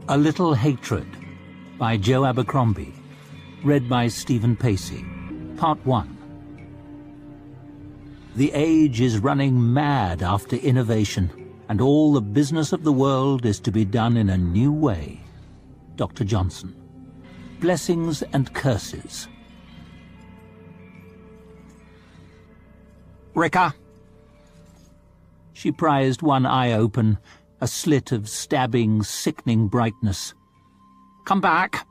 A Little Hatred by Joe Abercrombie. Read by Stephen Pacey. Part 1. The age is running mad after innovation, and all the business of the world is to be done in a new way. Dr. Johnson. Blessings and Curses. Rika! She prized one eye open, a slit of stabbing, sickening brightness. Come back!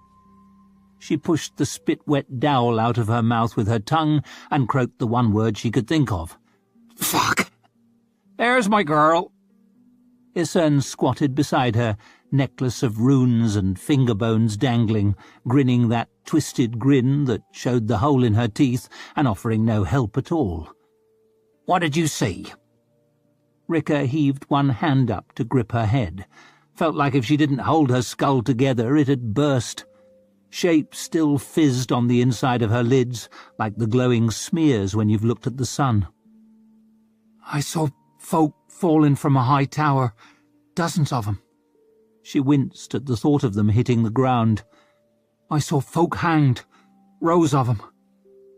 She pushed the spit-wet dowel out of her mouth with her tongue and croaked the one word she could think of. Fuck! There's my girl! Isern squatted beside her, necklace of runes and finger bones dangling, grinning that twisted grin that showed the hole in her teeth and offering no help at all. What did you see? Rika heaved one hand up to grip her head. Felt like if she didn't hold her skull together, it had burst. Shape still fizzed on the inside of her lids, like the glowing smears when you've looked at the sun. I saw folk falling from a high tower, dozens of them. She winced at the thought of them hitting the ground. I saw folk hanged, rows of them.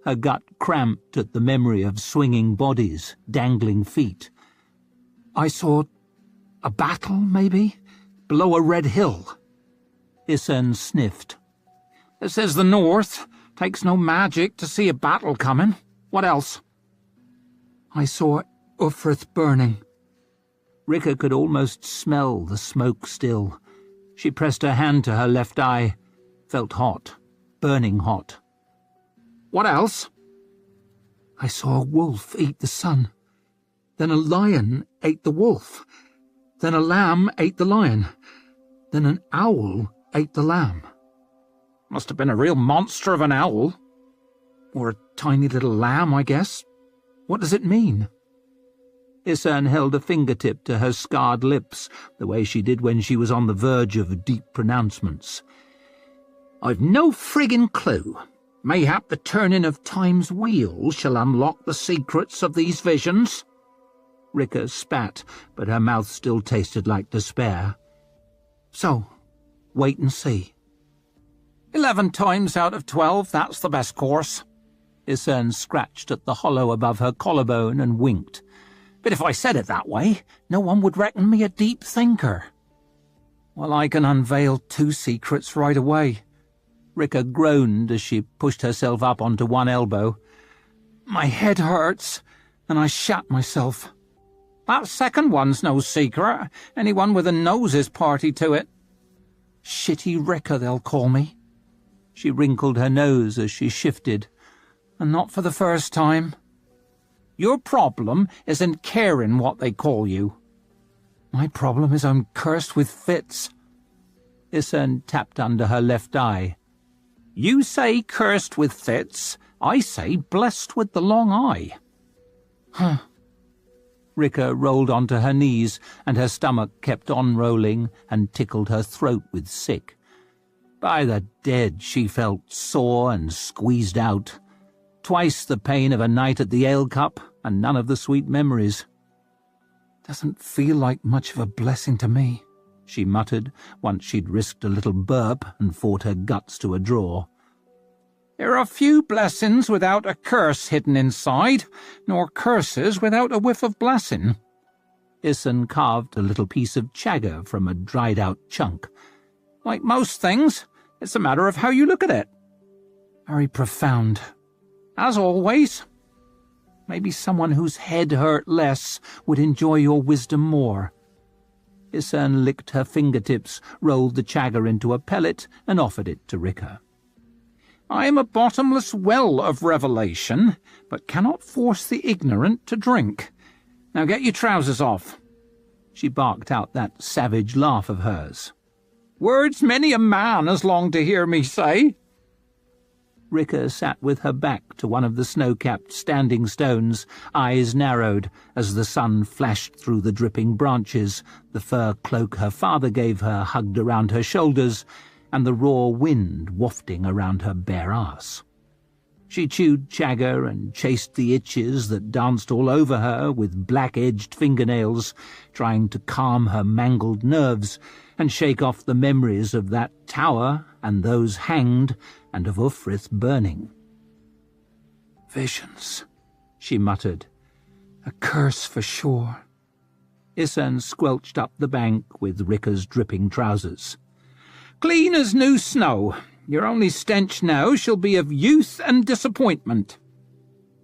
Her gut cramped at the memory of swinging bodies, dangling feet. I saw a battle, maybe, below a red hill. Isern sniffed. This is the north. Takes no magic to see a battle coming. What else? I saw Ufrith burning. Rika could almost smell the smoke still. She pressed her hand to her left eye. Felt hot, burning hot. What else? I saw a wolf eat the sun. Then a lion ate the wolf. Then a lamb ate the lion. Then an owl ate the lamb. Must have been a real monster of an owl. Or a tiny little lamb, I guess. What does it mean? Isern held a fingertip to her scarred lips, the way she did when she was on the verge of deep pronouncements. I've no friggin' clue. Mayhap the turning of time's wheel shall unlock the secrets of these visions. Rika spat, but her mouth still tasted like despair. So, wait and see. 11 times out of 12, that's the best course. Isern scratched at the hollow above her collarbone and winked. But if I said it that way, no one would reckon me a deep thinker. Well, I can unveil 2 secrets right away. Rika groaned as she pushed herself up onto one elbow. My head hurts, and I shat myself. That second one's no secret. Anyone with a nose is party to it. Shitty Rika, they'll call me. She wrinkled her nose as she shifted. And not for the first time. Your problem isn't caring what they call you. My problem is I'm cursed with fits. Isern tapped under her left eye. You say cursed with fits. I say blessed with the long eye. Huh. Rika rolled onto her knees, and her stomach kept on rolling and tickled her throat with sick. By the dead, she felt sore and squeezed out. Twice the pain of a night at the ale cup, and none of the sweet memories. Doesn't feel like much of a blessing to me, she muttered, once she'd risked a little burp and fought her guts to a draw. There are few blessings without a curse hidden inside, nor curses without a whiff of blessing. Isern carved a little piece of chagger from a dried-out chunk. Like most things, it's a matter of how you look at it. Very profound. As always. Maybe someone whose head hurt less would enjoy your wisdom more. Isern licked her fingertips, rolled the chagger into a pellet, and offered it to Rika. I am a bottomless well of revelation, but cannot force the ignorant to drink. Now get your trousers off. She barked out that savage laugh of hers. Words many a man has longed to hear me say. Rika sat with her back to one of the snow-capped standing stones, eyes narrowed as the sun flashed through the dripping branches, the fur cloak her father gave her hugged around her shoulders, and the raw wind wafting around her bare ass. She chewed chagger and chased the itches that danced all over her with black-edged fingernails, trying to calm her mangled nerves, and shake off the memories of that tower and those hanged and of Ufrith burning. "Visions," she muttered. "A curse for sure." Isan squelched up the bank with Rika's dripping trousers. "Clean as new snow. Your only stench now shall be of youth and disappointment."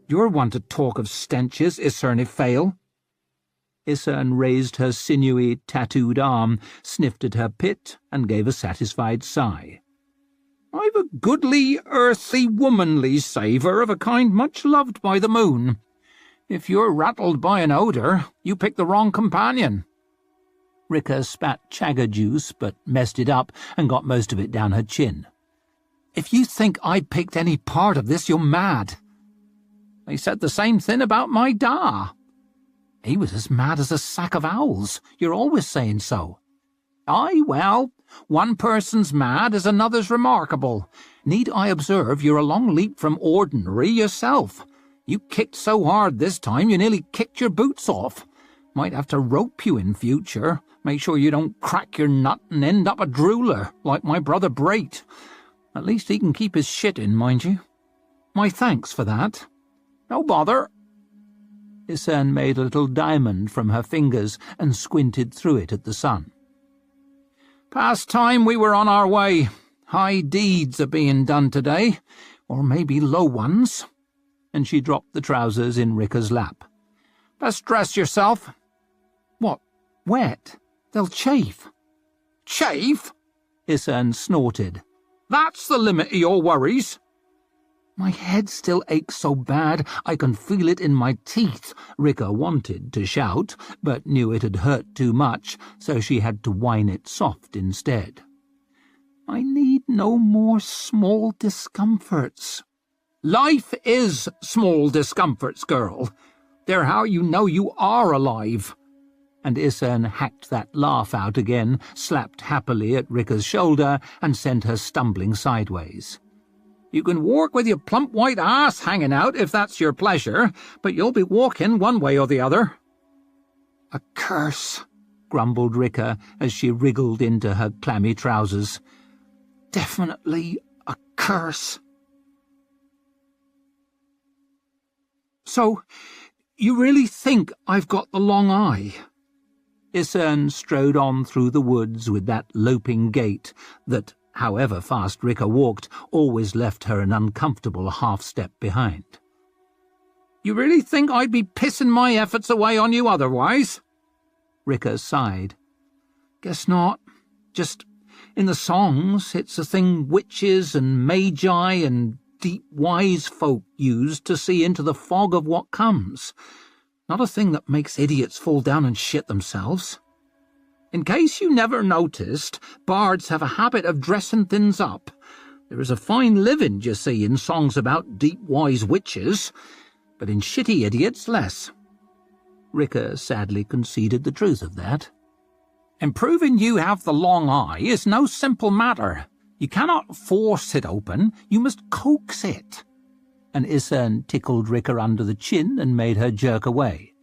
"You're one to talk of stenches, Isern Fail." Isern raised her sinewy, tattooed arm, sniffed at her pit, and gave a satisfied sigh. "I've a goodly, earthy, womanly savour of a kind much loved by the moon. If you're rattled by an odour, you picked the wrong companion." Rika spat chagga juice, but messed it up and got most of it down her chin. "If you think I picked any part of this, you're mad." "They said the same thing about my da." "He was as mad as a sack of owls. You're always saying so." "Aye, well, one person's mad as another's remarkable. Need I observe you're a long leap from ordinary yourself? You kicked so hard this time you nearly kicked your boots off. Might have to rope you in future. Make sure you don't crack your nut and end up a drooler, like my brother Brait. At least he can keep his shit in, mind you." "My thanks for that." "No bother." Isern made a little diamond from her fingers and squinted through it at the sun. "Past time we were on our way. High deeds are being done today, or maybe low ones." And she dropped the trousers in Rika's lap. "Best dress yourself." "What, wet? They'll chafe." "Chafe?" Isern snorted. "That's the limit of your worries." "My head still aches so bad I can feel it in my teeth," Rika wanted to shout, but knew it had hurt too much, so she had to whine it soft instead. "I need no more small discomforts." "Life is small discomforts, girl. They're how you know you are alive." And Isern hacked that laugh out again, slapped happily at Rika's shoulder, and sent her stumbling sideways. "You can walk with your plump white ass hanging out if that's your pleasure, but you'll be walking one way or the other." "A curse," grumbled Rika as she wriggled into her clammy trousers. "Definitely a curse." "So, you really think I've got the long eye?" Isern strode on through the woods with that loping gait that, however fast Rika walked, always left her an uncomfortable half-step behind. "You really think I'd be pissing my efforts away on you otherwise?" Rika sighed. "Guess not. Just, in the songs, it's a thing witches and magi and deep wise folk use to see into the fog of what comes. Not a thing that makes idiots fall down and shit themselves. In case you never noticed, bards have a habit of dressing things up. There is a fine living, you see, in songs about deep wise witches, but in shitty idiots less." Rika sadly conceded the truth of that. "And proving you have the long eye is no simple matter. You cannot force it open, you must coax it." And Isern tickled Rika under the chin and made her jerk away.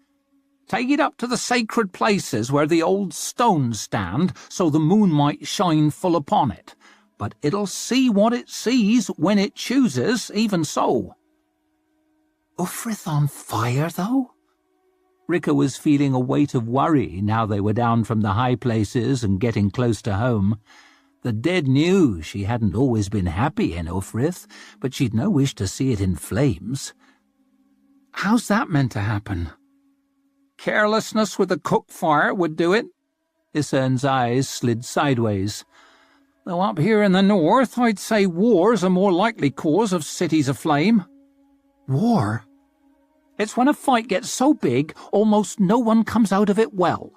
"Take it up to the sacred places where the old stones stand, so the moon might shine full upon it. But it'll see what it sees when it chooses, even so." "Ufrith on fire, though?" Rika was feeling a weight of worry now they were down from the high places and getting close to home. The dead knew she hadn't always been happy in Ufrith, but she'd no wish to see it in flames. "How's that meant to happen?" "Carelessness with a cook fire would do it." Isern's eyes slid sideways. "Though up here in the north, I'd say war's a more likely cause of cities aflame." "War?" "It's when a fight gets so big, almost no one comes out of it well.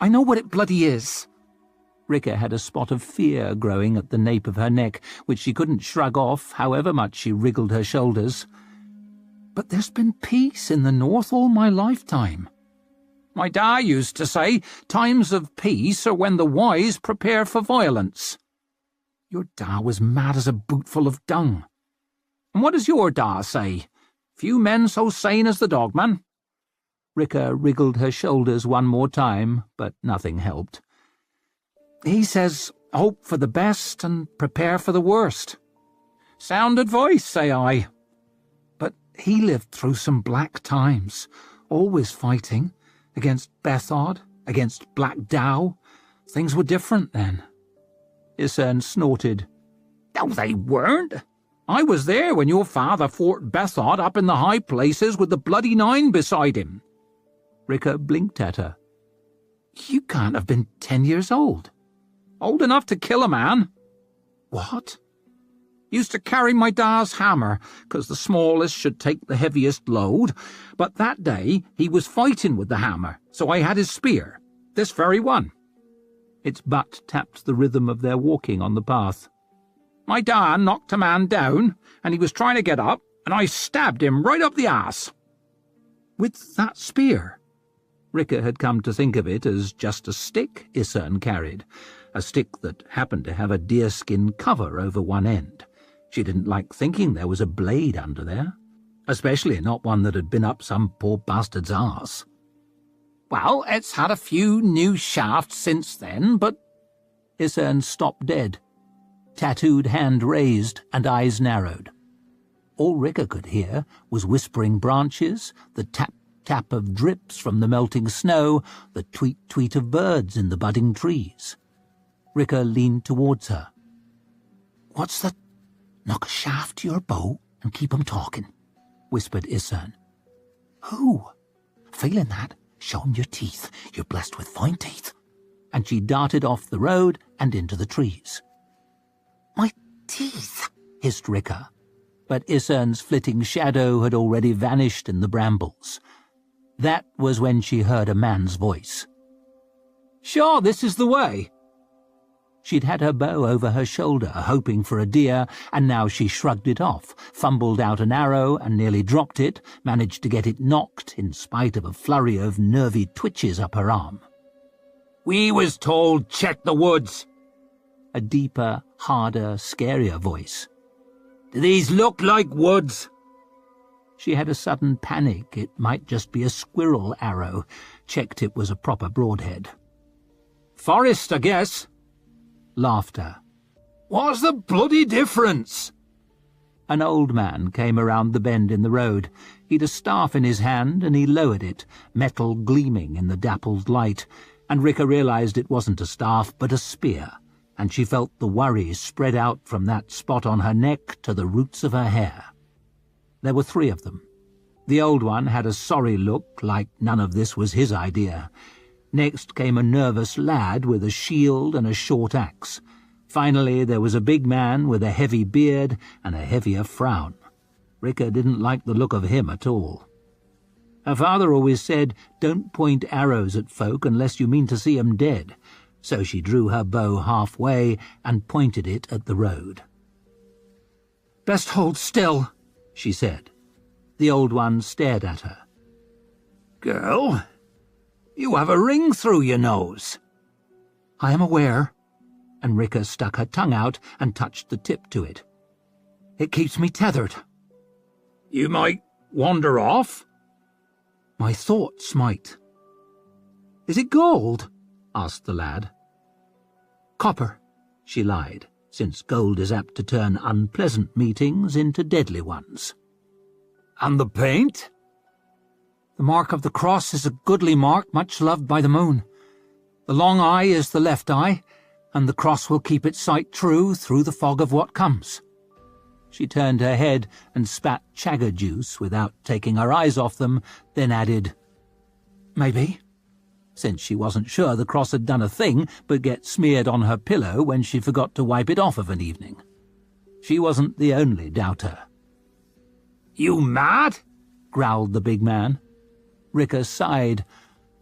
I know what it bloody is." Rika had a spot of fear growing at the nape of her neck, which she couldn't shrug off, however much she wriggled her shoulders. "But there's been peace in the north all my lifetime." "My da used to say, times of peace are when the wise prepare for violence." "Your da was mad as a bootful of dung." "And what does your da say? Few men so sane as the dogman." Rika wriggled her shoulders one more time, but nothing helped. He says, hope for the best and prepare for the worst. Sound advice, say I. But he lived through some black times, always fighting, against Bethod, against Black Dow. Things were different then. Isern snorted. No, they weren't. I was there when your father fought Bethod up in the high places with the bloody 9 beside him. Ricker blinked at her. You can't have been 10 years old. Old enough to kill a man. What? Used to carry my da's hammer, 'cause the smallest should take the heaviest load, but that day he was fighting with the hammer, so I had his spear, this very one. Its butt tapped the rhythm of their walking on the path. My da knocked a man down, and he was trying to get up, and I stabbed him right up the arse. With that spear? Ricker had come to think of it as just a stick Isern carried, a stick that happened to have a deerskin cover over one end. She didn't like thinking there was a blade under there, especially not one that had been up some poor bastard's arse. Well, it's had a few new shafts since then, but... Isern stopped dead, tattooed hand raised and eyes narrowed. All Ricker could hear was whispering branches, the tap-tap of drips from the melting snow, the tweet-tweet of birds in the budding trees. Ricker leaned towards her. What's the... Knock a shaft to your bow and keep 'em talking, whispered Isern. Who? Feeling that? Show 'em your teeth. You're blessed with fine teeth. And she darted off the road and into the trees. My teeth, hissed Ricker, but Isern's flitting shadow had already vanished in the brambles. That was when she heard a man's voice. Sure, this is the way. She'd had her bow over her shoulder, hoping for a deer, and now she shrugged it off, fumbled out an arrow and nearly dropped it, managed to get it knocked in spite of a flurry of nervy twitches up her arm. We was told check the woods. A deeper, harder, scarier voice. Do these look like woods? She had a sudden panic. It might just be a squirrel arrow. Checked it was a proper broadhead. Forest, I guess. Laughter. What's the bloody difference? An old man came around the bend in the road. He'd a staff in his hand, and he lowered it, metal gleaming in the dappled light, and Ricker realized it wasn't a staff but a spear, and she felt the worry spread out from that spot on her neck to the roots of her hair. There were 3 of them. The old one had a sorry look, like none of this was his idea. Next came a nervous lad with a shield and a short axe. Finally, there was a big man with a heavy beard and a heavier frown. Ricker didn't like the look of him at all. Her father always said, don't point arrows at folk unless you mean to see 'em dead, so she drew her bow halfway and pointed it at the road. Best hold still, she said. The old one stared at her. Girl, you have a ring through your nose. I am aware, and Ricker stuck her tongue out and touched the tip to it. It keeps me tethered. You might wander off. My thoughts might. Is it gold? Asked the lad. Copper, she lied, since gold is apt to turn unpleasant meetings into deadly ones. And the paint? The mark of the cross is a goodly mark, much loved by the moon. The long eye is the left eye, and the cross will keep its sight true through the fog of what comes. She turned her head and spat chagger juice without taking her eyes off them, then added, Maybe, since she wasn't sure the cross had done a thing but get smeared on her pillow when she forgot to wipe it off of an evening. She wasn't the only doubter. You mad? Growled the big man. Ricker sighed,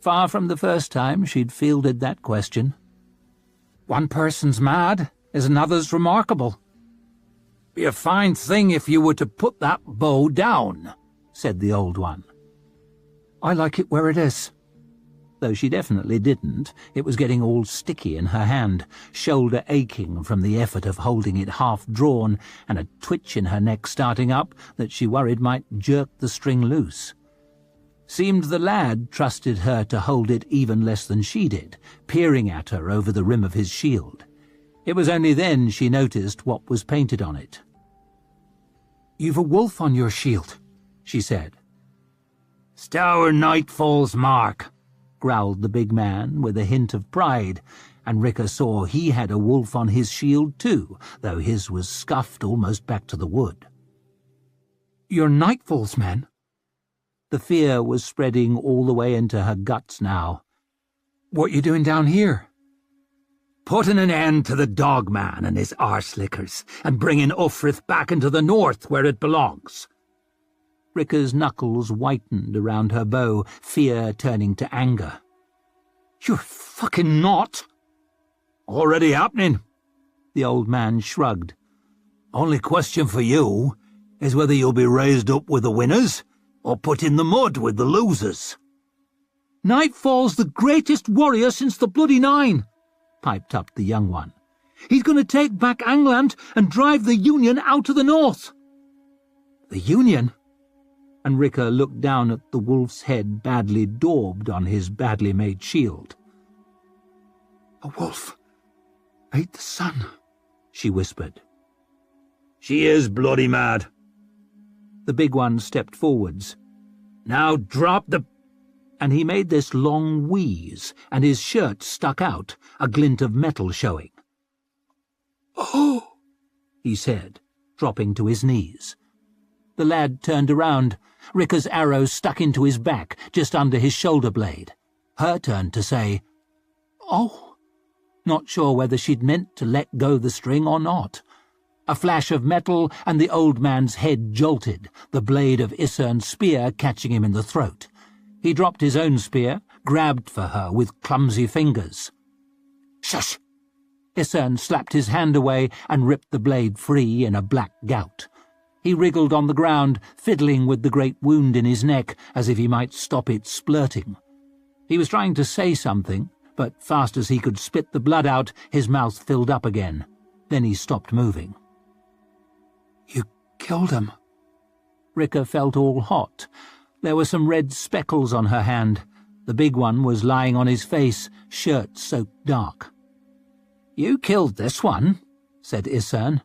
far from the first time she'd fielded that question. One person's mad is another's remarkable. Be a fine thing if you were to put that bow down, said the old one. I like it where it is. Though she definitely didn't, it was getting all sticky in her hand, shoulder aching from the effort of holding it half-drawn, and a twitch in her neck starting up that she worried might jerk the string loose. Seemed the lad trusted her to hold it even less than she did, peering at her over the rim of his shield. It was only then she noticed what was painted on it. "You've a wolf on your shield," she said. "Stour Nightfall's mark," growled the big man with a hint of pride, and Ricker saw he had a wolf on his shield too, though his was scuffed almost back to the wood. "You're Nightfall's men?" The fear was spreading all the way into her guts now. "What you doing down here?" "Putting an end to the dogman and his arse-lickers, and bringing Ufrith back into the north where it belongs." Ricker's knuckles whitened around her bow, fear turning to anger. "You're fucking not!" "Already happening," the old man shrugged. "Only question for you is whether you'll be raised up with the winners or put in the mud with the losers." "Nightfall's the greatest warrior since the Bloody Nine," piped up the young one. "He's going to take back Angland and drive the Union out of the north." "The Union?" And Ricker looked down at the wolf's head badly daubed on his badly made shield. "A wolf ate the sun," she whispered. "She is bloody mad." The big one stepped forwards. "Now drop the—" And he made this long wheeze, and his shirt stuck out, a glint of metal showing. "Oh," he said, dropping to his knees. The lad turned around. Ricker's arrow stuck into his back, just under his shoulder blade. Her turn to say, "Oh," not sure whether she'd meant to let go the string or not. A flash of metal, and the old man's head jolted, the blade of Isern's spear catching him in the throat. He dropped his own spear, grabbed for her with clumsy fingers. "Shush!" Isern slapped his hand away and ripped the blade free in a black gout. He wriggled on the ground, fiddling with the great wound in his neck as if he might stop it splurting. He was trying to say something, but fast as he could spit the blood out, his mouth filled up again. Then he stopped moving. "You killed him." Ricker felt all hot. There were some red speckles on her hand. The big one was lying on his face, shirt soaked dark. "You killed this one," said Isern.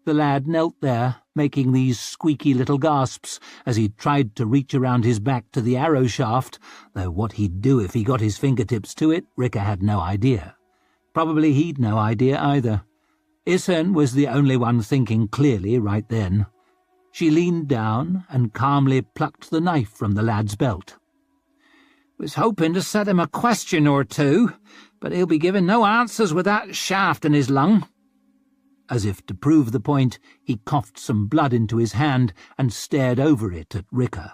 The lad knelt there, making these squeaky little gasps as he tried to reach around his back to the arrow shaft, though what he'd do if he got his fingertips to it, Ricker had no idea. Probably he'd no idea either. Isern was the only one thinking clearly right then. She leaned down and calmly plucked the knife from the lad's belt. "Was hoping to set him a question or two, but he'll be giving no answers with that shaft in his lung." As if to prove the point, he coughed some blood into his hand and stared over it at Ricker.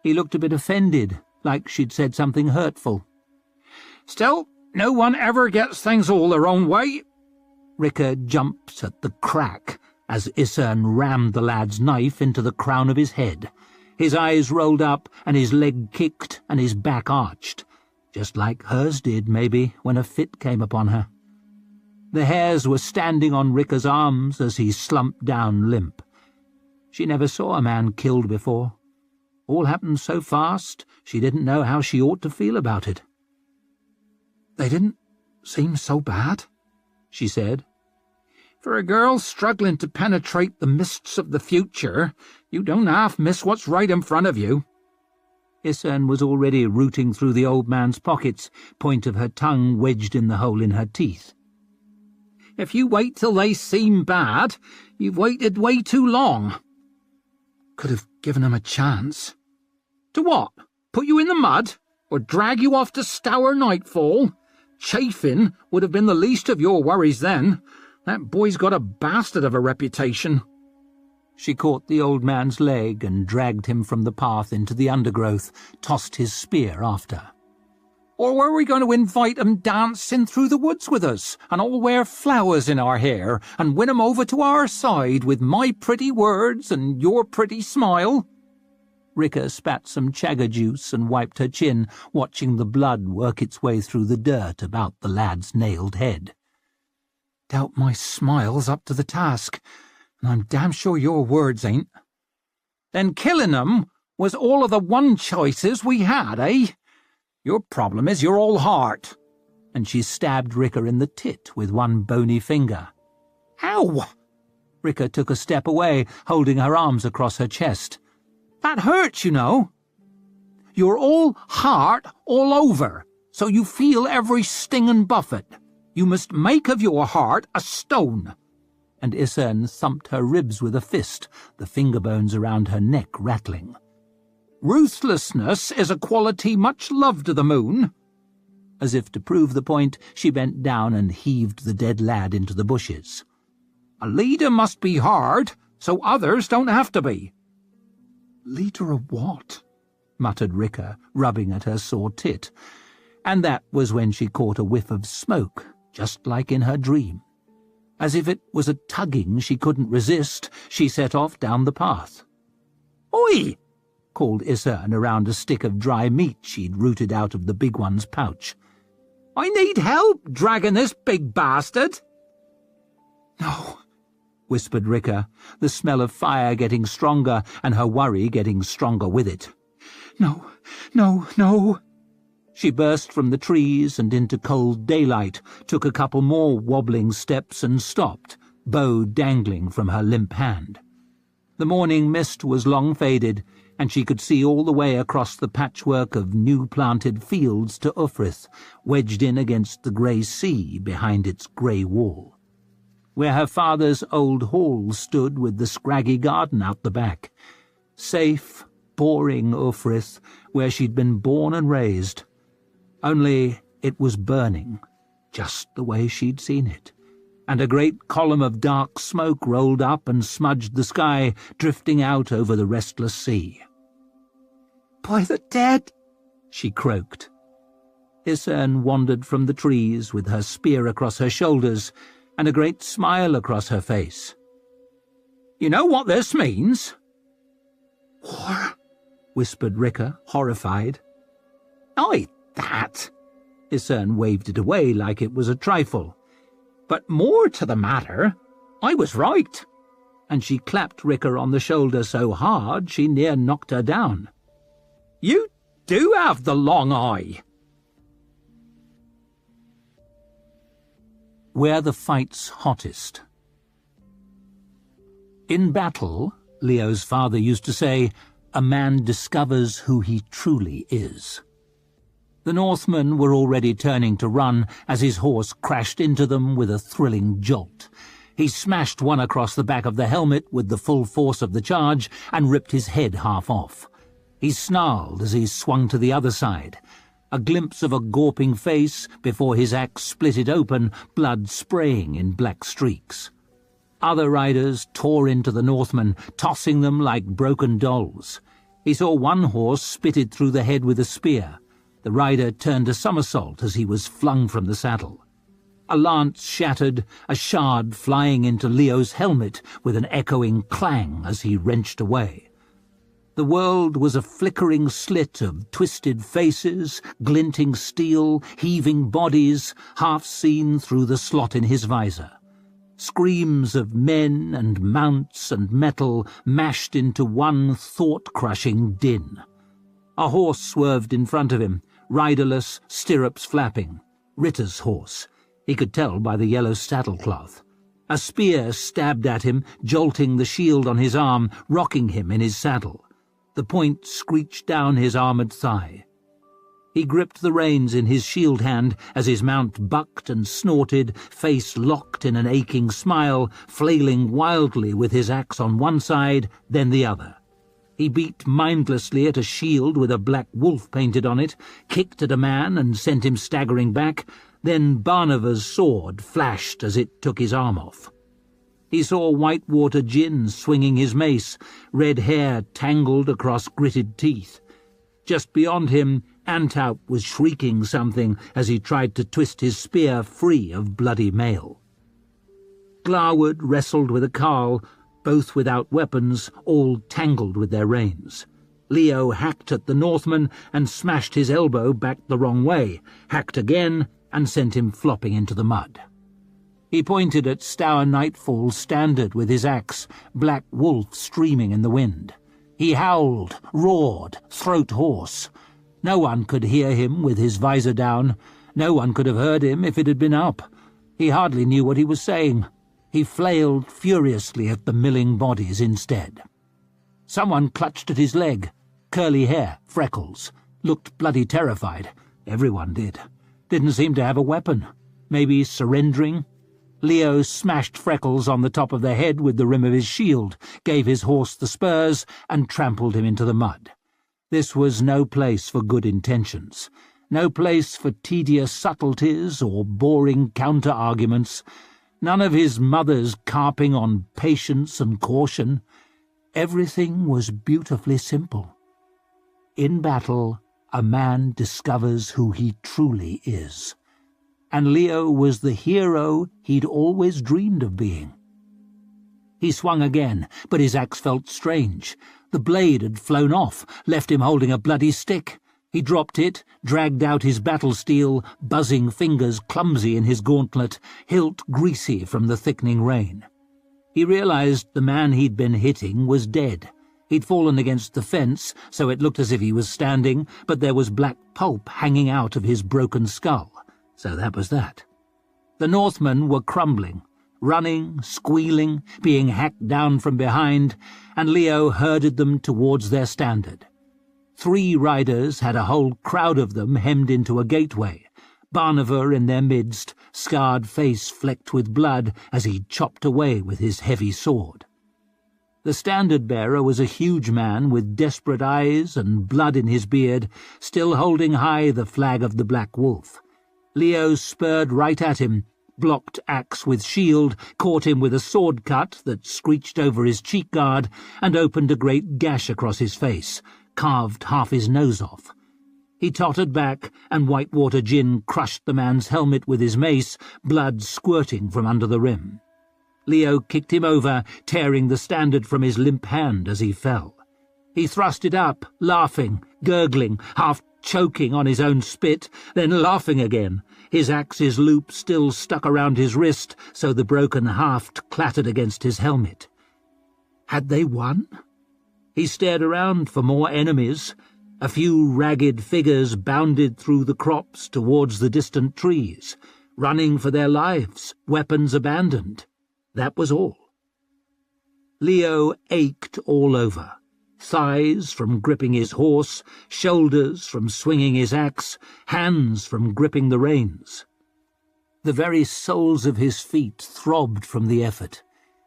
He looked a bit offended, like she'd said something hurtful. "Still, no one ever gets things all their own way." Ricker jumped at the crack as Isern rammed the lad's knife into the crown of his head. His eyes rolled up, and his leg kicked, and his back arched, just like hers did, maybe, when a fit came upon her. The hairs were standing on Ricker's arms as he slumped down limp. She never saw a man killed before. All happened so fast, she didn't know how she ought to feel about it. "They didn't seem so bad," she said. "For a girl struggling to penetrate the mists of the future, you don't half miss what's right in front of you." Isern was already rooting through the old man's pockets, point of her tongue wedged in the hole in her teeth. "If you wait till they seem bad, you've waited way too long." "Could have given him a chance." "To what? Put you in the mud? Or drag you off to Stour Nightfall? Chafing would have been the least of your worries then. That boy's got a bastard of a reputation." She caught the old man's leg and dragged him from the path into the undergrowth, tossed his spear after. "Or were we going to invite 'em dancing through the woods with us, and all wear flowers in our hair, and win 'em over to our side with my pretty words and your pretty smile?" Ricker spat some chagger juice and wiped her chin, watching the blood work its way through the dirt about the lad's nailed head. "Doubt my smile's up to the task, and I'm damn sure your words ain't." "Then killing 'em was all of the one choices we had, eh? Your problem is you're all heart." And she stabbed Ricker in the tit with one bony finger. "Ow!" Ricker took a step away, holding her arms across her chest. "That hurts, you know. You're all heart all over, so you feel every sting and buffet. You must make of your heart a stone." And Isern thumped her ribs with a fist, the finger bones around her neck rattling. "Ruthlessness is a quality much loved to the moon." As if to prove the point, she bent down and heaved the dead lad into the bushes. "A leader must be hard, so others don't have to be." "Leader of what?" muttered Ricker, rubbing at her sore tit. And that was when she caught a whiff of smoke, just like in her dream. As if it was a tugging she couldn't resist, she set off down the path. "Oi!" called Isern around a stick of dry meat she'd rooted out of the big one's pouch. "I need help dragging this big bastard." "No," whispered Ricker, the smell of fire getting stronger and her worry getting stronger with it. "No, no, no." She burst from the trees and into cold daylight, took a couple more wobbling steps and stopped, bow dangling from her limp hand. The morning mist was long faded, and she could see all the way across the patchwork of new-planted fields to Ufrith, wedged in against the grey sea behind its grey wall. Where her father's old hall stood with the scraggy garden out the back. Safe, boring Ufrith, where she'd been born and raised. Only it was burning, just the way she'd seen it, and a great column of dark smoke rolled up and smudged the sky, drifting out over the restless sea. "By the dead!" she croaked. Isern wandered from the trees with her spear across her shoulders and a great smile across her face. "You know what this means?" "War," whispered Ricker, horrified. "Aye, that." Isern waved it away like it was a trifle. "But more to the matter, I was right." And she clapped Ricker on the shoulder so hard she near knocked her down. "You do have the long eye." Where the fight's hottest. In battle, Leo's father used to say, a man discovers who he truly is. The Northmen were already turning to run as his horse crashed into them with a thrilling jolt. He smashed one across the back of the helmet with the full force of the charge and ripped his head half off. He snarled as he swung to the other side. A glimpse of a gawping face before his axe split it open, blood spraying in black streaks. Other riders tore into the Northmen, tossing them like broken dolls. He saw one horse spitted through the head with a spear. The rider turned a somersault as he was flung from the saddle. A lance shattered, a shard flying into Leo's helmet with an echoing clang as he wrenched away. The world was a flickering slit of twisted faces, glinting steel, heaving bodies, half seen through the slot in his visor. Screams of men and mounts and metal mashed into one thought-crushing din. A horse swerved in front of him, riderless, stirrups flapping. Ritter's horse. He could tell by the yellow saddlecloth. A spear stabbed at him, jolting the shield on his arm, rocking him in his saddle. The point screeched down his armoured thigh. He gripped the reins in his shield hand as his mount bucked and snorted, face locked in an aching smile, flailing wildly with his axe on one side, then the other. He beat mindlessly at a shield with a black wolf painted on it, kicked at a man and sent him staggering back, then Barnava's sword flashed as it took his arm off. He saw Whitewater Gin swinging his mace, red hair tangled across gritted teeth. Just beyond him, Antaup was shrieking something as he tried to twist his spear free of bloody mail. Glarwood wrestled with a carle, both without weapons, all tangled with their reins. Leo hacked at the Northman and smashed his elbow back the wrong way, hacked again and sent him flopping into the mud. He pointed at Stour Nightfall's standard with his axe, black wolf streaming in the wind. He howled, roared, throat hoarse. No one could hear him with his visor down. No one could have heard him if it had been up. He hardly knew what he was saying. He flailed furiously at the milling bodies instead. Someone clutched at his leg. Curly hair, freckles. Looked bloody terrified. Everyone did. Didn't seem to have a weapon. Maybe surrendering? Leo smashed Freckles on the top of the head with the rim of his shield, gave his horse the spurs, and trampled him into the mud. This was no place for good intentions. No place for tedious subtleties or boring counter-arguments. None of his mother's carping on patience and caution. Everything was beautifully simple. In battle, a man discovers who he truly is. And Leo was the hero he'd always dreamed of being. He swung again, but his axe felt strange. The blade had flown off, left him holding a bloody stick. He dropped it, dragged out his battle steel, buzzing fingers clumsy in his gauntlet, hilt greasy from the thickening rain. He realized the man he'd been hitting was dead. He'd fallen against the fence, so it looked as if he was standing, but there was black pulp hanging out of his broken skull. So that was that. The Northmen were crumbling, running, squealing, being hacked down from behind, and Leo herded them towards their standard. 3 riders had a whole crowd of them hemmed into a gateway, Barnavor in their midst, scarred face flecked with blood as he chopped away with his heavy sword. The standard-bearer was a huge man with desperate eyes and blood in his beard, still holding high the flag of the Black Wolf. Leo spurred right at him, blocked axe with shield, caught him with a sword cut that screeched over his cheek guard, and opened a great gash across his face, carved half his nose off. He tottered back, and Whitewater Gin crushed the man's helmet with his mace, blood squirting from under the rim. Leo kicked him over, tearing the standard from his limp hand as he fell. He thrust it up, laughing, gurgling, half choking on his own spit, then laughing again, his axe's loop still stuck around his wrist so the broken haft clattered against his helmet. Had they won? He stared around for more enemies. A few ragged figures bounded through the crops towards the distant trees, running for their lives, weapons abandoned. That was all. Leo ached all over. Thighs from gripping his horse, shoulders from swinging his axe, hands from gripping the reins. The very soles of his feet throbbed from the effort.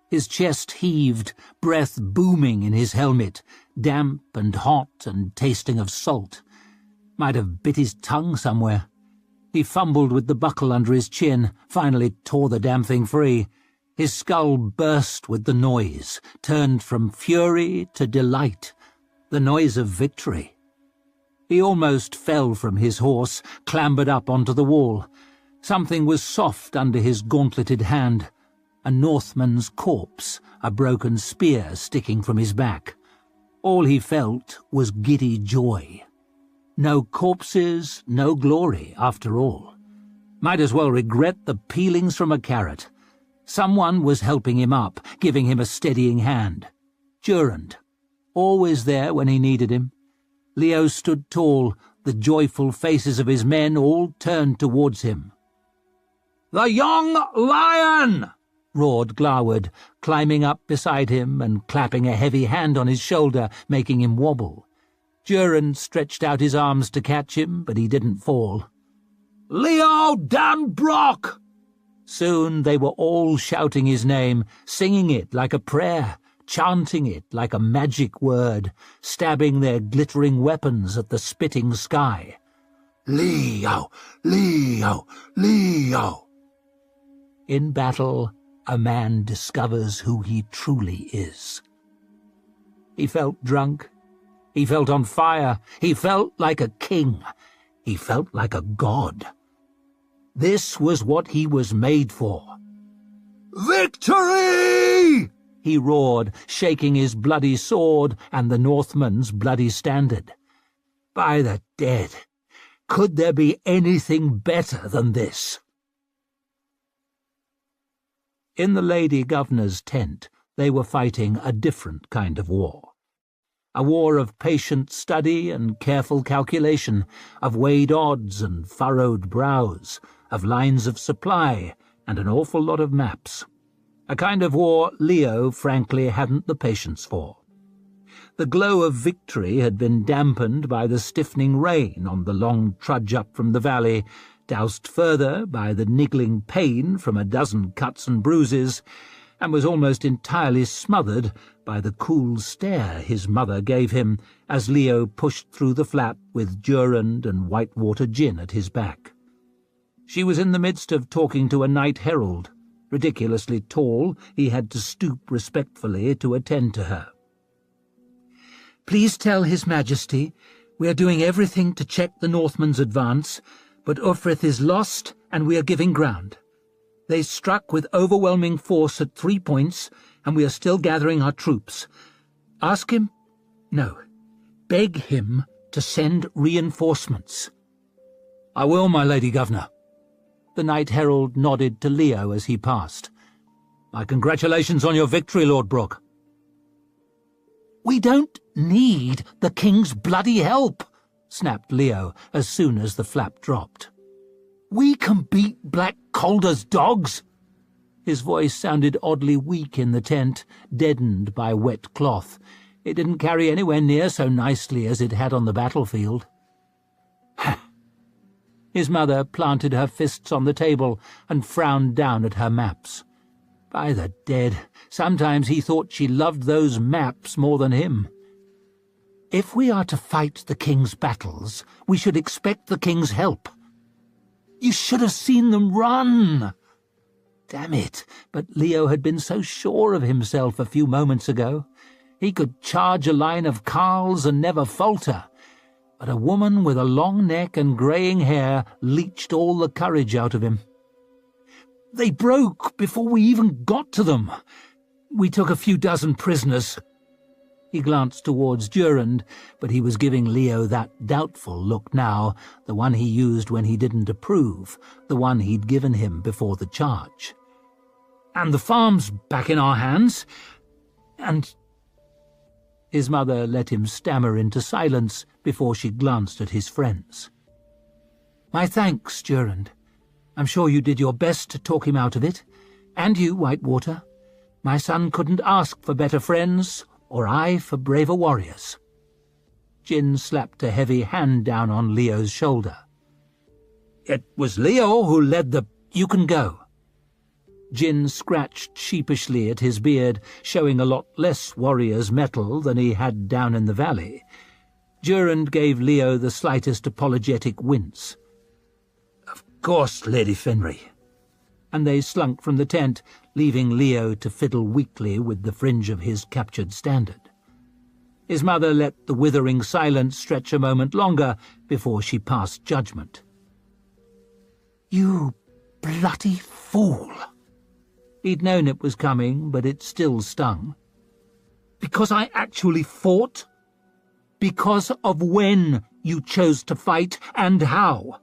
His chest heaved, breath booming in his helmet, damp and hot and tasting of salt. Might have bit his tongue somewhere. He fumbled with the buckle under his chin, finally tore the damn thing free. His skull burst with the noise, turned from fury to delight, the noise of victory. He almost fell from his horse, clambered up onto the wall. Something was soft under his gauntleted hand. A Northman's corpse, a broken spear sticking from his back. All he felt was giddy joy. No corpses, no glory, after all. Might as well regret the peelings from a carrot. Someone was helping him up, giving him a steadying hand. Durand, always there when he needed him. Leo stood tall, the joyful faces of his men all turned towards him. "The young lion!" roared Glaward, climbing up beside him and clapping a heavy hand on his shoulder, making him wobble. Durand stretched out his arms to catch him, but he didn't fall. "Leo Danbrock!" Soon they were all shouting his name, singing it like a prayer, chanting it like a magic word, stabbing their glittering weapons at the spitting sky. "Leo! Leo! Leo!" In battle, a man discovers who he truly is. He felt drunk. He felt on fire. He felt like a king. He felt like a god. This was what he was made for. "Victory!" he roared, shaking his bloody sword and the Northman's bloody standard. By the dead, could there be anything better than this? In the Lady Governor's tent, they were fighting a different kind of war. A war of patient study and careful calculation, of weighed odds and furrowed brows, of lines of supply and an awful lot of maps. A kind of war Leo frankly hadn't the patience for. The glow of victory had been dampened by the stiffening rain on the long trudge up from the valley, doused further by the niggling pain from a dozen cuts and bruises, and was almost entirely smothered by the cool stare his mother gave him as Leo pushed through the flap with Durand and whitewater gin at his back. She was in the midst of talking to a night herald. Ridiculously tall, he had to stoop respectfully to attend to her. "Please tell His Majesty we are doing everything to check the Northmen's advance, but Ufrith is lost and we are giving ground. They struck with overwhelming force at 3 points, and we are still gathering our troops. Ask him? No. Beg him to send reinforcements." "I will, my Lady Governor." The Knight Herald nodded to Leo as he passed. "My congratulations on your victory, Lord Brooke." "We don't need the King's bloody help," snapped Leo as soon as the flap dropped. "We can beat Black Calder's dogs." His voice sounded oddly weak in the tent, deadened by wet cloth. It didn't carry anywhere near so nicely as it had on the battlefield. His mother planted her fists on the table and frowned down at her maps. By the dead, sometimes he thought she loved those maps more than him. "If we are to fight the King's battles, we should expect the King's help. You should have seen them run." Damn it, but Leo had been so sure of himself a few moments ago. He could charge a line of carles and never falter. But a woman with a long neck and greying hair leached all the courage out of him. "They broke before we even got to them. We took a few dozen prisoners." He glanced towards Durand, but he was giving Leo that doubtful look now, the one he used when he didn't approve, the one he'd given him before the charge. "And the farm's back in our hands, and—" His mother let him stammer into silence before she glanced at his friends. "My thanks, Durand. I'm sure you did your best to talk him out of it. And you, Whitewater. My son couldn't ask for better friends, or I for braver warriors." Jin slapped a heavy hand down on Leo's shoulder. "It was Leo who led the—" "You can go." Jin scratched sheepishly at his beard, showing a lot less warrior's mettle than he had down in the valley. Durand gave Leo the slightest apologetic wince. "Of course, Lady Fenry." And they slunk from the tent, leaving Leo to fiddle weakly with the fringe of his captured standard. His mother let the withering silence stretch a moment longer before she passed judgment. "You bloody fool!" He'd known it was coming, but it still stung. "Because I actually fought? Because of when you chose to fight and how?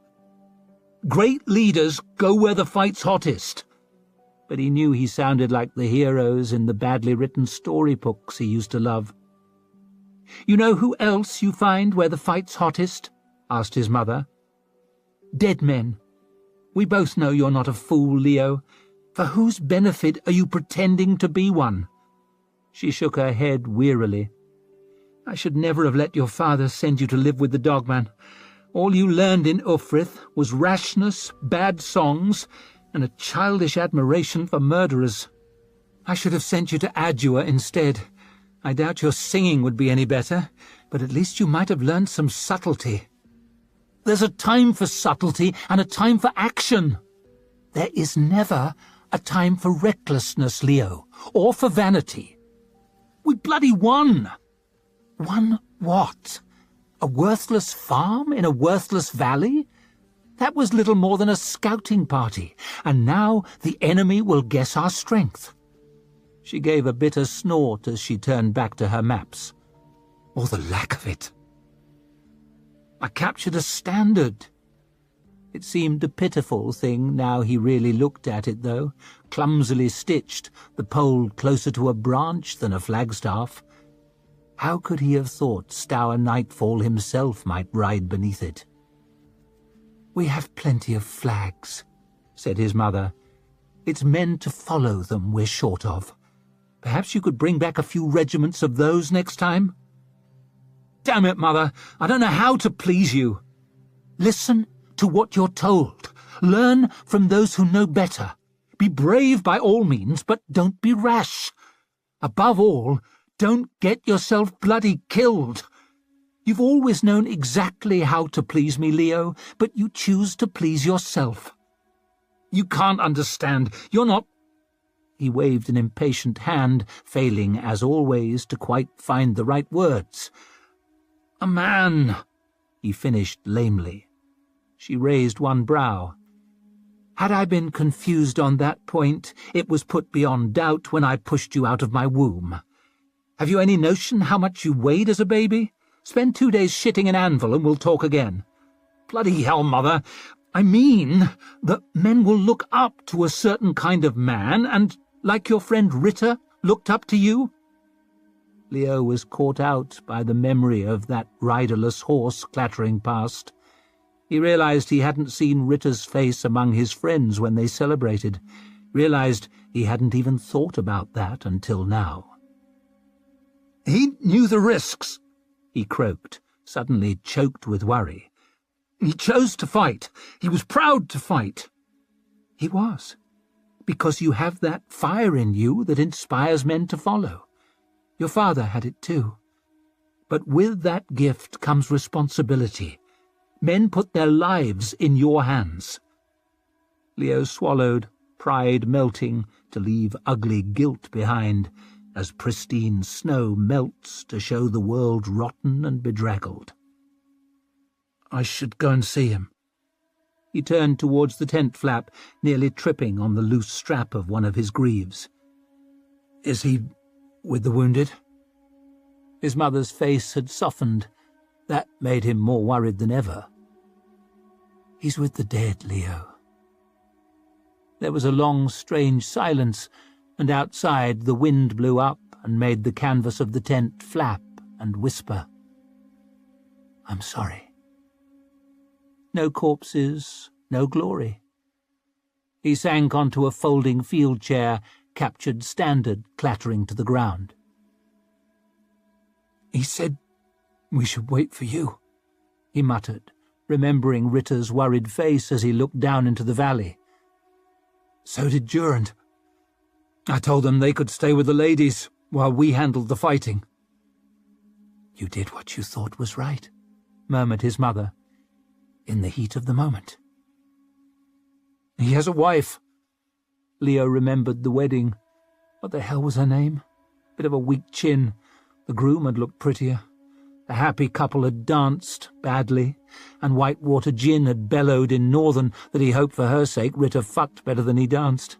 Great leaders go where the fight's hottest." But he knew he sounded like the heroes in the badly written storybooks he used to love. "You know who else you find where the fight's hottest?" asked his mother. "Dead men. We both know you're not a fool, Leo. For whose benefit are you pretending to be one?" She shook her head wearily. "I should never have let your father send you to live with the dogman. All you learned in Ufrith was rashness, bad songs, and a childish admiration for murderers. I should have sent you to Adua instead. I doubt your singing would be any better, but at least you might have learned some subtlety. There's a time for subtlety and a time for action. There is never a time for recklessness, Leo, or for vanity. We bloody won." "Won what? A worthless farm in a worthless valley? That was little more than a scouting party, and now the enemy will guess our strength." She gave a bitter snort as she turned back to her maps. "Or the lack of it. I captured a standard." It seemed a pitiful thing now he really looked at it, though, clumsily stitched, the pole closer to a branch than a flagstaff. How could he have thought Stour Nightfall himself might ride beneath it? "We have plenty of flags," said his mother. "It's men to follow them we're short of. Perhaps you could bring back a few regiments of those next time?" "Damn it, Mother, I don't know how to please you." "Listen to what you're told. Learn from those who know better. Be brave by all means, but don't be rash. Above all, don't get yourself bloody killed. You've always known exactly how to please me, Leo, but you choose to please yourself. You can't understand. You're not—" He waved an impatient hand, failing, as always, to quite find the right words. "A man," he finished lamely. She raised one brow. "Had I been confused on that point, it was put beyond doubt when I pushed you out of my womb. Have you any notion how much you weighed as a baby? Spend 2 days shitting an anvil and we'll talk again." "Bloody hell, Mother, I mean that men will look up to a certain kind of man and, like your friend Ritter, looked up to you." Leo was caught out by the memory of that riderless horse clattering past. He realized he hadn't seen Ritter's face among his friends when they celebrated, realized he hadn't even thought about that until now. "He knew the risks," he croaked, suddenly choked with worry. "He chose to fight. He was proud to fight." He was, because you have that fire in you that inspires men to follow. Your father had it too. But with that gift comes responsibility. Men put their lives in your hands." Leo swallowed, pride melting to leave ugly guilt behind, as pristine snow melts to show the world rotten and bedraggled. "I should go and see him." He turned towards the tent flap, nearly tripping on the loose strap of one of his greaves. "Is he with the wounded?" His mother's face had softened. That made him more worried than ever. "He's with the dead, Leo." There was a long, strange silence, and outside the wind blew up and made the canvas of the tent flap and whisper. "I'm sorry." No corpses, no glory. He sank onto a folding field chair, captured standard clattering to the ground. "He said we should wait for you," he muttered, remembering Ritter's worried face as he looked down into the valley. "So did Durand. I told them they could stay with the ladies while we handled the fighting." "You did what you thought was right," murmured his mother, "in the heat of the moment." "He has a wife." Leo remembered the wedding. What the hell was her name? Bit of a weak chin. The groom had looked prettier. The happy couple had danced badly, and Whitewater Gin had bellowed in Northern that he hoped for her sake Ritter fucked better than he danced.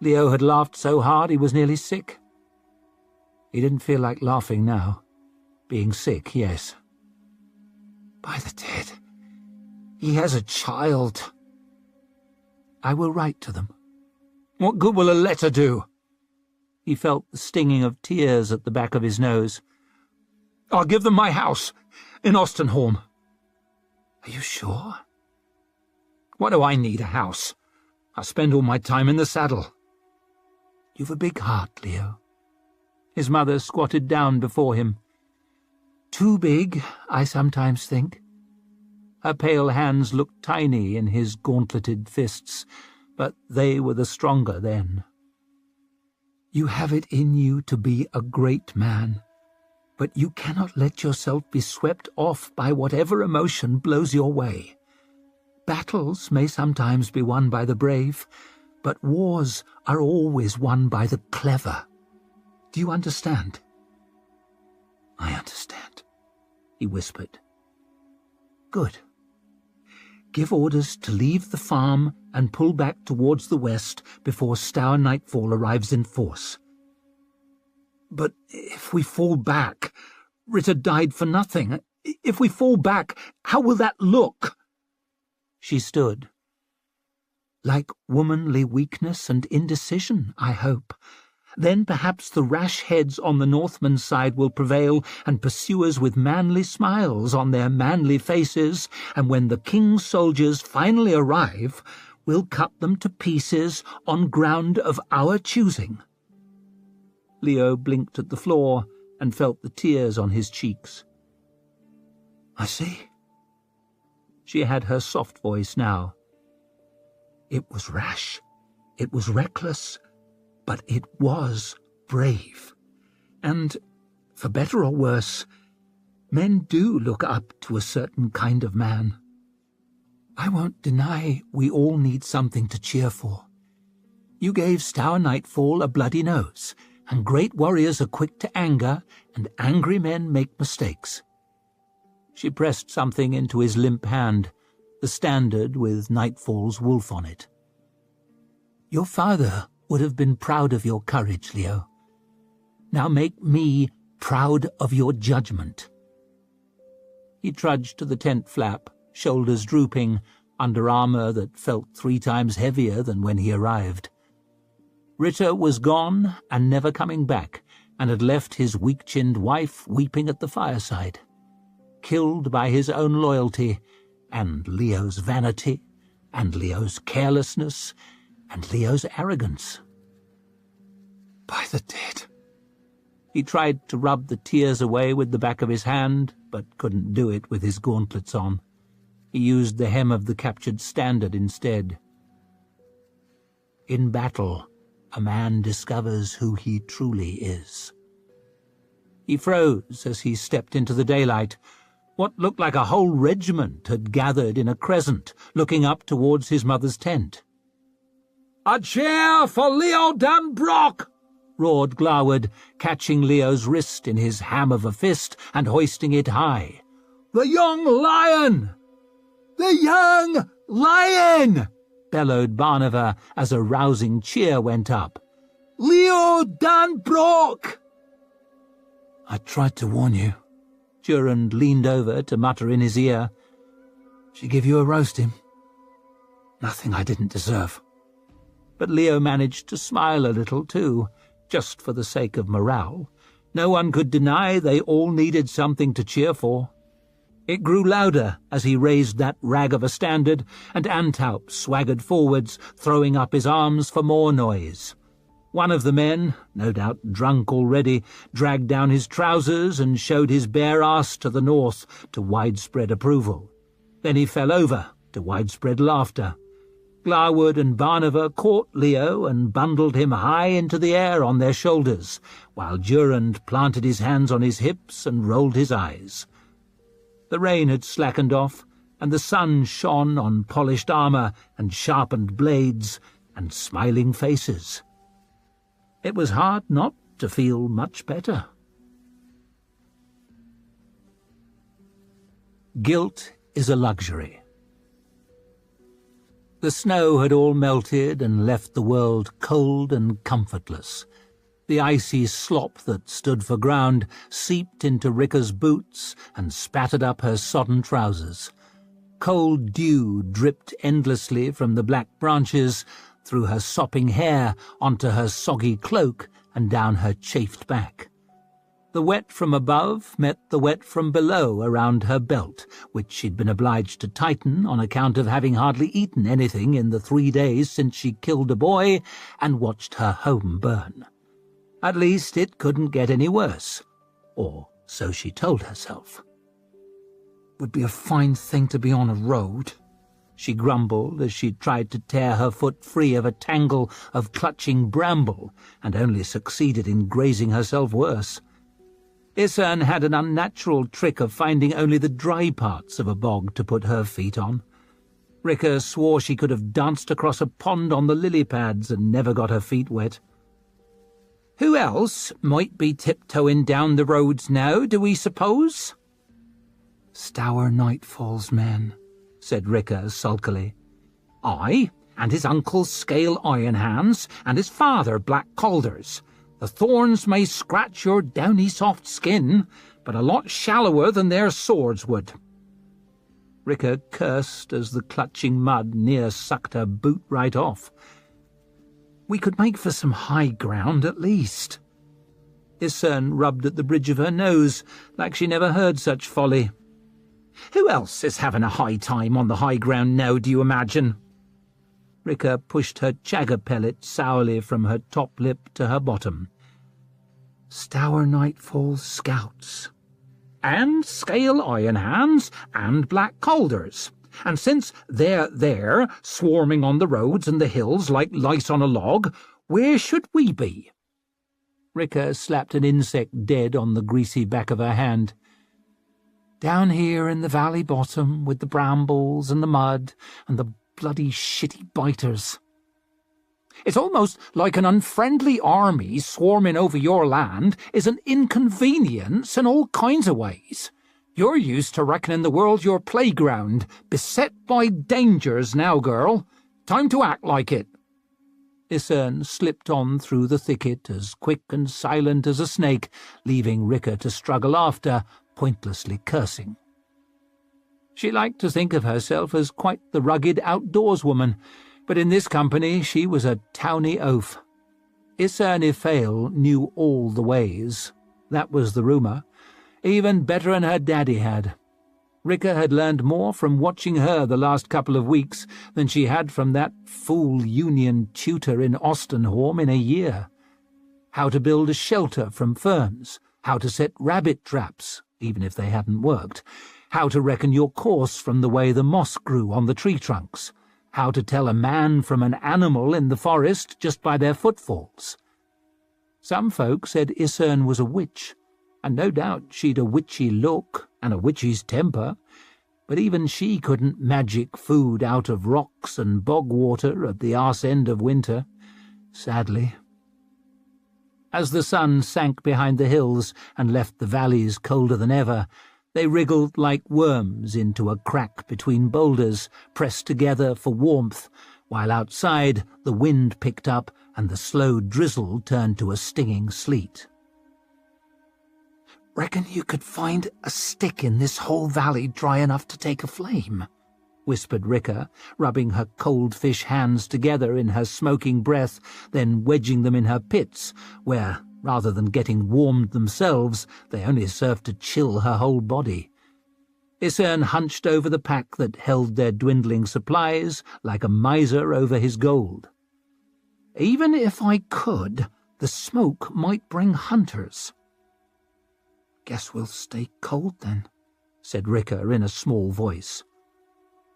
Leo had laughed so hard he was nearly sick. He didn't feel like laughing now. Being sick, yes. "By the dead, he has a child." "I will write to them." "What good will a letter do?" He felt the stinging of tears at the back of his nose. "I'll give them my house in Ostenholm." "Are you sure?" "Why do I need a house? I spend all my time in the saddle." "You've a big heart, Leo." His mother squatted down before him. "Too big, I sometimes think." Her pale hands looked tiny in his gauntleted fists, but they were the stronger then. "You have it in you to be a great man, but you cannot let yourself be swept off by whatever emotion blows your way. Battles may sometimes be won by the brave, but wars are always won by the clever. Do you understand?" "I understand," he whispered. "Good. Give orders to leave the farm and pull back towards the west before Stour Nightfall arrives in force." "But if we fall back, Ritter died for nothing. If we fall back, how will that look?" She stood. "Like womanly weakness and indecision, I hope. Then perhaps the rash heads on the Northmen's side will prevail, and pursuers with manly smiles on their manly faces, and when the king's soldiers finally arrive, we'll cut them to pieces on ground of our choosing." Leo blinked at the floor and felt the tears on his cheeks. "I see." She had her soft voice now. "It was rash, it was reckless, but it was brave. And, for better or worse, men do look up to a certain kind of man. I won't deny we all need something to cheer for. You gave Stour Nightfall a bloody nose, and great warriors are quick to anger, and angry men make mistakes." She pressed something into his limp hand, the standard with Nightfall's wolf on it. "Your father would have been proud of your courage, Leo. Now make me proud of your judgment." He trudged to the tent flap, shoulders drooping, under armor that felt 3 times heavier than when he arrived. Ritter was gone and never coming back, and had left his weak-chinned wife weeping at the fireside, killed by his own loyalty, and Leo's vanity, and Leo's carelessness, and Leo's arrogance. By the dead. He tried to rub the tears away with the back of his hand, but couldn't do it with his gauntlets on. He used the hem of the captured standard instead. In battle, a man discovers who he truly is. He froze as he stepped into the daylight. What looked like a whole regiment had gathered in a crescent, looking up towards his mother's tent. "A cheer for Leo Dunbrock!" roared Glawood, catching Leo's wrist in his ham of a fist and hoisting it high. "The young lion! The young lion!" bellowed Barnava as a rousing cheer went up. "Leo Dunbrock!" "I tried to warn you." Durand leaned over to mutter in his ear. "She give you a roasting? Nothing I didn't deserve." But Leo managed to smile a little too, just for the sake of morale. No one could deny they all needed something to cheer for. It grew louder as he raised that rag of a standard, and Antaup swaggered forwards, throwing up his arms for more noise. One of the men, no doubt drunk already, dragged down his trousers and showed his bare ass to the north to widespread approval. Then he fell over to widespread laughter. Glawood and Barnava caught Leo and bundled him high into the air on their shoulders, while Durand planted his hands on his hips and rolled his eyes. The rain had slackened off, and the sun shone on polished armor and sharpened blades and smiling faces. It was hard not to feel much better. Guilt is a luxury. The snow had all melted and left the world cold and comfortless. The icy slop that stood for ground seeped into Rika's boots and spattered up her sodden trousers. Cold dew dripped endlessly from the black branches, through her sopping hair, onto her soggy cloak, and down her chafed back. The wet from above met the wet from below around her belt, which she'd been obliged to tighten on account of having hardly eaten anything in the 3 days since she killed a boy and watched her home burn. At least it couldn't get any worse, or so she told herself. "Would be a fine thing to be on a road," she grumbled as she tried to tear her foot free of a tangle of clutching bramble, and only succeeded in grazing herself worse. Isern had an unnatural trick of finding only the dry parts of a bog to put her feet on. Rika swore she could have danced across a pond on the lily pads and never got her feet wet. "Who else might be tiptoeing down the roads now, do we suppose?" "Stour Nightfall's men," said Rika sulkily. "Aye, and his uncle Scale Ironhands, and his father Black Calders. The thorns may scratch your downy soft skin, but a lot shallower than their swords would." Rika cursed as the clutching mud near sucked her boot right off. We could make for some high ground at least." Isern rubbed at the bridge of her nose, like she never heard such folly. "Who else is having a high time on the high ground now, do you imagine?" Rika pushed her chagger pellet sourly from her top lip to her bottom. "Stour Nightfall's scouts, and Scale Iron Hands, and Black Calders. And since they're there, swarming on the roads and the hills like lice on a log, where should we be?" Rika slapped an insect dead on the greasy back of her hand. "Down here in the valley bottom, with the brambles and the mud and the bloody shitty biters. It's almost like an unfriendly army swarming over your land is an inconvenience in all kinds of ways. You're used to reckoning the world your playground, beset by dangers now, girl. Time to act like it." Isern slipped on through the thicket, as quick and silent as a snake, leaving Rika to struggle after, pointlessly cursing. She liked to think of herself as quite the rugged outdoors woman, but in this company she was a towny oaf. Isern Ifale knew all the ways. That was the rumour. Even better'n her daddy had. Rika had learned more from watching her the last couple of weeks than she had from that fool union tutor in Ostenholm in a year. How to build a shelter from firms, how to set rabbit traps, even if they hadn't worked, how to reckon your course from the way the moss grew on the tree trunks, how to tell a man from an animal in the forest just by their footfalls. Some folk said Isern was a witch, and no doubt she'd a witchy look and a witchy's temper, but even she couldn't magic food out of rocks and bog water at the arse end of winter, sadly. As the sun sank behind the hills and left the valleys colder than ever, they wriggled like worms into a crack between boulders, pressed together for warmth, while outside the wind picked up and the slow drizzle turned to a stinging sleet. "Reckon you could find a stick in this whole valley dry enough to take a flame?" whispered Rika, rubbing her cold fish hands together in her smoking breath, then wedging them in her pits, where, rather than getting warmed themselves, they only served to chill her whole body. Isern hunched over the pack that held their dwindling supplies like a miser over his gold. "Even if I could, the smoke might bring hunters." "Guess we'll stay cold then," said Rika in a small voice.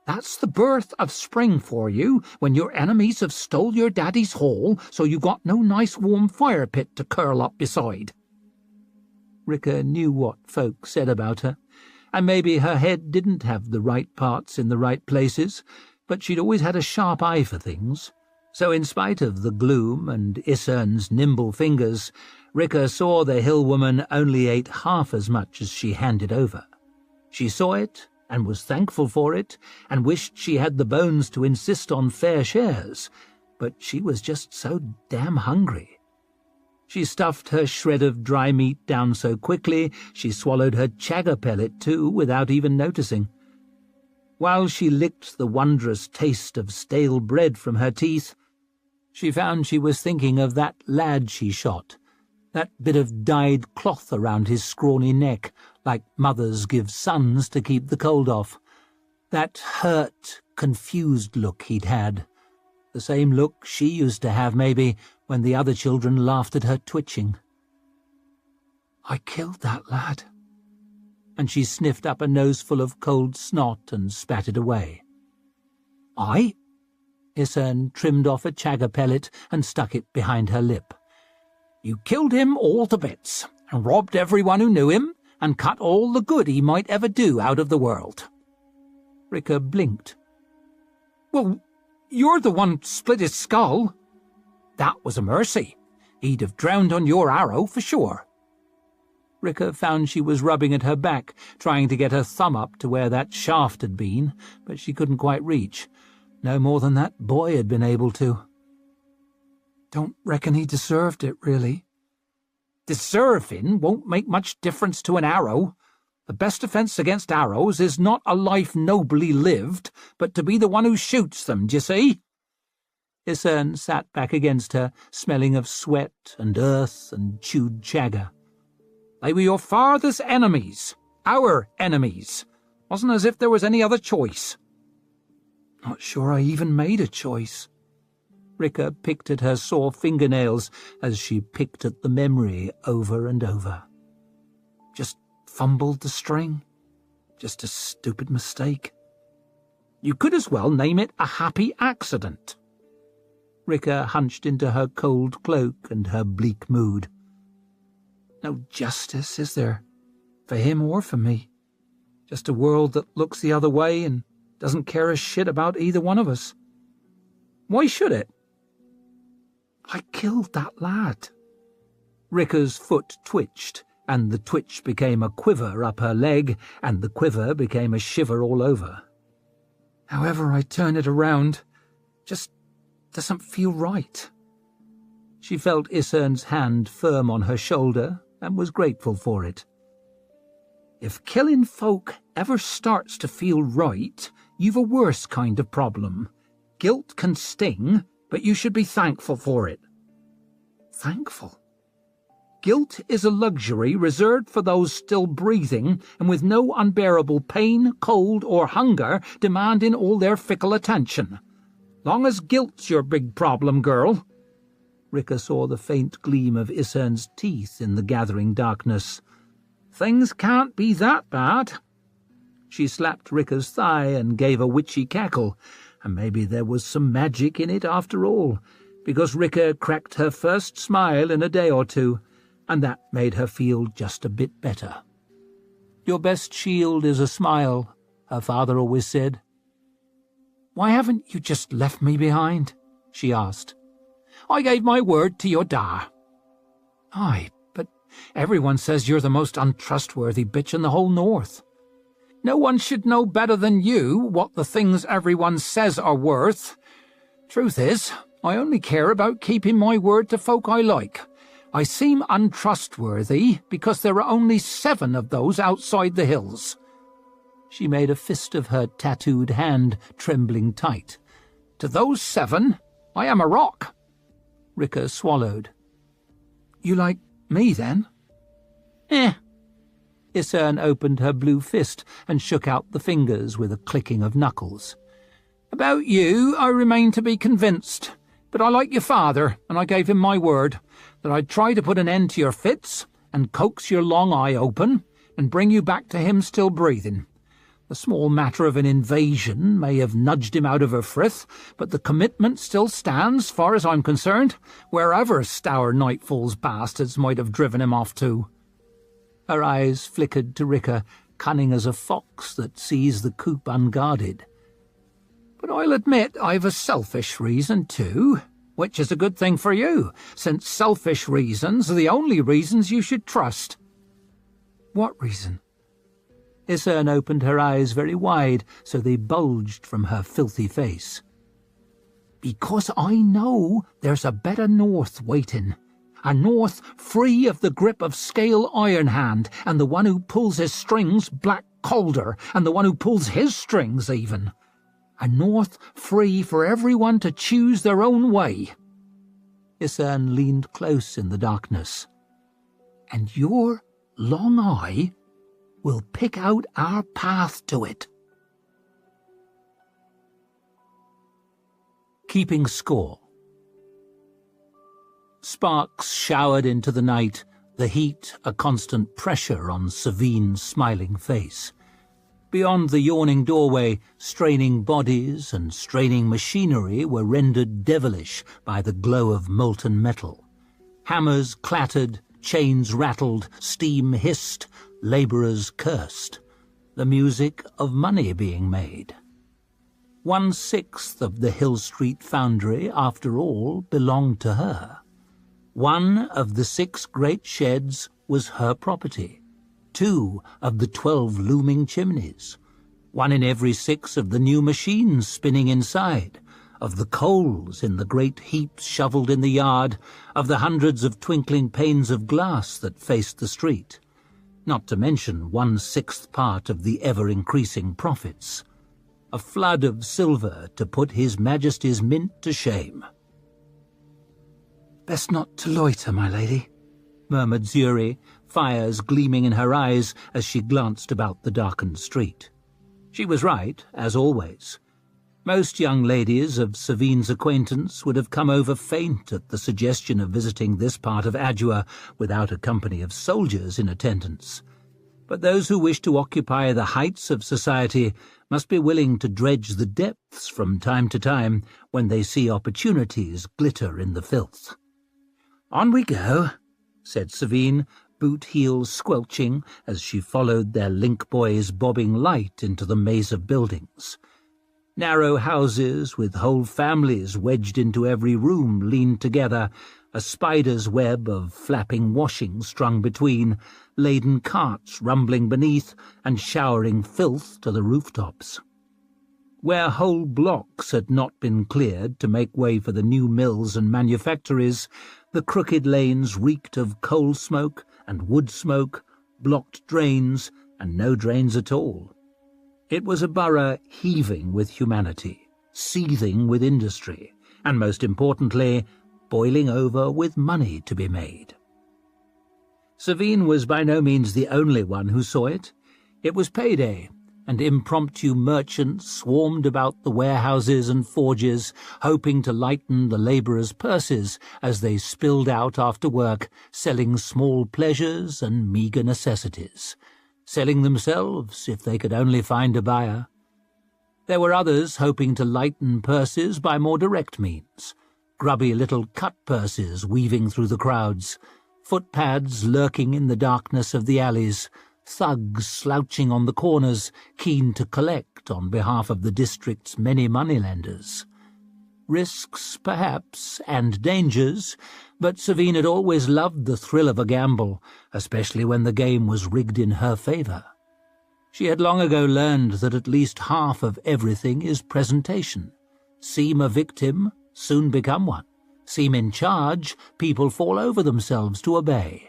"That's the birth of spring for you, when your enemies have stole your daddy's hole, so you got no nice warm fire pit to curl up beside." Rika knew what folk said about her, and maybe her head didn't have the right parts in the right places, but she'd always had a sharp eye for things. So in spite of the gloom and Isern's nimble fingers, Rika saw the hill-woman only ate half as much as she handed over. She saw it, and was thankful for it, and wished she had the bones to insist on fair shares, but she was just so damn hungry. She stuffed her shred of dry meat down so quickly she swallowed her chagger pellet too without even noticing. While she licked the wondrous taste of stale bread from her teeth, she found she was thinking of that lad she shot, that bit of dyed cloth around his scrawny neck, like mothers give sons to keep the cold off. That hurt, confused look he'd had. The same look she used to have, maybe, when the other children laughed at her twitching. "I killed that lad." And she sniffed up a noseful of cold snot and spat it away. "Aye?" Isern trimmed off a chagger pellet and stuck it behind her lip. "You killed him all to bits, and robbed everyone who knew him, and cut all the good he might ever do out of the world." Rika blinked. "Well, you're the one split his skull." "That was a mercy. He'd have drowned on your arrow for sure." Rika found she was rubbing at her back, trying to get her thumb up to where that shaft had been, but she couldn't quite reach. No more than that boy had been able to. "Don't reckon he deserved it, really." "Deserving won't make much difference to an arrow. The best defence against arrows is not a life nobly lived, but to be the one who shoots them, d'ye see?" Isern sat back against her, smelling of sweat and earth and chewed chagger. They were your father's enemies. Our enemies. Wasn't as if there was any other choice. Not sure I even made a choice. Rika picked at her sore fingernails as she picked at the memory over and over. Just fumbled the string. Just a stupid mistake. You could as well name it a happy accident. Rika hunched into her cold cloak and her bleak mood. No justice, is there? For him or for me? Just a world that looks the other way and doesn't care a shit about either one of us. Why should it? I killed that lad. Rika's foot twitched, and the twitch became a quiver up her leg, and the quiver became a shiver all over. However I turn it around, just doesn't feel right. She felt Isern's hand firm on her shoulder and was grateful for it. If killing folk ever starts to feel right, you've a worse kind of problem. Guilt can sting, but you should be thankful for it. Thankful? Guilt is a luxury reserved for those still breathing and with no unbearable pain, cold, or hunger demanding all their fickle attention. Long as guilt's your big problem, girl. Rika saw the faint gleam of Isern's teeth in the gathering darkness. Things can't be that bad. She slapped Rika's thigh and gave a witchy cackle, and maybe there was some magic in it after all, because Rika cracked her first smile in a day or two, and that made her feel just a bit better. Your best shield is a smile, her father always said. Why haven't you just left me behind? She asked. I gave my word to your da. Aye, but everyone says you're the most untrustworthy bitch in the whole North. No one should know better than you what the things everyone says are worth. Truth is, I only care about keeping my word to folk I like. I seem untrustworthy because there are only 7 of those outside the hills. She made a fist of her tattooed hand, trembling tight. To those 7, I am a rock. Rika swallowed. You like me, then? Isern opened her blue fist and shook out the fingers with a clicking of knuckles. About you, I remain to be convinced, but I like your father, and I gave him my word that I'd try to put an end to your fits and coax your long eye open and bring you back to him still breathing. The small matter of an invasion may have nudged him out of her frith, but the commitment still stands, far as I'm concerned, wherever Stour Nightfall's bastards might have driven him off to. Her eyes flickered to Rika, cunning as a fox that sees the coop unguarded. But I'll admit I've a selfish reason too, which is a good thing for you, since selfish reasons are the only reasons you should trust. What reason? Isern opened her eyes very wide, so they bulged from her filthy face. Because I know there's a better North waiting. A North free of the grip of Scale Ironhand, and the one who pulls his strings, Black Calder, and the one who pulls his strings even. A North free for everyone to choose their own way. Isern leaned close in the darkness. And your long eye will pick out our path to it. Keeping score. Sparks showered into the night, the heat a constant pressure on Savine's smiling face. Beyond the yawning doorway, straining bodies and straining machinery were rendered devilish by the glow of molten metal. Hammers clattered, chains rattled, steam hissed, labourers cursed. The music of money being made. 1/6 of the Hill Street foundry, after all, belonged to her. One of the 6 great sheds was her property. 2 of the 12 looming chimneys. 1 in every 6 of the new machines spinning inside, of the coals in the great heaps shovelled in the yard, of the hundreds of twinkling panes of glass that faced the street, not to mention 1/6 part of the ever-increasing profits. a flood of silver to put His Majesty's mint to shame. "Best not to loiter, my lady," murmured Zuri, fires gleaming in her eyes as she glanced about the darkened street. She was right, as always. Most young ladies of Savine's acquaintance would have come over faint at the suggestion of visiting this part of Adua without a company of soldiers in attendance. But those who wish to occupy the heights of society must be willing to dredge the depths from time to time when they see opportunities glitter in the filth. "On we go," said Savine, boot heels squelching as she followed their link boys bobbing light into the maze of buildings. Narrow houses with whole families wedged into every room leaned together, a spider's web of flapping washing strung between, laden carts rumbling beneath and showering filth to the rooftops. Where whole blocks had not been cleared to make way for the new mills and manufactories, the crooked lanes reeked of coal smoke and wood smoke, blocked drains, and no drains at all. It was a borough heaving with humanity, seething with industry, and most importantly, boiling over with money to be made. Savine was by no means the only one who saw it. It was payday, and impromptu merchants swarmed about the warehouses and forges, hoping to lighten the labourers' purses as they spilled out after work, selling small pleasures and meagre necessities, selling themselves if they could only find a buyer. There were others hoping to lighten purses by more direct means, grubby little cut purses weaving through the crowds, footpads lurking in the darkness of the alleys, thugs slouching on the corners, keen to collect on behalf of the district's many moneylenders. Risks, perhaps, and dangers, but Savine had always loved the thrill of a gamble, especially when the game was rigged in her favour. She had long ago learned that at least half of everything is presentation. Seem a victim, soon become one. Seem in charge, people fall over themselves to obey.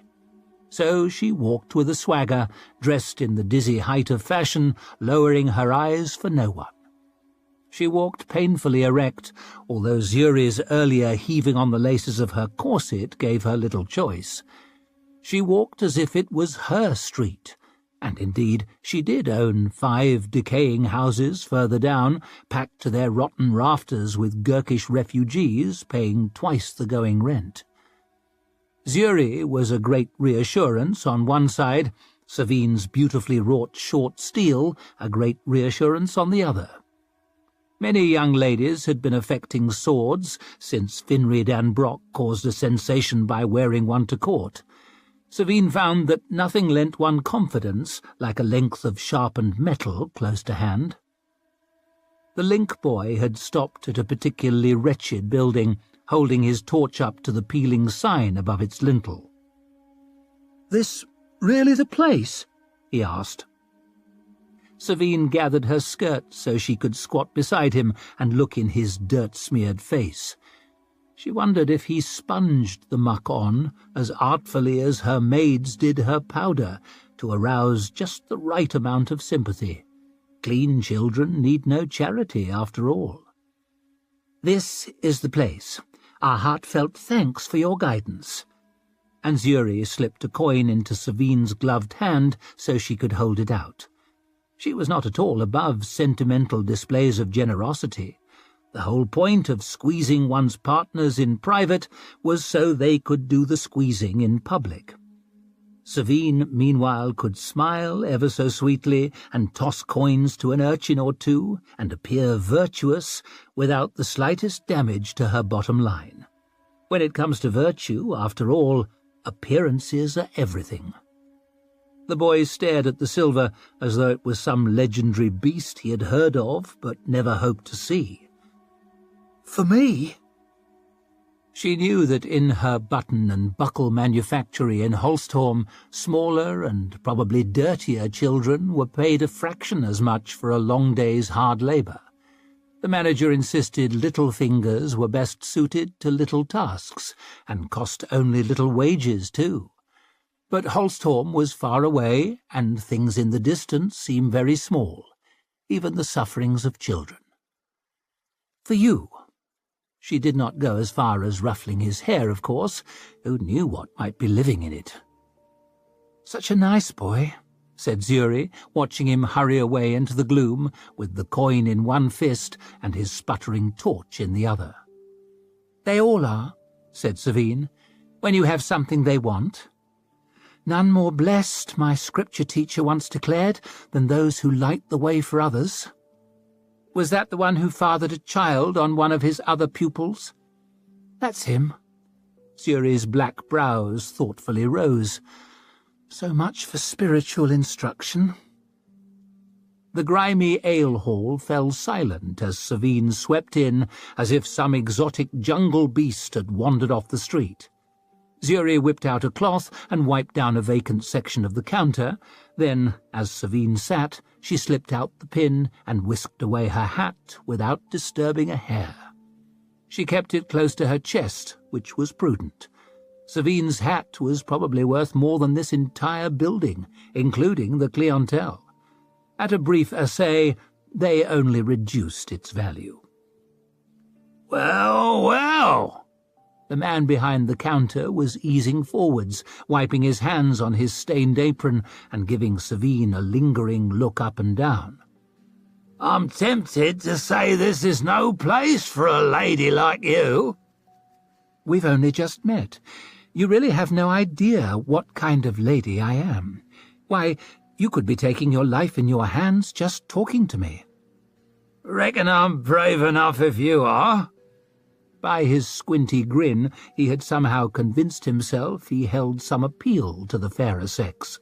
So she walked with a swagger, dressed in the dizzy height of fashion, lowering her eyes for no one. She walked painfully erect, although Zuri's earlier heaving on the laces of her corset gave her little choice. She walked as if it was her street, and indeed she did own 5 decaying houses further down, packed to their rotten rafters with Gurkish refugees paying twice the going rent. Zuri was a great reassurance on one side, Savine's beautifully wrought short steel a great reassurance on the other. Many young ladies had been affecting swords since Finrod and Brock caused a sensation by wearing one to court. Savine found that nothing lent one confidence like a length of sharpened metal close to hand. The link boy had stopped at a particularly wretched building, holding his torch up to the peeling sign above its lintel. "This really the place?" he asked. Savine gathered her skirt so she could squat beside him and look in his dirt-smeared face. She wondered if he sponged the muck on as artfully as her maids did her powder to arouse just the right amount of sympathy. Clean children need no charity, after all. "This is the place. Our heartfelt thanks for your guidance." And Zuri slipped a coin into Savine's gloved hand so she could hold it out. She was not at all above sentimental displays of generosity. The whole point of squeezing one's partners in private was so they could do the squeezing in public. Savine, meanwhile, could smile ever so sweetly and toss coins to an urchin or two and appear virtuous without the slightest damage to her bottom line. When it comes to virtue, after all, appearances are everything. The boy stared at the silver as though it was some legendary beast he had heard of but never hoped to see. "For me?" She knew that in her button and buckle manufactory in Holstorm, smaller and probably dirtier children were paid a fraction as much for a long day's hard labour. The manager insisted little fingers were best suited to little tasks, and cost only little wages too. But Holstorm was far away, and things in the distance seemed very small. even the sufferings of children. For you. She did not go as far as ruffling his hair, of course. Who knew what might be living in it? Such a nice boy, said Zuri, watching him hurry away into the gloom, with the coin in one fist and his sputtering torch in the other. They all are, said Savine, when you have something they want. None more blessed, my scripture teacher once declared, than those who light the way for others. Was that the one who fathered a child on one of his other pupils? That's him. Zuri's black brows thoughtfully rose. So much for spiritual instruction. The grimy ale-hall fell silent as Savine swept in as if some exotic jungle beast had wandered off the street. Zuri whipped out a cloth and wiped down a vacant section of the counter. Then, as Savine sat, she slipped out the pin and whisked away her hat without disturbing a hair. She kept it close to her chest, which was prudent. Savine's hat was probably worth more than this entire building, including the clientele. At a brief essay, they only reduced its value. "Well, well!" The man behind the counter was easing forwards, wiping his hands on his stained apron and giving Savine a lingering look up and down. "I'm tempted to say this is no place for a lady like you." "We've only just met. You really have no idea what kind of lady I am. Why, you could be taking your life in your hands just talking to me." "Reckon I'm brave enough if you are." By his squinty grin, he had somehow convinced himself he held some appeal to the fairer sex.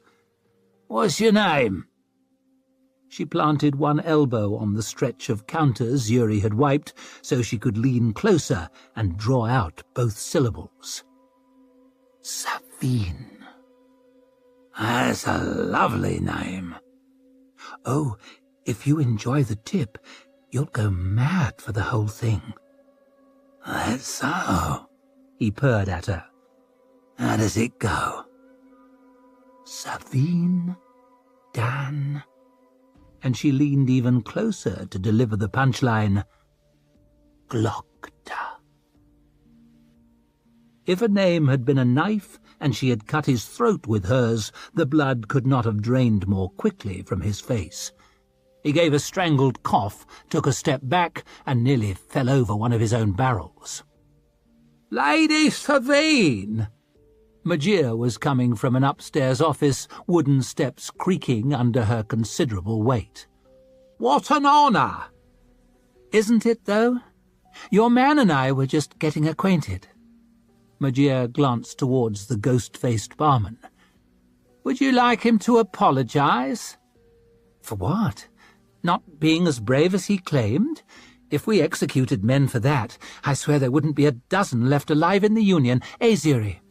"What's your name?" She planted one elbow on the stretch of counter Zuri had wiped so she could lean closer and draw out both syllables. Savine. That's a lovely name. Oh, if you enjoy the tip, you'll go mad for the whole thing. That's so, he purred at her. How does it go? Savine, Dan, and she leaned even closer to deliver the punchline, Glockta. If a name had been a knife and she had cut his throat with hers, the blood could not have drained more quickly from his face. He gave a strangled cough, took a step back, and nearly fell over one of his own barrels. "Lady Savine!" Magia was coming from an upstairs office, wooden steps creaking under her considerable weight. "What an honour!" "Isn't it, though? Your man and I were just getting acquainted." Magia glanced towards the ghost-faced barman. "Would you like him to apologize?" "For what? Not being as brave as he claimed? If we executed men for that, I swear there wouldn't be a dozen left alive in the Union, eh, Zuri?"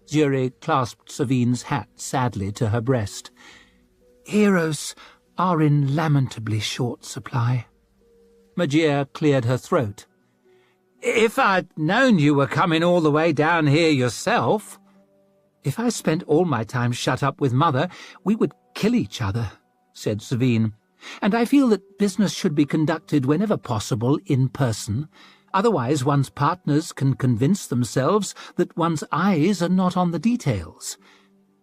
Zuri clasped Savine's hat sadly to her breast. "Heroes are in lamentably short supply." Magia cleared her throat. "If I'd known you were coming all the way down here yourself." "If I spent all my time shut up with Mother, we would kill each other," said Savine. "And I feel that business should be conducted whenever possible in person. Otherwise one's partners can convince themselves that one's eyes are not on the details.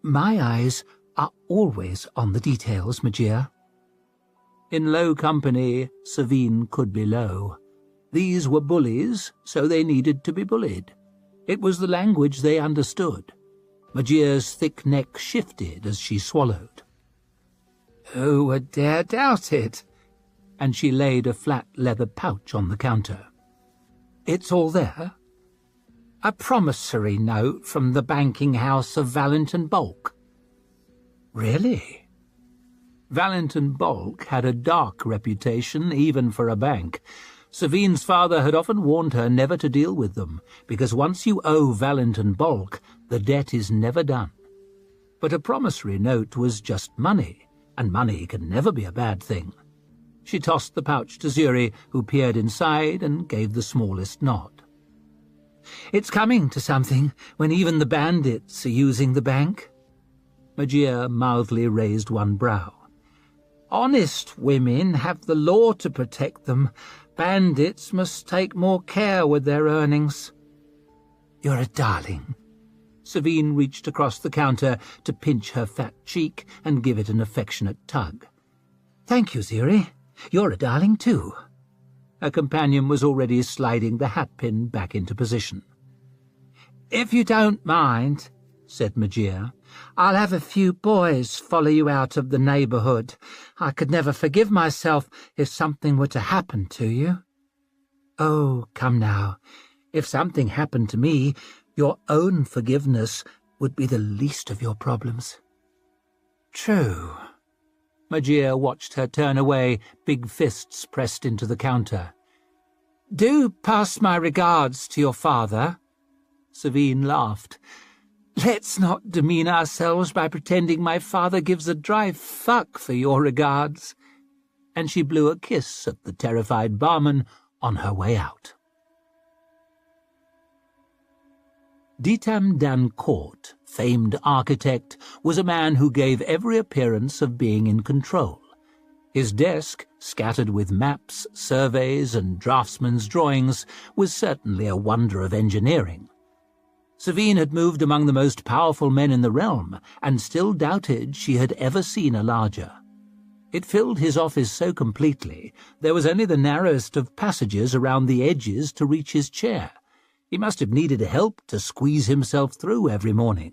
My eyes are always on the details, Magia." In low company, Savine could be low. These were bullies, so they needed to be bullied. It was the language they understood. Magia's thick neck shifted as she swallowed. "Who would dare doubt it?" And she laid a flat leather pouch on the counter. "It's all there. A promissory note from the banking house of Valentin Bulk." "Really?" Valentin Bulk had a dark reputation even for a bank. Savine's father had often warned her never to deal with them, because once you owe Valentin Bulk, the debt is never done. But a promissory note was just money, and money can never be a bad thing. She tossed the pouch to Zuri, who peered inside and gave the smallest nod. "It's coming to something when even the bandits are using the bank." Magia mildly raised one brow. Honest women have the law to protect them. Bandits must take more care with their earnings. You're a darling. Savine reached across the counter to pinch her fat cheek and give it an affectionate tug. Thank you, Ziri. You're a darling too. Her companion was already sliding the hatpin back into position. If you don't mind, said Magia, I'll have a few boys follow you out of the neighbourhood. I could never forgive myself if something were to happen to you. Oh, come now. If something happened to me, your own forgiveness would be the least of your problems. True. Magia watched her turn away, big fists pressed into the counter. Do pass my regards to your father. Savine laughed. Let's not demean ourselves by pretending my father gives a dry fuck for your regards. And she blew a kiss at the terrified barman on her way out. Ditam Dancourt, famed architect, was a man who gave every appearance of being in control. His desk, scattered with maps, surveys, and draftsman's drawings, was certainly a wonder of engineering. Savine had moved among the most powerful men in the realm, and still doubted she had ever seen a larger. It filled his office so completely, there was only the narrowest of passages around the edges to reach his chair. He must have needed help to squeeze himself through every morning.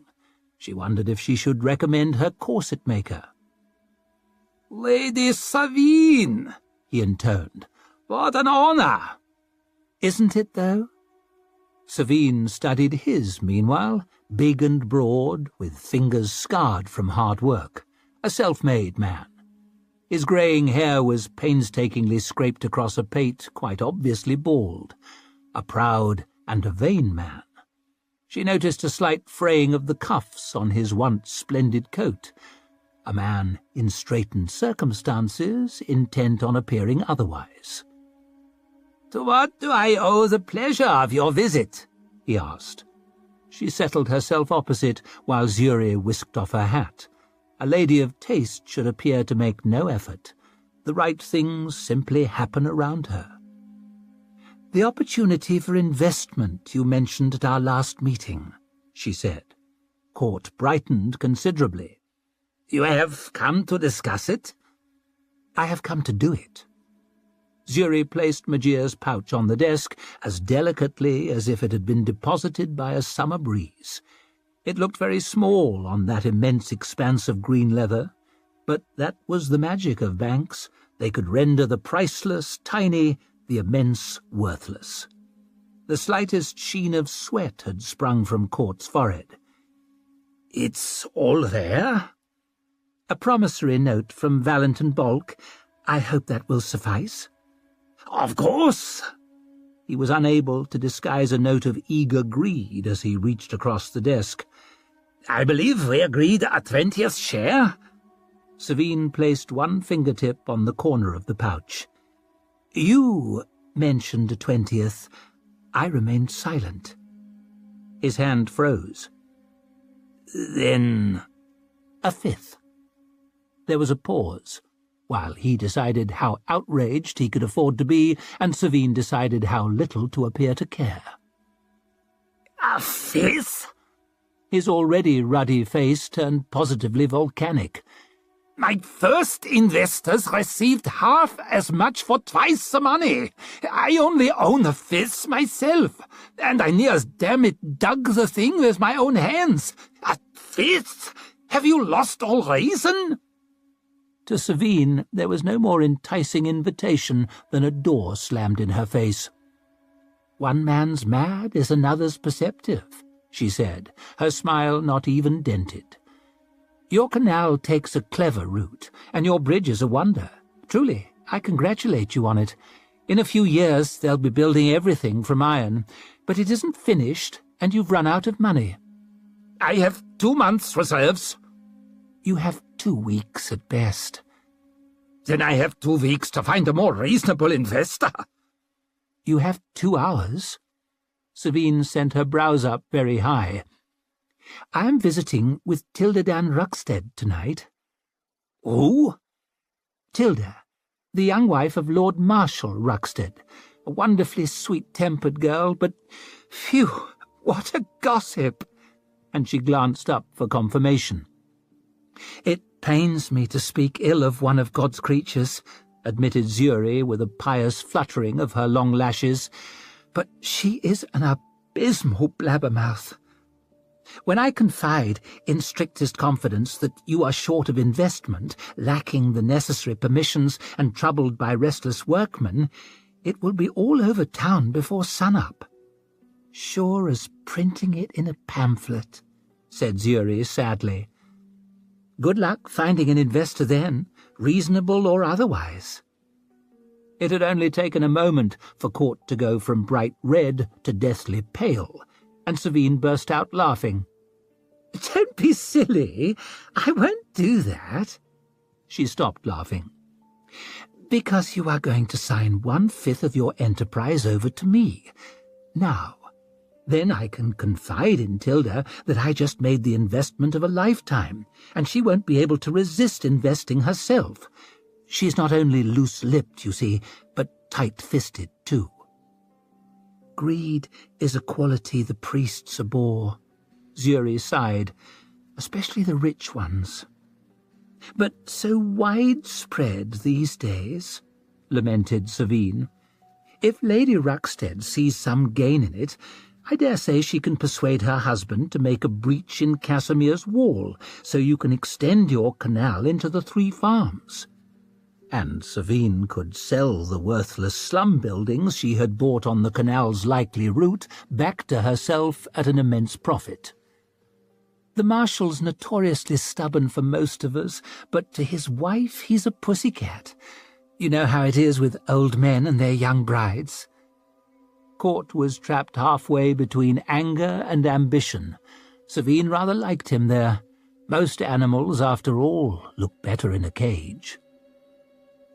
She wondered if she should recommend her corset-maker. "Lady Savine," he intoned. "What an honour!" "Isn't it, though?" Savine studied his, meanwhile, big and broad, with fingers scarred from hard work, a self-made man. His greying hair was painstakingly scraped across a pate quite obviously bald, a proud and a vain man. She noticed a slight fraying of the cuffs on his once splendid coat, a man in straitened circumstances, intent on appearing otherwise. "To what do I owe the pleasure of your visit?" he asked. She settled herself opposite while Zuri whisked off her hat. A lady of taste should appear to make no effort. The right things simply happen around her. "The opportunity for investment you mentioned at our last meeting," she said. Court brightened considerably. "You have come to discuss it?" "I have come to do it." Zuri placed Magia's pouch on the desk as delicately as if it had been deposited by a summer breeze. It looked very small on that immense expanse of green leather, but that was the magic of banks. They could render the priceless tiny, the immense worthless. The slightest sheen of sweat had sprung from Court's forehead. "It's all there?" "A promissory note from Valentin Bulk. I hope that will suffice." "Of course." He was unable to disguise a note of eager greed as he reached across the desk. "I believe we agreed a 20th share?" Savine placed one fingertip on the corner of the pouch. "You mentioned a 20th. I remained silent." His hand froze. "Then a 5th. There was a pause, while he decided how outraged he could afford to be, and Savine decided how little to appear to care. "A 5th?" His already ruddy face turned positively volcanic. "My first investors received half as much for twice the money. I only own a 5th myself, and I near as damn it dug the thing with my own hands. A 5th? Have you lost all reason?" To Savine there was no more enticing invitation than a door slammed in her face. "One man's mad is another's perceptive," she said, her smile not even dented. "Your canal takes a clever route, and your bridge is a wonder. Truly, I congratulate you on it. In a few years they'll be building everything from iron, but it isn't finished, and you've run out of money." "I have 2 months' reserves." "You have 2 weeks at best." "Then I have 2 weeks to find a more reasonable investor." "You have 2 hours." Savine sent her brows up very high. "I am visiting with Tilda Dan Ruckstead tonight." "Who?" Tilda, the young wife of Lord Marshal Ruxted, a wonderfully sweet-tempered girl, but phew, what a gossip!" And she glanced up for confirmation. "It pains me to speak ill of one of God's creatures," admitted Zuri with a pious fluttering of her long lashes, "but she is an abysmal blabbermouth. When I confide in strictest confidence that you are short of investment, lacking the necessary permissions, and troubled by restless workmen, it will be all over town before sun-up." "Sure as printing it in a pamphlet," said Zuri sadly. "Good luck finding an investor then, reasonable or otherwise." It had only taken a moment for Court to go from bright red to deathly pale, and Savine burst out laughing. "Don't be silly. I won't do that." She stopped laughing. "Because you are going to sign 1/5 of your enterprise over to me. Now, then I can confide in Tilda that I just made the investment of a lifetime, and she won't be able to resist investing herself. She's not only loose-lipped, you see, but tight-fisted too." "Greed is a quality the priests abhor," Zuri sighed, "especially the rich ones." "But so widespread these days," lamented Savine. "If Lady Ruxted sees some gain in it, I dare say she can persuade her husband to make a breach in Casimir's wall, so you can extend your canal into the 3 farms. And Savine could sell the worthless slum buildings she had bought on the canal's likely route back to herself at an immense profit. The Marshal's notoriously stubborn for most of us, but to his wife he's a pussycat. You know how it is with old men and their young brides." Court was trapped halfway between anger and ambition. Savine rather liked him there. Most animals, after all, look better in a cage.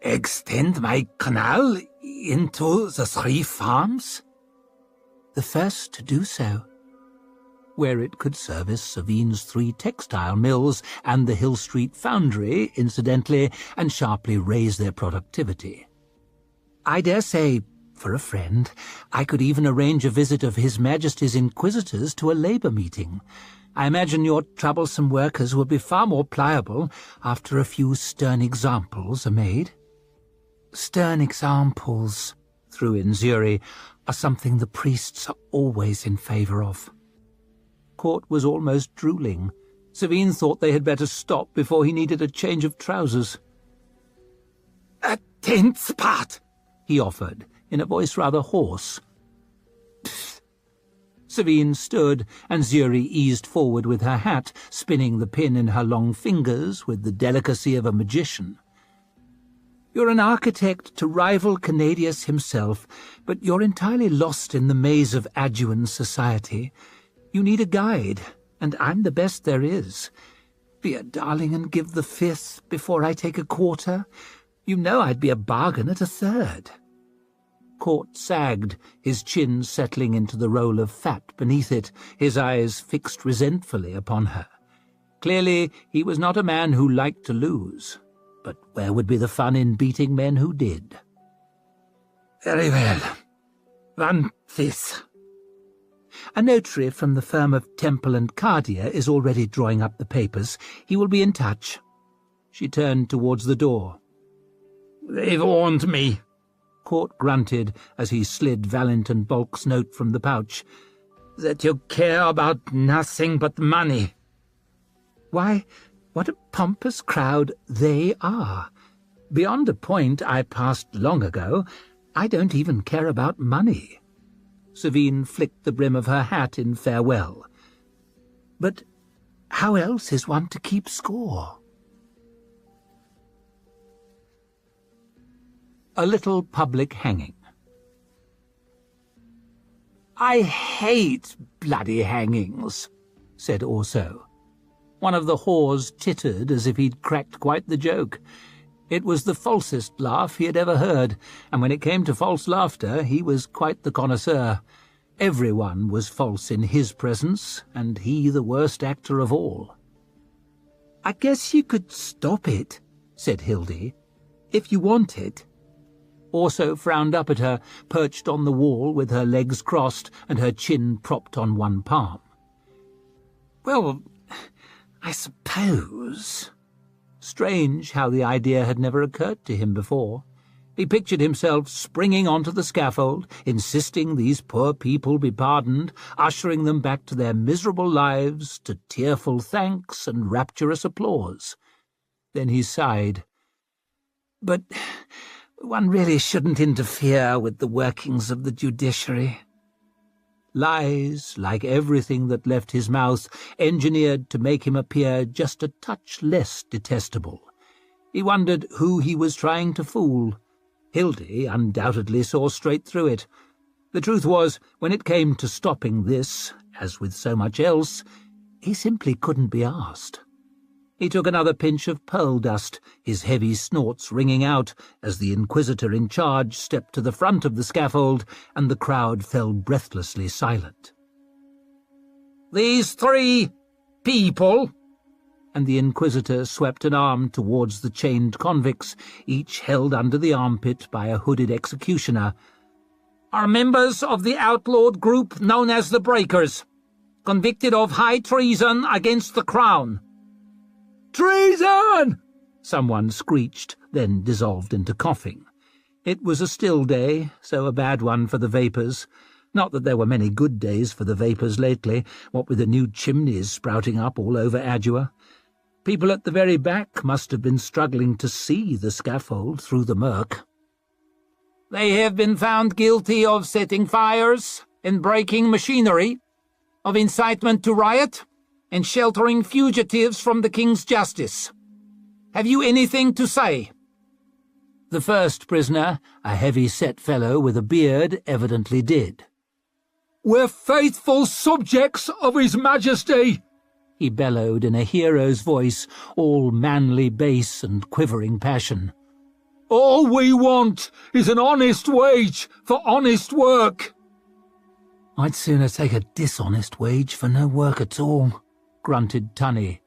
"Extend my canal into the 3 farms?" "The first to do so." Where it could service Savine's 3 textile mills and the Hill Street foundry, incidentally, and sharply raise their productivity. "I dare say, for a friend, I could even arrange a visit of His Majesty's Inquisitors to a labour meeting. I imagine your troublesome workers will be far more pliable after a few stern examples are made." "Stern examples," threw in Zuri, "are something the priests are always in favour of." Court was almost drooling. Savine thought they had better stop before he needed a change of trousers. "A 10th part," he offered, in a voice rather hoarse. Pfft. Savine stood, and Zuri eased forward with her hat, spinning the pin in her long fingers with the delicacy of a magician. "You're an architect to rival Canadius himself, but you're entirely lost in the maze of Aduan society. You need a guide, and I'm the best there is. Be a darling and give the 5th before I take a quarter. You know I'd be a bargain at a 3rd. Court sagged, his chin settling into the roll of fat beneath it, his eyes fixed resentfully upon her. Clearly he was not a man who liked to lose, but where would be the fun in beating men who did? "Very well. 1/5. A notary from the firm of Temple and Cardier is already drawing up the papers. He will be in touch." She turned towards the door. "They've warned me," Court grunted as he slid Valentin Bulk's note from the pouch, "that you care about nothing but money." "Why, what a pompous crowd they are. Beyond a point I passed long ago, I don't even care about money." Savine flicked the brim of her hat in farewell. "But how else is one to keep score?" A little public hanging. "I hate bloody hangings," said Orso. One of the whores tittered as if he'd cracked quite the joke. It was the falsest laugh he had ever heard, and when it came to false laughter he was quite the connoisseur. Everyone was false in his presence, and he the worst actor of all. "I guess you could stop it," said Hildy. if you wanted. Orso frowned up at her, perched on the wall with her legs crossed and her chin propped on one palm. Well, I suppose. Strange how the idea had never occurred to him before. He pictured himself springing onto the scaffold, insisting these poor people be pardoned, ushering them back to their miserable lives, to tearful thanks and rapturous applause. Then he sighed. But one really shouldn't interfere with the workings of the judiciary. Lies, like everything that left his mouth, engineered to make him appear just a touch less detestable. He wondered who he was trying to fool. Hildy undoubtedly saw straight through it. The truth was, when it came to stopping this, as with so much else, he simply couldn't be asked. He took another pinch of pearl dust, his heavy snorts ringing out as the inquisitor in charge stepped to the front of the scaffold and the crowd fell breathlessly silent. "These 3 people," and the inquisitor swept an arm towards the chained convicts, each held under the armpit by a hooded executioner, "are members of the outlawed group known as the Breakers, convicted of high treason against the Crown." "Treason!" someone screeched, then dissolved into coughing. It was a still day, so a bad one for the vapours. Not that there were many good days for the vapours lately, what with the new chimneys sprouting up all over Adua. People at the very back must have been struggling to see the scaffold through the murk. "They have been found guilty of setting fires and breaking machinery, of incitement to riot, and sheltering fugitives from the King's justice. Have you anything to say?" The first prisoner, a heavy-set fellow with a beard, evidently did. "We're faithful subjects of His Majesty," he bellowed in a hero's voice, all manly bass and quivering passion. "All we want is an honest wage for honest work." "I'd sooner take a dishonest wage for no work at all," grunted Tunny.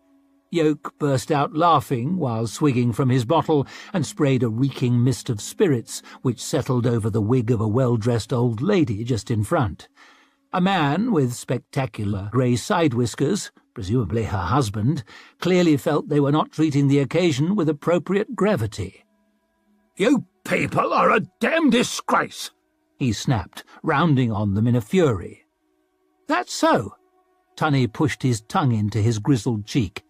Yoke burst out laughing while swigging from his bottle and sprayed a reeking mist of spirits which settled over the wig of a well-dressed old lady just in front. A man with spectacular grey side whiskers, presumably her husband, clearly felt they were not treating the occasion with appropriate gravity. "You people are a damn disgrace," he snapped, rounding on them in a fury. "That's so." Tunny pushed his tongue into his grizzled cheek.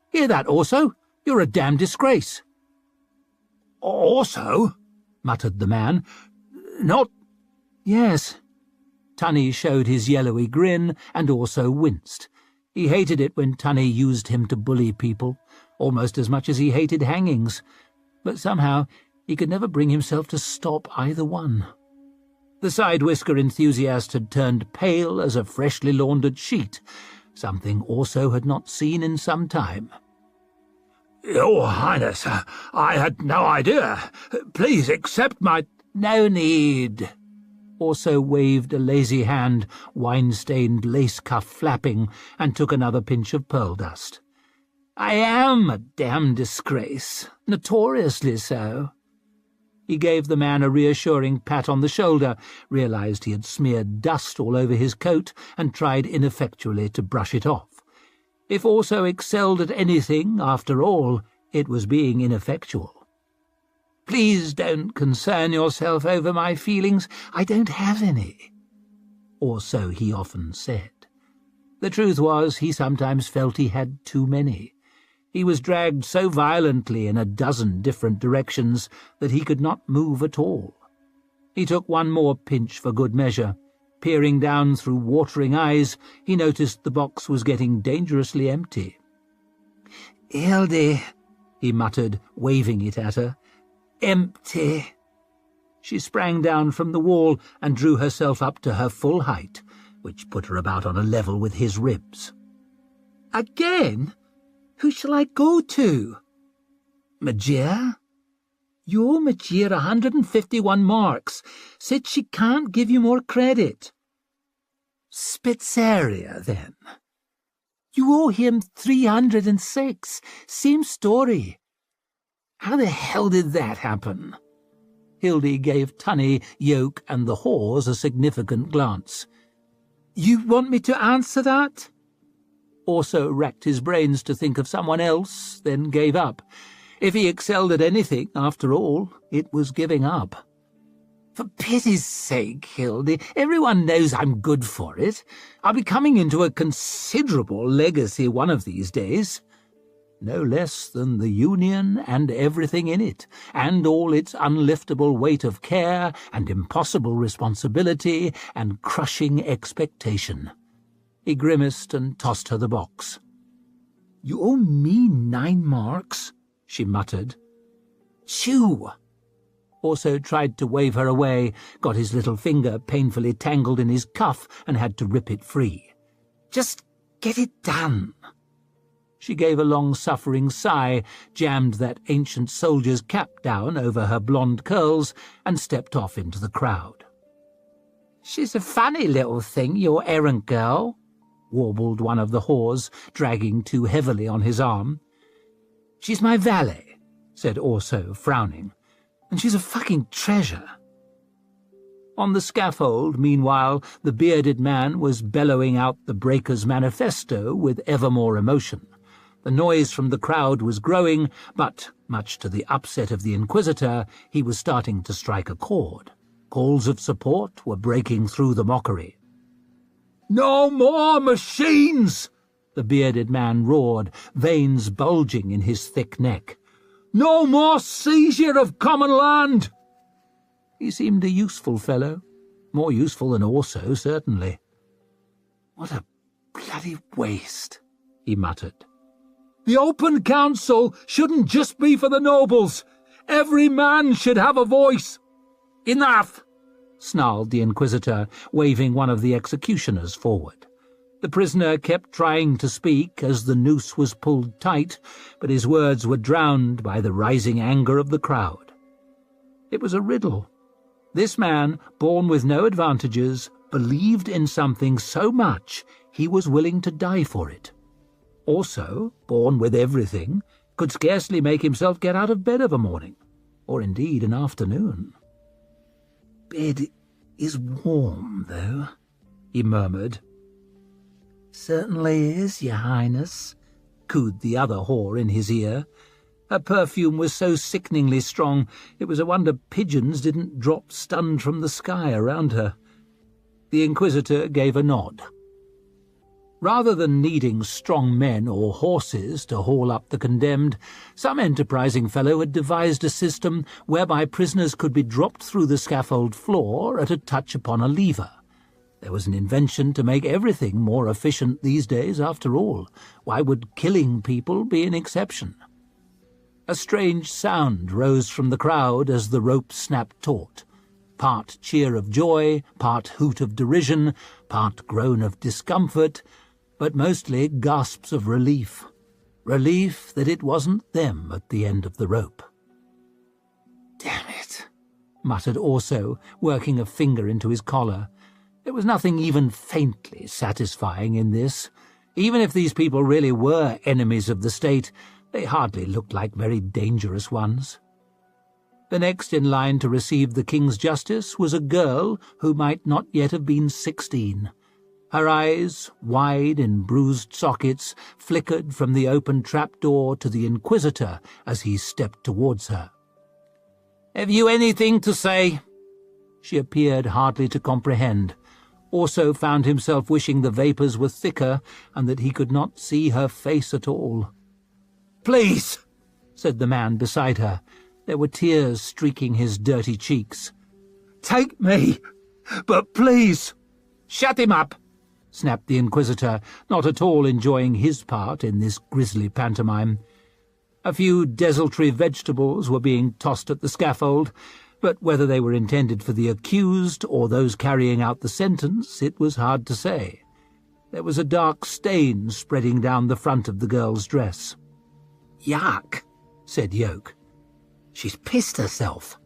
"Hear that, Orso? You're a damn disgrace." "Orso?" muttered the man. "Not—" "Yes." Tunny showed his yellowy grin and Orso winced. He hated it when Tunny used him to bully people, almost as much as he hated hangings, but somehow he could never bring himself to stop either one. The side-whisker enthusiast had turned pale as a freshly laundered sheet, something Orso had not seen in some time. "Your Highness, I had no idea. Please accept my—" "No need." Orso waved a lazy hand, wine-stained lace cuff flapping, and took another pinch of pearl dust. "I am a damn disgrace, notoriously so." He gave the man a reassuring pat on the shoulder, realized he had smeared dust all over his coat, and tried ineffectually to brush it off. If Orso excelled at anything, after all, it was being ineffectual. "Please don't concern yourself over my feelings. I don't have any." Or so he often said. The truth was, he sometimes felt he had too many. He was dragged so violently in a dozen different directions that he could not move at all. He took one more pinch for good measure. Peering down through watering eyes, he noticed the box was getting dangerously empty. "Hildy," he muttered, waving it at her. "Empty." She sprang down from the wall and drew herself up to her full height, which put her about on a level with his ribs. "Again? Who shall I go to?" "Magia?" "Your Magia 151 marks. Said she can't give you more credit." "Spitzeria, then?" "You owe him 306. Same story." How the hell did that happen? Hildy gave Tunny, Yoke, and the whores a significant glance. You want me to answer that? Orso racked his brains to think of someone else, then gave up. If he excelled at anything, after all, it was giving up. For pity's sake, Hildy, everyone knows I'm good for it. I'll be coming into a considerable legacy one of these days. No less than the Union and everything in it, and all its unliftable weight of care and impossible responsibility and crushing expectation. He grimaced and tossed her the box. You owe me 9 marks, she muttered. Chew! Orso tried to wave her away, got his little finger painfully tangled in his cuff and had to rip it free. Just get it done. She gave a long-suffering sigh, jammed that ancient soldier's cap down over her blonde curls, and stepped off into the crowd. She's a funny little thing, your errand girl, warbled one of the whores, dragging too heavily on his arm. She's my valet, said Orso, frowning, and she's a fucking treasure. On the scaffold, meanwhile, the bearded man was bellowing out the Breakers' manifesto with ever more emotion. The noise from the crowd was growing, but, much to the upset of the Inquisitor, he was starting to strike a chord. Calls of support were breaking through the mockery. "No more machines!" the bearded man roared, veins bulging in his thick neck. "No more seizure of common land!" He seemed a useful fellow, more useful than Orso, certainly. "What a bloody waste," he muttered. "The open council shouldn't just be for the nobles. Every man should have a voice." "Enough!" snarled the Inquisitor, waving one of the executioners forward. The prisoner kept trying to speak as the noose was pulled tight, but his words were drowned by the rising anger of the crowd. It was a riddle. This man, born with no advantages, believed in something so much he was willing to die for it. Also, born with everything, could scarcely make himself get out of bed of a morning, or indeed an afternoon. "Bed is warm, though," he murmured. "Certainly is, Your Highness," cooed the other whore in his ear. Her perfume was so sickeningly strong, it was a wonder pigeons didn't drop stunned from the sky around her. The Inquisitor gave a nod. Rather than needing strong men or horses to haul up the condemned, some enterprising fellow had devised a system whereby prisoners could be dropped through the scaffold floor at a touch upon a lever. There was an invention to make everything more efficient these days, after all. Why would killing people be an exception? A strange sound rose from the crowd as the rope snapped taut. Part cheer of joy, part hoot of derision, part groan of discomfort, but mostly gasps of relief. Relief that it wasn't them at the end of the rope. "Damn it," muttered Orso, working a finger into his collar. There was nothing even faintly satisfying in this. Even if these people really were enemies of the state, they hardly looked like very dangerous ones. The next in line to receive the king's justice was a girl who might not yet have been 16. Her eyes, wide in bruised sockets, flickered from the open trapdoor to the Inquisitor as he stepped towards her. "Have you anything to say?" She appeared hardly to comprehend. Also found himself wishing the vapours were thicker and that he could not see her face at all. "Please," said the man beside her. There were tears streaking his dirty cheeks. "Take me, but please." "Shut him up," snapped the Inquisitor, not at all enjoying his part in this grisly pantomime. A few desultory vegetables were being tossed at the scaffold, but whether they were intended for the accused or those carrying out the sentence, it was hard to say. There was a dark stain spreading down the front of the girl's dress. "Yuck," said Yoke. "She's pissed herself."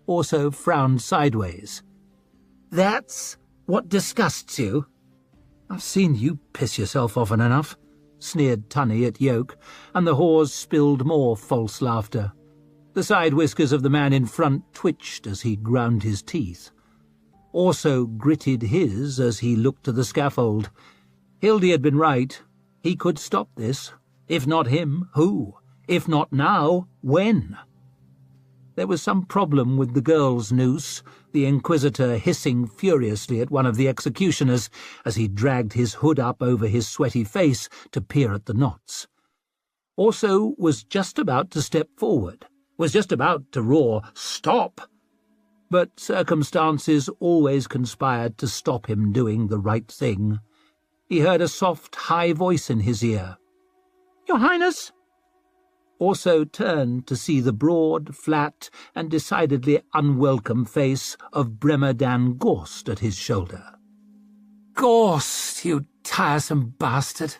Orso frowned sideways. "That's what disgusts you?" "I've seen you piss yourself often enough," sneered Tunny at Yoke, and the whores spilled more false laughter. The side whiskers of the man in front twitched as he ground his teeth. Also gritted his as he looked to the scaffold. Hildy had been right. He could stop this. If not him, who? If not now, when? There was some problem with the girl's noose, the Inquisitor hissing furiously at one of the executioners as he dragged his hood up over his sweaty face to peer at the knots. Also was just about to step forward, was just about to roar, "Stop!" But circumstances always conspired to stop him doing the right thing. He heard a soft, high voice in his ear. "Your Highness!" Also turned to see the broad, flat, and decidedly unwelcome face of Bremer Dan Gorst at his shoulder. "Gorst, you tiresome bastard!"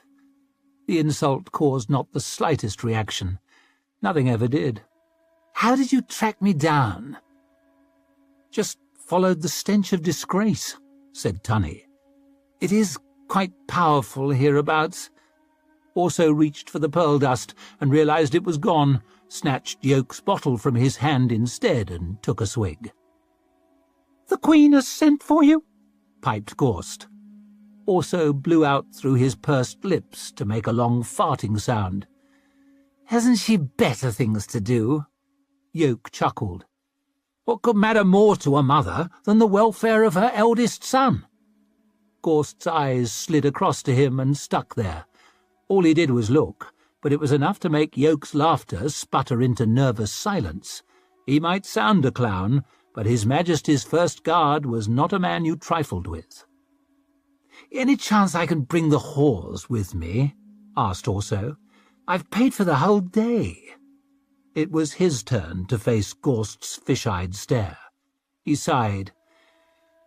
The insult caused not the slightest reaction. Nothing ever did. "How did you track me down?" "Just followed the stench of disgrace," said Tunny. "It is quite powerful hereabouts." Also reached for the pearl dust and realized it was gone, snatched Yoke's bottle from his hand instead and took a swig. "The Queen has sent for you," piped Gorst. Also blew out through his pursed lips to make a long farting sound. "Hasn't she better things to do?" Yoke chuckled. "What could matter more to a mother than the welfare of her eldest son?" Gorst's eyes slid across to him and stuck there. All he did was look, but it was enough to make Yoke's laughter sputter into nervous silence. He might sound a clown, but His Majesty's first guard was not a man you trifled with. "Any chance I can bring the whores with me?" asked Orso. "I've paid for the whole day." It was his turn to face Gorst's fish-eyed stare. He sighed.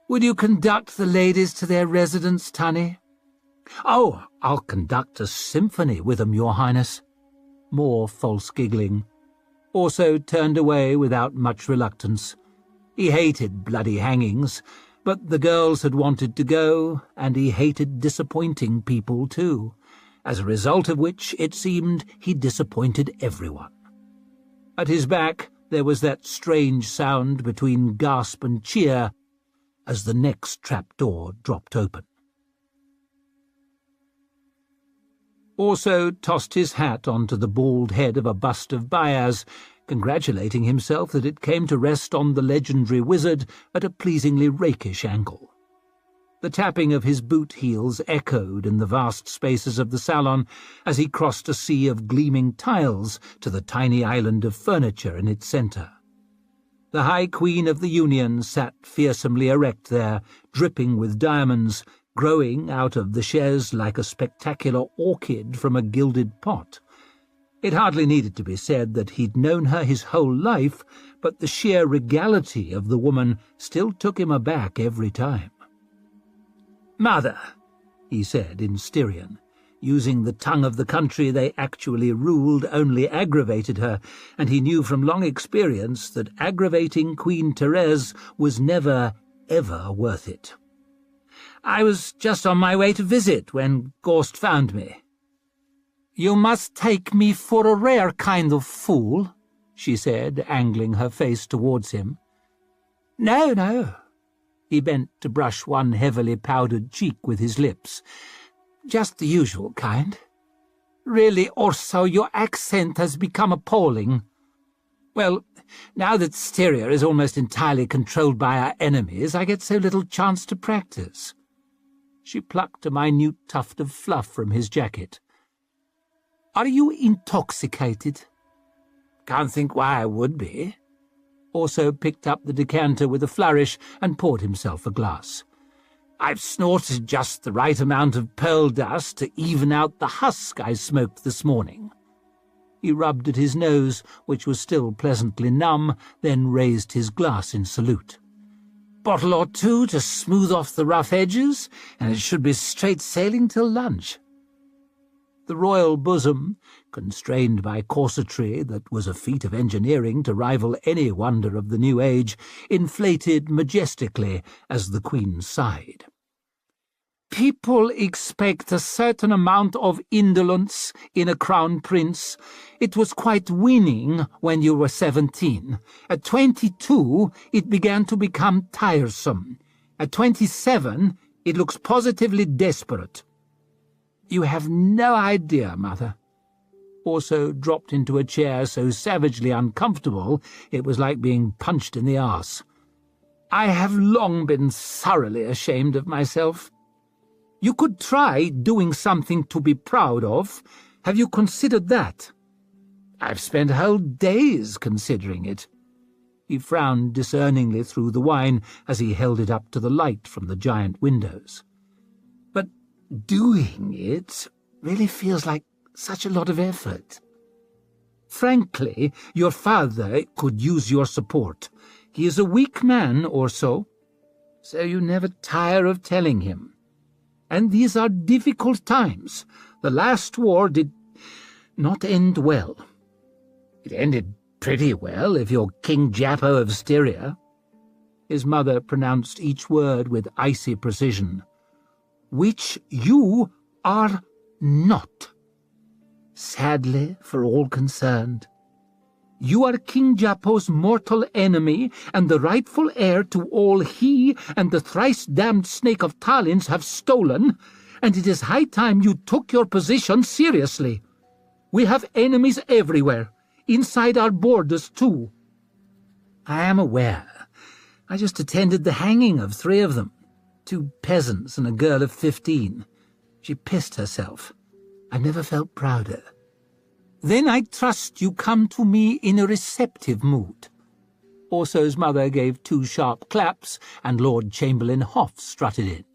"Would you conduct the ladies to their residence, Tunny?" "Oh, I'll conduct a symphony with 'em, Your Highness." More false giggling. Also turned away without much reluctance. He hated bloody hangings, but the girls had wanted to go, and he hated disappointing people too, as a result of which it seemed he disappointed everyone. At his back there was that strange sound between gasp and cheer as the next trapdoor dropped open. Also tossed his hat onto the bald head of a bust of Baez, congratulating himself that it came to rest on the legendary wizard at a pleasingly rakish angle. The tapping of his boot heels echoed in the vast spaces of the salon as he crossed a sea of gleaming tiles to the tiny island of furniture in its centre. The High Queen of the Union sat fearsomely erect there, dripping with diamonds, growing out of the chaise like a spectacular orchid from a gilded pot. It hardly needed to be said that he'd known her his whole life, but the sheer regality of the woman still took him aback every time. "Mother," he said in Styrian, using the tongue of the country they actually ruled only aggravated her, and he knew from long experience that aggravating Queen Therese was never, ever worth it. "I was just on my way to visit when Gorst found me." "You must take me for a rare kind of fool," she said, angling her face towards him. "No, no." He bent to brush one heavily powdered cheek with his lips. "Just the usual kind. Really, Orso, your accent has become appalling. Well, now that Styria is almost entirely controlled by our enemies, I get so little chance to practice." She plucked a minute tuft of fluff from his jacket. "Are you intoxicated?" "Can't think why I would be." Also picked up the decanter with a flourish and poured himself a glass. "I've snorted just the right amount of pearl dust to even out the husk I smoked this morning." He rubbed at his nose, which was still pleasantly numb, then raised his glass in salute. "Bottle or two to smooth off the rough edges, and it should be straight sailing till lunch." The royal bosom, constrained by corsetry that was a feat of engineering to rival any wonder of the new age, inflated majestically as the Queen sighed. People expect a certain amount of indolence in a crown prince. It was quite winning when you were 17. At 22, it began to become tiresome. At 27, it looks positively desperate. You have no idea, Mother. Also dropped into a chair so savagely uncomfortable it was like being punched in the arse. I have long been thoroughly ashamed of myself. You could try doing something to be proud of. Have you considered that? I've spent whole days considering it. He frowned discerningly through the wine as he held it up to the light from the giant windows. But doing it really feels like such a lot of effort. Frankly, your father could use your support. He is a weak man or so you never tire of telling him. And these are difficult times. The last war did not end well. It ended pretty well if you're King Jappo of Styria. His mother pronounced each word with icy precision. Which you are not. Sadly, for all concerned. You are King Jappo's mortal enemy, and the rightful heir to all he and the thrice-damned snake of Talins have stolen, and it is high time you took your position seriously. We have enemies everywhere, inside our borders too. I am aware. I just attended the hanging of 3 of them, 2 peasants and a girl of 15. She pissed herself. I've never felt prouder. Then I trust you come to me in a receptive mood. Orso's mother gave 2 sharp claps, and Lord Chamberlain Hoff strutted in.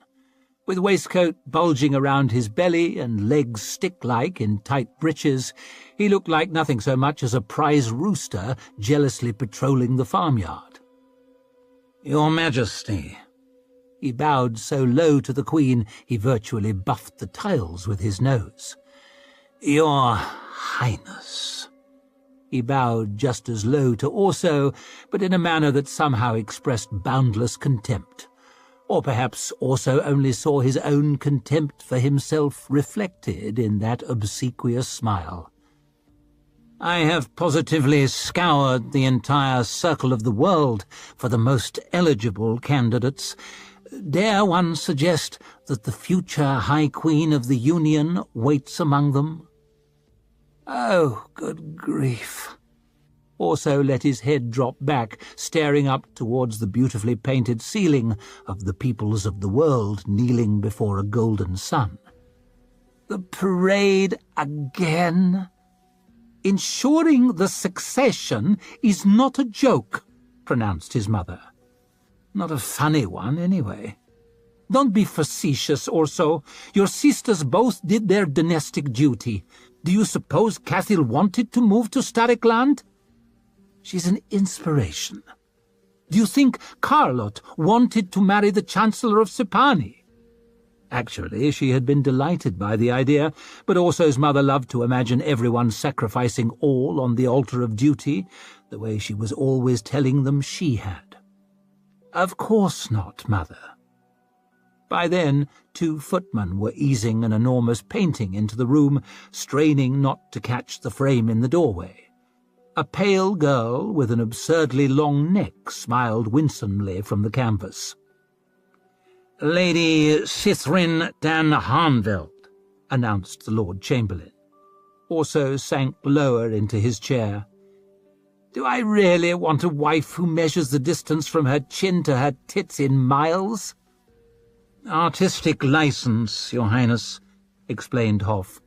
With waistcoat bulging around his belly and legs stick-like in tight breeches, he looked like nothing so much as a prize rooster jealously patrolling the farmyard. Your Majesty. He bowed so low to the Queen he virtually buffed the tiles with his nose. Your Highness. He bowed just as low to Orso, but in a manner that somehow expressed boundless contempt. Or perhaps Orso only saw his own contempt for himself reflected in that obsequious smile. I have positively scoured the entire circle of the world for the most eligible candidates. Dare one suggest that the future High Queen of the Union waits among them? Oh, good grief. Orso let his head drop back, staring up towards the beautifully painted ceiling of the peoples of the world kneeling before a golden sun. The parade again? Ensuring the succession is not a joke, pronounced his mother. Not a funny one, anyway. Don't be facetious, Orso. Your sisters both did their dynastic duty. Do you suppose Cathil wanted to move to Starikland? She's an inspiration. Do you think Carlot wanted to marry the Chancellor of Sipani? Actually, she had been delighted by the idea, but Orso's mother loved to imagine everyone sacrificing all on the altar of duty, the way she was always telling them she had. Of course not, Mother. By then, 2 footmen were easing an enormous painting into the room, straining not to catch the frame in the doorway. A pale girl with an absurdly long neck smiled winsomely from the canvas. Lady Sithrin Dan Harnveld, announced the Lord Chamberlain. Orso sank lower into his chair. Do I really want a wife who measures the distance from her chin to her tits in miles? Artistic license, Your Highness, explained Hoff.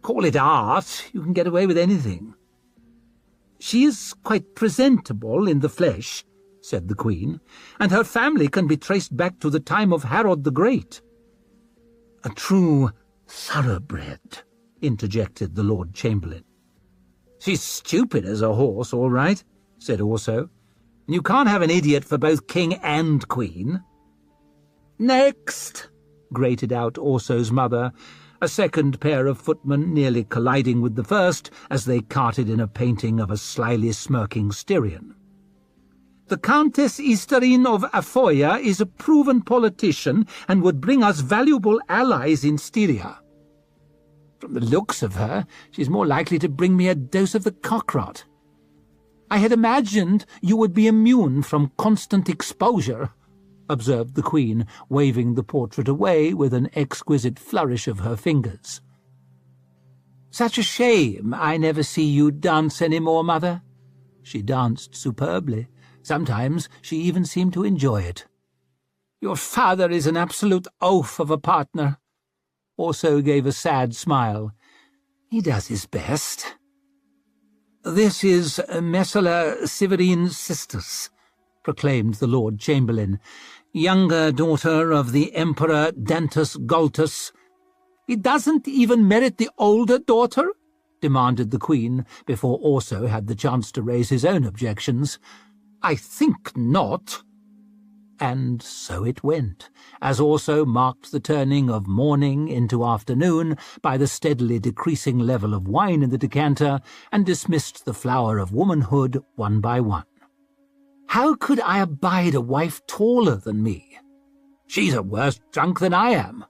Call it art, you can get away with anything. She is quite presentable in the flesh, said the Queen, and her family can be traced back to the time of Herod the Great. A true thoroughbred, interjected the Lord Chamberlain. She's stupid as a horse, all right, said Orso. You can't have an idiot for both king and queen. Next, grated out Orso's mother, a second pair of footmen nearly colliding with the first as they carted in a painting of a slyly smirking Styrian. The Countess Easterine of Afoya is a proven politician and would bring us valuable allies in Styria. From the looks of her, she's more likely to bring me a dose of the cockrot. I had imagined you would be immune from constant exposure, observed the Queen, waving the portrait away with an exquisite flourish of her fingers. Such a shame I never see you dance any more, Mother. She danced superbly. Sometimes she even seemed to enjoy it. Your father is an absolute oaf of a partner. Also gave a sad smile. He does his best. This is Messala Severine's sisters, proclaimed the Lord Chamberlain, younger daughter of the Emperor Dantus Gaultus. He doesn't even merit the older daughter? Demanded the Queen, before Orso had the chance to raise his own objections. I think not. And so it went, as Orso marked the turning of morning into afternoon by the steadily decreasing level of wine in the decanter, and dismissed the flower of womanhood one by one. How could I abide a wife taller than me? She's a worse drunk than I am.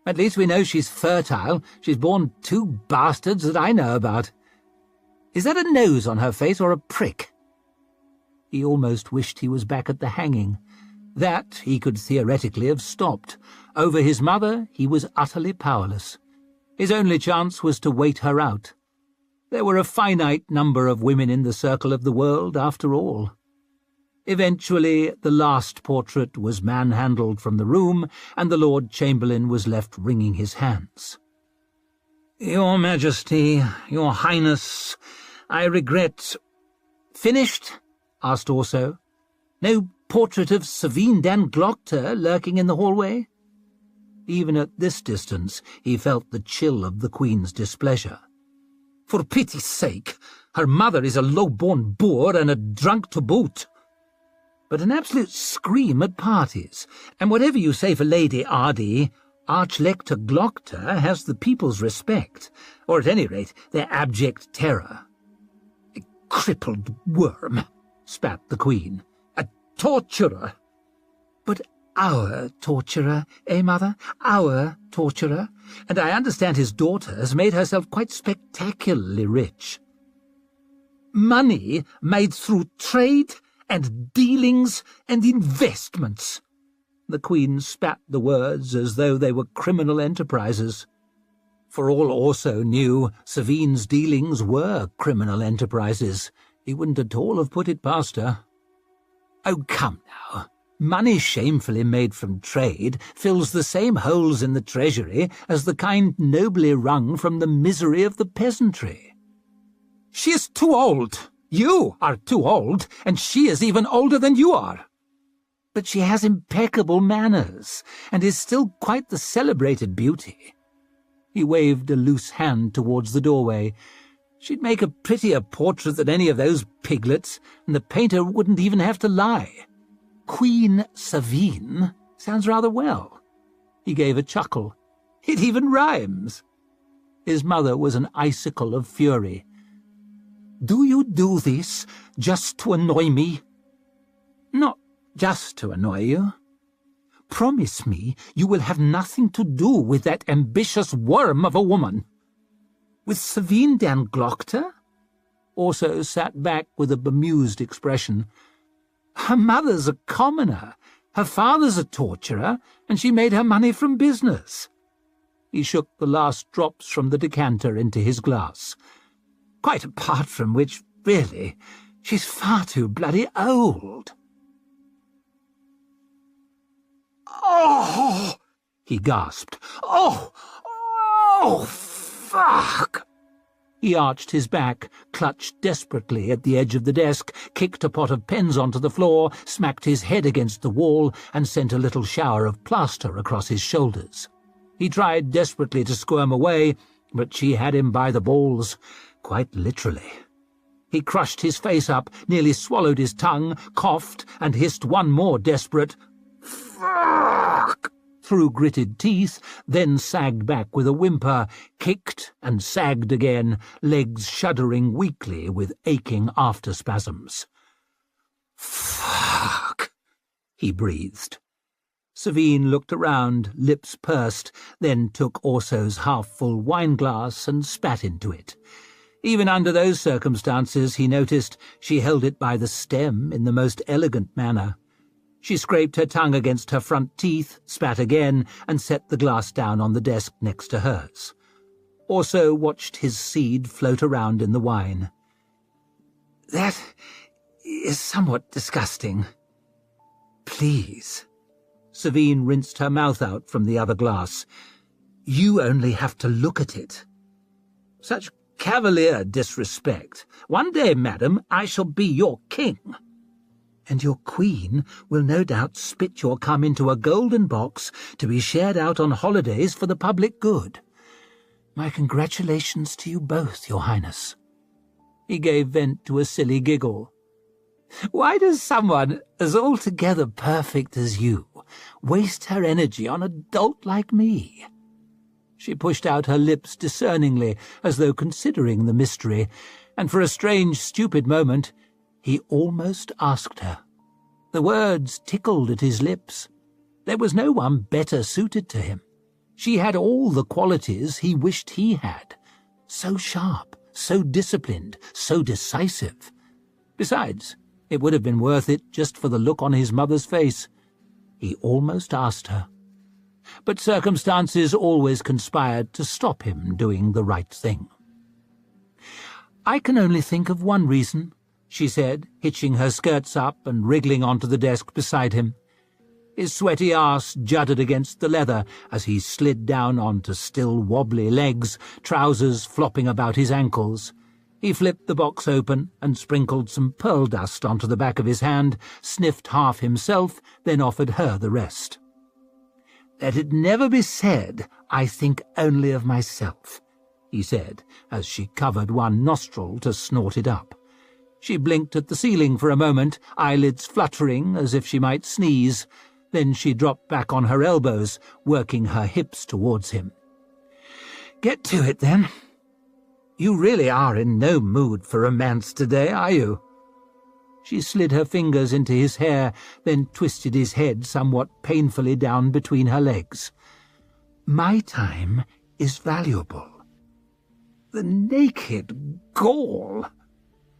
At least we know she's fertile. She's borne 2 bastards that I know about. Is that a nose on her face or a prick? He almost wished he was back at the hanging. That he could theoretically have stopped. Over his mother he was utterly powerless. His only chance was to wait her out. There were a finite number of women in the circle of the world, after all. Eventually the last portrait was manhandled from the room, and the Lord Chamberlain was left wringing his hands. Your Majesty, Your Highness, I regret— Finished? Asked Orso. No portrait of Savine Dan Glockter lurking in the hallway? Even at this distance he felt the chill of the Queen's displeasure. For pity's sake, her mother is a low-born boor and a drunk to boot. But an absolute scream at parties, and whatever you say for Lady Ardee, Archlector Glockter has the people's respect, or at any rate their abject terror. A crippled worm, spat the Queen. A torturer. But our torturer, eh, Mother? Our torturer. And I understand his daughter has made herself quite spectacularly rich. Money made through trade and dealings and investments. The Queen spat the words as though they were criminal enterprises. For all Orso knew, Savine's dealings were criminal enterprises. He wouldn't at all have put it past her. Oh, come now. Money shamefully made from trade fills the same holes in the treasury as the kind nobly wrung from the misery of the peasantry. She is too old. You are too old, and she is even older than you are. But she has impeccable manners, and is still quite the celebrated beauty. He waved a loose hand towards the doorway. She'd make a prettier portrait than any of those piglets, and the painter wouldn't even have to lie. Queen Savine sounds rather well. He gave a chuckle. It even rhymes. His mother was an icicle of fury. Do you do this just to annoy me? Not just to annoy you. Promise me you will have nothing to do with that ambitious worm of a woman. With Savine Dan Glockter? Orso sat back with a bemused expression. Her mother's a commoner, her father's a torturer, and she made her money from business. He shook the last drops from the decanter into his glass. Quite apart from which, really, she's far too bloody old. Oh! He gasped. Oh! Oh, fuck! He arched his back, clutched desperately at the edge of the desk, kicked a pot of pens onto the floor, smacked his head against the wall, and sent a little shower of plaster across his shoulders. He tried desperately to squirm away, but she had him by the balls, quite literally. He crushed his face up, nearly swallowed his tongue, coughed, and hissed one more desperate "Fuck!" through gritted teeth, then sagged back with a whimper, kicked and sagged again, legs shuddering weakly with aching after-spasms. he breathed. Savine looked around, lips pursed, then took Orso's half-full wine-glass and spat into it. Even under those circumstances, he noticed she held it by the stem in the most elegant manner. She scraped her tongue against her front teeth, spat again, and set the glass down on the desk next to hers. Orso watched his seed float around in the wine. "That is somewhat disgusting. Please." Savine rinsed her mouth out from the other glass. "You only have to look at it." "Such cavalier disrespect. One day, madam, I shall be your king." "And your queen will no doubt spit your cum into a golden box to be shared out on holidays for the public good. My congratulations to you both, Your Highness." He gave vent to a silly giggle. "Why does someone as altogether perfect as you waste her energy on a dolt like me?" She pushed out her lips discerningly, as though considering the mystery, and for a strange, stupid moment he almost asked her. The words tickled at his lips. There was no one better suited to him. She had all the qualities he wished he had. So sharp, so disciplined, so decisive. Besides, it would have been worth it just for the look on his mother's face. He almost asked her. But circumstances always conspired to stop him doing the right thing. "I can only think of one reason," she said, hitching her skirts up and wriggling onto the desk beside him. His sweaty arse jutted against the leather as he slid down onto still wobbly legs, trousers flopping about his ankles. He flipped the box open and sprinkled some pearl dust onto the back of his hand, sniffed half himself, then offered her the rest. "Let it never be said I think only of myself," he said, as she covered one nostril to snort it up. She blinked at the ceiling for a moment, eyelids fluttering as if she might sneeze. Then she dropped back on her elbows, working her hips towards him. "Get to it, then. You really are in no mood for romance today, are you?" She slid her fingers into his hair, then twisted his head somewhat painfully down between her legs. "My time is valuable." "The naked gall!"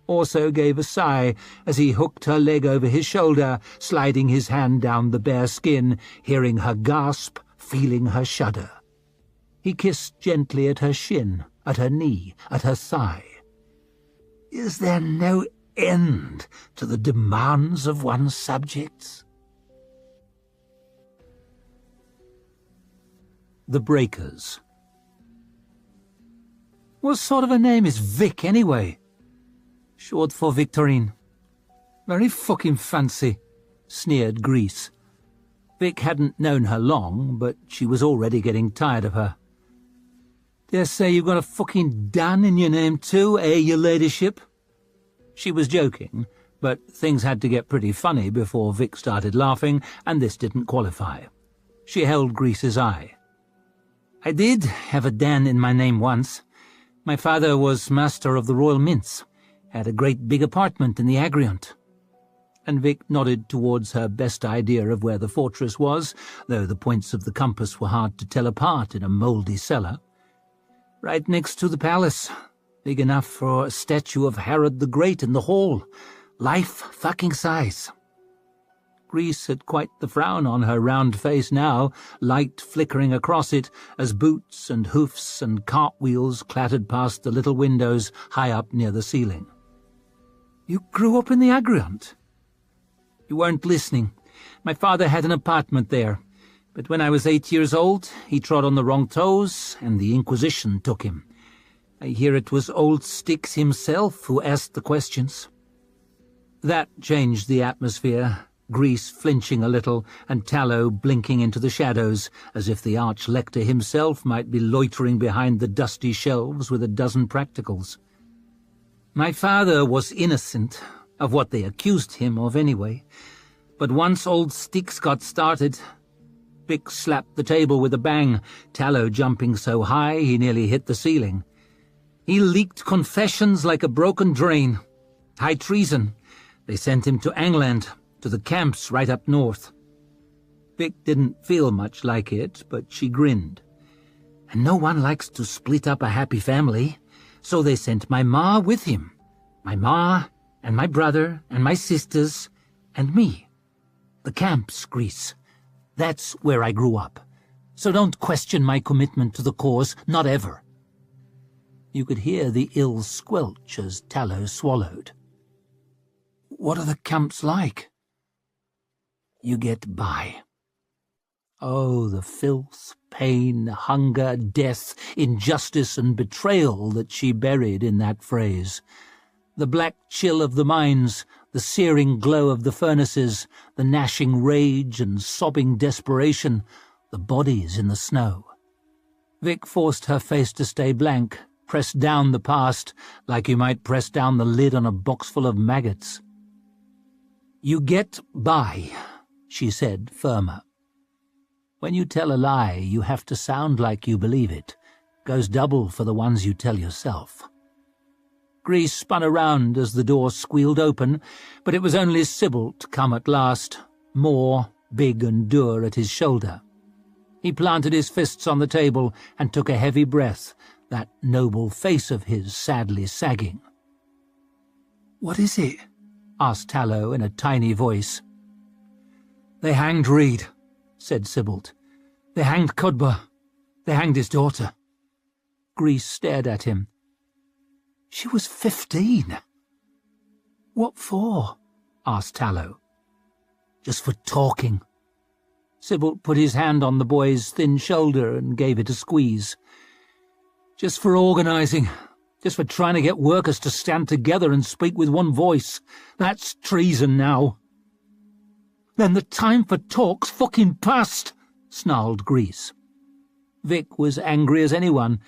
Orso gave a sigh as he hooked her leg over his shoulder, sliding his hand down the bare skin, hearing her gasp, feeling her shudder. He kissed gently at her shin, at her knee, at her thigh. "Is there no end to the demands of one's subjects?" The Breakers. "What sort of a name is Vic, anyway?" "Short for Victorine." "Very fucking fancy," sneered Grease. Vic hadn't known her long, but she was already getting tired of her. "Dare say you've got a fucking Dan in your name too, your ladyship?" She was joking, but things had to get pretty funny before Vic started laughing, and this didn't qualify. She held Grease's eye. "I did have a Dan in my name once. My father was master of the Royal Mints. Had a great big apartment in the Agriont." And Vic nodded towards her best idea of where the fortress was, though the points of the compass were hard to tell apart in a mouldy cellar. "Right next to the palace. Big enough for a statue of Herod the Great in the hall. Life fucking size." Grease had quite the frown on her round face now, light flickering across it as boots and hoofs and cartwheels clattered past the little windows high up near the ceiling. "You grew up in the Agriont?" "You weren't listening. My father had an apartment there, but when I was 8 years old, he trod on the wrong toes, and the Inquisition took him. I hear it was old Styx himself who asked the questions." That changed the atmosphere, Grease flinching a little, and Tallow blinking into the shadows, as if the Arch-Lector himself might be loitering behind the dusty shelves with a dozen practicals. "My father was innocent, of what they accused him of anyway. But once old Styx got started..." Vic slapped the table with a bang, Tallow jumping so high he nearly hit the ceiling. "He leaked confessions like a broken drain. High treason. They sent him to England. To the camps right up north." Vic didn't feel much like it, but she grinned. "And no one likes to split up a happy family, so they sent my ma with him. My ma, and my brother, and my sisters, and me. The camps, Grease. That's where I grew up. So don't question my commitment to the cause, not ever." You could hear the ill squelch as Tallow swallowed. "What are the camps like?" "You get by." Oh, the filth, pain, hunger, death, injustice and betrayal that she buried in that phrase. The black chill of the mines, the searing glow of the furnaces, the gnashing rage and sobbing desperation, the bodies in the snow. Vic forced her face to stay blank, pressed down the past like you might press down the lid on a box full of maggots. "You get by," she said, firmer. "When you tell a lie, you have to sound like you believe it. Goes double for the ones you tell yourself." Grease spun around as the door squealed open, but it was only Sybilt come at last, Moore, big and dour, at his shoulder. He planted his fists on the table and took a heavy breath, that noble face of his sadly sagging. "What is it?" asked Tallow in a tiny voice. "They hanged Reed," said Sybilt. "They hanged Cudber. They hanged his daughter." Grease stared at him. "She was 15. "What for?" asked Tallow. "Just for talking." Sybilt put his hand on the boy's thin shoulder and gave it a squeeze. "Just for organising. Just for trying to get workers to stand together and speak with one voice. That's treason now." "Then the time for talk's fucking past," snarled Grease. Vic was angry as anyone,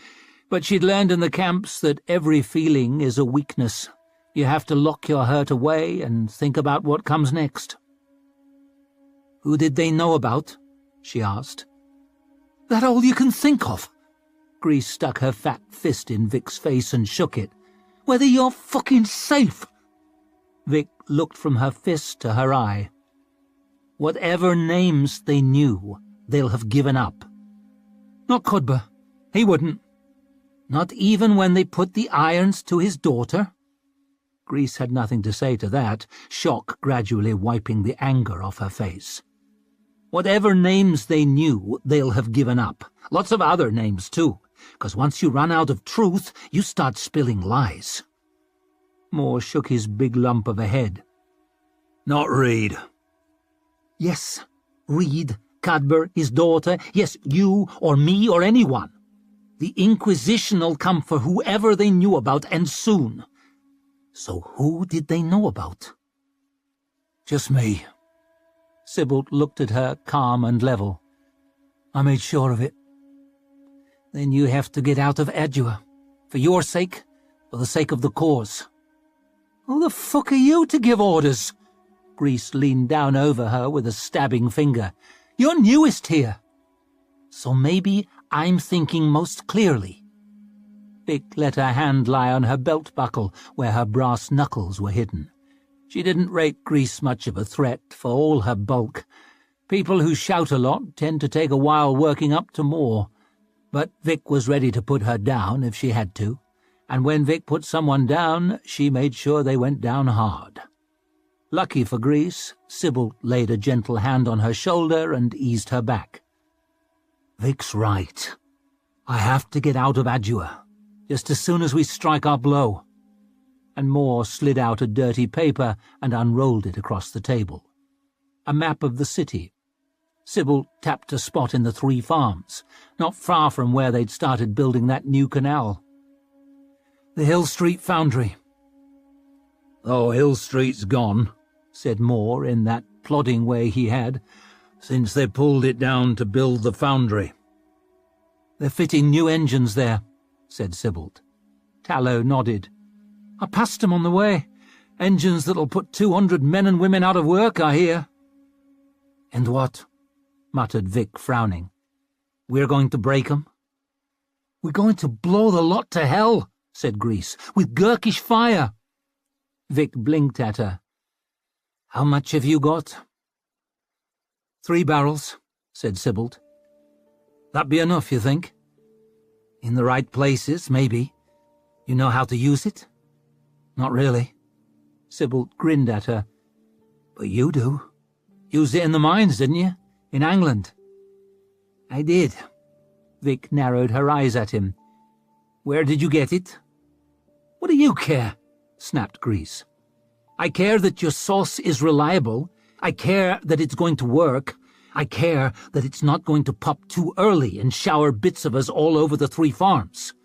but she'd learned in the camps that every feeling is a weakness. You have to lock your hurt away and think about what comes next. "Who did they know about?" she asked. "That all you can think of?" Grease stuck her fat fist in Vic's face and shook it. "Whether you're fucking safe." Vic looked from her fist to her eye. "Whatever names they knew, they'll have given up." "Not Cudber. He wouldn't." "Not even when they put the irons to his daughter?" Grease had nothing to say to that, shock gradually wiping the anger off her face. "Whatever names they knew, they'll have given up. Lots of other names, too, because once you run out of truth, you start spilling lies." Moore shook his big lump of a head. "Not Reed." "Yes, Reed, Cadber, his daughter, yes, you or me or anyone. The Inquisition'll come for whoever they knew about, and soon. So who did they know about?" "Just me." Sybilt looked at her, calm and level. "I made sure of it." "Then you have to get out of Adua. For your sake, for the sake of the cause." "Who the fuck are you to give orders?" Grease leaned down over her with a stabbing finger. "You're newest here." "So maybe I'm thinking most clearly." Vic let her hand lie on her belt buckle where her brass knuckles were hidden. She didn't rate Grease much of a threat for all her bulk. People who shout a lot tend to take a while working up to more. But Vic was ready to put her down if she had to, and when Vic put someone down, she made sure they went down hard. Lucky for Grease, Sybilt laid a gentle hand on her shoulder and eased her back. "Vic's right. I have to get out of Adua, just as soon as we strike our blow." And Moore slid out a dirty paper and unrolled it across the table. A map of the city. Sybilt tapped a spot in the 3 farms, not far from where they'd started building that new canal. "The Hill Street Foundry." "Oh, Hill Street's gone," said Moore in that plodding way he had, "since they pulled it down to build the foundry." "They're fitting new engines there," said Sybilt. Tallow nodded. "I passed 'em on the way. Engines that'll put 200 men and women out of work, I hear." "And what?" muttered Vic, frowning. "We're going to break 'em?" "We're going to blow the lot to hell," said Grease, "with Gurkish fire." Vic blinked at her. How much have you got? 3 barrels, said Sybil. That be enough, you think? In the right places, maybe. You know how to use it? Not really. Sybil grinned at her. But you do. Used it in the mines, didn't you? In England. I did. Vic narrowed her eyes at him. Where did you get it? What do you care? Snapped Grease. I care that your sauce is reliable. I care that it's going to work. I care that it's not going to pop too early and shower bits of us all over the 3 farms.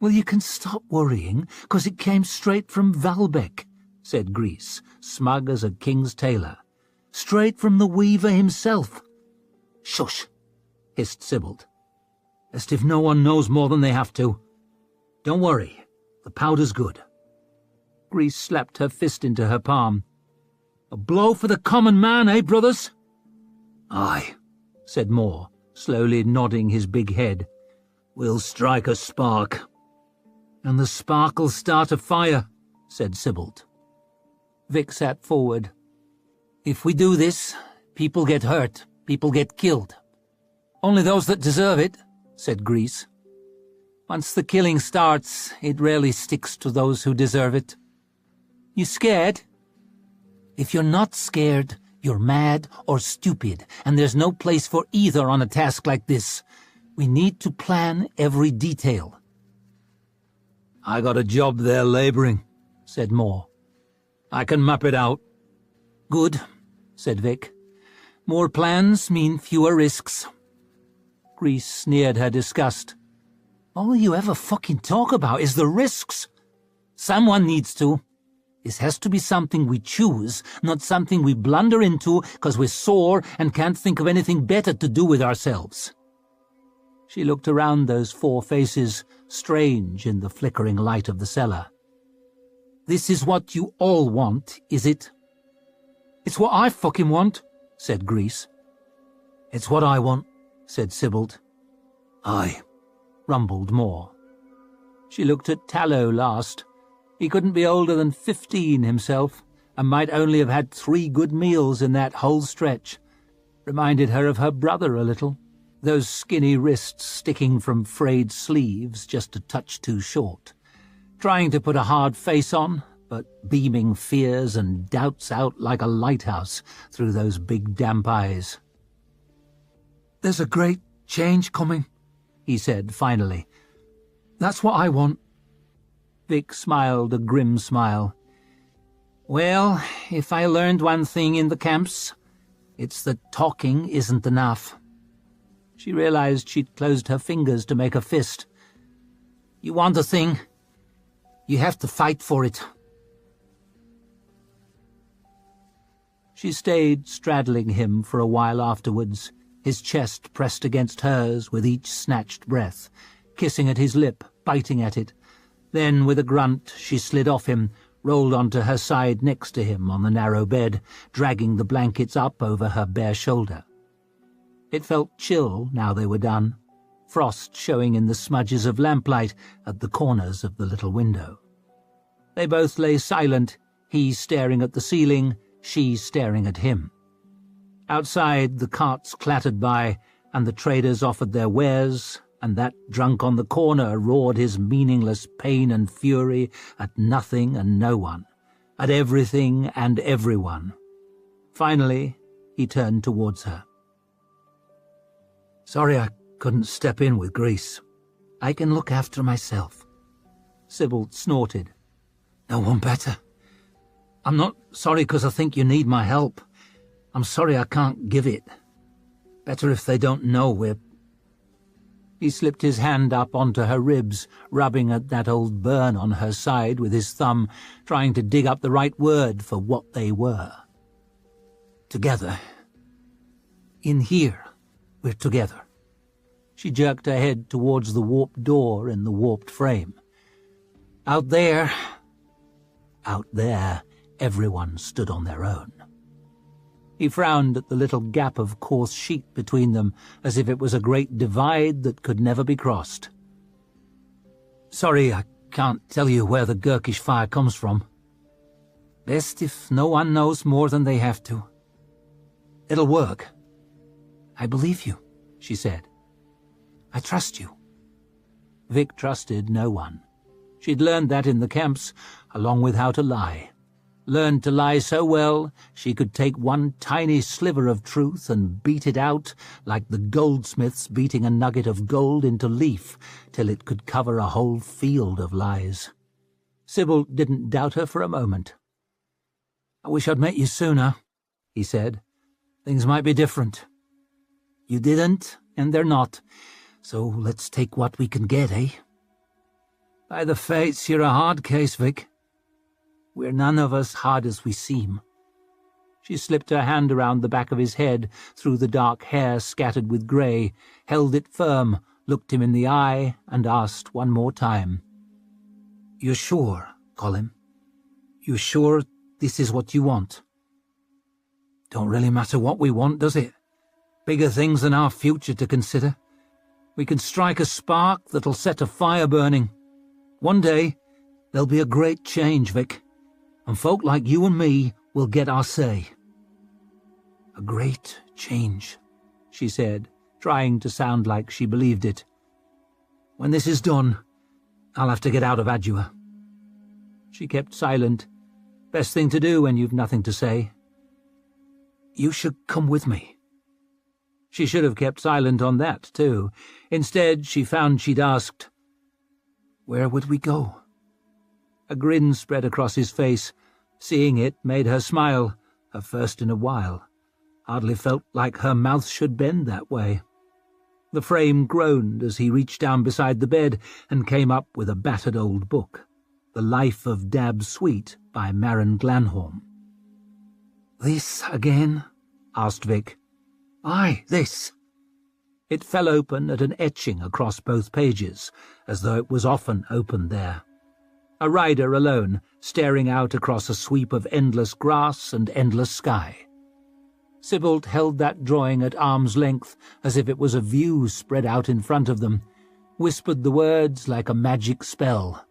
Well, you can stop worrying, 'cause it came straight from Valbeck, said Grease, smug as a king's tailor. Straight from the weaver himself. Shush, hissed Sybil. As if no one knows more than they have to. Don't worry, the powder's good. Grease slapped her fist into her palm. A blow for the common man, eh, brothers? Aye, said Moore, slowly nodding his big head. We'll strike a spark. And the spark'll start a fire, said Sybil. Vic sat forward. If we do this, people get hurt, people get killed. Only those that deserve it, said Grease. Once the killing starts, it rarely sticks to those who deserve it. You scared? If you're not scared, you're mad or stupid, and there's no place for either on a task like this. We need to plan every detail. I got a job there labouring, said Moore. I can map it out. Good, said Vic. More plans mean fewer risks. Grease sneered her disgust. All you ever fucking talk about is the risks. Someone needs to. This has to be something we choose, not something we blunder into because we're sore and can't think of anything better to do with ourselves. She looked around those 4 faces, strange in the flickering light of the cellar. This is what you all want, is it? It's what I fucking want, said Grease. It's what I want, said Sybil. Aye, rumbled Moore. She looked at Tallow last. He couldn't be older than 15 himself, and might only have had 3 good meals in that whole stretch. Reminded her of her brother a little, those skinny wrists sticking from frayed sleeves just a touch too short. Trying to put a hard face on, but beaming fears and doubts out like a lighthouse through those big damp eyes. There's a great change coming, he said finally. That's what I want. Vic smiled a grim smile. Well, if I learned one thing in the camps, it's that talking isn't enough. She realized she'd closed her fingers to make a fist. You want a thing? You have to fight for it. She stayed straddling him for a while afterwards, his chest pressed against hers with each snatched breath, kissing at his lip, biting at it. Then, with a grunt, she slid off him, rolled onto her side next to him on the narrow bed, dragging the blankets up over her bare shoulder. It felt chill now they were done, frost showing in the smudges of lamplight at the corners of the little window. They both lay silent, he staring at the ceiling, she staring at him. Outside, the carts clattered by, and the traders offered their wares, and that drunk on the corner roared his meaningless pain and fury at nothing and no one, at everything and everyone. Finally, he turned towards her. Sorry I couldn't step in with Grease. I can look after myself. Sybil snorted. No one better. I'm not sorry because I think you need my help. I'm sorry I can't give it. Better if they don't know we're... He slipped his hand up onto her ribs, rubbing at that old burn on her side with his thumb, trying to dig up the right word for what they were. Together. In here, we're together. She jerked her head towards the warped door in the warped frame. Out there, everyone stood on their own. He frowned at the little gap of coarse sheet between them, as if it was a great divide that could never be crossed. Sorry, I can't tell you where the Gurkish fire comes from. Best if no one knows more than they have to. It'll work. I believe you, she said. I trust you. Vic trusted no one. She'd learned that in the camps, along with how to lie. Learned to lie so well she could take one tiny sliver of truth and beat it out like the goldsmiths beating a nugget of gold into leaf till it could cover a whole field of lies. Sybil didn't doubt her for a moment. I wish I'd met you sooner, he said. Things might be different. You didn't, and they're not, so let's take what we can get, eh? By the fates, you're a hard case, Vic. We're none of us hard as we seem. She slipped her hand around the back of his head through the dark hair scattered with grey, held it firm, looked him in the eye, and asked one more time. You're sure, Colin? You're sure this is what you want? Don't really matter what we want, does it? Bigger things than our future to consider. We can strike a spark that'll set a fire burning. One day, there'll be a great change, Vic, and folk like you and me will get our say. A great change, she said, trying to sound like she believed it. When this is done, I'll have to get out of Adua. She kept silent. Best thing to do when you've nothing to say. You should come with me. She should have kept silent on that, too. Instead, she found she'd asked, Where would we go? A grin spread across his face. Seeing it made her smile, her first in a while. Hardly felt like her mouth should bend that way. The frame groaned as he reached down beside the bed and came up with a battered old book, The Life of Dab Sweet by Maren Glanhorn. This again? Asked Vic. Aye, this. It fell open at an etching across both pages, as though it was often open there. A rider alone, staring out across a sweep of endless grass and endless sky. Sybil held that drawing at arm's length, as if it was a view spread out in front of them, whispered the words like a magic spell.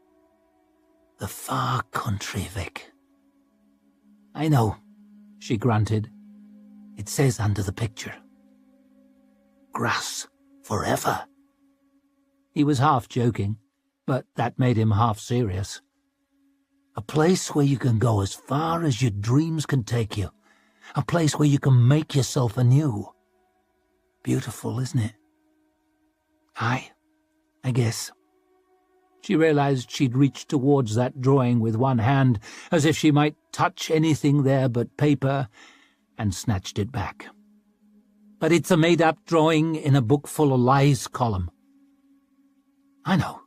The far country, Vic. I know, she grunted. It says under the picture. Grass forever. He was half joking, but that made him half serious. A place where you can go as far as your dreams can take you. A place where you can make yourself anew. Beautiful, isn't it? Aye, I guess. She realized she'd reached towards that drawing with one hand, as if she might touch anything there but paper, and snatched it back. But it's a made-up drawing in a book full of lies column. I know,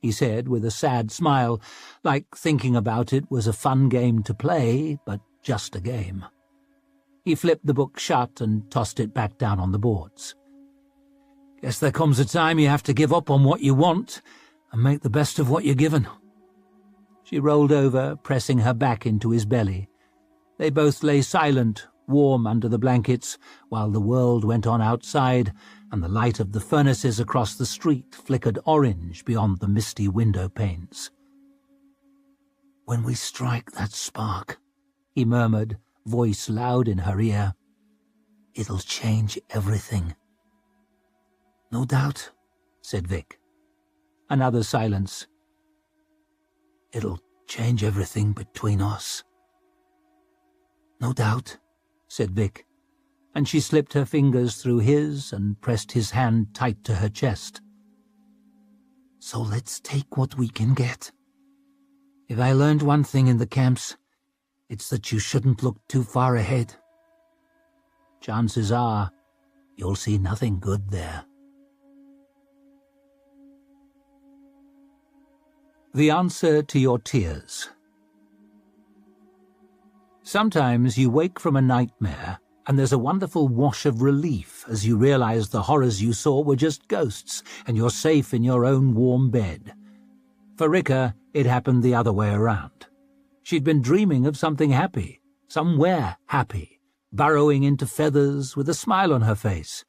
he said with a sad smile, like thinking about it was a fun game to play, but just a game. He flipped the book shut and tossed it back down on the boards. Guess there comes a time you have to give up on what you want and make the best of what you're given. She rolled over, pressing her back into his belly. They both lay silent, warm under the blankets, while the world went on outside and the light of the furnaces across the street flickered orange beyond the misty window panes. When we strike that spark, he murmured, voice loud in her ear, it'll change everything. No doubt, said Vic. Another silence. It'll change everything between us. No doubt, said Vic, and she slipped her fingers through his and pressed his hand tight to her chest. So let's take what we can get. If I learned one thing in the camps, it's that you shouldn't look too far ahead. Chances are you'll see nothing good there. The answer to your tears. Sometimes you wake from a nightmare and there's a wonderful wash of relief as you realize the horrors you saw were just ghosts and you're safe in your own warm bed. For Rika, it happened the other way around. She'd been dreaming of something happy, somewhere happy, burrowing into feathers with a smile on her face.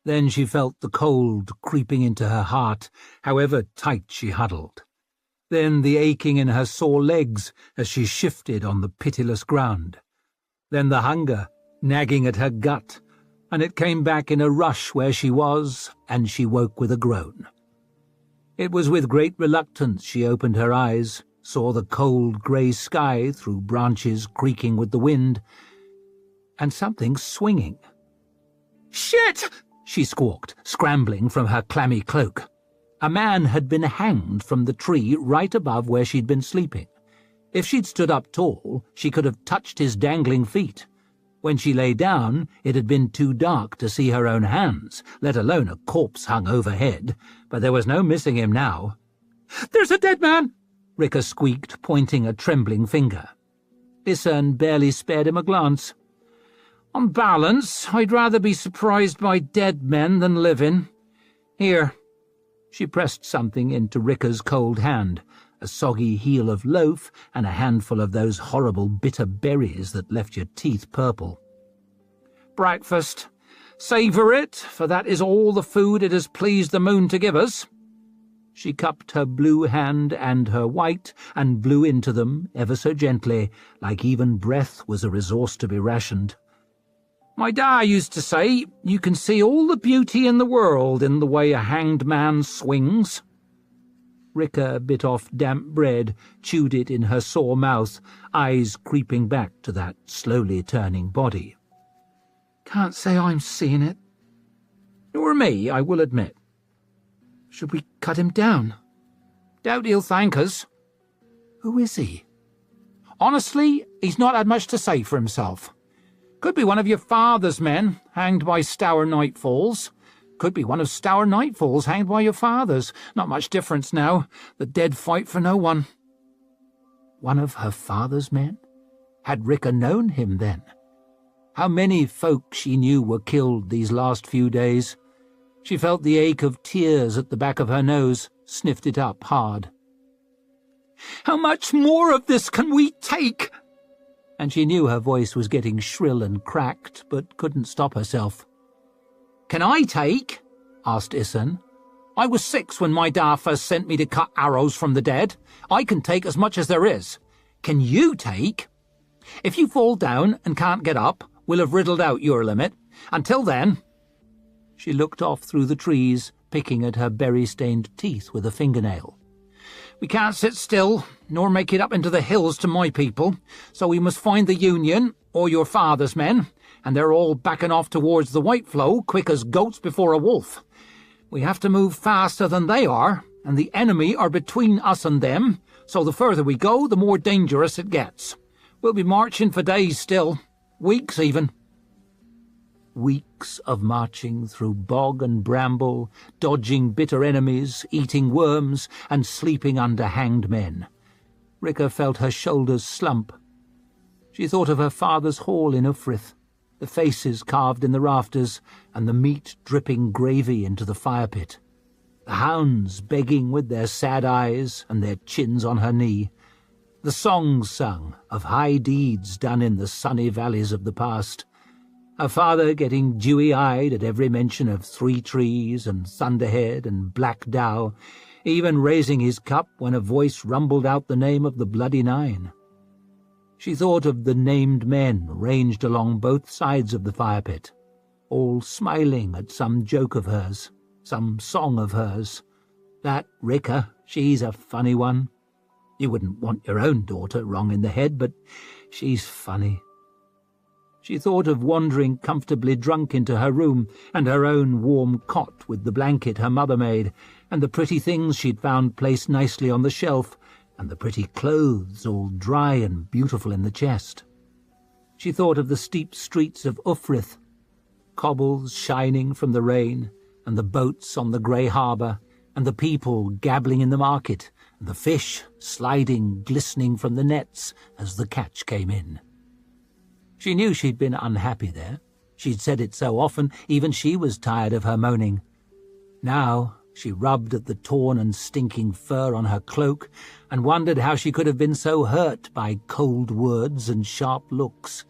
Then she felt the cold creeping into her heart, however tight she huddled. Then the aching in her sore legs as she shifted on the pitiless ground. Then the hunger nagging at her gut, and it came back in a rush where she was, and she woke with a groan. It was with great reluctance she opened her eyes, saw the cold grey sky through branches creaking with the wind, and something swinging. "Shit!" she squawked, scrambling from her clammy cloak. A man had been hanged from the tree right above where she'd been sleeping. If she'd stood up tall, she could have touched his dangling feet. When she lay down, it had been too dark to see her own hands, let alone a corpse hung overhead, but there was no missing him now. "There's a dead man!" Rika squeaked, pointing a trembling finger. Isern barely spared him a glance. "On balance, I'd rather be surprised by dead men than living. Here." She pressed something into Rika's cold hand, a soggy heel of loaf and a handful of those horrible bitter berries that left your teeth purple. "Breakfast. Savour it, for that is all the food it has pleased the moon to give us." She cupped her blue hand and her white and blew into them ever so gently, like even breath was a resource to be rationed. "My da used to say, you can see all the beauty in the world in the way a hanged man swings." Rika bit off damp bread, chewed it in her sore mouth, eyes creeping back to that slowly turning body. "Can't say I'm seeing it." "Nor me, I will admit." "Should we cut him down?" "Doubt he'll thank us." "Who is he?" "Honestly, he's not had much to say for himself. Could be one of your father's men, hanged by Stour Nightfalls. Could be one of Stour Nightfalls hanged by your father's. Not much difference now. The dead fight for no one." One of her father's men? Had Rika known him then? How many folk she knew were killed these last few days? She felt the ache of tears at the back of her nose, sniffed it up hard. "How much more of this can we take?" And she knew her voice was getting shrill and cracked, but couldn't stop herself. "Can I take?" asked Isern. "I was 6 when my da first sent me to cut arrows from the dead. I can take as much as there is. Can you take? If you fall down and can't get up, we'll have riddled out your limit. Until then—" She looked off through the trees, picking at her berry-stained teeth with a fingernail. "We can't sit still, nor make it up into the hills to my people, so we must find the Union, or your father's men, and they're all backing off towards the White Flow, quick as goats before a wolf. We have to move faster than they are, and the enemy are between us and them, so the further we go, the more dangerous it gets. We'll be marching for days still, weeks even." Weeks of marching through bog and bramble, dodging bitter enemies, eating worms, and sleeping under hanged men. Rika felt her shoulders slump. She thought of her father's hall in Ufrith, the faces carved in the rafters, and the meat dripping gravy into the fire-pit. The hounds begging with their sad eyes and their chins on her knee. The songs sung of high deeds done in the sunny valleys of the past. Her father getting dewy-eyed at every mention of Three Trees and Thunderhead and Black Dow, even raising his cup when a voice rumbled out the name of the Bloody Nine. She thought of the named men ranged along both sides of the fire-pit, all smiling at some joke of hers, some song of hers. That Rika, she's a funny one. You wouldn't want your own daughter wrong in the head, but she's funny. She thought of wandering comfortably drunk into her room, and her own warm cot with the blanket her mother made, and the pretty things she'd found placed nicely on the shelf, and the pretty clothes all dry and beautiful in the chest. She thought of the steep streets of Ufrith, cobbles shining from the rain, and the boats on the grey harbour, and the people gabbling in the market, and the fish sliding glistening from the nets as the catch came in. She knew she'd been unhappy there. She'd said it so often, even she was tired of her moaning. Now she rubbed at the torn and stinking fur on her cloak and wondered how she could have been so hurt by cold words and sharp looks.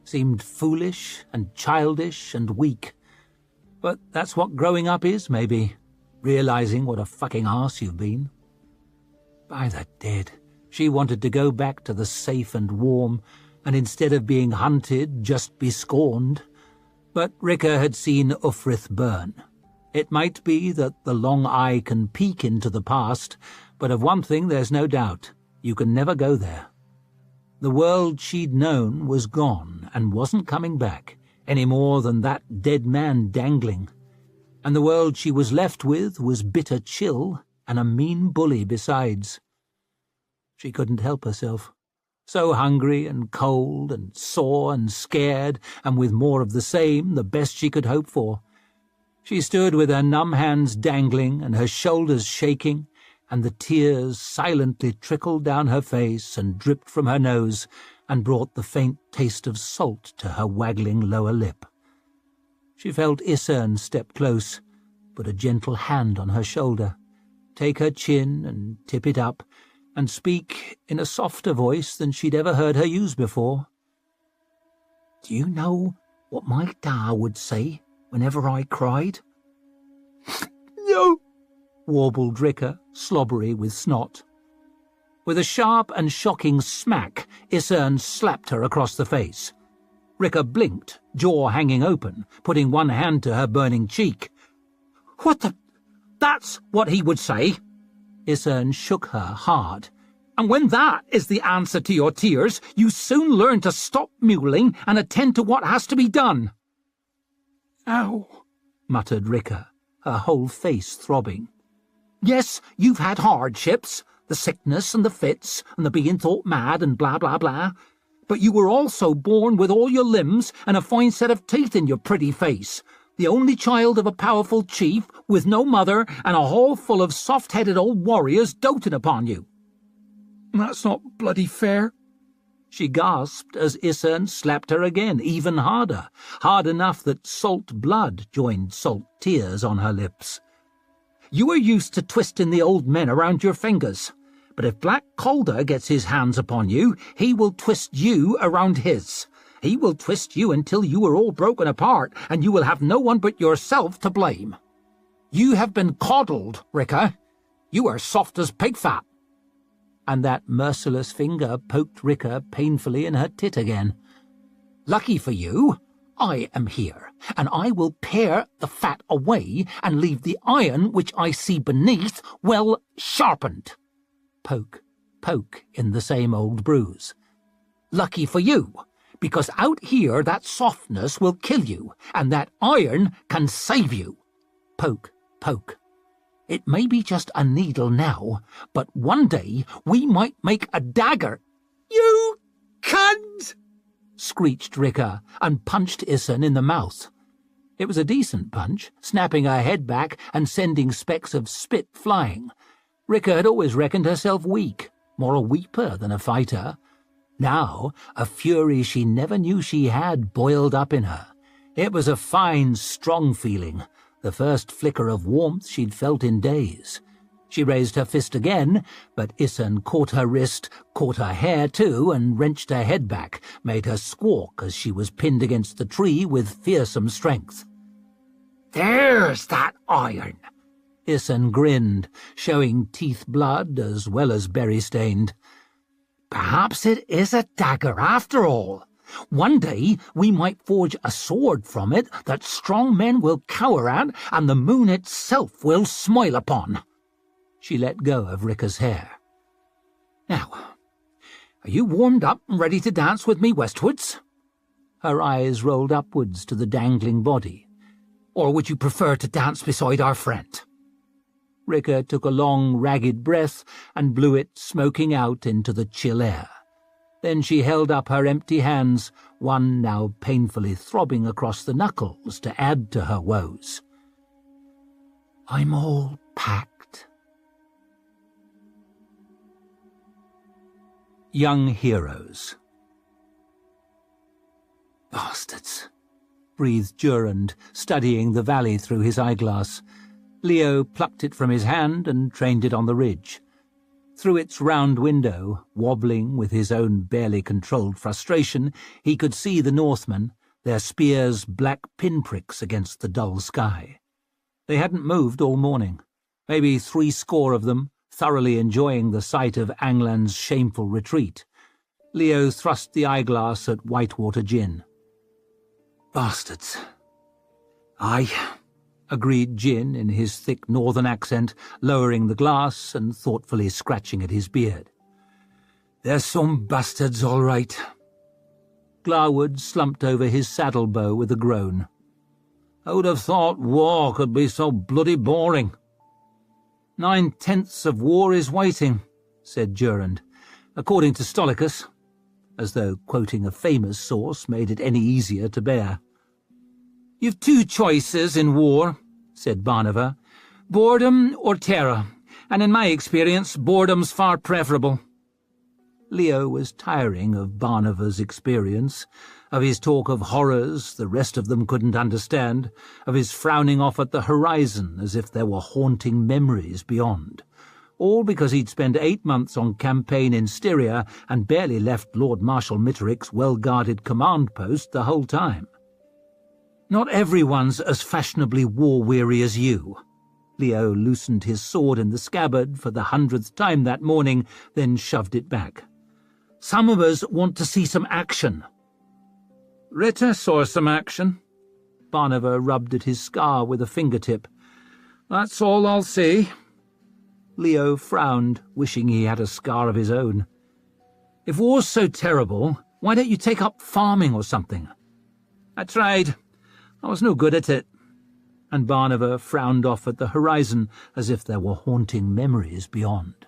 Seemed foolish and childish and weak. But that's what growing up is, maybe, realizing what a fucking arse you've been. By the dead, she wanted to go back to the safe and warm, and instead of being hunted, just be scorned. But Ricka had seen Ufrith burn. It might be that the long eye can peek into the past, but of one thing there's no doubt: you can never go there. The world she'd known was gone and wasn't coming back, any more than that dead man dangling. And the world she was left with was bitter chill, and a mean bully besides. She couldn't help herself. So hungry and cold and sore and scared, and with more of the same, the best she could hope for. She stood with her numb hands dangling and her shoulders shaking, and the tears silently trickled down her face and dripped from her nose and brought the faint taste of salt to her waggling lower lip. She felt Isern step close, put a gentle hand on her shoulder, take her chin and tip it up, and speak in a softer voice than she'd ever heard her use before. "Do you know what my da would say whenever I cried?" "No," warbled Ricka, slobbery with snot. With a sharp and shocking smack, Isern slapped her across the face. Ricka blinked, jaw hanging open, putting one hand to her burning cheek. "What the— That's what he would say!" Isern shook her hard. "And when that is the answer to your tears, you soon learn to stop mewling and attend to what has to be done." "Ow," muttered Ricka, her whole face throbbing. "Yes, you've had hardships, the sickness and the fits and the being thought mad and blah, blah, blah. But you were also born with all your limbs and a fine set of teeth in your pretty face, the only child of a powerful chief, with no mother, and a hall full of soft-headed old warriors doting upon you." "That's not bloody fair," she gasped as Isern slapped her again, even harder, hard enough that salt blood joined salt tears on her lips. "You are used to twisting the old men around your fingers, but if Black Calder gets his hands upon you, he will twist you around his. He will twist you until you are all broken apart, and you will have no one but yourself to blame. You have been coddled, Ricka. You are soft as pig fat." And that merciless finger poked Ricka painfully in her tit again. "Lucky for you, I am here, and I will pare the fat away and leave the iron which I see beneath well sharpened." Poke, poke in the same old bruise. "Lucky for you, because out here that softness will kill you, and that iron can save you." Poke, poke. "It may be just a needle now, but one day we might make a dagger." "You cunt!" screeched Ricka, and punched Isern in the mouth. It was a decent punch, snapping her head back and sending specks of spit flying. Ricka had always reckoned herself weak, more a weeper than a fighter. Now, a fury she never knew she had boiled up in her. It was a fine, strong feeling, the first flicker of warmth she'd felt in days. She raised her fist again, but Isern caught her wrist, caught her hair too, and wrenched her head back, made her squawk as she was pinned against the tree with fearsome strength. "There's that iron!" Isern grinned, showing teeth blood as well as berry-stained. "Perhaps it is a dagger after all. One day we might forge a sword from it that strong men will cower at and the moon itself will smile upon." She let go of Ricka's hair. "Now, are you warmed up and ready to dance with me westwards?" Her eyes rolled upwards to the dangling body. "Or would you prefer to dance beside our friend?" Ricka took a long, ragged breath and blew it smoking out into the chill air. Then she held up her empty hands, one now painfully throbbing across the knuckles to add to her woes. "I'm all packed." Young Heroes. "Bastards," breathed Durand, studying the valley through his eyeglass. Leo plucked it from his hand and trained it on the ridge. Through its round window, wobbling with his own barely controlled frustration, he could see the Northmen, their spears black pinpricks against the dull sky. They hadn't moved all morning. Maybe 70 of them, Thoroughly enjoying the sight of Anglan's shameful retreat, Leo thrust the eyeglass at Whitewater Gin. "Bastards." "Aye," agreed Gin in his thick northern accent, lowering the glass and thoughtfully scratching at his beard. "There's some bastards, all right." Glarwood slumped over his saddle-bow with a groan. "Who'd have thought war could be so bloody boring?" "9/10 of war is waiting," said Durand, "according to Stolicus," as though quoting a famous source made it any easier to bear. "You've two choices in war," said Barnava, "boredom or terror, and in my experience boredom's far preferable." Leo was tiring of Barnava's experience, of his talk of horrors the rest of them couldn't understand, of his frowning off at the horizon as if there were haunting memories beyond, all because he'd spent 8 months on campaign in Styria and barely left Lord Marshal Mitterick's well-guarded command post the whole time. "Not everyone's as fashionably war-weary as you." Leo loosened his sword in the scabbard for the 100th time that morning, then shoved it back. "Some of us want to see some action." "Ritter saw some action." Barnava rubbed at his scar with a fingertip. "That's all I'll see." Leo frowned, wishing he had a scar of his own. "If war's so terrible, why don't you take up farming or something?" "I tried. I was no good at it." And Barnava frowned off at the horizon as if there were haunting memories beyond.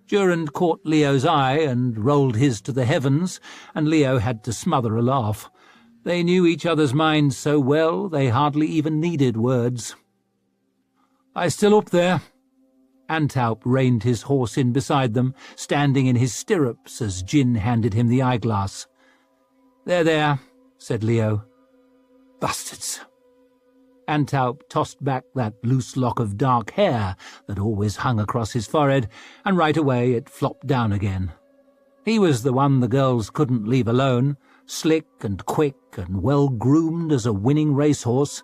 Durand caught Leo's eye and rolled his to the heavens, and Leo had to smother a laugh. They knew each other's minds so well they hardly even needed words. "I still up there?" Antaup reined his horse in beside them, standing in his stirrups as Gin handed him the eyeglass. There," said Leo. "Bastards." Antaup tossed back that loose lock of dark hair that always hung across his forehead, and right away it flopped down again. He was the one the girls couldn't leave alone, slick and quick and well-groomed as a winning racehorse,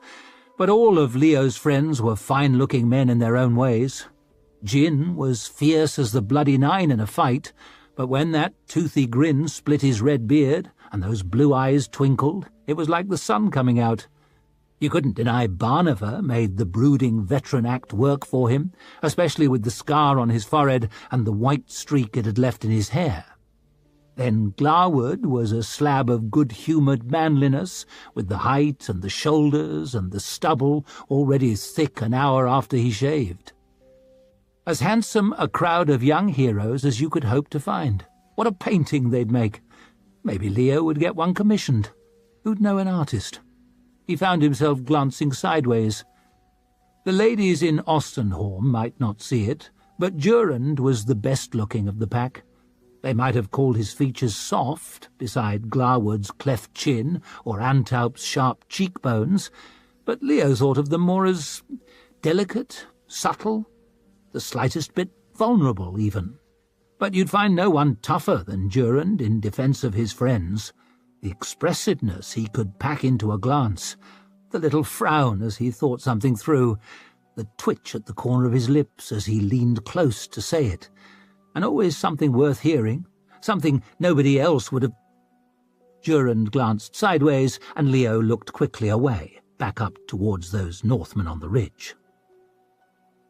but all of Leo's friends were fine-looking men in their own ways. Gin was fierce as the bloody 9 in a fight, but when that toothy grin split his red beard and those blue eyes twinkled, it was like the sun coming out. You couldn't deny Barnava made the brooding veteran act work for him, especially with the scar on his forehead and the white streak it had left in his hair. Then Glarwood was a slab of good-humoured manliness, with the height and the shoulders and the stubble already thick an hour after he shaved. As handsome a crowd of young heroes as you could hope to find. What a painting they'd make! Maybe Leo would get one commissioned. Who'd know an artist? He found himself glancing sideways. The ladies in Ostenhorn might not see it, but Durand was the best-looking of the pack. They might have called his features soft, beside Glarwood's cleft chin or Antaup's sharp cheekbones, but Leo thought of them more as delicate, subtle, the slightest bit vulnerable, even. But you'd find no one tougher than Durand in defence of his friends. The expressiveness he could pack into a glance, the little frown as he thought something through, the twitch at the corner of his lips as he leaned close to say it, and always something worth hearing, something nobody else would have. Durand glanced sideways, and Leo looked quickly away, back up towards those Northmen on the ridge.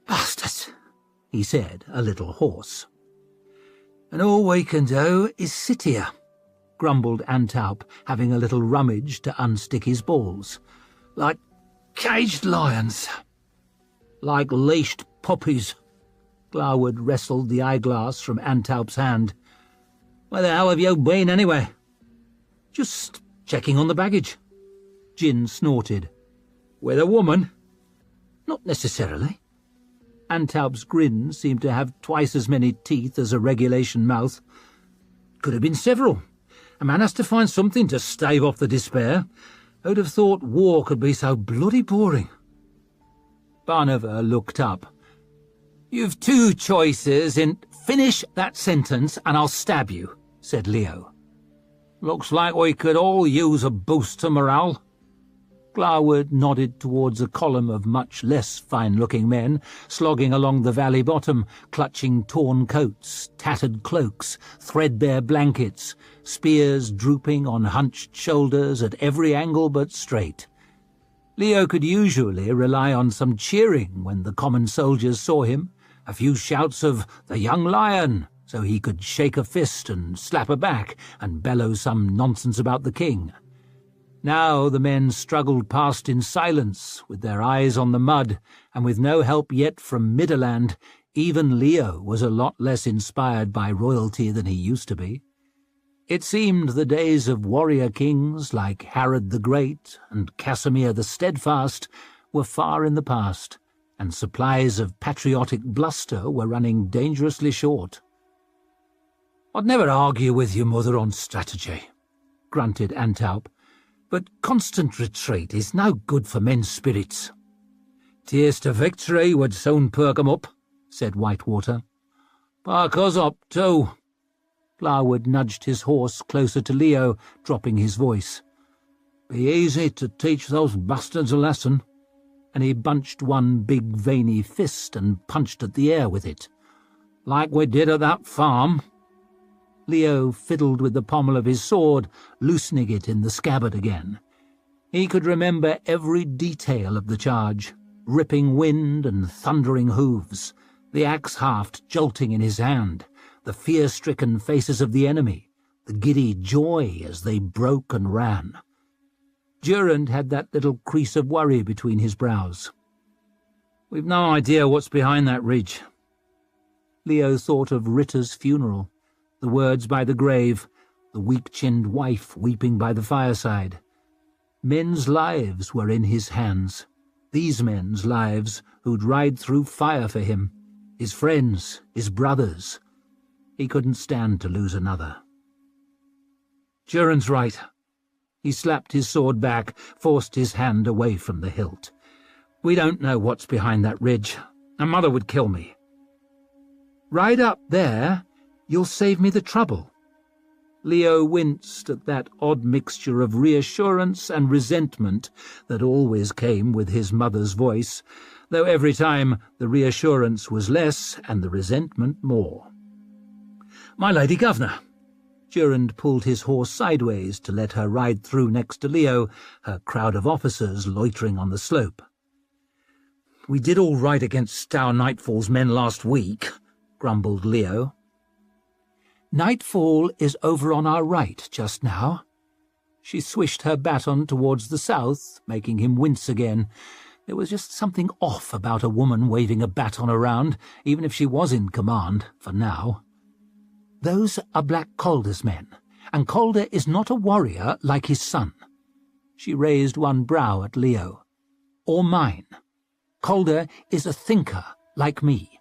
"Bastards," he said, a little hoarse. "And all we can do is sit here," grumbled Antaup, having a little rummage to unstick his balls. "Like caged lions." "Like leashed puppies." Glarwood wrestled the eyeglass from Antaup's hand. "Where the hell have you been, anyway?" "Just checking on the baggage." Gin snorted. "With a woman?" "Not necessarily." Antaup's grin seemed to have twice as many teeth as a regulation mouth. "Could have been several. A man has to find something to stave off the despair. Who'd have thought war could be so bloody boring?" Barnava looked up. "You've two choices in—" "Finish that sentence and I'll stab you," said Leo. "Looks like we could all use a boost to morale." Glarwood nodded towards a column of much less fine-looking men slogging along the valley bottom, clutching torn coats, tattered cloaks, threadbare blankets, spears drooping on hunched shoulders at every angle but straight. Leo could usually rely on some cheering when the common soldiers saw him, a few shouts of "the young lion," so he could shake a fist and slap a back and bellow some nonsense about the king. Now the men struggled past in silence, with their eyes on the mud, and with no help yet from Midderland. Even Leo was a lot less inspired by royalty than he used to be. It seemed the days of warrior kings like Herod the Great and Casimir the Steadfast were far in the past, and supplies of patriotic bluster were running dangerously short. "I'd never argue with your mother on strategy," grunted Antaup, "but constant retreat is no good for men's spirits." "Taste of victory would soon perk 'em up," said Whitewater. "Perk us up, too." Glarwood nudged his horse closer to Leo, dropping his voice. "Be easy to teach those bastards a lesson," and he bunched one big veiny fist and punched at the air with it. "Like we did at that farm." Leo fiddled with the pommel of his sword, loosening it in the scabbard again. He could remember every detail of the charge, ripping wind and thundering hooves, the axe haft jolting in his hand, the fear-stricken faces of the enemy, the giddy joy as they broke and ran. Durand had that little crease of worry between his brows. "We've no idea what's behind that ridge." Leo thought of Ritter's funeral, the words by the grave, the weak-chinned wife weeping by the fireside. Men's lives were in his hands, these men's lives who'd ride through fire for him, his friends, his brothers. He couldn't stand to lose another. "Durand's right." He slapped his sword back, forced his hand away from the hilt. "We don't know what's behind that ridge, and Mother would kill me." "Ride up there. You'll save me the trouble." Leo winced at that odd mixture of reassurance and resentment that always came with his mother's voice, though every time the reassurance was less and the resentment more. "My Lady Governor." Durand pulled his horse sideways to let her ride through next to Leo, her crowd of officers loitering on the slope. "We did all right against Stour Nightfall's men last week," grumbled Leo. "Nightfall is over on our right just now." She swished her baton towards the south, making him wince again. There was just something off about a woman waving a baton around, even if she was in command, for now. "Those are Black Calder's men, and Calder is not a warrior like his son." She raised one brow at Leo. "Or mine. Calder is a thinker like me.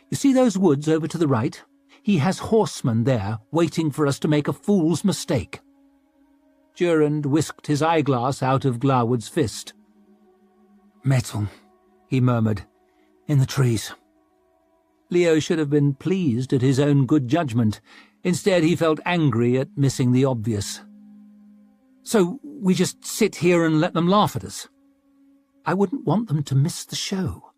You see those woods over to the right? He has horsemen there waiting for us to make a fool's mistake." Durand whisked his eyeglass out of Glarwood's fist. "Metal," he murmured, "in the trees." Leo should have been pleased at his own good judgment. Instead, he felt angry at missing the obvious. "So we just sit here and let them laugh at us?" "I wouldn't want them to miss the show."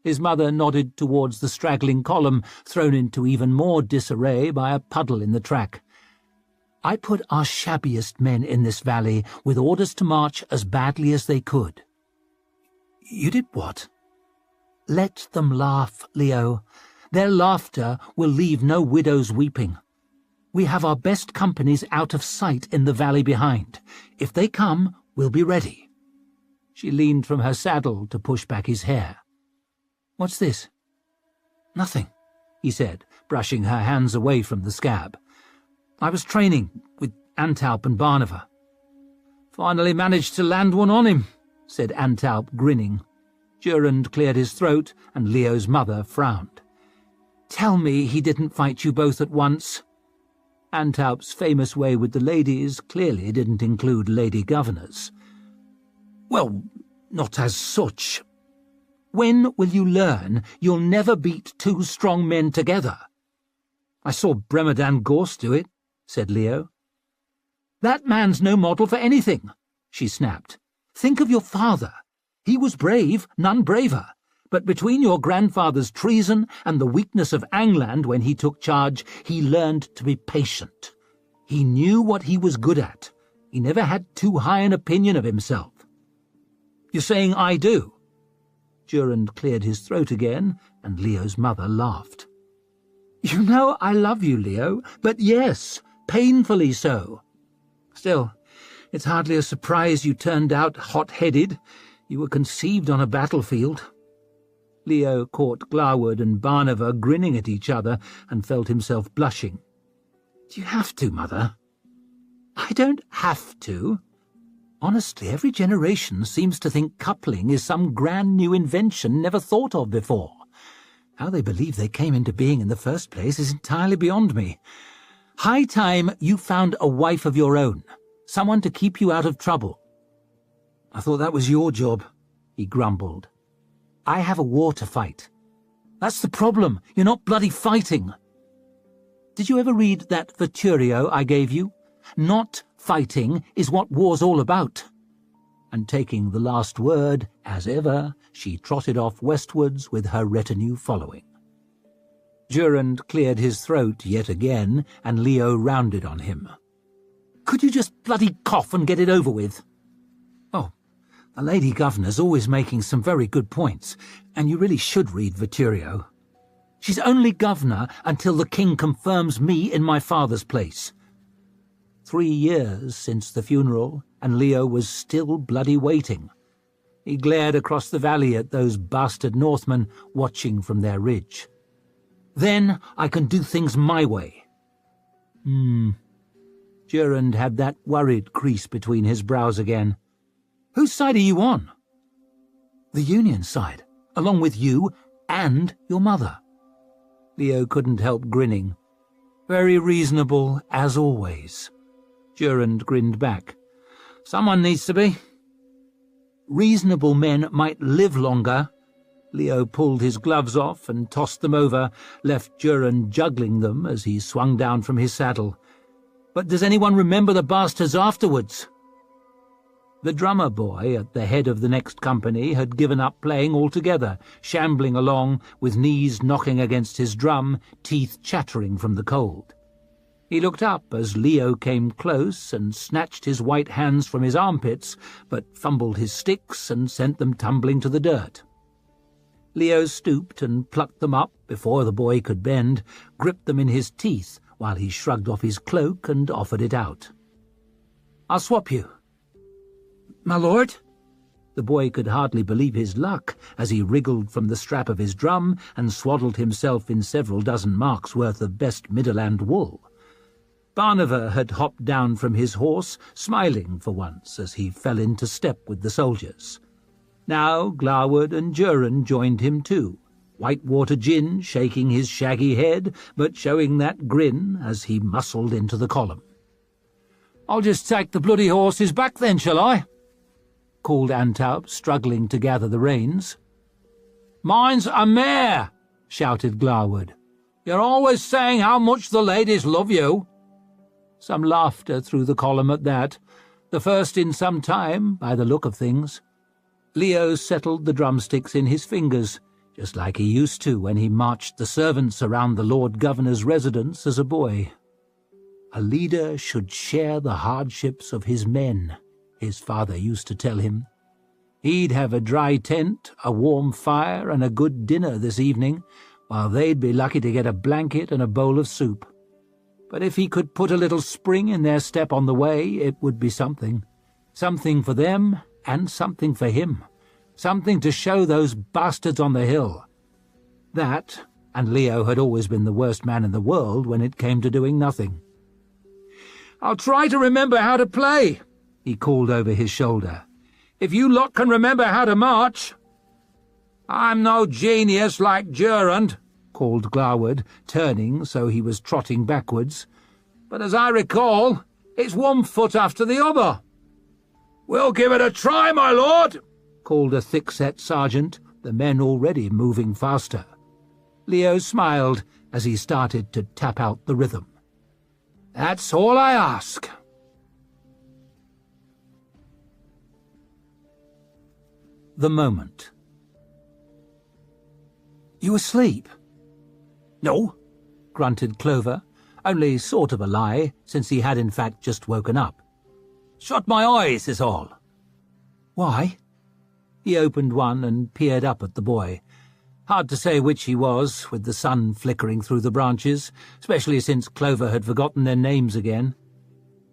His mother nodded towards the straggling column, thrown into even more disarray by a puddle in the track. "I put our shabbiest men in this valley with orders to march as badly as they could." "You did what?" "Let them laugh, Leo. Their laughter will leave no widows weeping. We have our best companies out of sight in the valley behind. If they come, we'll be ready." She leaned from her saddle to push back his hair. "What's this?" "Nothing," he said, brushing her hands away from the scab. "I was training with Antaup and Barnava." "Finally managed to land one on him," said Antaup, grinning. Durand cleared his throat, and Leo's mother frowned. "Tell me he didn't fight you both at once." Antaup's famous way with the ladies clearly didn't include lady governors. "Well, not as such." "When will you learn you'll never beat two strong men together?" "I saw Bremerdan Gorse do it," said Leo. "That man's no model for anything. she snapped. "Think of your father. He was brave, none braver. But between your grandfather's treason and the weakness of Angland when he took charge, he learned to be patient. He knew what he was good at. He never had too high an opinion of himself." "You're saying I do?" Durand cleared his throat again, and Leo's mother laughed. "You know I love you, Leo, but yes, painfully so. Still, it's hardly a surprise you turned out hot-headed. You were conceived on a battlefield." Leo caught Glawood and Barnava grinning at each other and felt himself blushing. "Do you have to, Mother?" "I don't have to. Honestly, every generation seems to think coupling is some grand new invention never thought of before. How they believe they came into being in the first place is entirely beyond me. High time you found a wife of your own, someone to keep you out of trouble." "I thought that was your job," he grumbled. "I have a war to fight." "That's the problem. You're not bloody fighting." "Did you ever read that Vetturio I gave you? Not fighting is what war's all about." And taking the last word, as ever, she trotted off westwards with her retinue following. Durand cleared his throat yet again, and Leo rounded on him. "Could you just bloody cough and get it over with?" "Oh, the Lady Governor's always making some very good points, and you really should read Vetturio. She's only governor until the king confirms me in my father's place." 3 years since the funeral, and Leo was still bloody waiting. He glared across the valley at those bastard Northmen watching from their ridge. "Then I can do things my way." Durand had that worried crease between his brows again. "Whose side are you on?" "The Union side, along with you and your mother." Leo couldn't help grinning. "Very reasonable, as always." Durand grinned back. "Someone needs to be." "Reasonable men might live longer." Leo pulled his gloves off and tossed them over, left Durand juggling them as he swung down from his saddle. "But does anyone remember the bastards afterwards?" The drummer boy at the head of the next company had given up playing altogether, shambling along, with knees knocking against his drum, teeth chattering from the cold. He looked up as Leo came close and snatched his white hands from his armpits, but fumbled his sticks and sent them tumbling to the dirt. Leo stooped and plucked them up before the boy could bend, gripped them in his teeth while he shrugged off his cloak and offered it out. "I'll swap you." "My lord?" The boy could hardly believe his luck as he wriggled from the strap of his drum and swaddled himself in several dozen marks' worth of best Midland wool. Barnava had hopped down from his horse, smiling for once as he fell into step with the soldiers. Now Glawood and Durand joined him too, Whitewater Gin shaking his shaggy head, but showing that grin as he muscled into the column. "I'll just take the bloody horses back then, shall I?" called Antaub, struggling to gather the reins. "Mine's a mare," shouted Glawood. "You're always saying how much the ladies love you." Some laughter through the column at that, the first in some time, by the look of things. Leo settled the drumsticks in his fingers, just like he used to when he marched the servants around the Lord Governor's residence as a boy. A leader should share the hardships of his men, his father used to tell him. He'd have a dry tent, a warm fire, and a good dinner this evening, while they'd be lucky to get a blanket and a bowl of soup. But if he could put a little spring in their step on the way, it would be something. Something for them and something for him. Something to show those bastards on the hill. That, and Leo had always been the worst man in the world when it came to doing nothing. "I'll try to remember how to play," he called over his shoulder. "If you lot can remember how to march." "I'm no genius like Durand," called Glawood, turning so he was trotting backwards. "But as I recall, it's one foot after the other." "We'll give it a try, my lord," called a thick-set sergeant, the men already moving faster. Leo smiled as he started to tap out the rhythm. "That's all I ask." The moment. "You asleep?" "No," grunted Clover, only sort of a lie, since he had in fact just woken up. "Shut my eyes is all." "Why?" He opened one and peered up at the boy. Hard to say which he was, with the sun flickering through the branches, especially since Clover had forgotten their names again.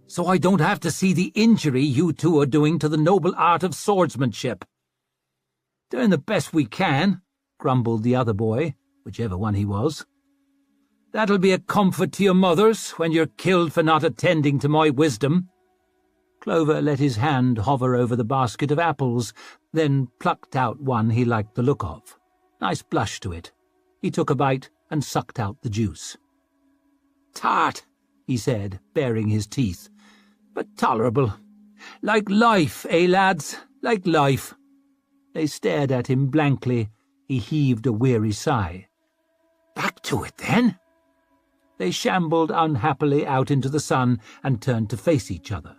"So I don't have to see the injury you two are doing to the noble art of swordsmanship." "Doing the best we can," grumbled the other boy, whichever one he was. "That'll be a comfort to your mothers when you're killed for not attending to my wisdom." Clover let his hand hover over the basket of apples, then plucked out one he liked the look of. Nice blush to it. He took a bite and sucked out the juice. "Tart," he said, baring his teeth, "but tolerable. Like life, eh, lads? Like life." They stared at him blankly. He heaved a weary sigh. "Back to it, then." They shambled unhappily out into the sun and turned to face each other.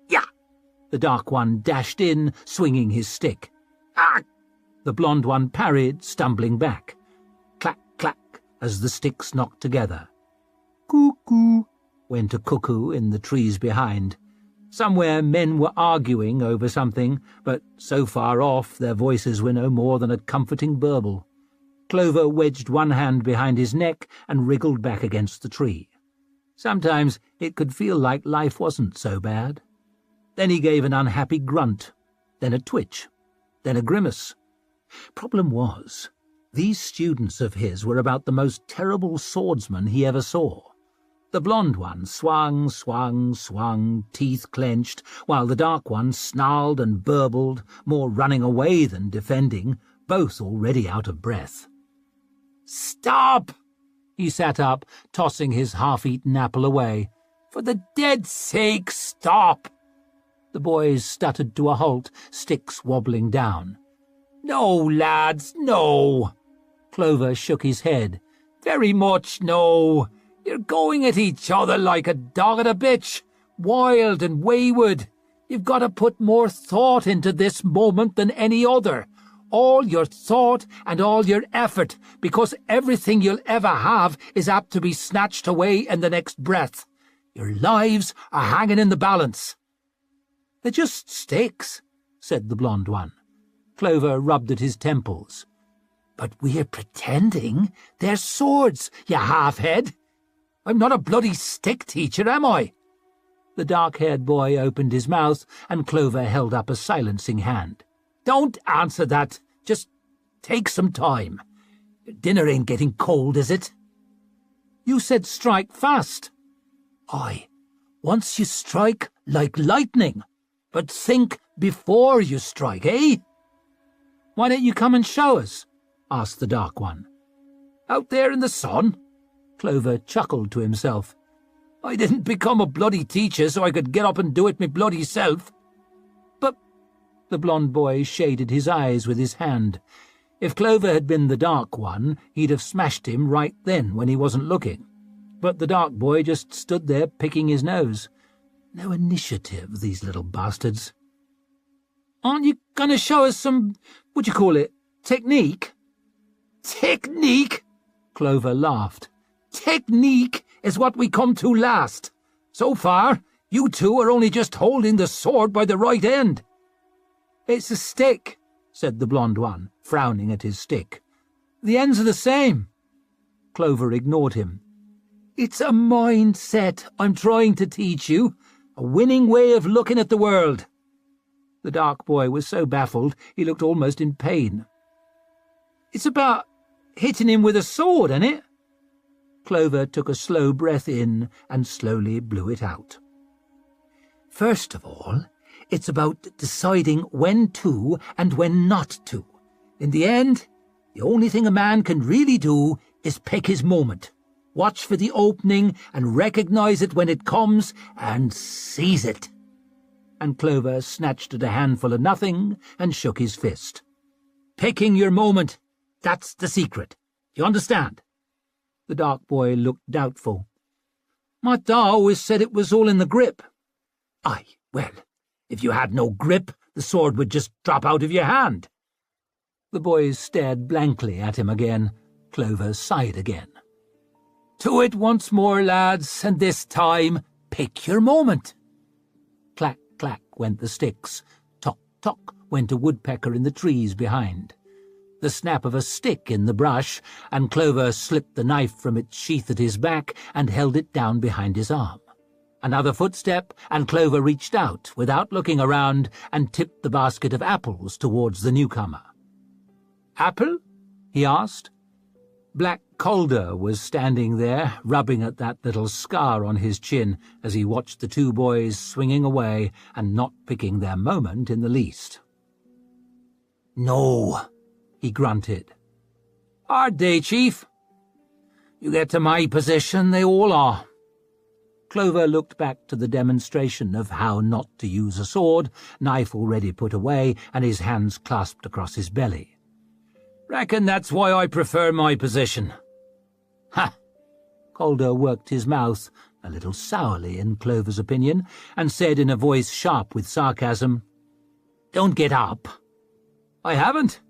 "Yeah!" The dark one dashed in, swinging his stick. "Ah!" The blonde one parried, stumbling back. Clack, clack, as the sticks knocked together. "Cuckoo," went a cuckoo in the trees behind. Somewhere men were arguing over something, but so far off their voices were no more than a comforting burble. Clover wedged one hand behind his neck and wriggled back against the tree. Sometimes it could feel like life wasn't so bad. Then he gave an unhappy grunt, then a twitch, then a grimace. Problem was, these students of his were about the most terrible swordsmen he ever saw. The blonde one swung, teeth clenched, while the dark one snarled and burbled, more running away than defending, both already out of breath. "Stop!" He sat up, tossing his half-eaten apple away. "For the dead sake, stop!" The boys stuttered to a halt, sticks wobbling down. "No, lads, no!" Clover shook his head. "Very much no. You're going at each other like a dog at a bitch, wild and wayward. You've got to put more thought into this moment than any other. All your thought and all your effort, because everything you'll ever have is apt to be snatched away in the next breath. Your lives are hanging in the balance." "They're just sticks," said the blonde one. Clover rubbed at his temples. "But we're pretending they're swords, you half-head. I'm not a bloody stick teacher, am I?" The dark-haired boy opened his mouth, and Clover held up a silencing hand. "Don't answer that. Just take some time. Dinner ain't getting cold, is it?" "You said strike fast." "Aye, once you strike like lightning. But think before you strike, eh?" "Why don't you come and show us?" asked the dark one. "Out there in the sun?" Clover chuckled to himself. "I didn't become a bloody teacher so I could get up and do it me bloody self." "But—" The blonde boy shaded his eyes with his hand. If Clover had been the dark one, he'd have smashed him right then when he wasn't looking. But the dark boy just stood there picking his nose. No initiative, these little bastards. "Aren't you going to show us some, technique?" "Technique?" Clover laughed. "Technique is what we come to last. So far, you two are only just holding the sword by the right end." "It's a stick," said the blonde one, frowning at his stick. "The ends are the same." Clover ignored him. "It's a mindset I'm trying to teach you, a winning way of looking at the world." The dark boy was so baffled he looked almost in pain. "It's about hitting him with a sword, ain't it?" Clover took a slow breath in and slowly blew it out. "First of all, it's about deciding when to and when not to. In the end, the only thing a man can really do is pick his moment. Watch for the opening and recognize it when it comes and seize it." And Clover snatched at a handful of nothing and shook his fist. "Picking your moment, that's the secret. You understand?" The dark boy looked doubtful. "My da always said it was all in the grip." "Aye, well, if you had no grip, The sword would just drop out of your hand." The boys stared blankly at him again. Clover sighed again. "To it once more, lads, and this time pick your moment." Clack, clack went the sticks. Tock, tock went a woodpecker in the trees behind. The snap of a stick in the brush, and Clover slipped the knife from its sheath at his back and held it down behind his arm. Another footstep, and Clover reached out, without looking around, and tipped the basket of apples towards the newcomer. "Apple?" he asked. Black Calder was standing there, rubbing at that little scar on his chin as he watched the two boys swinging away and not picking their moment in the least. "No," he grunted. "Are they, Chief?" "You get to my position, they all are." Clover looked back to the demonstration of how not to use a sword, knife already put away and his hands clasped across his belly. "Reckon that's why I prefer my position." "Ha!" Calder worked his mouth, a little sourly in Clover's opinion, and said in a voice sharp with sarcasm, "Don't get up." "I haven't."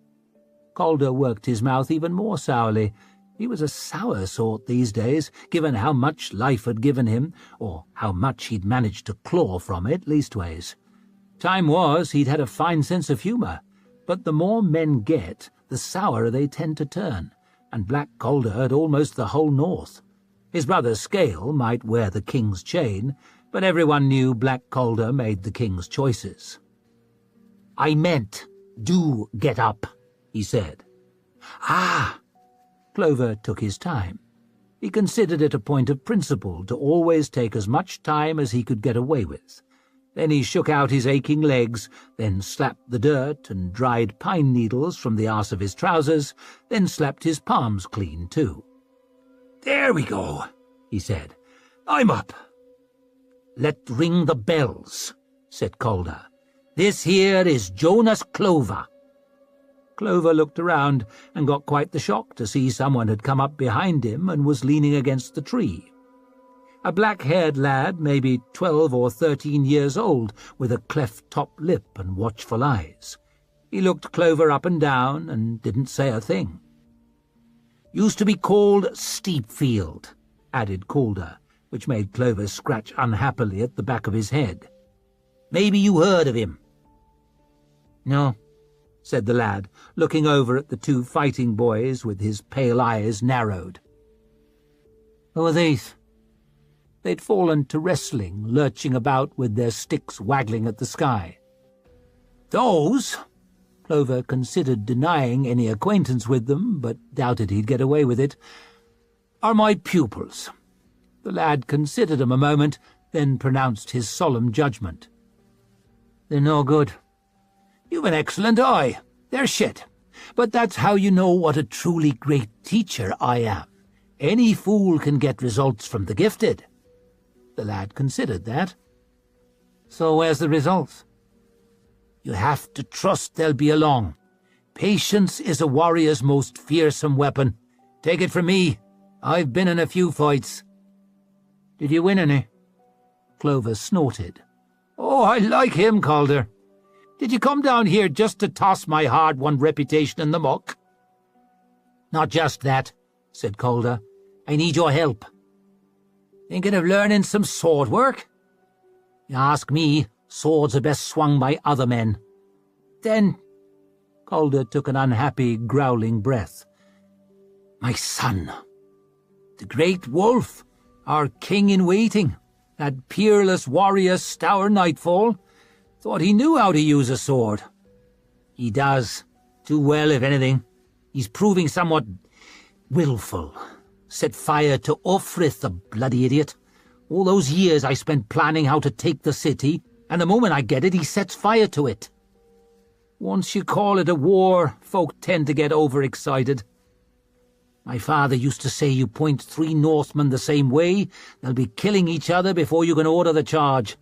Calder worked his mouth even more sourly. He was a sour sort these days, given how much life had given him, or how much he'd managed to claw from it, leastways. Time was he'd had a fine sense of humour, but the more men get, the sourer they tend to turn, and Black Calder had almost the whole north. His brother Scale might wear the king's chain, but everyone knew Black Calder made the king's choices. "I meant, do get up," he said. "Ah!" Clover took his time. He considered it a point of principle to always take as much time as he could get away with. Then he shook out his aching legs, then slapped the dirt and dried pine needles from the arse of his trousers, then slapped his palms clean, too. "There we go," he said. "I'm up." "Let ring the bells," said Calder. "This here is Jonas Clover." Clover looked around and got quite the shock to see someone had come up behind him and was leaning against the tree. A black-haired lad, maybe 12 or 13 years old, with a cleft top lip and watchful eyes. He looked Clover up and down and didn't say a thing. "Used to be called Steepfield," added Calder, which made Clover scratch unhappily at the back of his head. "Maybe you heard of him." "No," said the lad, looking over at the two fighting boys with his pale eyes narrowed. "Who are these?" They'd fallen to wrestling, lurching about with their sticks waggling at the sky. "Those," Clover considered denying any acquaintance with them, but doubted he'd get away with it, "are my pupils." The lad considered him a moment, then pronounced his solemn judgment. "They're no good." "You've an excellent eye. They're shit. But that's how you know what a truly great teacher I am. Any fool can get results from the gifted." The lad considered that. "So where's the results?" "You have to trust they'll be along. Patience is a warrior's most fearsome weapon. Take it from me. I've been in a few fights." "Did you win any?" Clover snorted. "Oh, I like him, Calder. Did you come down here just to toss my hard-won reputation in the muck?" "Not just that," said Calder. "I need your help." "Thinking of learning some sword work?" "You ask me, swords are best swung by other men." "Then—" Calder took an unhappy, growling breath. "My son. The great wolf, our king-in-waiting, that peerless warrior Stour Nightfall, thought he knew how to use a sword. He does. Too well, if anything. He's proving somewhat willful. Set fire to Offrith, the bloody idiot. All those years I spent planning how to take the city, and the moment I get it, he sets fire to it. Once you call it a war, folk tend to get overexcited. My father used to say you point 3 Northmen the same way, they'll be killing each other before you can order the charge.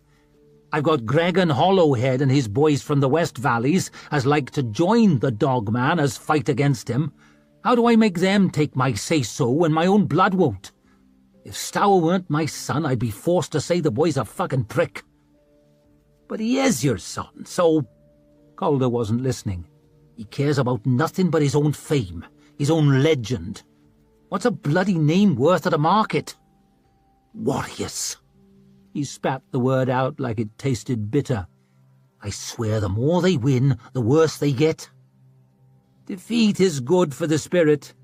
I've got Gregan Hollowhead and his boys from the West Valleys as like to join the dogman as fight against him. How do I make them take my say-so when my own blood won't? If Stour weren't my son, I'd be forced to say the boy's a fucking prick. But he is your son, so Calder wasn't listening. He cares about nothing but his own fame, his own legend. What's a bloody name worth at a market? Warriors. He spat the word out like it tasted bitter. I swear the more they win, the worse they get. Defeat is good for the spirit.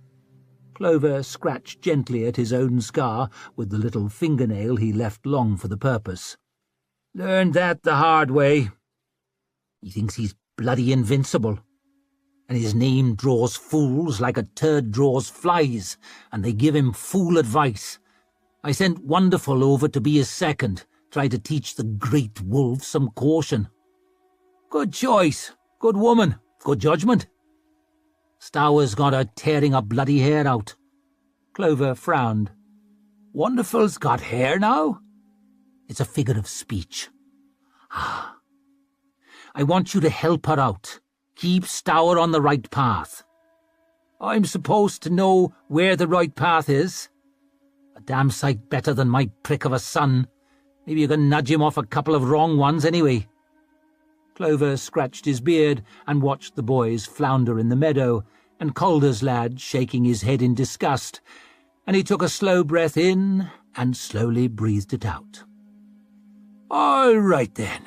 Clover scratched gently at his own scar with the little fingernail he left long for the purpose. Learned that the hard way. He thinks he's bloody invincible. And his name draws fools like a turd draws flies, and they give him fool advice. I sent Wonderful over to be his second, try to teach the great wolf some caution. Good choice, good woman, good judgment. Stour's got her tearing her bloody hair out. Clover frowned. Wonderful's got hair now? It's a figure of speech. I want you to help her out. Keep Stour on the right path. I'm supposed to know where the right path is? A damn sight better than my prick of a son. Maybe you can nudge him off a couple of wrong ones anyway. Clover scratched his beard and watched the boys flounder in the meadow, and Calder's lad shaking his head in disgust, and he took a slow breath in and slowly breathed it out. All right, then.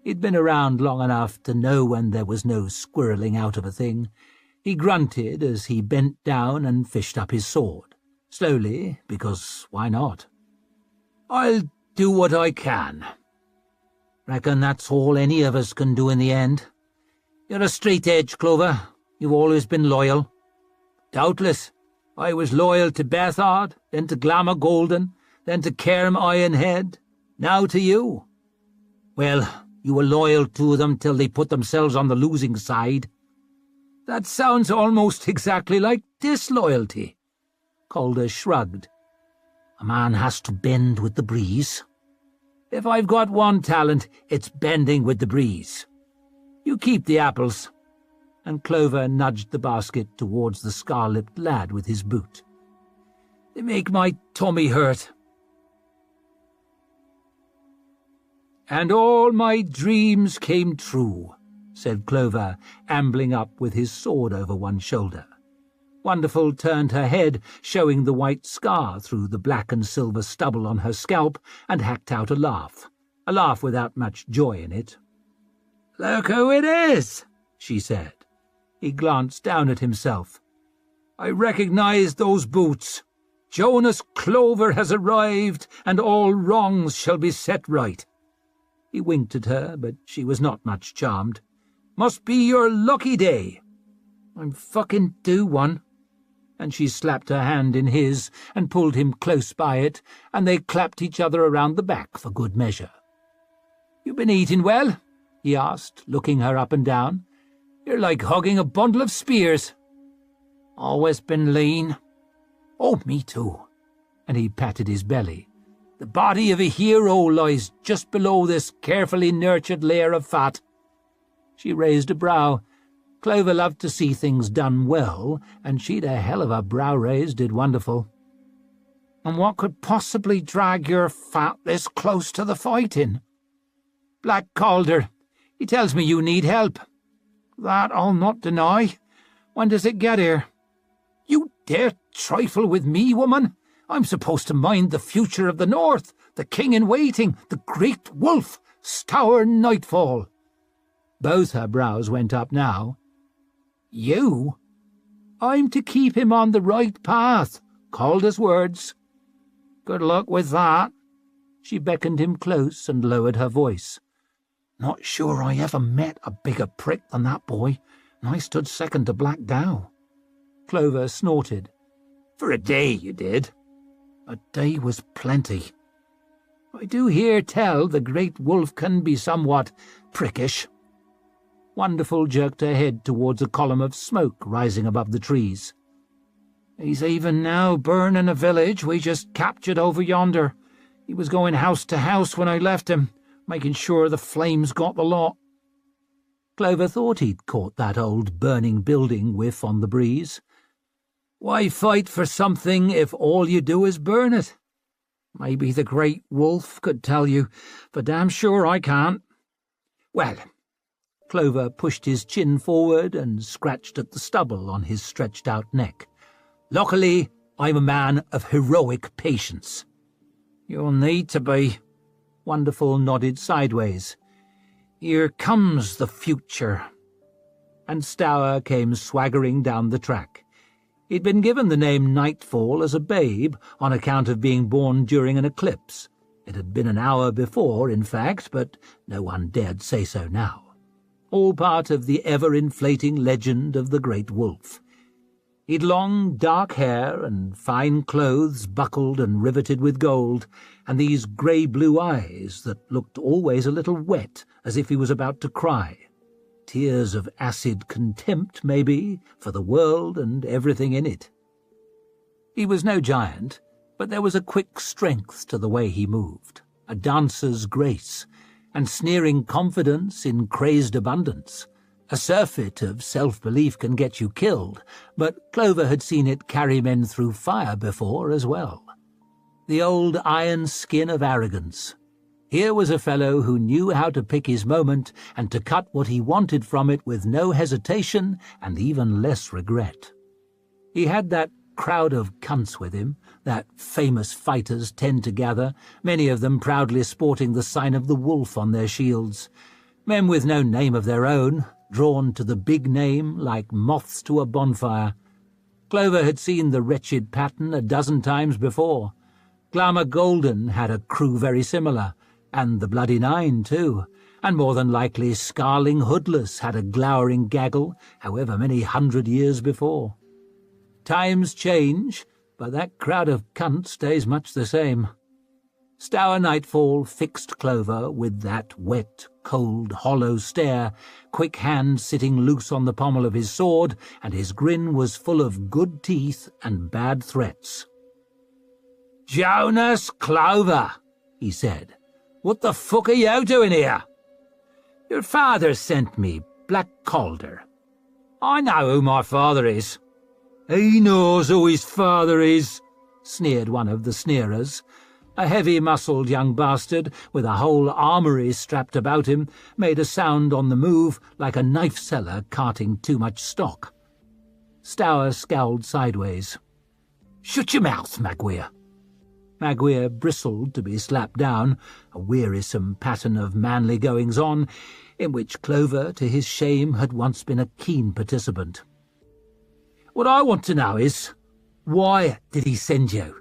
He'd been around long enough to know when there was no squirreling out of a thing. He grunted as he bent down and fished up his sword. Slowly, because why not? I'll do what I can. Reckon that's all any of us can do in the end. You're a straight edge, Clover. You've always been loyal. Doubtless. I was loyal to Bethard, then to Glamour Golden, then to Kerm Ironhead, now to you. Well, you were loyal to them till they put themselves on the losing side. That sounds almost exactly like disloyalty. Calder shrugged. A man has to bend with the breeze. If I've got one talent, it's bending with the breeze. You keep the apples. And Clover nudged the basket towards the scar-lipped lad with his boot. They make my tummy hurt. And all my dreams came true, said Clover, ambling up with his sword over one shoulder. Wonderful turned her head, showing the white scar through the black and silver stubble on her scalp, and hacked out a laugh without much joy in it. Look who it is, she said. He glanced down at himself. I recognize those boots. Jonas Clover has arrived, and all wrongs shall be set right. He winked at her, but she was not much charmed. Must be your lucky day. I'm fucking due one. And she slapped her hand in his and pulled him close by it, and they clapped each other around the back for good measure. You been eating well? He asked, looking her up and down. You're like hugging a bundle of spears. Always been lean. Oh, me too. And he patted his belly. The body of a hero lies just below this carefully nurtured layer of fat. She raised a brow. Clover loved to see things done well, and she'd a hell of a brow raise, did Wonderful. And what could possibly drag your fat this close to the fighting? Black Calder, he tells me you need help. That I'll not deny. When does it get here? You dare trifle with me, woman? I'm supposed to mind the future of the North, the king-in-waiting, the great wolf, Stour Nightfall. Both her brows went up now. You? I'm to keep him on the right path, Calder's words. Good luck with that. She beckoned him close and lowered her voice. Not sure I ever met a bigger prick than that boy, and I stood second to Black Dow. Clover snorted. For a day you did. A day was plenty. I do hear tell the great wolf can be somewhat prickish. Wonderful jerked her head towards a column of smoke rising above the trees. He's even now burning a village we just captured over yonder. He was going house to house when I left him, making sure the flames got the lot. Clover thought he'd caught that old burning building whiff on the breeze. Why fight for something if all you do is burn it? Maybe the great wolf could tell you, for damn sure I can't. Well, Clover pushed his chin forward and scratched at the stubble on his stretched-out neck. "Luckily, I'm a man of heroic patience." "You'll need to be." Wonderful nodded sideways. "Here comes the future." And Stour came swaggering down the track. He'd been given the name Nightfall as a babe on account of being born during an eclipse. It had been an hour before, in fact, but no one dared say so now. All part of the ever-inflating legend of the great wolf. He'd long, dark hair and fine clothes buckled and riveted with gold, and these grey-blue eyes that looked always a little wet, as if he was about to cry. Tears of acid contempt, maybe, for the world and everything in it. He was no giant, but there was a quick strength to the way he moved, a dancer's grace, and sneering confidence in crazed abundance. A surfeit of self-belief can get you killed, but Clover had seen it carry men through fire before as well. The old iron skin of arrogance. Here was a fellow who knew how to pick his moment and to cut what he wanted from it with no hesitation and even less regret. He had that crowd of cunts with him, that famous fighters tend to gather, many of them proudly sporting the sign of the wolf on their shields. Men with no name of their own, drawn to the big name like moths to a bonfire. Clover had seen the wretched pattern a dozen times before. Glamour Golden had a crew very similar, and the Bloody Nine too, and more than likely Scarling Hoodless had a glowering gaggle, however many 100 years before. Times change, but that crowd of cunts stays much the same. Stour Nightfall fixed Clover with that wet, cold, hollow stare, quick hand sitting loose on the pommel of his sword, and his grin was full of good teeth and bad threats. "Jonas Clover," he said, "what the fuck are you doing here?" "Your father sent me, Black Calder." "I know who my father is." "He knows who his father is," sneered one of the sneerers. A heavy-muscled young bastard, with a whole armoury strapped about him, made a sound on the move like a knife-seller carting too much stock. Stour scowled sideways. "Shut your mouth, Maguire." Maguire bristled to be slapped down, a wearisome pattern of manly goings-on, in which Clover, to his shame, had once been a keen participant. "What I want to know is, why did he send you?"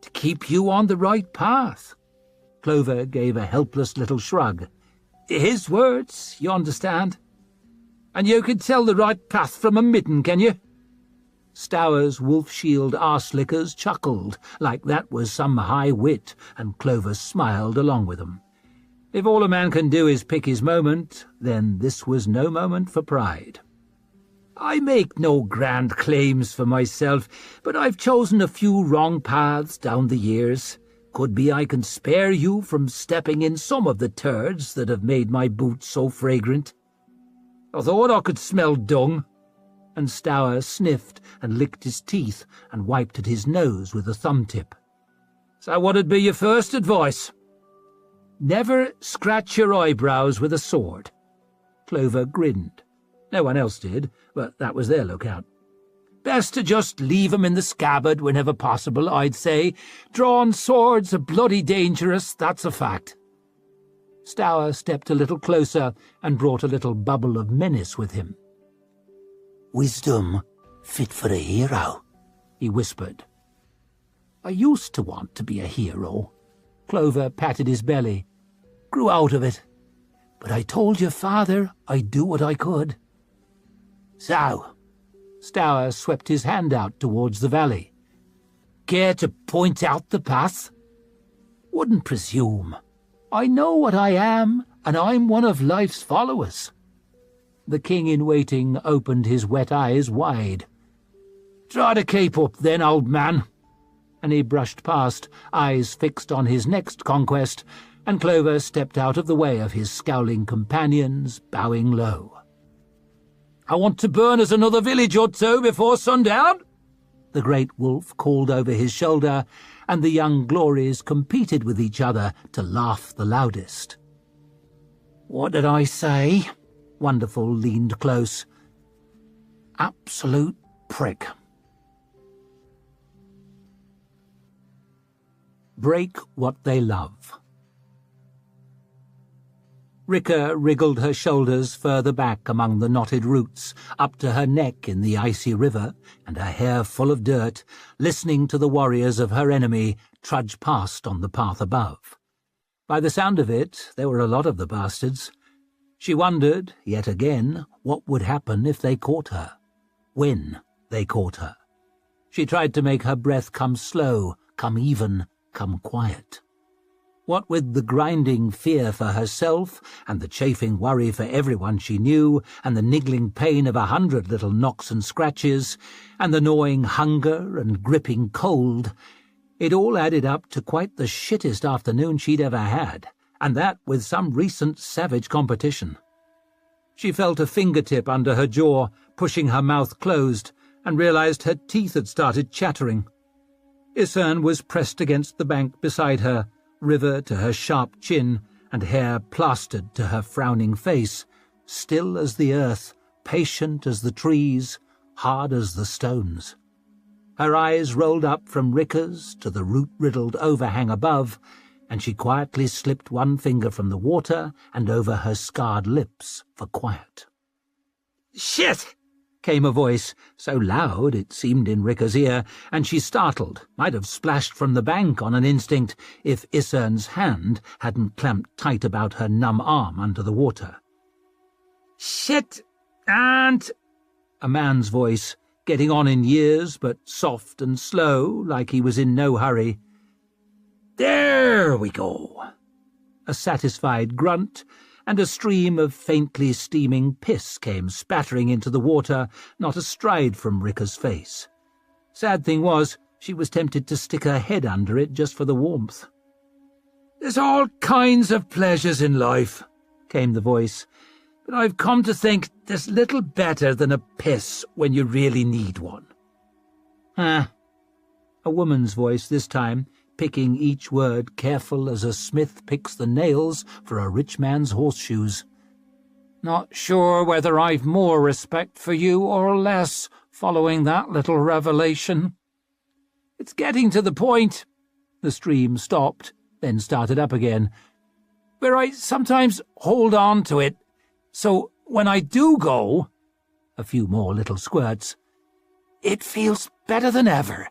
"To keep you on the right path." Clover gave a helpless little shrug. "His words, you understand. And you can tell the right path from a midden, can you?" Stour's wolf-shield arse-lickers chuckled like that was some high wit, and Clover smiled along with them. If all a man can do is pick his moment, then this was no moment for pride. "I make no grand claims for myself, but I've chosen a few wrong paths down the years. Could be I can spare you from stepping in some of the turds that have made my boots so fragrant." "I thought I could smell dung." And Stour sniffed and licked his teeth and wiped at his nose with a thumb-tip. "So what'd be your first advice?" "Never scratch your eyebrows with a sword." Clover grinned. No one else did, but that was their lookout. "Best to just leave 'em in the scabbard whenever possible, I'd say. Drawn swords are bloody dangerous, that's a fact." Stour stepped a little closer and brought a little bubble of menace with him. "Wisdom fit for a hero," he whispered. "I used to want to be a hero." Clover patted his belly. "Grew out of it. But I told your father I'd do what I could." "So," Stour swept his hand out towards the valley. "Care to point out the path?" "Wouldn't presume. I know what I am, and I'm one of life's followers." The king-in-waiting opened his wet eyes wide. "Try to keep up then, old man." And he brushed past, eyes fixed on his next conquest, and Clover stepped out of the way of his scowling companions, bowing low. "I want to burn us another village or two before sundown," the great wolf called over his shoulder, and the young glories competed with each other to laugh the loudest. "What did I say?" Wonderful leaned close. Absolute prick. Break what they love. Rika wriggled her shoulders further back among the knotted roots, up to her neck in the icy river, and her hair full of dirt, listening to the warriors of her enemy trudge past on the path above. By the sound of it, there were a lot of the bastards. She wondered, yet again, what would happen if they caught her, when they caught her. She tried to make her breath come slow, come even, come quiet. What with the grinding fear for herself, and the chafing worry for everyone she knew, and the niggling pain of 100 little knocks and scratches, and the gnawing hunger and gripping cold, it all added up to quite the shittest afternoon she'd ever had, and that with some recent savage competition. She felt a fingertip under her jaw, pushing her mouth closed, and realized her teeth had started chattering. Isern was pressed against the bank beside her, river to her sharp chin, and hair plastered to her frowning face, still as the earth, patient as the trees, hard as the stones. Her eyes rolled up from Rika's to the root-riddled overhang above, and she quietly slipped one finger from the water and over her scarred lips for quiet. "Shit!" came a voice, so loud it seemed in Rika's ear, and she startled, might have splashed from the bank on an instinct if Isern's hand hadn't clamped tight about her numb arm under the water. "Shit, and—" a man's voice, getting on in years, but soft and slow, like he was in no hurry. "There we go." A satisfied grunt, and a stream of faintly steaming piss came spattering into the water, not a stride from Rika's face. Sad thing was, she was tempted to stick her head under it just for the warmth. "There's all kinds of pleasures in life," came the voice, "but I've come to think there's little better than a piss when you really need one." A woman's voice this time, picking each word careful as a smith picks the nails for a rich man's horseshoes. "Not sure whether I've more respect for you or less following that little revelation. It's getting to the point," the stream stopped, then started up again, "where I sometimes hold on to it, so when I do go," a few more little squirts, "it feels better than ever.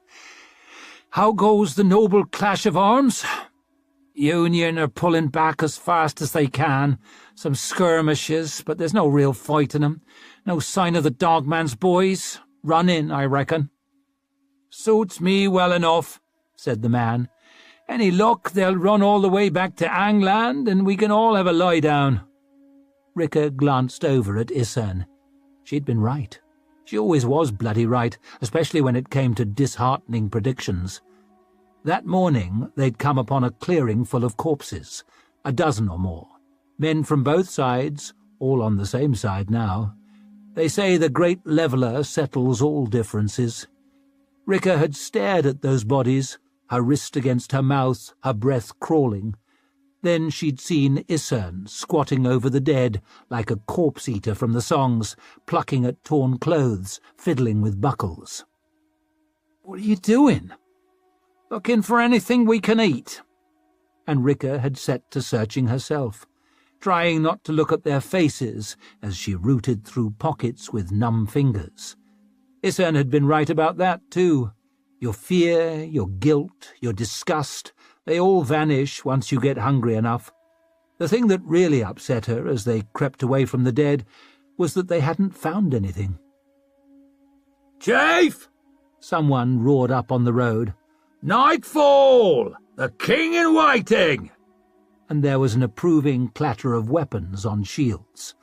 How goes the noble clash of arms? Union are pulling back as fast as they can. Some skirmishes, but there's no real fight in 'em. No sign of the Dogman's boys. Run in, I reckon." "Suits me well enough," said the man. "Any luck, they'll run all the way back to Angland, and we can all have a lie down." Rika glanced over at Isern. She'd been right. She always was bloody right, especially when it came to disheartening predictions. That morning they'd come upon a clearing full of corpses, a dozen or more. Men from both sides, all on the same side now. They say the great leveller settles all differences. Rika had stared at those bodies, her wrist against her mouth, her breath crawling. Then she'd seen Isern squatting over the dead like a corpse-eater from the songs, plucking at torn clothes, fiddling with buckles. "What are you doing?" "Looking for anything we can eat." And Rika had set to searching herself, trying not to look at their faces as she rooted through pockets with numb fingers. Isern had been right about that too. Your fear, your guilt, your disgust, they all vanish once you get hungry enough. The thing that really upset her as they crept away from the dead was that they hadn't found anything. "Chief!" someone roared up on the road. "Nightfall! The king in waiting!" And there was an approving clatter of weapons on shields.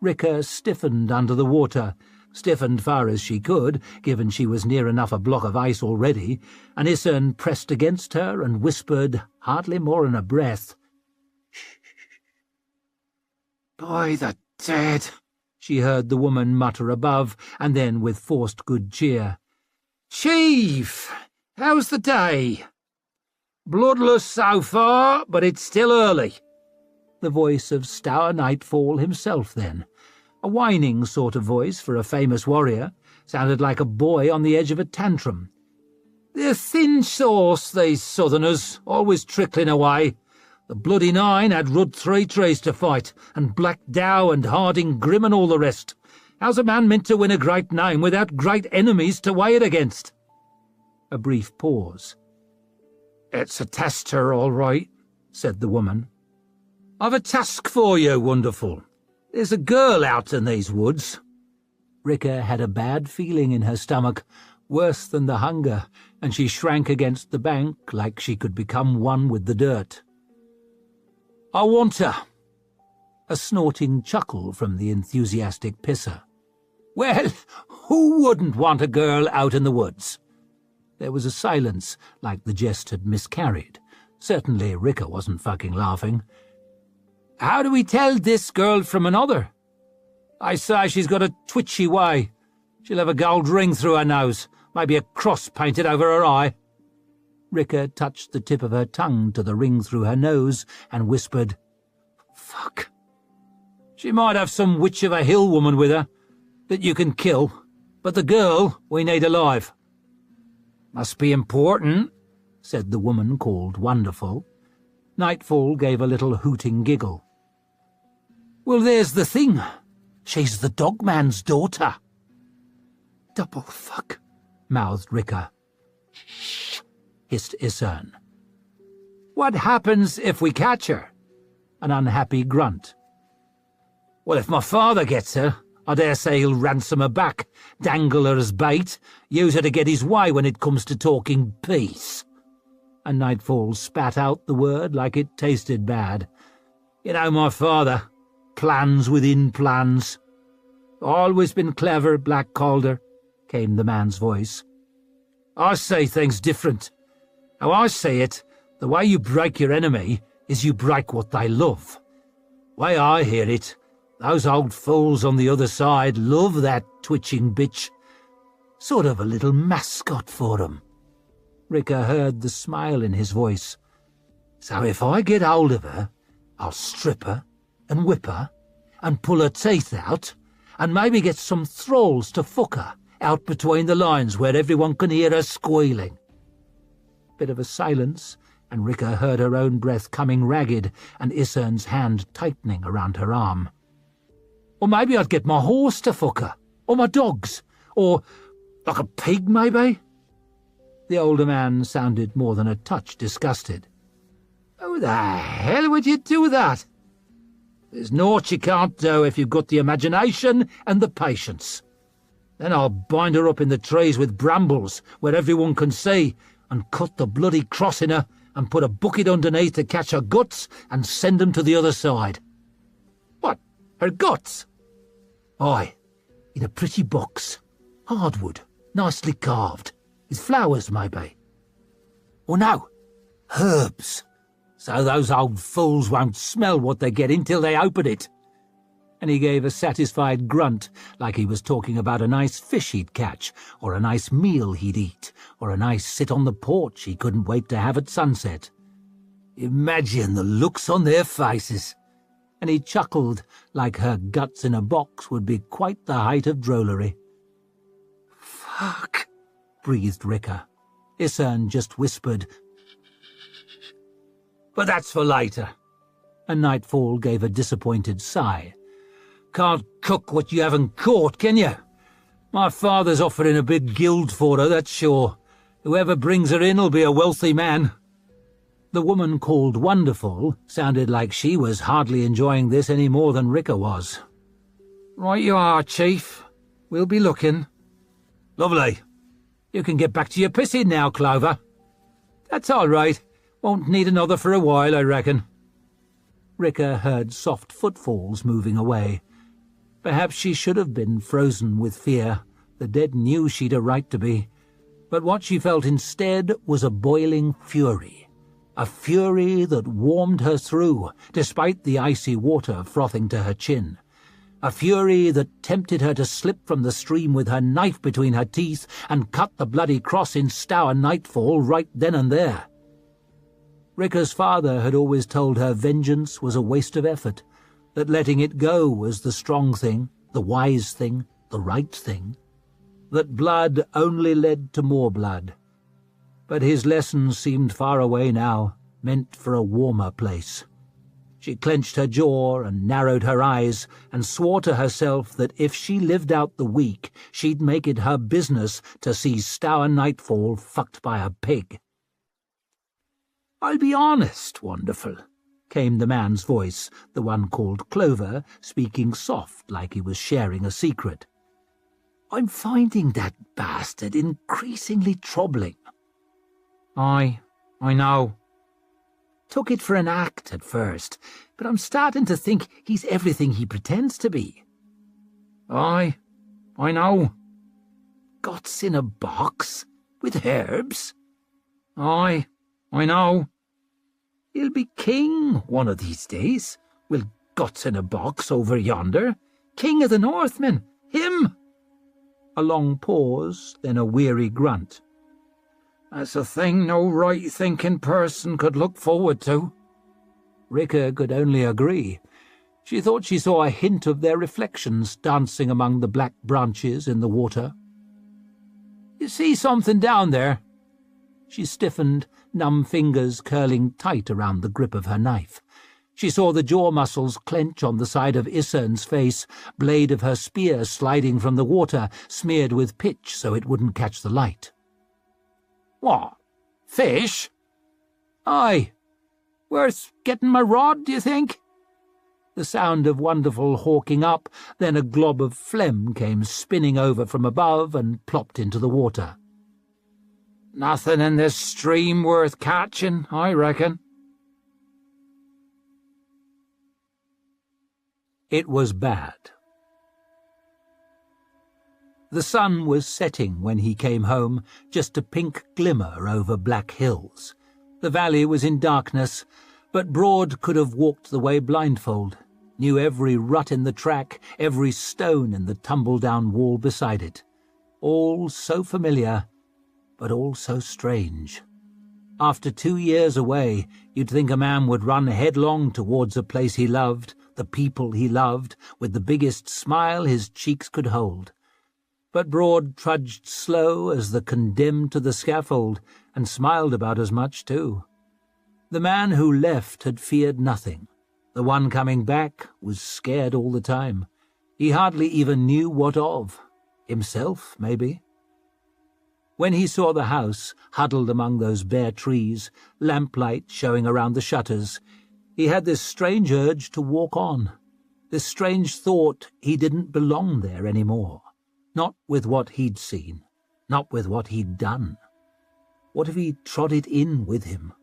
Rika stiffened under the water, stiffened far as she could, given she was near enough a block of ice already, and Isern pressed against her and whispered, hardly more than a breath, "Shh." "By the dead," she heard the woman mutter above, and then with forced good cheer, "Chief, how's the day?" "Bloodless so far, but it's still early." The voice of Stour Nightfall himself then. A whining sort of voice for a famous warrior, sounded like a boy on the edge of a tantrum. "They're thin sauce, these Southerners, always trickling away. The Bloody Nine had Rudd 3 to fight, and Black Dow and Harding Grim and all the rest. How's a man meant to win a great name without great enemies to weigh it against?" A brief pause. "It's a tester, all right," said the woman. "I've a task for you, Wonderful. There's a girl out in these woods." Rika had a bad feeling in her stomach, worse than the hunger, and she shrank against the bank like she could become one with the dirt. "I want her." A snorting chuckle from the enthusiastic pisser. "Well, who wouldn't want a girl out in the woods?" There was a silence, like the jest had miscarried. Certainly Rika wasn't fucking laughing. "How do we tell this girl from another?" "I say she's got a twitchy way. She'll have a gold ring through her nose, maybe a cross painted over her eye." Rika touched the tip of her tongue to the ring through her nose and whispered, "Fuck." "She might have some witch of a hill woman with her that you can kill, but the girl we need alive." "Must be important," said the woman called Wonderful. Nightfall gave a little hooting giggle. "Well, there's the thing. She's the Dogman's daughter." "Double fuck," mouthed Rika. "Shh," hissed Isern. "What happens if we catch her?" An unhappy grunt. "Well, if my father gets her, I dare say he'll ransom her back, dangle her as bait, use her to get his way when it comes to talking peace." And Nightfall spat out the word like it tasted bad. "You know my father, plans within plans." "Always been clever, Black Calder," came the man's voice. "I say things different. How I say it, the way you break your enemy is you break what they love. Way I hear it, those old fools on the other side love that twitching bitch. Sort of a little mascot for 'em." Rika heard the smile in his voice. "So if I get hold of her, I'll strip her and whip her and pull her teeth out and maybe get some thralls to fuck her out between the lines where everyone can hear her squealing." Bit of a silence, and Rika heard her own breath coming ragged and Isern's hand tightening around her arm. "Or maybe I'd get my horse to fuck her, or my dogs, or like a pig, maybe?" The older man sounded more than a touch disgusted. "How the hell would you do that?" "There's naught you can't do if you've got the imagination and the patience. Then I'll bind her up in the trees with brambles where everyone can see, and cut the bloody cross in her and put a bucket underneath to catch her guts and send them to the other side." "What, her guts?" "Aye, in a pretty box, hardwood, nicely carved, with flowers maybe. Or no, herbs, so those old fools won't smell what they get until they open it." And he gave a satisfied grunt, like he was talking about a nice fish he'd catch, or a nice meal he'd eat, or a nice sit on the porch he couldn't wait to have at sunset. "Imagine the looks on their faces." And he chuckled like her guts in a box would be quite the height of drollery. "Fuck," breathed Rika. Isern just whispered, "But that's for later." And Nightfall gave a disappointed sigh. "Can't cook what you haven't caught, can you? My father's offering a big guild for her, that's sure. Whoever brings her in'll be a wealthy man." The woman called Wonderful sounded like she was hardly enjoying this any more than Rika was. "Right you are, Chief. We'll be looking." "Lovely. You can get back to your pissing now, Clover." "That's all right. Won't need another for a while, I reckon." Rika heard soft footfalls moving away. Perhaps she should have been frozen with fear. The dead knew she'd a right to be. But what she felt instead was a boiling fury. A fury that warmed her through, despite the icy water frothing to her chin. A fury that tempted her to slip from the stream with her knife between her teeth and cut the bloody cross in Stour Nightfall right then and there. Rika's father had always told her vengeance was a waste of effort, that letting it go was the strong thing, the wise thing, the right thing, that blood only led to more blood. But his lessons seemed far away now, meant for a warmer place. She clenched her jaw and narrowed her eyes and swore to herself that if she lived out the week, she'd make it her business to see Stour Nightfall fucked by a pig. "I'll be honest, Wonderful," came the man's voice, the one called Clover, speaking soft like he was sharing a secret. "I'm finding that bastard increasingly troubling." I know. Took it for an act at first, but I'm starting to think he's everything he pretends to be." I know. "Guts in a box? With herbs?" I know. "He'll be king one of these days, with guts in a box over yonder. King of the Northmen, him!" A long pause, then a weary grunt. "That's a thing no right-thinking person could look forward to." Rika could only agree. She thought she saw a hint of their reflections dancing among the black branches in the water. "You see something down there?" She stiffened, numb fingers curling tight around the grip of her knife. She saw the jaw muscles clench on the side of Isern's face, blade of her spear sliding from the water, smeared with pitch so it wouldn't catch the light. "What? Fish?" "Aye. Worth getting my rod, do you think?" The sound of Wonderful hawking up, then a glob of phlegm came spinning over from above and plopped into the water. "Nothing in this stream worth catching, I reckon." It was bad. The sun was setting when he came home, just a pink glimmer over black hills. The valley was in darkness, but Broad could have walked the way blindfold, knew every rut in the track, every stone in the tumble-down wall beside it. All so familiar, but all so strange. After 2 years away, you'd think a man would run headlong towards a place he loved, the people he loved, with the biggest smile his cheeks could hold. But Broad trudged slow as the condemned to the scaffold, and smiled about as much too. The man who left had feared nothing. The one coming back was scared all the time. He hardly even knew what of. Himself, maybe. When he saw the house, huddled among those bare trees, lamplight showing around the shutters, he had this strange urge to walk on, this strange thought he didn't belong there any more. Not with what he'd seen, not with what he'd done. What if he trod it in with him?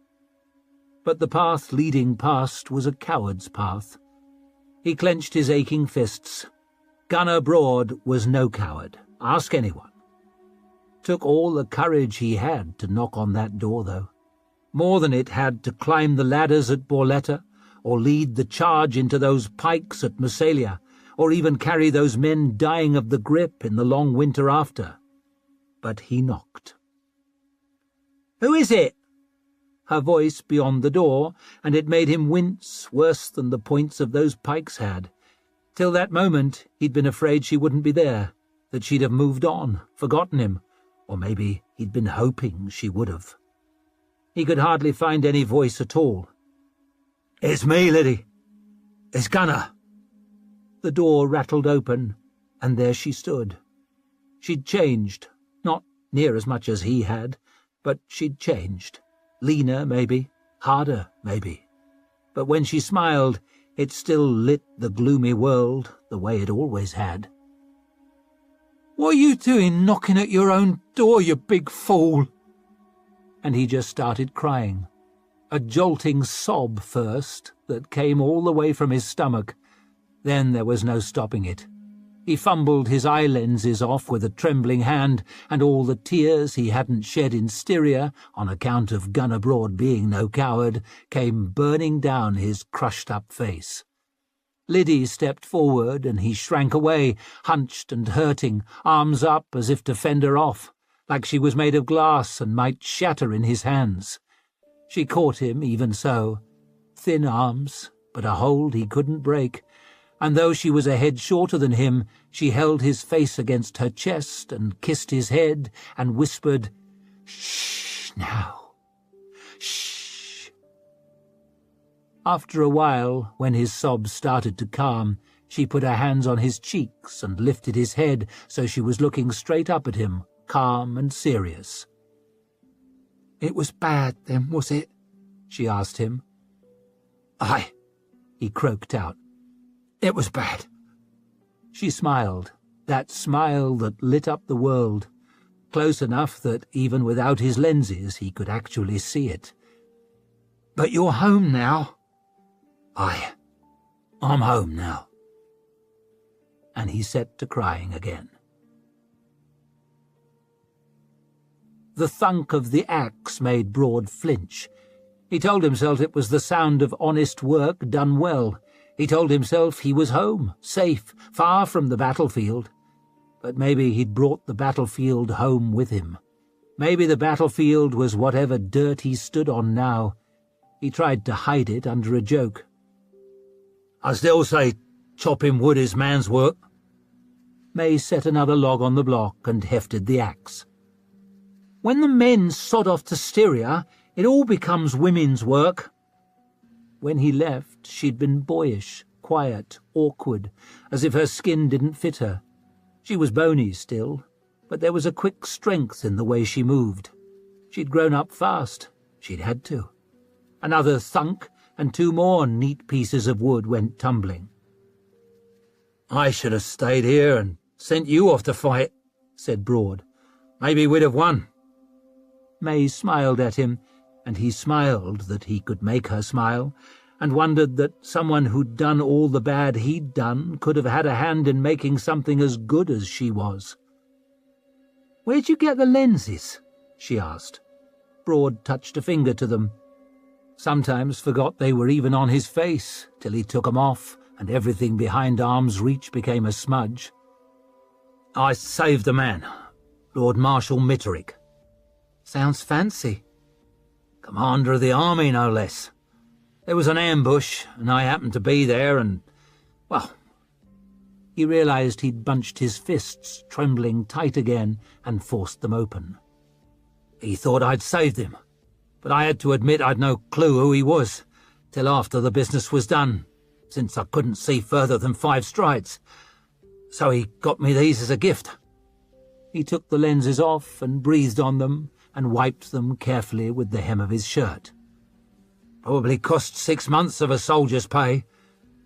But the path leading past was a coward's path. He clenched his aching fists. Gunner Broad was no coward. Ask anyone. Took all the courage he had to knock on that door, though. More than it had to climb the ladders at Borletta, or lead the charge into those pikes at Massalia, or even carry those men dying of the grip in the long winter after. But he knocked. "Who is it?" Her voice beyond the door, and it made him wince worse than the points of those pikes had. Till that moment he'd been afraid she wouldn't be there, that she'd have moved on, forgotten him, or maybe he'd been hoping she would have. He could hardly find any voice at all. "It's me, Liddy. It's Gunner." The door rattled open, and there she stood. She'd changed, not near as much as he had, but she'd changed. Leaner, maybe, harder, maybe. But when she smiled, it still lit the gloomy world the way it always had. "What are you doing knocking at your own door, you big fool?" And he just started crying. A jolting sob first that came all the way from his stomach. Then there was no stopping it. He fumbled his eye lenses off with a trembling hand, and all the tears he hadn't shed in Styria, on account of Gunner Broad being no coward, came burning down his crushed-up face. Liddy stepped forward, and he shrank away, hunched and hurting, arms up as if to fend her off, like she was made of glass and might shatter in his hands. She caught him even so. Thin arms, but a hold he couldn't break, and though she was a head shorter than him, she held his face against her chest and kissed his head and whispered, "Shh now, shh." After a while, when his sobs started to calm, she put her hands on his cheeks and lifted his head so she was looking straight up at him, calm and serious. "It was bad, then, was it?" she asked him. "Aye," he croaked out. "It was bad." She smiled, that smile that lit up the world, close enough that even without his lenses he could actually see it. "But you're home now." "Aye, I'm home now." And he set to crying again. The thunk of the axe made Broad flinch. He told himself it was the sound of honest work done well. He told himself he was home, safe, far from the battlefield. But maybe he'd brought the battlefield home with him. Maybe the battlefield was whatever dirt he stood on now. He tried to hide it under a joke. "I still say chopping wood is man's work." May set another log on the block and hefted the axe. "When the men sod off to Styria, it all becomes women's work." When he left, she'd been boyish, quiet, awkward, as if her skin didn't fit her. She was bony still, but there was a quick strength in the way she moved. She'd grown up fast. She'd had to. Another thunk, and 2 more neat pieces of wood went tumbling. "I should have stayed here and sent you off to fight," said Broad. "Maybe we'd have won." May smiled at him, and he smiled that he could make her smile, and wondered that someone who'd done all the bad he'd done could have had a hand in making something as good as she was. "Where'd you get the lenses?" she asked. Broad touched a finger to them. Sometimes forgot they were even on his face, till he took 'em off, and everything behind arm's reach became a smudge. "I saved a man, Lord Marshal Mitterick." "Sounds fancy." "Commander of the army, no less. There was an ambush, and I happened to be there, and, well..." He realized he'd bunched his fists, trembling tight again, and forced them open. "He thought I'd saved him, but I had to admit I'd no clue who he was, till after the business was done, since I couldn't see further than 5 strides. So he got me these as a gift." He took the lenses off and breathed on them, and wiped them carefully with the hem of his shirt. "Probably cost 6 months of a soldier's pay.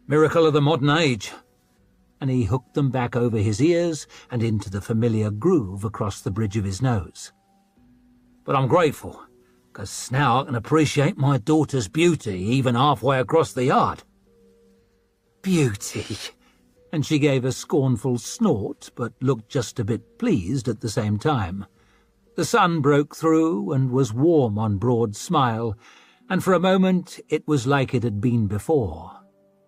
Miracle of the modern age." And he hooked them back over his ears and into the familiar groove across the bridge of his nose. "But I'm grateful, 'cause now I can appreciate my daughter's beauty even halfway across the yard." "Beauty!" And she gave a scornful snort, but looked just a bit pleased at the same time. The sun broke through and was warm on Broad's smile, and for a moment it was like it had been before,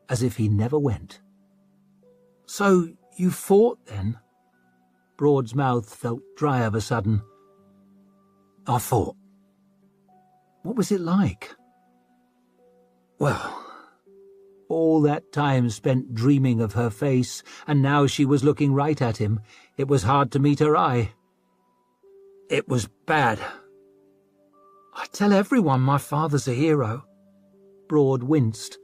as if he never went. "So you fought, then?" Broad's mouth felt dry of a sudden. "I fought." "What was it like?" "Well..." All that time spent dreaming of her face, and now she was looking right at him. It was hard to meet her eye. "It was bad." "I tell everyone my father's a hero." Broad winced.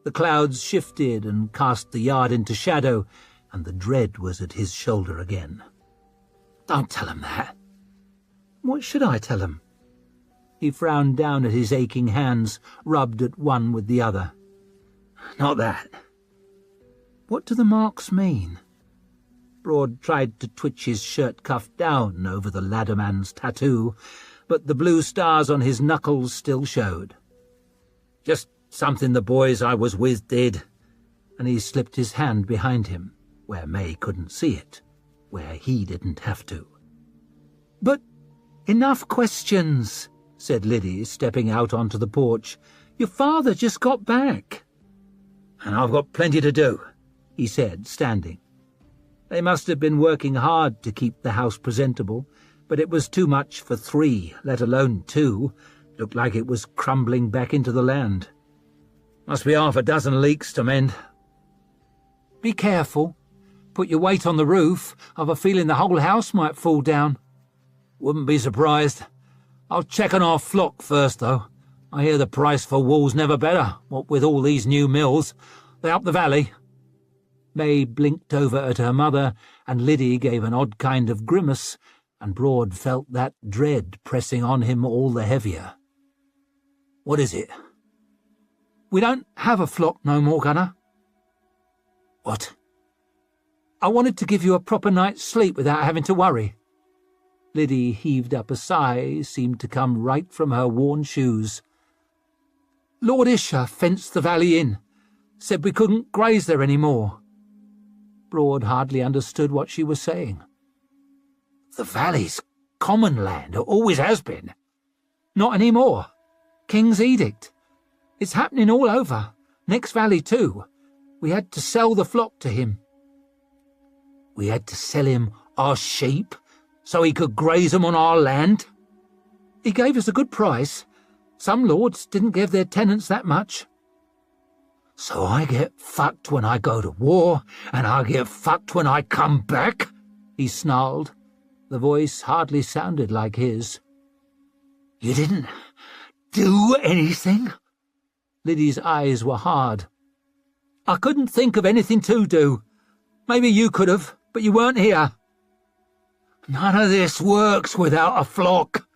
The clouds shifted and cast the yard into shadow, and the dread was at his shoulder again. "Don't tell him that." "What should I tell him?" He frowned down at his aching hands, rubbed at one with the other. "Not that." "What do the marks mean?" Broad tried to twitch his shirt cuff down over the ladderman's tattoo, but the blue stars on his knuckles still showed. "Just something the boys I was with did," and he slipped his hand behind him, where May couldn't see it, where he didn't have to. "But enough questions," said Liddy, stepping out onto the porch. "Your father just got back." "And I've got plenty to do," he said, standing. They must have been working hard to keep the house presentable, but it was too much for 3, let alone 2. Looked like it was crumbling back into the land. "Must be 6 leaks to mend." Be careful. Put your weight on the roof. I've a feeling the whole house might fall down." "Wouldn't be surprised. I'll check on our flock first, though. I hear the price for wool's never better, what with all these new mills. They up the valley." May blinked over at her mother, and Liddy gave an odd kind of grimace, and Broad felt that dread pressing on him all the heavier. "What is it?" "We don't have a flock no more, Gunner." "What?" "I wanted to give you a proper night's sleep without having to worry." Liddy heaved up a sigh, seemed to come right from her worn shoes. "Lord Isha fenced the valley in, said we couldn't graze there any more." Broad hardly understood what she was saying. "The valley's common land, it always has been." "Not any more. King's edict. It's happening all over. Next valley too. We had to sell the flock to him." "We had to sell him our sheep so he could graze them on our land?" "He gave us a good price. Some lords didn't give their tenants that much." "So I get fucked when I go to war, and I get fucked when I come back?" he snarled. The voice hardly sounded like his. "You didn't do anything?" Liddy's eyes were hard. "I couldn't think of anything to do. Maybe you could have, but you weren't here." "None of this works without a flock."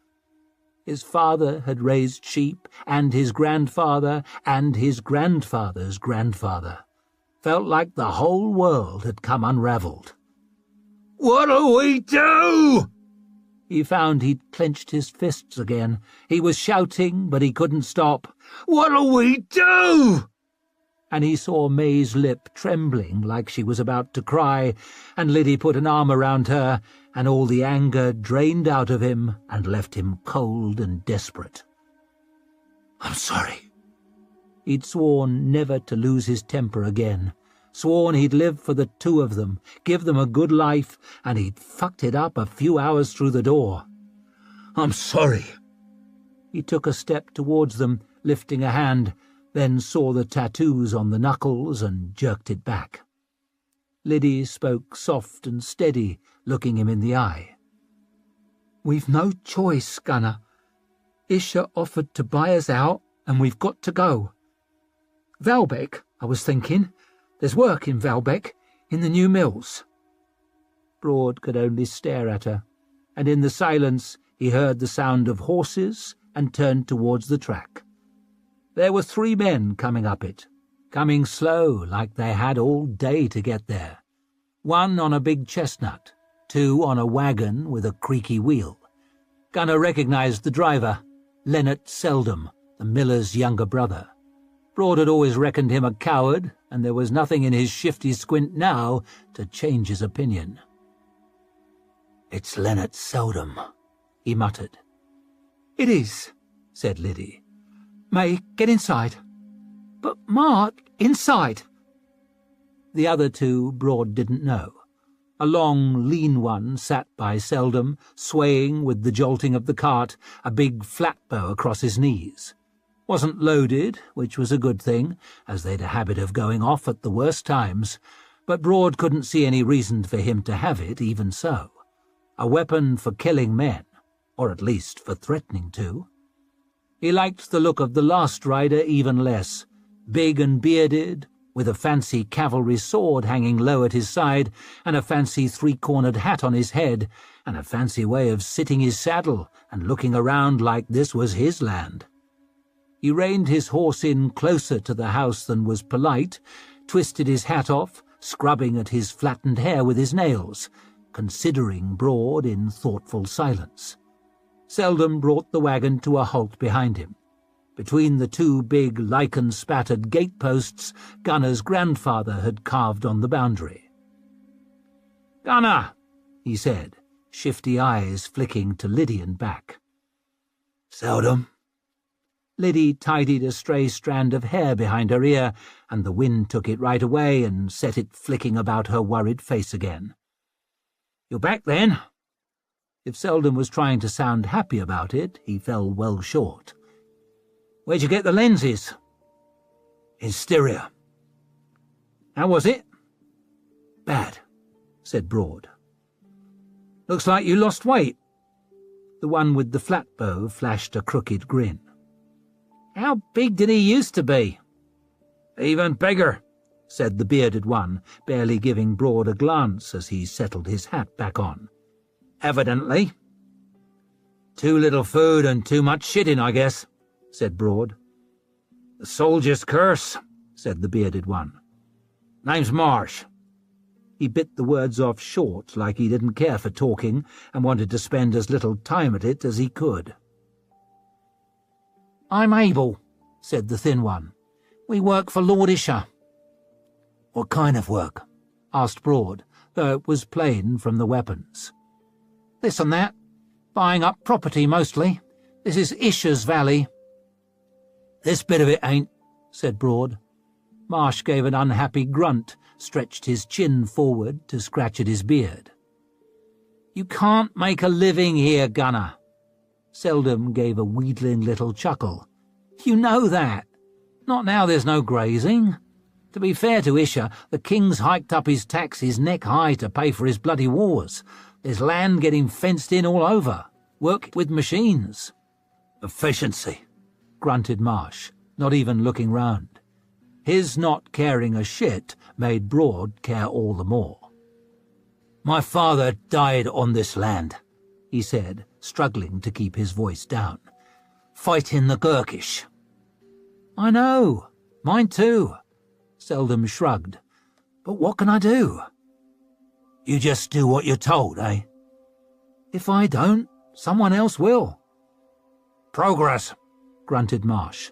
His father had raised sheep, and his grandfather, and his grandfather's grandfather. Felt like the whole world had come unravelled. "What'll we do?" He found he'd clenched his fists again. He was shouting, but he couldn't stop. "What'll we do?" And he saw May's lip trembling like she was about to cry, and Liddy put an arm around her, and all the anger drained out of him and left him cold and desperate. "I'm sorry." He'd sworn never to lose his temper again, sworn he'd live for the two of them, give them a good life, and he'd fucked it up a few hours through the door. "I'm sorry." He took a step towards them, lifting a hand, then saw the tattoos on the knuckles and jerked it back. Liddy spoke soft and steady, looking him in the eye. "We've no choice, Gunner. Isha offered to buy us out, and we've got to go. Valbeck, I was thinking. There's work in Valbeck, in the new mills." Broad could only stare at her, and in the silence he heard the sound of horses and turned towards the track. There were 3 men coming up it, coming slow like they had all day to get there. 1 on a big chestnut, 2 on a wagon with a creaky wheel. Gunner recognized the driver, Leonard Seldom, the miller's younger brother. Broad had always reckoned him a coward, and there was nothing in his shifty squint now to change his opinion. "It's Leonard Seldom," he muttered. "It is," said Liddy. "May, get inside." "But, Mark, inside." The other 2 Broad didn't know. A long, lean one sat by Seldom, swaying with the jolting of the cart, a big flatbow across his knees. Wasn't loaded, which was a good thing, as they'd a habit of going off at the worst times, but Broad couldn't see any reason for him to have it even so. A weapon for killing men, or at least for threatening to. He liked the look of the last rider even less, big and bearded, with a fancy cavalry sword hanging low at his side, and a fancy 3-cornered hat on his head, and a fancy way of sitting his saddle and looking around like this was his land. He reined his horse in closer to the house than was polite, twisted his hat off, scrubbing at his flattened hair with his nails, considering Broad in thoughtful silence. Seldom brought the wagon to a halt behind him. Between the 2 big lichen-spattered gateposts, Gunner's grandfather had carved on the boundary. "Gunner," he said, shifty eyes flicking to Liddy and back. "Seldom." Liddy tidied a stray strand of hair behind her ear, and the wind took it right away and set it flicking about her worried face again. "You're back, then?" If Seldom was trying to sound happy about it, he fell well short. "Where'd you get the lenses?" "In Styria." "How was it?" Bad, said Broad. Looks like you lost weight. The one with the flat bow flashed a crooked grin. How big did he used to be? Even bigger, said the bearded one, barely giving Broad a glance as he settled his hat back on. Evidently. Too little food and too much shitting, I guess, said Broad. The soldier's curse, said the bearded one. Name's Marsh. He bit the words off short like he didn't care for talking and wanted to spend as little time at it as he could. I'm Abel, said the thin one. We work for Lord Isher. What kind of work? Asked Broad, though it was plain from the weapons. This and that. Buying up property, mostly. This is Isher's Valley. This bit of it ain't, said Broad. Marsh gave an unhappy grunt, stretched his chin forward to scratch at his beard. You can't make a living here, Gunner. Seldom gave a wheedling little chuckle. You know that. Not now there's no grazing. To be fair to Isher, the king's hiked up his taxes neck-high to pay for his bloody wars. There's land getting fenced in all over. Work with machines. Efficiency, grunted Marsh, not even looking round. His not caring a shit made Broad care all the more. My father died on this land, he said, struggling to keep his voice down. Fighting the Gurkish. I know. Mine too. Seldom shrugged. But what can I do? You just do what you're told, eh? If I don't, someone else will. Progress, grunted Marsh.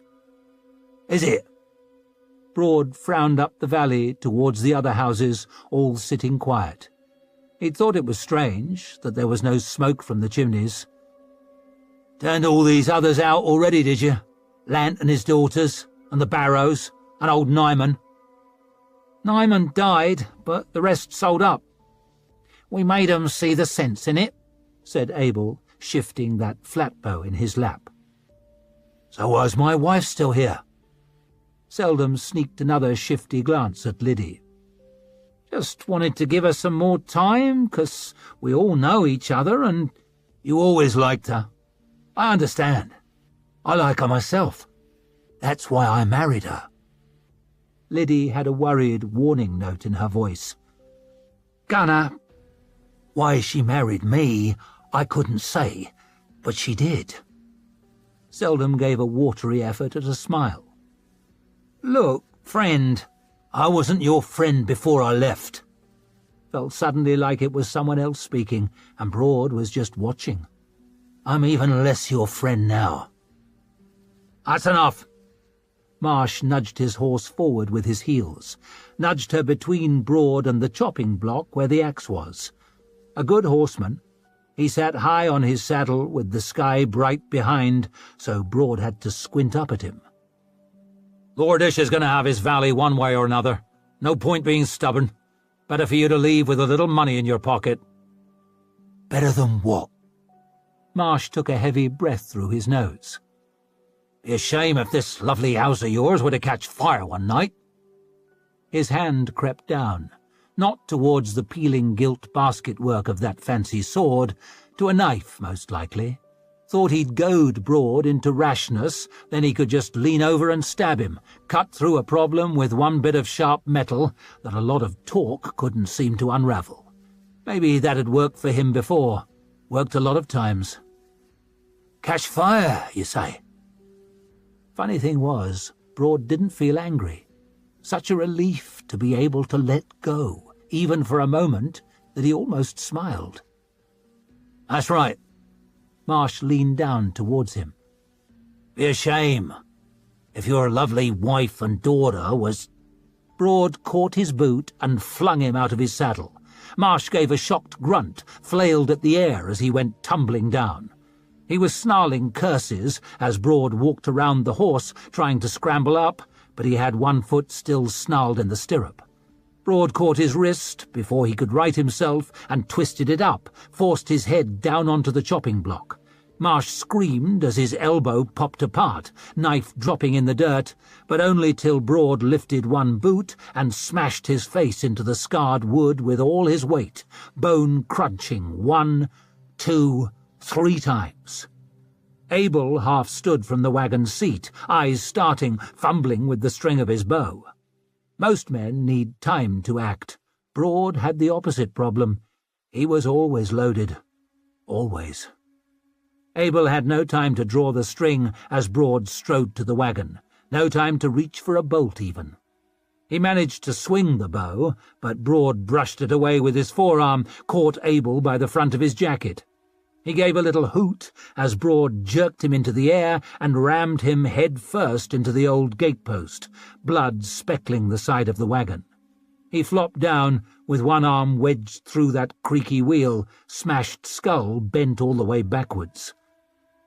Is it? Broad frowned up the valley towards the other houses, all sitting quiet. He'd thought it was strange that there was no smoke from the chimneys. Turned all these others out already, did you? Lant and his daughters, and the Barrows, and old Nyman. Nyman died, but the rest sold up. We made 'em see the sense in it, said Abel, shifting that flatbow in his lap. So why's my wife still here? Seldom sneaked another shifty glance at Liddy. Just wanted to give her some more time, 'cause we all know each other, and you always liked her. I understand. I like her myself. That's why I married her. Liddy had a worried warning note in her voice. Gunner, why she married me, I couldn't say, but she did. Seldom gave a watery effort at a smile. Look, friend, I wasn't your friend before I left. Felt suddenly like it was someone else speaking, and Broad was just watching. I'm even less your friend now. That's enough. Marsh nudged his horse forward with his heels, nudged her between Broad and the chopping block where the axe was. A good horseman, he sat high on his saddle with the sky bright behind, so Broad had to squint up at him. Lord Isher's going to have his valley one way or another. No point being stubborn. Better for you to leave with a little money in your pocket. Better than what? Marsh took a heavy breath through his nose. Be a shame if this lovely house of yours were to catch fire one night. His hand crept down, not towards the peeling gilt basket-work of that fancy sword, to a knife, most likely. Thought he'd goad Broad into rashness, then he could just lean over and stab him, cut through a problem with one bit of sharp metal that a lot of talk couldn't seem to unravel. Maybe that had worked for him before, worked a lot of times. Catch fire, you say? Funny thing was, Broad didn't feel angry. Such a relief to be able to let go, even for a moment, that he almost smiled. That's right. Marsh leaned down towards him. Be a shame if your lovely wife and daughter was... Broad caught his boot and flung him out of his saddle. Marsh gave a shocked grunt, flailed at the air as he went tumbling down. He was snarling curses as Broad walked around the horse, trying to scramble up, but he had one foot still snarled in the stirrup. Broad caught his wrist before he could right himself and twisted it up, forced his head down onto the chopping block. Marsh screamed as his elbow popped apart, knife dropping in the dirt, but only till Broad lifted one boot and smashed his face into the scarred wood with all his weight, bone crunching 1, 2, 3 times. Abel half stood from the wagon's seat, eyes starting, fumbling with the string of his bow. Most men need time to act. Broad had the opposite problem. He was always loaded. Always. Abel had no time to draw the string as Broad strode to the wagon, no time to reach for a bolt even. He managed to swing the bow, but Broad brushed it away with his forearm, caught Abel by the front of his jacket. He gave a little hoot as Broad jerked him into the air and rammed him head first into the old gatepost, blood speckling the side of the wagon. He flopped down, with one arm wedged through that creaky wheel, smashed skull bent all the way backwards.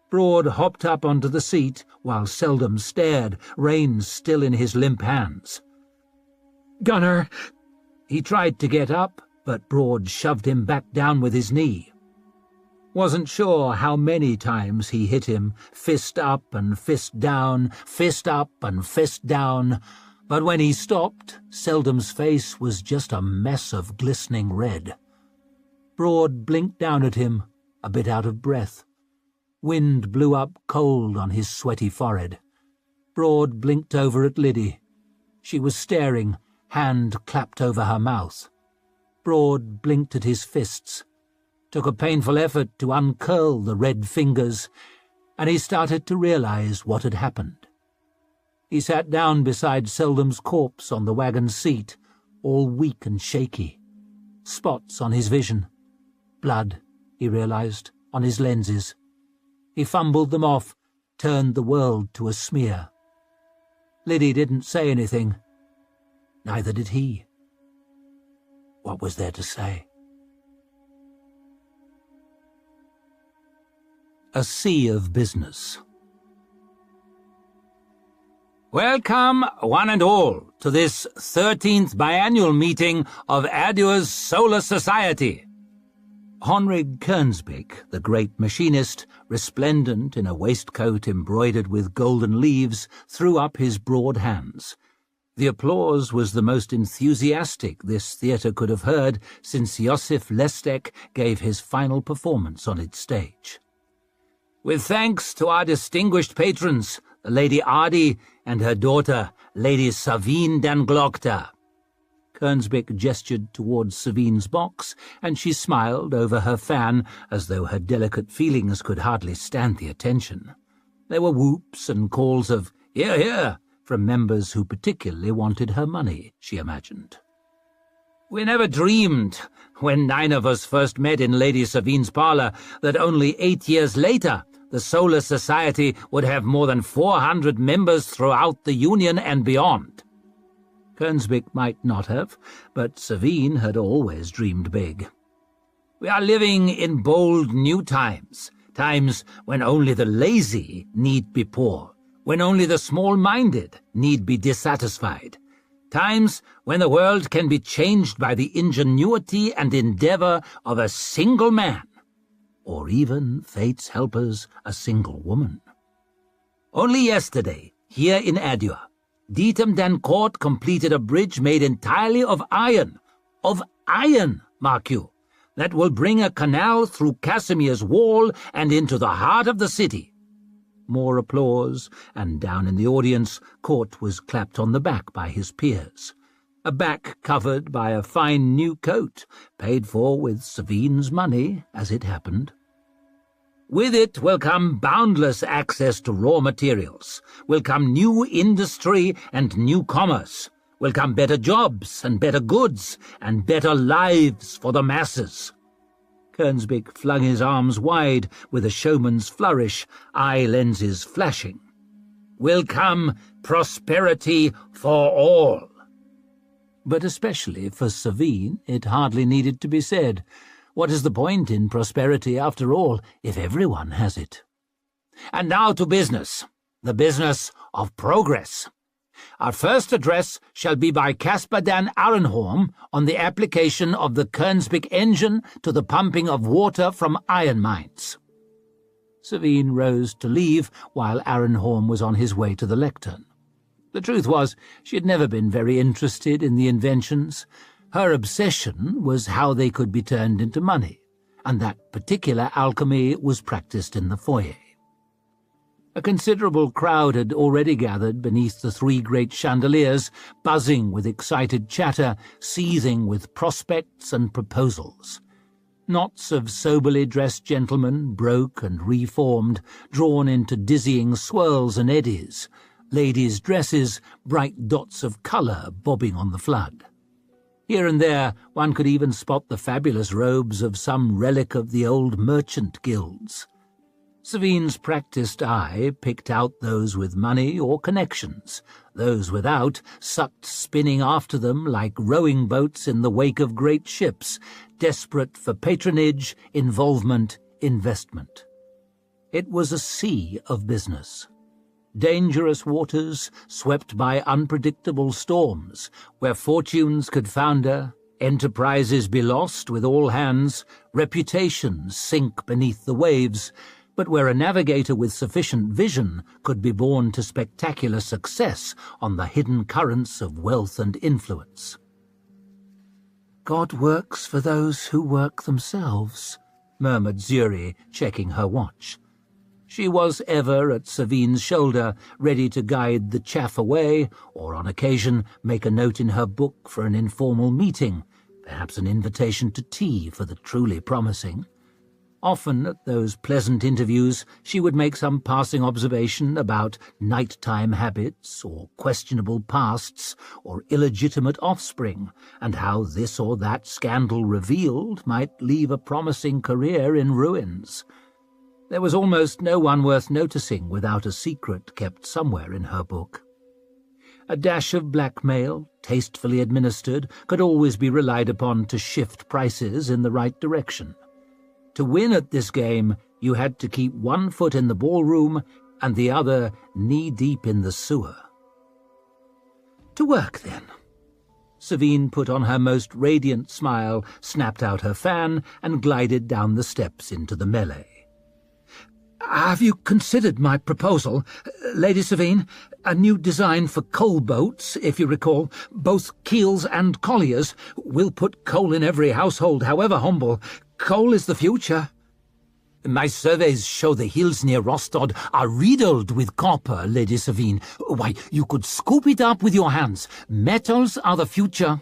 Broad hopped up onto the seat, while Seldom stared, reins still in his limp hands. "Gunner!" He tried to get up, but Broad shoved him back down with his knee. Wasn't sure how many times he hit him, fist up and fist down, fist up and fist down, but when he stopped, Seldom's face was just a mess of glistening red. Broad blinked down at him, a bit out of breath. Wind blew up cold on his sweaty forehead. Broad blinked over at Liddy. She was staring, hand clapped over her mouth. Broad blinked at his fists, took a painful effort to uncurl the red fingers, and he started to realize what had happened. He sat down beside Seldom's corpse on the wagon's seat, all weak and shaky. Spots on his vision. Blood, he realized, on his lenses. He fumbled them off, turned the world to a smear. Liddy didn't say anything. Neither did he. What was there to say? A sea of business. Welcome, one and all, to this 13th biannual meeting of Adua's Solar Society. Honrig Kernsbeck, the great machinist, resplendent in a waistcoat embroidered with golden leaves, threw up his broad hands. The applause was the most enthusiastic this theatre could have heard since Josef Lestek gave his final performance on its stage. With thanks to our distinguished patrons, the Lady Adi and her daughter, Lady Savine den Glokta. Kernsbeck gestured towards Savine's box, and she smiled over her fan as though her delicate feelings could hardly stand the attention. There were whoops and calls of "Hear, hear!" from members who particularly wanted her money, she imagined. We never dreamed, when 9 of us first met in Lady Savine's parlour, that only 8 years later the Solar Society would have more than 400 members throughout the Union and beyond. Kernsbeck might not have, but Savine had always dreamed big. We are living in bold new times, times when only the lazy need be poor, when only the small-minded need be dissatisfied, times when the world can be changed by the ingenuity and endeavour of a single man, or even, fate's helpers, a single woman. Only yesterday, here in Adua, Dietem den Court completed a bridge made entirely of iron, mark you, that will bring a canal through Casimir's wall and into the heart of the city. More applause, and down in the audience, Court was clapped on the back by his peers. A back covered by a fine new coat, paid for with Savine's money, as it happened. With it will come boundless access to raw materials, will come new industry and new commerce, will come better jobs and better goods and better lives for the masses. Kernsbeck flung his arms wide with a showman's flourish, eye lenses flashing. Will come prosperity for all. But especially for Savine, it hardly needed to be said. What is the point in prosperity, after all, if everyone has it? And now to business, the business of progress. Our first address shall be by Caspar Dan Arenholm on the application of the Kernsbeck engine to the pumping of water from iron mines. Savine rose to leave while Arenhorn was on his way to the lectern. The truth was, she had never been very interested in the inventions. Her obsession was how they could be turned into money, and that particular alchemy was practiced in the foyer. A considerable crowd had already gathered beneath the three great chandeliers, buzzing with excited chatter, seething with prospects and proposals. Knots of soberly dressed gentlemen broke and reformed, drawn into dizzying swirls and eddies, ladies' dresses, bright dots of colour bobbing on the flood. Here and there one could even spot the fabulous robes of some relic of the old merchant guilds. Savine's practised eye picked out those with money or connections. Those without sucked spinning after them like rowing boats in the wake of great ships, desperate for patronage, involvement, investment. It was a sea of business. Dangerous waters swept by unpredictable storms, where fortunes could founder, enterprises be lost with all hands, reputations sink beneath the waves, but where a navigator with sufficient vision could be born to spectacular success on the hidden currents of wealth and influence. "God works for those who work themselves," murmured Zuri, checking her watch. She was ever at Savine's shoulder, ready to guide the chaff away, or on occasion make a note in her book for an informal meeting, perhaps an invitation to tea for the truly promising. Often at those pleasant interviews she would make some passing observation about night-time habits, or questionable pasts, or illegitimate offspring, and how this or that scandal revealed might leave a promising career in ruins. There was almost no one worth noticing without a secret kept somewhere in her book. A dash of blackmail, tastefully administered, could always be relied upon to shift prices in the right direction. To win at this game, you had to keep one foot in the ballroom and the other knee-deep in the sewer. To work, then. Savine put on her most radiant smile, snapped out her fan, and glided down the steps into the melee. "Have you considered my proposal, Lady Savine? A new design for coal boats, if you recall, both keels and colliers. We'll put coal in every household, however humble. Coal is the future." "My surveys show the hills near Rostod are riddled with copper, Lady Savine. Why, you could scoop it up with your hands. Metals are the future."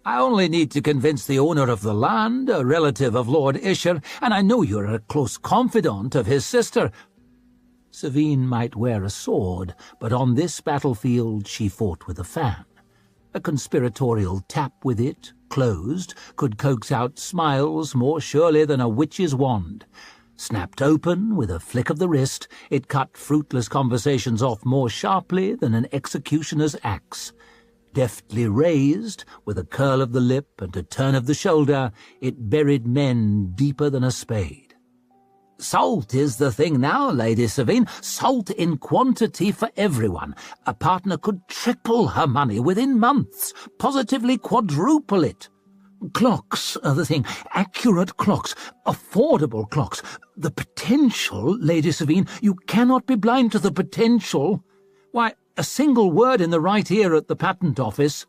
"I only need to convince the owner of the land, a relative of Lord Isher, and I know you're a close confidant of his sister." Savine might wear a sword, but on this battlefield she fought with a fan. A conspiratorial tap with it, closed, could coax out smiles more surely than a witch's wand. Snapped open with a flick of the wrist, it cut fruitless conversations off more sharply than an executioner's axe. Deftly raised, with a curl of the lip and a turn of the shoulder, it buried men deeper than a spade. "Salt is the thing now, Lady Savine. Salt in quantity for everyone. A partner could triple her money within months, positively quadruple it. Clocks are the thing. Accurate clocks. Affordable clocks. The potential, Lady Savine. You cannot be blind to the potential. Why, a single word in the right ear at the patent office."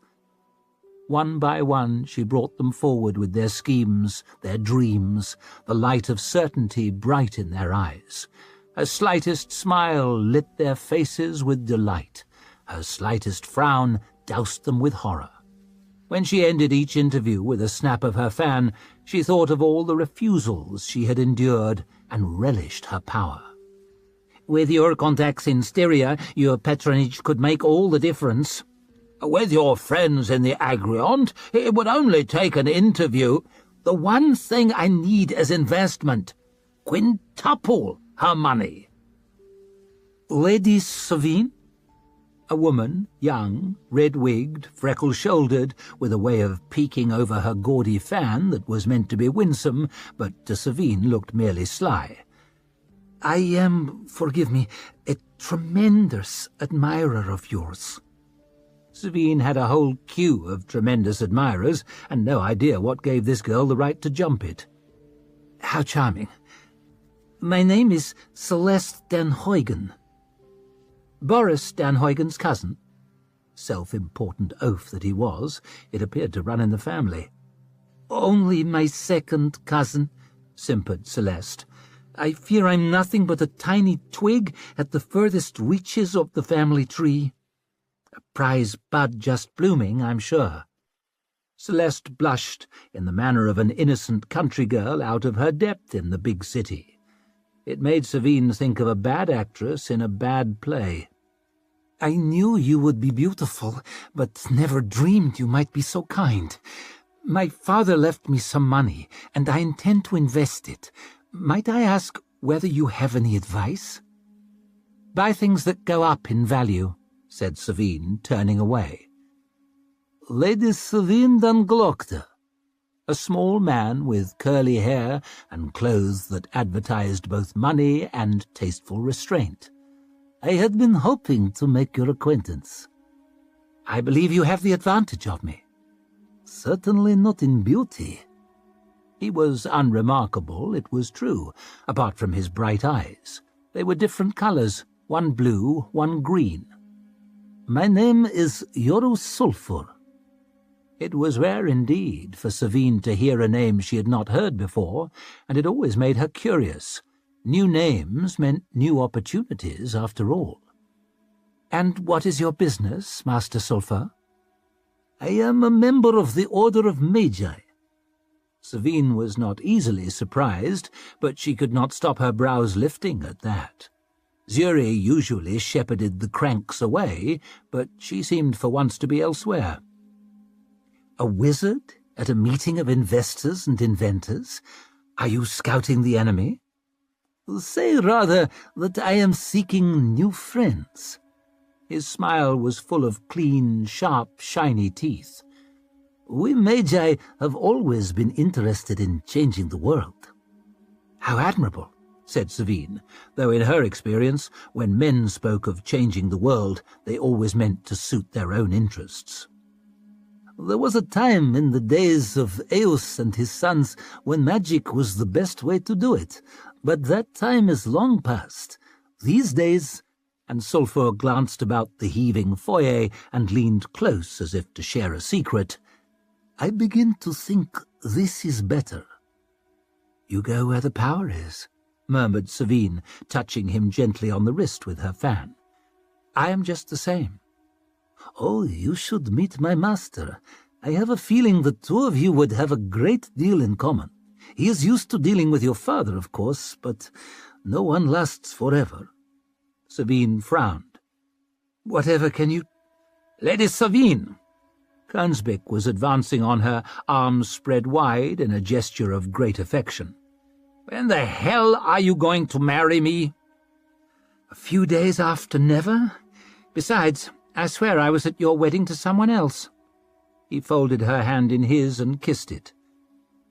One by one she brought them forward with their schemes, their dreams, the light of certainty bright in their eyes. Her slightest smile lit their faces with delight. Her slightest frown doused them with horror. When she ended each interview with a snap of her fan, she thought of all the refusals she had endured and relished her power. "With your contacts in Styria, your patronage could make all the difference." "With your friends in the Agriont, it would only take an interview." "The one thing I need as investment. Quintuple her money." "Lady Savine?" A woman, young, red-wigged, freckle-shouldered, with a way of peeking over her gaudy fan that was meant to be winsome, but to Savine looked merely sly. "I am, forgive me, a tremendous admirer of yours." Savine had a whole queue of tremendous admirers, and no idea what gave this girl the right to jump it. "How charming. My name is Celeste Dan Huygen. Boris Dan Huygen's cousin. Self-important oaf that he was, it appeared to run in the family. Only my second cousin, simpered Celeste. I fear I'm nothing but a tiny twig at the furthest reaches of the family tree. A prize bud just blooming, I'm sure. Celeste blushed in the manner of an innocent country girl out of her depth in the big city. It made Savine think of a bad actress in a bad play. I knew you would be beautiful, but never dreamed you might be so kind. My father left me some money, and I intend to invest it. Might I ask whether you have any advice? Buy things that go up in value, said Savine, turning away. Lady Savine dan Glockter, a small man with curly hair and clothes that advertised both money and tasteful restraint. I had been hoping to make your acquaintance. I believe you have the advantage of me. Certainly not in beauty. He was unremarkable, it was true, apart from his bright eyes. They were different colors, one blue, one green. My name is Yoru Sulfur. It was rare indeed for Savine to hear a name she had not heard before, and it always made her curious. New names meant new opportunities, after all. And what is your business, Master Sulfur? I am a member of the Order of Magi. Savine was not easily surprised, but she could not stop her brows lifting at that. Zuri usually shepherded the cranks away, but she seemed for once to be elsewhere. A wizard at a meeting of investors and inventors? Are you scouting the enemy? Say rather that I am seeking new friends. His smile was full of clean, sharp, shiny teeth. We Magi have always been interested in changing the world. How admirable, said Savine, though in her experience, when men spoke of changing the world, they always meant to suit their own interests. There was a time in the days of Eos and his sons when magic was the best way to do it, but that time is long past. These days, and Sulfur glanced about the heaving foyer and leaned close as if to share a secret, I begin to think this is better. You go where the power is, murmured Savine, touching him gently on the wrist with her fan. I am just the same. Oh, you should meet my master. I have a feeling the two of you would have a great deal in common. He is used to dealing with your father, of course, but no one lasts forever. Savine frowned. Whatever can you... Lady Savine! Kernsbeck was advancing on her, arms spread wide in a gesture of great affection. When the hell are you going to marry me? A few days after never. Besides, I swear I was at your wedding to someone else. He folded her hand in his and kissed it.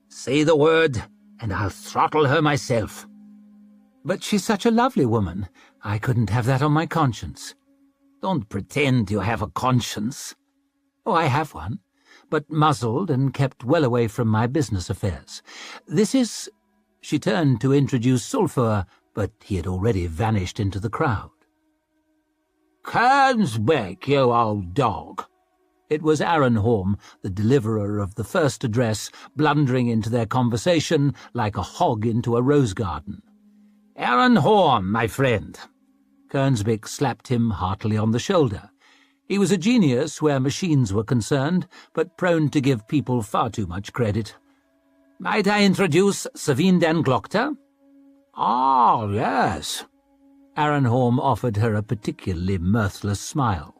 Say the word, and I'll throttle her myself. But she's such a lovely woman. I couldn't have that on my conscience. Don't pretend you have a conscience. Oh, I have one, but muzzled and kept well away from my business affairs. This is... She turned to introduce Sulfur, but he had already vanished into the crowd. Kernsbeck, you old dog. It was Arenholm, the deliverer of the first address, blundering into their conversation like a hog into a rose garden. Arenholm, my friend. Kernsbeck slapped him heartily on the shoulder. He was a genius where machines were concerned, but prone to give people far too much credit. Might I introduce Savine dan Glockter? Ah, yes. Arenholm offered her a particularly mirthless smile,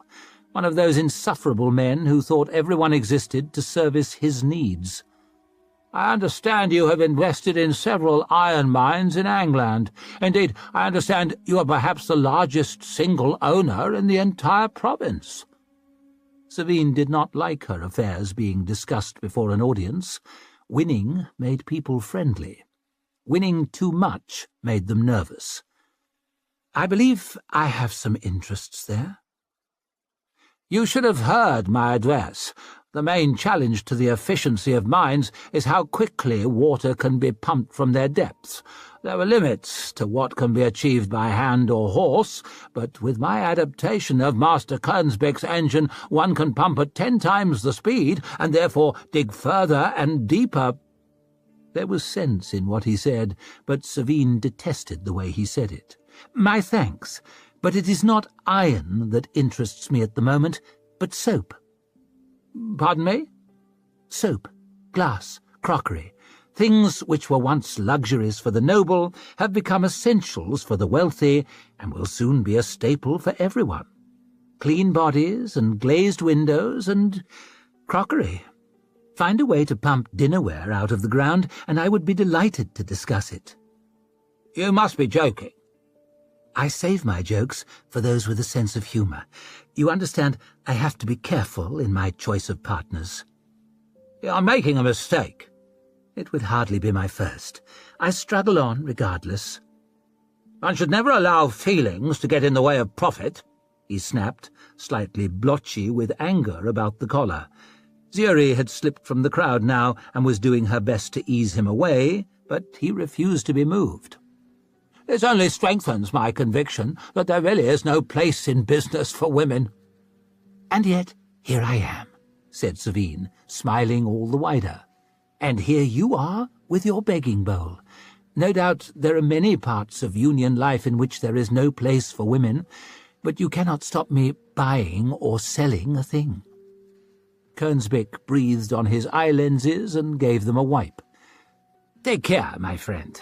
one of those insufferable men who thought everyone existed to service his needs. I understand you have invested in several iron mines in England. Indeed, I understand you are perhaps the largest single owner in the entire province. Savine did not like her affairs being discussed before an audience. Winning made people friendly. Winning too much made them nervous. I believe I have some interests there. You should have heard my address. The main challenge to the efficiency of mines is how quickly water can be pumped from their depths. There are limits to what can be achieved by hand or horse, but with my adaptation of Master Kernsbeck's engine, one can pump at 10 times the speed, and therefore dig further and deeper. There was sense in what he said, but Savine detested the way he said it. My thanks, but it is not iron that interests me at the moment, but soap. Pardon me? Soap, glass, crockery. Things which were once luxuries for the noble have become essentials for the wealthy and will soon be a staple for everyone. Clean bodies and glazed windows and crockery. Find a way to pump dinnerware out of the ground, and I would be delighted to discuss it. You must be joking. I save my jokes for those with a sense of humour. You understand, I have to be careful in my choice of partners. You're making a mistake. It would hardly be my first. I struggle on regardless. One should never allow feelings to get in the way of profit, he snapped, slightly blotchy with anger about the collar. Zuri had slipped from the crowd now and was doing her best to ease him away, but he refused to be moved. This only strengthens my conviction that there really is no place in business for women. And yet, here I am, said Savine, smiling all the wider. And here you are with your begging bowl. No doubt there are many parts of union life in which there is no place for women, but you cannot stop me buying or selling a thing. Kernsbeck breathed on his eye lenses and gave them a wipe. Take care, my friend.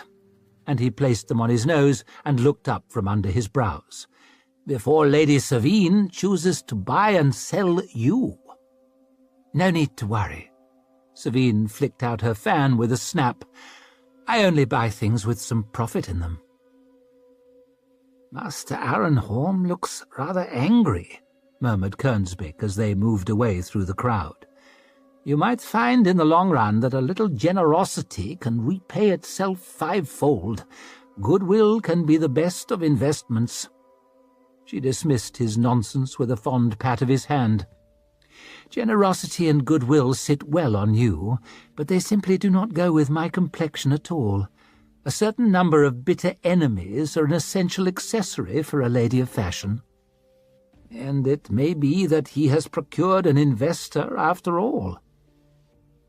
And he placed them on his nose and looked up from under his brows. Before Lady Savine chooses to buy and sell you. No need to worry. Savine flicked out her fan with a snap. I only buy things with some profit in them. Master Arenholm looks rather angry, murmured Kernsbeck as they moved away through the crowd. You might find in the long run that a little generosity can repay itself fivefold. Goodwill can be the best of investments. She dismissed his nonsense with a fond pat of his hand. Generosity and goodwill sit well on you, but they simply do not go with my complexion at all. A certain number of bitter enemies are an essential accessory for a lady of fashion. And it may be that he has procured an investor after all.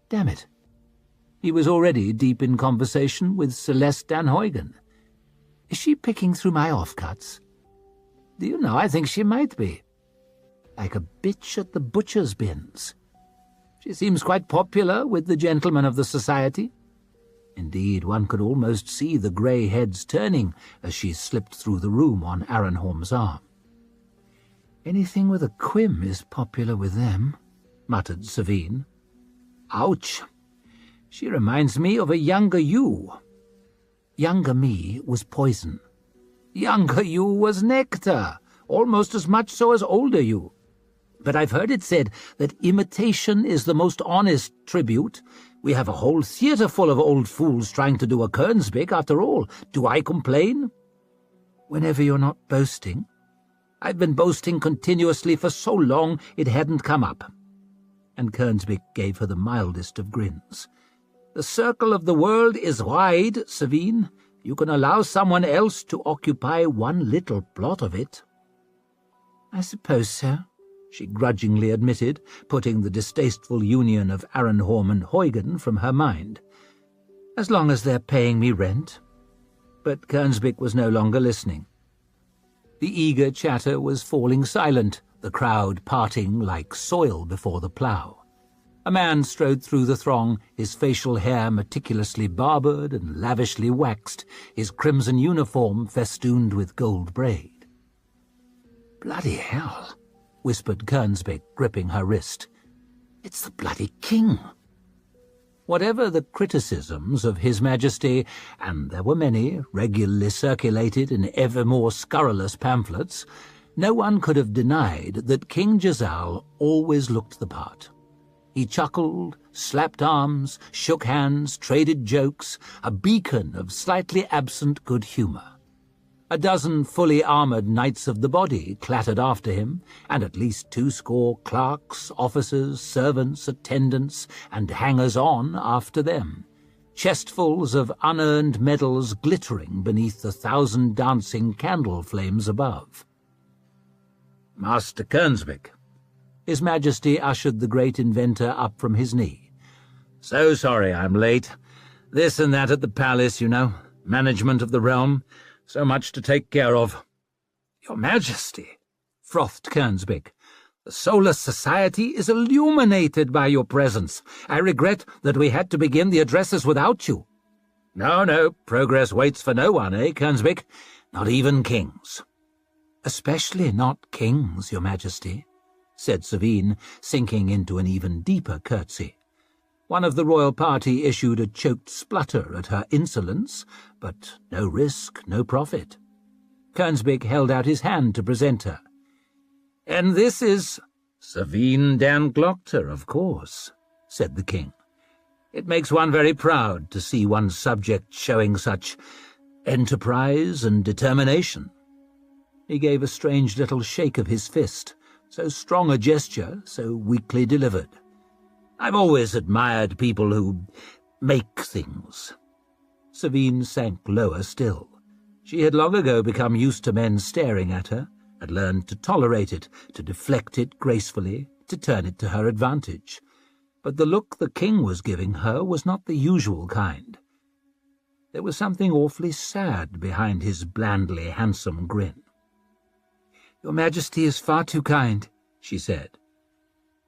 Damn it. He was already deep in conversation with Celeste Danhuygen. Is she picking through my offcuts? Do you know, I think she might be. Like a bitch at the butcher's bins. She seems quite popular with the gentlemen of the society. Indeed, one could almost see the grey heads turning as she slipped through the room on Arenholm's arm. Anything with a quim is popular with them, muttered Savine. Ouch! She reminds me of a younger you. Younger me was poison. Younger you was nectar, almost as much so as older you. But I've heard it said that imitation is the most honest tribute. We have a whole theatre full of old fools trying to do a Kernsbeck, after all. Do I complain? Whenever you're not boasting. I've been boasting continuously for so long it hadn't come up. And Kernsbeck gave her the mildest of grins. The circle of the world is wide, Savine. You can allow someone else to occupy one little plot of it. I suppose so, she grudgingly admitted, putting the distasteful union of Arenholm and Huygen from her mind. As long as they're paying me rent. But Kernsbeck was no longer listening. The eager chatter was falling silent, the crowd parting like soil before the plough. A man strode through the throng, his facial hair meticulously barbered and lavishly waxed, his crimson uniform festooned with gold braid. Bloody hell, whispered Kernsbeck, gripping her wrist. It's the bloody king. Whatever the criticisms of His Majesty, and there were many, regularly circulated in ever more scurrilous pamphlets, no one could have denied that King Jezal always looked the part. He chuckled, slapped arms, shook hands, traded jokes, a beacon of slightly absent good humour. A dozen fully armoured knights of the body clattered after him, and at least 20 clerks, officers, servants, attendants, and hangers-on after them, chestfuls of unearned medals glittering beneath the 1,000 dancing candle flames above. "Master Kernsbeck." His Majesty ushered the great inventor up from his knee. "So sorry I'm late. This and that at the palace, you know. Management of the realm. So much to take care of." "Your Majesty," frothed Kernsbeck, "the Solar Society is illuminated by your presence. I regret that we had to begin the addresses without you." No, progress waits for no one, Kernsbeck? Not even kings." "Especially not kings, Your Majesty," said Savine, sinking into an even deeper curtsy. One of the royal party issued a choked splutter at her insolence, but no risk, no profit. Kernsbeck held out his hand to present her. "And this is—" "Savine Dan Glockter, of course," said the king. "It makes one very proud to see one's subject showing such enterprise and determination." He gave a strange little shake of his fist, so strong a gesture, so weakly delivered. "I've always admired people who make things." Savine sank lower still. She had long ago become used to men staring at her, had learned to tolerate it, to deflect it gracefully, to turn it to her advantage. But the look the king was giving her was not the usual kind. There was something awfully sad behind his blandly handsome grin. "Your Majesty is far too kind," she said.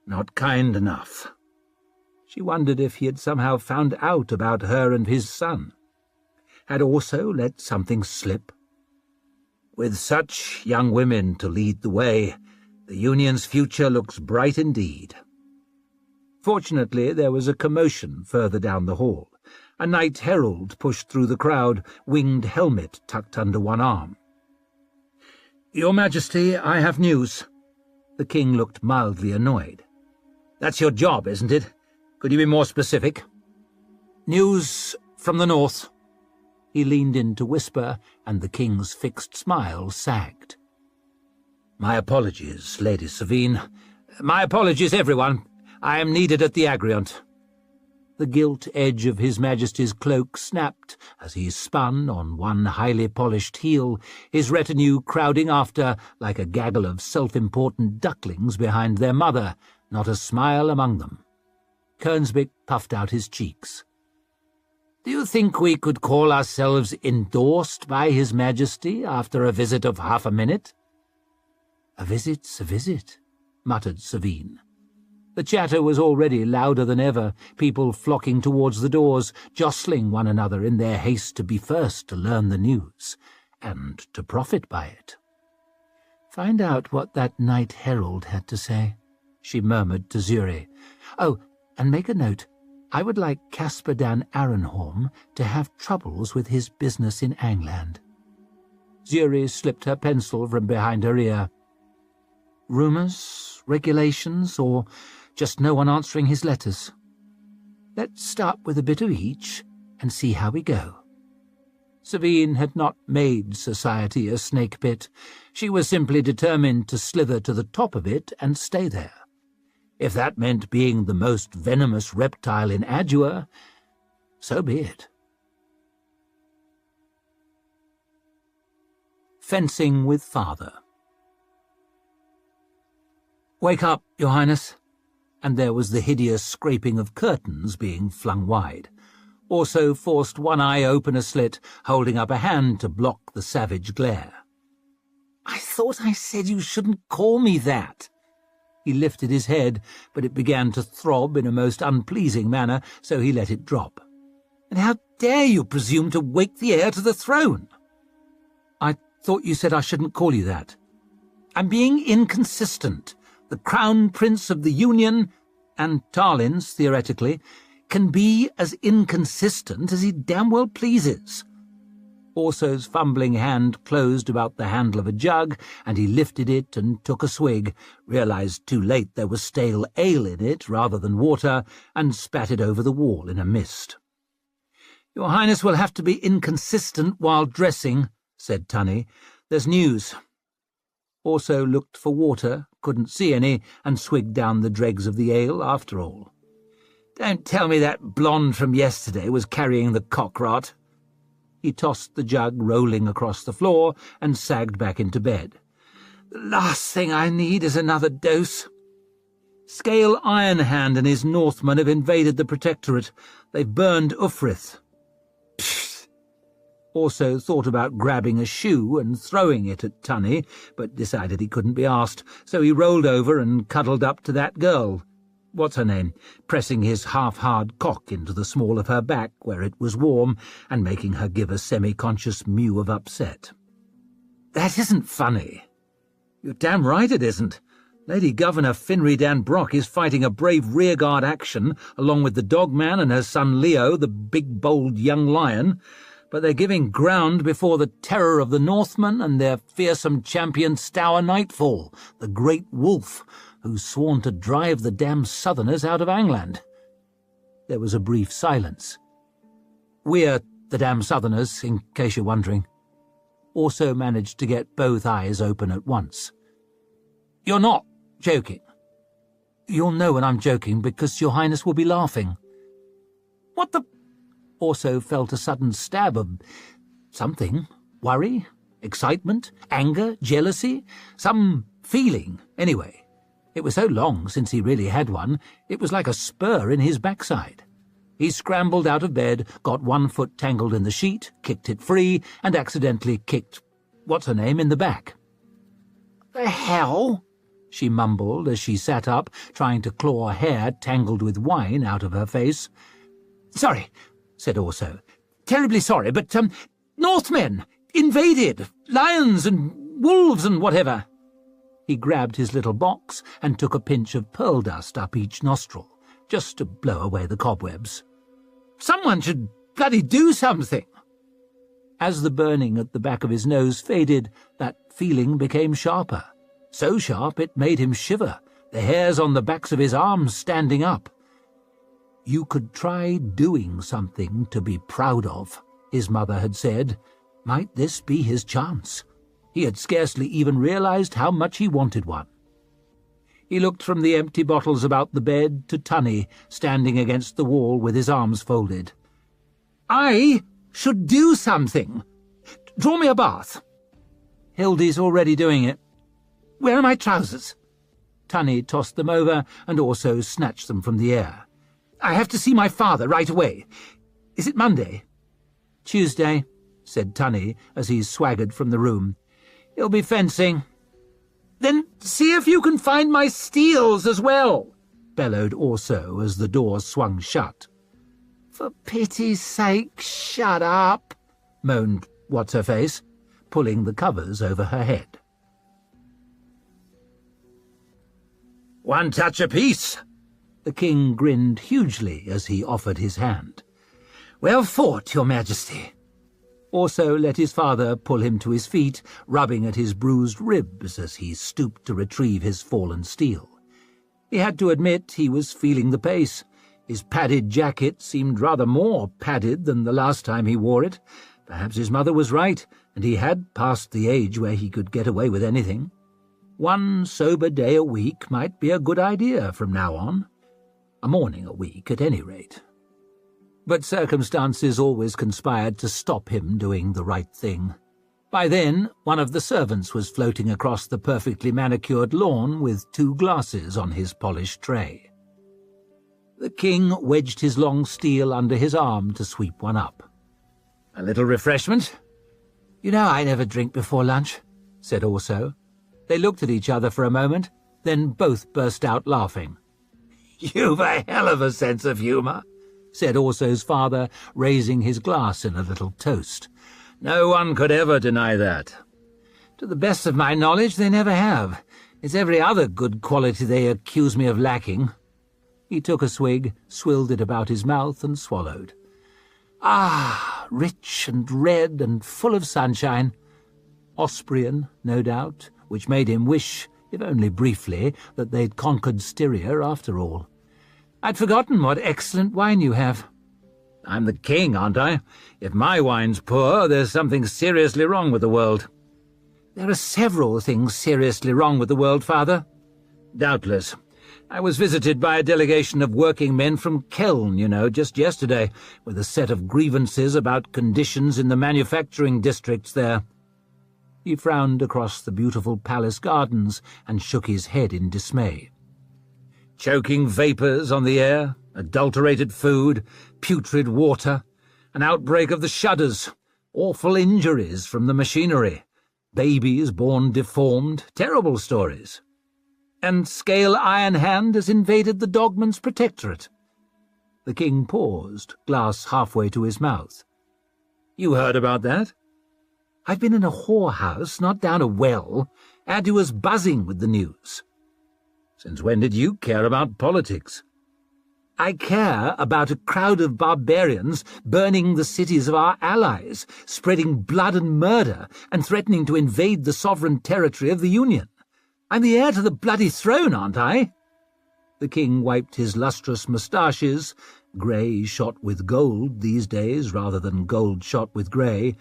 "Not kind enough." She wondered if he had somehow found out about her and his son, had also let something slip. With such young women to lead the way, the Union's future looks bright indeed. Fortunately, there was a commotion further down the hall. A knight herald pushed through the crowd, winged helmet tucked under one arm. "Your Majesty, I have news." The king looked mildly annoyed. "That's your job, isn't it? Could you be more specific?" "News from the north." He leaned in to whisper, and the king's fixed smile sagged. "My apologies, Lady Savine. My apologies, everyone. I am needed at the Agriont." The gilt edge of His Majesty's cloak snapped as he spun on one highly polished heel, his retinue crowding after like a gaggle of self-important ducklings behind their mother, not a smile among them. Kernsbeck puffed out his cheeks. "Do you think we could call ourselves endorsed by His Majesty after a visit of half a minute?" "A visit's a visit," muttered Savine. The chatter was already louder than ever, people flocking towards the doors, jostling one another in their haste to be first to learn the news, and to profit by it. "Find out what that Knight Herald had to say," she murmured to Zuri. "Oh, and make a note. I would like Caspar Dan Arenholm to have troubles with his business in Angland." Zuri slipped her pencil from behind her ear. "Rumours, regulations, or just no one answering his letters? Let's start with a bit of each and see how we go." Savine had not made society a snake pit. She was simply determined to slither to the top of it and stay there. If that meant being the most venomous reptile in Adua, so be it. Fencing with Father. "Wake up, Your Highness." And there was the hideous scraping of curtains being flung wide. Also forced one eye open a slit, holding up a hand to block the savage glare. "I thought I said you shouldn't call me that." He lifted his head, but it began to throb in a most unpleasing manner, so he let it drop. "And how dare you presume to wake the heir to the throne?" "I thought you said I shouldn't call you that." "I'm being inconsistent. The Crown Prince of the Union, and Tarlin's, theoretically, can be as inconsistent as he damn well pleases." Orso's fumbling hand closed about the handle of a jug, and he lifted it and took a swig, realized too late there was stale ale in it rather than water, and spat it over the wall in a mist. "Your Highness will have to be inconsistent while dressing," said Tunny. "There's news." Orso looked for water, couldn't see any, and swigged down the dregs of the ale after all. "Don't tell me that blonde from yesterday was carrying the cock-rot." He tossed the jug rolling across the floor and sagged back into bed. "The last thing I need is another dose." "Scale Ironhand and his Northmen have invaded the Protectorate. They've burned Ufrith." Pfft. Also thought about grabbing a shoe and throwing it at Tunny, but decided he couldn't be asked, so he rolled over and cuddled up to that girl. What's her name? Pressing his half-hard cock into the small of her back where it was warm and making her give a semi-conscious mew of upset. "That isn't funny." "You're damn right it isn't. Lady Governor Finri Dan Brock is fighting a brave rearguard action along with the Dogman and her son Leo, the big, bold young lion, but they're giving ground before the terror of the Northmen and their fearsome champion Stour Nightfall, the great wolf, who's sworn to drive the damn Southerners out of England." There was a brief silence. "We're the damn Southerners, in case you're wondering." Also managed to get both eyes open at once. "You're not joking?" "You'll know when I'm joking, because your Highness will be laughing." "What the—" Also felt a sudden stab of something. Worry? Excitement? Anger? Jealousy? Some feeling, anyway. It was so long since he really had one, it was like a spur in his backside. He scrambled out of bed, got one foot tangled in the sheet, kicked it free, and accidentally kicked what's-her-name in the back. "The hell?" she mumbled as she sat up, trying to claw hair tangled with wine out of her face. "Sorry," said Orso. "Terribly sorry, but, Northmen! Invaded! Lions and wolves and whatever." He grabbed his little box and took a pinch of pearl dust up each nostril, just to blow away the cobwebs. "Someone should bloody do something." As the burning at the back of his nose faded, that feeling became sharper. So sharp it made him shiver, the hairs on the backs of his arms standing up. You could try doing something to be proud of, his mother had said. Might this be his chance? He had scarcely even realized how much he wanted one. He looked from the empty bottles about the bed to Tunny, standing against the wall with his arms folded. "I should do something. Draw me a bath." "Hildy's already doing it." "Where are my trousers?" Tunny tossed them over and also snatched them from the air. "I have to see my father right away. Is it Monday?" "Tuesday," said Tunny as he swaggered from the room. "He'll be fencing." "Then see if you can find my steels as well," bellowed Orso as the door swung shut. "For pity's sake, shut up," moaned What's-Her-Face, pulling the covers over her head. "One touch apiece." The king grinned hugely as he offered his hand. "Well fought, Your Majesty." Orso let his father pull him to his feet, rubbing at his bruised ribs as he stooped to retrieve his fallen steel. He had to admit he was feeling the pace. His padded jacket seemed rather more padded than the last time he wore it. Perhaps his mother was right, and he had passed the age where he could get away with anything. One sober day a week might be a good idea from now on. A morning a week, at any rate. But circumstances always conspired to stop him doing the right thing. By then, one of the servants was floating across the perfectly manicured lawn with 2 glasses on his polished tray. The king wedged his long steel under his arm to sweep one up. "A little refreshment?" "You know I never drink before lunch," said Orso. They looked at each other for a moment, then both burst out laughing. "You've a hell of a sense of humour," said Orso's father, raising his glass in a little toast. "No one could ever deny that." "To the best of my knowledge, they never have. It's every other good quality they accuse me of lacking." He took a swig, swilled it about his mouth, and swallowed. Ah, rich and red and full of sunshine. Osprian, no doubt, which made him wish, if only briefly, that they'd conquered Styria after all. "I'd forgotten what excellent wine you have." I'm the king, aren't I? If my wine's poor, there's something seriously wrong with the world." "There are several things seriously wrong with the world, Father." "Doubtless. I was visited by a delegation of working men from Keln, just yesterday, with a set of grievances about conditions in the manufacturing districts there." He frowned across the beautiful palace gardens and shook his head in dismay. "Choking vapours on the air, adulterated food, putrid water, an outbreak of the shudders, awful injuries from the machinery, babies born deformed, terrible stories. And Scale Ironhand has invaded the Dogman's protectorate." The king paused, glass halfway to his mouth. "You heard about that?" "I've been in a whorehouse, not down a well. Adua's buzzing with the news." "Since when did you care about politics?" "I care about a crowd of barbarians burning the cities of our allies, spreading blood and murder, and threatening to invade the sovereign territory of the Union. I'm the heir to the bloody throne, aren't I?" The king wiped his lustrous moustaches, grey shot with gold these days rather than gold shot with grey,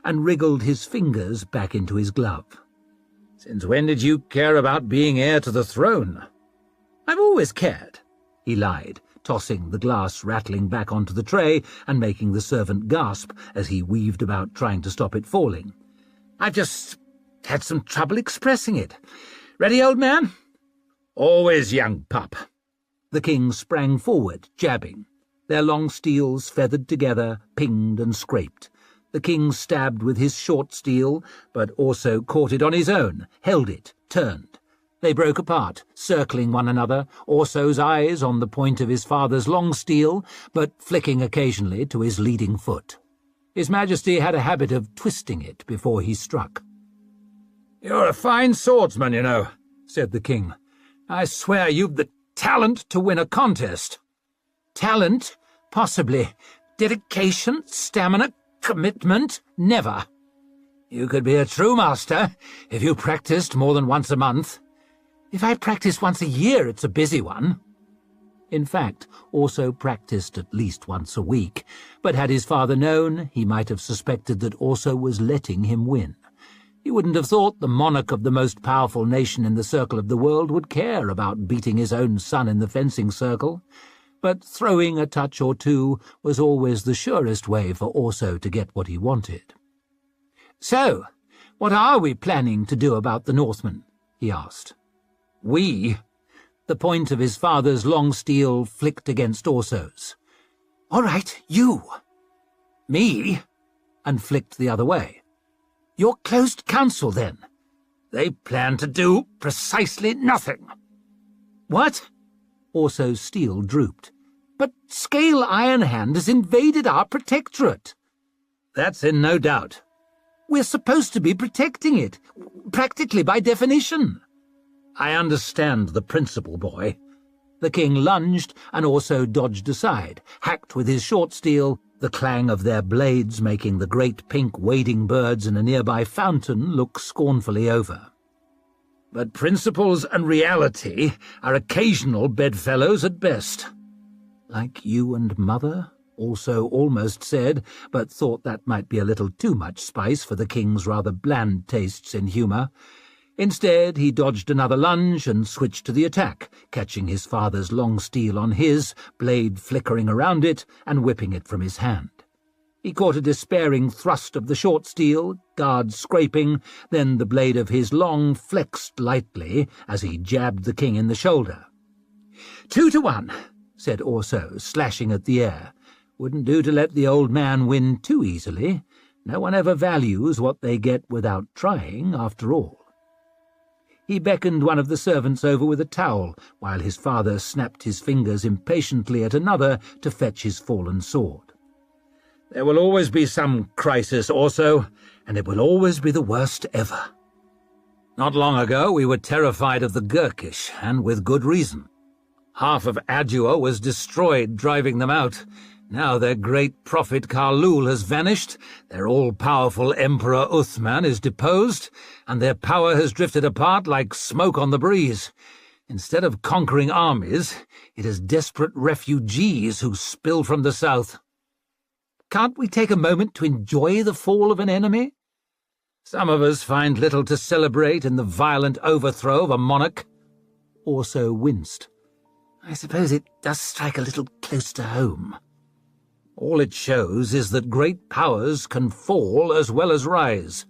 and wriggled his fingers back into his glove. "Since when did you care about being heir to the throne?" "I've always cared," he lied, tossing the glass rattling back onto the tray and making the servant gasp as he weaved about trying to stop it falling. "I've just had some trouble expressing it. Ready, old man?" "Always, young pup." The king sprang forward, jabbing. Their long steels feathered together, pinged and scraped. The king stabbed with his short steel, but also caught it on his own, held it, turned. They broke apart, circling one another, Orso's eyes on the point of his father's long steel, but flicking occasionally to his leading foot. His Majesty had a habit of twisting it before he struck. "You're a fine swordsman, said the king. "I swear you've the talent to win a contest." "Talent? Possibly. Dedication? Stamina? Commitment? Never." "You could be a true master if you practiced more than once a month." "If I practice once a year, it's a busy one." In fact, Orso practiced at least once a week, but had his father known, he might have suspected that Orso was letting him win. He wouldn't have thought the monarch of the most powerful nation in the circle of the world would care about beating his own son in the fencing circle, but throwing a touch or two was always the surest way for Orso to get what he wanted. "So, what are we planning to do about the Northmen?" he asked. "We?" The point of his father's long steel flicked against Orso's. "All right, you." "Me?" and flicked the other way. "Your closed council, then." "They plan to do precisely nothing." "What?" Orso's steel drooped. "But Scale Ironhand has invaded our protectorate." "That's in no doubt." "We're supposed to be protecting it, practically by definition." "I understand the principle, boy." The king lunged and Orso dodged aside, hacked with his short steel, the clang of their blades making the great pink wading birds in a nearby fountain look scornfully over. "But principles and reality are occasional bedfellows at best." "Like you and Mother?" Orso almost said, but thought that might be a little too much spice for the king's rather bland tastes in humour. Instead, he dodged another lunge and switched to the attack, catching his father's long steel on his, blade flickering around it and whipping it from his hand. He caught a despairing thrust of the short steel, guard scraping, then the blade of his long flexed lightly as he jabbed the king in the shoulder. 2-1, said Orso, slashing at the air. Wouldn't do to let the old man win too easily. No one ever values what they get without trying, after all. He beckoned one of the servants over with a towel, while his father snapped his fingers impatiently at another to fetch his fallen sword. "There will always be some crisis, Orso, and it will always be the worst ever. Not long ago we were terrified of the Gurkish, and with good reason. Half of Adua was destroyed driving them out. Now their great prophet Khalul has vanished, their all-powerful Emperor Uthman is deposed, and their power has drifted apart like smoke on the breeze. Instead of conquering armies, it is desperate refugees who spill from the south." Can't we take a moment to enjoy the fall of an enemy? Some of us find little to celebrate in the violent overthrow of a monarch. Orso winced. I suppose it does strike a little close to home. All it shows is that great powers can fall as well as rise.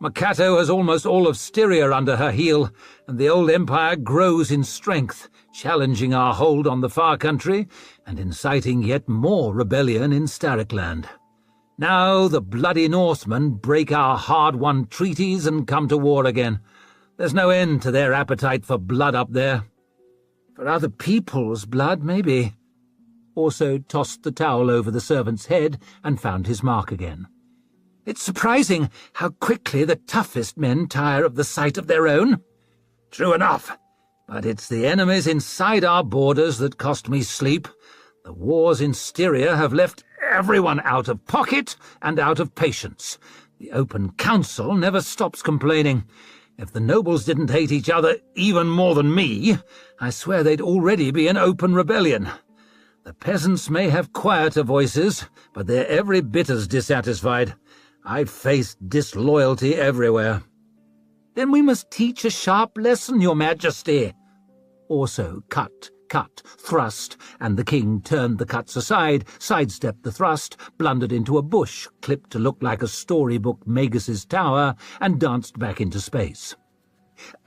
Makato has almost all of Styria under her heel, and the old empire grows in strength, challenging our hold on the far country and inciting yet more rebellion in Starrickland. Now the bloody Northmen break our hard-won treaties and come to war again. There's no end to their appetite for blood up there. For other people's blood, maybe. Orso tossed the towel over the servant's head and found his mark again. It's surprising how quickly the toughest men tire of the sight of their own. True enough, but it's the enemies inside our borders that cost me sleep. The wars in Styria have left everyone out of pocket and out of patience. The open council never stops complaining. If the nobles didn't hate each other even more than me, I swear they'd already be in open rebellion. The peasants may have quieter voices, but they're every bit as dissatisfied. I've faced disloyalty everywhere. Then we must teach a sharp lesson, Your Majesty. Orso cut, thrust, and the king turned the cuts aside, sidestepped the thrust, blundered into a bush, clipped to look like a storybook Magus's tower, and danced back into space.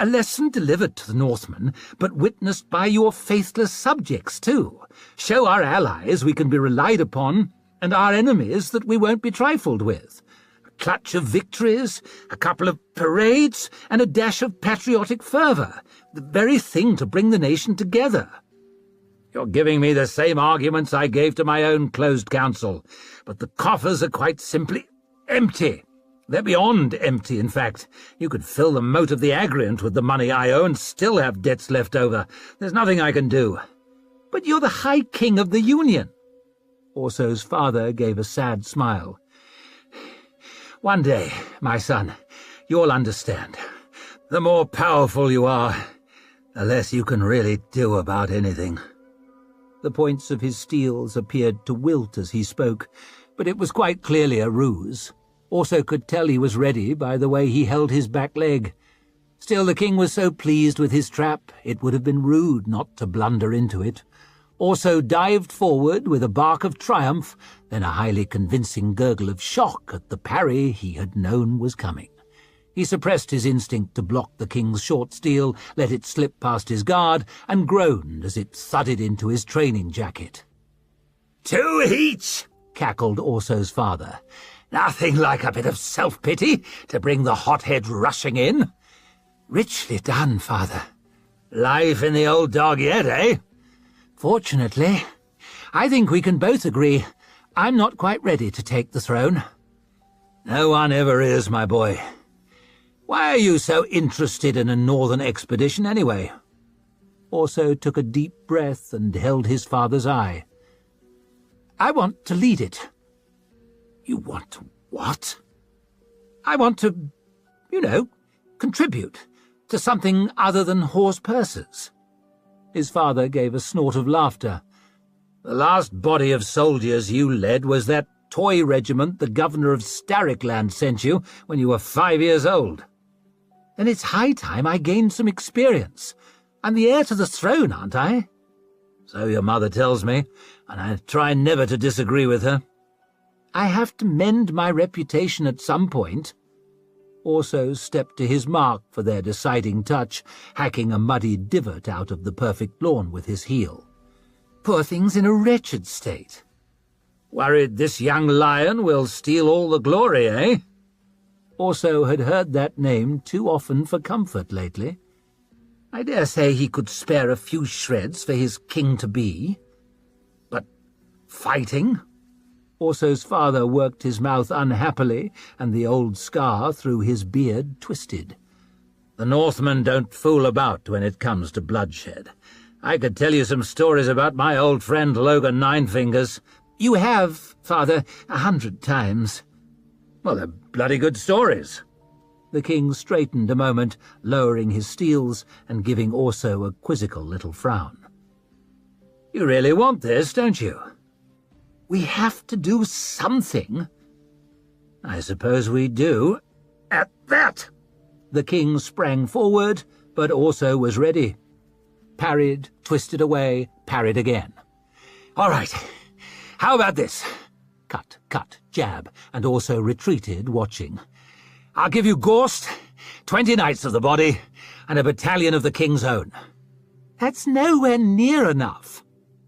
A lesson delivered to the Northmen, but witnessed by your faithless subjects, too. Show our allies we can be relied upon, and our enemies that we won't be trifled with. A clutch of victories, a couple of parades, and a dash of patriotic fervour, the very thing to bring the nation together. You're giving me the same arguments I gave to my own closed council, but the coffers are quite simply empty. They're beyond empty, in fact. You could fill the moat of the Agriant with the money I owe and still have debts left over. There's nothing I can do. But you're the High King of the Union. Orso's father gave a sad smile. One day, my son, you'll understand. The more powerful you are, the less you can really do about anything. The points of his steels appeared to wilt as he spoke, but it was quite clearly a ruse. Orso could tell he was ready by the way he held his back leg. Still, the king was so pleased with his trap, it would have been rude not to blunder into it. Orso dived forward with a bark of triumph, then a highly convincing gurgle of shock at the parry he had known was coming. He suppressed his instinct to block the king's short steel, let it slip past his guard, and groaned as it thudded into his training jacket. 2 each, cackled Orso's father. Nothing like a bit of self-pity to bring the hothead rushing in. Richly done, father. Life in the old dog yet, eh? Fortunately, I think we can both agree I'm not quite ready to take the throne. No one ever is, my boy. Why are you so interested in a northern expedition, anyway? Orso took a deep breath and held his father's eye. I want to lead it. You want to what? I want to, contribute to something other than horse purses. His father gave a snort of laughter. The last body of soldiers you led was that toy regiment the governor of Starrickland sent you when you were 5 years old. Then it's high time I gained some experience. I'm the heir to the throne, aren't I? So your mother tells me, and I try never to disagree with her. I have to mend my reputation at some point. Orso stepped to his mark for their deciding touch, hacking a muddy divot out of the perfect lawn with his heel. Poor thing's in a wretched state. Worried this young lion will steal all the glory, eh? Orso had heard that name too often for comfort lately. I dare say he could spare a few shreds for his king-to-be. But fighting? Orso's father worked his mouth unhappily, and the old scar through his beard twisted. The Northmen don't fool about when it comes to bloodshed. I could tell you some stories about my old friend Logan Ninefingers. You have, father, 100 times. Well, they're bloody good stories. The king straightened a moment, lowering his steels and giving Orso a quizzical little frown. You really want this, don't you? We have to do something. I suppose we do. At that! The king sprang forward, but also was ready. Parried, twisted away, parried again. All right, how about this? Cut, cut, jab, and also retreated, watching. I'll give you Gorst, 20 knights of the body, and a battalion of the king's own. That's nowhere near enough.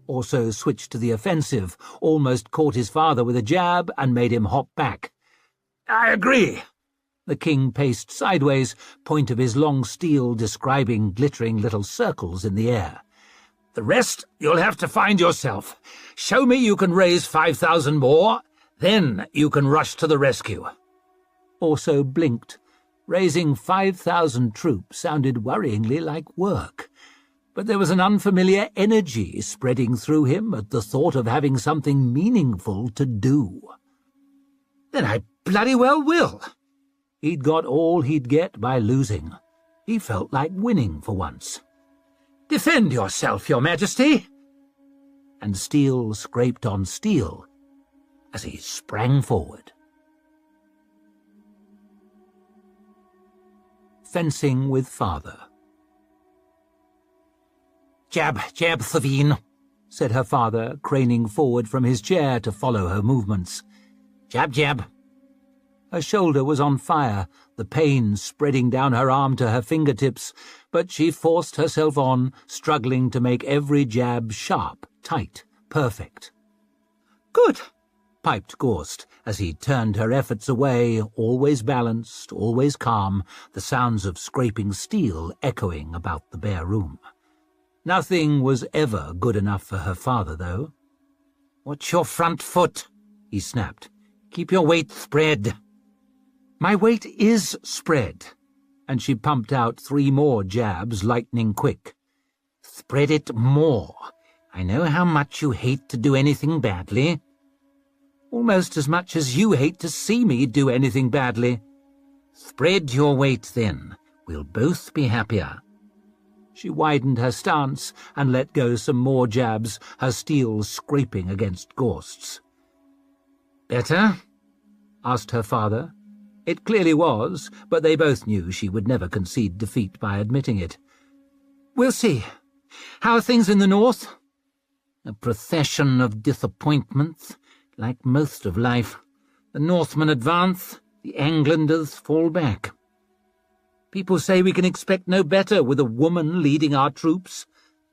Also switched to the offensive, almost caught his father with a jab and made him hop back. I agree. The king paced sideways, point of his long steel describing glittering little circles in the air. The rest you'll have to find yourself. Show me you can raise 5,000 more, then you can rush to the rescue. Also blinked. Raising 5,000 troops sounded worryingly like work. But there was an unfamiliar energy spreading through him at the thought of having something meaningful to do. Then I bloody well will. He'd got all he'd get by losing. He felt like winning for once. Defend yourself, your majesty! And steel scraped on steel as he sprang forward. Fencing with father. Jab, jab, Thaveen, said her father, craning forward from his chair to follow her movements. Jab, jab. Her shoulder was on fire, the pain spreading down her arm to her fingertips, but she forced herself on, struggling to make every jab sharp, tight, perfect. Good, piped Gorst, as he turned her efforts away, always balanced, always calm, the sounds of scraping steel echoing about the bare room. Nothing was ever good enough for her father, though. Watch your front foot, he snapped. Keep your weight spread. My weight is spread, and she pumped out 3 more jabs lightning quick. Spread it more. I know how much you hate to do anything badly. Almost as much as you hate to see me do anything badly. Spread your weight, then. We'll both be happier. She widened her stance and let go some more jabs, her steel scraping against Gorst's. Better? Asked her father. It clearly was, but they both knew she would never concede defeat by admitting it. We'll see. How are things in the north? A procession of disappointments, like most of life. The Northmen advance, the Englanders fall back. People say we can expect no better with a woman leading our troops.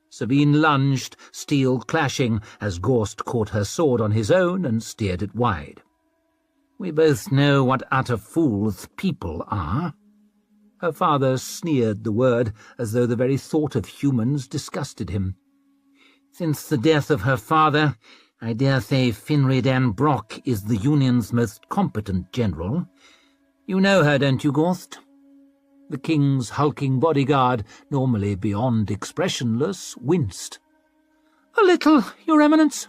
Sabine lunged, steel clashing, as Gorst caught her sword on his own and steered it wide. We both know what utter fools people are. Her father sneered the word, as though the very thought of humans disgusted him. Since the death of her father, I dare say Finrey Dan Brock is the Union's most competent general. You know her, don't you, Gorst? The king's hulking bodyguard, normally beyond expressionless, winced. A little, Your Eminence.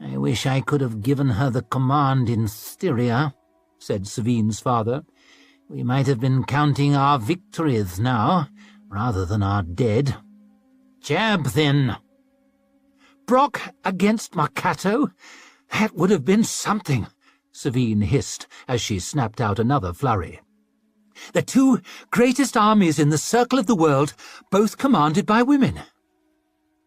I wish I could have given her the command in Styria, said Savine's father. We might have been counting our victories now, rather than our dead. Jab, then. Brock against Marcato? That would have been something, Savine hissed as she snapped out another flurry. The 2 greatest armies in the circle of the world, both commanded by women.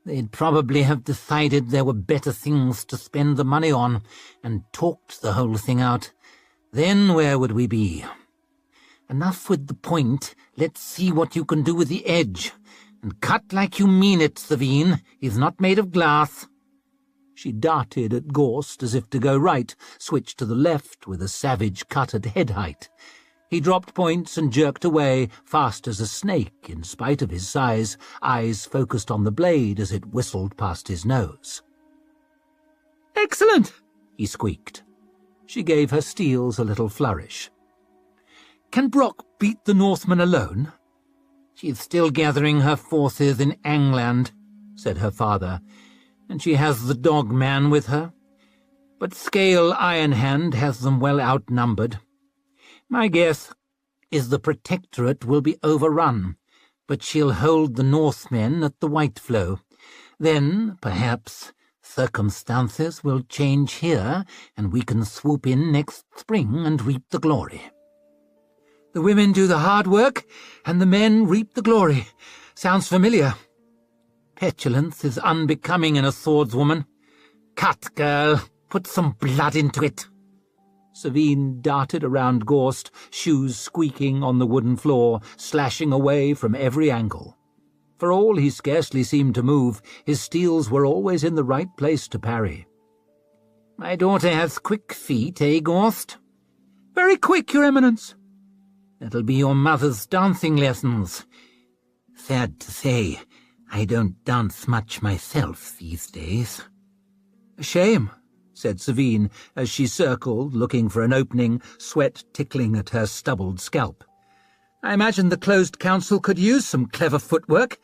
They'd probably have decided there were better things to spend the money on, and talked the whole thing out. Then where would we be? Enough with the point. Let's see what you can do with the edge. And cut like you mean it, Savine. He's not made of glass. She darted at Gorst as if to go right, switched to the left with a savage cut at head height. He dropped points and jerked away, fast as a snake, in spite of his size, eyes focused on the blade as it whistled past his nose. "Excellent!" he squeaked. She gave her steels a little flourish. "Can Brock beat the Northmen alone?" "She's still gathering her forces in England," said her father, "and she has the dog man with her. But Scale Ironhand has them well outnumbered. My guess is the Protectorate will be overrun, but she'll hold the Northmen at the White Flow. Then, perhaps, Circumstances will change here, and we can swoop in next spring and reap the glory. The women do the hard work, and the men reap the glory. Sounds familiar. Petulance is unbecoming in a swordswoman. Cut, girl. Put some blood into it. Savine darted around Gorst, shoes squeaking on the wooden floor, slashing away from every angle. For all he scarcely seemed to move, his steels were always in the right place to parry. My daughter has quick feet, eh, Gorst? Very quick, Your Eminence. That'll be your mother's dancing lessons. Sad to say, I don't dance much myself these days. A shame, said Savine, as she circled, looking for an opening, sweat tickling at her stubbled scalp. I imagine the closed council could use some clever footwork.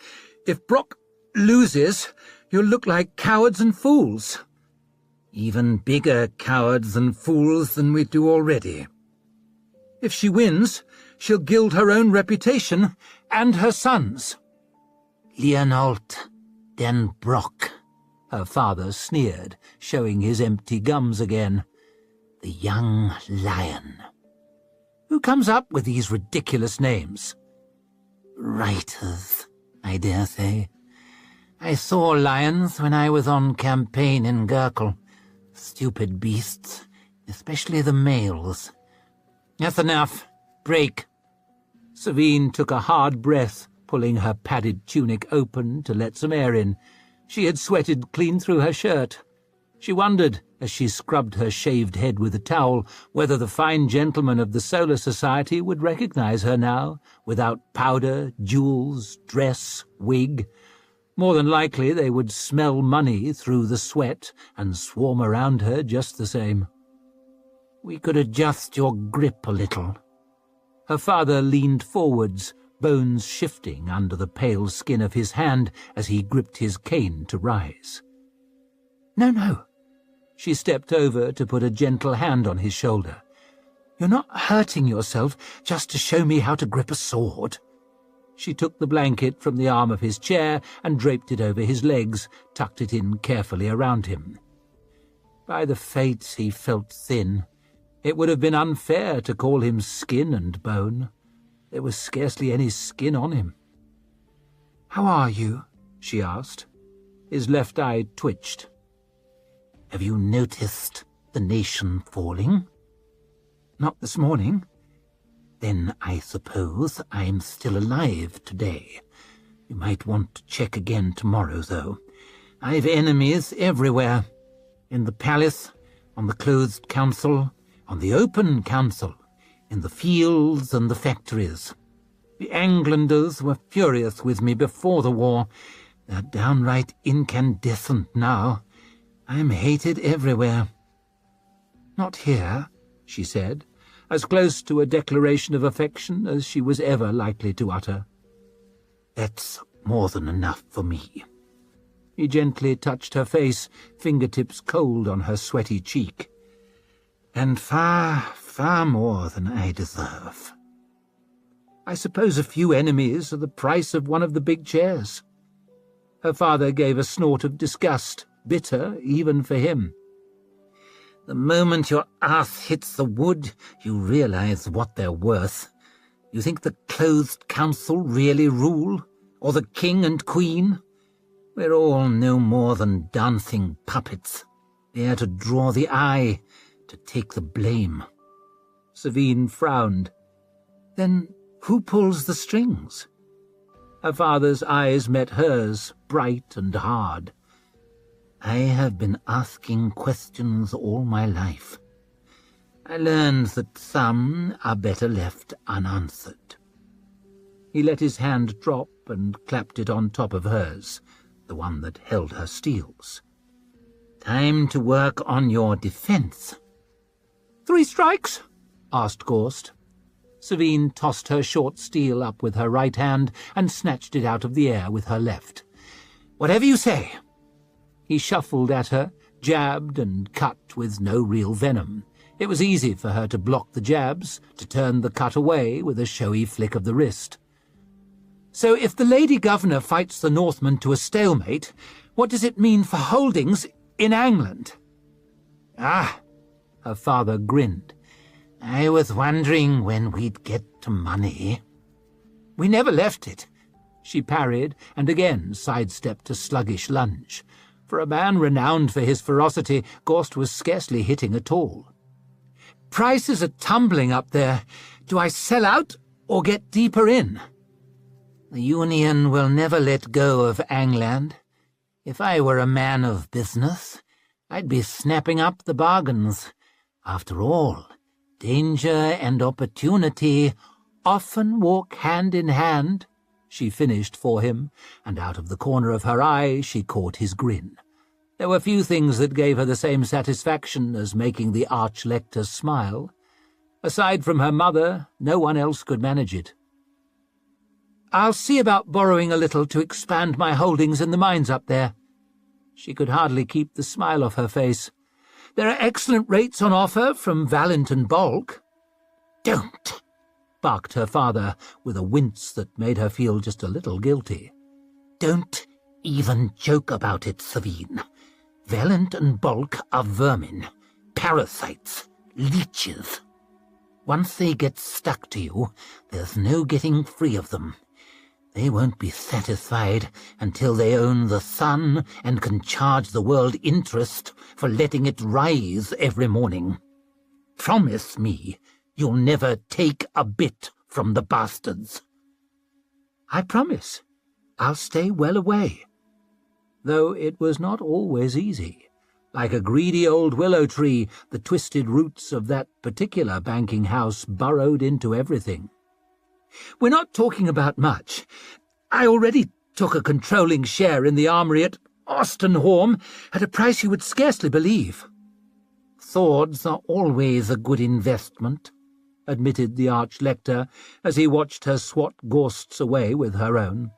If Brock loses, you'll look like cowards and fools. Even bigger cowards and fools than we do already. If she wins, she'll gild her own reputation and her son's. Leonold, den Brock, her father sneered, showing his empty gums again. The young lion. Who comes up with these ridiculous names? Writers, I dare say. I saw lions when I was on campaign in Gurkel. Stupid beasts, especially the males. That's enough. Break. Savine took a hard breath, pulling her padded tunic open to let some air in. She had sweated clean through her shirt. She wondered, as she scrubbed her shaved head with a towel, whether the fine gentlemen of the Solar Society would recognize her now, without powder, jewels, dress, wig. More than likely they would smell money through the sweat and swarm around her just the same. We could adjust your grip a little. Her father leaned forwards, bones shifting under the pale skin of his hand as he gripped his cane to rise. No. She stepped over to put a gentle hand on his shoulder. You're not hurting yourself just to show me how to grip a sword. She took the blanket from the arm of his chair and draped it over his legs, tucked it in carefully around him. By the fates, he felt thin. It would have been unfair to call him skin and bone. There was scarcely any skin on him. "How are you?" she asked. His left eye twitched. "Have you noticed the nation falling?" "Not this morning." "Then I suppose I'm still alive today. You might want to check again tomorrow, though. I've enemies everywhere. In the palace, on the closed council, on the open council, in the fields and the factories. The Englanders were furious with me before the war. They're downright incandescent now. I'm hated everywhere." "Not here," she said, as close to a declaration of affection as she was ever likely to utter. "That's more than enough for me." He gently touched her face, fingertips cold on her sweaty cheek. "And far, far more than I deserve. I suppose a few enemies are the price of one of the big chairs." Her father gave a snort of disgust, bitter even for him. "The moment your ass hits the wood, you realize what they're worth. You think the closed council really rule? Or the king and queen? We're all no more than dancing puppets, there to draw the eye, to take the blame." Savine frowned. "Then who pulls the strings?" Her father's eyes met hers, bright and hard. "I have been asking questions all my life. I learned that some are better left unanswered." He let his hand drop and clapped it on top of hers, the one that held her steels. "Time to work on your defense." "3 strikes?" asked Gorst. Savine tossed her short steel up with her right hand and snatched it out of the air with her left. "Whatever you say." He shuffled at her, jabbed and cut with no real venom. It was easy for her to block the jabs, to turn the cut away with a showy flick of the wrist. "So if the Lady Governor fights the Northmen to a stalemate, what does it mean for holdings in England." "Ah," her father grinned. "I was wondering when we'd get to money." "We never left it," she parried, and again sidestepped a sluggish lunge. For a man renowned for his ferocity, Gorst was scarcely hitting at all. "Prices are tumbling up there. Do I sell out or get deeper in?" "The Union will never let go of England. If I were a man of business, I'd be snapping up the bargains. After all, danger and opportunity often walk hand in hand," she finished for him, and out of the corner of her eye she caught his grin. There were few things that gave her the same satisfaction as making the Arch-Lector smile. Aside from her mother, no one else could manage it. "I'll see about borrowing a little to expand my holdings in the mines up there." She could hardly keep the smile off her face. "There are excellent rates on offer from Valiant and Bulk." "Don't!" barked her father, with a wince that made her feel just a little guilty. "Don't even joke about it, Savine. Valiant and Bulk are vermin, parasites, leeches. Once they get stuck to you, there's no getting free of them. They won't be satisfied until they own the sun and can charge the world interest for letting it rise every morning. Promise me you'll never take a bit from the bastards." "I promise. I'll stay well away." Though it was not always easy. Like a greedy old willow tree, the twisted roots of that particular banking house burrowed into everything. "We're not talking about much. I already took a controlling share in the armory at Ostenhorn at a price you would scarcely believe." "Swords are always a good investment," admitted the Arch-Lector as he watched her swat Gorsts away with her own.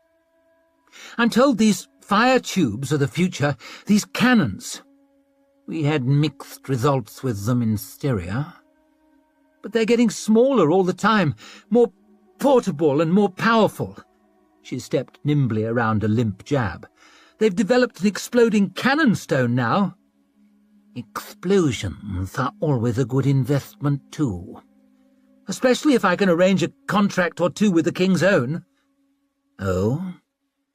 "I'm told these fire tubes are the future, these cannons." "We had mixed results with them in Styria." "But they're getting smaller all the time, more portable and more powerful." She stepped nimbly around a limp jab. "They've developed an exploding cannon stone now." "Explosions are always a good investment, too." "Especially if I can arrange a contract or two with the King's Own." "Oh?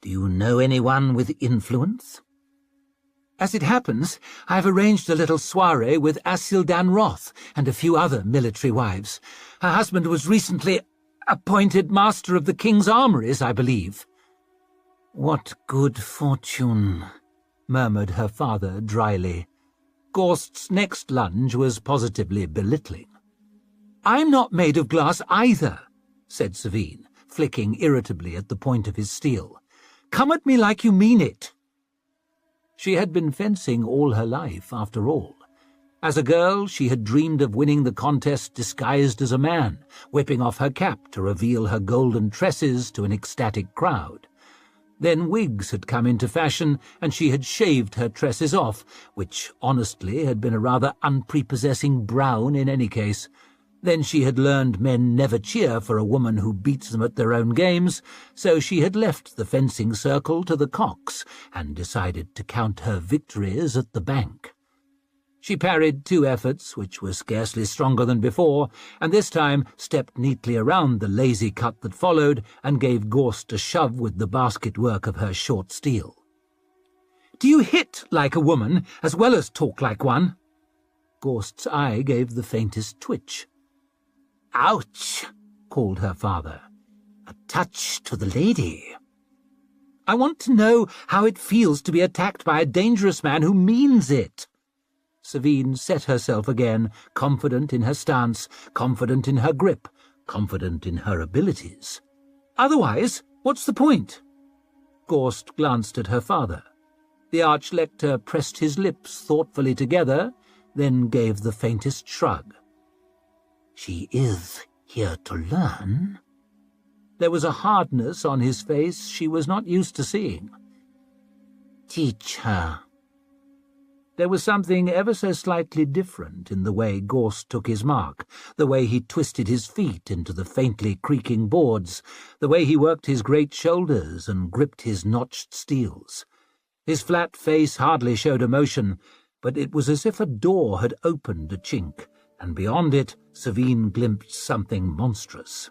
Do you know anyone with influence?" "As it happens, I've arranged a little soiree with Asildan Roth and a few other military wives. Her husband was recently appointed Master of the King's Armories, I believe." "What good fortune," murmured her father dryly. Gorst's next lunge was positively belittling. "I'm not made of glass either," said Savine, flicking irritably at the point of his steel. "Come at me like you mean it." She had been fencing all her life, after all. As a girl, she had dreamed of winning the contest disguised as a man, whipping off her cap to reveal her golden tresses to an ecstatic crowd. Then wigs had come into fashion, and she had shaved her tresses off, which honestly had been a rather unprepossessing brown in any case. Then she had learned men never cheer for a woman who beats them at their own games, so she had left the fencing circle to the cocks and decided to count her victories at the bank. She parried 2 efforts, which were scarcely stronger than before, and this time stepped neatly around the lazy cut that followed and gave Gorst a shove with the basket work of her short steel. "Do you hit like a woman as well as talk like one?" Gorst's eye gave the faintest twitch. "Ouch!" called her father. "A touch to the lady." "I want to know how it feels to be attacked by a dangerous man who means it." Savine set herself again, confident in her stance, confident in her grip, confident in her abilities. "Otherwise, what's the point?" Gorst glanced at her father. The Arch-Lector pressed his lips thoughtfully together, then gave the faintest shrug. "She is here to learn." There was a hardness on his face she was not used to seeing. "Teach her." There was something ever so slightly different in the way Gorst took his mark, the way he twisted his feet into the faintly creaking boards, the way he worked his great shoulders and gripped his notched steels. His flat face hardly showed emotion, but it was as if a door had opened a chink, and beyond it Savine glimpsed something monstrous.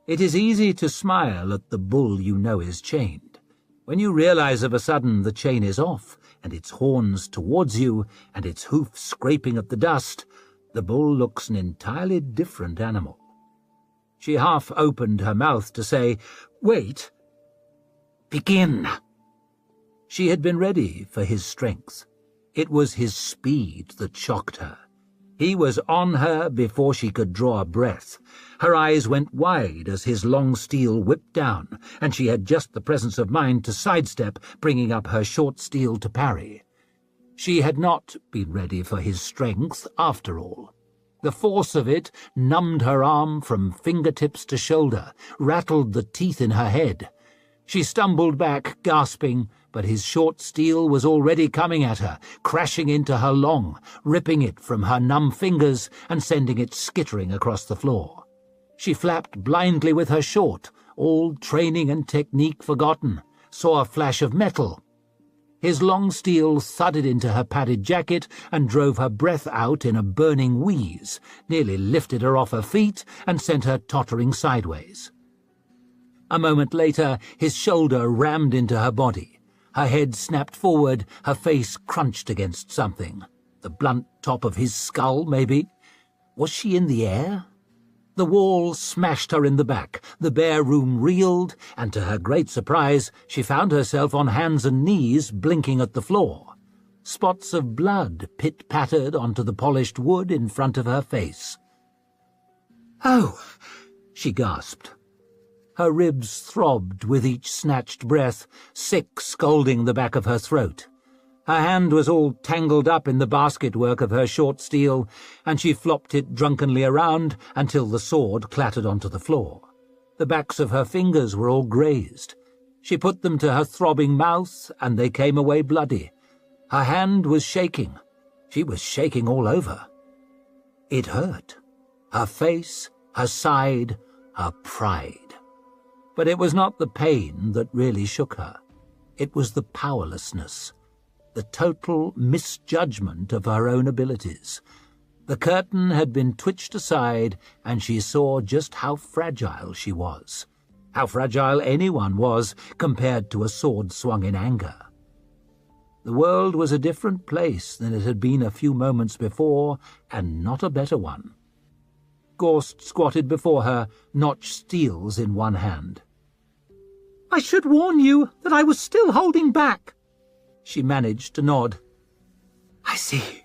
It is easy to smile at the bull you know is chained. When you realize of a sudden the chain is off, and its horns towards you, and its hoofs scraping at the dust, the bull looks an entirely different animal. She half opened her mouth to say, "Wait." "Begin." She had been ready for his strength. It was his speed that shocked her. He was on her before she could draw a breath. Her eyes went wide as his long steel whipped down, and she had just the presence of mind to sidestep, bringing up her short steel to parry. She had not been ready for his strength, after all. The force of it numbed her arm from fingertips to shoulder, rattled the teeth in her head. She stumbled back, gasping, but his short steel was already coming at her, crashing into her long, ripping it from her numb fingers and sending it skittering across the floor. She flapped blindly with her short, all training and technique forgotten, saw a flash of metal. His long steel thudded into her padded jacket and drove her breath out in a burning wheeze, nearly lifted her off her feet and sent her tottering sideways. A moment later, his shoulder rammed into her body. Her head snapped forward, her face crunched against something. The blunt top of his skull, maybe? Was she in the air? The wall smashed her in the back, the bare room reeled, and to her great surprise, she found herself on hands and knees, blinking at the floor. Spots of blood pit-pattered onto the polished wood in front of her face. "Oh!" she gasped. Her ribs throbbed with each snatched breath, sick scalding the back of her throat. Her hand was all tangled up in the basket-work of her short steel, and she flopped it drunkenly around until the sword clattered onto the floor. The backs of her fingers were all grazed. She put them to her throbbing mouth, and they came away bloody. Her hand was shaking. She was shaking all over. It hurt. Her face, her side, her pride. But it was not the pain that really shook her. It was the powerlessness, the total misjudgment of her own abilities. The curtain had been twitched aside, and she saw just how fragile she was, how fragile anyone was compared to a sword swung in anger. The world was a different place than it had been a few moments before, and not a better one. Gorst squatted before her, notched steels in one hand. "I should warn you that I was still holding back." She managed to nod. "I see."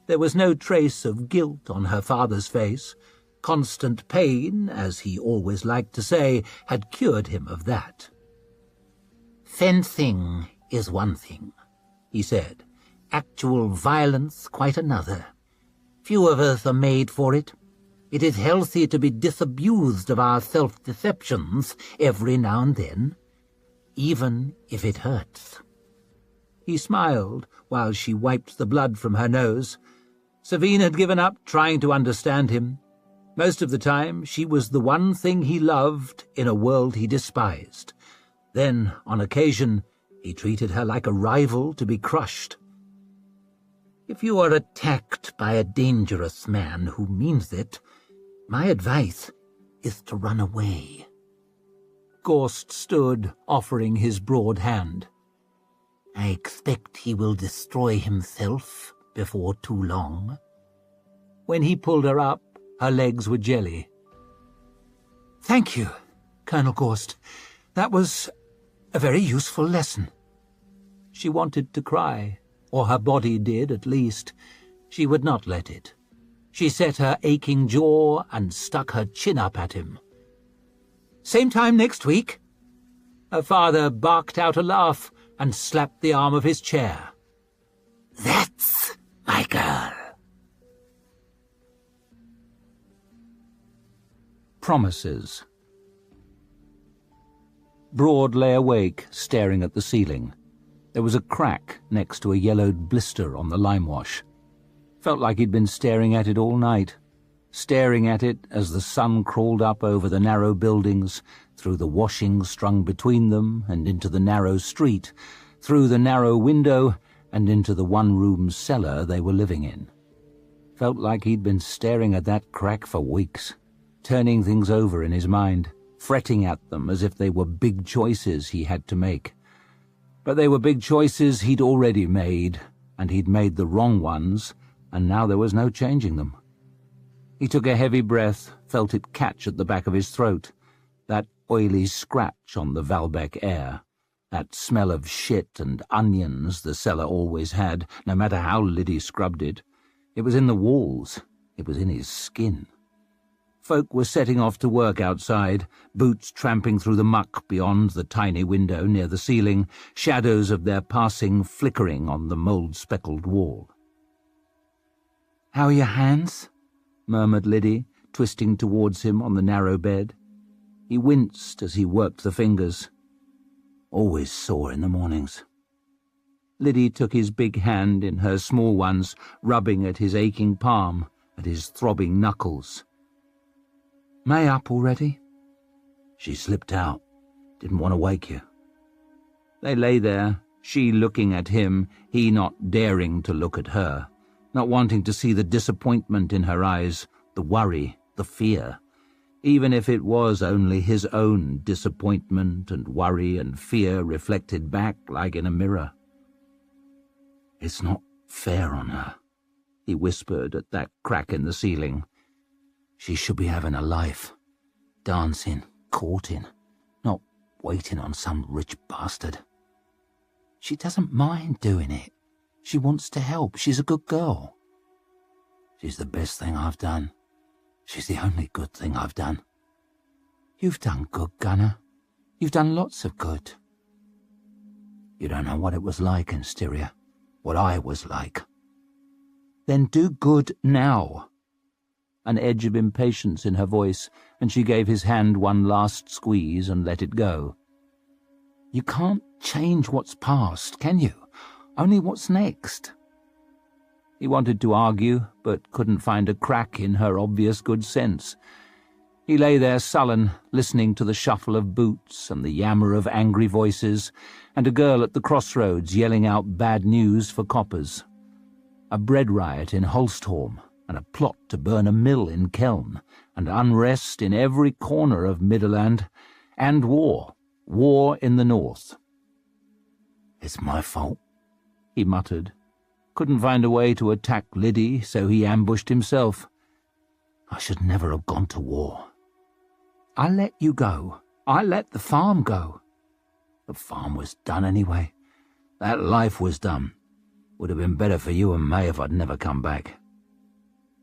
There was no trace of guilt on her father's face. Constant pain, as he always liked to say, had cured him of that. "Fencing is one thing," he said. "Actual violence quite another. Few of us are made for it. It is healthy to be disabused of our self-deceptions every now and then, even if it hurts." He smiled while she wiped the blood from her nose. Savine had given up trying to understand him. Most of the time she was the one thing he loved in a world he despised. Then, on occasion, he treated her like a rival to be crushed. "If you are attacked by a dangerous man who means it, my advice is to run away." Gorst stood, offering his broad hand. "I expect he will destroy himself before too long." When he pulled her up, her legs were jelly. "Thank you, Colonel Gorst. That was a very useful lesson." She wanted to cry, or her body did at least. She would not let it. She set her aching jaw and stuck her chin up at him. "Same time next week?" Her father barked out a laugh and slapped the arm of his chair. "That's my girl." Promises. Broad lay awake, staring at the ceiling. There was a crack next to a yellowed blister on the limewash. Felt like he'd been staring at it all night, staring at it as the sun crawled up over the narrow buildings, through the washing strung between them and into the narrow street, through the narrow window and into the one-room cellar they were living in. Felt like he'd been staring at that crack for weeks, turning things over in his mind, fretting at them as if they were big choices he had to make. But they were big choices he'd already made, and he'd made the wrong ones, and now there was no changing them. He took a heavy breath, felt it catch at the back of his throat, that oily scratch on the Valbec air, that smell of shit and onions the cellar always had, no matter how Liddy scrubbed it. It was in the walls, it was in his skin. Folk were setting off to work outside, boots tramping through the muck beyond the tiny window near the ceiling, shadows of their passing flickering on the mould-speckled wall. "How are your hands?" murmured Liddy, twisting towards him on the narrow bed. He winced as he worked the fingers. "Always sore in the mornings." Liddy took his big hand in her small ones, rubbing at his aching palm, at his throbbing knuckles. "May up already?" "She slipped out. Didn't want to wake you." They lay there, she looking at him, he not daring to look at her, not wanting to see the disappointment in her eyes, the worry, the fear, even if it was only his own disappointment and worry and fear reflected back like in a mirror. "It's not fair on her," he whispered at that crack in the ceiling. "She should be having a life, dancing, courting, not waiting on some rich bastard." "She doesn't mind doing it. She wants to help. She's a good girl." "She's the best thing I've done. She's the only good thing I've done." "You've done good, Gunner. You've done lots of good." "You don't know what it was like in Styria, what I was like." "Then do good now." An edge of impatience in her voice, and she gave his hand one last squeeze and let it go. "You can't change what's past, can you? Only what's next." He wanted to argue, but couldn't find a crack in her obvious good sense. He lay there sullen, listening to the shuffle of boots and the yammer of angry voices, and a girl at the crossroads yelling out bad news for coppers. A bread riot in Holstholm, and a plot to burn a mill in Keln, and unrest in every corner of Midderland, and war in the north. "It's my fault," he muttered. Couldn't find a way to attack Liddy, so he ambushed himself. "I should never have gone to war." "I let you go. I let the farm go." "The farm was done anyway. That life was done. Would have been better for you and May if I'd never come back."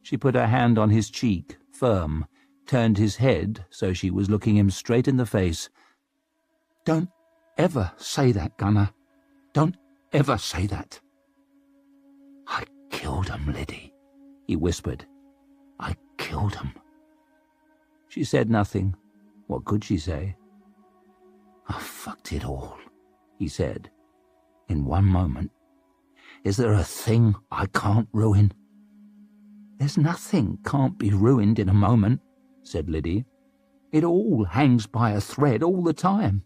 She put her hand on his cheek, firm, turned his head so she was looking him straight in the face. "Don't ever say that, Gunner. Don't ever say that." "I killed him, Liddy," he whispered. "I killed him." She said nothing. What could she say? "I fucked it all," he said, in one moment. "Is there a thing I can't ruin?" "There's nothing can't be ruined in a moment," said Liddy. "It all hangs by a thread all the time.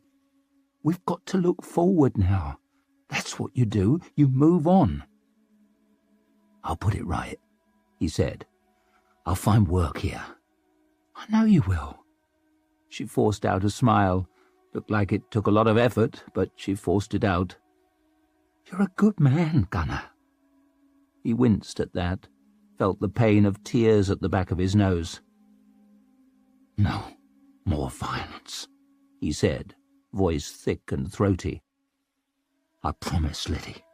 We've got to look forward now. That's what you do. You move on." "I'll put it right," he said. "I'll find work here." "I know you will." She forced out a smile. Looked like it took a lot of effort, but she forced it out. "You're a good man, Gunner." He winced at that, felt the pain of tears at the back of his nose. "No more violence," he said, voice thick and throaty. "I promise, Liddy."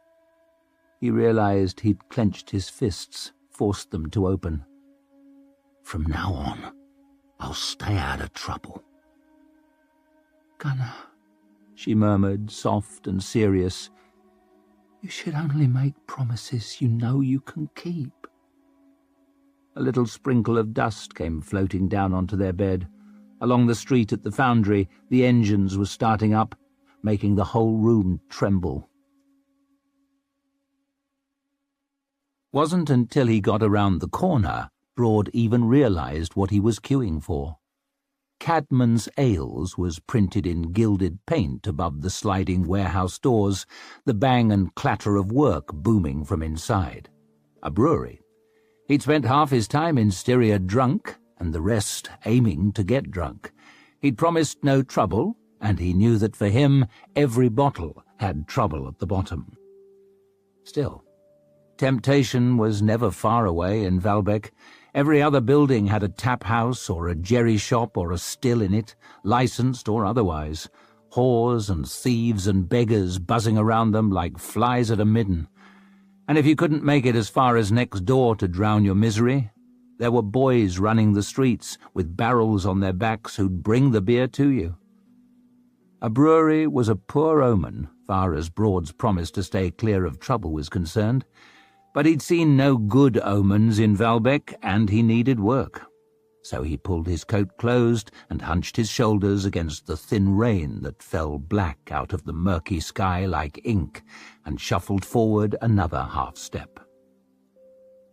He realized he'd clenched his fists, forced them to open. "From now on, I'll stay out of trouble." "Gunner," she murmured, soft and serious, "you should only make promises you know you can keep." A little sprinkle of dust came floating down onto their bed. Along the street at the foundry, the engines were starting up, making the whole room tremble. Wasn't until he got around the corner Broad even realized what he was queuing for. Cadman's Ales was printed in gilded paint above the sliding warehouse doors, the bang and clatter of work booming from inside. A brewery. He'd spent half his time in Styria drunk, and the rest aiming to get drunk. He'd promised no trouble, and he knew that for him every bottle had trouble at the bottom. Still, temptation was never far away in Valbec. Every other building had a tap house or a jerry shop or a still in it, licensed or otherwise, whores and thieves and beggars buzzing around them like flies at a midden. And if you couldn't make it as far as next door to drown your misery, there were boys running the streets with barrels on their backs who'd bring the beer to you. A brewery was a poor omen, far as Broad's promise to stay clear of trouble was concerned, but he'd seen no good omens in Valbec, and he needed work. So he pulled his coat closed and hunched his shoulders against the thin rain that fell black out of the murky sky like ink, and shuffled forward another half-step.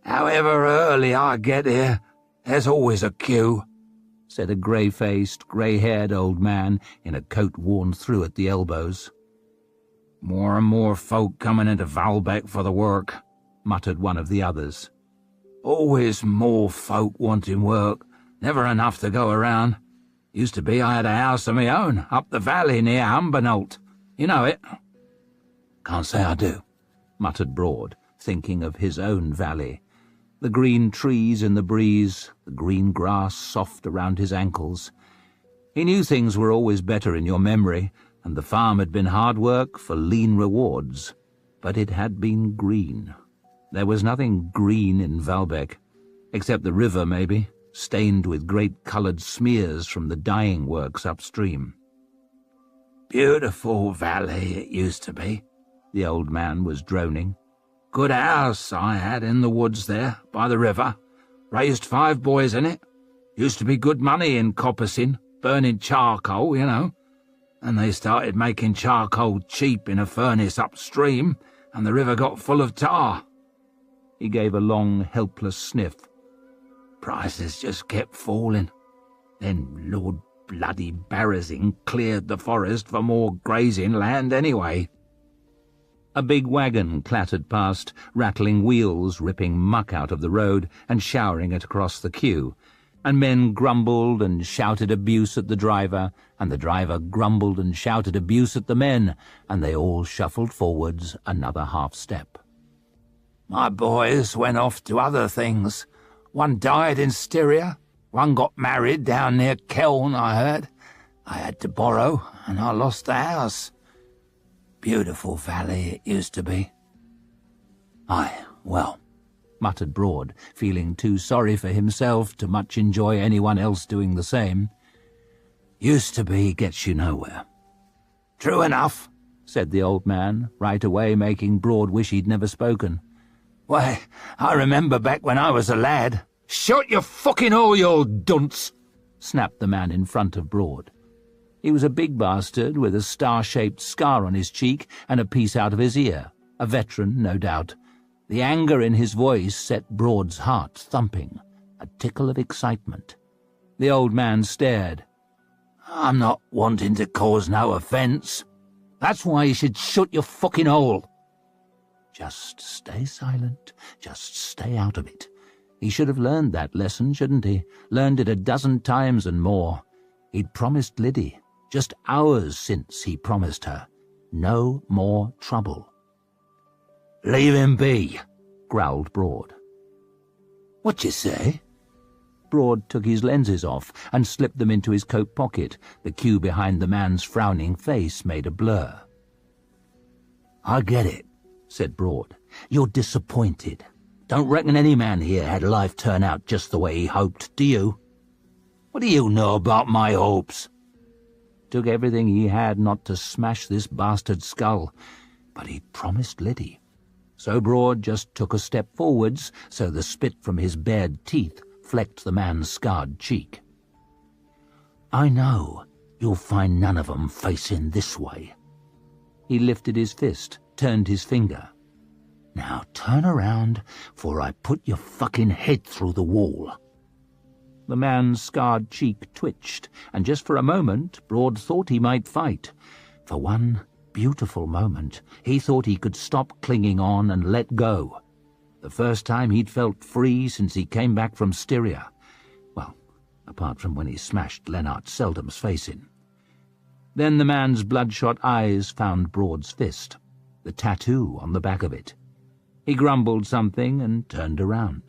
"However early I get here, there's always a queue," said a grey-faced, grey-haired old man in a coat worn through at the elbows. "More and more folk coming into Valbec for the work," muttered one of the others. "Always more folk wanting work, never enough to go around. Used to be I had a house of my own up the valley near Humbernault. You know it?" "Can't say I do," muttered Broad, thinking of his own valley. The green trees in the breeze, the green grass soft around his ankles. He knew things were always better in your memory, and the farm had been hard work for lean rewards, but it had been green. There was nothing green in Valbec, except the river maybe, stained with great coloured smears from the dyeing works upstream. "Beautiful valley it used to be," the old man was droning. "Good house I had in the woods there, by the river. Raised 5 boys in it. Used to be good money in coppicing, burning charcoal, you know. And they started making charcoal cheap in a furnace upstream, and the river got full of tar." He gave a long, helpless sniff. "Prices just kept falling. Then Lord bloody Barrazing cleared the forest for more grazing land anyway." A big wagon clattered past, rattling wheels, ripping muck out of the road and showering it across the queue, and men grumbled and shouted abuse at the driver, and the driver grumbled and shouted abuse at the men, and they all shuffled forwards another half-step. "My boys went off to other things. One died in Styria, one got married down near Keln, I heard. I had to borrow, and I lost the house. Beautiful valley it used to be." "Aye, well," muttered Broad, feeling too sorry for himself to much enjoy anyone else doing the same. "Used to be gets you nowhere." "True enough," said the old man, right away making Broad wish he'd never spoken. "Why, I remember back when I was a lad—" "Shut your fucking hole, you old dunce!" snapped the man in front of Broad. He was a big bastard with a star-shaped scar on his cheek and a piece out of his ear, a veteran, no doubt. The anger in his voice set Broad's heart thumping, a tickle of excitement. The old man stared. "I'm not wanting to cause no offence. That's why you should shut your fucking hole." Just stay silent, just stay out of it. He should have learned that lesson, shouldn't he? Learned it a dozen times and more. He'd promised Liddy, just hours since he promised her, no more trouble. "Leave him be," growled Broad. "What you say?" Broad took his lenses off and slipped them into his coat pocket. The queue behind the man's frowning face made a blur. "I get it," said Broad. "You're disappointed. Don't reckon any man here had life turn out just the way he hoped, do you?" "What do you know about my hopes?" Took everything he had not to smash this bastard's skull, but he'd promised Liddy. So Broad just took a step forwards, so the spit from his bared teeth flecked the man's scarred cheek. "I know you'll find none of 'em facing this way." He lifted his fist, turned his finger. "Now turn around, for I put your fucking head through the wall." The man's scarred cheek twitched, and just for a moment Broad thought he might fight. For one beautiful moment he thought he could stop clinging on and let go. The first time he'd felt free since he came back from Styria. Well, apart from when he smashed Lennart Seldom's face in. Then the man's bloodshot eyes found Broad's fist, the tattoo on the back of it. He grumbled something and turned around.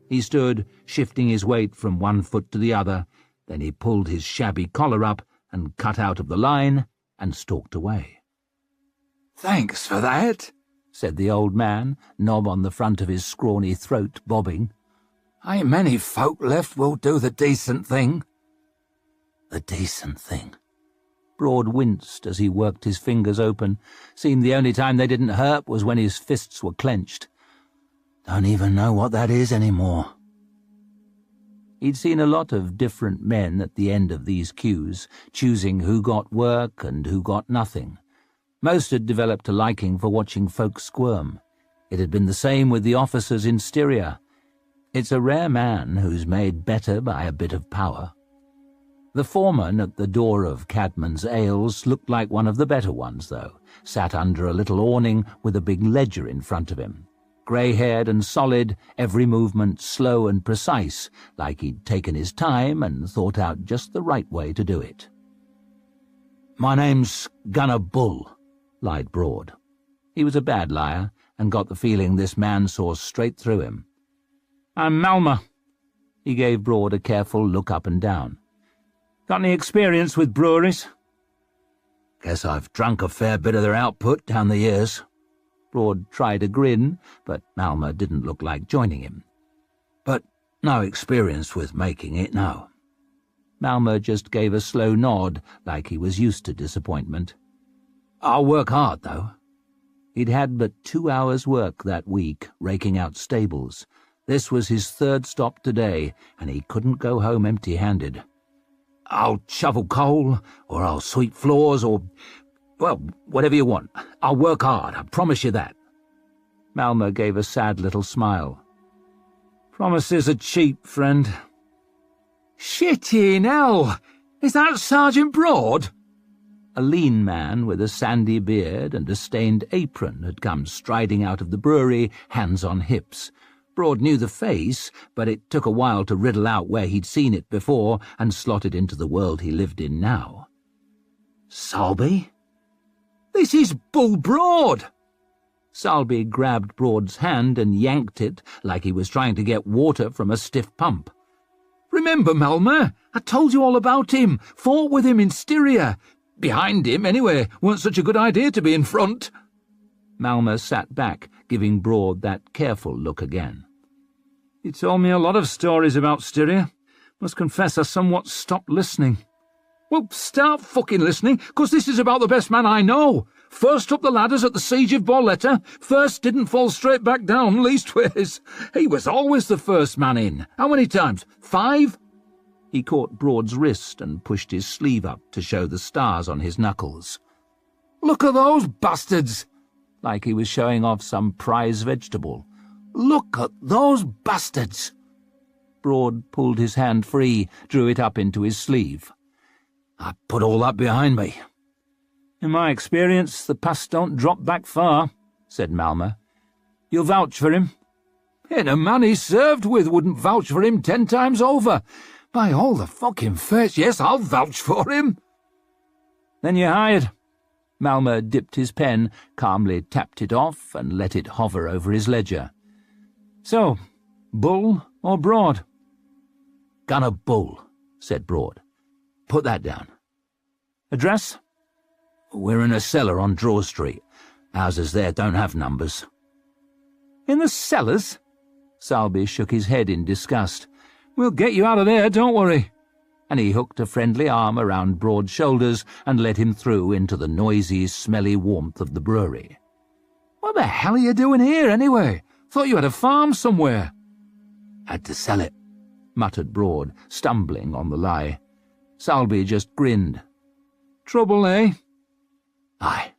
He stood, shifting his weight from one foot to the other. Then he pulled his shabby collar up and cut out of the line and stalked away. "Thanks for that," said the old man, knob on the front of his scrawny throat bobbing. "Ain't many folk left will do the decent thing." The decent thing. Broad winced as he worked his fingers open. Seemed the only time they didn't hurt was when his fists were clenched. Don't even know what that is anymore. He'd seen a lot of different men at the end of these queues, choosing who got work and who got nothing. Most had developed a liking for watching folk squirm. It had been the same with the officers in Styria. It's a rare man who's made better by a bit of power. The foreman at the door of Cadman's Ales looked like one of the better ones, though, sat under a little awning with a big ledger in front of him. Grey-haired and solid, every movement slow and precise, like he'd taken his time and thought out just the right way to do it. "My name's Gunner Bull," lied Broad. He was a bad liar, and got the feeling this man saw straight through him. "I'm Malma." He gave Broad a careful look up and down. "Got any experience with breweries?" "Guess I've drunk a fair bit of their output down the years." Broad tried a grin, but Malma didn't look like joining him. "But no experience with making it, no." Malma just gave a slow nod, like he was used to disappointment. "I'll work hard, though." He'd had but 2 hours' work that week, raking out stables. This was his third stop today, and he couldn't go home empty-handed. "I'll shovel coal, or I'll sweep floors, or, well, whatever you want. I'll work hard, I promise you that." Malma gave a sad little smile. "Promises are cheap, friend." "Shitting hell! Is that Sergeant Broad?" A lean man with a sandy beard and a stained apron had come striding out of the brewery, hands on hips. Broad knew the face, but it took a while to riddle out where he'd seen it before and slot it into the world he lived in now. "Selby? This is Bull Broad!" Selby grabbed Broad's hand and yanked it like he was trying to get water from a stiff pump. "Remember, Malma? I told you all about him. Fought with him in Styria. Behind him, anyway. Weren't such a good idea to be in front." Malma sat back, giving Broad that careful look again. "He told me a lot of stories about Styria. Must confess I somewhat stopped listening." "Well, start fucking listening, 'cause this is about the best man I know. First up the ladders at the siege of Borletta. First didn't fall straight back down, leastways. He was always the first man in. How many times? 5? He caught Broad's wrist and pushed his sleeve up to show the stars on his knuckles. "Look at those bastards!" Like he was showing off some prize vegetable. "Look at those bastards!" Broad pulled his hand free, drew it up into his sleeve. "I put all that behind me." "In my experience, the past don't drop back far," said Malma. "You'll vouch for him?" "And a man he served with wouldn't vouch for him 10 times over. By all the fucking fates, yes, I'll vouch for him." "Then you're hired." Malma dipped his pen, calmly tapped it off, and let it hover over his ledger. "So, Bull or Broad?" "Gunner Bull," said Broad. "Put that down." "Address?" "We're in a cellar on Draw Street. Houses there don't have numbers." "In the cellars?" Selby shook his head in disgust. "We'll get you out of there, don't worry." And he hooked a friendly arm around Broad's shoulders and led him through into the noisy, smelly warmth of the brewery. "What the hell are you doing here, anyway? Thought you had a farm somewhere." "Had to sell it," muttered Broad, stumbling on the lie. Selby just grinned. "Trouble, eh?" "Aye,"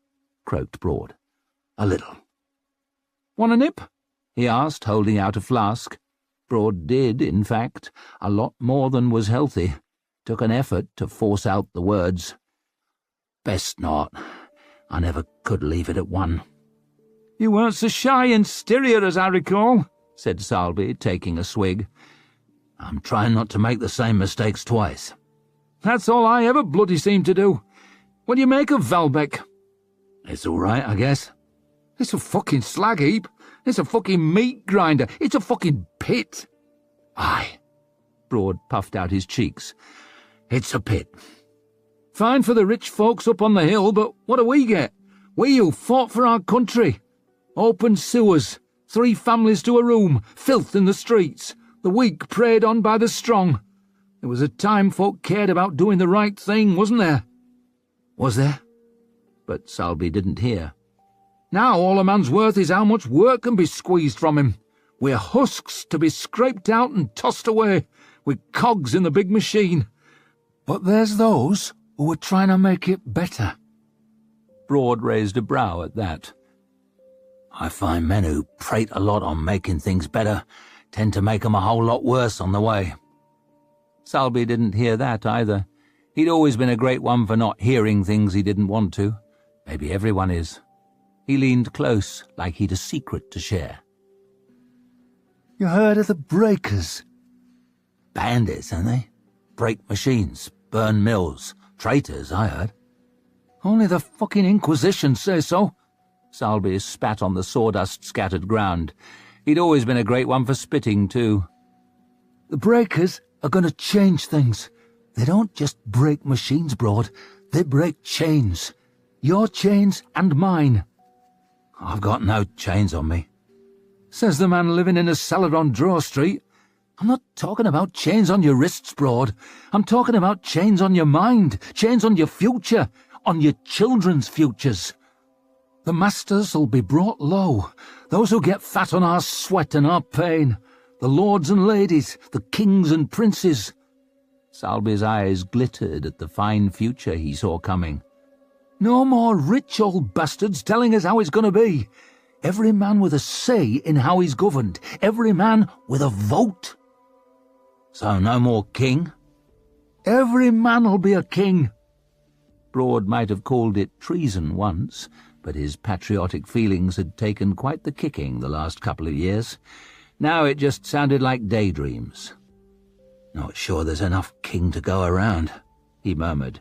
croaked Broad. "A little." "Want a nip?" he asked, holding out a flask. Broad did, in fact, a lot more than was healthy. Took an effort to force out the words. "Best not. I never could leave it at one." "You weren't so shy and stereo as I recall," said Salby, taking a swig. "I'm trying not to make the same mistakes twice." "That's all I ever bloody seem to do. What do you make of Valbeck?" "It's all right, I guess." "It's a fucking slag heap. It's a fucking meat grinder. It's a fucking pit." "Aye." Broad puffed out his cheeks. "It's a pit." "Fine for the rich folks up on the hill, but what do we get? We who fought for our country. Open sewers, 3 families to a room, filth in the streets, the weak preyed on by the strong. There was a time folk cared about doing the right thing, wasn't there?" "Was there?" But Salby didn't hear. "Now all a man's worth is how much work can be squeezed from him. We're husks to be scraped out and tossed away, with cogs in the big machine. But there's those who are trying to make it better." Broad raised a brow at that. "I find men who prate a lot on making things better tend to make 'em a whole lot worse on the way." Salby didn't hear that either. He'd always been a great one for not hearing things he didn't want to. Maybe everyone is. He leaned close, like he'd a secret to share. "You heard of the breakers?" "Bandits, ain't they? Break machines, burn mills, traitors, I heard." "Only the fucking Inquisition say so." Salby spat on the sawdust-scattered ground. He'd always been a great one for spitting, too. "The breakers are going to change things. They don't just break machines, Broad. They break chains. Your chains and mine." "I've got no chains on me." Says the man living in a cellar on Draw Street. "I'm not talking about chains on your wrists, Broad. I'm talking about chains on your mind, chains on your future, on your children's futures. The masters'll be brought low, those who get fat on our sweat and our pain, the lords and ladies, the kings and princes." Salby's eyes glittered at the fine future he saw coming. "No more rich old bastards telling us how it's going to be. Every man with a say in how he's governed. Every man with a vote." "So no more king?" "Every man'll be a king." Broad might have called it treason once, but his patriotic feelings had taken quite the kicking the last couple of years. Now it just sounded like daydreams. "Not sure there's enough king to go around," he murmured.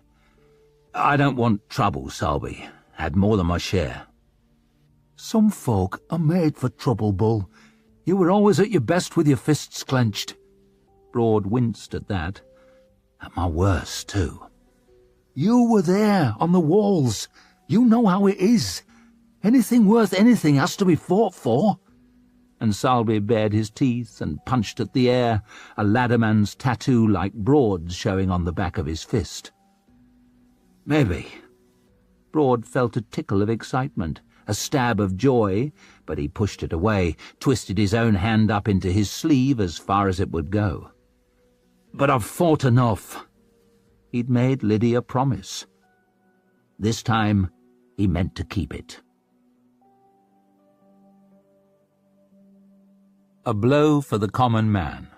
"I don't want trouble, Salby. Had more than my share." "Some folk are made for trouble, Bull. You were always at your best with your fists clenched." Broad winced at that. "At my worst, too." "You were there, on the walls. You know how it is. Anything worth anything has to be fought for." And Salby bared his teeth and punched at the air, a ladderman's tattoo like Broad's showing on the back of his fist. "Maybe." Broad felt a tickle of excitement, a stab of joy, but he pushed it away, twisted his own hand up into his sleeve as far as it would go. "But I've fought enough." He'd made Liddy a promise. This time he meant to keep it. A blow for the common man.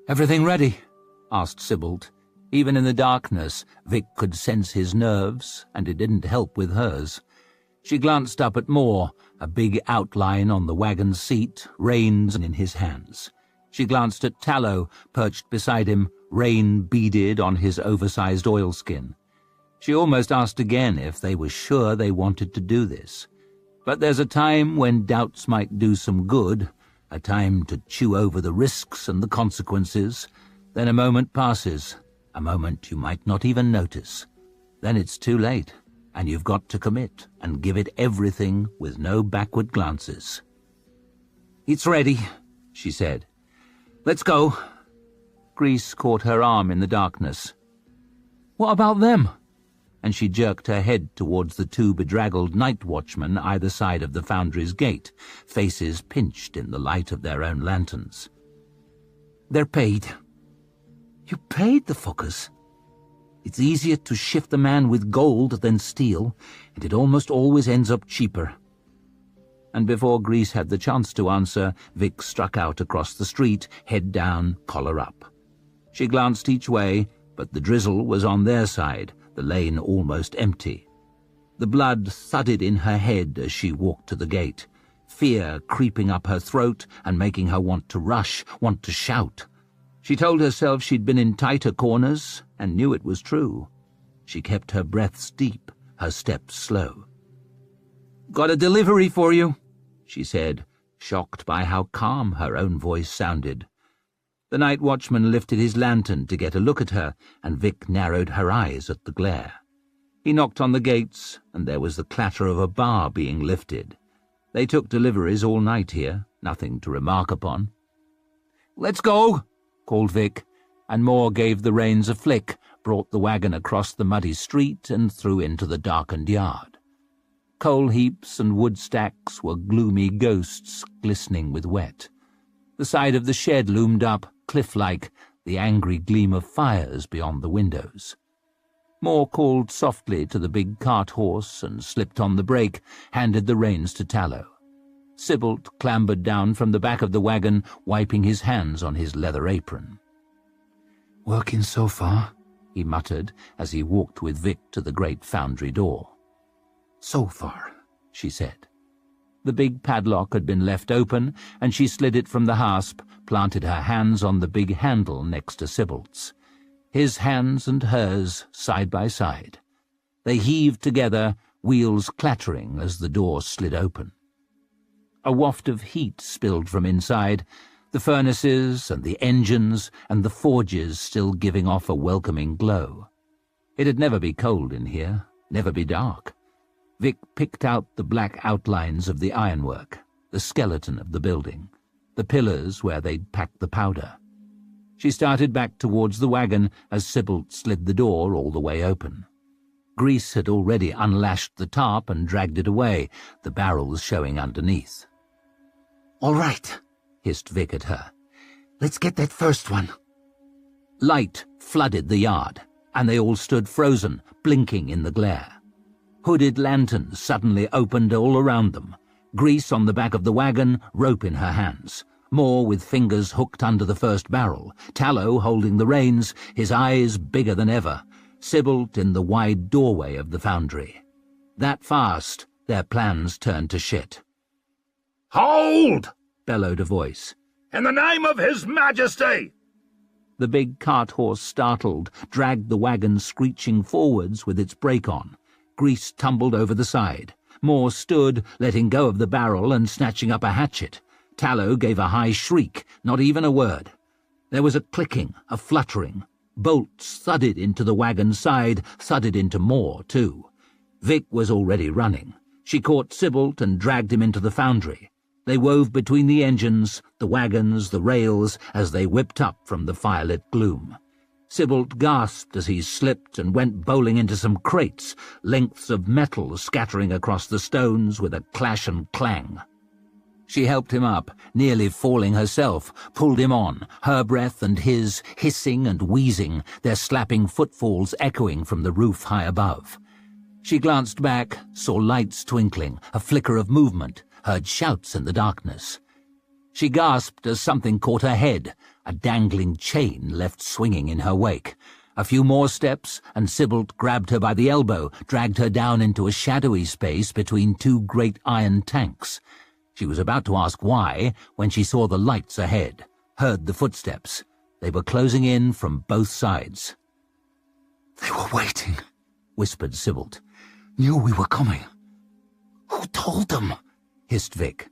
"Everything ready?" asked Sybolt. Even in the darkness, Vic could sense his nerves, and it didn't help with hers. She glanced up at Moore, a big outline on the wagon seat, reins in his hands. She glanced at Tallow, perched beside him, rain beaded on his oversized oilskin. She almost asked again if they were sure they wanted to do this. But there's a time when doubts might do some good, a time to chew over the risks and the consequences. Then a moment passes, a moment you might not even notice. Then it's too late, and you've got to commit and give it everything with no backward glances. "It's ready," she said. "Let's go." Grease caught her arm in the darkness. "What about them?" And she jerked her head towards the 2 bedraggled night watchmen either side of the foundry's gate, faces pinched in the light of their own lanterns. "They're paid." "You paid the fuckers?" "It's easier to shift a man with gold than steel, and it almost always ends up cheaper." and before Grease had the chance to answer, Vic struck out across the street, head down, collar up. She glanced each way, but the drizzle was on their side, the lane almost empty. The blood thudded in her head as she walked to the gate, fear creeping up her throat and making her want to rush, want to shout. She told herself she'd been in tighter corners and knew it was true. She kept her breaths deep, her steps slow. "Got a delivery for you," she said, shocked by how calm her own voice sounded. The night watchman lifted his lantern to get a look at her, and Vic narrowed her eyes at the glare. He knocked on the gates, and there was the clatter of a bar being lifted. They took deliveries all night here, nothing to remark upon. "Let's go," called Vic, and Moore gave the reins a flick, brought the wagon across the muddy street and through into the darkened yard. Coal heaps and wood stacks were gloomy ghosts glistening with wet. The side of the shed loomed up, cliff-like, the angry gleam of fires beyond the windows. Moore called softly to the big cart horse and slipped on the brake, handed the reins to Tallow. Sybolt clambered down from the back of the wagon, wiping his hands on his leather apron. "Working so far," he muttered as he walked with Vic to the great foundry door. "So far," she said. The big padlock had been left open, and she slid it from the hasp, planted her hands on the big handle next to Sybolt's. His hands and hers side by side. They heaved together, wheels clattering as the door slid open. A waft of heat spilled from inside, the furnaces and the engines and the forges still giving off a welcoming glow. It'd never be cold in here, never be dark. Vic picked out the black outlines of the ironwork, the skeleton of the building, the pillars where they'd packed the powder. She started back towards the wagon as Sybolt slid the door all the way open. Grease had already unlashed the tarp and dragged it away, the barrels showing underneath. "All right," hissed Vic at her. "Let's get that first one." Light flooded the yard, and they all stood frozen, blinking in the glare. Hooded lanterns suddenly opened all around them. Grease on the back of the wagon, rope in her hands. Moore with fingers hooked under the first barrel. Tallow holding the reins, his eyes bigger than ever. Sybolt in the wide doorway of the foundry. That fast, their plans turned to shit. "Hold!" bellowed a voice. "In the name of His Majesty!" The big cart horse, startled, dragged the wagon screeching forwards with its brake on. Grease tumbled over the side. Moore stood, letting go of the barrel and snatching up a hatchet. Tallow gave a high shriek, not even a word. There was a clicking, a fluttering. Bolts thudded into the wagon's side, thudded into Moore, too. Vic was already running. She caught Sybolt and dragged him into the foundry. They wove between the engines, the wagons, the rails, as they whipped up from the firelit gloom. Sybolt gasped as he slipped and went bowling into some crates, lengths of metal scattering across the stones with a clash and clang. She helped him up, nearly falling herself, pulled him on, her breath and his hissing and wheezing, their slapping footfalls echoing from the roof high above. She glanced back, saw lights twinkling, a flicker of movement, heard shouts in the darkness. She gasped as something caught her head, a dangling chain left swinging in her wake. A few more steps, and Sybolt grabbed her by the elbow, dragged her down into a shadowy space between two great iron tanks. She was about to ask why when she saw the lights ahead, heard the footsteps. They were closing in from both sides. "They were waiting," whispered Sybolt. "Knew we were coming." "Who told them?" hissed Vic.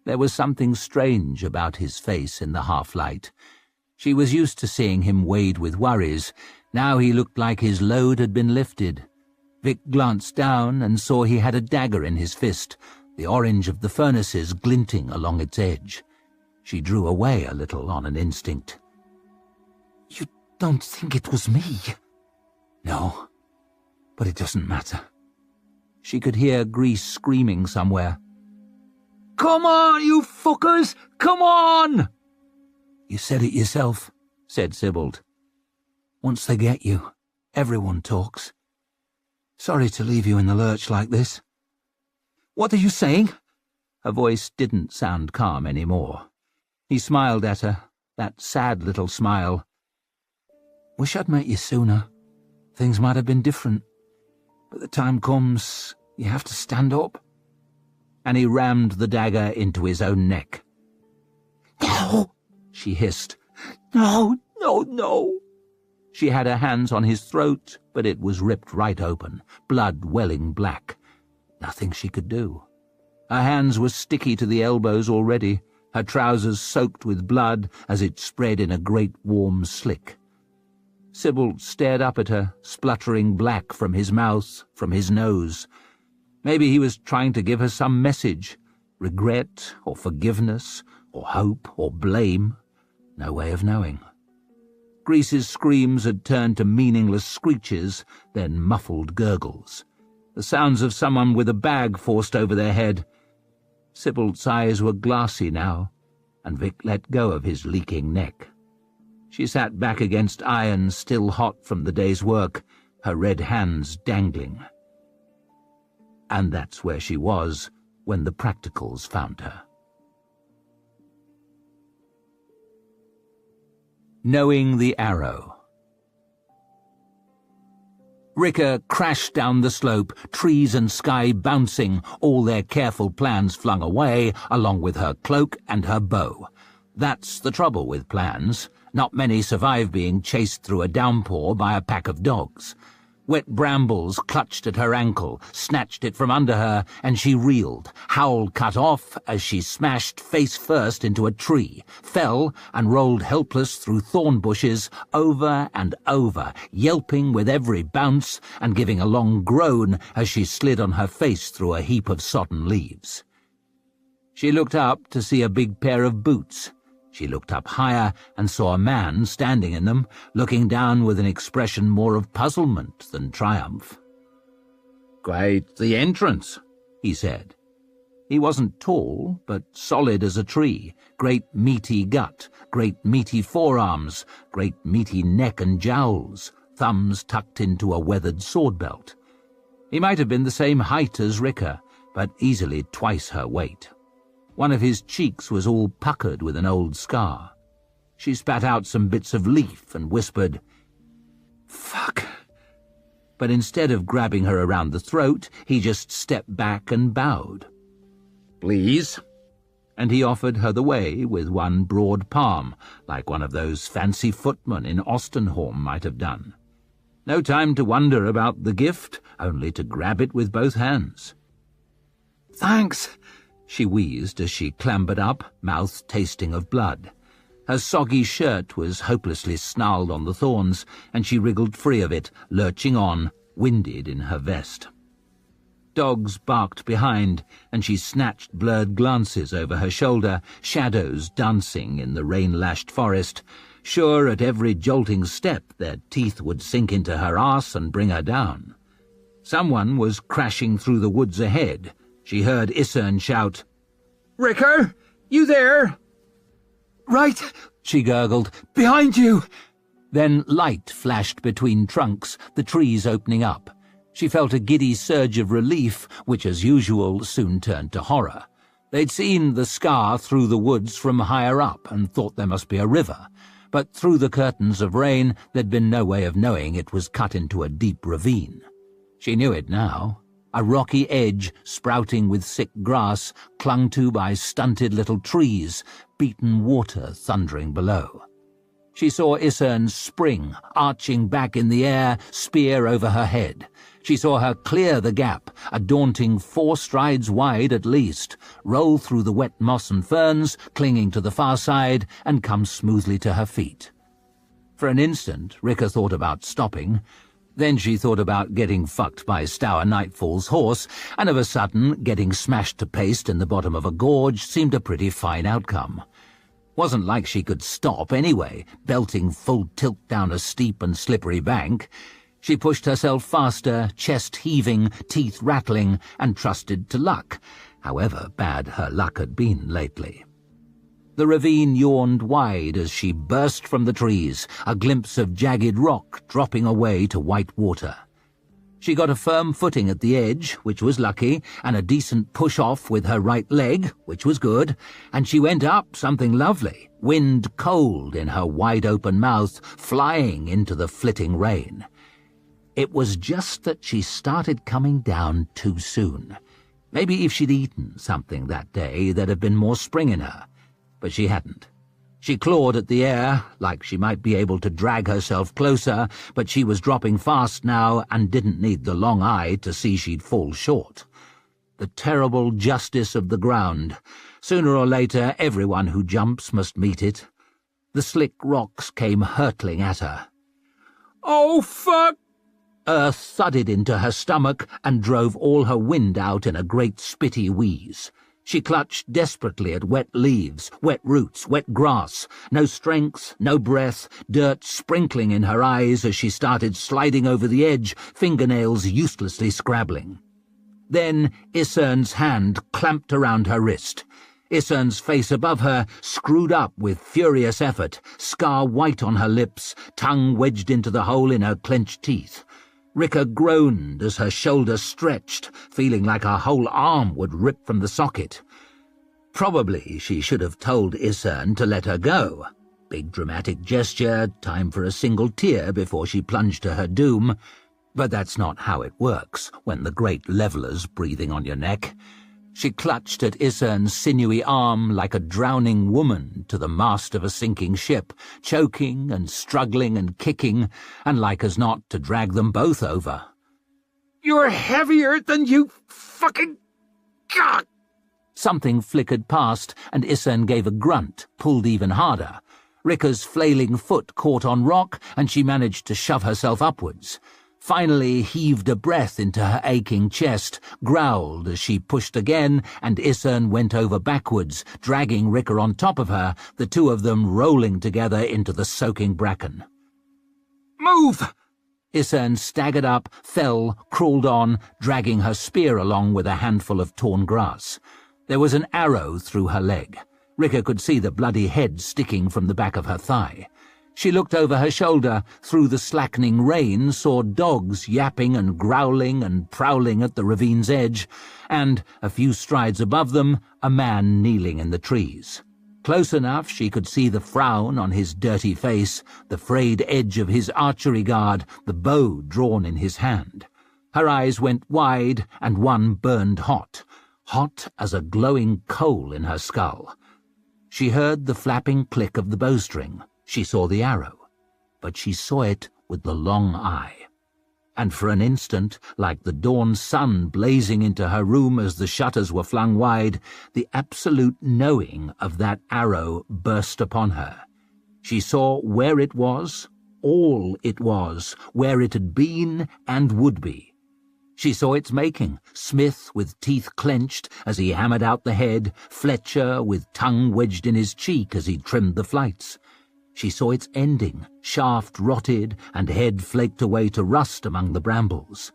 There was something strange about his face in the half-light. She was used to seeing him wade with worries. Now he looked like his load had been lifted. Vic glanced down and saw he had a dagger in his fist, the orange of the furnaces glinting along its edge. She drew away a little on an instinct. "You don't think it was me?" "No, but it doesn't matter." She could hear Grease screaming somewhere. "Come on, you fuckers! Come on!" "You said it yourself," said Sybolt. "Once they get you, everyone talks. Sorry to leave you in the lurch like this." "What are you saying?" Her voice didn't sound calm any more. He smiled at her, that sad little smile. "Wish I'd met you sooner. Things might have been different. But the time comes, you have to stand up." And he rammed the dagger into his own neck. "No," she hissed. "No, no, no." She had her hands on his throat, but it was ripped right open, blood welling black. Nothing she could do. Her hands were sticky to the elbows already, her trousers soaked with blood as it spread in a great warm slick. Sybil stared up at her, spluttering black from his mouth, from his nose. Maybe he was trying to give her some message, regret or forgiveness or hope or blame. No way of knowing. Grease's screams had turned to meaningless screeches, then muffled gurgles. The sounds of someone with a bag forced over their head. Sybil's eyes were glassy now, and Vic let go of his leaking neck. She sat back against iron, still hot from the day's work, her red hands dangling. And that's where she was when the practicals found her. Knowing the arrow. Ricker crashed down the slope, trees and sky bouncing, all their careful plans flung away, along with her cloak and her bow. That's the trouble with plans. Not many survive being chased through a downpour by a pack of dogs. Wet brambles clutched at her ankle, snatched it from under her, and she reeled, howl cut off as she smashed face first into a tree, fell and rolled helpless through thorn bushes, over and over, yelping with every bounce and giving a long groan as she slid on her face through a heap of sodden leaves. She looked up to see a big pair of boots. She looked up higher and saw a man standing in them, looking down with an expression more of puzzlement than triumph. "Quite the entrance," he said. He wasn't tall, but solid as a tree, great meaty gut, great meaty forearms, great meaty neck and jowls, thumbs tucked into a weathered sword belt. He might have been the same height as Ricker, but easily twice her weight. One of his cheeks was all puckered with an old scar. She spat out some bits of leaf and whispered, "Fuck." But instead of grabbing her around the throat, he just stepped back and bowed. "Please." And he offered her the way with one broad palm, like one of those fancy footmen in Ostenholm might have done. No time to wonder about the gift, only to grab it with both hands. "Thanks," she wheezed as she clambered up, mouth tasting of blood. Her soggy shirt was hopelessly snarled on the thorns, and she wriggled free of it, lurching on, winded in her vest. Dogs barked behind, and she snatched blurred glances over her shoulder, shadows dancing in the rain-lashed forest, sure at every jolting step their teeth would sink into her arse and bring her down. Someone was crashing through the woods ahead. She heard Isern shout, "Ricker, you there?" "Right," she gurgled, "behind you." Then light flashed between trunks, the trees opening up. She felt a giddy surge of relief, which as usual soon turned to horror. They'd seen the scar through the woods from higher up and thought there must be a river, but through the curtains of rain there'd been no way of knowing it was cut into a deep ravine. She knew it now. A rocky edge, sprouting with thick grass, clung to by stunted little trees, beaten water thundering below. She saw Isern spring, arching back in the air, spear over her head. She saw her clear the gap, a daunting 4 strides wide at least, roll through the wet moss and ferns, clinging to the far side, and come smoothly to her feet. For an instant, Ricker thought about stopping. Then she thought about getting fucked by Stour Nightfall's horse, and of a sudden, getting smashed to paste in the bottom of a gorge seemed a pretty fine outcome. Wasn't like she could stop anyway, belting full tilt down a steep and slippery bank. She pushed herself faster, chest heaving, teeth rattling, and trusted to luck, however bad her luck had been lately. The ravine yawned wide as she burst from the trees, a glimpse of jagged rock dropping away to white water. She got a firm footing at the edge, which was lucky, and a decent push-off with her right leg, which was good, and she went up something lovely, wind cold in her wide-open mouth, flying into the flitting rain. It was just that she started coming down too soon. Maybe if she'd eaten something that day, there'd have been more spring in her. But she hadn't. She clawed at the air, like she might be able to drag herself closer, but she was dropping fast now and didn't need the long eye to see she'd fall short. The terrible justice of the ground. Sooner or later, everyone who jumps must meet it. The slick rocks came hurtling at her. "Oh, fuck!" Earth thudded into her stomach and drove all her wind out in a great spitty wheeze. She clutched desperately at wet leaves, wet roots, wet grass. No strength, no breath, dirt sprinkling in her eyes as she started sliding over the edge, fingernails uselessly scrabbling. Then Isern's hand clamped around her wrist. Isern's face above her screwed up with furious effort, scar white on her lips, tongue wedged into the hole in her clenched teeth. Rika groaned as her shoulder stretched, feeling like her whole arm would rip from the socket. Probably she should have told Isern to let her go. Big dramatic gesture, time for a single tear before she plunged to her doom. But that's not how it works when the great leveller's breathing on your neck. She clutched at Isern's sinewy arm like a drowning woman to the mast of a sinking ship, choking and struggling and kicking, and like as not to drag them both over. "You're heavier than you fucking... God!" Something flickered past, and Isern gave a grunt, pulled even harder. Rika's flailing foot caught on rock, and she managed to shove herself upwards. Finally heaved a breath into her aching chest, growled as she pushed again, and Isern went over backwards, dragging Rika on top of her, the two of them rolling together into the soaking bracken. "Move!" Isern staggered up, fell, crawled on, dragging her spear along with a handful of torn grass. There was an arrow through her leg. Rika could see the bloody head sticking from the back of her thigh. She looked over her shoulder, through the slackening rain, saw dogs yapping and growling and prowling at the ravine's edge, and, a few strides above them, a man kneeling in the trees. Close enough she could see the frown on his dirty face, the frayed edge of his archery guard, the bow drawn in his hand. Her eyes went wide, and one burned hot as a glowing coal in her skull. She heard the flapping click of the bowstring. She saw the arrow, but she saw it with the long eye. And for an instant, like the dawn sun blazing into her room as the shutters were flung wide, the absolute knowing of that arrow burst upon her. She saw where it was, all it was, where it had been and would be. She saw its making, Smith with teeth clenched as he hammered out the head, Fletcher with tongue wedged in his cheek as he trimmed the flights. She saw its ending, shaft rotted and head flaked away to rust among the brambles.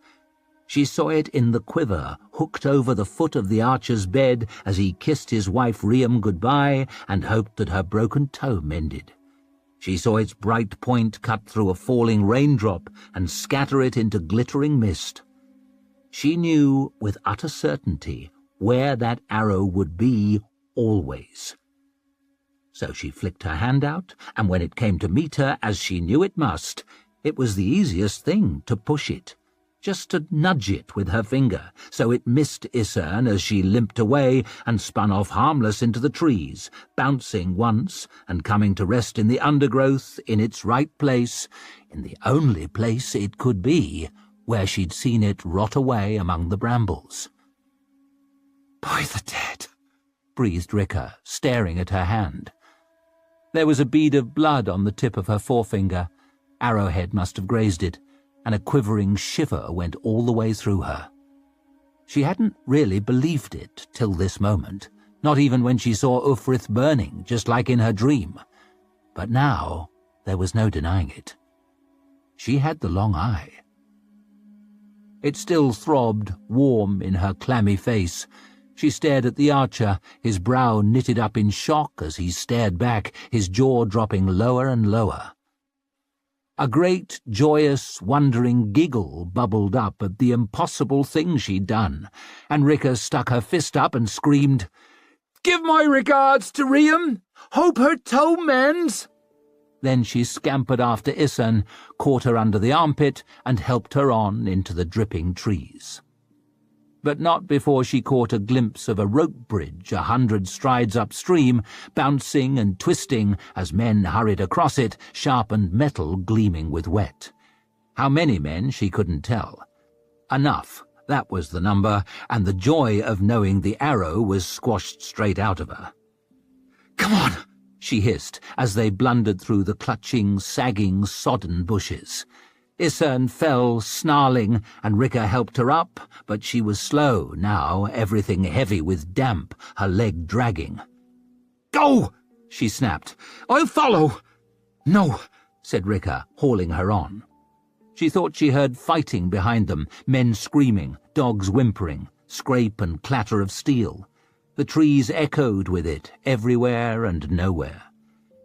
She saw it in the quiver, hooked over the foot of the archer's bed as he kissed his wife Riam goodbye and hoped that her broken toe mended. She saw its bright point cut through a falling raindrop and scatter it into glittering mist. She knew with utter certainty where that arrow would be always. So she flicked her hand out, and when it came to meet her, as she knew it must, it was the easiest thing to push it, just to nudge it with her finger, so it missed Isern as she limped away and spun off harmless into the trees, bouncing once and coming to rest in the undergrowth in its right place, in the only place it could be, where she'd seen it rot away among the brambles. "By the dead," breathed Rika, staring at her hand. There was a bead of blood on the tip of her forefinger. Arrowhead must have grazed it, and a quivering shiver went all the way through her. She hadn't really believed it till this moment, not even when she saw Ufrith burning, just like in her dream. But now there was no denying it. She had the long eye. It still throbbed, warm in her clammy face. She stared at the archer, his brow knitted up in shock as he stared back, his jaw dropping lower and lower. A great, joyous, wondering giggle bubbled up at the impossible thing she'd done, and Rika stuck her fist up and screamed, "Give my regards to Riam! Hope her toe mends!" Then she scampered after Isan, caught her under the armpit, and helped her on into the dripping trees. But not before she caught a glimpse of a rope bridge 100 strides upstream, bouncing and twisting as men hurried across it, sharpened metal gleaming with wet. How many men she couldn't tell. Enough, that was the number, and the joy of knowing the arrow was squashed straight out of her. "Come on!" she hissed as they blundered through the clutching, sagging, sodden bushes. Isan fell, snarling, and Rika helped her up, but she was slow now, everything heavy with damp, her leg dragging. "Go!" she snapped. "I'll follow." "No," said Rika, hauling her on. She thought she heard fighting behind them, men screaming, dogs whimpering, scrape and clatter of steel. The trees echoed with it, everywhere and nowhere.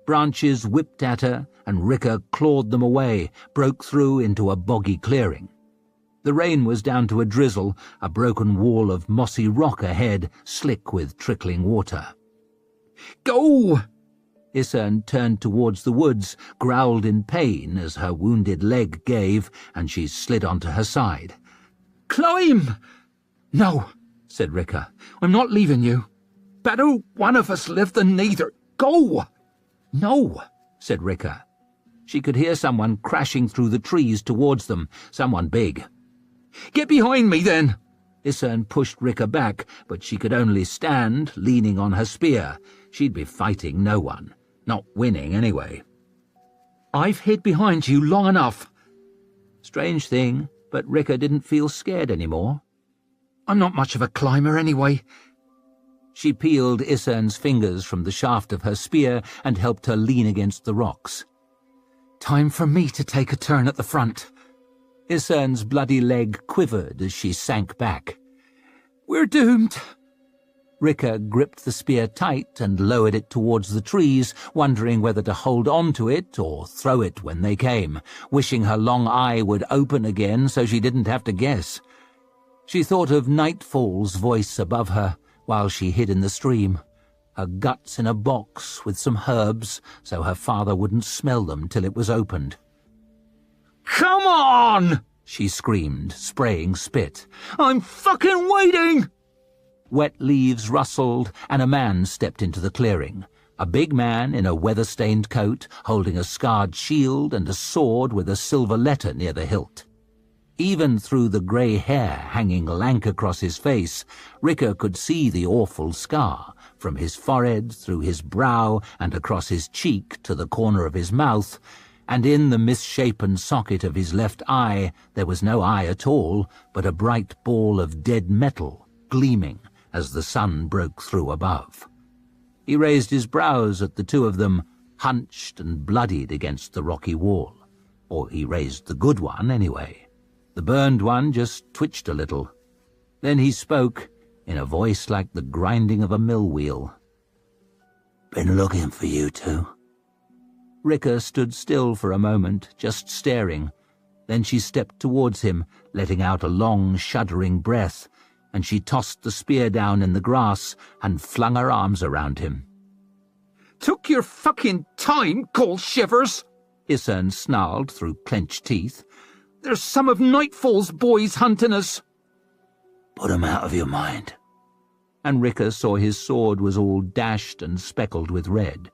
Branches whipped at her, and Rika clawed them away, broke through into a boggy clearing. The rain was down to a drizzle, a broken wall of mossy rock ahead, slick with trickling water. "Go!" Isan turned towards the woods, growled in pain as her wounded leg gave, and she slid onto her side. "Climb!" "No," said Rika. "I'm not leaving you. Better one of us live than neither. Go!" "No," said Rika. She could hear someone crashing through the trees towards them, someone big. "Get behind me, then!" Isan pushed Rika back, but she could only stand, leaning on her spear. She'd be fighting no one. Not winning, anyway. "I've hid behind you long enough." Strange thing, but Rika didn't feel scared anymore. "I'm not much of a climber, anyway." She peeled Isan's fingers from the shaft of her spear and helped her lean against the rocks. "Time for me to take a turn at the front." Isan's bloody leg quivered as she sank back. "We're doomed." Rika gripped the spear tight and lowered it towards the trees, wondering whether to hold on to it or throw it when they came, wishing her long eye would open again so she didn't have to guess. She thought of Nightfall's voice above her while she hid in the stream, her guts in a box with some herbs so her father wouldn't smell them till it was opened. "Come on!" she screamed, spraying spit. "I'm fucking waiting!" Wet leaves rustled, and a man stepped into the clearing. A big man in a weather-stained coat, holding a scarred shield and a sword with a silver letter near the hilt. Even through the grey hair hanging lank across his face, Rika could see the awful scar, from his forehead through his brow and across his cheek to the corner of his mouth, and in the misshapen socket of his left eye there was no eye at all, but a bright ball of dead metal, gleaming as the sun broke through above. He raised his brows at the two of them, hunched and bloodied against the rocky wall. Or he raised the good one, anyway. The burned one just twitched a little. Then he spoke, in a voice like the grinding of a mill wheel. "Been looking for you two." Rika stood still for a moment, just staring. Then she stepped towards him, letting out a long, shuddering breath, and she tossed the spear down in the grass and flung her arms around him. "Took your fucking time, Cole Shivers!" Isan snarled through clenched teeth. "There's some of Nightfall's boys hunting us." "Put 'em out of your mind." And Rika saw his sword was all dashed and speckled with red.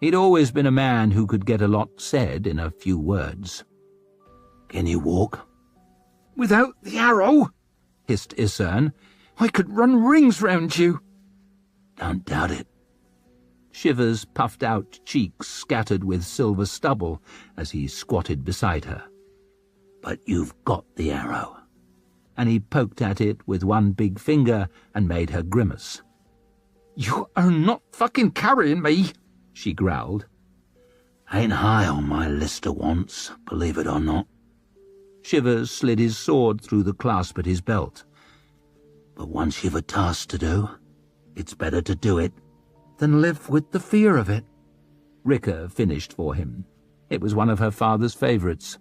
He'd always been a man who could get a lot said in a few words. "Can you walk?" "Without the arrow," hissed Isan, "I could run rings round you." "Don't doubt it." Shivers' puffed-out cheeks scattered with silver stubble as he squatted beside her. "But you've got the arrow." And he poked at it with one big finger and made her grimace. "You are not fucking carrying me," she growled. "Ain't high on my list of wants, believe it or not." Shivers slid his sword through the clasp at his belt. "But once you've a task to do, it's better to do it than live with the fear of it." Rika finished for him. It was one of her father's favourites.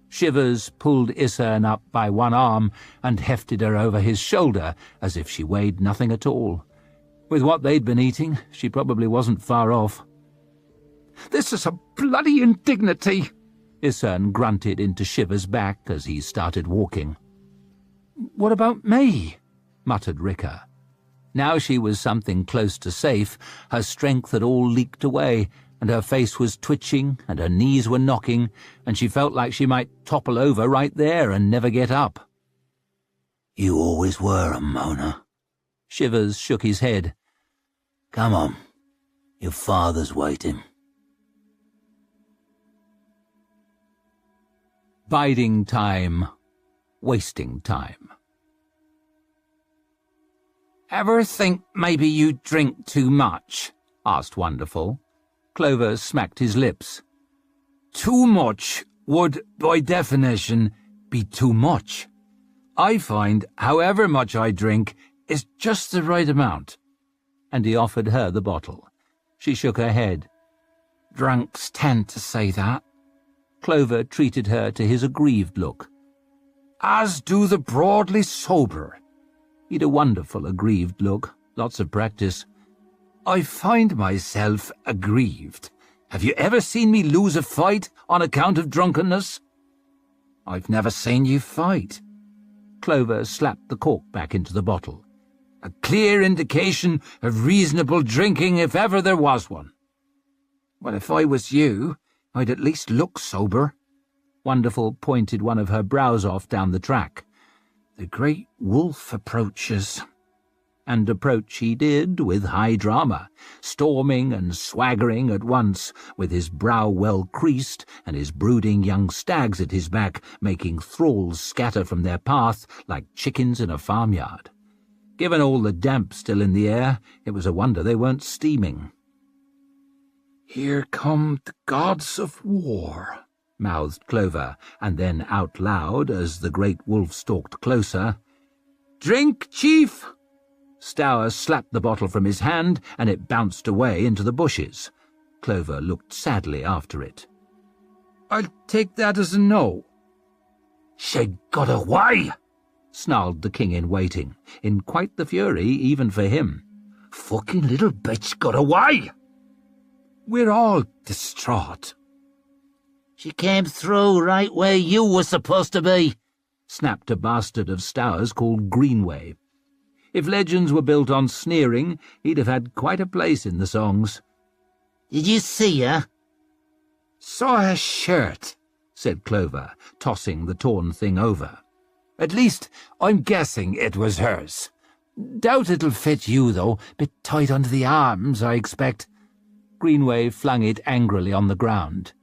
Shivers pulled Isern up by one arm and hefted her over his shoulder as if she weighed nothing at all. With what they'd been eating, she probably wasn't far off. "This is a bloody indignity," Isern grunted into Shivers' back as he started walking. "What about me?" muttered Ricker. Now she was something close to safe. Her strength had all leaked away, and her face was twitching, and her knees were knocking, and she felt like she might topple over right there and never get up. "You always were a moaner." Shivers shook his head. "Come on, your father's waiting." Biding time, wasting time. "Ever think maybe you drink too much?" asked Wonderful. Clover smacked his lips. "Too much would, by definition, be too much. I find however much I drink is just the right amount." And he offered her the bottle. She shook her head. "Drunks tend to say that." Clover treated her to his aggrieved look. "As do the broadly sober." He'd a wonderful aggrieved look, lots of practice. "I find myself aggrieved. Have you ever seen me lose a fight on account of drunkenness?" "I've never seen you fight." Clover slapped the cork back into the bottle. "A clear indication of reasonable drinking if ever there was one." "Well, if I was you, I'd at least look sober." Wonderful pointed one of her brows off down the track. "The great wolf approaches." And approach he did with high drama, storming and swaggering at once, with his brow well creased and his brooding young stags at his back, making thralls scatter from their path like chickens in a farmyard. Given all the damp still in the air, it was a wonder they weren't steaming. "Here come the gods of war," mouthed Clover, and then out loud, as the great wolf stalked closer, "Drink, chief!" Stour slapped the bottle from his hand, and it bounced away into the bushes. Clover looked sadly after it. "I'll take that as a no." "She got away!" snarled the king-in-waiting, in quite the fury even for him. "Fucking little bitch got away!" We're all distraught. "She came through right where you were supposed to be," snapped a bastard of Stour's called Greenway. If legends were built on sneering, he'd have had quite a place in the songs. "Did you see her?" "Saw her shirt," said Clover, tossing the torn thing over. "At least, I'm guessing it was hers. Doubt it'll fit you, though. Bit tight under the arms, I expect." Greenway flung it angrily on the ground.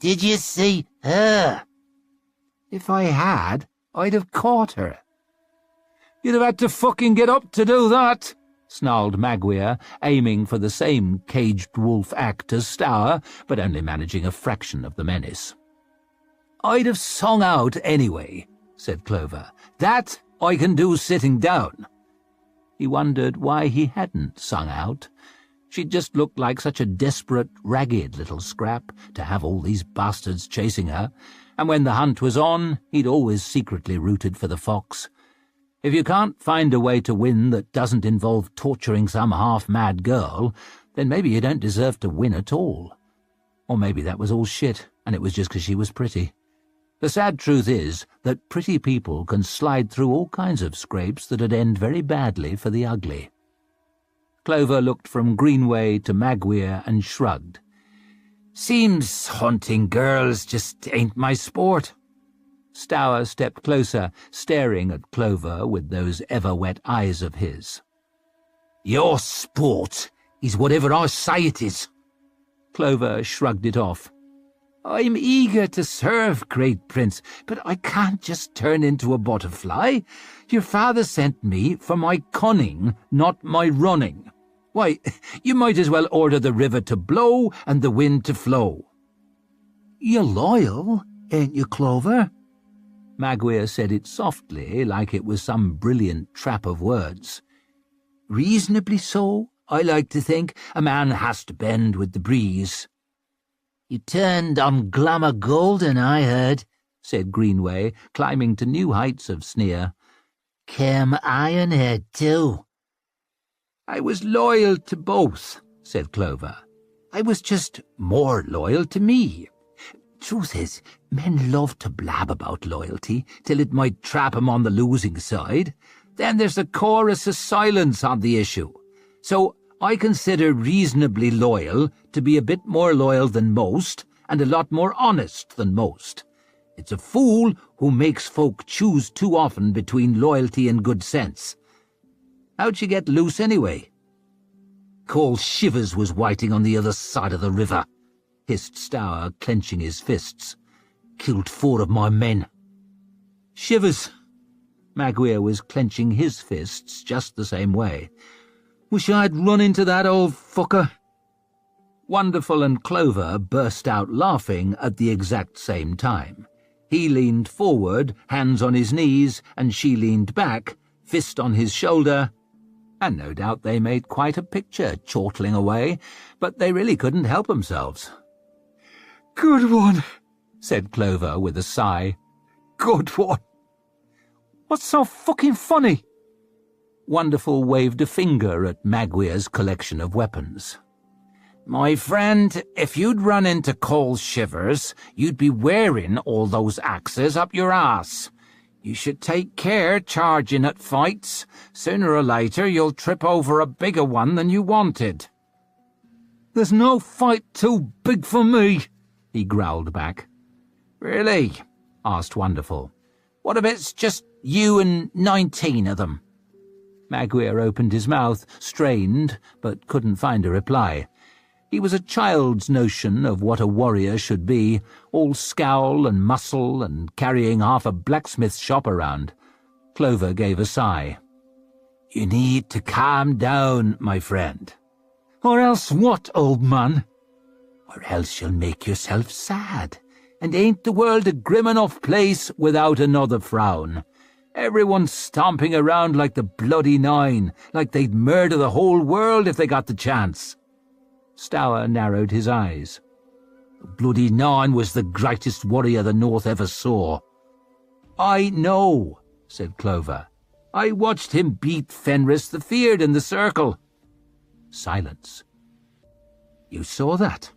"Did you see her?" "If I had, I'd have caught her." "You'd have had to fucking get up to do that," snarled Maguire, aiming for the same caged wolf act as Stour, but only managing a fraction of the menace. "I'd have sung out anyway," said Clover. "That I can do sitting down." He wondered why he hadn't sung out. She'd just looked like such a desperate, ragged little scrap to have all these bastards chasing her, and when the hunt was on, he'd always secretly rooted for the fox. If you can't find a way to win that doesn't involve torturing some half-mad girl, then maybe you don't deserve to win at all. Or maybe that was all shit, and it was just 'cause she was pretty. The sad truth is that pretty people can slide through all kinds of scrapes that'd end very badly for the ugly. Clover looked from Greenway to Maguire and shrugged. "Seems hunting girls just ain't my sport." Stour stepped closer, staring at Clover with those ever-wet eyes of his. "Your sport is whatever I say it is." Clover shrugged it off. "I'm eager to serve, great prince, but I can't just turn into a butterfly. Your father sent me for my cunning, not my running. Why, you might as well order the river to blow and the wind to flow." "You're loyal, ain't you, Clover?" Maguire said it softly, like it was some brilliant trap of words. "Reasonably so, I like to think. A man has to bend with the breeze." You turned on Glamour Golden, I heard, said Greenway, climbing to new heights of sneer. Came Ironhead too. I was loyal to both, said Clover. I was just more loyal to me. Truth is, men love to blab about loyalty till it might trap 'em on the losing side. Then there's a chorus of silence on the issue. So I consider reasonably loyal to be a bit more loyal than most and a lot more honest than most. It's a fool who makes folk choose too often between loyalty and good sense. How'd you get loose anyway? Cole Shivers was waiting on the other side of the river, hissed Stour, clenching his fists. Killed 4 of my men. Shivers! Maguire was clenching his fists just the same way. Wish I'd run into that old fucker. Wonderful and Clover burst out laughing at the exact same time. He leaned forward, hands on his knees, and she leaned back, fist on his shoulder, and no doubt they made quite a picture chortling away, but they really couldn't help themselves. Good one, said Clover with a sigh. Good one. What's so fucking funny? Wonderful waved a finger at Maguire's collection of weapons. My friend, if you'd run into Cole Shivers, you'd be wearing all those axes up your ass. You should take care charging at fights. Sooner or later you'll trip over a bigger one than you wanted. There's no fight too big for me, he growled back. Really? Asked Wonderful. What if it's just you and 19 of them? Maguire opened his mouth, strained, but couldn't find a reply. He was a child's notion of what a warrior should be, all scowl and muscle and carrying half a blacksmith's shop around. Clover gave a sigh. You need to calm down, my friend. Or else what, old man? Or else you'll make yourself sad. And ain't the world a grim enough place without another frown? Everyone's stomping around like the bloody 9, like they'd murder the whole world if they got the chance. Stour narrowed his eyes. The bloody 9 was the greatest warrior the North ever saw. I know, said Clover. I watched him beat Fenris the Feared in the circle. Silence. You saw that?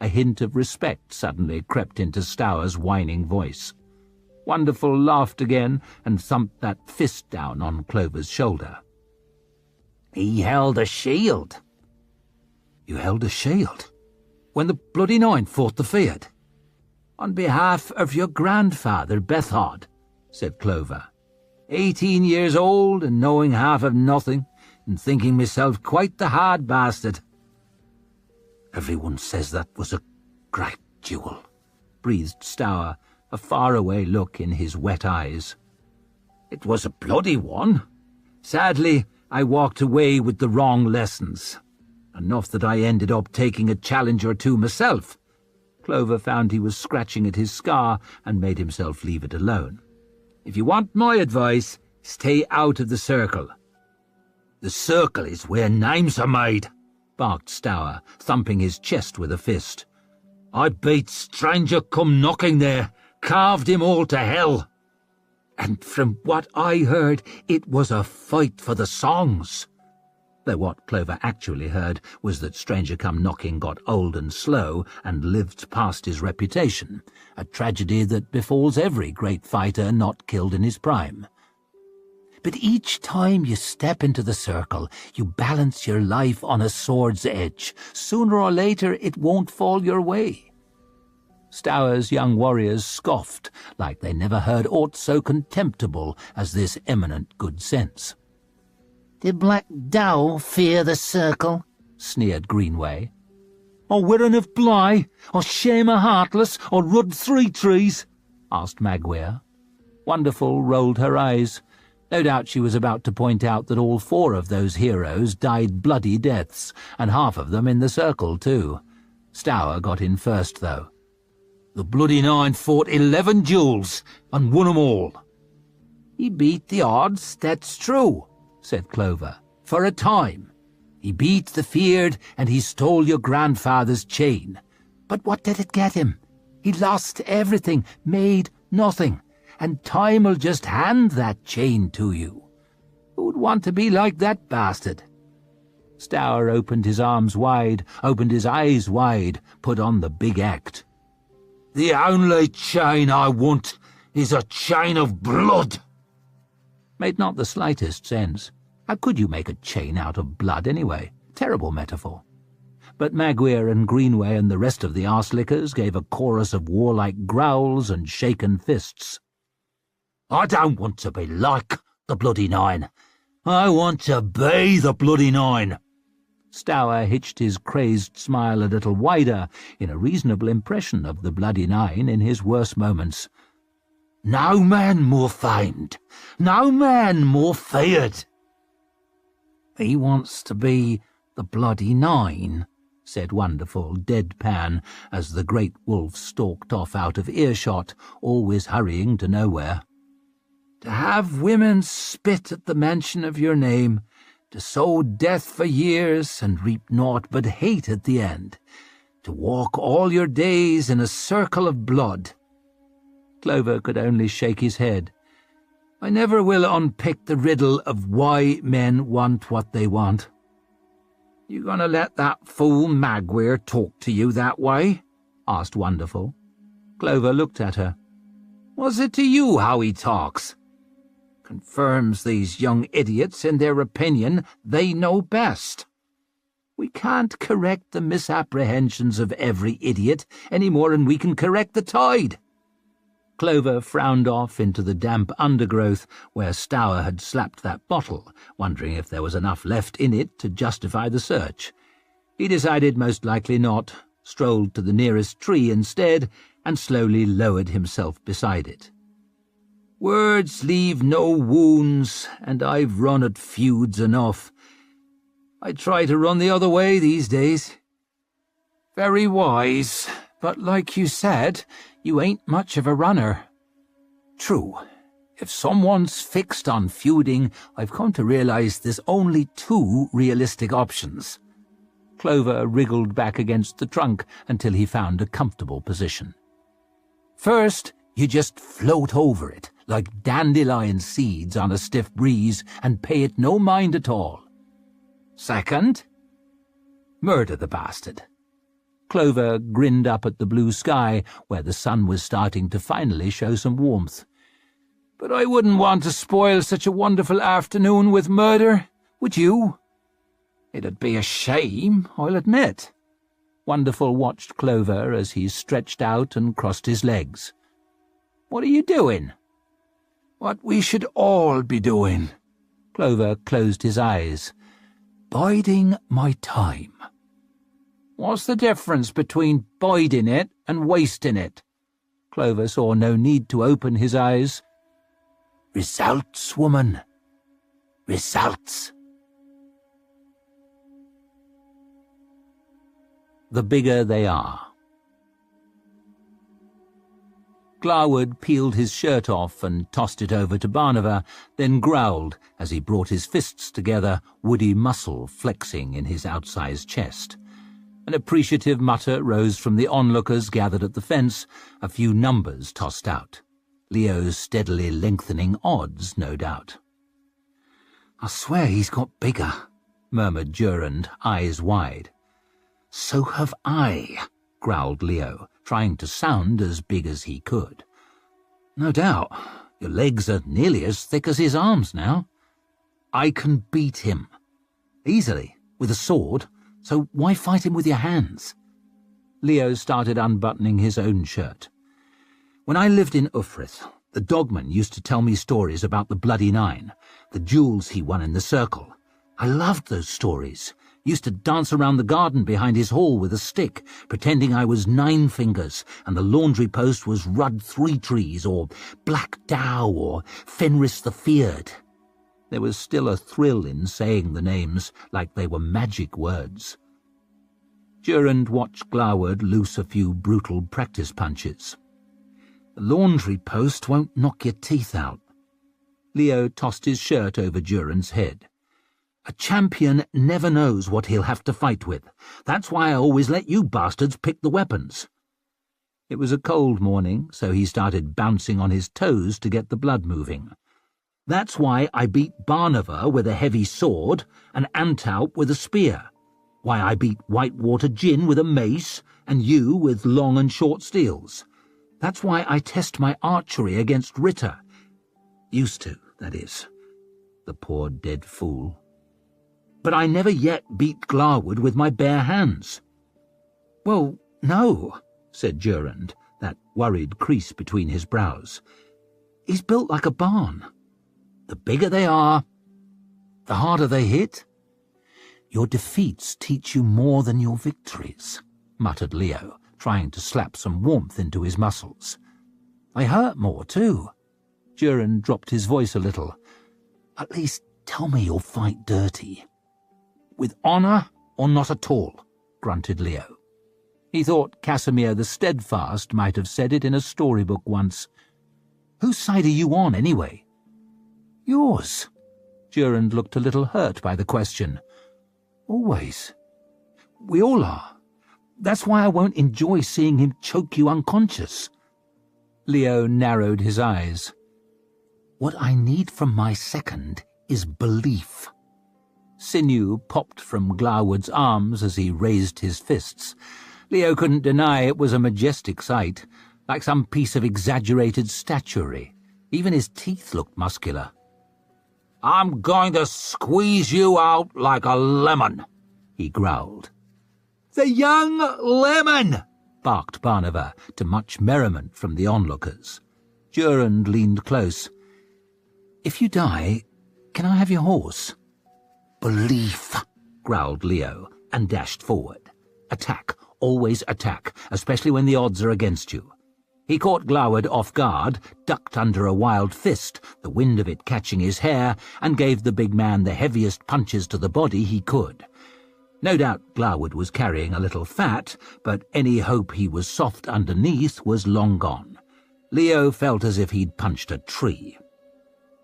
A hint of respect suddenly crept into Stour's whining voice. Wonderful laughed again and thumped that fist down on Clover's shoulder. He held a shield. You held a shield? When the bloody 9 fought the Feared? On behalf of your grandfather, Bethod, said Clover. 18 years old and knowing half of nothing, and thinking myself quite the hard bastard. Everyone says that was a great duel, breathed Stour, a faraway look in his wet eyes. It was a bloody one. Sadly, I walked away with the wrong lessons. Enough that I ended up taking a challenge or two myself. Clover found he was scratching at his scar and made himself leave it alone. If you want my advice, stay out of the circle. The circle is where names are made, barked Stour, thumping his chest with a fist. I beat stranger come knocking there, carved him all to hell. And from what I heard, it was a fight for the songs. Though what Clover actually heard was that Stranger Come Knocking got old and slow and lived past his reputation, a tragedy that befalls every great fighter not killed in his prime. But each time you step into the circle, you balance your life on a sword's edge. Sooner or later it won't fall your way. Stour's young warriors scoffed, like they never heard aught so contemptible as this eminent good sense. Did Black Dow fear the circle? Sneered Greenway. Or Wirren of Bly, or Shamer Heartless, or Rudd Three Trees? Asked Maguire. Wonderful rolled her eyes. No doubt she was about to point out that all 4 of those heroes died bloody deaths, and half of them in the circle too. Stour got in first, though. The bloody 9 fought 11 duels, and won 'em all. He beat the odds, that's true, said Clover, for a time. He beat the Feared, and he stole your grandfather's chain. But what did it get him? He lost everything, made nothing, and time'll just hand that chain to you. Who'd want to be like that bastard? Stour opened his arms wide, opened his eyes wide, put on the big act. The only chain I want is a chain of blood. Made not the slightest sense. How could you make a chain out of blood anyway? Terrible metaphor. But Maguire and Greenway and the rest of the arse-lickers gave a chorus of warlike growls and shaken fists. I don't want to be like the Bloody Nine. I want to be the Bloody Nine. Stour hitched his crazed smile a little wider in a reasonable impression of the Bloody Nine in his worst moments. No man more famed, no man more feared. He wants to be the Bloody Nine, said Wonderful, deadpan, as the great wolf stalked off out of earshot, always hurrying to nowhere. To have women spit at the mention of your name, to sow death for years and reap naught but hate at the end, to walk all your days in a circle of blood. Clover could only shake his head. I never will unpick the riddle of why men want what they want. You gonna let that fool Maguire talk to you that way? Asked Wonderful. Clover looked at her. Was it to you how he talks? Confirms these young idiots in their opinion they know best. We can't correct the misapprehensions of every idiot any more than we can correct the tide. Clover frowned off into the damp undergrowth where Stour had slapped that bottle, wondering if there was enough left in it to justify the search. He decided most likely not, strolled to the nearest tree instead, and slowly lowered himself beside it. Words leave no wounds, and I've run at feuds enough. I try to run the other way these days. Very wise, but like you said, you ain't much of a runner. True. If someone's fixed on feuding, I've come to realize there's only two realistic options. Clover wriggled back against the trunk until he found a comfortable position. First, you just float over it, like dandelion seeds on a stiff breeze, and pay it no mind at all. Second, murder the bastard. Clover grinned up at the blue sky, where the sun was starting to finally show some warmth. But I wouldn't want to spoil such a wonderful afternoon with murder, would you? It'd be a shame, I'll admit. Wonderful watched Clover as he stretched out and crossed his legs. What are you doing? What we should all be doing. Clover closed his eyes. Biding my time. What's the difference between biding it and wasting it? Clover saw no need to open his eyes. Results, woman. Results. The bigger they are. Glawood peeled his shirt off and tossed it over to Barnava, then growled as he brought his fists together, woody muscle flexing in his outsized chest. An appreciative mutter rose from the onlookers gathered at the fence, a few numbers tossed out. Leo's steadily lengthening odds, no doubt. I swear he's got bigger, murmured Durand, eyes wide. So have I, growled Leo, trying to sound as big as he could. No doubt. Your legs are nearly as thick as his arms now. I can beat him. Easily, with a sword, so why fight him with your hands? Leo started unbuttoning his own shirt. When I lived in Ufrith, the dogman used to tell me stories about the Bloody Nine, the jewels he won in the circle. I loved those stories. Used to dance around the garden behind his hall with a stick, pretending I was Nine Fingers, and the laundry post was Rudd Three Trees, or Black Dow, or Fenris the Feared. There was still a thrill in saying the names like they were magic words. Durand watched Glawood loose a few brutal practice punches. The laundry post won't knock your teeth out. Leo tossed his shirt over Durand's head. A champion never knows what he'll have to fight with. That's why I always let you bastards pick the weapons." It was a cold morning, so he started bouncing on his toes to get the blood moving. "That's why I beat Barnava with a heavy sword and Antaup with a spear. Why I beat Whitewater Gin with a mace and you with long and short steels. That's why I test my archery against Ritter. Used to, that is. The poor dead fool. But I never yet beat Glarwood with my bare hands." "Well, no," said Durand, that worried crease between his brows. "He's built like a barn. The bigger they are, the harder they hit." "Your defeats teach you more than your victories," muttered Leo, trying to slap some warmth into his muscles. "They hurt more, too." Durand dropped his voice a little. "At least tell me you'll fight dirty." "With honour or not at all," grunted Leo. He thought Casimir the Steadfast might have said it in a storybook once. "Whose side are you on, anyway?" "Yours." Durand looked a little hurt by the question. "Always. We all are. That's why I won't enjoy seeing him choke you unconscious." Leo narrowed his eyes. "What I need from my second is belief." Sinew popped from Glarwood's arms as he raised his fists. Leo couldn't deny it was a majestic sight, like some piece of exaggerated statuary. Even his teeth looked muscular. "I'm going to squeeze you out like a lemon," he growled. "The young lemon!" barked Barnava, to much merriment from the onlookers. Durand leaned close. "If you die, can I have your horse?" "Belief," growled Leo, and dashed forward. Attack, always attack, especially when the odds are against you. He caught Glarwood off guard, ducked under a wild fist, the wind of it catching his hair, and gave the big man the heaviest punches to the body he could. No doubt Glarwood was carrying a little fat, but any hope he was soft underneath was long gone. Leo felt as if he'd punched a tree.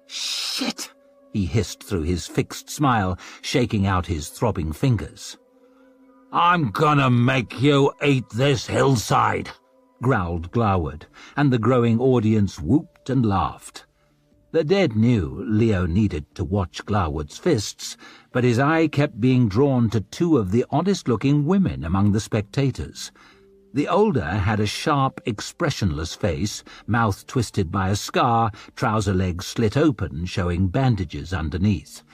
"Shit!" he hissed through his fixed smile, shaking out his throbbing fingers. "I'm gonna make you eat this hillside," growled Glarwood, and the growing audience whooped and laughed. The dead knew Leo needed to watch Glarwood's fists, but his eye kept being drawn to two of the oddest-looking women among the spectators. The older had a sharp, expressionless face, mouth twisted by a scar, trouser legs slit open, showing bandages underneath.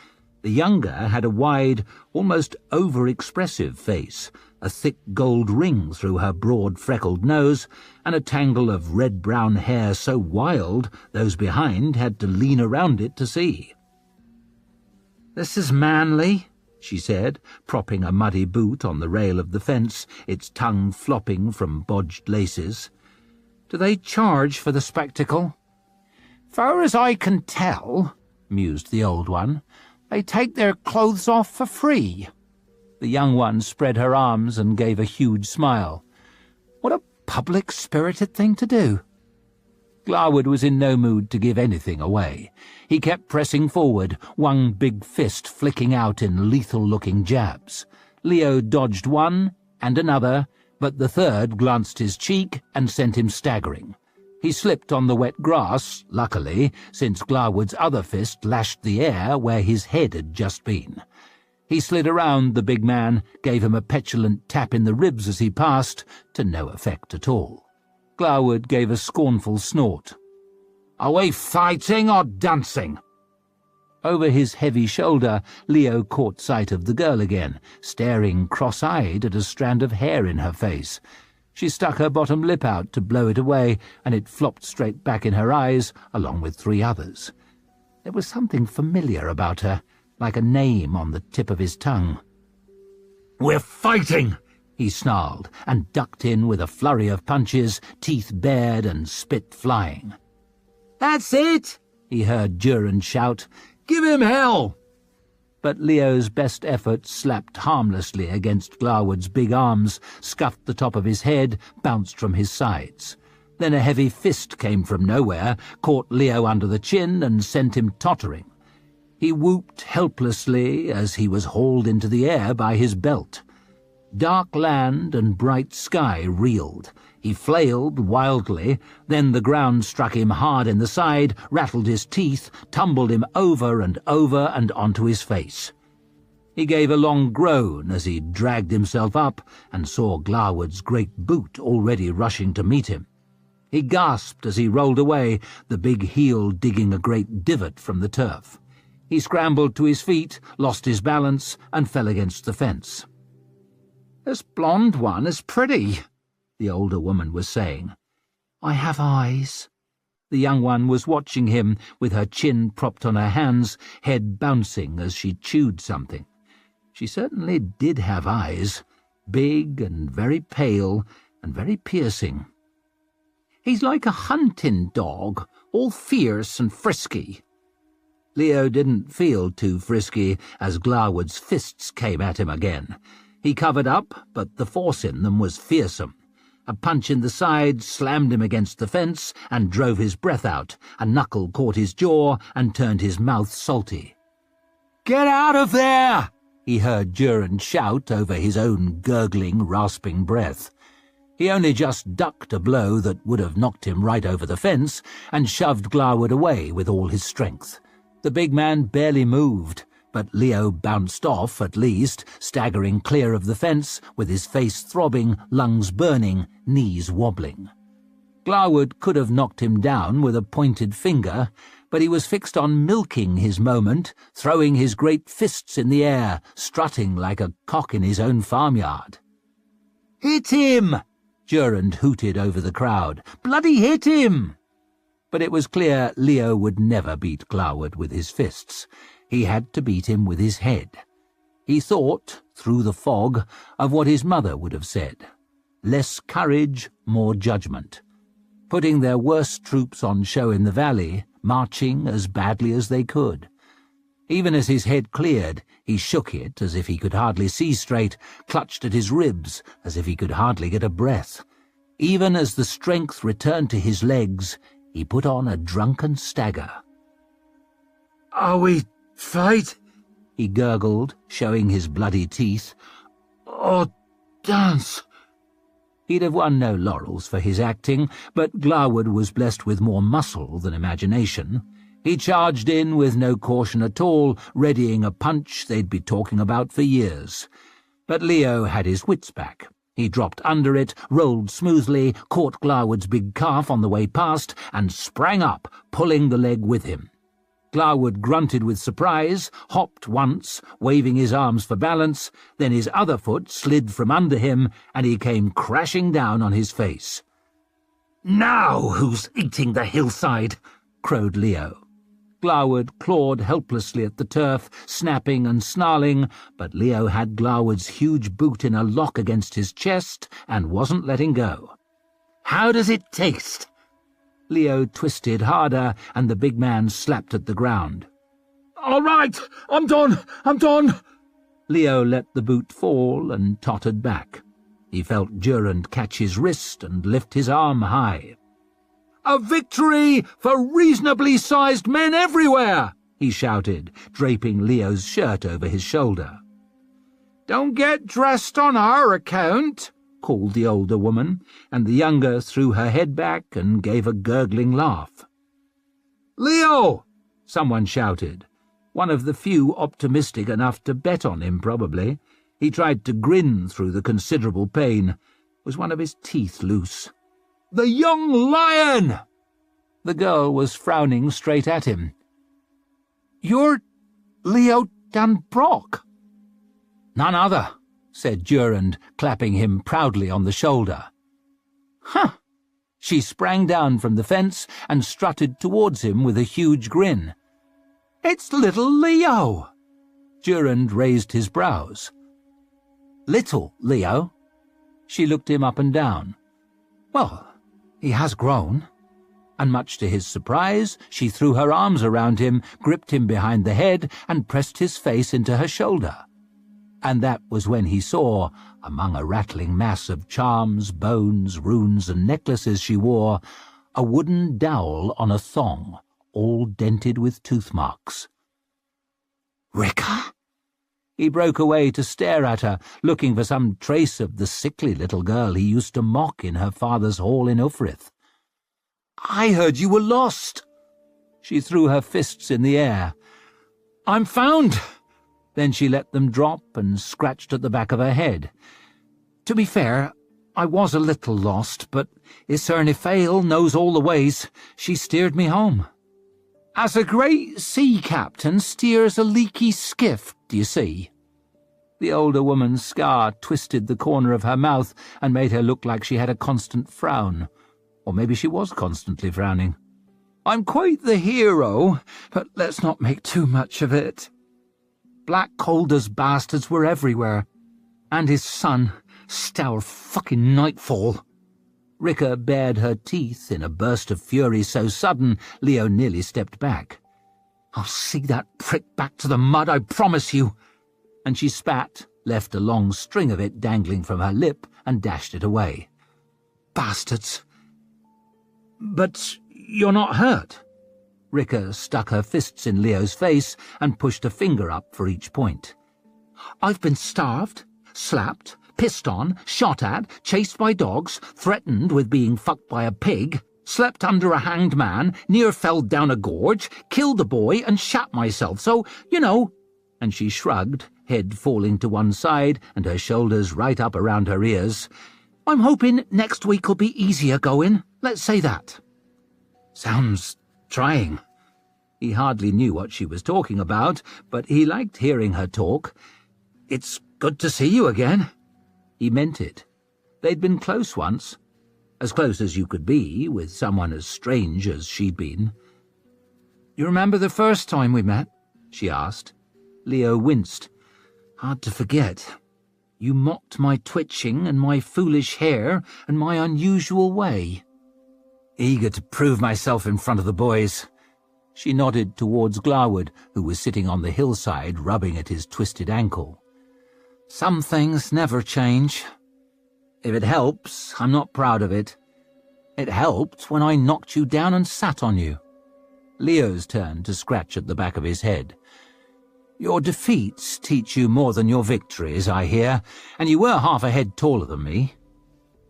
The younger had a wide, almost over-expressive face, a thick gold ring through her broad freckled nose, and a tangle of red-brown hair so wild those behind had to lean around it to see. "This is manly," she said, propping a muddy boot on the rail of the fence, its tongue flopping from bodged laces. "Do they charge for the spectacle?" "Far as I can tell," mused the old one, "they take their clothes off for free." The young one spread her arms and gave a huge smile. "What a public-spirited thing to do." Glarwood was in no mood to give anything away. He kept pressing forward, one big fist flicking out in lethal-looking jabs. Leo dodged one and another, but the third glanced his cheek and sent him staggering. He slipped on the wet grass, luckily, since Glarwood's other fist lashed the air where his head had just been. He slid around the big man, gave him a petulant tap in the ribs as he passed, to no effect at all. Glarwood gave a scornful snort. "Are we fighting or dancing?" Over his heavy shoulder, Leo caught sight of the girl again, staring cross-eyed at a strand of hair in her face. She stuck her bottom lip out to blow it away, and it flopped straight back in her eyes, along with 3 others. There was something familiar about her, like a name on the tip of his tongue. "We're fighting!" he snarled, and ducked in with a flurry of punches, teeth bared and spit flying. "That's it!" he heard Durand shout. "Give him hell!" But Leo's best effort slapped harmlessly against Glarwood's big arms, scuffed the top of his head, bounced from his sides. Then a heavy fist came from nowhere, caught Leo under the chin and sent him tottering. He whooped helplessly as he was hauled into the air by his belt. Dark land and bright sky reeled. He flailed wildly, then the ground struck him hard in the side, rattled his teeth, tumbled him over and onto his face. He gave a long groan as he dragged himself up and saw Glawood's great boot already rushing to meet him. He gasped as he rolled away, the big heel digging a great divot from the turf. He scrambled to his feet, lost his balance, and fell against the fence. "This blonde one is pretty," the older woman was saying. "I have eyes." The young one was watching him with her chin propped on her hands, head bouncing as she chewed something. She certainly did have eyes, big and very pale and very piercing. "He's like a hunting dog, all fierce and frisky." Leo didn't feel too frisky as Glawood's fists came at him again. He covered up, but the force in them was fearsome. A punch in the side slammed him against the fence and drove his breath out. A knuckle caught his jaw and turned his mouth salty. "Get out of there!" he heard Durand shout over his own gurgling, rasping breath. He only just ducked a blow that would have knocked him right over the fence and shoved Glawood away with all his strength. The big man barely moved, but Leo bounced off at least, staggering clear of the fence with his face throbbing, lungs burning, knees wobbling. Glawood could have knocked him down with a pointed finger, but he was fixed on milking his moment, throwing his great fists in the air, strutting like a cock in his own farmyard. "Hit him!" Durand hooted over the crowd. "Bloody hit him!" But it was clear Leo would never beat Glawood with his fists. He had to beat him with his head. He thought, through the fog, of what his mother would have said. Less courage, more judgment. Putting their worst troops on show in the valley, marching as badly as they could. Even as his head cleared, he shook it as if he could hardly see straight, clutched at his ribs as if he could hardly get a breath. Even as the strength returned to his legs, he put on a drunken stagger. "Are we fight?" he gurgled, showing his bloody teeth. "Or dance?" He'd have won no laurels for his acting, but Glawood was blessed with more muscle than imagination. He charged in with no caution at all, readying a punch they'd be talking about for years. But Leo had his wits back. He dropped under it, rolled smoothly, caught Glawood's big calf on the way past, and sprang up, pulling the leg with him. Glawood grunted with surprise, hopped once, waving his arms for balance, then his other foot slid from under him, and he came crashing down on his face. "Now who's eating the hillside?" crowed Leo. Glawood clawed helplessly at the turf, snapping and snarling, but Leo had Glawood's huge boot in a lock against his chest and wasn't letting go. "How does it taste?" Leo twisted harder, and the big man slapped at the ground. "All right, I'm done." Leo let the boot fall and tottered back. He felt Durand catch his wrist and lift his arm high. "A victory for reasonably sized men everywhere!" he shouted, draping Leo's shirt over his shoulder. "Don't get dressed on our account," called the older woman, and the younger threw her head back and gave a gurgling laugh. "Leo!" someone shouted. One of the few optimistic enough to bet on him, probably. He tried to grin through the considerable pain. Was one of his teeth loose? "The young lion!" The girl was frowning straight at him. "You're Leo Danbrock." "None other," said Durand, clapping him proudly on the shoulder. "Huh!" She sprang down from the fence and strutted towards him with a huge grin. "It's little Leo!" Durand raised his brows. "Little Leo?" She looked him up and down. "Well, he has grown." And much to his surprise, she threw her arms around him, gripped him behind the head, and pressed his face into her shoulder. And that was when he saw, among a rattling mass of charms, bones, runes, and necklaces she wore, a wooden dowel on a thong, all dented with tooth marks. Rika? He broke away to stare at her, looking for some trace of the sickly little girl he used to mock in her father's hall in Ufrith. I heard you were lost. She threw her fists in the air. I'm found. Then she let them drop and scratched at the back of her head. To be fair, I was a little lost, but Isernifale knows all the ways. She steered me home. As a great sea captain steers a leaky skiff, do you see? The older woman's scar twisted the corner of her mouth and made her look like she had a constant frown. Or maybe she was constantly frowning. I'm quite the hero, but let's not make too much of it. Black Calder's bastards were everywhere. And his son, Stour fucking Nightfall. Rika bared her teeth in a burst of fury so sudden Leo nearly stepped back. I'll see that prick back to the mud, I promise you. And she spat, left a long string of it dangling from her lip, and dashed it away. Bastards. But you're not hurt. Rika stuck her fists in Leo's face and pushed a finger up for each point. I've been starved, slapped, pissed on, shot at, chased by dogs, threatened with being fucked by a pig, slept under a hanged man, near fell down a gorge, killed a boy and shat myself, so, you know. And she shrugged, head falling to one side and her shoulders right up around her ears. I'm hoping next week'll be easier going, let's say that. Sounds trying. He hardly knew what she was talking about, but he liked hearing her talk. It's good to see you again. He meant it. They'd been close once. As close as you could be with someone as strange as she'd been. You remember the first time we met? She asked. Leo winced. Hard to forget. You mocked my twitching and my foolish hair and my unusual way. Eager to prove myself in front of the boys. She nodded towards Glawood, who was sitting on the hillside rubbing at his twisted ankle. Some things never change. If it helps, I'm not proud of it. It helped when I knocked you down and sat on you. Leo's turn to scratch at the back of his head. Your defeats teach you more than your victories, I hear, and you were half a head taller than me.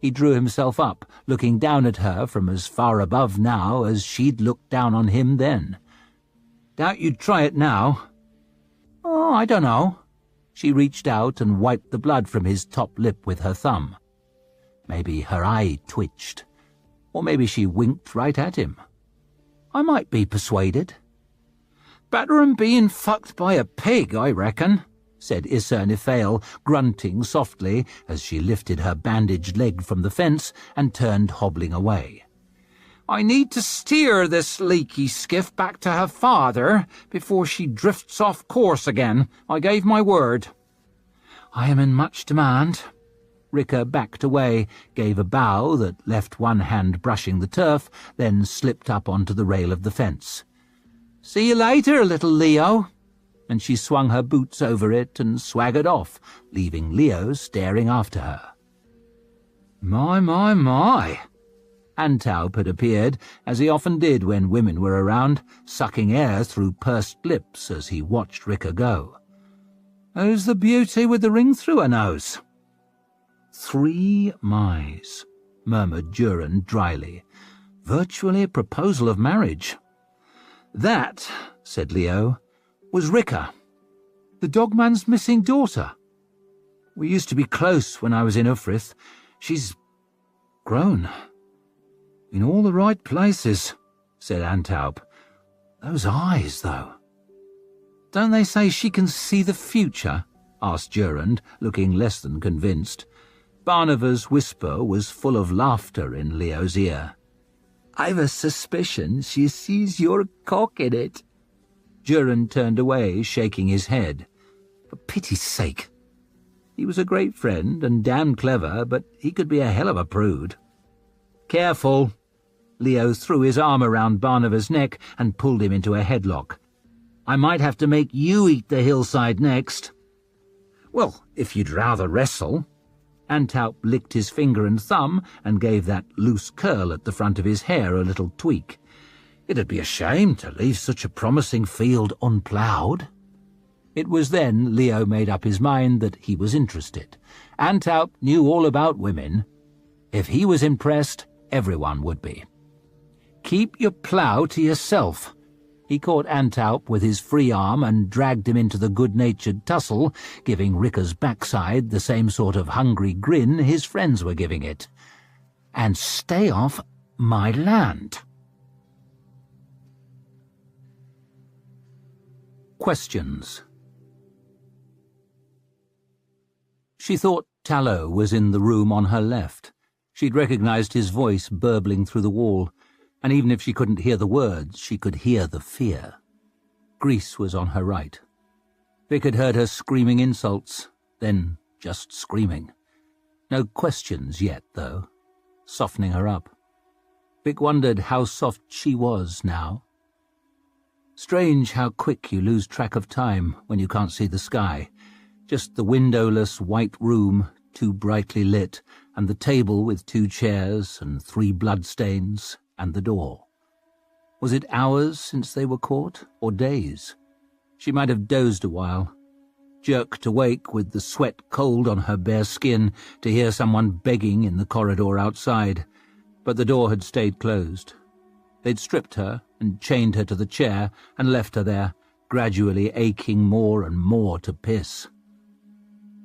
He drew himself up, looking down at her from as far above now as she'd looked down on him then. Doubt you'd try it now. Oh, I don't know. She reached out and wiped the blood from his top lip with her thumb. Maybe her eye twitched, or maybe she winked right at him. I might be persuaded. Better 'n being fucked by a pig, I reckon, said Isernifale, grunting softly as she lifted her bandaged leg from the fence and turned hobbling away. I need to steer this leaky skiff back to her father before she drifts off course again. I gave my word. I am in much demand. Rika backed away, gave a bow that left one hand brushing the turf, then slipped up onto the rail of the fence. See you later, little Leo. And she swung her boots over it and swaggered off, leaving Leo staring after her. My. Antaup had appeared, as he often did when women were around, sucking air through pursed lips as he watched Rika go. Who's the beauty with the ring through her nose? 3 mice, murmured Duran dryly. Virtually a proposal of marriage. That, said Leo, was Rika, the dogman's missing daughter. We used to be close when I was in Ufrith. She's grown. In all the right places, said Antaup. Those eyes, though. Don't they say she can see the future? Asked Durand, looking less than convinced. Barnava's whisper was full of laughter in Leo's ear. I've a suspicion she sees your cock in it. Durand turned away, shaking his head. For pity's sake. He was a great friend and damn clever, but he could be a hell of a prude. Careful. Leo threw his arm around Barnava's neck and pulled him into a headlock. I might have to make you eat the hillside next. Well, if you'd rather wrestle. Antaup licked his finger and thumb and gave that loose curl at the front of his hair a little tweak. It'd be a shame to leave such a promising field unploughed. It was then Leo made up his mind that he was interested. Antaup knew all about women. If he was impressed, everyone would be. "Keep your plough to yourself." He caught Antaup with his free arm and dragged him into the good-natured tussle, giving Ricker's backside the same sort of hungry grin his friends were giving it. "And stay off my land." Questions. She thought Tallow was in the room on her left. She'd recognized his voice burbling through the wall, and even if she couldn't hear the words, she could hear the fear. Grease was on her right. Vic had heard her screaming insults, then just screaming. No questions yet, though, softening her up. Vic wondered how soft she was now. Strange how quick you lose track of time when you can't see the sky. Just the windowless white room, too brightly lit, and the table with 2 chairs and 3 bloodstains, and the door. Was it hours since they were caught, or days? She might have dozed a while, jerked awake with the sweat cold on her bare skin to hear someone begging in the corridor outside, but the door had stayed closed. They'd stripped her and chained her to the chair and left her there, gradually aching more and more to piss.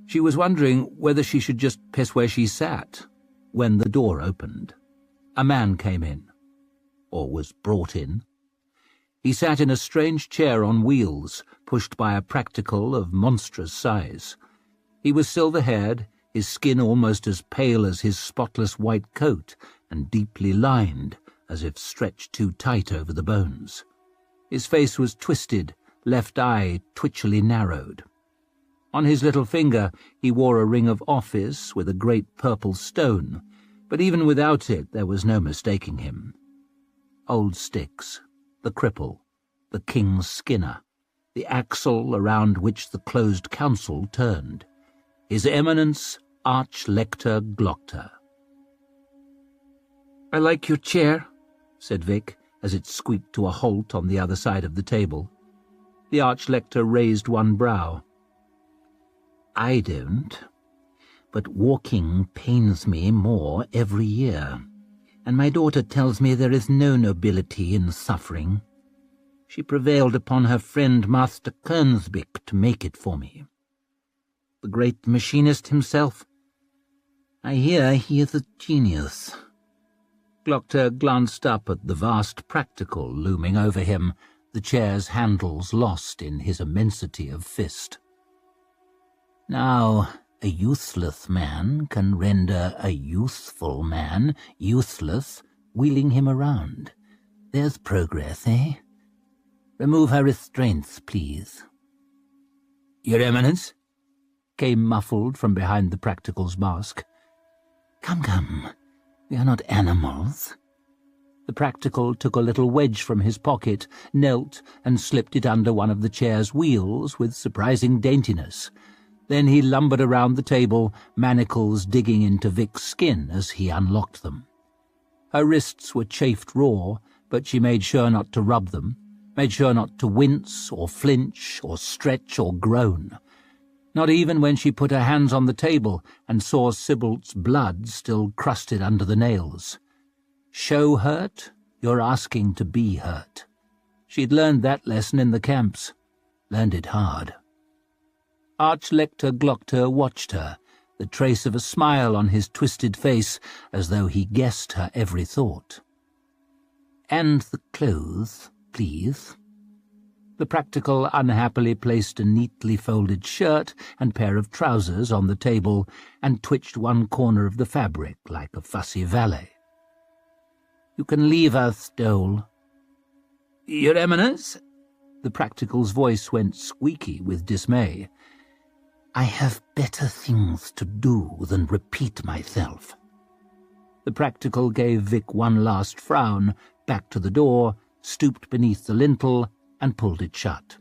She was wondering whether she should just piss where she sat, when the door opened. A man came in, or was brought in. He sat in a strange chair on wheels, pushed by a practical of monstrous size. He was silver-haired, his skin almost as pale as his spotless white coat, and deeply lined, as if stretched too tight over the bones. His face was twisted, left eye twitchily narrowed. On his little finger he wore a ring of office with a great purple stone, but even without it there was no mistaking him. Old Styx, the cripple, the king's skinner, the axle around which the closed council turned. His Eminence Arch-Lector Glockter. "I like your chair," said Vic, as it squeaked to a halt on the other side of the table. The Arch-Lector raised one brow. "I don't, but walking pains me more every year, and my daughter tells me there is no nobility in suffering. She prevailed upon her friend Master Kernsbick to make it for me. The great machinist himself. I hear he is a genius." Glockter glanced up at the vast practical looming over him, the chair's handles lost in his immensity of fist. "Now, a useless man can render a useful man useless, wheeling him around. There's progress, eh? Remove her restraints, please." "Your Eminence?" came muffled from behind the practical's mask. Come, we are not animals." The practical took a little wedge from his pocket, knelt, and slipped it under one of the chair's wheels with surprising daintiness. Then he lumbered around the table, manacles digging into Vic's skin as he unlocked them. Her wrists were chafed raw, but she made sure not to rub them, made sure not to wince or flinch or stretch or groan. Not even when she put her hands on the table and saw Sybil's blood still crusted under the nails. Show hurt, you're asking to be hurt. She'd learned that lesson in the camps, learned it hard. Arch-Lector Glockter watched her, the trace of a smile on his twisted face, as though he guessed her every thought. "And the clothes, please." The practical unhappily placed a neatly folded shirt and pair of trousers on the table and twitched one corner of the fabric like a fussy valet. "You can leave us, Dole." "Your Eminence?" The practical's voice went squeaky with dismay. "I have better things to do than repeat myself." The practical gave Vic one last frown, back to the door, stooped beneath the lintel, and pulled it shut.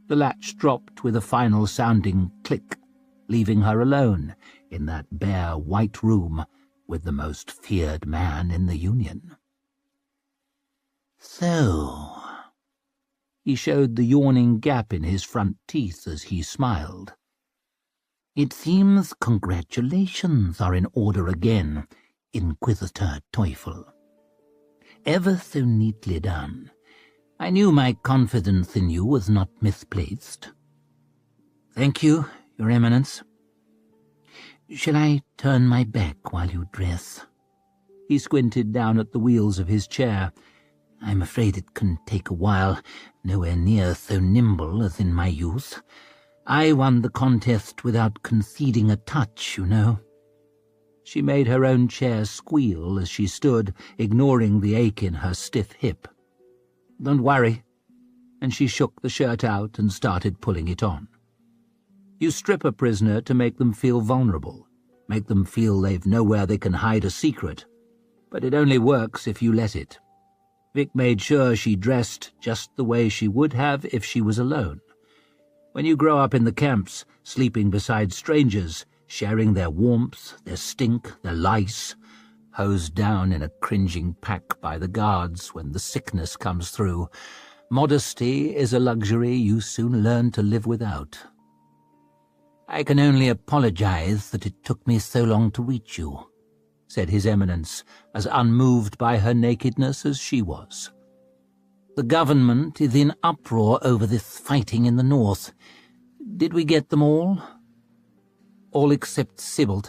The latch dropped with a final sounding click, leaving her alone in that bare white room with the most feared man in the Union. "So, He showed the yawning gap in his front teeth as he smiled. "It seems congratulations are in order again, Inquisitor Teufel. Ever so neatly done. I knew my confidence in you was not misplaced." "Thank you, Your Eminence." "Shall I turn my back while you dress?" He squinted down at the wheels of his chair. "I'm afraid it can take a while, nowhere near so nimble as in my youth. I won the contest without conceding a touch, you know." She made her own chair squeal as she stood, ignoring the ache in her stiff hip. "Don't worry," and she shook the shirt out and started pulling it on. You strip a prisoner to make them feel vulnerable, make them feel they've nowhere they can hide a secret, but it only works if you let it. Vic made sure she dressed just the way she would have if she was alone. When you grow up in the camps, sleeping beside strangers, sharing their warmth, their stink, their lice, hosed down in a cringing pack by the guards when the sickness comes through, modesty is a luxury you soon learn to live without. "I can only apologize that it took me so long to reach you," said His Eminence, as unmoved by her nakedness as she was. "The government is in uproar over this fighting in the north. Did we get them all?" "All except Sybil.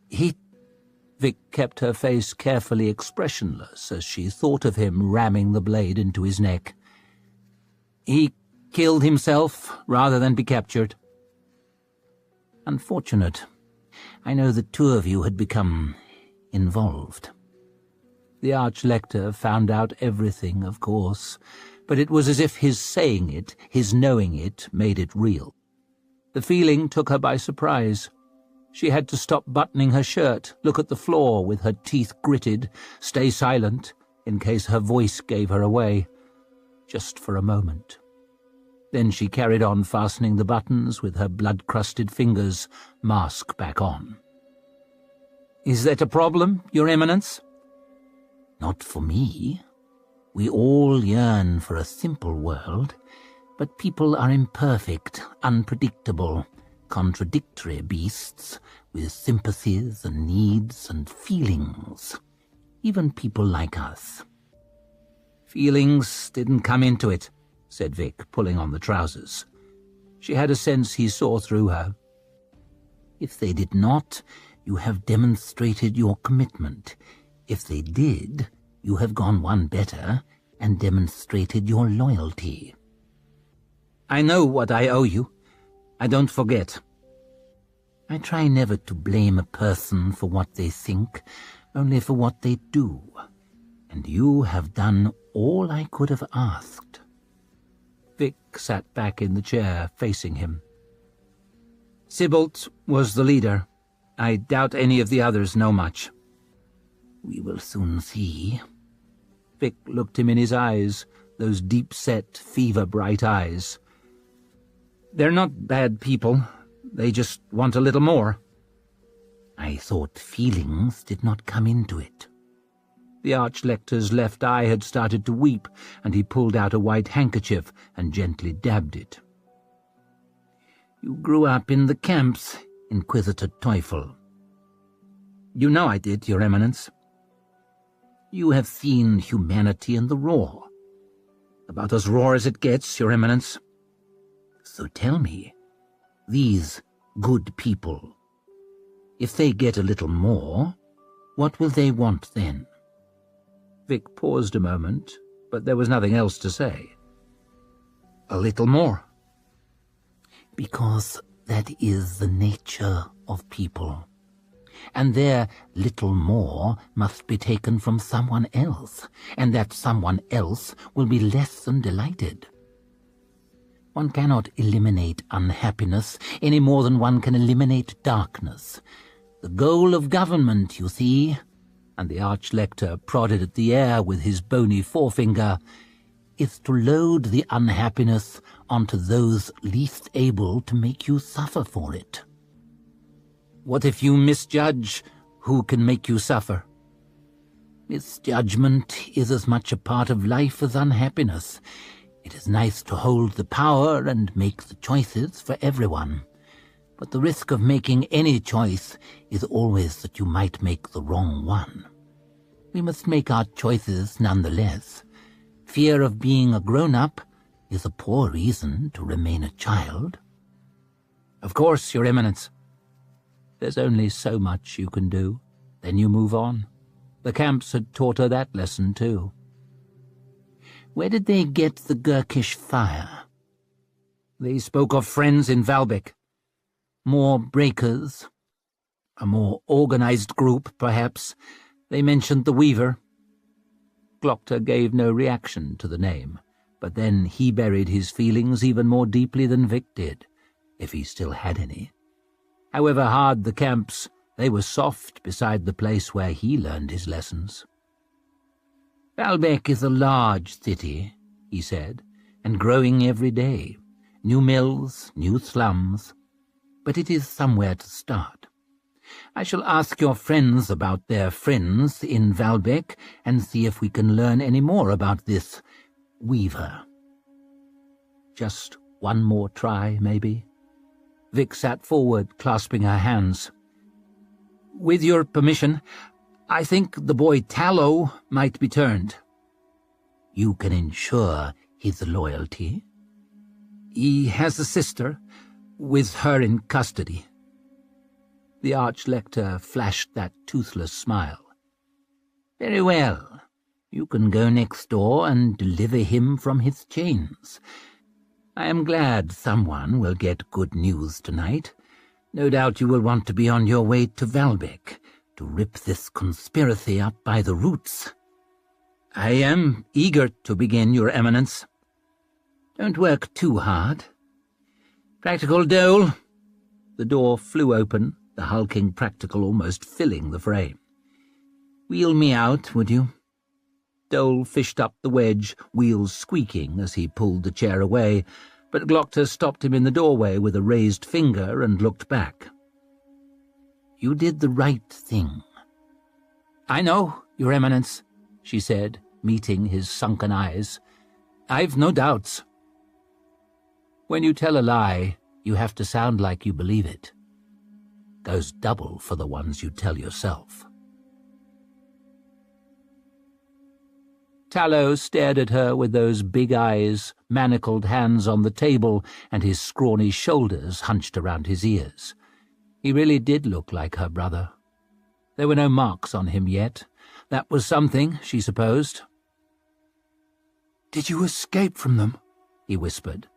He—" Vic kept her face carefully expressionless as she thought of him ramming the blade into his neck. "He killed himself rather than be captured." "Unfortunate. I know the two of you had become involved." The Archlector found out everything, of course, but it was as if his saying it, his knowing it, made it real. The feeling took her by surprise. She had to stop buttoning her shirt, look at the floor with her teeth gritted, stay silent in case her voice gave her away. Just for a moment. Then she carried on fastening the buttons with her blood-crusted fingers, mask back on. "Is that a problem, Your Eminence?" "Not for me. We all yearn for a simple world, but people are imperfect, unpredictable, contradictory beasts with sympathies and needs and feelings. Even people like us." "Feelings didn't come into it," said Vic, pulling on the trousers. She had a sense he saw through her. "If they did not, you have demonstrated your commitment. If they did, you have gone one better and demonstrated your loyalty." "I know what I owe you. I don't forget." "I try never to blame a person for what they think, only for what they do. And you have done all I could have asked." Vic sat back in the chair, facing him. "Sybilt was the leader. I doubt any of the others know much." "We will soon see." Vic looked him in his eyes, those deep-set, fever-bright eyes. "They're not bad people. They just want a little more." "I thought feelings did not come into it." The Archlector's left eye had started to weep, and he pulled out a white handkerchief and gently dabbed it. "You grew up in the camps, Inquisitor Teufel." "You know I did, Your Eminence." "You have seen humanity in the raw." "About as raw as it gets, Your Eminence." "So tell me, these good people, if they get a little more, what will they want then?" Vic paused a moment, but there was nothing else to say. "A little more." "Because that is the nature of people. And their little more must be taken from someone else, and that someone else will be less than delighted. One cannot eliminate unhappiness any more than one can eliminate darkness. The goal of government, you see," and the Archlector prodded at the air with his bony forefinger, "is to load the unhappiness onto those least able to make you suffer for it." "What if you misjudge who can make you suffer?" "Misjudgment is as much a part of life as unhappiness. It is nice to hold the power and make the choices for everyone, but the risk of making any choice is always that you might make the wrong one. We must make our choices nonetheless. Fear of being a grown-up is a poor reason to remain a child. Of course, Your Eminence. There's only so much you can do. Then you move on. The camps had taught her that lesson too. Where did they get the Gurkish fire? They spoke of friends in Valbeck. More breakers? A more organized group, perhaps. They mentioned the Weaver. Glockter gave no reaction to the name, but then he buried his feelings even more deeply than Vic did, if he still had any. However hard the camps, they were soft beside the place where he learned his lessons. Valbeck is a large city, he said, and growing every day. New mills, new slums. But it is somewhere to start. I shall ask your friends about their friends in Valbeck and see if we can learn any more about this Weaver. Just one more try, maybe? Vic sat forward, clasping her hands. With your permission, I think the boy Tallow might be turned. You can ensure his loyalty? He has a sister, with her in custody. The Arch-Lector flashed that toothless smile. Very well. You can go next door and deliver him from his chains. I am glad someone will get good news tonight. No doubt you will want to be on your way to Valbeck to rip this conspiracy up by the roots. I am eager to begin, Your Eminence. Don't work too hard. Practical Dole. The door flew open, the hulking Practical almost filling the frame. Wheel me out, would you? Dole fished up the wedge, wheels squeaking as he pulled the chair away, but Glockter stopped him in the doorway with a raised finger and looked back. You did the right thing. I know, Your Eminence, she said, meeting his sunken eyes. I've no doubts. When you tell a lie, you have to sound like you believe it. Goes double for the ones you tell yourself. Tallow stared at her with those big eyes, manacled hands on the table, and his scrawny shoulders hunched around his ears. He really did look like her brother. There were no marks on him yet. That was something, she supposed. "Did you escape from them?" he whispered.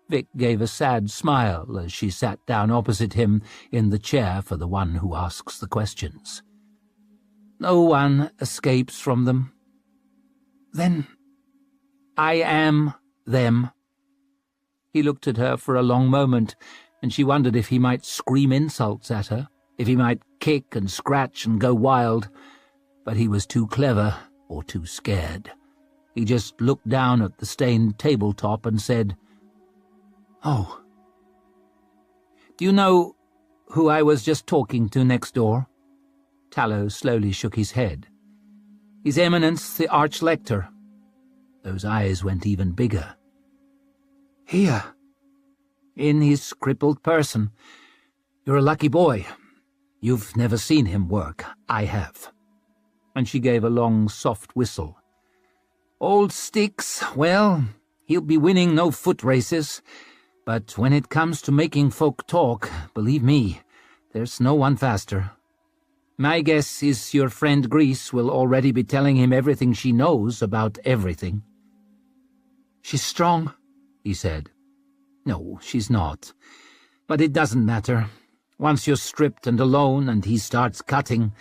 Vic gave a sad smile as she sat down opposite him in the chair for the one who asks the questions. No one escapes from them. Then I am them. He looked at her for a long moment, and she wondered if he might scream insults at her, if he might kick and scratch and go wild, but he was too clever or too scared. He just looked down at the stained tabletop and said, "Oh." "Do you know who I was just talking to next door?" Tallow slowly shook his head. "His Eminence, the Arch-Lector." Those eyes went even bigger. "Here." "In his crippled person. You're a lucky boy. You've never seen him work. I have." And she gave a long, soft whistle. "Old Sticks, well, he'll be winning no foot races, but when it comes to making folk talk, believe me, there's no one faster. My guess is your friend Grease will already be telling him everything she knows about everything." "She's strong," he said. "No, she's not. But it doesn't matter. Once you're stripped and alone and he starts cutting,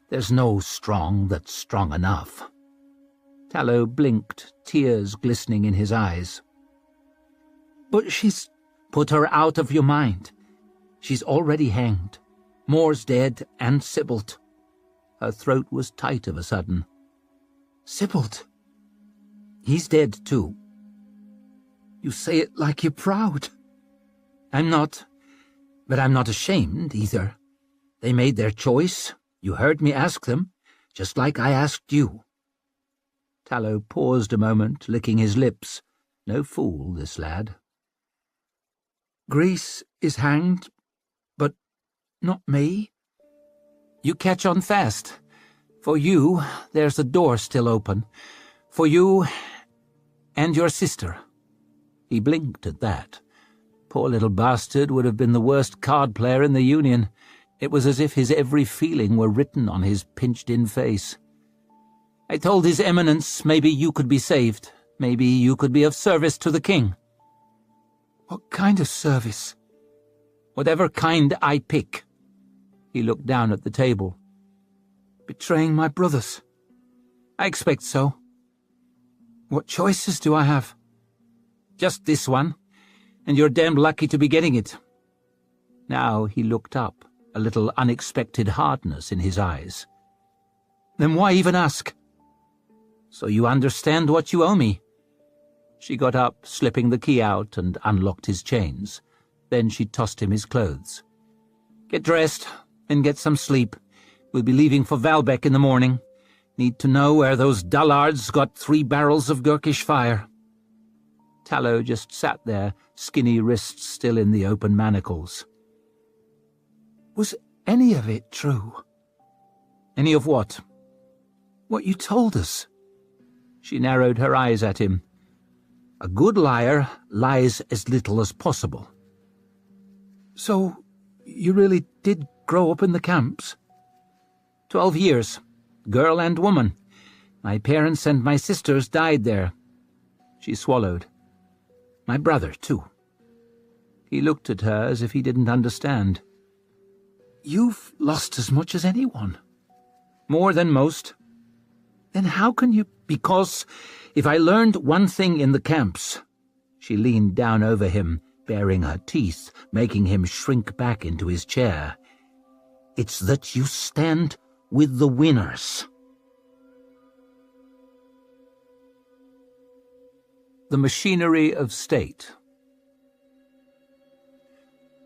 there's no strong that's strong enough." Tallow blinked, tears glistening in his eyes. "But she's put her out of your mind. She's already hanged. Moore's dead, and Sybilt." Her throat was tight of a sudden. "Sybilt?" "He's dead, too." "You say it like you're proud." "I'm not. But I'm not ashamed, either. They made their choice. You heard me ask them, just like I asked you." Tallow paused a moment, licking his lips. No fool, this lad. Greece is hanged, but not me. You catch on fast. For you, there's a door still open. For you and your sister. He blinked at that. Poor little bastard would have been the worst card player in the Union. It was as if his every feeling were written on his pinched-in face. I told His Eminence maybe you could be saved. Maybe you could be of service to the king. What kind of service? Whatever kind I pick. He looked down at the table. Betraying my brothers? I expect so. What choices do I have? Just this one, and you're damned lucky to be getting it. Now he looked up, a little unexpected hardness in his eyes. Then why even ask? So you understand what you owe me. She got up, slipping the key out, and unlocked his chains. Then she tossed him his clothes. Get dressed, and get some sleep. We'll be leaving for Valbeck in the morning. Need to know where those dullards got 3 barrels of Gurkish fire. Tallow just sat there, skinny wrists still in the open manacles. Was any of it true? Any of what? What you told us. She narrowed her eyes at him. A good liar lies as little as possible. So, you really did grow up in the camps? 12 years, girl and woman. My parents and my sisters died there. She swallowed. My brother, too. He looked at her as if he didn't understand. You've lost as much as anyone. More than most. Then how can you... Because if I learned one thing in the camps... She leaned down over him, baring her teeth, making him shrink back into his chair. It's that you stand with the winners. The Machinery of State.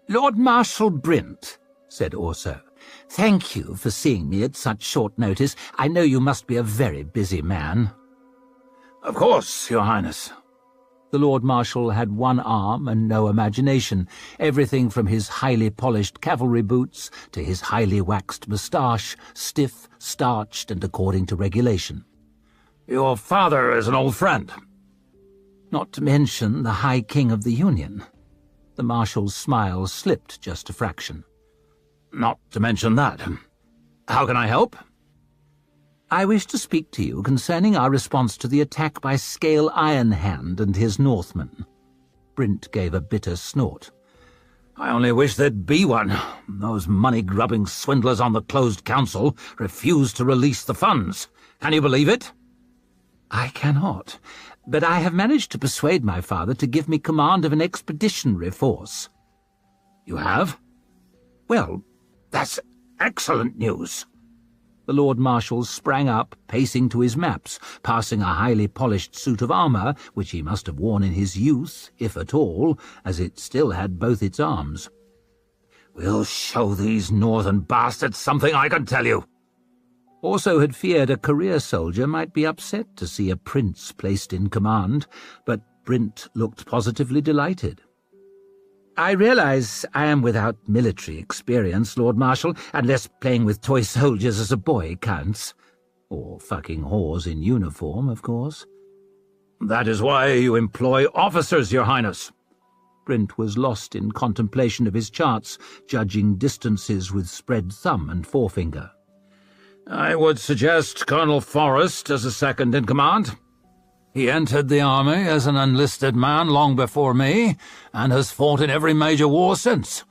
Lord Marshal Brint, said Orso, thank you for seeing me at such short notice. I know you must be a very busy man. Of course, Your Highness. The Lord Marshal had one arm and no imagination, everything from his highly polished cavalry boots to his highly waxed moustache, stiff, starched, and according to regulation. Your father is an old friend. Not to mention the High King of the Union. The Marshal's smile slipped just a fraction. Not to mention that. How can I help? I wish to speak to you concerning our response to the attack by Scale Ironhand and his Northmen. Brint gave a bitter snort. I only wish there'd be one. Those money-grubbing swindlers on the closed council refused to release the funds. Can you believe it? I cannot, but I have managed to persuade my father to give me command of an expeditionary force. You have? Well, that's excellent news. The Lord Marshal sprang up, pacing to his maps, passing a highly polished suit of armour, which he must have worn in his youth, if at all, as it still had both its arms. We'll show these northern bastards something, I can tell you. Orso had feared a career soldier might be upset to see a prince placed in command, but Brint looked positively delighted. I realize I am without military experience, Lord Marshal, unless playing with toy soldiers as a boy counts. Or fucking whores in uniform, of course. That is why you employ officers, Your Highness. Brint was lost in contemplation of his charts, judging distances with spread thumb and forefinger. I would suggest Colonel Forrest as a second-in-command. He entered the army as an enlisted man long before me, and has fought in every major war since.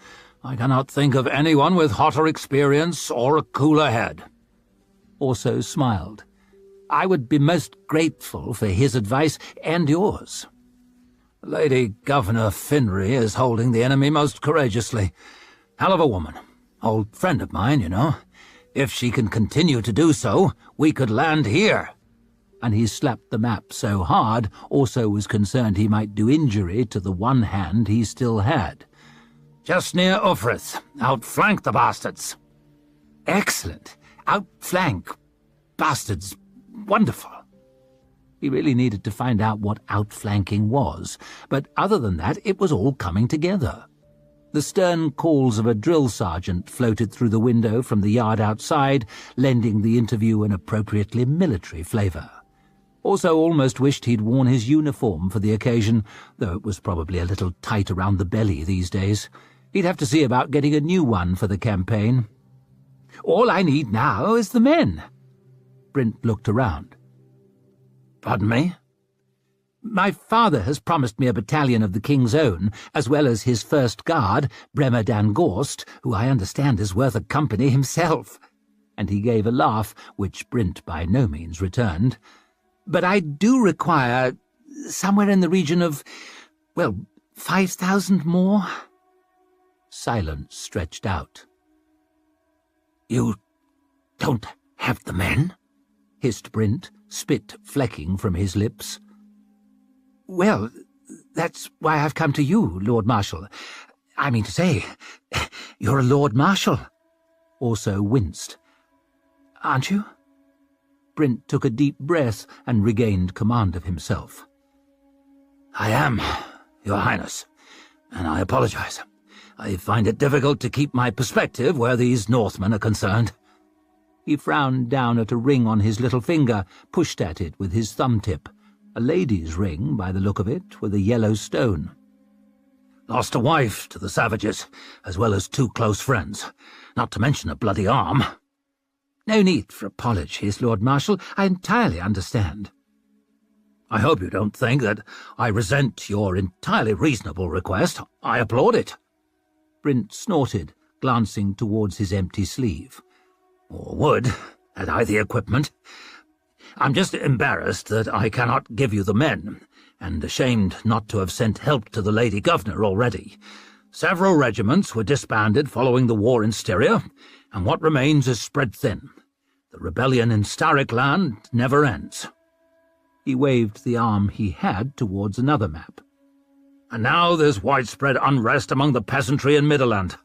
I cannot think of anyone with hotter experience or a cooler head. Orso smiled. I would be most grateful for his advice and yours. Lady Governor Finry is holding the enemy most courageously. Hell of a woman. Old friend of mine, you know. If she can continue to do so, we could land here. And he slapped the map so hard, Orso was concerned he might do injury to the one hand he still had. Just near Ufrith. Outflank the bastards. Excellent. Outflank. Bastards. Wonderful. He really needed to find out what outflanking was, but other than that it was all coming together. The stern calls of a drill sergeant floated through the window from the yard outside, lending the interview an appropriately military flavour. Also almost wished he'd worn his uniform for the occasion, though it was probably a little tight around the belly these days. He'd have to see about getting a new one for the campaign. All I need now is the men. Brint looked around. Pardon me? My father has promised me a battalion of the King's Own, as well as his first guard, Bremer Dan Gorst, who I understand is worth a company himself. And he gave a laugh, which Brint by no means returned. But I do require somewhere in the region of, 5,000 more. Silence stretched out. You don't have the men? Hissed Brint, spit flecking from his lips. Well, that's why I've come to you, Lord Marshal. I mean to say, you're a Lord Marshal. Also winced. Aren't you? Brint took a deep breath and regained command of himself. I am, Your Highness, and I apologize. I find it difficult to keep my perspective where these Northmen are concerned. He frowned down at a ring on his little finger, pushed at it with his thumb-tip. A lady's ring, by the look of it, with a yellow stone. Lost a wife to the savages, as well as 2 close friends, not to mention a bloody arm. No need for apologies, Lord Marshal. I entirely understand. I hope you don't think that I resent your entirely reasonable request. I applaud it. Brint snorted, glancing towards his empty sleeve. Or would, had I the equipment. I'm just embarrassed that I cannot give you the men, and ashamed not to have sent help to the Lady Governor already. Several regiments were disbanded following the war in Styria, and what remains is spread thin. The rebellion in Starrickland never ends. He waved the arm he had towards another map. And now there's widespread unrest among the peasantry in Midderland.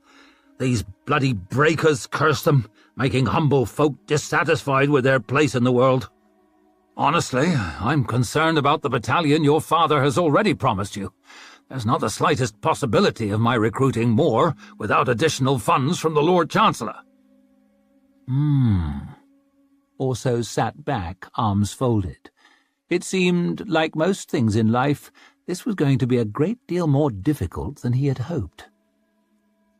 These bloody breakers, curse them, making humble folk dissatisfied with their place in the world. Honestly, I'm concerned about the battalion your father has already promised you. There's not the slightest possibility of my recruiting more without additional funds from the Lord Chancellor. Also sat back, arms folded. It seemed, like most things in life, this was going to be a great deal more difficult than he had hoped.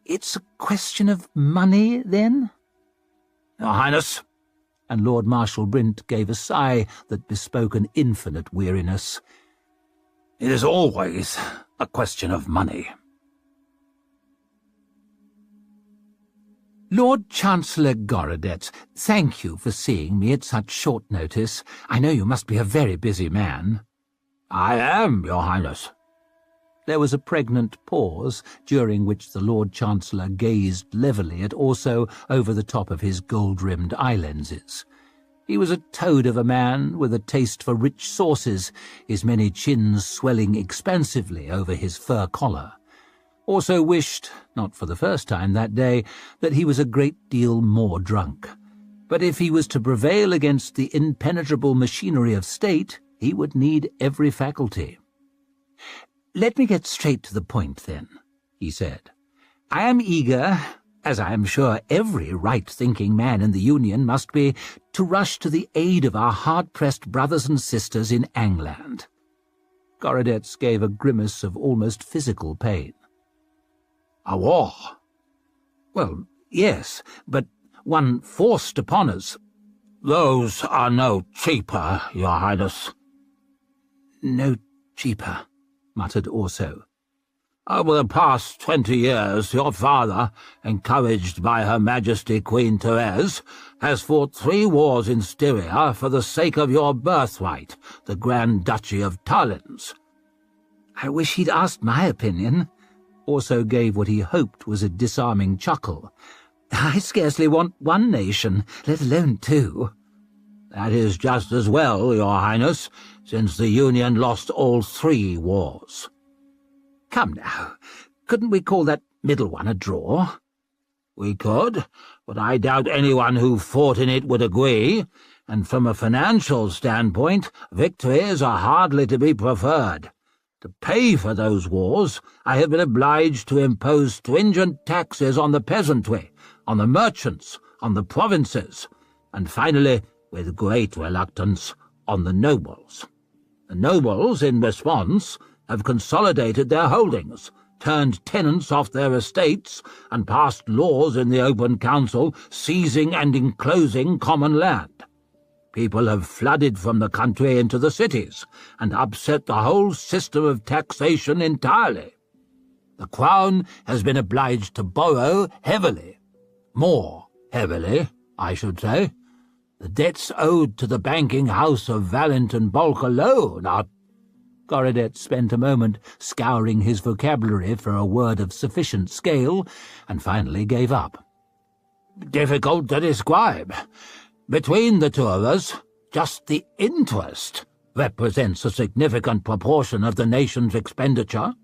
It's a question of money, then? Your Highness, and Lord Marshal Brint gave a sigh that bespoke an infinite weariness. It is always a question of money. Lord Chancellor Gorodet, thank you for seeing me at such short notice. I know you must be a very busy man. I am, Your Highness. There was a pregnant pause, during which the Lord Chancellor gazed levelly at Orso over the top of his gold-rimmed eye-lenses. He was a toad of a man with a taste for rich sauces, his many chins swelling expansively over his fur collar. Orso wished, not for the first time that day, that he was a great deal more drunk. But if he was to prevail against the impenetrable machinery of state, he would need every faculty. Let me get straight to the point, then, he said. I am eager, as I am sure every right-thinking man in the Union must be, to rush to the aid of our hard-pressed brothers and sisters in Angland. Gorodets gave a grimace of almost physical pain. A war? Well, yes, but one forced upon us. Those are no cheaper, Your Highness. No cheaper, muttered Orso. Over the past 20 years, your father, encouraged by Her Majesty Queen Therese, has fought 3 wars in Styria for the sake of your birthright, the Grand Duchy of Talens. I wish he'd asked my opinion. Orso gave what he hoped was a disarming chuckle. I scarcely want one nation, let alone 2. That is just as well, Your Highness, since the Union lost all 3 wars. Come now, couldn't we call that middle one a draw? We could, but I doubt anyone who fought in it would agree, and from a financial standpoint, victories are hardly to be preferred. To pay for those wars, I have been obliged to impose stringent taxes on the peasantry, on the merchants, on the provinces, and finally, with great reluctance, on the nobles. The nobles, in response, have consolidated their holdings, turned tenants off their estates, and passed laws in the open council seizing and enclosing common land. People have flooded from the country into the cities and upset the whole system of taxation entirely. The Crown has been obliged to borrow heavily. More heavily, I should say. The debts owed to the banking house of Valent and Bulk alone are— Gorodet spent a moment scouring his vocabulary for a word of sufficient scale, and finally gave up. Difficult to describe. Between the two of us, just the interest represents a significant proportion of the nation's expenditure.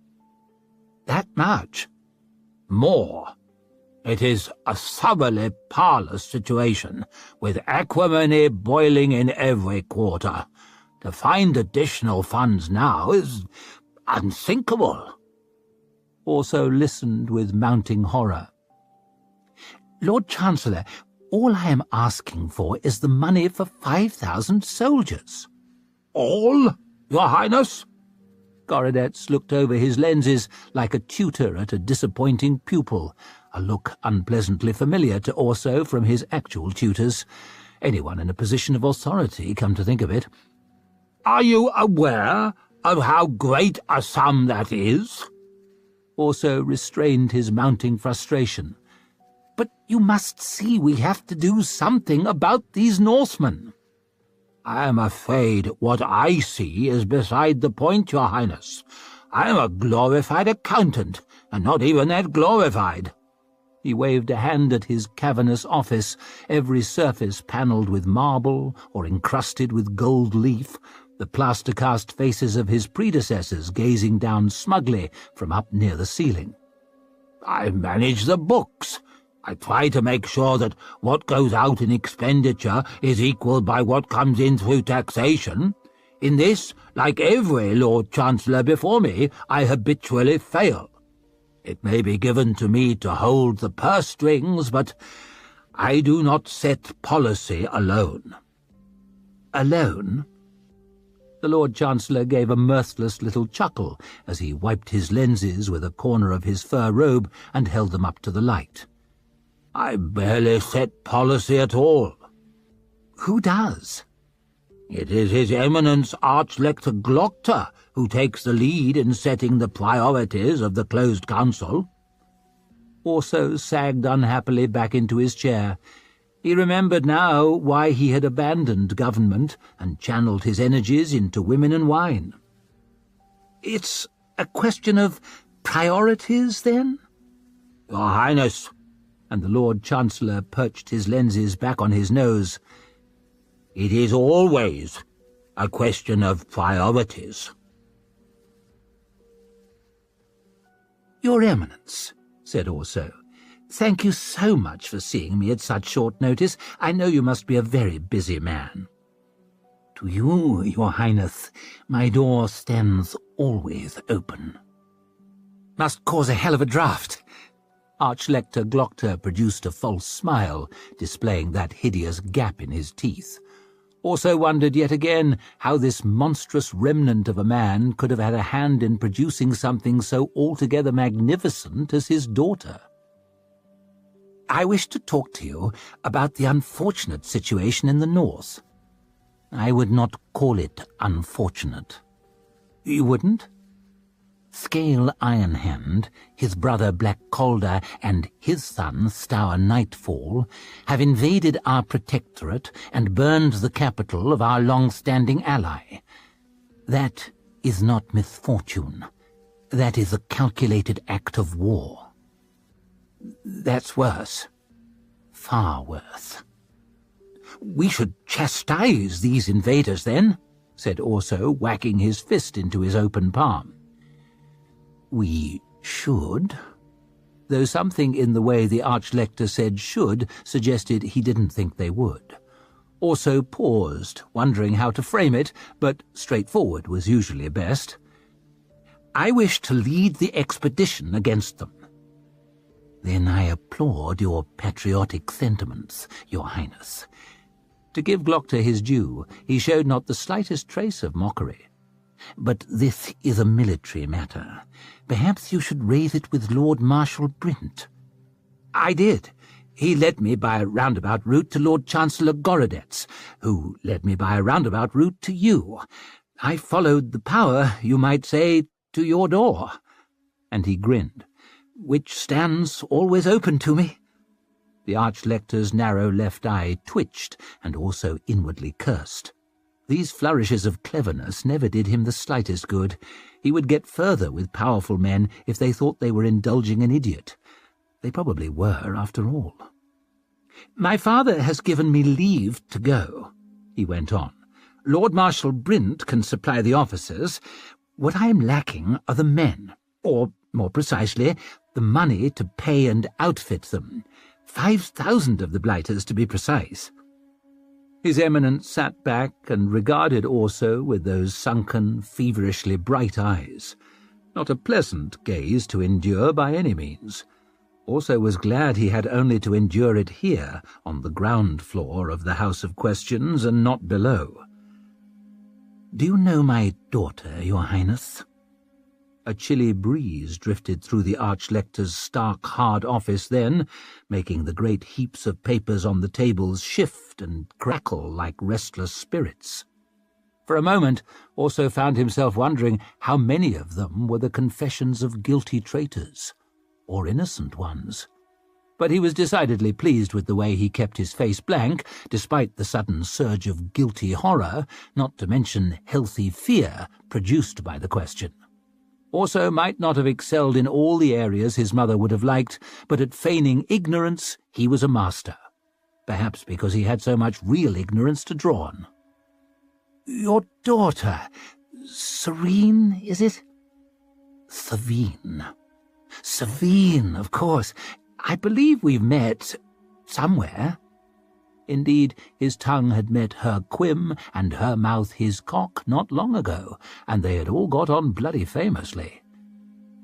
That much? More. It is a thoroughly parlous situation, with acrimony boiling in every quarter. To find additional funds now is unthinkable. Also listened with mounting horror. Lord Chancellor, all I am asking for is the money for 5,000 soldiers. All, Your Highness? Gorodet looked over his lenses like a tutor at a disappointing pupil, a look unpleasantly familiar to Orso from his actual tutors. Anyone in a position of authority, come to think of it. Are you aware of how great a sum that is? Orso restrained his mounting frustration. But you must see we have to do something about these Northmen. I am afraid what I see is beside the point, Your Highness. I am a glorified accountant, and not even that glorified. He waved a hand at his cavernous office, every surface panelled with marble or encrusted with gold leaf, the plaster-cast faces of his predecessors gazing down smugly from up near the ceiling. I manage the books. I try to make sure that what goes out in expenditure is equalled by what comes in through taxation. In this, like every Lord Chancellor before me, I habitually fail. It may be given to me to hold the purse strings, but I do not set policy alone. Alone? The Lord Chancellor gave a mirthless little chuckle as he wiped his lenses with a corner of his fur robe and held them up to the light. I barely set policy at all. Who does? It is His Eminence Archlector Glockter who takes the lead in setting the priorities of the closed council. Orso sagged unhappily back into his chair. He remembered now why he had abandoned government and channeled his energies into women and wine. It's a question of priorities, then? Your Highness, and the Lord Chancellor perched his lenses back on his nose. It is always a question of priorities. Your Eminence, said Orso, thank you so much for seeing me at such short notice. I know you must be a very busy man. To you, Your Highness, my door stands always open. Must cause a hell of a draught. Archlector Glockter produced a false smile, displaying that hideous gap in his teeth. Also wondered yet again how this monstrous remnant of a man could have had a hand in producing something so altogether magnificent as his daughter. I wish to talk to you about the unfortunate situation in the north. I would not call it unfortunate. You wouldn't? Scale Ironhand, his brother Black Calder, and his son Stour Nightfall have invaded our protectorate and burned the capital of our long-standing ally. That is not misfortune. That is a calculated act of war. That's worse. Far worse. We should chastise these invaders, then, said Orso, whacking his fist into his open palm. We should, though something in the way the Archlector said should suggested he didn't think they would. Also paused, wondering how to frame it, but straightforward was usually best. "I wish to lead the expedition against them." "Then I applaud your patriotic sentiments, Your Highness." To give Glockter his due, he showed not the slightest trace of mockery. "But this is a military matter. Perhaps you should raise it with Lord Marshal Brent." "I did. He led me by a roundabout route to Lord Chancellor Gorodet's, who led me by a roundabout route to you. I followed the power, you might say, to your door." And he grinned. "Which stands always open to me." The Archlector's narrow left eye twitched and also inwardly cursed. These flourishes of cleverness never did him the slightest good. He would get further with powerful men if they thought they were indulging an idiot. They probably were, after all. "My father has given me leave to go," he went on. "Lord Marshal Brent can supply the officers. What I am lacking are the men, or, more precisely, the money to pay and outfit them. 5,000 of the blighters, to be precise." His Eminence sat back and regarded Orso with those sunken, feverishly bright eyes. Not a pleasant gaze to endure by any means. Orso was glad he had only to endure it here, on the ground floor of the House of Questions, and not below. "Do you know my daughter, Your Highness?" A chilly breeze drifted through the Archlector's stark, hard office then, making the great heaps of papers on the tables shift and crackle like restless spirits. For a moment, Orso found himself wondering how many of them were the confessions of guilty traitors, or innocent ones. But he was decidedly pleased with the way he kept his face blank, despite the sudden surge of guilty horror, not to mention healthy fear, produced by the question. Orso might not have excelled in all the areas his mother would have liked, but at feigning ignorance he was a master, perhaps because he had so much real ignorance to draw on. "Your daughter, Serene, is it?" "Savine. Savine, of course. I believe we've met somewhere." Indeed, his tongue had met her quim and her mouth his cock not long ago, and they had all got on bloody famously.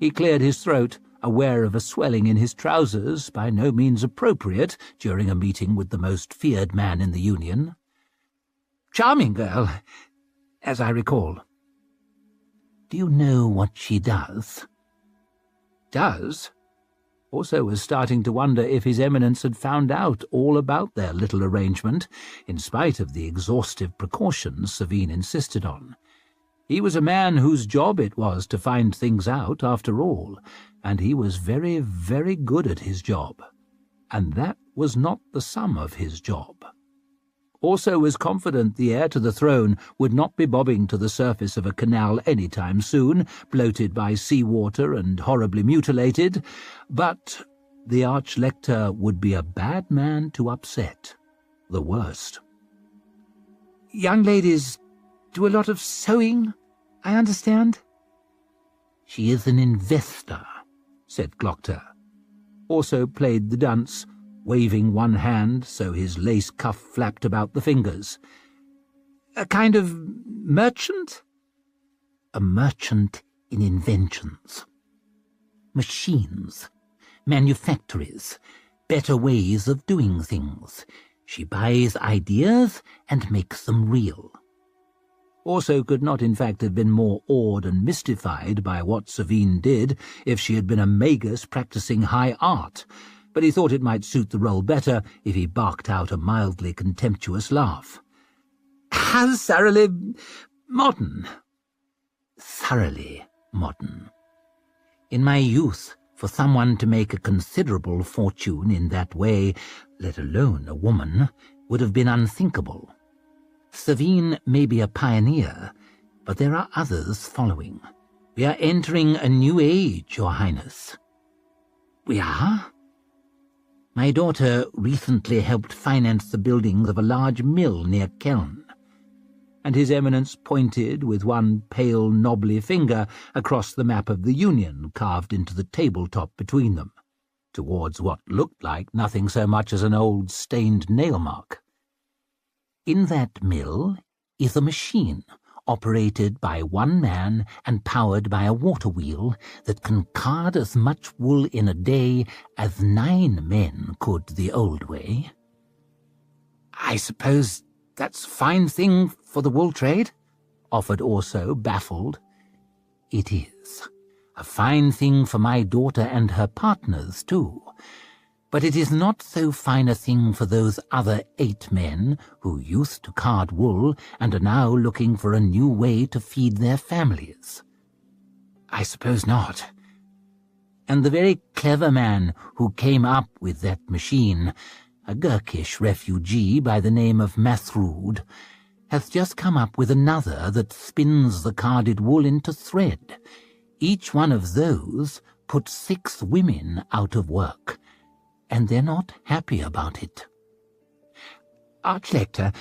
He cleared his throat, aware of a swelling in his trousers, by no means appropriate during a meeting with the most feared man in the Union. "Charming girl, as I recall." "Do you know what she does?" "Does?" Orso was starting to wonder if His Eminence had found out all about their little arrangement, in spite of the exhaustive precautions Savine insisted on. He was a man whose job it was to find things out, after all, and he was very, very good at his job. And that was not the sum of his job. Orso was confident the heir to the throne would not be bobbing to the surface of a canal any time soon, bloated by sea-water and horribly mutilated, but the Archlector would be a bad man to upset. The worst. "Young ladies do a lot of sewing, I understand?" "She is an investor," said Glockter. Orso played the dunce, waving one hand so his lace cuff flapped about the fingers. "A kind of merchant?" "A merchant in inventions. Machines, manufactories, better ways of doing things. She buys ideas and makes them real." Orso could not in fact have been more awed and mystified by what Savine did if she had been a magus practising high art, but he thought it might suit the role better if he barked out a mildly contemptuous laugh. "How thoroughly modern." "Thoroughly modern. In my youth, for someone to make a considerable fortune in that way, let alone a woman, would have been unthinkable. Savine may be a pioneer, but there are others following. We are entering a new age, Your Highness." "We are?" "My daughter recently helped finance the building of a large mill near Keln." And His Eminence pointed with one pale, knobbly finger across the map of the Union carved into the tabletop between them, towards what looked like nothing so much as an old stained nail mark. In that mill is a machine operated by one man and powered by a water wheel that can card as much wool in a day as 9 men could the old way. I suppose that's a fine thing for the wool trade? Offered Orso, baffled. It is. A fine thing for my daughter and her partners, too. But it is not so fine a thing for those other 8 men who used to card wool and are now looking for a new way to feed their families. I suppose not. And the very clever man who came up with that machine, a Gurkish refugee by the name of Masrood, has just come up with another that spins the carded wool into thread. Each one of those puts 6 women out of work, and they're not happy about it. Archlector,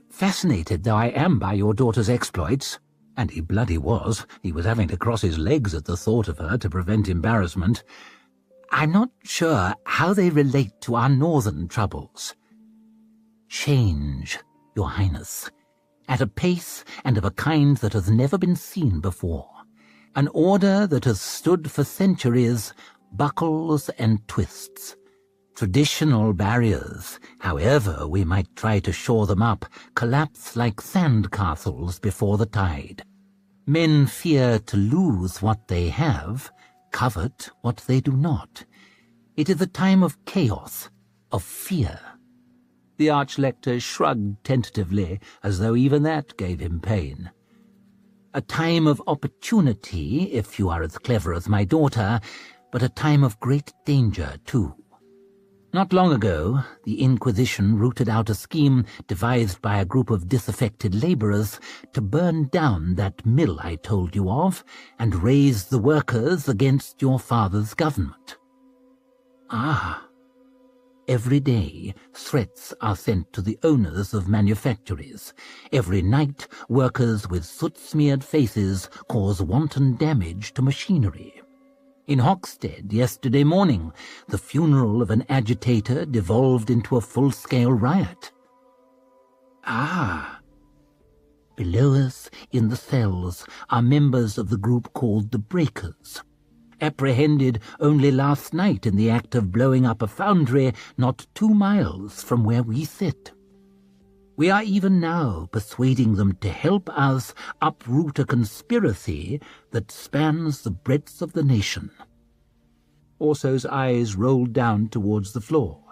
fascinated though I am by your daughter's exploits, and he bloody was, he was having to cross his legs at the thought of her to prevent embarrassment, I'm not sure how they relate to our northern troubles. Change, Your Highness, at a pace and of a kind that has never been seen before. An order that has stood for centuries buckles and twists. Traditional barriers, however we might try to shore them up, collapse like sand castles before the tide. Men fear to lose what they have, covet what they do not. It is a time of chaos, of fear. The Archlector shrugged tentatively, as though even that gave him pain. A time of opportunity, if you are as clever as my daughter, but a time of great danger, too. Not long ago, the Inquisition rooted out a scheme devised by a group of disaffected labourers to burn down that mill I told you of and raise the workers against your father's government. Ah. Every day, threats are sent to the owners of manufactories. Every night, workers with soot-smeared faces cause wanton damage to machinery. In Hoxted yesterday morning, the funeral of an agitator devolved into a full-scale riot. Ah. Below us, in the cells, are members of the group called the Breakers, apprehended only last night in the act of blowing up a foundry not 2 miles from where we sit. We are even now persuading them to help us uproot a conspiracy that spans the breadth of the nation. Orso's eyes rolled down towards the floor.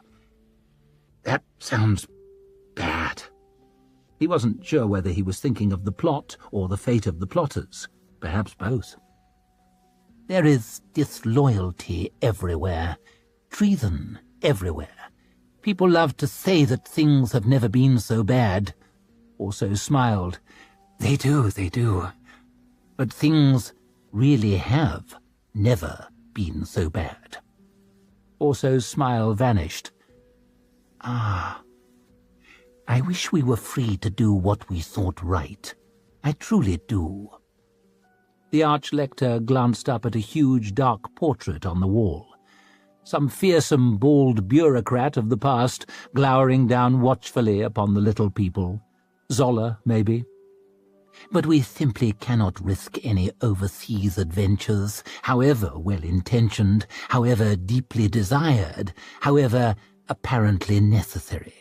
That sounds bad. He wasn't sure whether he was thinking of the plot or the fate of the plotters. Perhaps both. There is disloyalty everywhere, treason everywhere. People love to say that things have never been so bad. Orso smiled. They do. But things really have never been so bad. Orso's smile vanished. Ah, I wish we were free to do what we thought right. I truly do. The Archlector glanced up at a huge dark portrait on the wall. Some fearsome bald bureaucrat of the past glowering down watchfully upon the little people. Zola, maybe. But we simply cannot risk any overseas adventures, however well-intentioned, however deeply desired, however apparently necessary.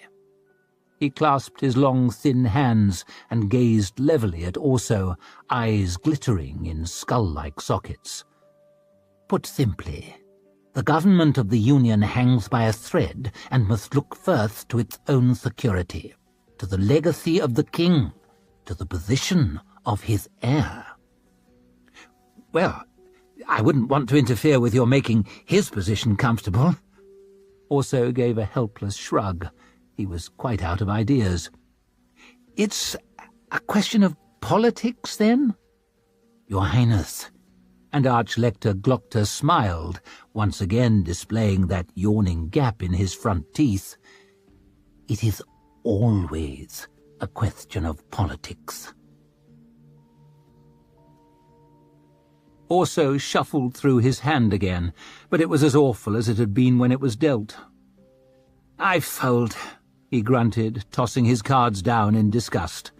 He clasped his long, thin hands and gazed levelly at Orso, eyes glittering in skull-like sockets. Put simply, the government of the Union hangs by a thread and must look first to its own security, to the legacy of the king, to the position of his heir. Well, I wouldn't want to interfere with your making his position comfortable. Orso gave a helpless shrug. He was quite out of ideas. It's a question of politics, then? Your Highness. And Archlector Glockter smiled, once again displaying that yawning gap in his front teeth. It is always a question of politics. Orso shuffled through his hand again, but it was as awful as it had been when it was dealt. I fold. he grunted, tossing his cards down in disgust.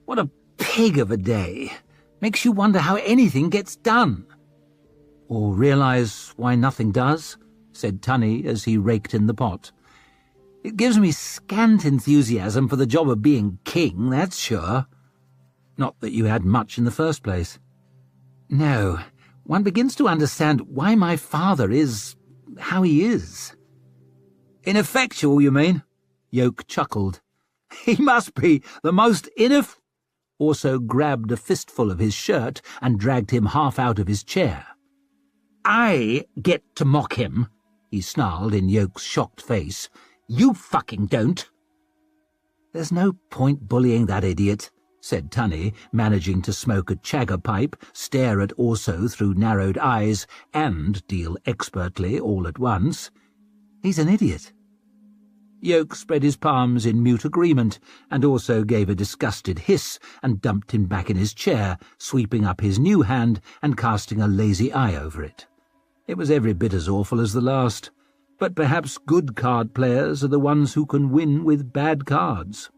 "What a pig of a day! Makes you wonder how anything gets done." "Or realise why nothing does," said Tunny as he raked in the pot. "It gives me scant enthusiasm for the job of being king, that's sure. Not that you had much in the first place." "No, one begins to understand why my father is how he is." "Ineffectual, you mean?" Yoke chuckled. "He must be the most Also grabbed a fistful of his shirt and dragged him half out of his chair. "I get to mock him," he snarled in Yoke's shocked face. "You fucking don't." "There's no point bullying that idiot," said Tunny, managing to smoke a chagger pipe, stare at Orso through narrowed eyes, and deal expertly all at once. "He's an idiot." Yoke spread his palms in mute agreement, and also gave a disgusted hiss and dumped him back in his chair, sweeping up his new hand and casting a lazy eye over it. It was every bit as awful as the last, but perhaps good card players are the ones who can win with bad cards.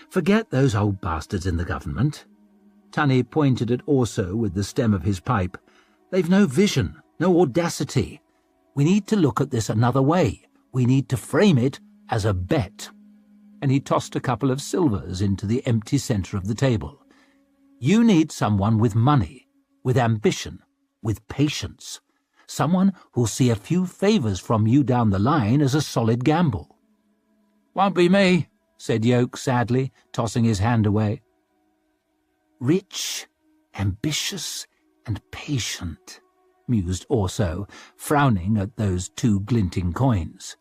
"Forget those old bastards in the government." Tunny pointed at Orso with the stem of his pipe. "They've no vision, no audacity. We need to look at this another way. We need to frame it as a bet." And he tossed a couple of silvers into the empty centre of the table. "You need someone with money, with ambition, with patience. Someone who'll see a few favours from you down the line as a solid gamble." "Won't be me," said Yoke sadly, tossing his hand away. "Rich, ambitious, and patient," mused Orso, frowning at those two glinting coins.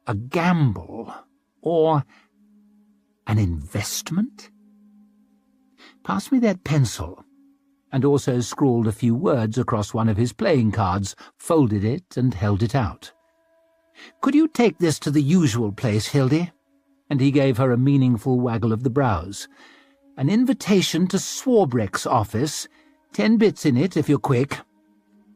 "A gamble, or an investment? Pass me that pencil," and Orso scrawled a few words across one of his playing cards, folded it, and held it out. "Could you take this to the usual place, Hildy?" And he gave her a meaningful waggle of the brows. "An invitation to Swarbreck's office. 10 bits in it, if you're quick."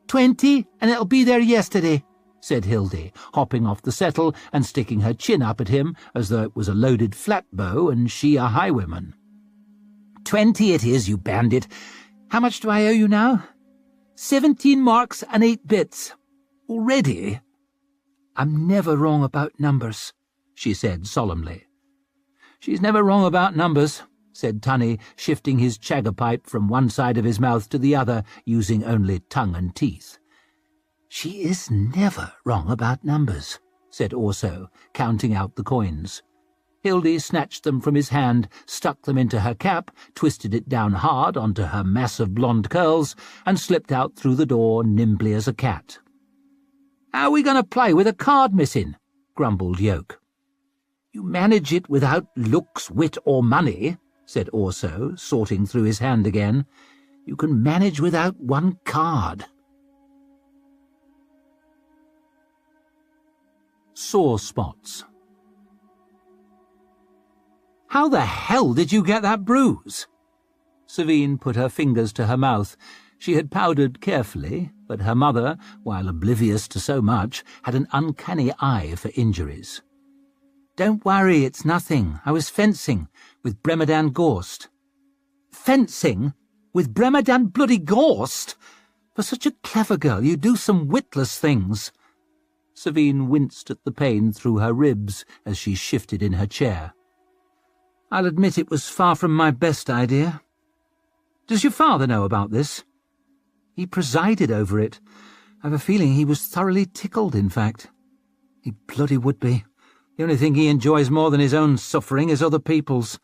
"20, and it'll be there yesterday," said Hildy, hopping off the settle and sticking her chin up at him as though it was a loaded flatbow and she a highwayman. "20 it is, you bandit. How much do I owe you now?" 17 marks and 8 bits. Already? "I'm never wrong about numbers," she said solemnly. "She's never wrong about numbers," said Tunny, shifting his chagger pipe from one side of his mouth to the other, using only tongue and teeth. "She is never wrong about numbers," said Orso, counting out the coins. Hildy snatched them from his hand, stuck them into her cap, twisted it down hard onto her mass of blonde curls, and slipped out through the door nimbly as a cat. "How are we going to play with a card missing?" grumbled Yoke. "You manage it without looks, wit, or money," said Orso, sorting through his hand again. "You can manage without one card." Sore spots. "How the hell did you get that bruise?" Savine put her fingers to her mouth. She had powdered carefully, but her mother, while oblivious to so much, had an uncanny eye for injuries. "Don't worry, it's nothing. I was fencing with Bremerdan Gorst." "Fencing? With Bremerdan bloody Gorst? For such a clever girl, you do some witless things." Savine winced at the pain through her ribs as she shifted in her chair. "I'll admit it was far from my best idea. Does your father know about this?" "He presided over it. I've a feeling he was thoroughly tickled, in fact." "He bloody would be. The only thing he enjoys more than his own suffering is other people's.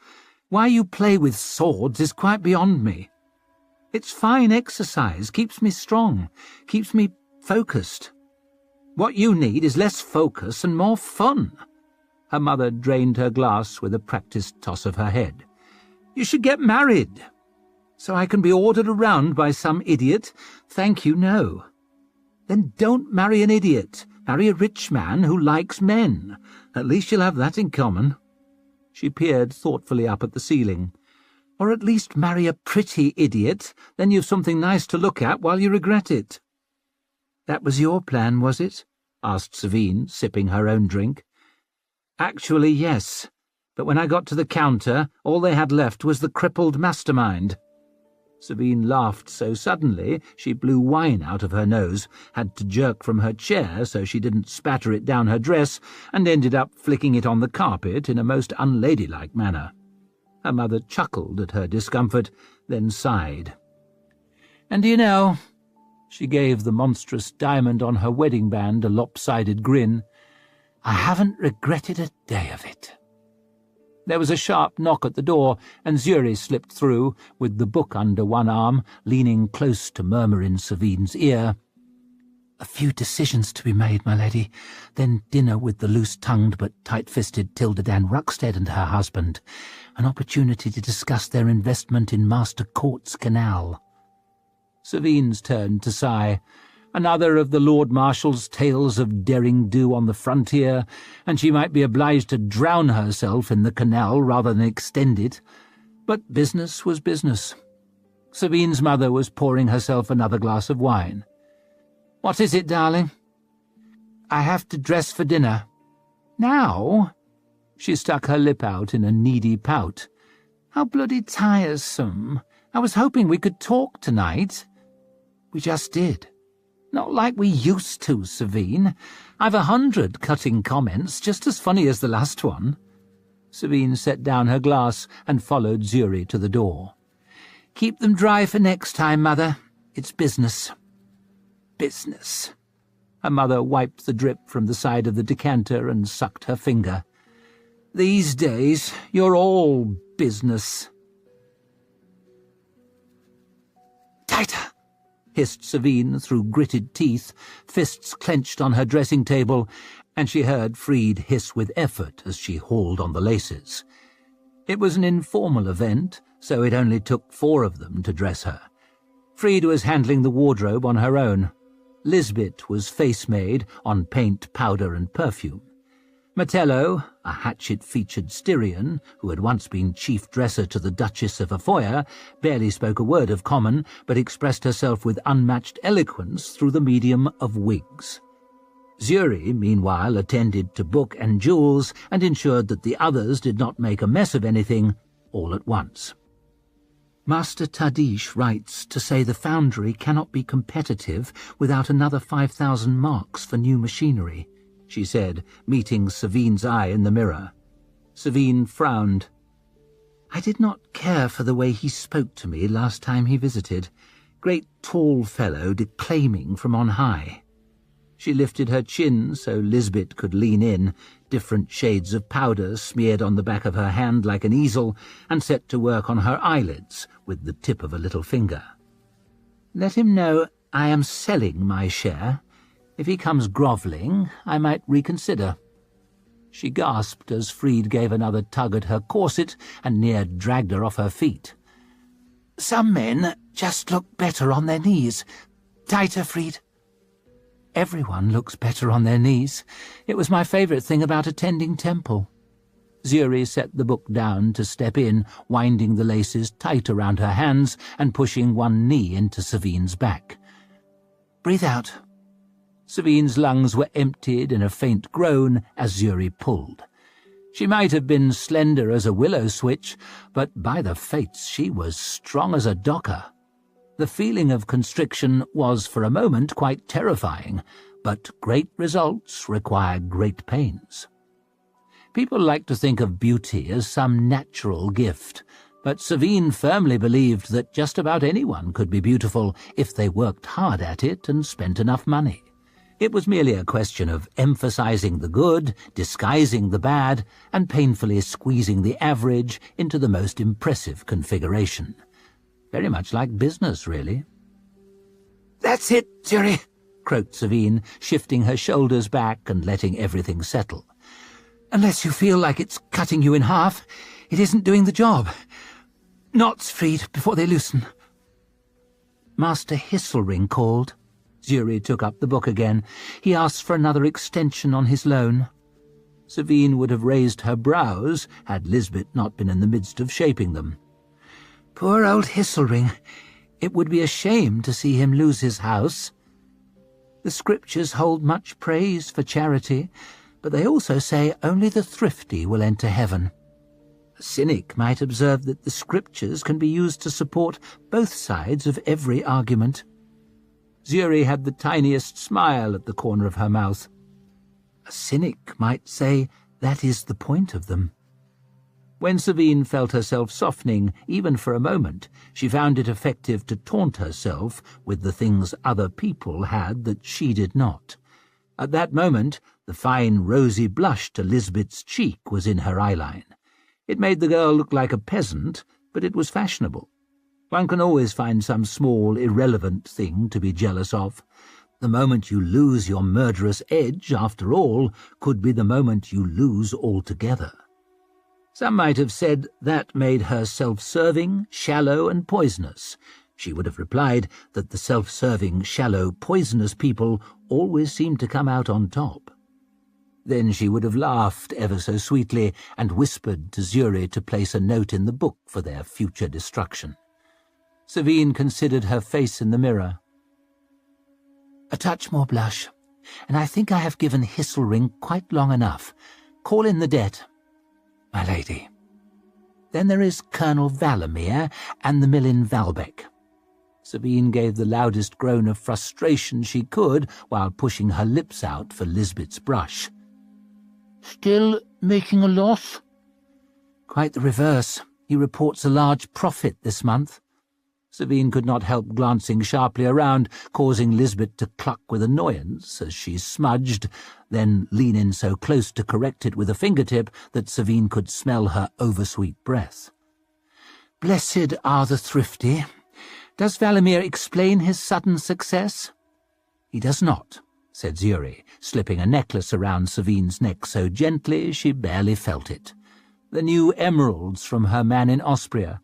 Why you play with swords is quite beyond me. It's fine exercise, keeps me strong, keeps me focused. What you need is less focus and more fun." Her mother drained her glass with a practised toss of her head. "You should get married." "So I can be ordered around by some idiot? Thank you, no." "Then don't marry an idiot. Marry a rich man who likes men. At least you'll have that in common." She peered thoughtfully up at the ceiling. "Or at least marry a pretty idiot. Then you've something nice to look at while you regret it." "That was your plan, was it?" asked Savine, sipping her own drink. Actually, yes. But when I got to the counter, all they had left was the crippled mastermind. Sabine laughed so suddenly she blew wine out of her nose, had to jerk from her chair so she didn't spatter it down her dress, and ended up flicking it on the carpet in a most unladylike manner. Her mother chuckled at her discomfort, then sighed. "And do you know," she gave the monstrous diamond on her wedding band a lopsided grin, "I haven't regretted a day of it." There was a sharp knock at the door, and Zuri slipped through, with the book under one arm, leaning close to murmur in Savine's ear, "A few decisions to be made, my lady, then dinner with the loose-tongued but tight-fisted Tilda Dan Ruckstead and her husband, an opportunity to discuss their investment in Master Court's canal." Savine's turn to sigh. Another of the Lord Marshal's tales of derring-do on the frontier, and she might be obliged to drown herself in the canal rather than extend it. But business was business. Sabine's mother was pouring herself another glass of wine. "What is it, darling?" "I have to dress for dinner." "Now?" She stuck her lip out in a needy pout. "How bloody tiresome. I was hoping we could talk tonight." "We just did." "Not like we used to, Savine. I've 100 cutting comments, just as funny as the last one." Savine set down her glass and followed Zuri to the door. "Keep them dry for next time, Mother. It's business." "Business." Her mother wiped the drip from the side of the decanter and sucked her finger. "These days, you're all business." "Tighter!" hissed Savine through gritted teeth, fists clenched on her dressing table, and she heard Fried hiss with effort as she hauled on the laces. It was an informal event, so it only took 4 of them to dress her. Fried was handling the wardrobe on her own. Lisbeth was face-made on paint, powder, and perfume. Mettello, a hatchet-featured Styrian, who had once been chief dresser to the Duchess of Afoya, barely spoke a word of common, but expressed herself with unmatched eloquence through the medium of wigs. Zuri, meanwhile, attended to book and jewels and ensured that the others did not make a mess of anything all at once. "Master Tadish writes to say the foundry cannot be competitive without another 5,000 marks for new machinery," she said, meeting Savine's eye in the mirror. Savine frowned. "I did not care for the way he spoke to me last time he visited. Great tall fellow declaiming from on high." She lifted her chin so Lisbeth could lean in, different shades of powder smeared on the back of her hand like an easel, and set to work on her eyelids with the tip of a little finger. "Let him know I am selling my share. If he comes grovelling, I might reconsider." She gasped as Fried gave another tug at her corset and near dragged her off her feet. "Some men just look better on their knees. Tighter, Fried." "Everyone looks better on their knees. It was my favourite thing about attending temple." Zuri set the book down to step in, winding the laces tight around her hands and pushing one knee into Savine's back. "Breathe out." Savine's lungs were emptied in a faint groan as Zuri pulled. She might have been slender as a willow switch, but by the fates she was strong as a docker. The feeling of constriction was for a moment quite terrifying, but great results require great pains. People like to think of beauty as some natural gift, but Savine firmly believed that just about anyone could be beautiful if they worked hard at it and spent enough money. It was merely a question of emphasizing the good, disguising the bad, and painfully squeezing the average into the most impressive configuration. Very much like business, really. "That's it, Zuri," croaked Savine, shifting her shoulders back and letting everything settle. "Unless you feel like it's cutting you in half, it isn't doing the job. Knots, Fried, before they loosen." "Master Hisselring called." Zuri took up the book again. "He asked for another extension on his loan." Savine would have raised her brows had Lisbeth not been in the midst of shaping them. "Poor old Hisselring. It would be a shame to see him lose his house. The scriptures hold much praise for charity, but they also say only the thrifty will enter heaven. A cynic might observe that the scriptures can be used to support both sides of every argument. Zuri had the tiniest smile at the corner of her mouth. A cynic might say that is the point of them. When Sabine felt herself softening, even for a moment, she found it effective to taunt herself with the things other people had that she did not. At that moment, the fine rosy blush to Lisbeth's cheek was in her eyeline. It made the girl look like a peasant, but it was fashionable. One can always find some small, irrelevant thing to be jealous of. The moment you lose your murderous edge, after all, could be the moment you lose altogether. Some might have said that made her self-serving, shallow, and poisonous. She would have replied that the self-serving, shallow, poisonous people always seem to come out on top. Then she would have laughed ever so sweetly and whispered to Zuri to place a note in the book for their future destruction. Sabine considered her face in the mirror. A touch more blush, and I think I have given Hisselring quite long enough. Call in the debt. My lady. Then there is Colonel Valamir and the mill in Valbeck. Sabine gave the loudest groan of frustration she could while pushing her lips out for Lisbeth's brush. Still making a loss? Quite the reverse. He reports a large profit this month. Sabine could not help glancing sharply around, causing Lisbeth to cluck with annoyance as she smudged, then lean in so close to correct it with a fingertip that Sabine could smell her oversweet breath. Blessed are the thrifty. Does Valamir explain his sudden success? He does not, said Zuri, slipping a necklace around Savine's neck so gently she barely felt it. The new emeralds from her man in Austria,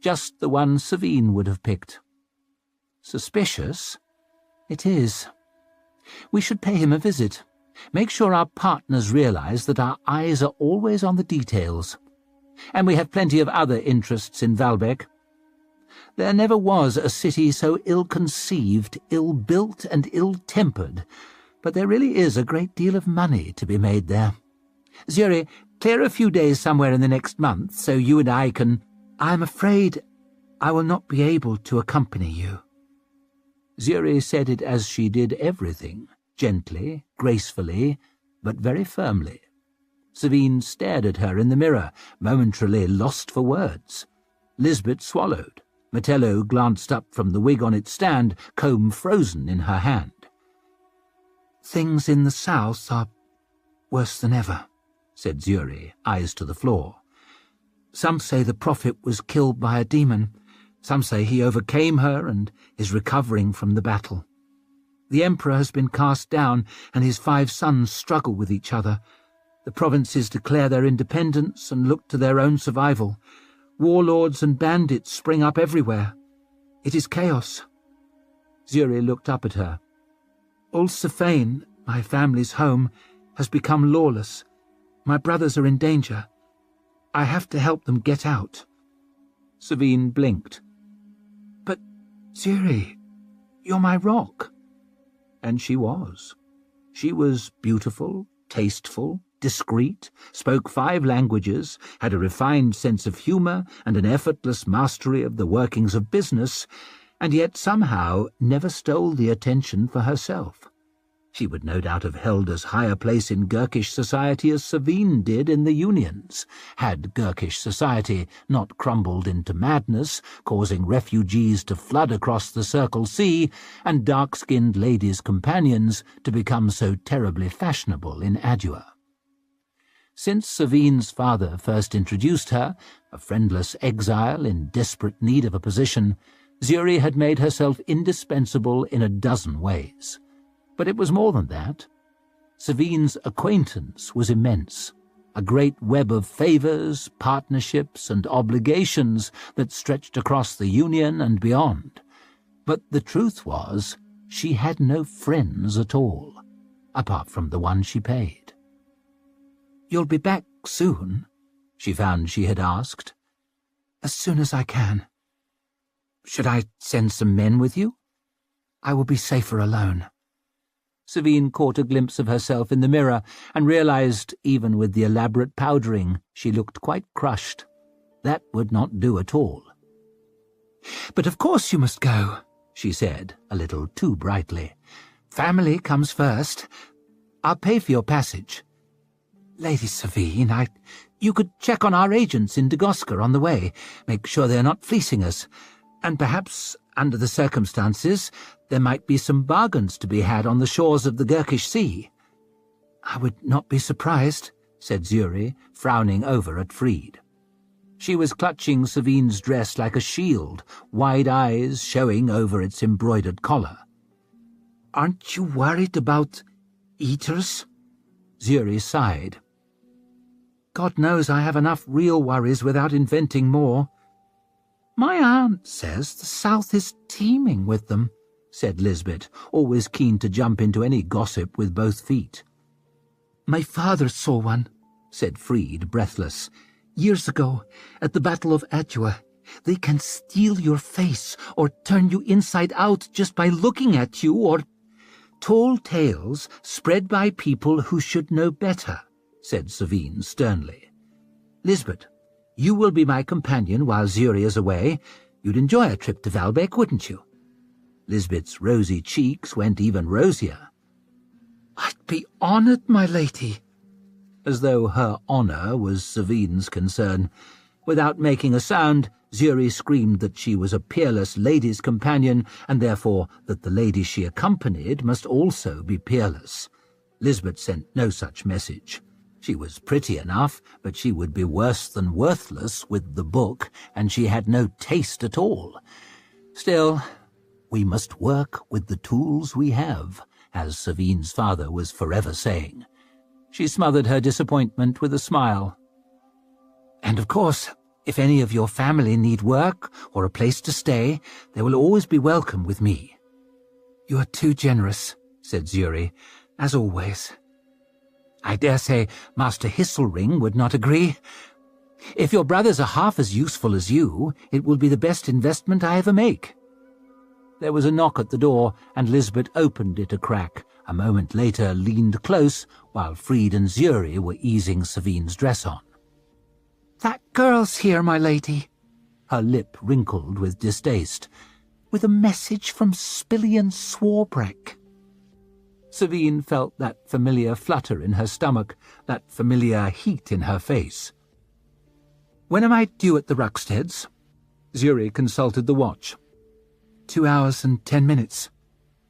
just the one Savine would have picked. Suspicious? It is. We should pay him a visit. Make sure our partners realize that our eyes are always on the details. And we have plenty of other interests in Valbeck. There never was a city so ill-conceived, ill-built, and ill-tempered, but there really is a great deal of money to be made there. Zuri, clear a few days somewhere in the next month so you and I can— I am afraid I will not be able to accompany you. Zuri said it as she did everything, gently, gracefully, but very firmly. Savine stared at her in the mirror, momentarily lost for words. Lisbeth swallowed. Metello glanced up from the wig on its stand, comb frozen in her hand. Things in the south are worse than ever, said Zuri, eyes to the floor. Some say the prophet was killed by a demon. Some say he overcame her and is recovering from the battle. The emperor has been cast down, and his 5 sons struggle with each other. The provinces declare their independence and look to their own survival. Warlords and bandits spring up everywhere. It is chaos. Zuri looked up at her. Ulsafane, my family's home, has become lawless. My brothers are in danger. I have to help them get out. Savine blinked. But, Zuri, you're my rock. And she was. She was beautiful, tasteful, discreet, spoke 5 languages, had a refined sense of humour and an effortless mastery of the workings of business, and yet somehow never stole the attention for herself. She would no doubt have held as high a place in Gurkish society as Savine did in the unions, had Gurkish society not crumbled into madness, causing refugees to flood across the Circle Sea, and dark-skinned ladies' companions to become so terribly fashionable in Adua. Since Savine's father first introduced her, a friendless exile in desperate need of a position, Zuri had made herself indispensable in a dozen ways. But it was more than that. Savine's acquaintance was immense, a great web of favours, partnerships, and obligations that stretched across the Union and beyond. But the truth was, she had no friends at all, apart from the one she paid. "You'll be back soon?" she found she had asked. "As soon as I can. Should I send some men with you? I will be safer alone." Savine caught a glimpse of herself in the mirror and realized, even with the elaborate powdering, she looked quite crushed. That would not do at all. "But of course you must go," she said, a little too brightly. "Family comes first. I'll pay for your passage. Lady Savine, you could check on our agents in Dagoska on the way, make sure they're not fleecing us, and perhaps, under the circumstances, there might be some bargains to be had on the shores of the Gurkish Sea." "I would not be surprised," said Zuri, frowning over at Fried. She was clutching Savine's dress like a shield, wide eyes showing over its embroidered collar. "Aren't you worried about eaters?" Zuri sighed. "God knows I have enough real worries without inventing more." "My aunt says the South is teeming with them," said Lisbeth, always keen to jump into any gossip with both feet. "My father saw one," said Fried, breathless. "Years ago, at the Battle of Adua, they can steal your face or turn you inside out just by looking at you, or—" "Tall tales spread by people who should know better," said Savine sternly. "Lisbeth, you will be my companion while Zuri is away. You'd enjoy a trip to Valbeck, wouldn't you?" Lisbeth's rosy cheeks went even rosier. "I'd be honoured, my lady." As though her honour was Savine's concern. Without making a sound, Zuri screamed that she was a peerless lady's companion, and therefore that the lady she accompanied must also be peerless. Lisbeth sent no such message. She was pretty enough, but she would be worse than worthless with the book, and she had no taste at all. Still, we must work with the tools we have, as Savine's father was forever saying. She smothered her disappointment with a smile. "And of course, if any of your family need work or a place to stay, they will always be welcome with me." "You are too generous," said Zuri, "as always." "I dare say Master Hisselring would not agree. If your brothers are half as useful as you, it will be the best investment I ever make." There was a knock at the door, and Lisbeth opened it a crack. A moment later leaned close, while Fried and Zuri were easing Savine's dress on. "That girl's here, my lady." Her lip wrinkled with distaste. "With a message from Spillian Swarbrick." Savine felt that familiar flutter in her stomach, that familiar heat in her face. "When am I due at the Rucksteads?" Zuri consulted the watch. 2 hours and 10 minutes.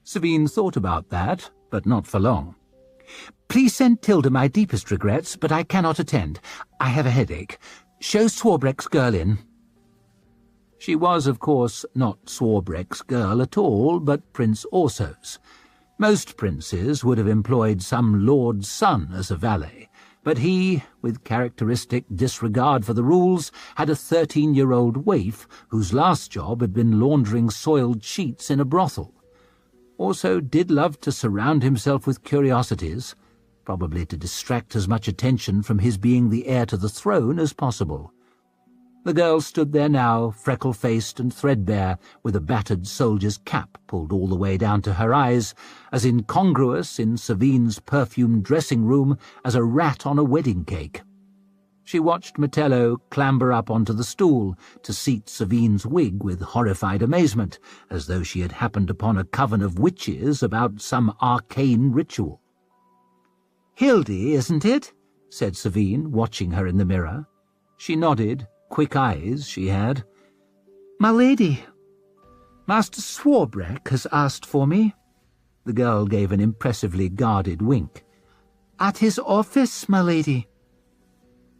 Savine thought about that, but not for long. "Please send Tilda my deepest regrets, but I cannot attend. I have a headache. Show Swarbrick's girl in." She was, of course, not Swarbrick's girl at all, but Prince Orso's. Most princes would have employed some lord's son as a valet, but he, with characteristic disregard for the rules, had a 13-year-old waif whose last job had been laundering soiled sheets in a brothel. Also did love to surround himself with curiosities, probably to distract as much attention from his being the heir to the throne as possible. The girl stood there now, freckle-faced and threadbare, with a battered soldier's cap pulled all the way down to her eyes, as incongruous in Savine's perfumed dressing-room as a rat on a wedding cake. She watched Metello clamber up onto the stool to seat Savine's wig with horrified amazement, as though she had happened upon a coven of witches about some arcane ritual. "Hildy, isn't it?" said Savine, watching her in the mirror. She nodded, quick eyes she had. "My lady, Master Swarbrick has asked for me." The girl gave an impressively guarded wink. "At his office, my lady."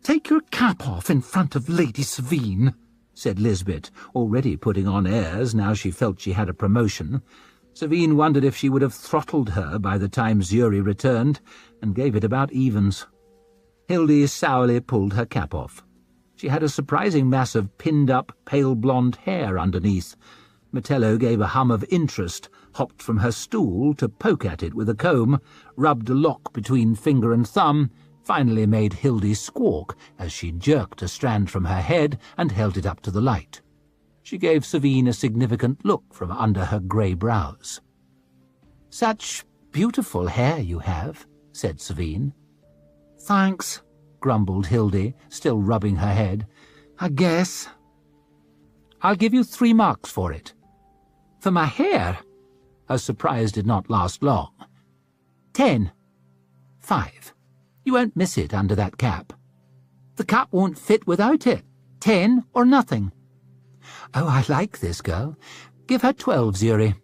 "Take your cap off in front of Lady Savine," said Lisbeth, already putting on airs now she felt she had a promotion. Savine wondered if she would have throttled her by the time Zuri returned, and gave it about evens. Hildy sourly pulled her cap off. She had a surprising mass of pinned-up, pale blonde hair underneath. Metello gave a hum of interest, hopped from her stool to poke at it with a comb, rubbed a lock between finger and thumb, finally made Hildy squawk as she jerked a strand from her head and held it up to the light. She gave Savine a significant look from under her grey brows. "Such Beautiful hair you have," said Savine. "Thanks," grumbled Hildy, still rubbing her head. "I guess." "I'll give you 3 marks for it." "For my hair?" Her surprise did not last long. 10. 5. You won't miss it under that cap. The cap won't fit without it. 10 or nothing. Oh, I like this girl. Give her 12, Zuri.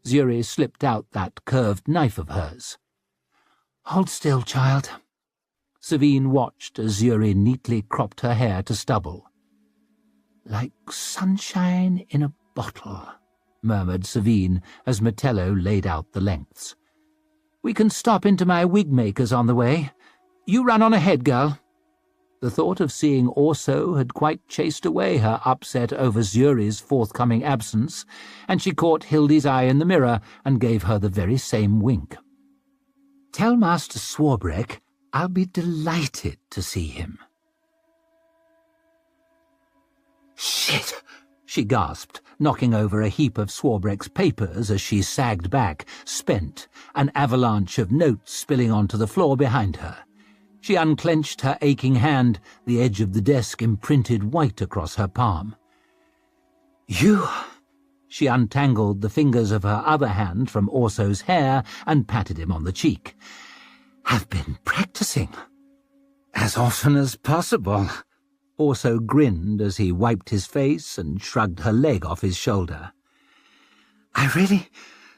Zuri slipped out that curved knife of hers. "Hold still, child." Savine watched as Zuri neatly cropped her hair to stubble. "Like sunshine in a bottle," murmured Savine as Metello laid out the lengths. "We can stop into my wig-maker's on the way. You run on ahead, girl." The thought of seeing Orso had quite chased away her upset over Zuri's forthcoming absence, and she caught Hildy's eye in the mirror and gave her the very same wink. "Tell Master Swarbrick I'll be delighted to see him." "Shit!" she gasped, knocking over a heap of Swarbrick's papers as she sagged back, spent, an avalanche of notes spilling onto the floor behind her. She unclenched her aching hand, the edge of the desk imprinted white across her palm. "You—" She untangled the fingers of her other hand from Orso's hair and patted him on the cheek. "Have been practicing. As often as possible." Orso grinned as he wiped his face and shrugged her leg off his shoulder. "I really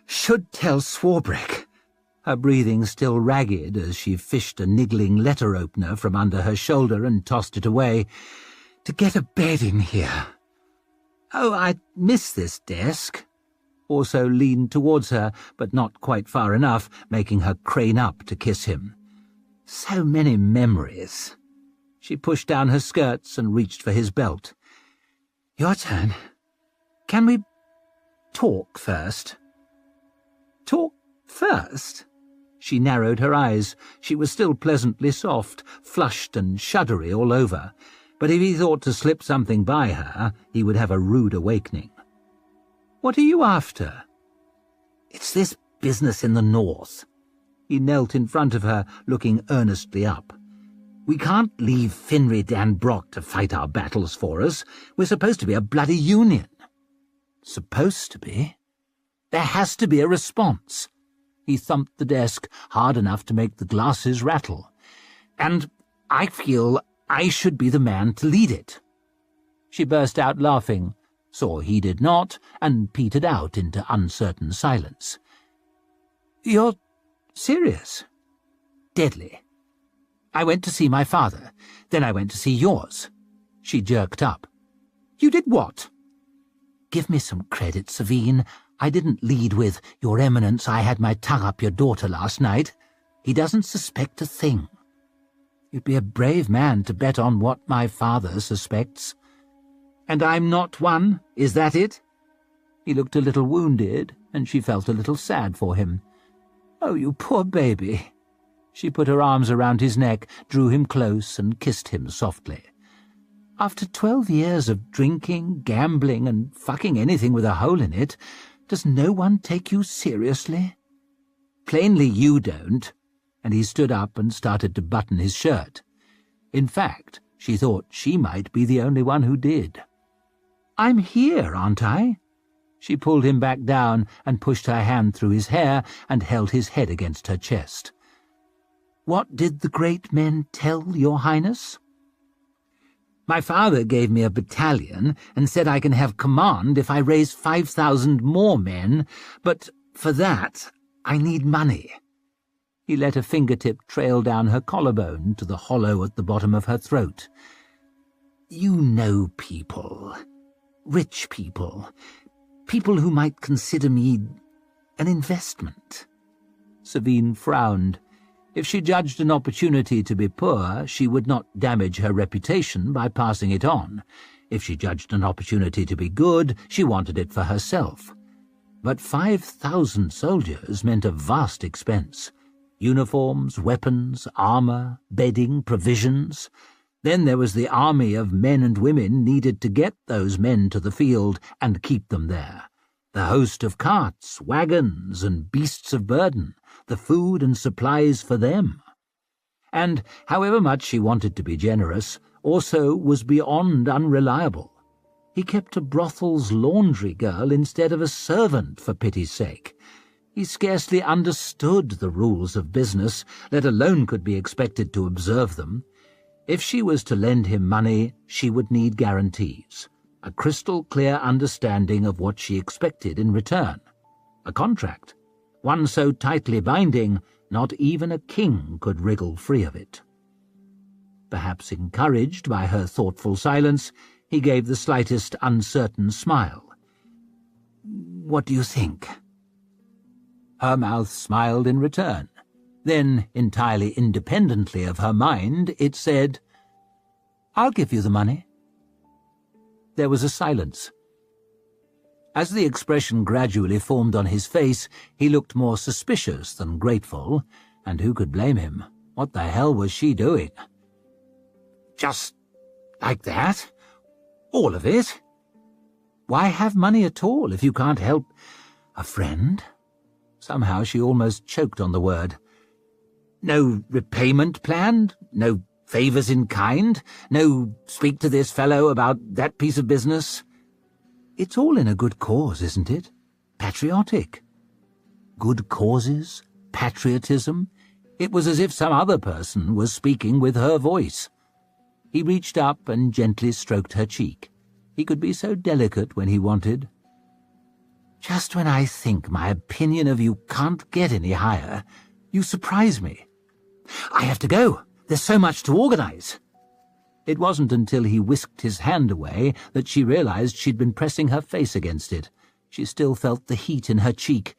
should tell Swarbrick." Her breathing still ragged as she fished a niggling letter-opener from under her shoulder and tossed it away. "To get a bed in here." "Oh, I'd miss this desk." Orso leaned towards her, but not quite far enough, making her crane up to kiss him. "So many memories." She pushed down her skirts and reached for his belt. "Your turn. Can we talk first?" "Talk first?" She narrowed her eyes. She was still pleasantly soft, flushed and shuddery all over, but if he thought to slip something by her, he would have a rude awakening. "What are you after?" "It's this business in the north." He knelt in front of her, looking earnestly up. "We can't leave Finri Dan Brock to fight our battles for us. We're supposed to be a bloody union." "Supposed to be?" "There has to be a response." He thumped the desk hard enough to make the glasses rattle. "And I feel I should be the man to lead it." She burst out laughing, saw he did not, and petered out into uncertain silence. "You're serious?" "Deadly." "I went to see my father. Then I went to see yours." She jerked up. "You did what?" "Give me some credit, Savine. I didn't lead with, 'Your Eminence, I had my tongue up your daughter last night.' He doesn't suspect a thing. You'd be a brave man to bet on what my father suspects." "And I'm not one, is that it?" He looked a little wounded, and she felt a little sad for him. "Oh, you poor baby." She put her arms around his neck, drew him close, and kissed him softly. "After 12 years of drinking, gambling, and fucking anything with a hole in it, does no one take you seriously?" "Plainly you don't." And he stood up and started to button his shirt. In fact, she thought she might be the only one who did. "I'm here, aren't I?" She pulled him back down and pushed her hand through his hair and held his head against her chest. "What did the great men tell your Highness?" "My father gave me a battalion and said I can have command if I raise 5,000 more men, but for that I need money." He let a fingertip trail down her collarbone to the hollow at the bottom of her throat. "You know people, rich people, people who might consider me an investment." Savine frowned. If she judged an opportunity to be poor, she would not damage her reputation by passing it on. If she judged an opportunity to be good, she wanted it for herself. But 5,000 soldiers meant a vast expense. Uniforms, weapons, armour, bedding, provisions. Then there was the army of men and women needed to get those men to the field and keep them there. the host of carts, wagons, and beasts of burden, the food and supplies for them. And, however much she wanted to be generous, also was beyond unreliable. He kept a brothel's laundry girl instead of a servant, for pity's sake. He scarcely understood the rules of business, let alone could be expected to observe them. If she was to lend him money, she would need guarantees, a crystal-clear understanding of what she expected in return. A contract, one so tightly binding, not even a king could wriggle free of it. Perhaps encouraged by her thoughtful silence, he gave the slightest uncertain smile. "What do you think?" Her mouth smiled in return. Then, entirely independently of her mind, it said, "I'll give you the money." There was a silence. As the expression gradually formed on his face, he looked more suspicious than grateful, and who could blame him? What the hell was she doing? "Just like that? All of it? Why have money at all if you can't help a friend?" Somehow she almost choked on the word. "No repayment planned? No favours in kind? No speak to this fellow about that piece of business?" It's all in a good cause, isn't it? Patriotic. Good causes, patriotism. It was as if some other person was speaking with her voice. He reached up and gently stroked her cheek. He could be so delicate when he wanted. "Just when I think my opinion of you can't get any higher, you surprise me. I have to go. There's so much to organize." It wasn't until he whisked his hand away that she realized she'd been pressing her face against it. She still felt the heat in her cheek.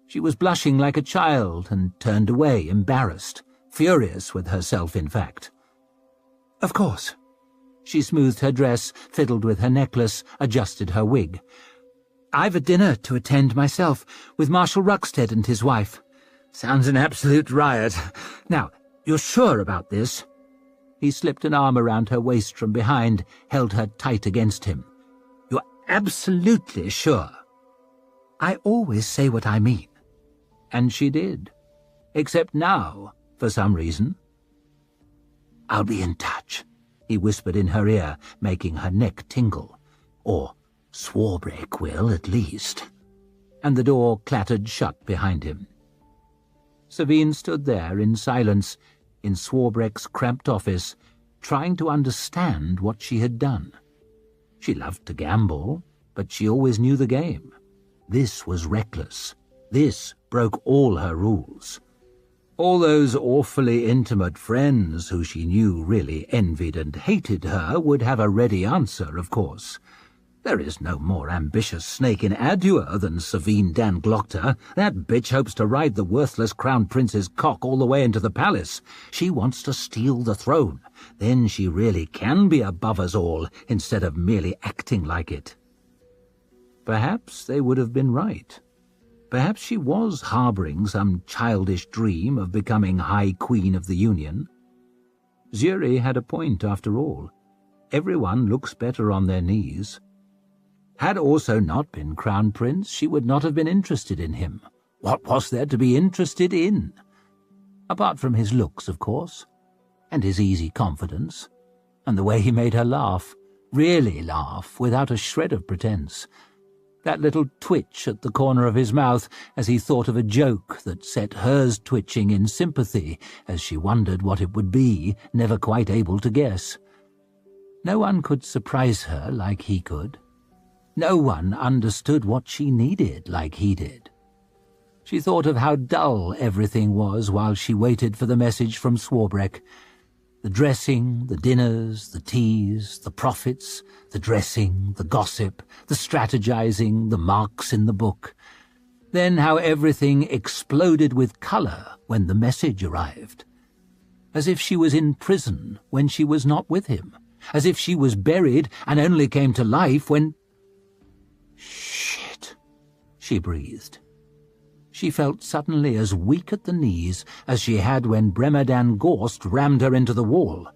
She was blushing like a child and turned away, embarrassed, furious with herself, in fact. "Of course." She smoothed her dress, fiddled with her necklace, adjusted her wig. "I've a dinner to attend myself, with Marshal Ruckstead and his wife. Sounds an absolute riot. Now, you're sure about this?" He slipped an arm around her waist from behind, held her tight against him. "You're absolutely sure?" "I always say what I mean." And she did. Except now, for some reason. "I'll be in touch," he whispered in her ear, making her neck tingle. "Or Swarbrick will, at least." And the door clattered shut behind him. Sabine stood there in silence, in Swarbrick's cramped office, trying to understand what she had done. She loved to gamble, but she always knew the game. This was reckless. This broke all her rules. All those awfully intimate friends who she knew really envied and hated her would have a ready answer, of course. There is no more ambitious snake in Adua than Savine Dan Glockter. That bitch hopes to ride the worthless crown prince's cock all the way into the palace. She wants to steal the throne. Then she really can be above us all, instead of merely acting like it. Perhaps they would have been right. Perhaps she was harbouring some childish dream of becoming High Queen of the Union. Zuri had a point after all. Everyone looks better on their knees. Had also not been Crown Prince, she would not have been interested in him. What was there to be interested in? Apart from his looks, of course, and his easy confidence, and the way he made her laugh, really laugh, without a shred of pretense. That little twitch at the corner of his mouth as he thought of a joke that set hers twitching in sympathy as she wondered what it would be, never quite able to guess. No one could surprise her like he could. No one understood what she needed like he did. She thought of how dull everything was while she waited for the message from Swarbrick. The dressing, the dinners, the teas, the profits, the dressing, the gossip, the strategizing, the marks in the book. Then how everything exploded with colour when the message arrived. As if she was in prison when she was not with him. As if she was buried and only came to life when... "Shit," she breathed. She felt suddenly as weak at the knees as she had when Bremerdan Gorst rammed her into the wall.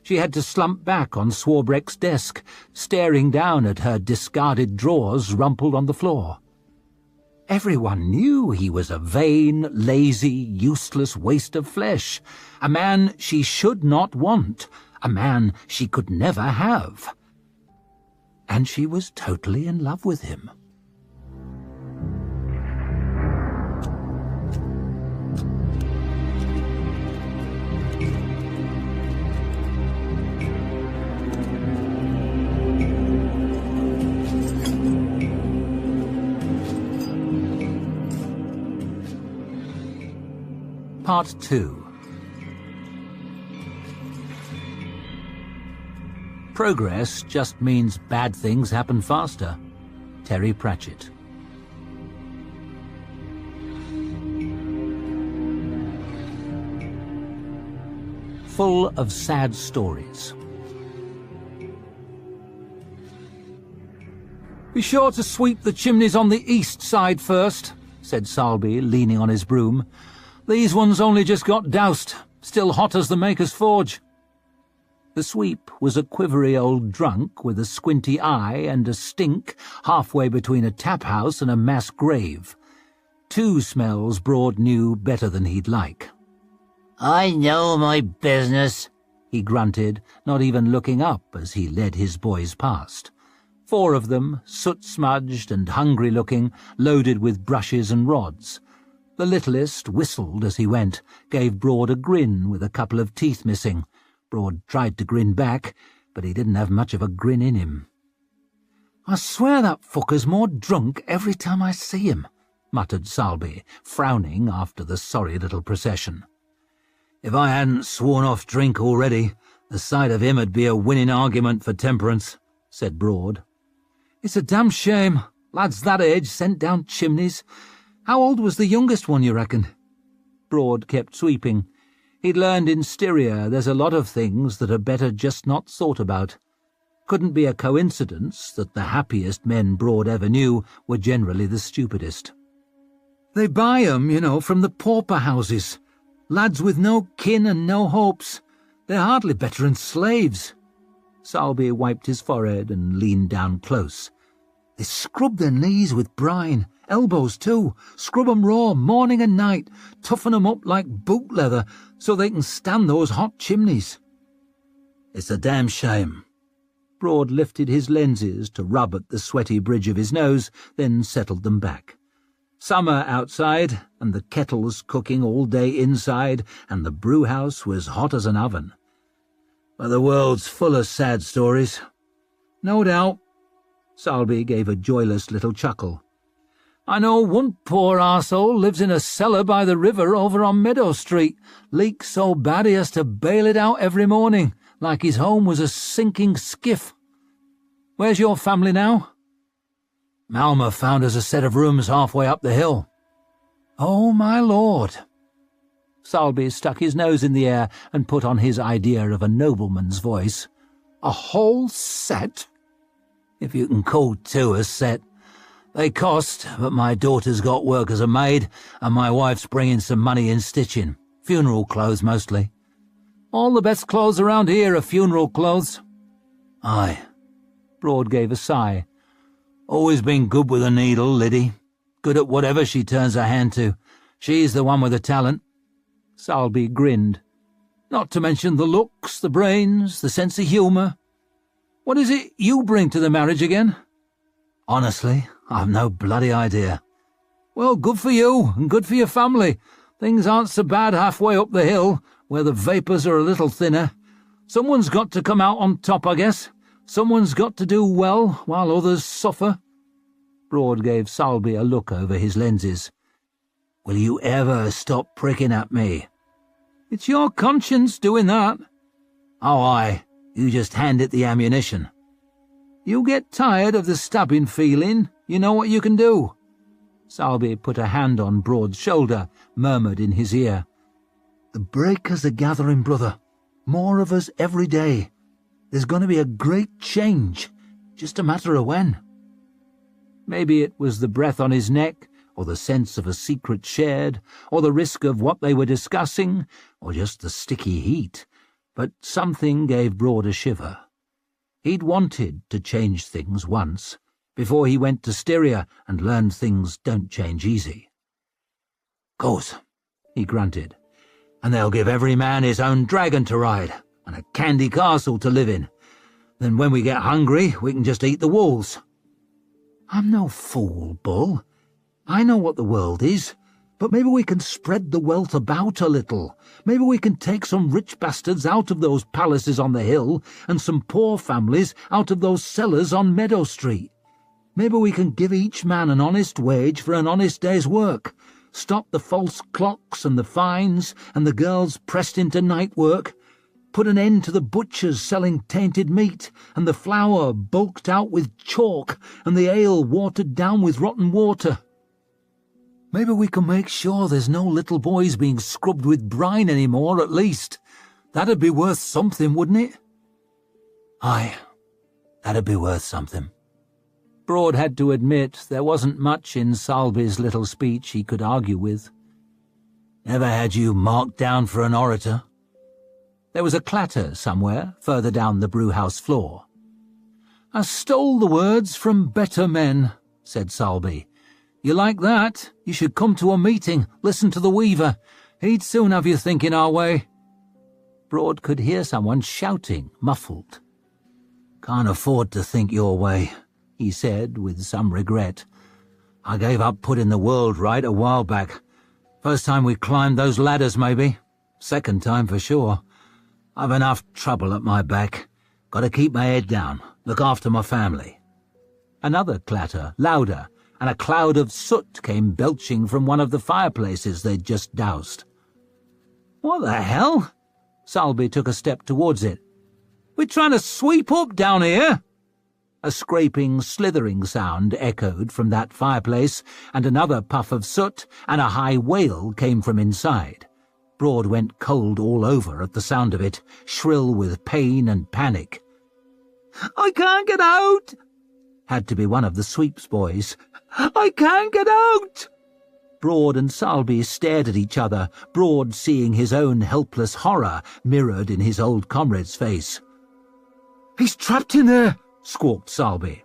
She had to slump back on Swarbrick's desk, staring down at her discarded drawers rumpled on the floor. Everyone knew he was a vain, lazy, useless waste of flesh, a man she should not want, a man she could never have. And she was totally in love with him. Part 2. Progress just means bad things happen faster. Terry Pratchett. Full of sad stories. "Be sure to sweep the chimneys on the east side first," said Salby, leaning on his broom. "These ones only just got doused, still hot as the Maker's Forge." The sweep was a quivery old drunk with a squinty eye and a stink halfway between a tap house and a mass grave. Two smells Broad knew better than he'd like. "I know my business," he grunted, not even looking up as he led his boys past. 4 of them, soot-smudged and hungry-looking, loaded with brushes and rods. The littlest whistled as he went, gave Broad a grin with a couple of teeth missing. Broad tried to grin back, but he didn't have much of a grin in him. "I swear that fucker's more drunk every time I see him," muttered Salby, frowning after the sorry little procession. "If I hadn't sworn off drink already, the sight of him would be a winning argument for temperance," said Broad. "It's a damn shame. Lads that age sent down chimneys. How old was the youngest one, you reckon?" Broad kept sweeping. He'd learned in Styria there's a lot of things that are better just not thought about. Couldn't be a coincidence that the happiest men Broad ever knew were generally the stupidest. "They buy 'em, from the pauper houses. Lads with no kin and no hopes. They're hardly better than slaves." Salby wiped his forehead and leaned down close. "They scrub their knees with brine, elbows too, scrub 'em raw morning and night, toughen 'em up like boot leather so they can stand those hot chimneys." "It's a damn shame." Broad lifted his lenses to rub at the sweaty bridge of his nose, then settled them back. Summer outside, and the kettles cooking all day inside, and the brewhouse was hot as an oven. "But the world's full of sad stories." "No doubt." Salby gave a joyless little chuckle. "I know one poor arsehole lives in a cellar by the river over on Meadow Street. Leaks so bad he has to bail it out every morning, like his home was a sinking skiff. Where's your family now?" "Malma found us a set of rooms halfway up the hill." "Oh, my Lord." Salby stuck his nose in the air and put on his idea of a nobleman's voice. "A whole set?" "If you can call 2 a set. They cost, but my daughter's got work as a maid, and my wife's bringing some money in stitching. Funeral clothes, mostly." "All the best clothes around here are funeral clothes." "Aye." Broad gave a sigh. "Always been good with a needle, Liddy. Good at whatever she turns her hand to. She's the one with the talent." Salby grinned. "Not to mention the looks, the brains, the sense of humour. What is it you bring to the marriage again?" "Honestly, I've no bloody idea." "Well, good for you, and good for your family. Things aren't so bad halfway up the hill, where the vapours are a little thinner. Someone's got to come out on top, I guess. Someone's got to do well, while others suffer." Broad gave Salby a look over his lenses. "Will you ever stop pricking at me?" "It's your conscience doing that." "Oh, aye. You just hand it the ammunition." "You get tired of the stabbing feeling, you know what you can do." Salby put a hand on Broad's shoulder, murmured in his ear. "The breakers are gathering, brother. More of us every day. There's going to be a great change. Just a matter of when." Maybe it was the breath on his neck, or the sense of a secret shared, or the risk of what they were discussing, or just the sticky heat, but something gave Broad a shiver. He'd wanted to change things once, before he went to Styria and learned things don't change easy. "Course," he grunted, "and they'll give every man his own dragon to ride and a candy castle to live in. Then when we get hungry, we can just eat the walls." "I'm no fool, Bull. I know what the world is, but maybe we can spread the wealth about a little. Maybe we can take some rich bastards out of those palaces on the hill and some poor families out of those cellars on Meadow Street. Maybe we can give each man an honest wage for an honest day's work, stop the false clocks and the fines and the girls pressed into night work, put an end to the butchers selling tainted meat and the flour bulked out with chalk and the ale watered down with rotten water. Maybe we can make sure there's no little boys being scrubbed with brine anymore, at least. That'd be worth something, wouldn't it?" "Aye, that'd be worth something." Broad had to admit there wasn't much in Salby's little speech he could argue with. "Never had you marked down for an orator?" There was a clatter somewhere further down the brewhouse floor. "I stole the words from better men," said Salby. "You like that? You should come to a meeting, listen to the weaver. He'd soon have you thinking our way." Broad could hear someone shouting, muffled. "Can't afford to think your way," he said with some regret. "I gave up putting the world right a while back. First time we climbed those ladders, maybe. Second time for sure. I've enough trouble at my back. Got to keep my head down, look after my family." Another clatter, louder, and a cloud of soot came belching from one of the fireplaces they'd just doused. "What the hell?" Salby took a step towards it. "We're trying to sweep up down here." A scraping, slithering sound echoed from that fireplace, and another puff of soot and a high wail came from inside. Broad went cold all over at the sound of it, shrill with pain and panic. "I can't get out!" Had to be one of the sweeps boys. "I can't get out!" Broad and Salby stared at each other, Broad seeing his own helpless horror mirrored in his old comrade's face. "He's trapped in there!" squawked Salby.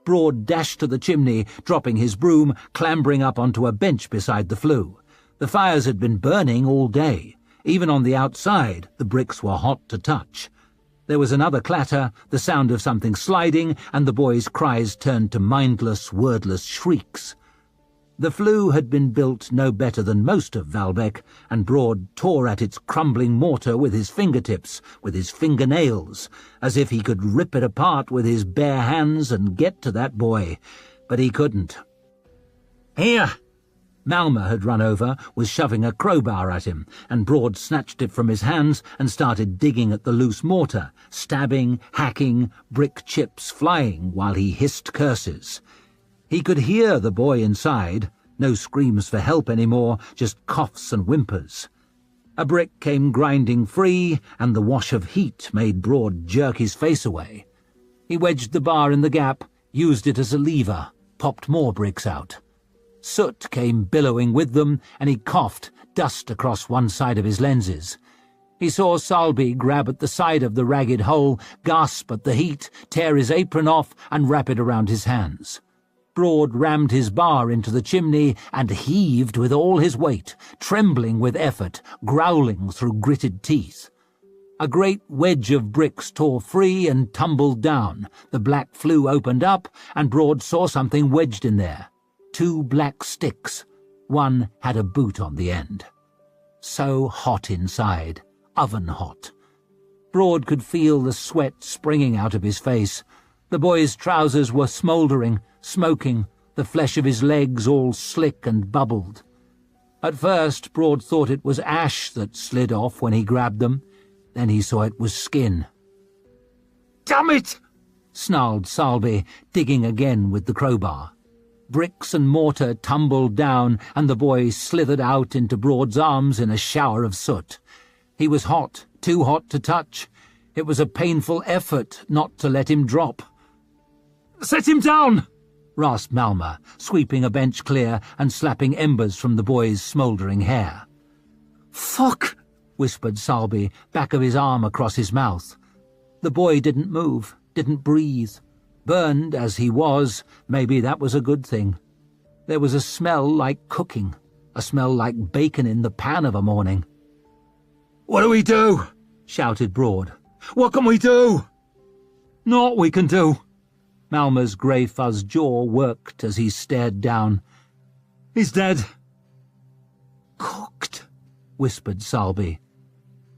Broad dashed to the chimney, dropping his broom, clambering up onto a bench beside the flue. The fires had been burning all day. Even on the outside, the bricks were hot to touch. There was another clatter, the sound of something sliding, and the boys' cries turned to mindless, wordless shrieks. The flue had been built no better than most of Valbeck, and Broad tore at its crumbling mortar with his fingertips, with his fingernails, as if he could rip it apart with his bare hands and get to that boy. But he couldn't. "Here!" Malma had run over, was shoving a crowbar at him, and Broad snatched it from his hands and started digging at the loose mortar, stabbing, hacking, brick chips flying while he hissed curses. He could hear the boy inside, no screams for help anymore, just coughs and whimpers. A brick came grinding free, and the wash of heat made Broad jerk his face away. He wedged the bar in the gap, used it as a lever, popped more bricks out. Soot came billowing with them, and he coughed, dust across one side of his lenses. He saw Salby grab at the side of the ragged hole, gasp at the heat, tear his apron off, and wrap it around his hands. Broad rammed his bar into the chimney and heaved with all his weight, trembling with effort, growling through gritted teeth. A great wedge of bricks tore free and tumbled down. The black flue opened up, and Broad saw something wedged in there. 2 black sticks. One had a boot on the end. So hot inside, oven hot. Broad could feel the sweat springing out of his face. The boy's trousers were smouldering, smoking, the flesh of his legs all slick and bubbled. At first, Broad thought it was ash that slid off when he grabbed them. Then he saw it was skin. "Damn it!" snarled Salby, digging again with the crowbar. Bricks and mortar tumbled down, and the boy slithered out into Broad's arms in a shower of soot. He was hot, too hot to touch. It was a painful effort not to let him drop. "Set him down!" rasped Malma, sweeping a bench clear and slapping embers from the boy's smouldering hair. "Fuck!" whispered Salby, back of his arm across his mouth. The boy didn't move, didn't breathe. Burned as he was, maybe that was a good thing. There was a smell like cooking, a smell like bacon in the pan of a morning. "What do we do?" shouted Broad. "What can we do?" "Naught we can do." Malma's grey fuzz jaw worked as he stared down. "He's dead." "Cooked," whispered Salby.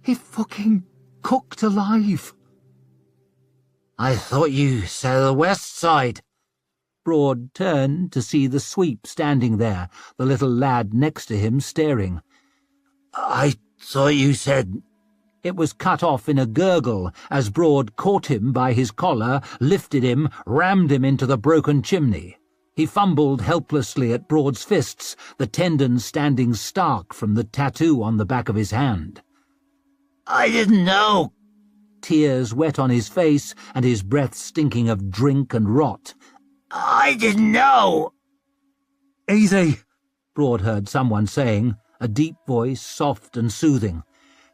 "He fucking cooked alive." "I thought you said the west side." Broad turned to see the sweep standing there, the little lad next to him staring. "I thought you said—" It was cut off in a gurgle as Broad caught him by his collar, lifted him, rammed him into the broken chimney. He fumbled helplessly at Broad's fists, the tendons standing stark from the tattoo on the back of his hand. "I didn't know." Tears wet on his face and his breath stinking of drink and rot. "I didn't know." "Easy," Broad heard someone saying, a deep voice, soft and soothing.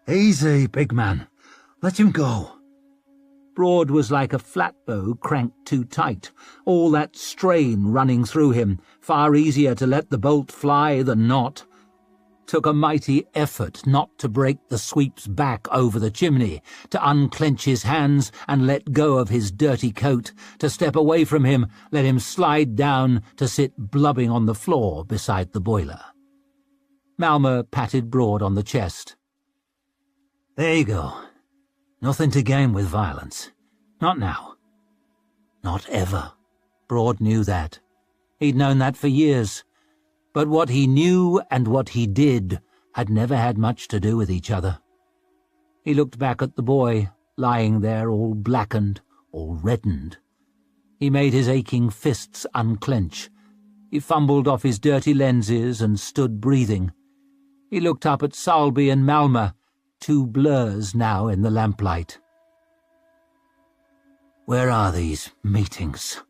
"Easy, big man. Let him go." Broad was like a flatbow cranked too tight, all that strain running through him, far easier to let the bolt fly than not. Took a mighty effort not to break the sweep's back over the chimney, to unclench his hands and let go of his dirty coat, to step away from him, let him slide down to sit blubbing on the floor beside the boiler. Malma patted Broad on the chest. "There you go. Nothing to gain with violence. Not now. Not ever." Broad knew that. He'd known that for years. But what he knew and what he did had never had much to do with each other. He looked back at the boy, lying there all blackened, all reddened. He made his aching fists unclench. He fumbled off his dirty lenses and stood breathing. He looked up at Salby and Malma, two blurs now in the lamplight. "Where are these meetings?"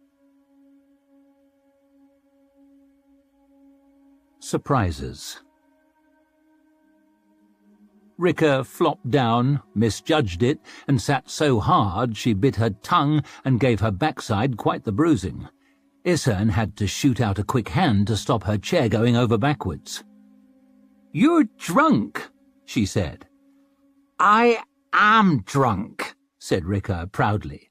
Surprises. Rika flopped down, misjudged it, and sat so hard she bit her tongue and gave her backside quite the bruising. Isern had to shoot out a quick hand to stop her chair going over backwards. "You're drunk," she said. "I am drunk," said Rika proudly.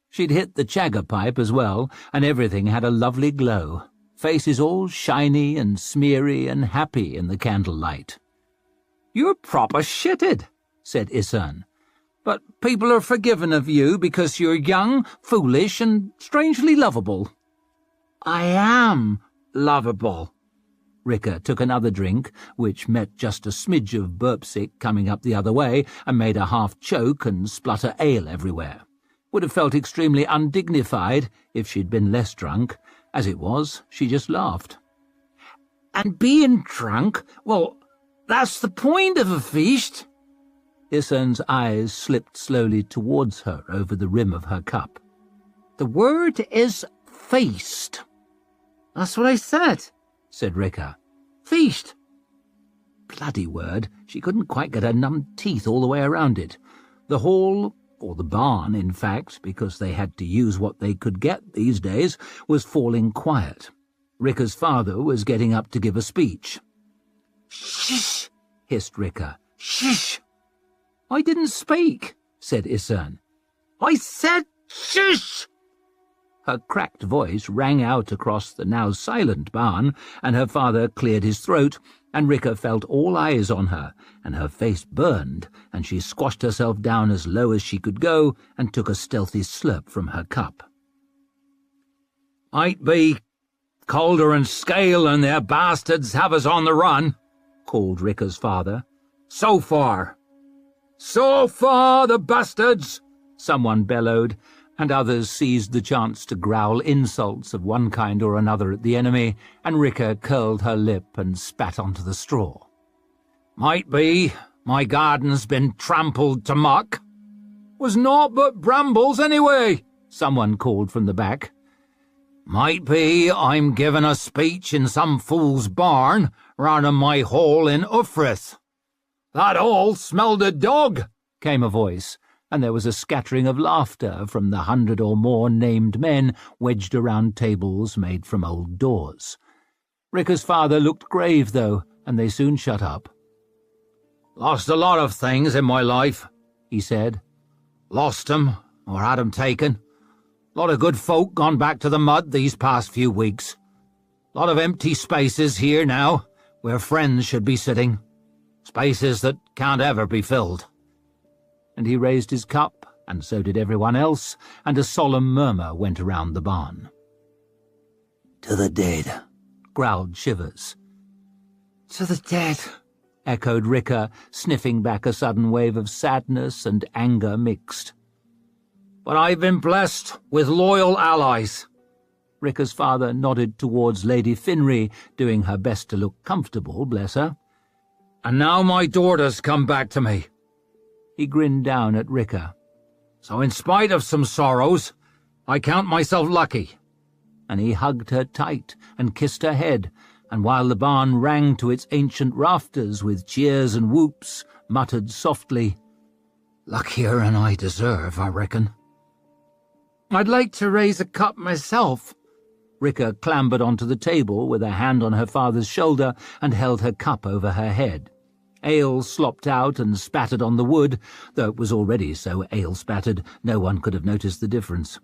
She'd hit the chagga pipe as well, and everything had a lovely glow. Faces all shiny and smeary and happy in the candlelight. "You're proper shitted," said Isern. "But people are forgiven of you because you're young, foolish, and strangely lovable." "I am lovable." Rika took another drink, which met just a smidge of burp-sick coming up the other way and made her half choke and splutter ale everywhere. Would have felt extremely undignified if she'd been less drunk. As it was, she just laughed. "And being drunk, well, that's the point of a feast." Isern's eyes slipped slowly towards her over the rim of her cup. "The word is feast." "That's what I said," said Rika. "Feast." Bloody word, she couldn't quite get her numb teeth all the way around it. The hall, or the barn, in fact, because they had to use what they could get these days, was falling quiet. Rika's father was getting up to give a speech. "Shh!" hissed Rika. "Shh!" "I didn't speak," said Isern. "I said shush!" Her cracked voice rang out across the now silent barn, and her father cleared his throat, and Rika felt all eyes on her, and her face burned, and she squashed herself down as low as she could go and took a stealthy slurp from her cup. "Might be Calder and Scale and their bastards have us on the run," called Rika's father. "So far." "So far, the bastards!" someone bellowed, and others seized the chance to growl insults of one kind or another at the enemy, and Rika curled her lip and spat onto the straw. "Might be my garden's been trampled to muck." "Was naught but brambles anyway," someone called from the back. "Might be I'm giving a speech in some fool's barn round in my hall in Uffrith." "That hall smelled a dog," came a voice, and there was a scattering of laughter from the 100 or more named men wedged around tables made from old doors. Ricker's father looked grave, though, and they soon shut up. "Lost a lot of things in my life," he said. "Lost 'em, or had 'em taken. Lot of good folk gone back to the mud these past few weeks. Lot of empty spaces here now, where friends should be sitting. Spaces that can't ever be filled." And he raised his cup, and so did everyone else, and a solemn murmur went around the barn. "To the dead," growled Shivers. "To the dead," echoed Ricker, sniffing back a sudden wave of sadness and anger mixed. "But I've been blessed with loyal allies." Ricker's father nodded towards Lady Finri, doing her best to look comfortable, bless her. "And now my daughter's come back to me." He grinned down at Ricker. "So in spite of some sorrows, I count myself lucky." And he hugged her tight and kissed her head, and while the barn rang to its ancient rafters with cheers and whoops, muttered softly, "Luckier than I deserve, I reckon." "I'd like to raise a cup myself." Ricker clambered onto the table with a hand on her father's shoulder and held her cup over her head. Ale slopped out and spattered on the wood, though it was already so ale-spattered no one could have noticed the difference.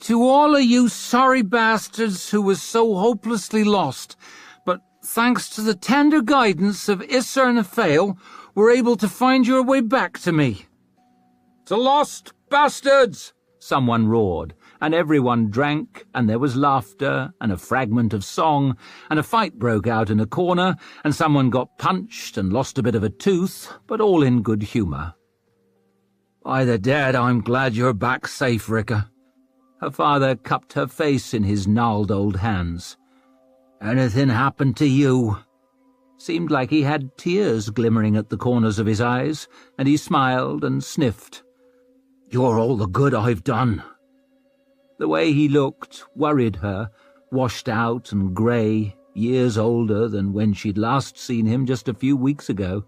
"To all of you sorry bastards who was so hopelessly lost, but thanks to the tender guidance of Isser and Fail, were able to find your way back to me." "To lost bastards!" someone roared, and everyone drank, and there was laughter, and a fragment of song, and a fight broke out in a corner, and someone got punched and lost a bit of a tooth, but all in good humour. "By the dead, I'm glad you're back safe, Ricker." Her father cupped her face in his gnarled old hands. "Anything happened to you?" Seemed like he had tears glimmering at the corners of his eyes, and he smiled and sniffed. "You're all the good I've done." The way he looked worried her, washed out and grey, years older than when she'd last seen him just a few weeks ago.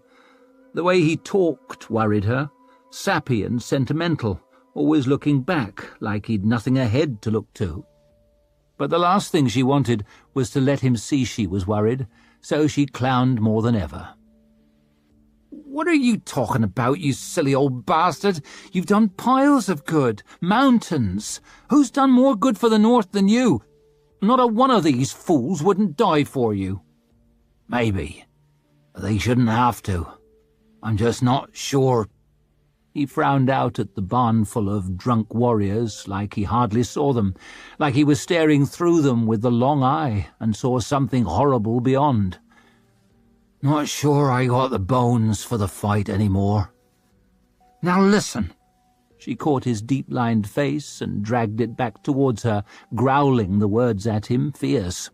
The way he talked worried her, sappy and sentimental, always looking back like he'd nothing ahead to look to. But the last thing she wanted was to let him see she was worried, so she clowned more than ever. "What are you talking about, you silly old bastard? You've done piles of good. Mountains. Who's done more good for the North than you? Not a one of these fools wouldn't die for you." "Maybe. But they shouldn't have to. I'm just not sure." He frowned out at the barn full of drunk warriors like he hardly saw them, like he was staring through them with the long eye and saw something horrible beyond. "Not sure I got the bones for the fight anymore." "Now listen." She caught his deep-lined face and dragged it back towards her, growling the words at him, fierce.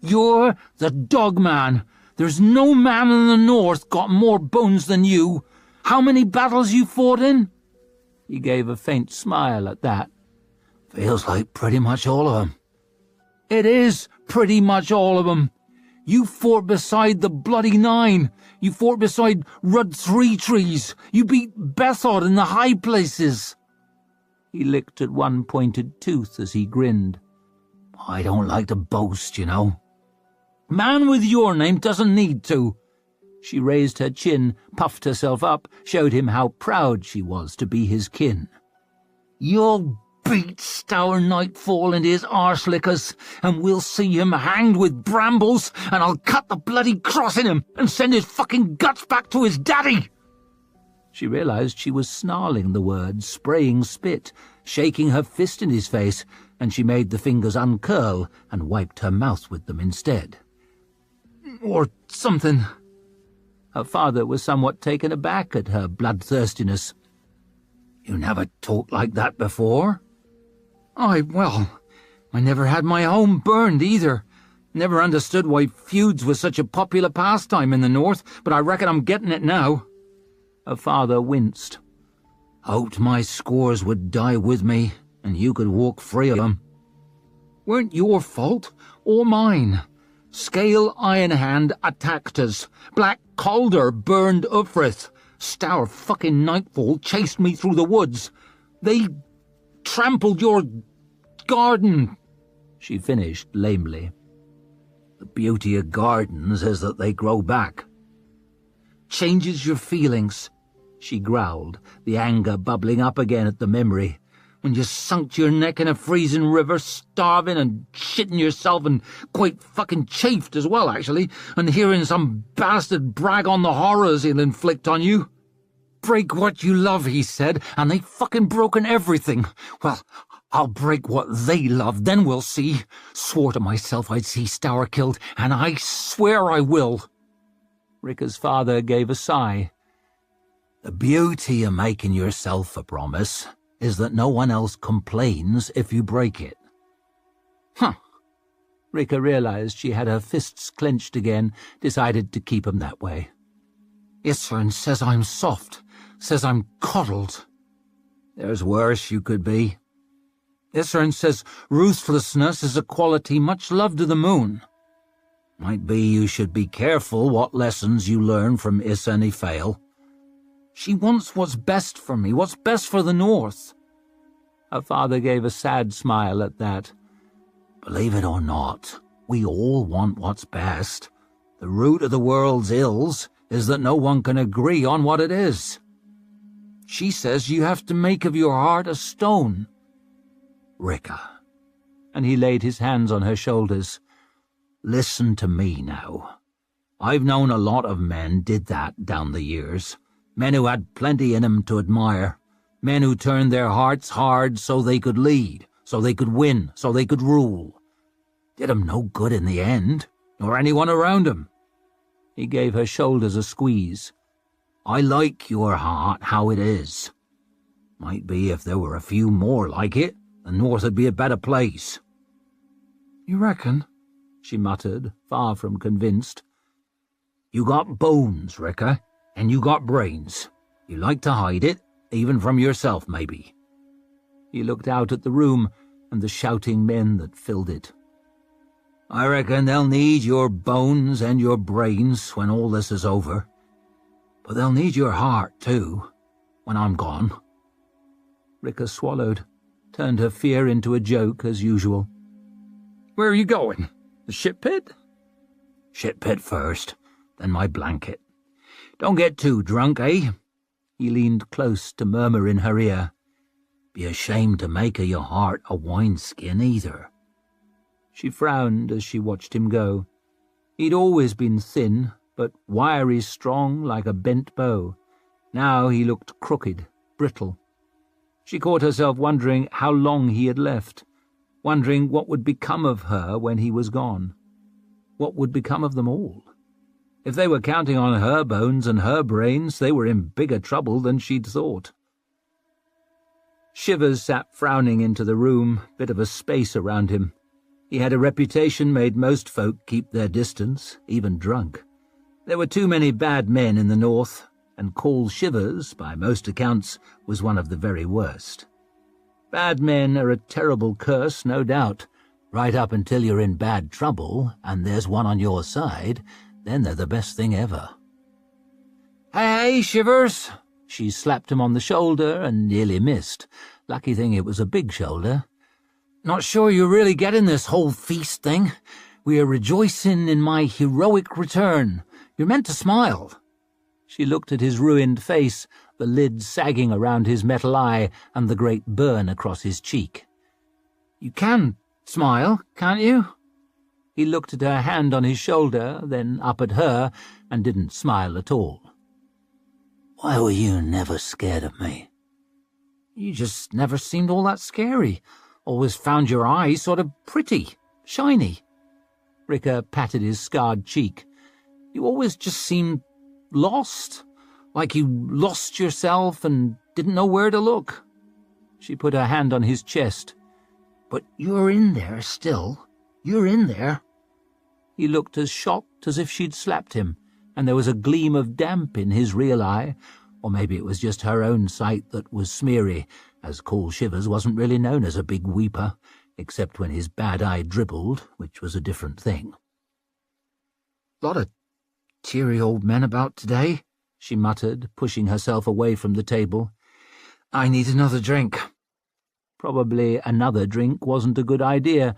"You're the dog man. There's no man in the North got more bones than you. How many battles you fought in?" He gave a faint smile at that. "Feels like pretty much all of them." "It is pretty much all of them. You fought beside the Bloody Nine. You fought beside Rudd Three Trees. You beat Bethod in the high places." He licked at one pointed tooth as he grinned. "I don't like to boast, you know." "Man with your name doesn't need to." She raised her chin, puffed herself up, showed him how proud she was to be his kin. "You'll beat Stour Nightfall and his arse-lickers, and we'll see him hanged with brambles, and I'll cut the bloody cross in him and send his fucking guts back to his daddy." She realized she was snarling the words, spraying spit, shaking her fist in his face, and she made the fingers uncurl and wiped her mouth with them instead. "Or something." Her father was somewhat taken aback at her bloodthirstiness. "You never talked like that before?" I never had my home burned either. Never understood why feuds was such a popular pastime in the North, but I reckon I'm getting it now." Her father winced. "Hoped my scores would die with me, and you could walk free of them." "Weren't your fault, or mine. Scale Ironhand attacked us. Black Calder burned Ufrith. Stour fucking Nightfall chased me through the woods. They trampled your garden," she finished lamely. "The beauty of gardens is that they grow back." "Changes your feelings," she growled, the anger bubbling up again at the memory. "When you sunk your neck in a freezing river, starving and shitting yourself and quite fucking chafed as well, actually, and hearing some bastard brag on the horrors he'll inflict on you. 'Break what you love,' he said, and they fucking broken everything. Well, I'll break what they love, then we'll see. Swore to myself I'd see Stour killed, and I swear I will." Rika's father gave a sigh. "The beauty of making yourself a promise is that no one else complains if you break it." Huh. Rika realized she had her fists clenched again, decided to keep 'em that way. "Isern says I'm soft, says I'm coddled." "There's worse you could be." "Isern says ruthlessness is a quality much loved to the moon." "Might be you should be careful what lessons you learn from Isern fail." "She wants what's best for me, what's best for the North." Her father gave a sad smile at that. "Believe it or not, we all want what's best. The root of the world's ills is that no one can agree on what it is." "She says you have to make of your heart a stone." "Rika," and he laid his hands on her shoulders, "listen to me now. I've known a lot of men did that down the years. Men who had plenty in 'em to admire. Men who turned their hearts hard so they could lead, so they could win, so they could rule. Did 'em no good in the end, nor anyone around 'em." He gave her shoulders a squeeze. "I like your heart how it is. Might be if there were a few more like it, the North would be a better place." "You reckon?" she muttered, far from convinced. "You got bones, Rika, and you got brains. You like to hide it, even from yourself, maybe." He looked out at the room and the shouting men that filled it. "I reckon they'll need your bones and your brains when all this is over. But they'll need your heart, too, when I'm gone." Rika swallowed, turned her fear into a joke as usual. "Where are you going? The shit pit?" "Shit pit first, then my blanket. Don't get too drunk, eh?" He leaned close to murmur in her ear. "Be ashamed to make of your heart a wineskin either." She frowned as she watched him go. He'd always been thin, but wiry strong like a bent bow. Now he looked crooked, brittle. She caught herself wondering how long he had left, wondering what would become of her when he was gone. What would become of them all? If they were counting on her bones and her brains, they were in bigger trouble than she'd thought. Shivers sat frowning into the room, bit of a space around him. He had a reputation made most folk keep their distance, even drunk. There were too many bad men in the North, and Call Shivers, by most accounts, was one of the very worst. Bad men are a terrible curse, no doubt, right up until you're in bad trouble and there's one on your side. Then they're the best thing ever. "Hey, Shivers!" She slapped him on the shoulder and nearly missed. Lucky thing it was a big shoulder. "Not sure you're really getting this whole feast thing. We are rejoicing in my heroic return. You're meant to smile." She looked at his ruined face, the lid sagging around his metal eye and the great burn across his cheek. "You can smile, can't you?" He looked at her hand on his shoulder, then up at her, and didn't smile at all. "Why were you never scared of me?" "You just never seemed all that scary. Always found your eyes sort of pretty, shiny." Rika patted his scarred cheek. "You always just seemed lost, like you lost yourself and didn't know where to look." She put her hand on his chest. "But you're in there still. You're in there." He looked as shocked as if she'd slapped him, and there was a gleam of damp in his real eye, or maybe it was just her own sight that was smeary, as Call Shivers wasn't really known as a big weeper, except when his bad eye dribbled, which was a different thing. "Lot of teary old men about today," she muttered, pushing herself away from the table. "I need another drink." Probably another drink wasn't a good idea,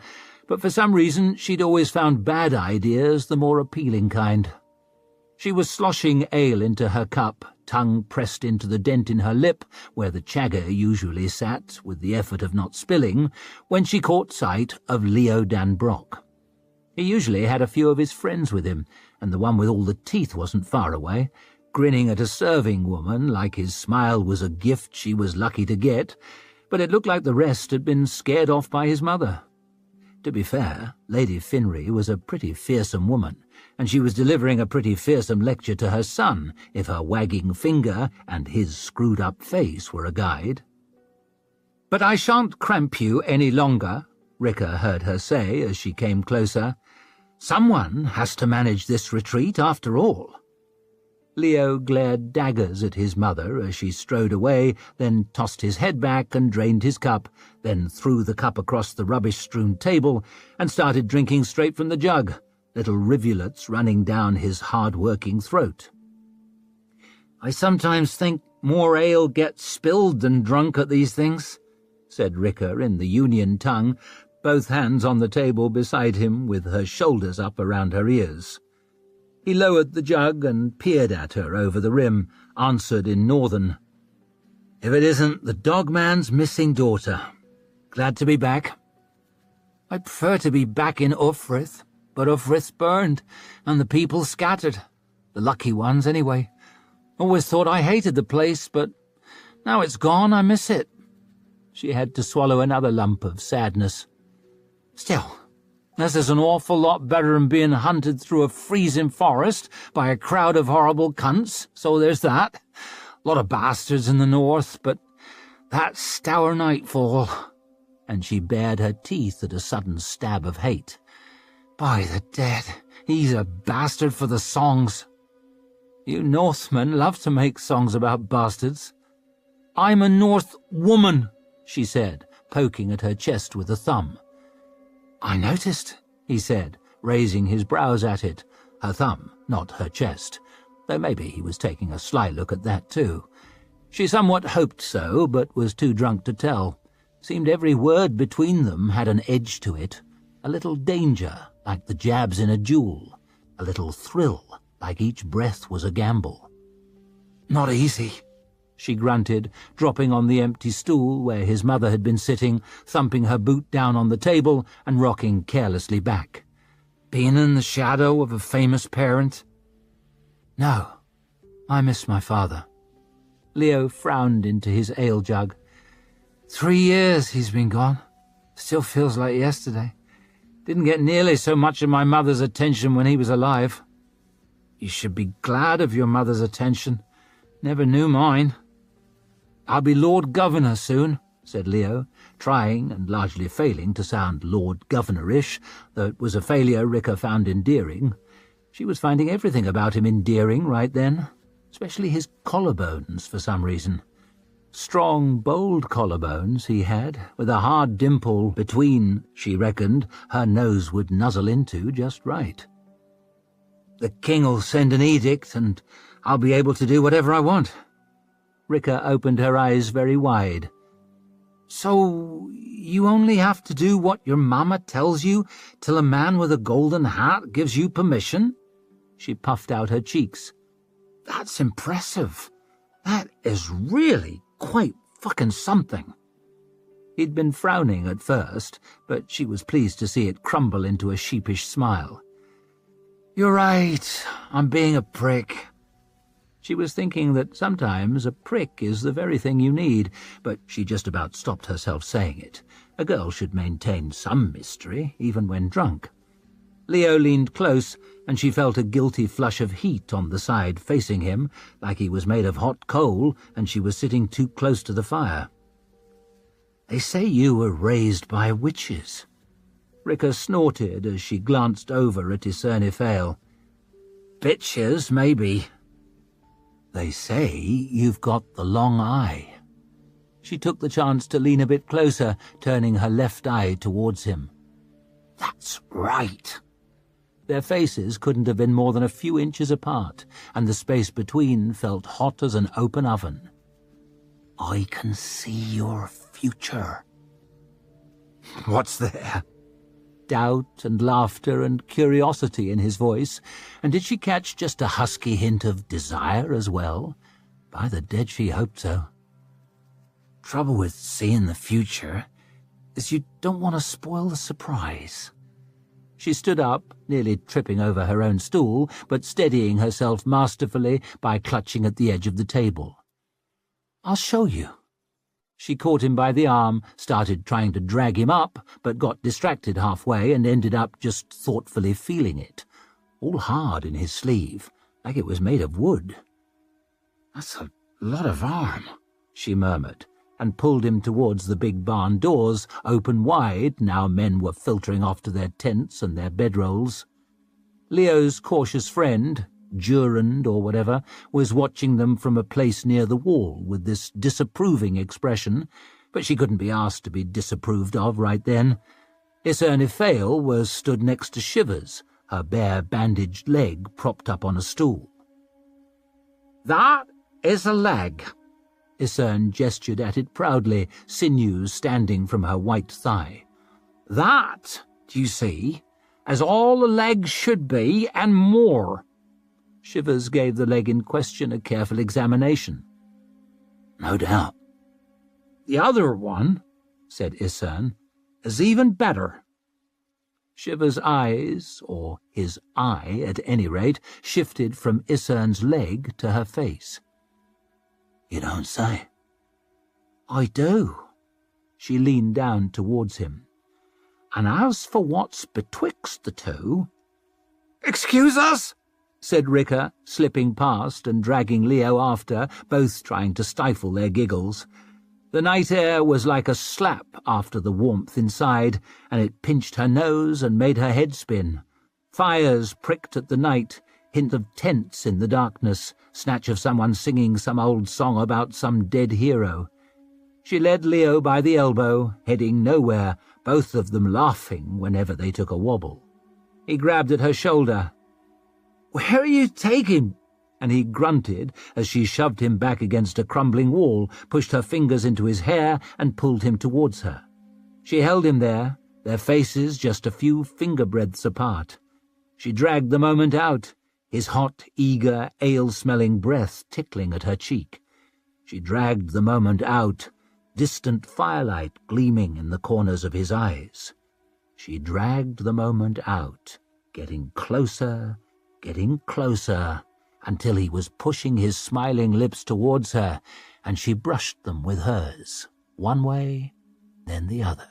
but for some reason she'd always found bad ideas the more appealing kind. She was sloshing ale into her cup, tongue pressed into the dent in her lip, where the chagger usually sat, with the effort of not spilling, when she caught sight of Leo Danbrock. He usually had a few of his friends with him, and the one with all the teeth wasn't far away, grinning at a serving woman like his smile was a gift she was lucky to get, but it looked like the rest had been scared off by his mother. To be fair, Lady Finry was a pretty fearsome woman, and she was delivering a pretty fearsome lecture to her son, if her wagging finger and his screwed-up face were a guide. "But I shan't cramp you any longer," Ricker heard her say as she came closer. "Someone has to manage this retreat after all." Leo glared daggers at his mother as she strode away, then tossed his head back and drained his cup, then threw the cup across the rubbish-strewn table and started drinking straight from the jug, little rivulets running down his hard-working throat. "I sometimes think more ale gets spilled than drunk at these things," said Ricker in the Union tongue, both hands on the table beside him with her shoulders up around her ears. He lowered the jug and peered at her over the rim, answered in Northern. "If it isn't the dogman's missing daughter. Glad to be back." "I'd prefer to be back in Ufrith, but Ufrith's burned, and the people scattered. The lucky ones, anyway. Always thought I hated the place, but now it's gone, I miss it." She had to swallow another lump of sadness. "Still, this is an awful lot better than being hunted through a freezing forest by a crowd of horrible cunts, so there's that. A lot of bastards in the north, but that Stour Nightfall," and she bared her teeth at a sudden stab of hate. "By the dead, he's a bastard for the songs. You Northmen love to make songs about bastards." "I'm a North woman," she said, poking at her chest with a thumb. "I noticed," he said, raising his brows at it, her thumb, not her chest, though maybe he was taking a sly look at that too. She somewhat hoped so, but was too drunk to tell. Seemed every word between them had an edge to it, a little danger, like the jabs in a duel, a little thrill, like each breath was a gamble. "Not easy," she grunted, dropping on the empty stool where his mother had been sitting, thumping her boot down on the table and rocking carelessly back. "Being in the shadow of a famous parent." "No, I miss my father." Leo frowned into his ale jug. 3 years he's been gone. Still feels like yesterday. Didn't get nearly so much of my mother's attention when he was alive." "You should be glad of your mother's attention. Never knew mine." "I'll be Lord Governor soon," said Leo, trying and largely failing to sound Lord Governor-ish, though it was a failure Ricker found endearing. She was finding everything about him endearing right then, especially his collarbones for some reason. Strong, bold collarbones he had, with a hard dimple between, she reckoned, her nose would nuzzle into just right. "The king'll send an edict, and I'll be able to do whatever I want." Ricker opened her eyes very wide. "So you only have to do what your mamma tells you till a man with a golden hat gives you permission?" She puffed out her cheeks. "That's impressive. That is really quite fucking something." He'd been frowning at first, but she was pleased to see it crumble into a sheepish smile. "You're right. I'm being a prick." She was thinking that sometimes a prick is the very thing you need, but she just about stopped herself saying it. A girl should maintain some mystery, even when drunk. Leo leaned close, and she felt a guilty flush of heat on the side facing him, like he was made of hot coal and she was sitting too close to the fire. "They say you were raised by witches." Ricker snorted as she glanced over at Isernifale. "Bitches, maybe." "They say you've got the long eye." She took the chance to lean a bit closer, turning her left eye towards him. "That's right." Their faces couldn't have been more than a few inches apart, and the space between felt hot as an open oven. "I can see your future." "What's there?" Doubt and laughter and curiosity in his voice, and did she catch just a husky hint of desire as well? By the dead, she hoped so. "Trouble with seeing the future is you don't want to spoil the surprise." She stood up, nearly tripping over her own stool, but steadying herself masterfully by clutching at the edge of the table. "I'll show you." She caught him by the arm, started trying to drag him up, but got distracted halfway and ended up just thoughtfully feeling it, all hard in his sleeve, like it was made of wood. "That's a lot of arm," she murmured, and pulled him towards the big barn doors, open wide, now men were filtering off to their tents and their bedrolls. Leo's cautious friend, Durand or whatever, was watching them from a place near the wall with this disapproving expression, but she couldn't be asked to be disapproved of right then. Isernifale was stood next to Shivers, her bare bandaged leg propped up on a stool. "That is a leg." Isern gestured at it proudly, sinews standing from her white thigh. "That, do you see, as all a leg should be, and more." Shivers gave the leg in question a careful examination. "No doubt." "The other one," said Isern, "is even better." Shivers' eyes, or his eye at any rate, shifted from Isern's leg to her face. "You don't say." "I do." She leaned down towards him. "And as for what's betwixt the two—" "Excuse us," said Ricker, slipping past and dragging Leo after, both trying to stifle their giggles. The night air was like a slap after the warmth inside, and it pinched her nose and made her head spin. Fires pricked at the night, hint of tents in the darkness, snatch of someone singing some old song about some dead hero. She led Leo by the elbow, heading nowhere, both of them laughing whenever they took a wobble. He grabbed at her shoulder. "Where are you taking?" And he grunted as she shoved him back against a crumbling wall, pushed her fingers into his hair and pulled him towards her. She held him there, their faces just a few finger-breadths apart. She dragged the moment out, his hot, eager, ale-smelling breath tickling at her cheek. She dragged the moment out, distant firelight gleaming in the corners of his eyes. She dragged the moment out, getting closer, until he was pushing his smiling lips towards her, and she brushed them with hers, one way, then the other.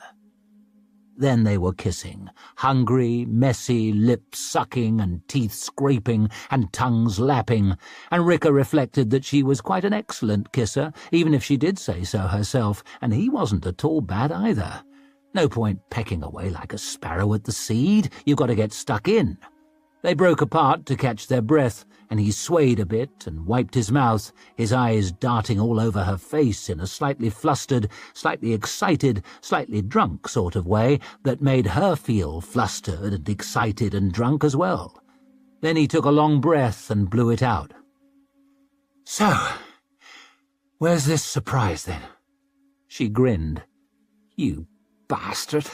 Then they were kissing, hungry, messy, lips sucking and teeth scraping and tongues lapping, and Ricker reflected that she was quite an excellent kisser, even if she did say so herself, and he wasn't at all bad either. No point pecking away like a sparrow at the seed, you've got to get stuck in. They broke apart to catch their breath, and he swayed a bit and wiped his mouth, his eyes darting all over her face in a slightly flustered, slightly excited, slightly drunk sort of way that made her feel flustered and excited and drunk as well. Then he took a long breath and blew it out. "So, where's this surprise, then?" She grinned. "You bastard."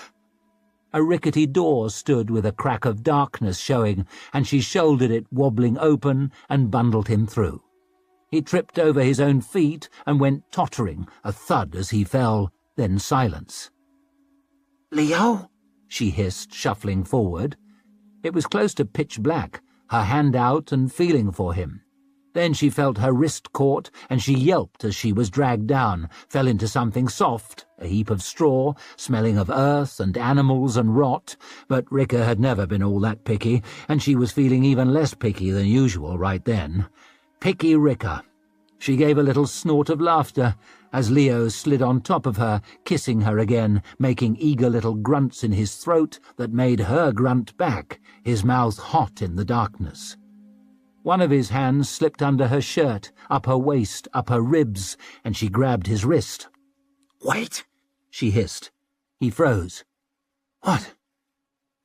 A rickety door stood with a crack of darkness showing, and she shouldered it wobbling open and bundled him through. He tripped over his own feet and went tottering, a thud as he fell, then silence. "Leo?" she hissed, shuffling forward. It was close to pitch black, her hand out and feeling for him. Then she felt her wrist caught, and she yelped as she was dragged down, fell into something soft, a heap of straw, smelling of earth and animals and rot, but Ricker had never been all that picky, and she was feeling even less picky than usual right then. Picky Ricker. She gave a little snort of laughter as Leo slid on top of her, kissing her again, making eager little grunts in his throat that made her grunt back, his mouth hot in the darkness. One of his hands slipped under her shirt, up her waist, up her ribs, and she grabbed his wrist. "Wait!" she hissed. He froze. "What?"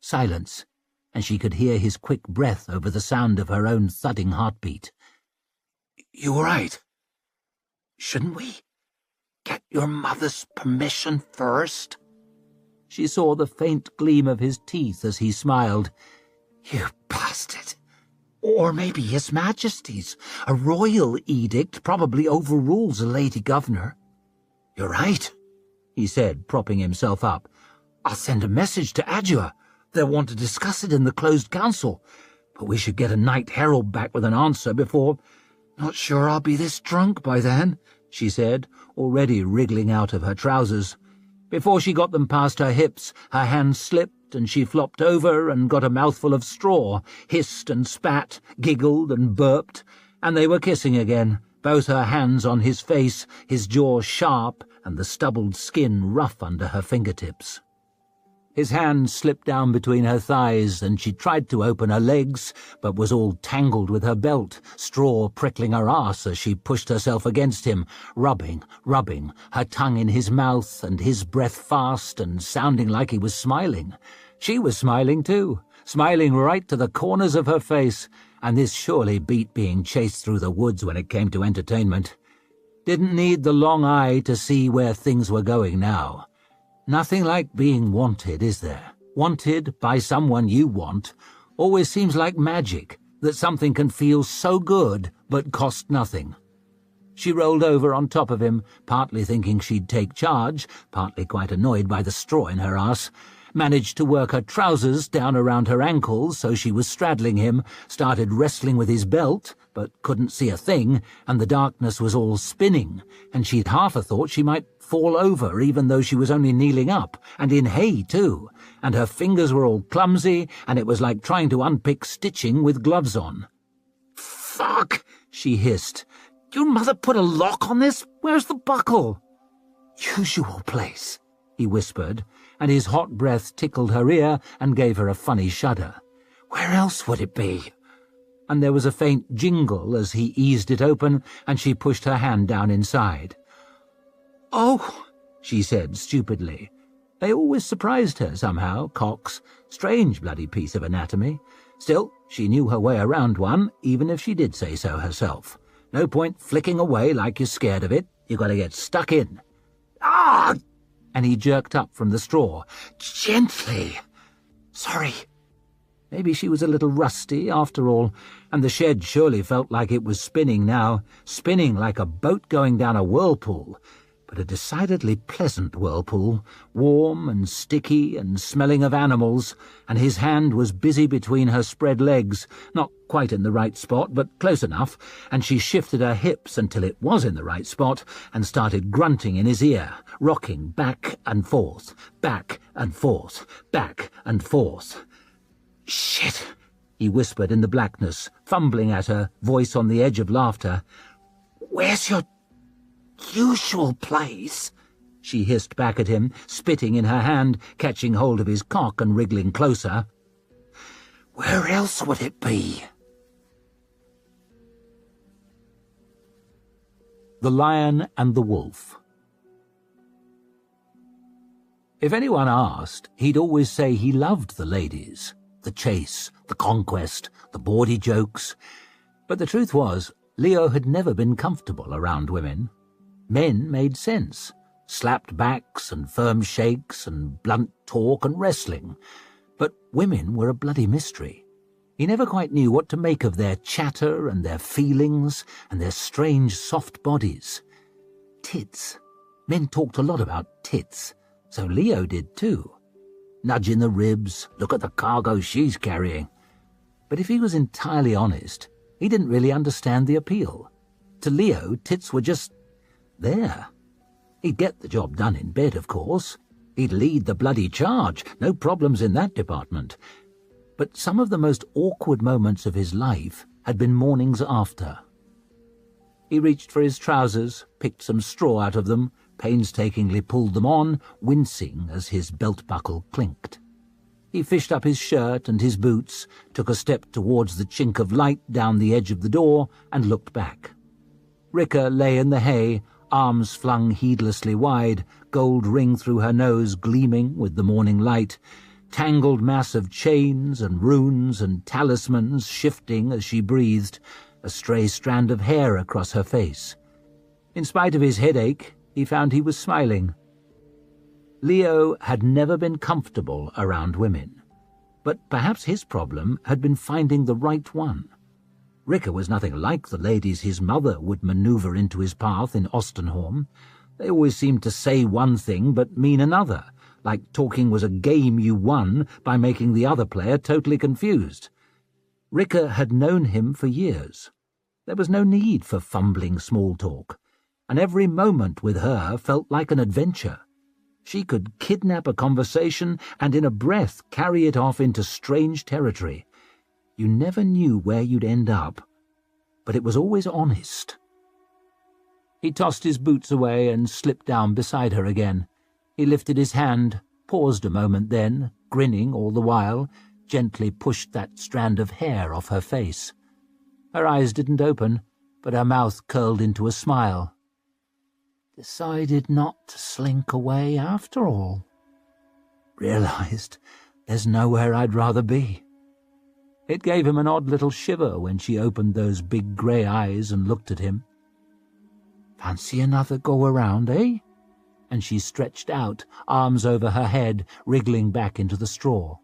Silence, and she could hear his quick breath over the sound of her own thudding heartbeat. "You all right? Shouldn't we get your mother's permission first?" She saw the faint gleam of his teeth as he smiled. "You bastard. Or maybe His Majesty's. A royal edict probably overrules a lady governor." "You're right," he said, propping himself up. "I'll send a message to Adua. They'll want to discuss it in the closed council. But we should get a night herald back with an answer before—" "Not sure I'll be this drunk by then," she said, already wriggling out of her trousers. Before she got them past her hips, her hand slipped and she flopped over and got a mouthful of straw, hissed and spat, giggled and burped, and they were kissing again, both her hands on his face, his jaw sharp and the stubbled skin rough under her fingertips. His hand slipped down between her thighs, and she tried to open her legs, but was all tangled with her belt, straw prickling her arse as she pushed herself against him, rubbing, her tongue in his mouth and his breath fast and sounding like he was smiling. She was smiling too, smiling right to the corners of her face, and this surely beat being chased through the woods when it came to entertainment. Didn't need the long eye to see where things were going now. Nothing like being wanted, is there? Wanted by someone you want always seems like magic, that something can feel so good but cost nothing. She rolled over on top of him, partly thinking she'd take charge, partly quite annoyed by the straw in her arse, managed to work her trousers down around her ankles so she was straddling him, started wrestling with his belt, but couldn't see a thing, and the darkness was all spinning, and she'd half a thought she might fall over even though she was only kneeling up, and in hay too, and her fingers were all clumsy, and it was like trying to unpick stitching with gloves on. "Fuck!" she hissed. "Your mother put a lock on this? Where's the buckle?" "Usual place," he whispered, and his hot breath tickled her ear and gave her a funny shudder. "Where else would it be?" And there was a faint jingle as he eased it open, and she pushed her hand down inside. "Oh," she said stupidly. They always surprised her somehow, cocks. Strange bloody piece of anatomy. Still, she knew her way around one, even if she did say so herself. No point flicking away like you're scared of it. You got to get stuck in. "Ah!" And he jerked up from the straw. "Gently. Sorry." Maybe she was a little rusty after all, and the shed surely felt like it was spinning now, spinning like a boat going down a whirlpool, but a decidedly pleasant whirlpool, warm and sticky and smelling of animals, and his hand was busy between her spread legs, not quite in the right spot, but close enough, and she shifted her hips until it was in the right spot and started grunting in his ear, rocking back and forth, back and forth, back and forth. "Shit," he whispered in the blackness, fumbling at her, voice on the edge of laughter. "Where's your usual place?" she hissed back at him, spitting in her hand, catching hold of his cock and wriggling closer. "Where else would it be?" The Lion and the Wolf. If anyone asked, he'd always say he loved the ladies, the chase, the conquest, the bawdy jokes. But the truth was, Leo had never been comfortable around women. Men made sense, slapped backs and firm shakes and blunt talk and wrestling. But women were a bloody mystery. He never quite knew what to make of their chatter and their feelings and their strange soft bodies. Tits. Men talked a lot about tits, so Leo did too. Nudge in the ribs, look at the cargo she's carrying. But if he was entirely honest, he didn't really understand the appeal. To Leo, tits were just there. He'd get the job done in bed, of course. He'd lead the bloody charge, no problems in that department. But some of the most awkward moments of his life had been mornings after. He reached for his trousers, picked some straw out of them, painstakingly pulled them on, wincing as his belt buckle clinked. He fished up his shirt and his boots, took a step towards the chink of light down the edge of the door, and looked back. Rika lay in the hay, arms flung heedlessly wide, gold ring through her nose gleaming with the morning light, tangled mass of chains and runes and talismans shifting as she breathed, a stray strand of hair across her face. In spite of his headache, he found he was smiling. Leo had never been comfortable around women, but perhaps his problem had been finding the right one. Rika was nothing like the ladies his mother would manoeuvre into his path in Ostenholm. They always seemed to say one thing but mean another, like talking was a game you won by making the other player totally confused. Rika had known him for years. There was no need for fumbling small talk, and every moment with her felt like an adventure. She could kidnap a conversation and in a breath carry it off into strange territory. You never knew where you'd end up, but it was always honest. He tossed his boots away and slipped down beside her again. He lifted his hand, paused a moment then, grinning all the while, gently pushed that strand of hair off her face. Her eyes didn't open, but her mouth curled into a smile. Decided not to slink away after all. Realized there's nowhere I'd rather be. It gave him an odd little shiver when she opened those big grey eyes and looked at him. Fancy another go around, eh? And she stretched out, arms over her head, wriggling back into the straw.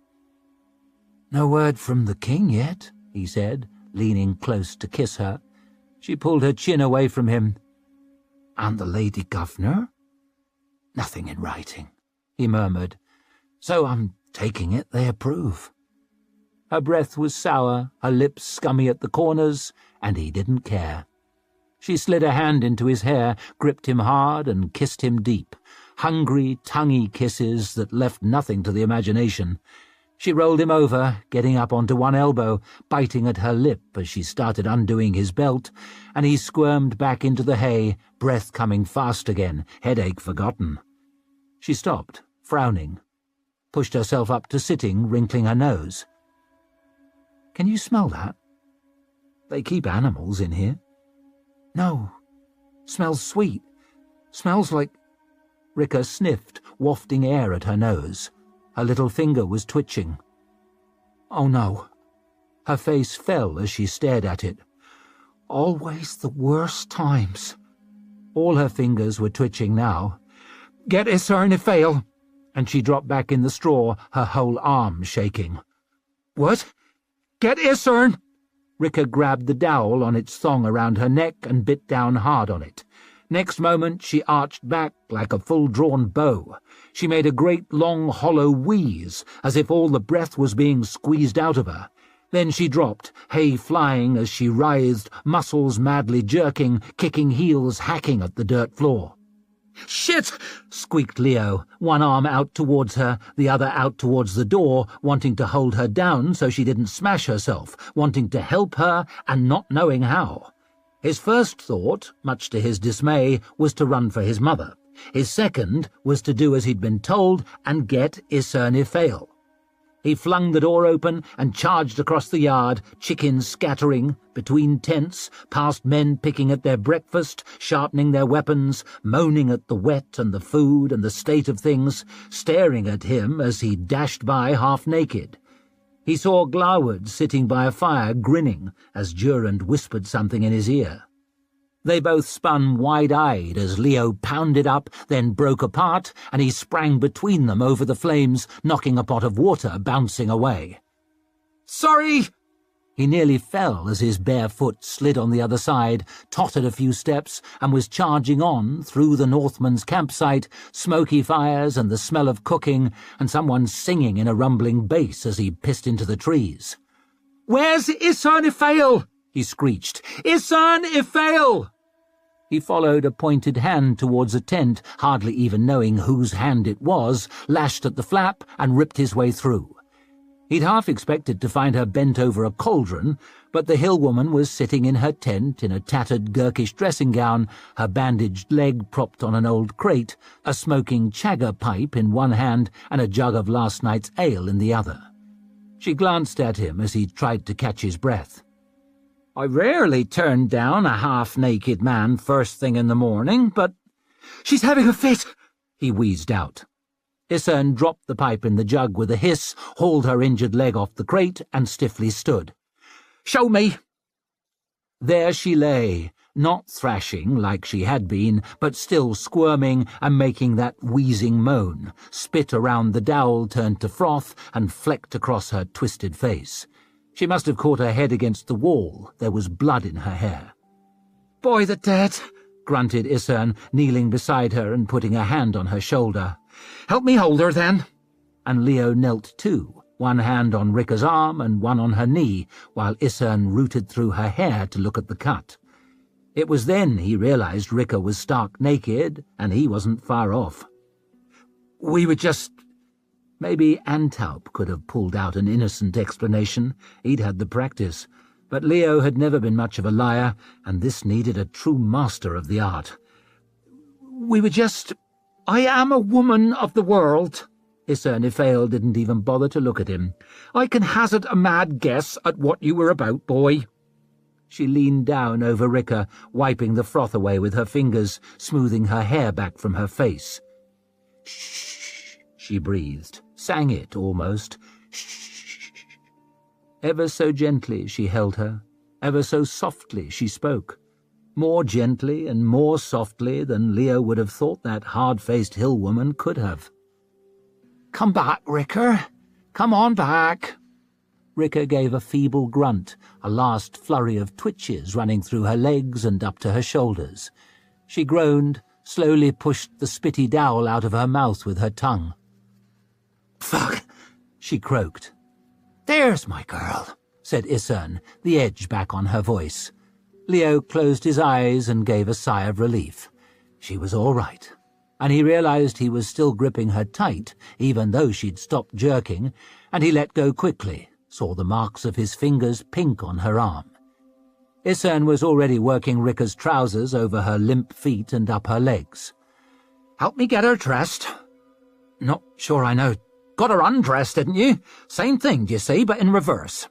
No word from the king yet, he said, leaning close to kiss her. She pulled her chin away from him. And the lady governor? Nothing in writing, he murmured. So I'm taking it they approve. Her breath was sour, her lips scummy at the corners, and he didn't care. She slid a hand into his hair, gripped him hard, and kissed him deep. Hungry, tonguey kisses that left nothing to the imagination. She rolled him over, getting up onto one elbow, biting at her lip as she started undoing his belt, and he squirmed back into the hay, breath coming fast again, headache forgotten. She stopped, frowning, pushed herself up to sitting, wrinkling her nose. Can you smell that? They keep animals in here. No. Smells sweet. Smells like... Rika sniffed, wafting air at her nose. Her little finger was twitching. Oh no. Her face fell as she stared at it. Always the worst times. All her fingers were twitching now. Get Isern Ifail! And she dropped back in the straw, her whole arm shaking. What? Get Isern! Rika grabbed the dowel on its thong around her neck and bit down hard on it. Next moment she arched back like a full-drawn bow. She made a great long hollow wheeze, as if all the breath was being squeezed out of her. Then she dropped, hay flying as she writhed, muscles madly jerking, kicking heels hacking at the dirt floor. "Shit!" squeaked Leo, one arm out towards her, the other out towards the door, wanting to hold her down so she didn't smash herself, wanting to help her and not knowing how. His first thought, much to his dismay, was to run for his mother. His second was to do as he'd been told and get Isern Ifail. He flung the door open and charged across the yard, chickens scattering, between tents, past men picking at their breakfast, sharpening their weapons, moaning at the wet and the food and the state of things, staring at him as he dashed by half-naked. He saw Glaward sitting by a fire, grinning, as Durand whispered something in his ear. They both spun wide-eyed as Leo pounded up, then broke apart, and he sprang between them over the flames, knocking a pot of water bouncing away. "Sorry!" He nearly fell as his bare foot slid on the other side, tottered a few steps, and was charging on through the Northman's campsite, smoky fires and the smell of cooking, and someone singing in a rumbling bass as he pissed into the trees. "Where's Isern Ifail?" he screeched. "Isern Ifail!" He followed a pointed hand towards a tent, hardly even knowing whose hand it was, lashed at the flap, and ripped his way through. He'd half expected to find her bent over a cauldron, but the hill-woman was sitting in her tent in a tattered Gurkish dressing-gown, her bandaged leg propped on an old crate, a smoking chagga pipe in one hand and a jug of last night's ale in the other. She glanced at him as he tried to catch his breath. "I rarely turn down a half-naked man first thing in the morning, but—" "She's having a fit!" he wheezed out. Isern dropped the pipe in the jug with a hiss, hauled her injured leg off the crate, and stiffly stood. "Show me!" There she lay, not thrashing like she had been, but still squirming and making that wheezing moan, spit around the dowel turned to froth and flecked across her twisted face. She must have caught her head against the wall. There was blood in her hair. "Boy the dead," grunted Isern, kneeling beside her and putting a hand on her shoulder. "Help me hold her, then." And Leo knelt too, one hand on Rika's arm and one on her knee, while Isern rooted through her hair to look at the cut. It was then he realized Rika was stark naked, and he wasn't far off. "We were just—" Maybe Antaup could have pulled out an innocent explanation. He'd had the practice. But Leo had never been much of a liar, and this needed a true master of the art. "We were just— I am a woman of the world." Isern Ifael didn't even bother to look at him. "I can hazard a mad guess at what you were about, boy." She leaned down over Rika, wiping the froth away with her fingers, smoothing her hair back from her face. "Shh," she breathed, sang it almost. "Shh." Ever so gently she held her, ever so softly she spoke. More gently and more softly than Leo would have thought that hard-faced hill woman could have. "Come back, Rika. Come on back." Rika gave a feeble grunt, a last flurry of twitches running through her legs and up to her shoulders. She groaned, slowly pushed the spitty dowel out of her mouth with her tongue. "Fuck," she croaked. "There's my girl," said Isern, the edge back on her voice. Leo closed his eyes and gave a sigh of relief. She was all right, and he realized he was still gripping her tight, even though she'd stopped jerking, and he let go quickly, saw the marks of his fingers pink on her arm. Isern was already working Rika's trousers over her limp feet and up her legs. "Help me get her dressed." "Not sure I know. Got her undressed, didn't you? Same thing, d'you see, but in reverse."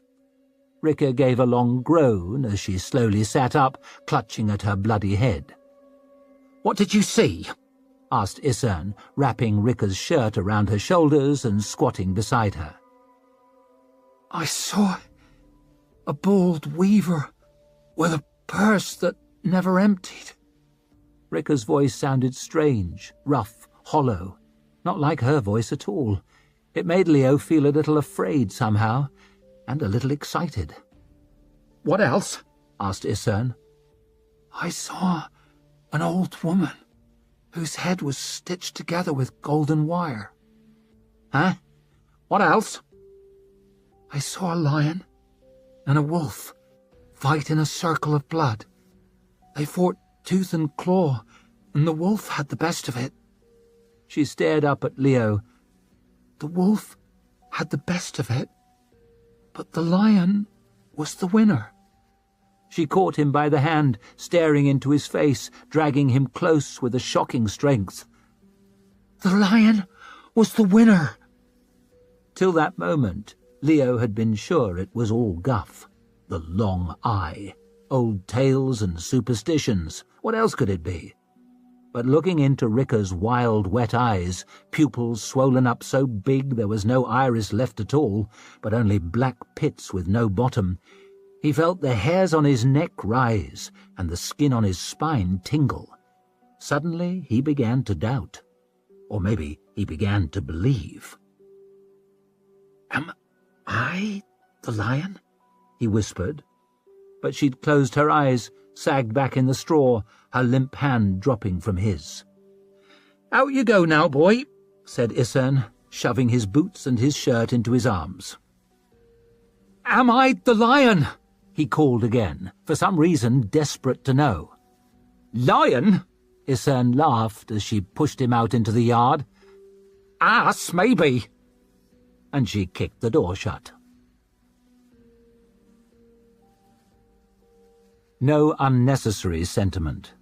Rika gave a long groan as she slowly sat up, clutching at her bloody head. "What did you see?" asked Isern, wrapping Rika's shirt around her shoulders and squatting beside her. "I saw a bold weaver with a purse that never emptied." Rika's voice sounded strange, rough, hollow, not like her voice at all. It made Leo feel a little afraid somehow, and a little excited. "What else?" asked Isern. "I saw an old woman whose head was stitched together with golden wire." "Huh? What else?" "I saw a lion and a wolf fight in a circle of blood. They fought tooth and claw, and the wolf had the best of it." She stared up at Leo. "The wolf had the best of it, but the lion was the winner." She caught him by the hand, staring into his face, dragging him close with a shocking strength. "The lion was the winner." Till that moment, Leo had been sure it was all guff. The long eye, old tales and superstitions. What else could it be? But looking into Rika's wild, wet eyes, pupils swollen up so big there was no iris left at all, but only black pits with no bottom, he felt the hairs on his neck rise and the skin on his spine tingle. Suddenly he began to doubt. Or maybe he began to believe. "Am I the lion?" he whispered. But she'd closed her eyes, sagged back in the straw, her limp hand dropping from his. "Out you go now, boy," said Isern, shoving his boots and his shirt into his arms. "Am I the lion?" he called again, for some reason desperate to know. "Lion?" Isern laughed as she pushed him out into the yard. "Ass, maybe." And she kicked the door shut. No unnecessary sentiment.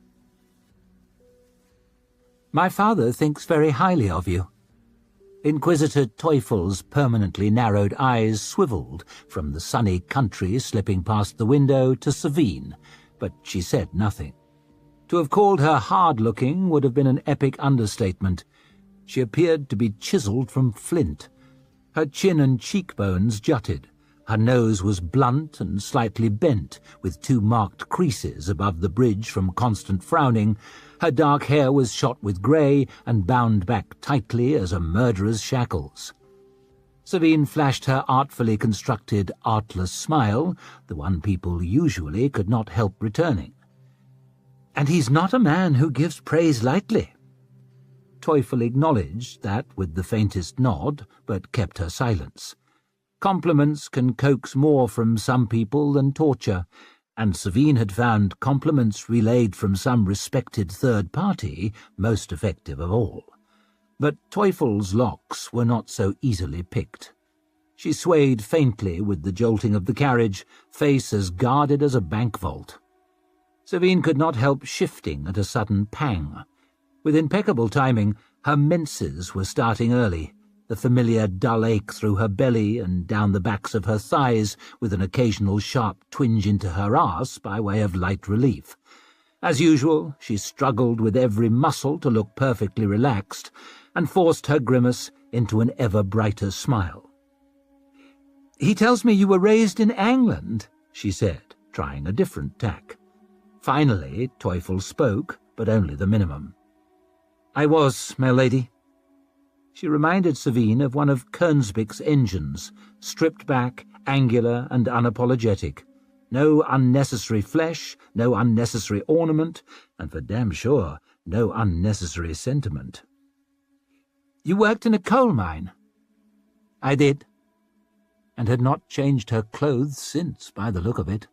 "My father thinks very highly of you." Inquisitor Teufel's permanently narrowed eyes swiveled from the sunny country slipping past the window to Savine, but she said nothing. To have called her hard-looking would have been an epic understatement. She appeared to be chiselled from flint. Her chin and cheekbones jutted. Her nose was blunt and slightly bent, with 2 marked creases above the bridge from constant frowning. Her dark hair was shot with grey and bound back tightly as a murderer's shackles. Sabine flashed her artfully constructed, artless smile, the one people usually could not help returning. "And he's not a man who gives praise lightly." Teufel acknowledged that with the faintest nod, but kept her silence. Compliments can coax more from some people than torture, and Sabine had found compliments relayed from some respected third party most effective of all. But Teufel's locks were not so easily picked. She swayed faintly with the jolting of the carriage, face as guarded as a bank vault. Sabine could not help shifting at a sudden pang. With impeccable timing, her menses were starting early, the familiar dull ache through her belly and down the backs of her thighs, with an occasional sharp twinge into her arse by way of light relief. As usual, she struggled with every muscle to look perfectly relaxed, and forced her grimace into an ever-brighter smile. "He tells me you were raised in England," she said, trying a different tack. Finally, Teufel spoke, but only the minimum. "I was, my lady." She reminded Sabine of one of Kernsbick's engines, stripped back, angular and unapologetic. No unnecessary flesh, no unnecessary ornament, and for damn sure, no unnecessary sentiment. "You worked in a coal mine?" "I did," and had not changed her clothes since, by the look of it.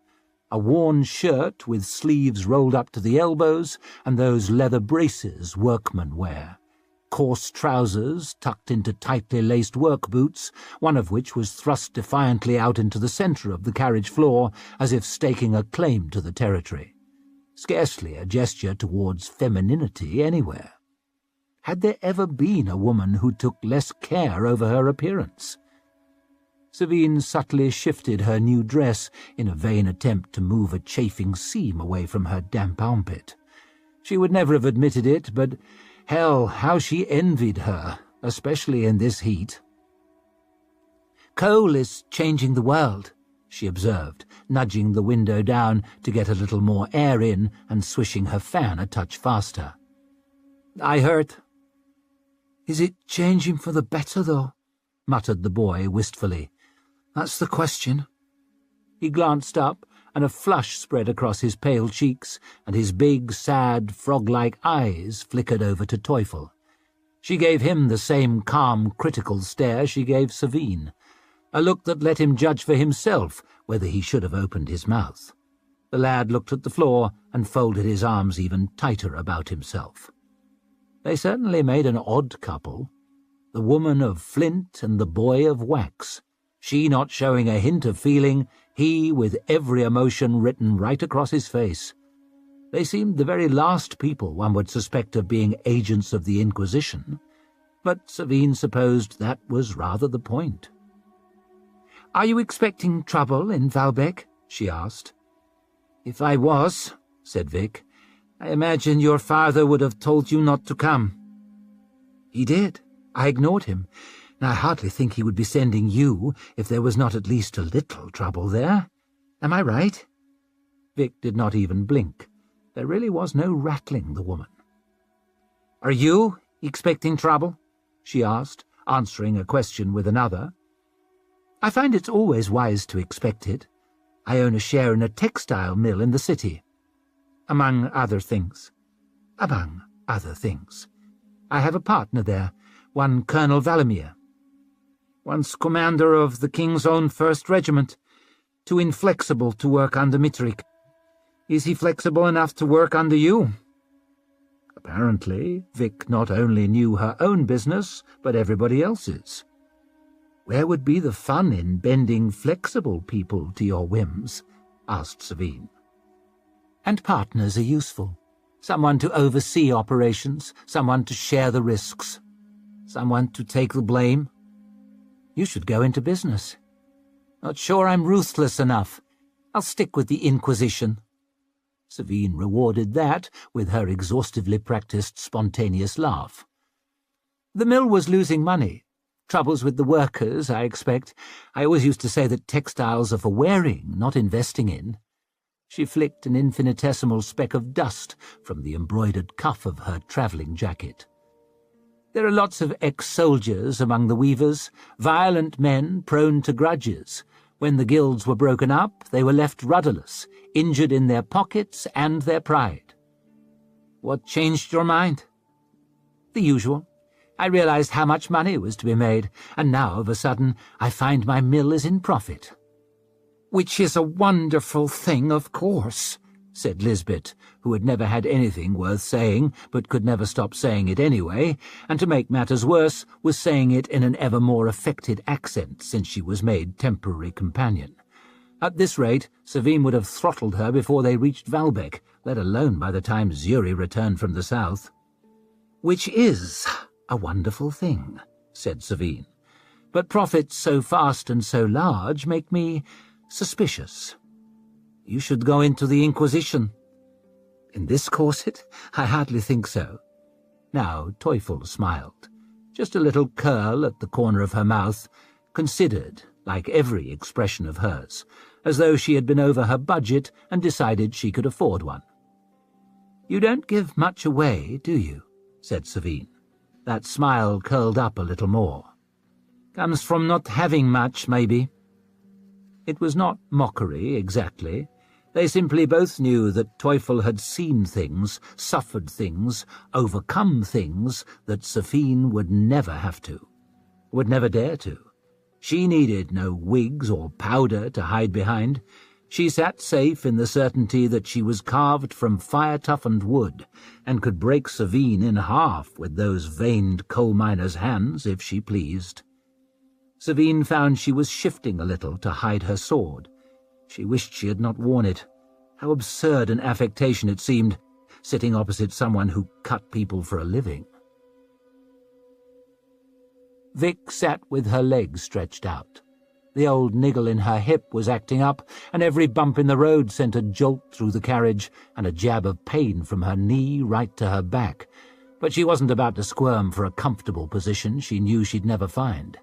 A worn shirt with sleeves rolled up to the elbows, and those leather braces workmen wear. Coarse trousers tucked into tightly laced work boots, one of which was thrust defiantly out into the centre of the carriage floor, as if staking a claim to the territory. Scarcely a gesture towards femininity anywhere. Had there ever been a woman who took less care over her appearance? Sabine subtly shifted her new dress in a vain attempt to move a chafing seam away from her damp armpit. She would never have admitted it, but hell, how she envied her, especially in this heat. "Coal is changing the world," she observed, nudging the window down to get a little more air in and swishing her fan a touch faster. "I heard." "Is it changing for the better, though?" muttered the boy wistfully. "That's the question." He glanced up, and a flush spread across his pale cheeks, and his big, sad, frog-like eyes flickered over to Teufel. She gave him the same calm, critical stare she gave Sabine, a look that let him judge for himself whether he should have opened his mouth. The lad looked at the floor and folded his arms even tighter about himself. They certainly made an odd couple, the woman of flint and the boy of wax, she not showing a hint of feeling, he with every emotion written right across his face. They seemed the very last people one would suspect of being agents of the Inquisition, but Sabine supposed that was rather the point. "Are you expecting trouble in Valbec?" she asked. "If I was," said Vic, "I imagine your father would have told you not to come." "He did. I ignored him. And I hardly think he would be sending you if there was not at least a little trouble there. Am I right?" Vic did not even blink. There really was no rattling the woman. "Are you expecting trouble?" she asked, answering a question with another. "I find it's always wise to expect it. I own a share in a textile mill in the city. Among other things. Among other things. I have a partner there, one Colonel Valamir. Once commander of the King's Own 1st Regiment, too inflexible to work under Mittrik. Is he flexible enough to work under you?" Apparently, Vic not only knew her own business, but everybody else's. "Where would be the fun in bending flexible people to your whims?" asked Sabine. "And partners are useful. Someone to oversee operations, someone to share the risks, someone to take the blame. You should go into business." "Not sure I'm ruthless enough. I'll stick with the Inquisition." Sabine rewarded that with her exhaustively practiced spontaneous laugh. The mill was losing money. Troubles with the workers, I expect. I always used to say that textiles are for wearing, not investing in. She flicked an infinitesimal speck of dust from the embroidered cuff of her travelling jacket. There are lots of ex-soldiers among the weavers, violent men prone to grudges. When the guilds were broken up, they were left rudderless, injured in their pockets and their pride. What changed your mind? The usual. I realized how much money was to be made, and now, of a sudden, I find my mill is in profit. Which is a wonderful thing, of course, said Lisbeth, who had never had anything worth saying, but could never stop saying it anyway, and to make matters worse, was saying it in an ever more affected accent since she was made temporary companion. At this rate, Savine would have throttled her before they reached Valbec, let alone by the time Zuri returned from the south. Which is a wonderful thing, said Savine, but profits so fast and so large make me suspicious. You should go into the Inquisition. In this corset? I hardly think so. Now Teufel smiled, just a little curl at the corner of her mouth, considered, like every expression of hers, as though she had been over her budget and decided she could afford one. You don't give much away, do you? Said Savine. That smile curled up a little more. Comes from not having much, maybe. It was not mockery, exactly. They simply both knew that Teufel had seen things, suffered things, overcome things that Safine would never have to, would never dare to. She needed no wigs or powder to hide behind. She sat safe in the certainty that she was carved from fire-toughened wood and could break Savine in half with those veined coal miner's hands if she pleased. Savine found she was shifting a little to hide her sword. She wished she had not worn it. How absurd an affectation it seemed, sitting opposite someone who cut people for a living. Vic sat with her legs stretched out. The old niggle in her hip was acting up, and every bump in the road sent a jolt through the carriage and a jab of pain from her knee right to her back. But she wasn't about to squirm for a comfortable position she knew she'd never find.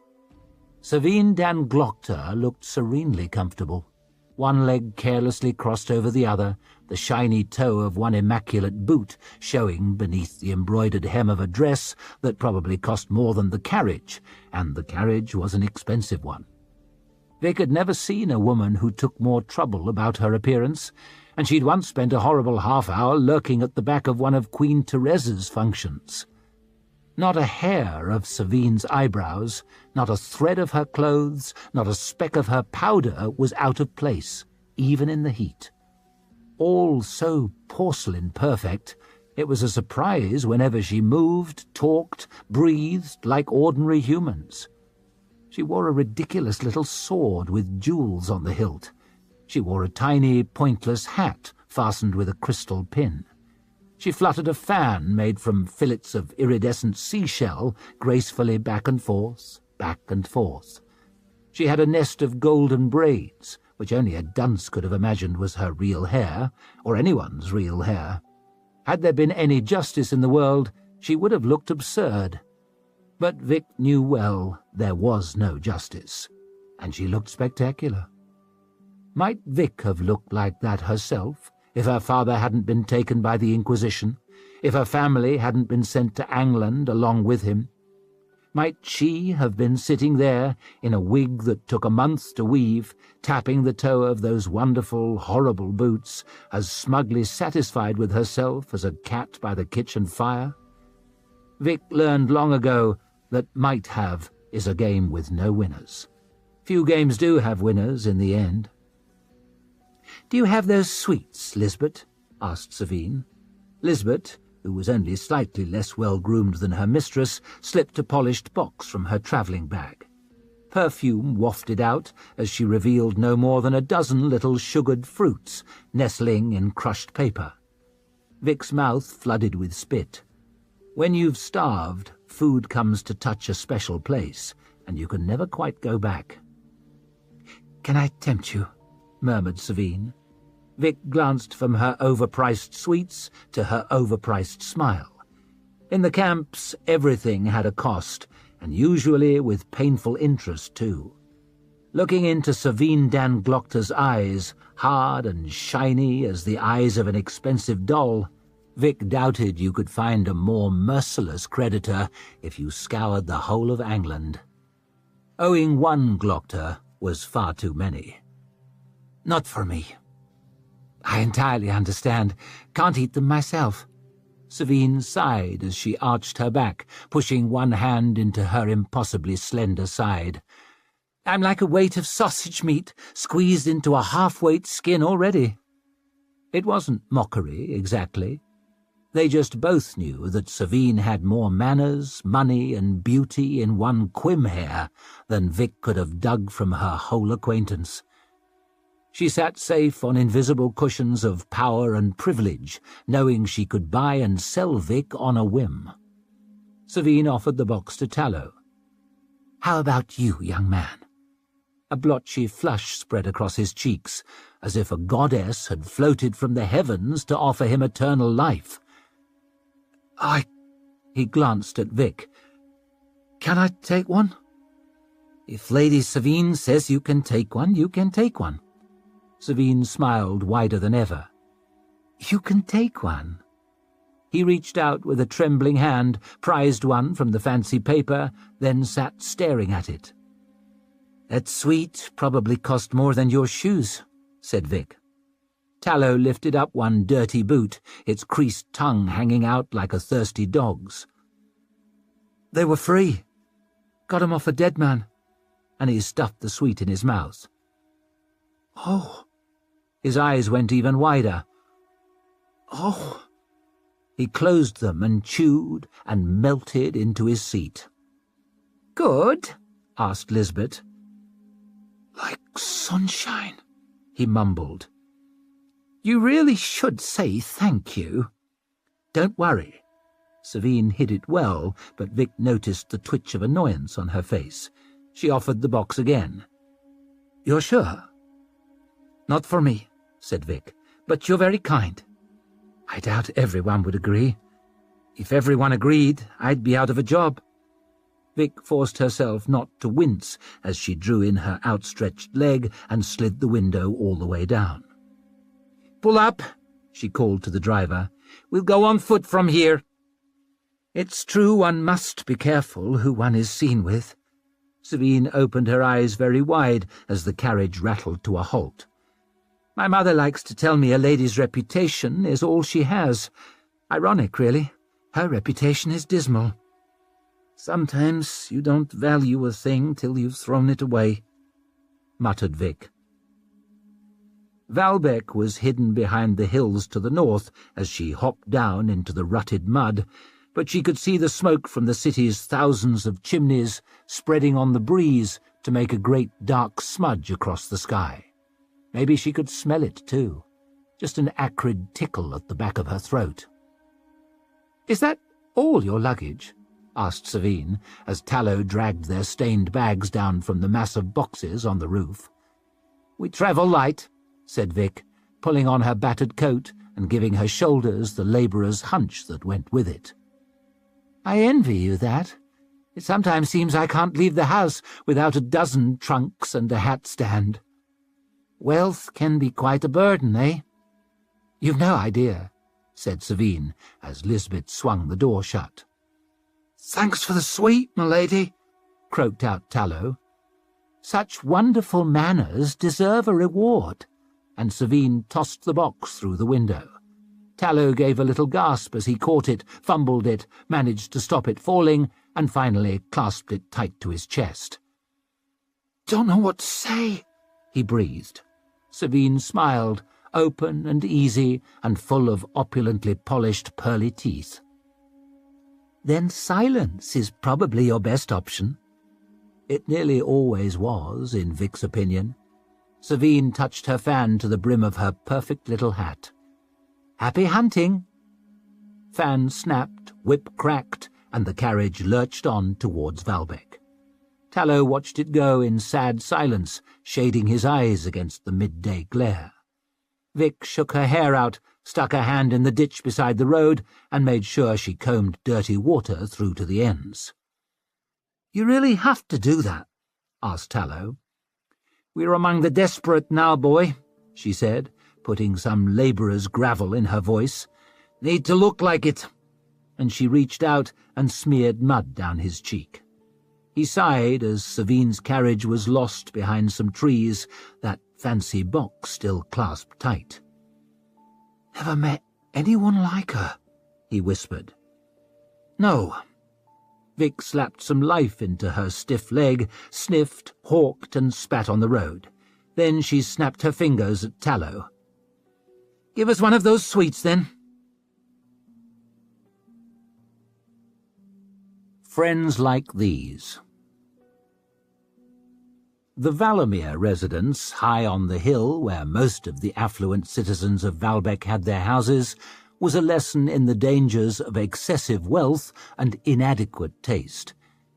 Savine Dan Glockter looked serenely comfortable. One leg carelessly crossed over the other, the shiny toe of one immaculate boot showing beneath the embroidered hem of a dress that probably cost more than the carriage, and the carriage was an expensive one. Vic had never seen a woman who took more trouble about her appearance, and she'd once spent a horrible half-hour lurking at the back of one of Queen Teresa's functions. Not a hair of Savine's eyebrows, not a thread of her clothes, not a speck of her powder was out of place, even in the heat. All so porcelain perfect, it was a surprise whenever she moved, talked, breathed like ordinary humans. She wore a ridiculous little sword with jewels on the hilt. She wore a tiny, pointless hat fastened with a crystal pin. She fluttered a fan made from fillets of iridescent seashell gracefully back and forth, back and forth. She had a nest of golden braids, which only a dunce could have imagined was her real hair, or anyone's real hair. Had there been any justice in the world, she would have looked absurd. But Vic knew well there was no justice, and she looked spectacular. Might Vic have looked like that herself, if her father hadn't been taken by the Inquisition, if her family hadn't been sent to England along with him? Might she have been sitting there in a wig that took a month to weave, tapping the toe of those wonderful, horrible boots, as smugly satisfied with herself as a cat by the kitchen fire? Vic learned long ago that might have is a game with no winners. Few games do have winners in the end. "Do you have those sweets, Lisbeth?" asked Savine. Lisbeth, who was only slightly less well-groomed than her mistress, slipped a polished box from her travelling bag. Perfume wafted out as she revealed no more than a dozen little sugared fruits nestling in crushed paper. Vic's mouth flooded with spit. When you've starved, food comes to touch a special place, and you can never quite go back. "Can I tempt you?" murmured Savine. Vic glanced from her overpriced sweets to her overpriced smile. In the camps, everything had a cost, and usually with painful interest too. Looking into Savine Dan Glochter's eyes, hard and shiny as the eyes of an expensive doll, Vic doubted you could find a more merciless creditor if you scoured the whole of England. Owing one Glochter was far too many. "Not for me. I entirely understand. Can't eat them myself." Savine sighed as she arched her back, pushing one hand into her impossibly slender side. "I'm like a weight of sausage meat squeezed into a half-weight skin already." It wasn't mockery, exactly. They just both knew that Savine had more manners, money, and beauty in one quim hair than Vic could have dug from her whole acquaintance. She sat safe on invisible cushions of power and privilege, knowing she could buy and sell Vic on a whim. Savine offered the box to Tallow. "How about you, young man?" A blotchy flush spread across his cheeks, as if a goddess had floated from the heavens to offer him eternal life. He glanced at Vic. "Can I take one?" "If Lady Savine says you can take one, you can take one." Savine smiled wider than ever. "You can take one." He reached out with a trembling hand, prized one from the fancy paper, then sat staring at it. "That sweet probably cost more than your shoes," said Vic. Tallow lifted up one dirty boot, its creased tongue hanging out like a thirsty dog's. "They were free. Got 'em off a dead man," and he stuffed the sweet in his mouth. "Oh." His eyes went even wider. "Oh." He closed them and chewed and melted into his seat. "Good?" asked Lisbeth. "Like sunshine," he mumbled. "You really should say thank you." "Don't worry." Savine hid it well, but Vic noticed the twitch of annoyance on her face. She offered the box again. "You're sure?" "Not for me," said Vic, "but you're very kind. I doubt everyone would agree. If everyone agreed, I'd be out of a job." Vic forced herself not to wince as she drew in her outstretched leg and slid the window all the way down. "Pull up," she called to the driver. "We'll go on foot from here." It's true one must be careful who one is seen with. Savine opened her eyes very wide as the carriage rattled to a halt. "My mother likes to tell me a lady's reputation is all she has. Ironic, really. Her reputation is dismal. Sometimes you don't value a thing till you've thrown it away," muttered Vic. Valbec was hidden behind the hills to the north as she hopped down into the rutted mud, but she could see the smoke from the city's thousands of chimneys spreading on the breeze to make a great dark smudge across the sky. Maybe she could smell it, too, just an acrid tickle at the back of her throat. "Is that all your luggage?" asked Savine, as Tallow dragged their stained bags down from the massive boxes on the roof. "We travel light," said Vic, pulling on her battered coat and giving her shoulders the labourer's hunch that went with it. "I envy you that. It sometimes seems I can't leave the house without a dozen trunks and a hat stand. Wealth can be quite a burden, eh?" "You've no idea," said Savine, as Lisbeth swung the door shut. "Thanks for the sweet, my lady," croaked out Tallow. "Such wonderful manners deserve a reward," and Savine tossed the box through the window. Tallow gave a little gasp as he caught it, fumbled it, managed to stop it falling, and finally clasped it tight to his chest. "Don't know what to say," he breathed. Savine smiled, open and easy and full of opulently polished pearly teeth. "Then silence is probably your best option." It nearly always was, in Vic's opinion. Savine touched her fan to the brim of her perfect little hat. "Happy hunting!" Fan snapped, whip cracked, and the carriage lurched on towards Valbec. Tallow watched it go in sad silence, shading his eyes against the midday glare. Vic shook her hair out, stuck her hand in the ditch beside the road, and made sure she combed dirty water through to the ends. "You really have to do that?" asked Tallow. "We're among the desperate now, boy," she said, putting some labourer's gravel in her voice. "Need to look like it." And she reached out and smeared mud down his cheek. He sighed as Savine's carriage was lost behind some trees, that fancy box still clasped tight. "Never met anyone like her," he whispered. "No." Vic slapped some life into her stiff leg, sniffed, hawked, and spat on the road. Then she snapped her fingers at Tallow. "Give us one of those sweets, then." Friends like these. The Valamere residence, high on the hill where most of the affluent citizens of Valbec had their houses, was a lesson in the dangers of excessive wealth and inadequate taste.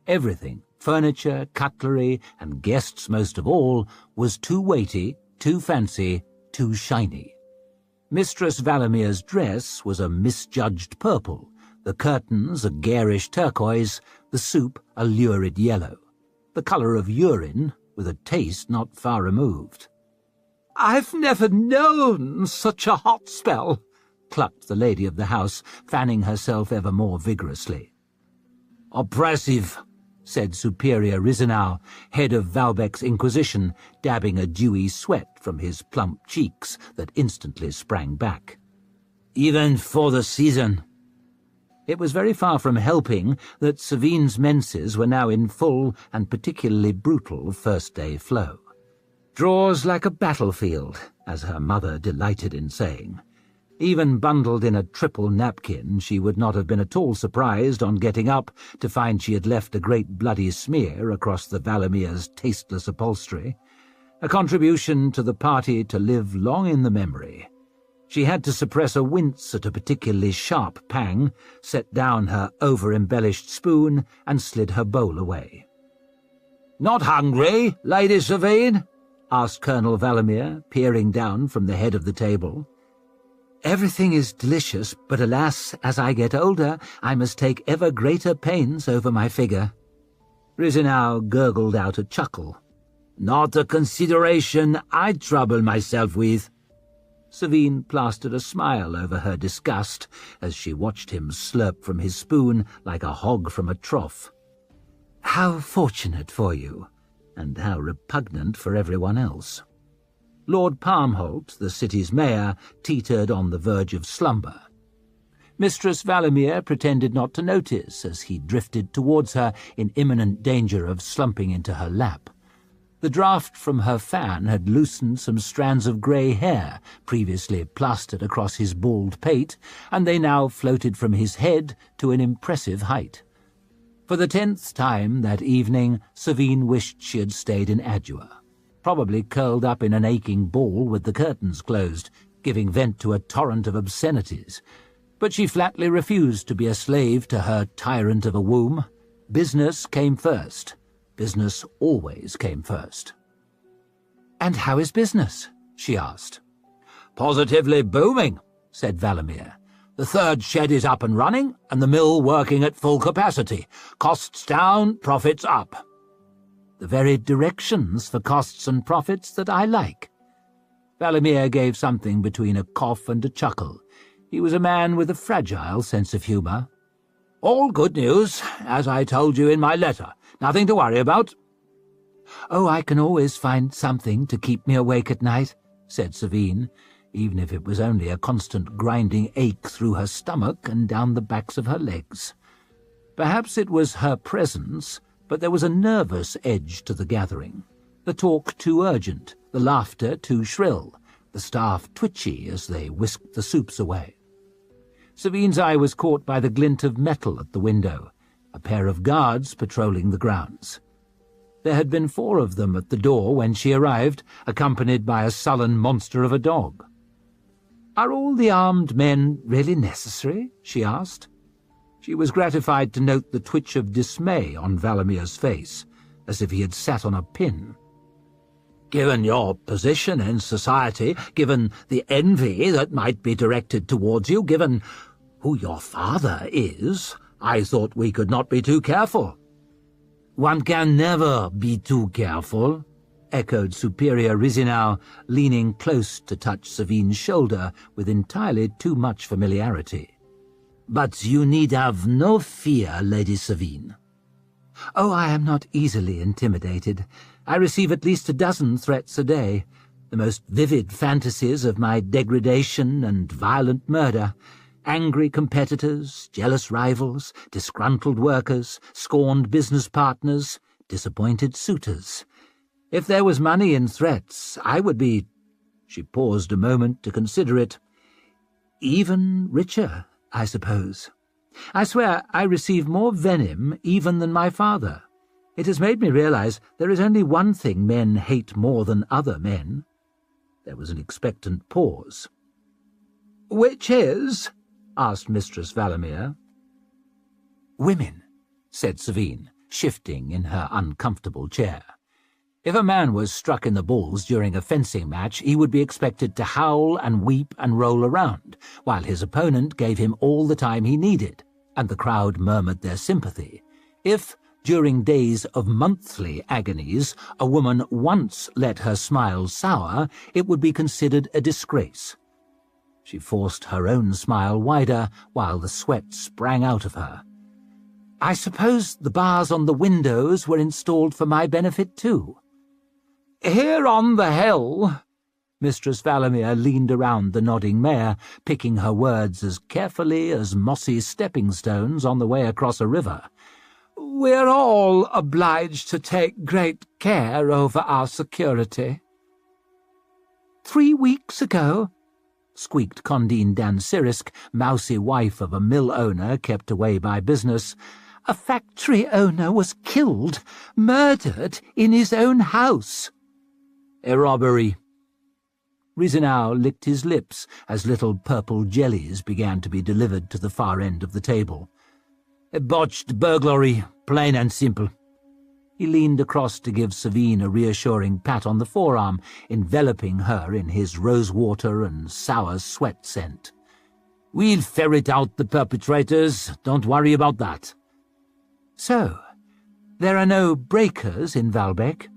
Everything, furniture, cutlery, and guests most of all, was too weighty, too fancy, too shiny. Mistress Valamere's dress was a misjudged purple, the curtains a garish turquoise, the soup a lurid yellow, the colour of urine, with a taste not far removed. "I've never known such a hot spell," clucked the lady of the house, fanning herself ever more vigorously. "Oppressive," said Superior Rizenau, head of Valbec's Inquisition, dabbing a dewy sweat from his plump cheeks that instantly sprang back. "Even for the season." It was very far from helping that Savine's menses were now in full and particularly brutal first-day flow. Draws like a battlefield, as her mother delighted in saying. Even bundled in a triple napkin, she would not have been at all surprised on getting up to find she had left a great bloody smear across the Valamere's tasteless upholstery, a contribution to the party to live long in the memory. She had to suppress a wince at a particularly sharp pang, set down her over-embellished spoon, and slid her bowl away. "Not hungry, Lady Savine?" asked Colonel Valamere, peering down from the head of the table. "Everything is delicious, but alas, as I get older, I must take ever greater pains over my figure." Rizenau gurgled out a chuckle. "Not a consideration I'd trouble myself with." Savine plastered a smile over her disgust as she watched him slurp from his spoon like a hog from a trough. How fortunate for you, and how repugnant for everyone else. Lord Palmholt, the city's mayor, teetered on the verge of slumber. Mistress Valamere pretended not to notice as he drifted towards her in imminent danger of slumping into her lap. The draught from her fan had loosened some strands of grey hair previously plastered across his bald pate, and they now floated from his head to an impressive height. For the 10th time that evening, Savine wished she had stayed in Adua, probably curled up in an aching ball with the curtains closed, giving vent to a torrent of obscenities. But she flatly refused to be a slave to her tyrant of a womb. Business came first. Business always came first. "And how is business?" she asked. "Positively booming," said Valamere. "The third shed is up and running, and the mill working at full capacity. Costs down, profits up." The very directions for costs and profits that I like. Valamere gave something between a cough and a chuckle. He was a man with a fragile sense of humour. "All good news, as I told you in my letter. Nothing to worry about." "Oh, I can always find something to keep me awake at night," said Savine, even if it was only a constant grinding ache through her stomach and down the backs of her legs. Perhaps it was her presence, but there was a nervous edge to the gathering. The talk too urgent, the laughter too shrill, the staff twitchy as they whisked the soups away. Savine's eye was caught by the glint of metal at the window, a pair of guards patrolling the grounds. There had been 4 of them at the door when she arrived, accompanied by a sullen monster of a dog. "Are all the armed men really necessary?" she asked. She was gratified to note the twitch of dismay on Valamere's face, as if he had sat on a pin. Given your position in society, given the envy that might be directed towards you, given who your father is, I thought we could not be too careful." "One can never be too careful," echoed Superior Rizinau, leaning close to touch Savine's shoulder with entirely too much familiarity. "But you need have no fear, Lady Savine." "Oh, I am not easily intimidated. I receive at least a dozen threats a day, the most vivid fantasies of my degradation and violent murder. Angry competitors, jealous rivals, disgruntled workers, scorned business partners, disappointed suitors. If there was money in threats, I would be—" She paused a moment to consider it. "Even richer, I suppose. I swear I receive more venom even than my father. It has made me realize there is only one thing men hate more than other men." There was an expectant pause. "Which is?" asked Mistress Valamir. "Women," said Savine, shifting in her uncomfortable chair. If a man was struck in the balls during a fencing match, he would be expected to howl and weep and roll around, while his opponent gave him all the time he needed, and the crowd murmured their sympathy. If, during days of monthly agonies, a woman once let her smile sour, it would be considered a disgrace. She forced her own smile wider, while the sweat sprang out of her. "I suppose the bars on the windows were installed for my benefit too." "Here on the hill," Mistress Valamir leaned around the nodding mare, picking her words as carefully as mossy stepping-stones on the way across a river, "we're all obliged to take great care over our security." 3 weeks ago, squeaked Condine Dansirisk, mousy wife of a mill owner kept away by business, "a factory owner was killed, murdered in his own house." "A robbery." Rizinau licked his lips as little purple jellies began to be delivered to the far end of the table. "A botched burglary, plain and simple." He leaned across to give Savine a reassuring pat on the forearm, enveloping her in his rose-water and sour sweat scent. "We'll ferret out the perpetrators, don't worry about that." "So, there are no breakers in Valbec?"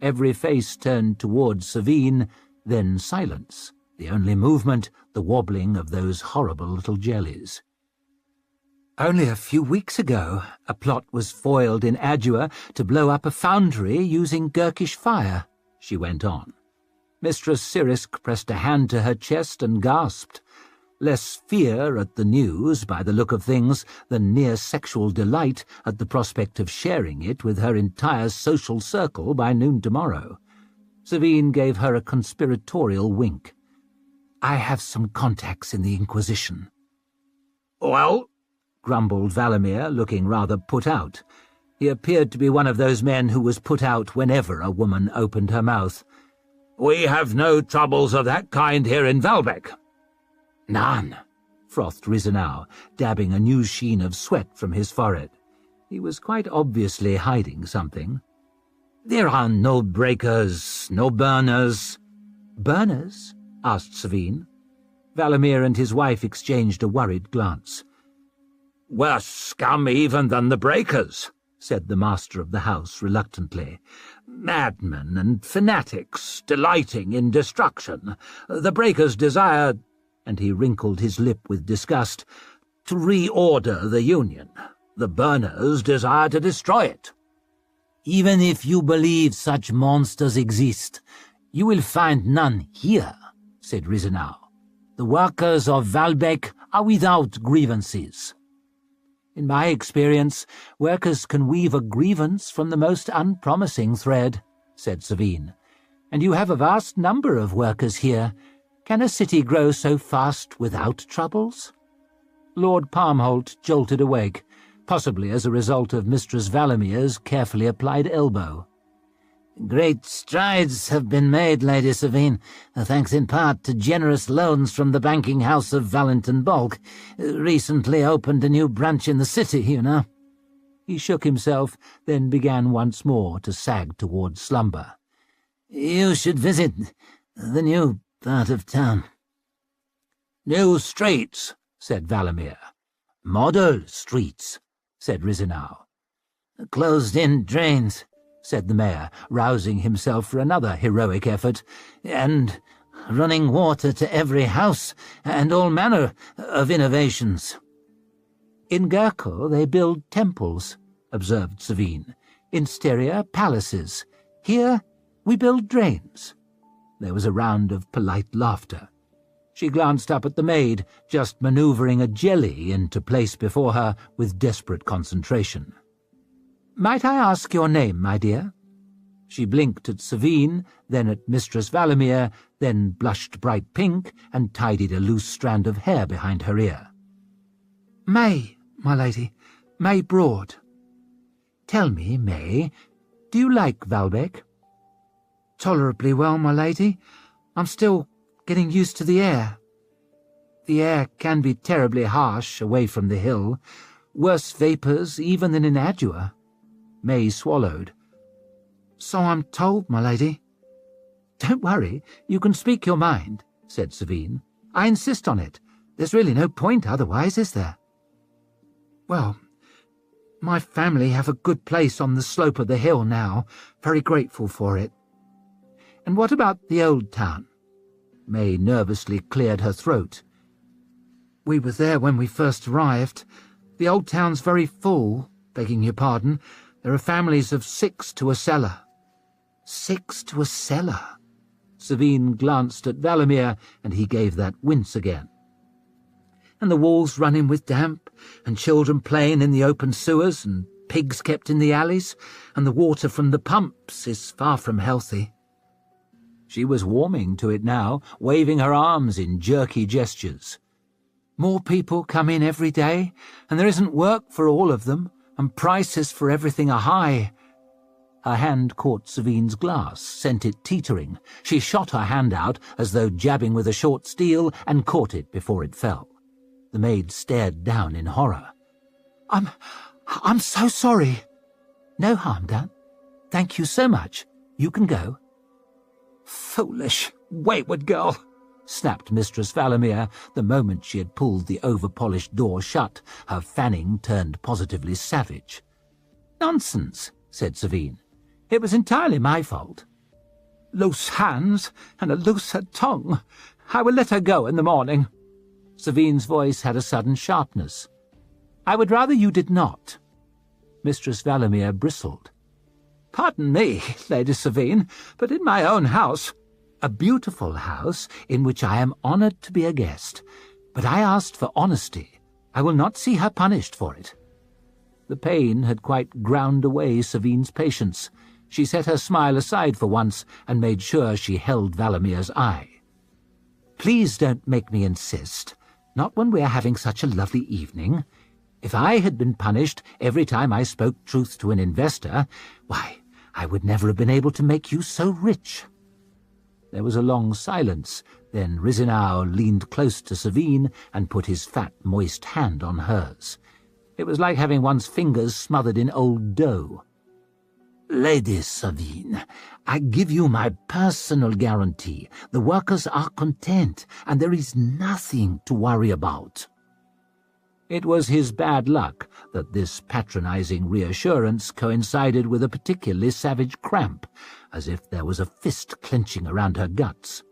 Every face turned towards Savine, then silence, the only movement the wobbling of those horrible little jellies. "Only a few weeks ago, a plot was foiled in Adua to blow up a foundry using Gurkish fire," she went on. Mistress Sirisk pressed a hand to her chest and gasped. Less fear at the news, by the look of things, than near sexual delight at the prospect of sharing it with her entire social circle by noon tomorrow. Savine gave her a conspiratorial wink. "I have some contacts in the Inquisition." "Well," grumbled Valamir, looking rather put out. He appeared to be one of those men who was put out whenever a woman opened her mouth. "we have no troubles of that kind here in Valbec." "None," frothed Rizinau, dabbing a new sheen of sweat from his forehead. He was quite obviously hiding something. "There are no breakers, no burners." "Burners?" asked Savine. Valamir and his wife exchanged a worried glance. "Worse scum even than the breakers," said the master of the house reluctantly. "Madmen and fanatics delighting in destruction. The breakers desire," and he wrinkled his lip with disgust, "to reorder the Union. The burners desire to destroy it." "Even if you believe such monsters exist, you will find none here," said Rizinau. "The workers of Valbec are without grievances." "In my experience, workers can weave a grievance from the most unpromising thread," said Savine. "And you have a vast number of workers here. Can a city grow so fast without troubles?" Lord Palmholt jolted awake, possibly as a result of Mistress Valamir's carefully applied elbow. "Great strides have been made, Lady Savine, thanks in part to generous loans from the banking house of Valentin Bulk. Recently opened a new branch in the city, you know." He shook himself, then began once more to sag towards slumber. You should visit the new part of town. New streets, said Valamir. Model streets, said Risenau. Closed-in drains, said the mayor, rousing himself for another heroic effort, and running water to every house, and all manner of innovations. In Gurkel they build temples, observed Savine. In Styria, palaces. Here we build drains. There was a round of polite laughter. She glanced up at the maid, just manoeuvring a jelly into place before her with desperate concentration. "Might I ask your name, my dear?" She blinked at Savine, then at Mistress Valamir, then blushed bright pink and tidied a loose strand of hair behind her ear. "May, my lady, May Broad." "Tell me, May, do you like Valbeck?" "Tolerably well, my lady. I'm still getting used to the air. The air can be terribly harsh away from the hill. Worse vapours even than in Adua." May swallowed. "So I'm told, my lady." "Don't worry, you can speak your mind," said Savine. "I insist on it. There's really no point otherwise, is there?" "Well, my family have a good place on the slope of the hill now. Very grateful for it." "And what about the old town?" May nervously cleared her throat. "We were there when we first arrived. The old town's very full, begging your pardon. There are families of 6 to a cellar." "6 to a cellar?" Savine glanced at Valamir, and he gave that wince again. "And the walls running with damp, and children playing in the open sewers, and pigs kept in the alleys, and the water from the pumps is far from healthy." She was warming to it now, waving her arms in jerky gestures. "More people come in every day, and there isn't work for all of them, and prices for everything are high." Her hand caught Savine's glass, sent it teetering. She shot her hand out as though jabbing with a short steel, and caught it before it fell. The maid stared down in horror. I'm so sorry." "No harm done. Thank you so much. You can go." "Foolish, wayward girl," snapped Mistress Valamir the moment she had pulled the over-polished door shut, her fanning turned positively savage. "Nonsense," said Savine. "It was entirely my fault." "Loose hands and a looser tongue. I will let her go in the morning." Savine's voice had a sudden sharpness. "I would rather you did not." Mistress Valamir bristled. "Pardon me, Lady Savine, but in my own house—" "A beautiful house in which I am honoured to be a guest. But I asked for honesty. I will not see her punished for it." The pain had quite ground away Savine's patience. She set her smile aside for once and made sure she held Valamir's eye. "Please don't make me insist. Not when we are having such a lovely evening. If I had been punished every time I spoke truth to an investor, why, I would never have been able to make you so rich." There was a long silence, then Risenau leaned close to Savine and put his fat, moist hand on hers. It was like having one's fingers smothered in old dough. "Lady Savine, I give you my personal guarantee. The workers are content, and there is nothing to worry about." It was his bad luck that this patronizing reassurance coincided with a particularly savage cramp, as if there was a fist clenching around her guts.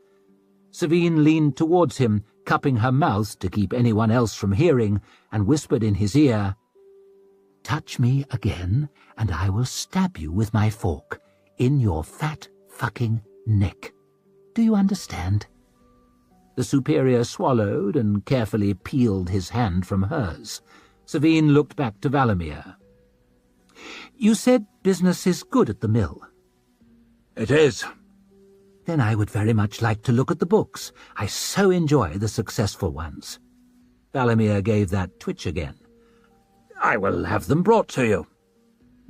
Savine leaned towards him, cupping her mouth to keep anyone else from hearing, and whispered in his ear, "Touch me again, and I will stab you with my fork, in your fat fucking neck. Do you understand?" The superior swallowed and carefully peeled his hand from hers. Savine looked back to Valamir. "You said business is good at the mill." "It is." "Then I would very much like to look at the books. I so enjoy the successful ones." Valamir gave that twitch again. "I will have them brought to you."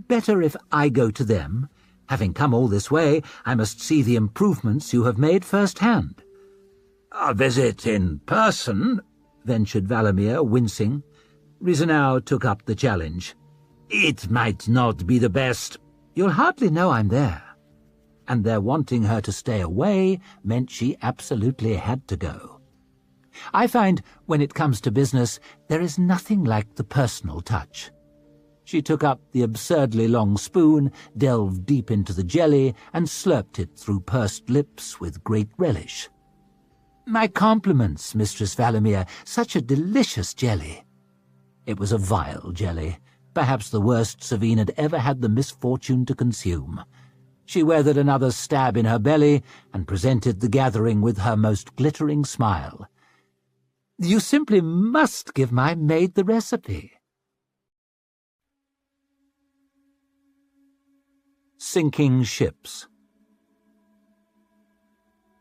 "Better if I go to them. Having come all this way, I must see the improvements you have made first-hand." "A visit in person," ventured Valamir, wincing. Risenau took up the challenge. "It might not be the best." "You'll hardly know I'm there." and their wanting her to stay away meant she absolutely had to go. I find, when it comes to business, there is nothing like the personal touch. She took up the absurdly long spoon, delved deep into the jelly, and slurped it through pursed lips with great relish. "My compliments, Mistress Valamir. Such a delicious jelly." It was a vile jelly, perhaps the worst Savine had ever had the misfortune to consume. She weathered another stab in her belly and presented the gathering with her most glittering smile. "You simply must give my maid the recipe." Sinking ships.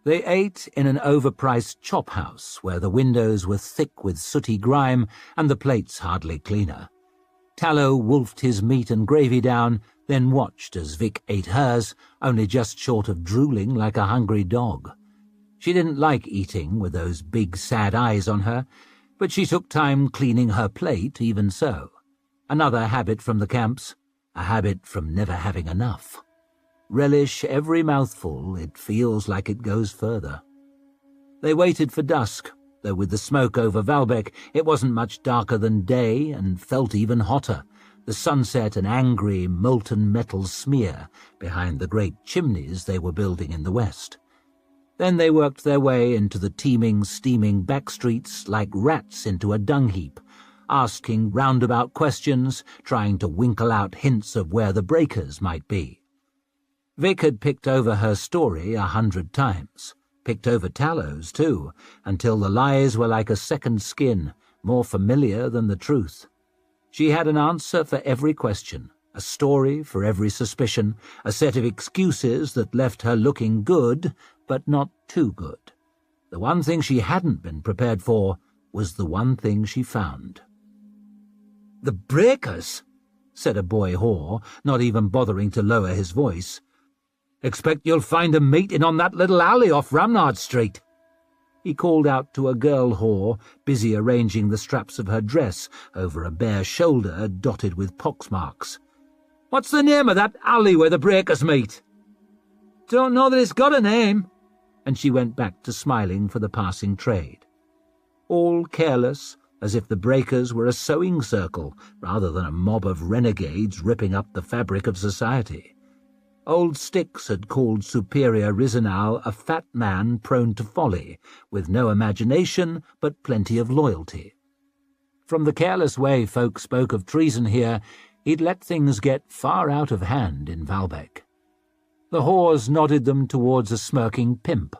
They ate in an overpriced chop house where the windows were thick with sooty grime and the plates hardly cleaner. Tallow wolfed his meat and gravy down, then watched as Vic ate hers, only just short of drooling like a hungry dog. She didn't like eating with those big sad eyes on her, but she took time cleaning her plate even so. Another habit from the camps, a habit from never having enough. Relish every mouthful, it feels like it goes further. They waited for dusk, though with the smoke over Valbec it wasn't much darker than day and felt even hotter, the sunset an angry molten metal smear behind the great chimneys they were building in the west. Then they worked their way into the teeming, steaming back streets like rats into a dung heap, asking roundabout questions, trying to winkle out hints of where the breakers might be. Vic had picked over her story 100 times, picked over Tallow's too, until the lies were like a second skin, more familiar than the truth. She had an answer for every question, a story for every suspicion, a set of excuses that left her looking good, but not too good. The one thing she hadn't been prepared for was the one thing she found. "The breakers," said a boy whore, not even bothering to lower his voice. "Expect you'll find 'em meeting on that little alley off Ramnard Street." He called out to a girl whore, busy arranging the straps of her dress over a bare shoulder dotted with poxmarks. "What's the name of that alley where the breakers meet?" "Don't know that it's got a name," and she went back to smiling for the passing trade. All careless, as if the breakers were a sewing circle rather than a mob of renegades ripping up the fabric of society. Old Styx had called Superior Rizenau a fat man prone to folly, with no imagination but plenty of loyalty. From the careless way folk spoke of treason here, he'd let things get far out of hand in Valbec. The whores nodded them towards a smirking pimp.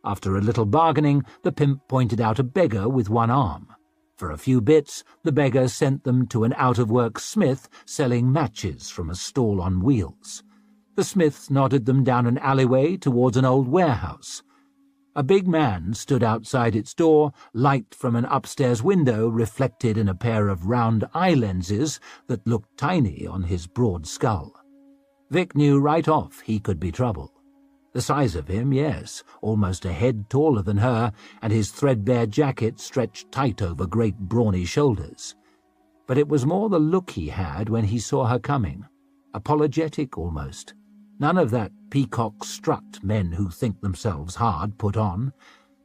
After a little bargaining, the pimp pointed out a beggar with one arm. For a few bits, the beggar sent them to an out-of-work smith selling matches from a stall on wheels. The smith nodded them down an alleyway towards an old warehouse. A big man stood outside its door, light from an upstairs window reflected in a pair of round eye lenses that looked tiny on his broad skull. Vic knew right off he could be trouble. The size of him, yes, almost a head taller than her, and his threadbare jacket stretched tight over great brawny shoulders. But it was more the look he had when he saw her coming, apologetic almost. None of that peacock strut men who think themselves hard put on,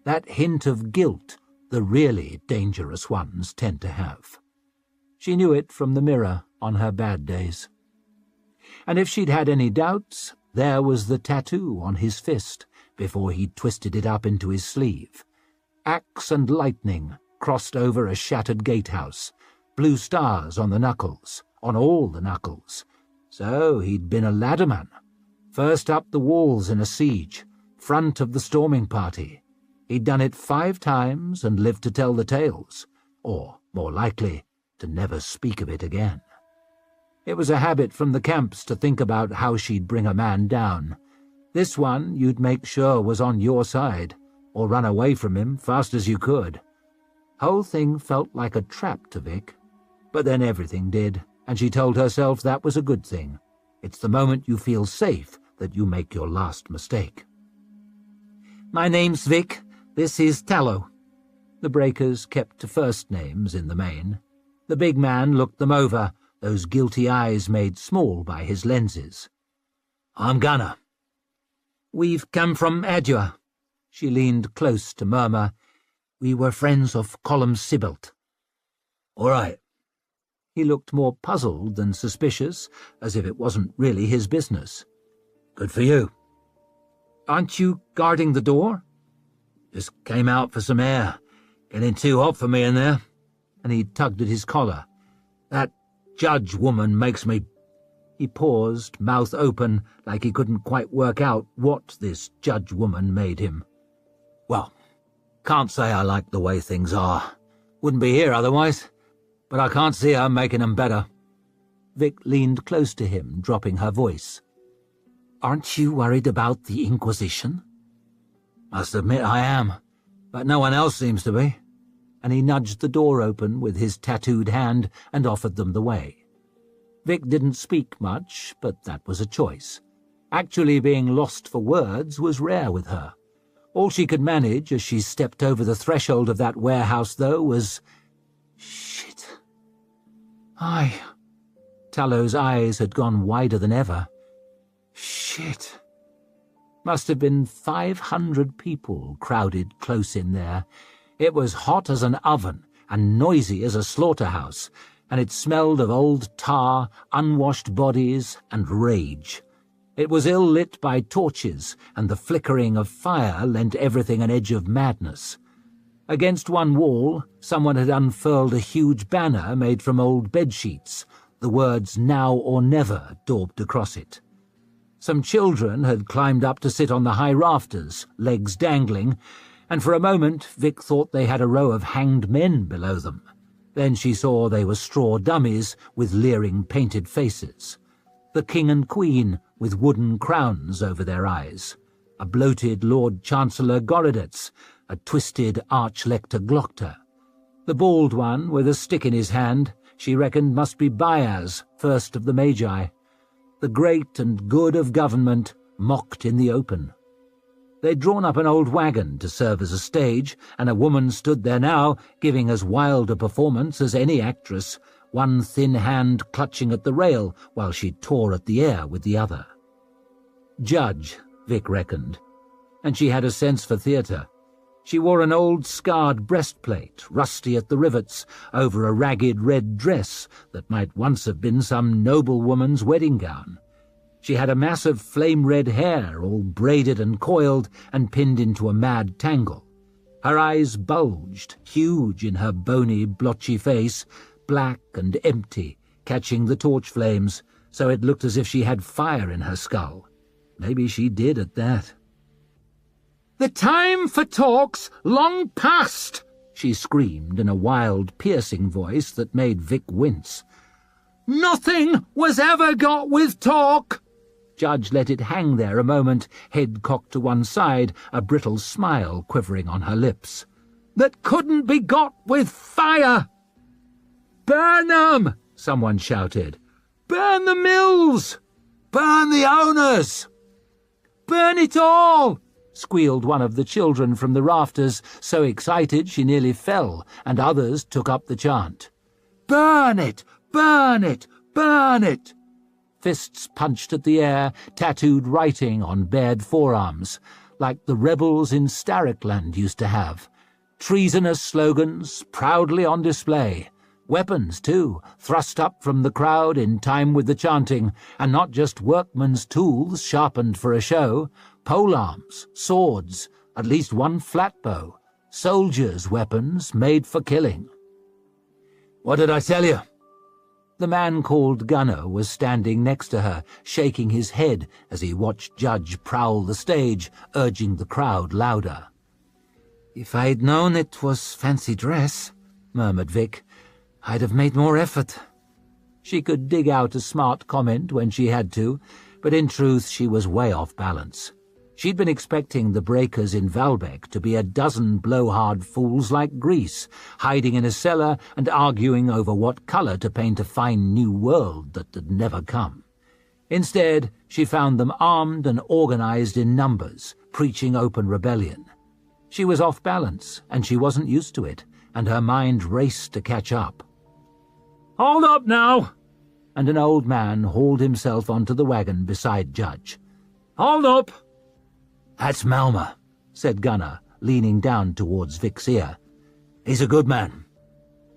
that hint of guilt the really dangerous ones tend to have. She knew it from the mirror on her bad days. And if she'd had any doubts, there was the tattoo on his fist before he'd twisted it up into his sleeve. Axe and lightning crossed over a shattered gatehouse, blue stars on the knuckles, on all the knuckles. So he'd been a ladderman. First up the walls in a siege, front of the storming party. He'd done it 5 times and lived to tell the tales, or, more likely, to never speak of it again. It was a habit from the camps to think about how she'd bring a man down. This one you'd make sure was on your side, or run away from him fast as you could. Whole thing felt like a trap to Vic, but then everything did, and she told herself that was a good thing. It's the moment you feel safe that you make your last mistake. "My name's Vic. This is Tallow." The breakers kept to first names in the main. The big man looked them over, those guilty eyes made small by his lenses. "I'm Gunner." "We've come from Adua." She leaned close to murmur, "We were friends of Colum Sibbald." "All right." He looked more puzzled than suspicious, as if it wasn't really his business. "Good for you." "Aren't you guarding the door?" "Just came out for some air. Getting too hot for me in there." And he tugged at his collar. "That judge woman makes me—" He paused, mouth open, like he couldn't quite work out what this judge woman made him. "Well, can't say I like the way things are. Wouldn't be here otherwise. But I can't see her making them better." Vic leaned close to him, dropping her voice. "Aren't you worried about the Inquisition?" "Must admit I am, but no one else seems to be." And he nudged the door open with his tattooed hand and offered them the way. Vic didn't speak much, but that was a choice. Actually being lost for words was rare with her. All she could manage as she stepped over the threshold of that warehouse, though, was, "Shit." "Aye." Tallow's eyes had gone wider than ever. "Shit." Must have been 500 people crowded close in there. It was hot as an oven and noisy as a slaughterhouse, and it smelled of old tar, unwashed bodies, and rage. It was ill-lit by torches, and the flickering of fire lent everything an edge of madness. Against one wall, someone had unfurled a huge banner made from old bedsheets, the words "Now or Never" daubed across it. Some children had climbed up to sit on the high rafters, legs dangling, and for a moment Vic thought they had a row of hanged men below them. Then she saw they were straw dummies with leering painted faces. The King and Queen with wooden crowns over their eyes. A bloated Lord Chancellor Gorodets, a twisted Archlector Glockter. The bald one with a stick in his hand she reckoned must be Bias, first of the Magi. The great and good of government mocked in the open. They'd drawn up an old wagon to serve as a stage, and a woman stood there now, giving as wild a performance as any actress, one thin hand clutching at the rail while she tore at the air with the other. Judge, Vic reckoned, and she had a sense for theatre. She wore an old scarred breastplate, rusty at the rivets, over a ragged red dress that might once have been some noblewoman's wedding gown. She had a mass of flame-red hair, all braided and coiled and pinned into a mad tangle. Her eyes bulged, huge in her bony, blotchy face, black and empty, catching the torch flames, so it looked as if she had fire in her skull. Maybe she did at that. "The time for talk's long past," she screamed in a wild, piercing voice that made Vic wince. "Nothing was ever got with talk." Judge let it hang there a moment, head cocked to one side, a brittle smile quivering on her lips. "That couldn't be got with fire." "Burn 'em!" someone shouted. "Burn the mills!" "Burn the owners!" "Burn it all!" squealed one of the children from the rafters, so excited she nearly fell, and others took up the chant. "Burn it! Burn it! Burn it!" Fists punched at the air, tattooed writing on bared forearms, like the rebels in Starrickland used to have. Treasonous slogans proudly on display. Weapons, too, thrust up from the crowd in time with the chanting, and not just workmen's tools sharpened for a show, polearms, swords, at least one flatbow, soldiers' weapons made for killing. "What did I tell you?" The man called Gunner was standing next to her, shaking his head as he watched Judge prowl the stage, urging the crowd louder. "If I'd known it was fancy dress," murmured Vic, "I'd have made more effort." She could dig out a smart comment when she had to, but in truth she was way off balance. She'd been expecting the breakers in Valbec to be a dozen blowhard fools like Grease, hiding in a cellar and arguing over what colour to paint a fine new world that had never come. Instead, she found them armed and organised in numbers, preaching open rebellion. She was off balance, and she wasn't used to it, and her mind raced to catch up. "Hold up now!" And an old man hauled himself onto the wagon beside Judge. "Hold up! "That's Malma," said Gunnar, leaning down towards Vic's ear. "He's a good man."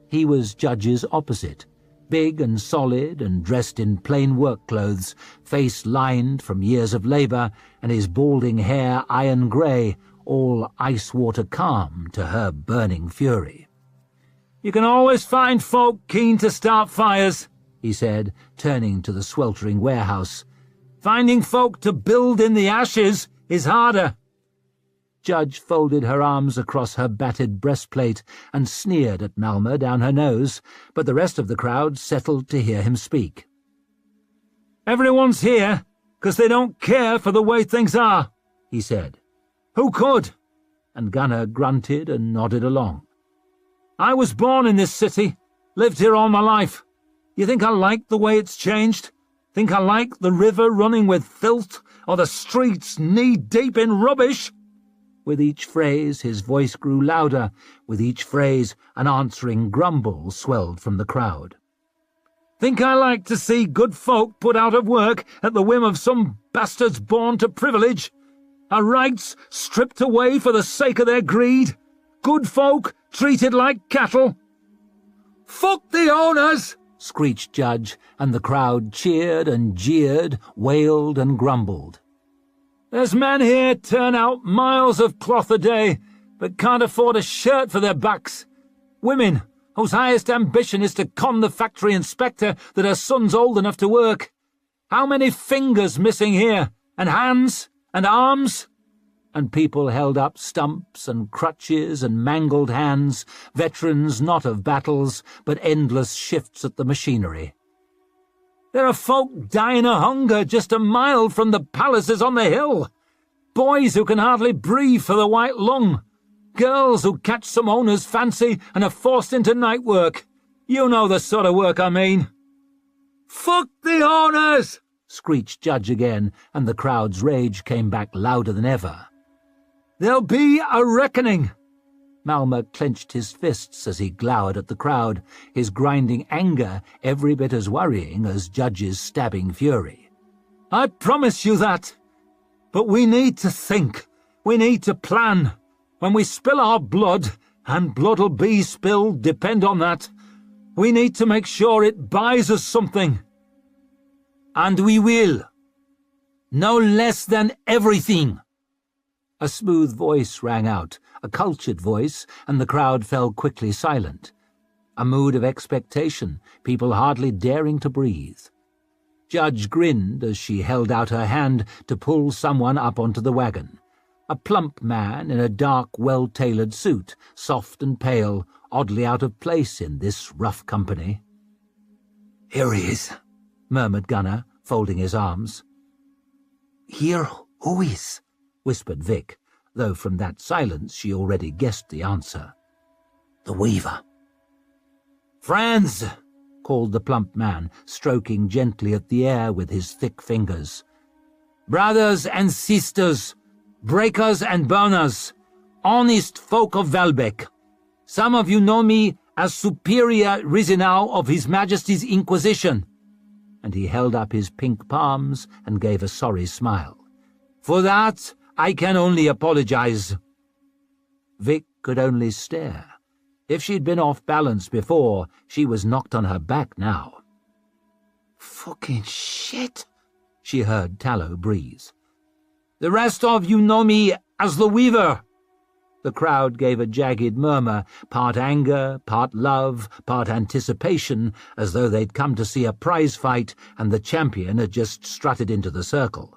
He was Judge's opposite, big and solid and dressed in plain work clothes, face lined from years of labour, and his balding hair iron grey, all ice-water calm to her burning fury. "You can always find folk keen to start fires," he said, turning to the sweltering warehouse. "Finding folk to build in the ashes is harder." Judge folded her arms across her battered breastplate and sneered at Malma down her nose, but the rest of the crowd settled to hear him speak. "Everyone's here because they don't care for the way things are," he said. "Who could?" And Gunnar grunted and nodded along. "I was born in this city, lived here all my life. You think I like the way it's changed? Think I like the river running with filth, or the streets knee-deep in rubbish?" With each phrase his voice grew louder, with each phrase an answering grumble swelled from the crowd. "Think I like to see good folk put out of work at the whim of some bastards born to privilege? Our rights stripped away for the sake of their greed? Good folk treated like cattle?" "Fuck the owners!" screeched Judge, and the crowd cheered and jeered, wailed and grumbled. "There's men here turn out miles of cloth a day, but can't afford a shirt for their backs. Women whose highest ambition is to con the factory inspector that her son's old enough to work. How many fingers missing here, and hands, and arms?" And people held up stumps and crutches and mangled hands, veterans not of battles, but endless shifts at the machinery. "There are folk dying of hunger just a mile from the palaces on the hill. Boys who can hardly breathe for the white lung. Girls who catch some owner's fancy and are forced into night work. You know the sort of work I mean." "Fuck the owners!" screeched Judge again, and the crowd's rage came back louder than ever. "There'll be a reckoning." Malma clenched his fists as he glowered at the crowd, his grinding anger every bit as worrying as Judge's stabbing fury. "I promise you that. But we need to think. We need to plan. When we spill our blood, and blood'll be spilled, depend on that, we need to make sure it buys us something." "And we will. No less than everything." A smooth voice rang out, a cultured voice, and the crowd fell quickly silent. A mood of expectation, people hardly daring to breathe. Judge grinned as she held out her hand to pull someone up onto the wagon. A plump man in a dark, well-tailored suit, soft and pale, oddly out of place in this rough company. "Here he is," murmured Gunnar, folding his arms. "Here who is?" whispered Vic, though from that silence she already guessed the answer. "The weaver." "Friends!" called the plump man, stroking gently at the air with his thick fingers. "Brothers and sisters, breakers and burners, honest folk of Valbeck. Some of you know me as Superior Risenau of His Majesty's Inquisition." And he held up his pink palms and gave a sorry smile. "For that, I can only apologize." Vic could only stare. If she'd been off balance before, she was knocked on her back now. "Fucking shit," she heard Tallow breathe. "The rest of you know me as the Weaver." The crowd gave a jagged murmur, part anger, part love, part anticipation, as though they'd come to see a prize fight and the champion had just strutted into the circle.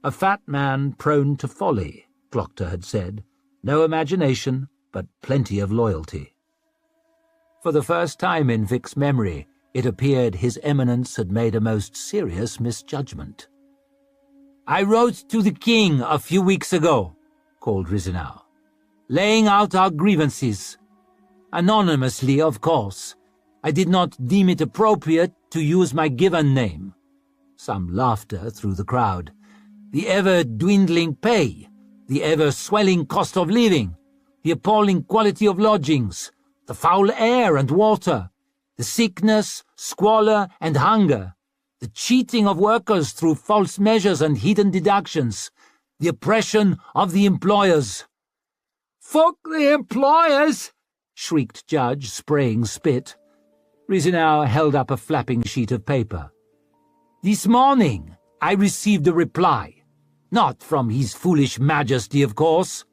A fat man prone to folly, Glockter had said. No imagination, but plenty of loyalty. For the first time in Vic's memory, it appeared His Eminence had made a most serious misjudgment. "I wrote to the king a few weeks ago," called Risenau, "laying out our grievances. Anonymously, of course. I did not deem it appropriate to use my given name." Some laughter through the crowd. "The ever-dwindling pay, the ever-swelling cost of living, the appalling quality of lodgings, the foul air and water, the sickness, squalor, and hunger, the cheating of workers through false measures and hidden deductions, The oppression of the employers." "Fuck the employers!" shrieked Judge, spraying spit. Rizinau held up a flapping sheet of paper. "This morning I received a reply. Not from His Foolish Majesty, of course."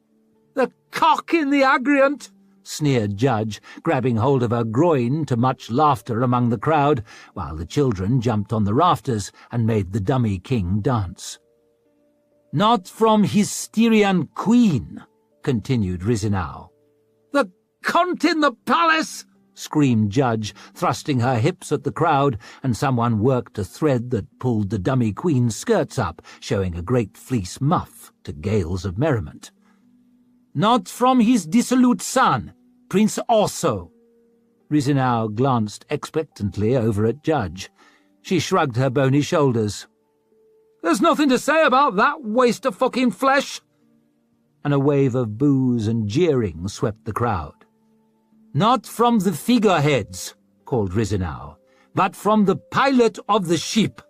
"The cock in the agreement!" sneered Judge, grabbing hold of her groin to much laughter among the crowd, while the children jumped on the rafters and made the dummy king dance. "Not from His Styrian Queen," continued Rizinau. "The cunt in the palace!" screamed Judge, thrusting her hips at the crowd, and someone worked a thread that pulled the dummy queen's skirts up, showing a great fleece muff to gales of merriment. "Not from his dissolute son, Prince Orso." Rizinau glanced expectantly over at Judge. She shrugged her bony shoulders. "There's nothing to say about that waste of fucking flesh." And a wave of boos and jeering swept the crowd. "Not from the figureheads," called Rizinau, "but from the pilot of the ship,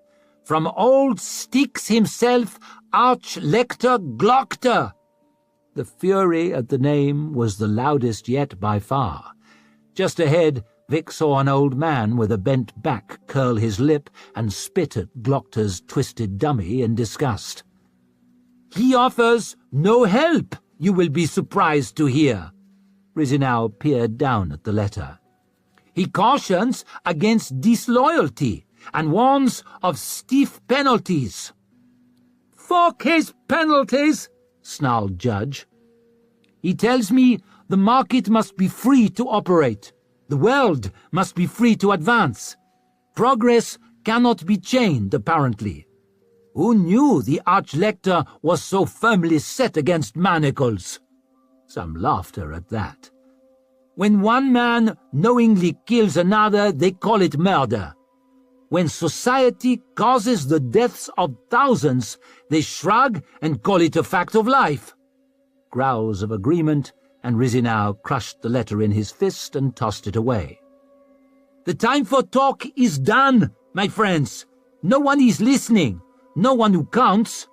from old Styx himself, Arch-Lector Glockter." The fury at the name was the loudest yet by far. Just ahead, Vic saw an old man with a bent back curl his lip and spit at Glockter's twisted dummy in disgust. "He offers no help, you will be surprised to hear." Rizinau peered down at the letter. "He cautions against disloyalty and warns of stiff penalties." "Fuck his penalties!" snarled Judge. "He tells me the market must be free to operate. The world must be free to advance. Progress cannot be chained, apparently. Who knew the Arch-Lector was so firmly set against manacles?" Some laughter at that. "When one man knowingly kills another, they call it murder. When society causes the deaths of thousands, they shrug and call it a fact of life." Growls of agreement, and Rizinau crushed the letter in his fist and tossed it away. "The time for talk is done, my friends. No one is listening, no one who counts.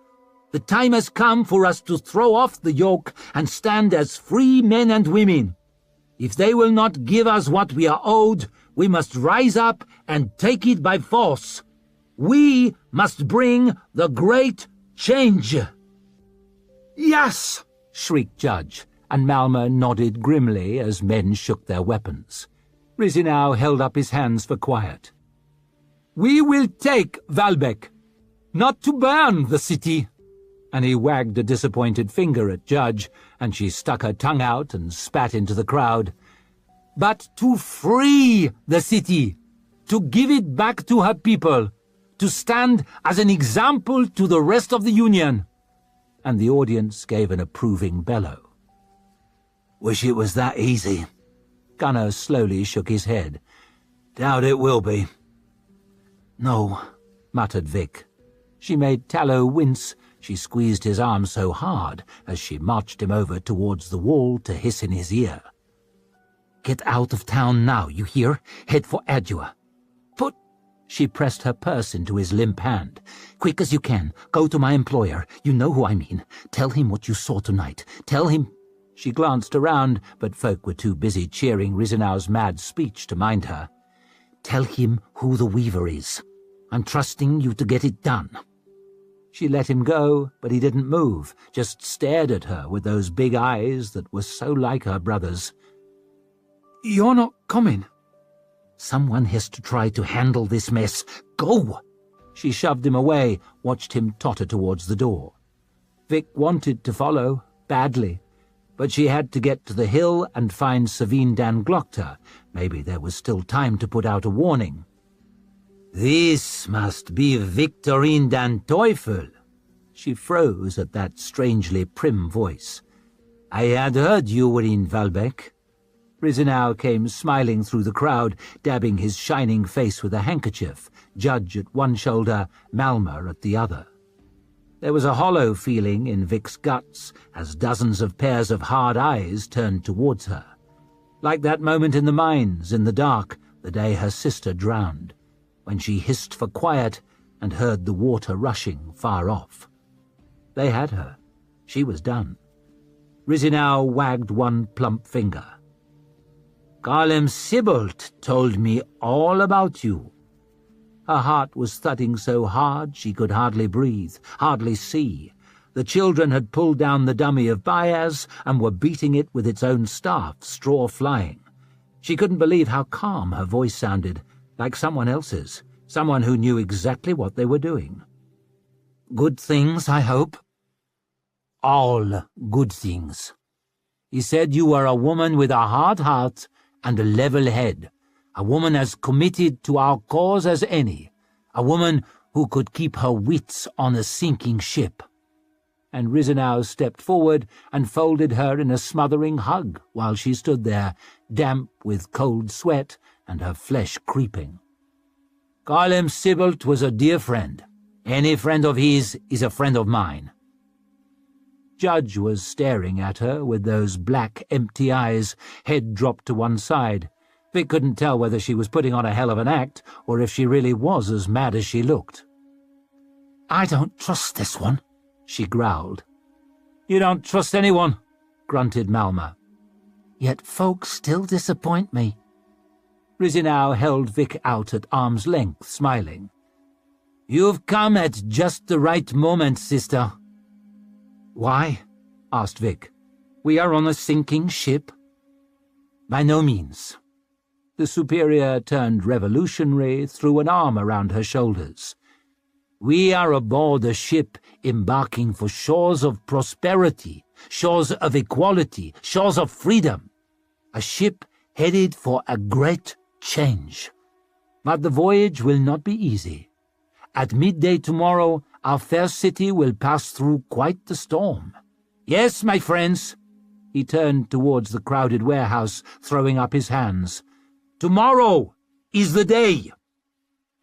The time has come for us to throw off the yoke and stand as free men and women. If they will not give us what we are owed, we must rise up and take it by force. We must bring the great change." "Yes!" shrieked Judge, and Malma nodded grimly as men shook their weapons. Rizinau held up his hands for quiet. "We will take Valbec, not to burn the city." And he wagged a disappointed finger at Judge, and she stuck her tongue out and spat into the crowd. "But to free the city, to give it back to her people, to stand as an example to the rest of the Union." And the audience gave an approving bellow. "Wish it was that easy." Gunnar slowly shook his head. "Doubt it will be." "No," muttered Vic. She made Tallow wince. She squeezed his arm so hard as she marched him over towards the wall to hiss in his ear. "Get out of town now, you hear? Head for Adua. Put—" She pressed her purse into his limp hand. "Quick as you can. Go to my employer. You know who I mean. Tell him what you saw tonight. Tell him—" She glanced around, but folk were too busy cheering Rizinau's mad speech to mind her. "Tell him who the Weaver is. I'm trusting you to get it done." She let him go, but he didn't move, just stared at her with those big eyes that were so like her brother's. "You're not coming." "Someone has to try to handle this mess. Go!" She shoved him away, watched him totter towards the door. Vic wanted to follow, badly, but she had to get to the hill and find Savine Dan Glockter. Maybe there was still time to put out a warning. "This must be Victorine Dan Teufel." She froze at that strangely prim voice. "I had heard you were in Valbec." Rizinau came smiling through the crowd, dabbing his shining face with a handkerchief, Judge at one shoulder, Malma at the other. There was a hollow feeling in Vic's guts as dozens of pairs of hard eyes turned towards her. Like that moment in the mines, in the dark, the day her sister drowned, when she hissed for quiet and heard the water rushing far off. They had her, She was done. Rizinow wagged one plump finger. "Garlem Sibbald told me all about you." Her heart was thudding so hard she could hardly breathe, hardly see. The children had pulled down the dummy of Baez and were beating it with its own staff, straw flying. She couldn't believe how calm her voice sounded, like someone else's, someone who knew exactly what they were doing. "Good things, I hope?" "All good things. He said you were a woman with a hard heart and a level head, a woman as committed to our cause as any, a woman who could keep her wits on a sinking ship." And Rizinow stepped forward and folded her in a smothering hug while she stood there, damp with cold sweat and her flesh creeping. "Garlem Sibbald was a dear friend. Any friend of his is a friend of mine." Judge was staring at her with those black, empty eyes, head dropped to one side. Vic couldn't tell whether she was putting on a hell of an act or if she really was as mad as she looked. "I don't trust this one," she growled. "You don't trust anyone," grunted Malma. "Yet folks still disappoint me." Rizinow held Vic out at arm's length, smiling. "You've come at just the right moment, sister." "Why?" asked Vic. "We are on a sinking ship." "By no means." The superior turned revolutionary, threw an arm around her shoulders. "We are aboard a ship embarking for shores of prosperity, shores of equality, shores of freedom. A ship headed for a great change. But the voyage will not be easy. At midday tomorrow, our fair city will pass through quite the storm. Yes, my friends." He turned towards the crowded warehouse, throwing up his hands. "Tomorrow is the day."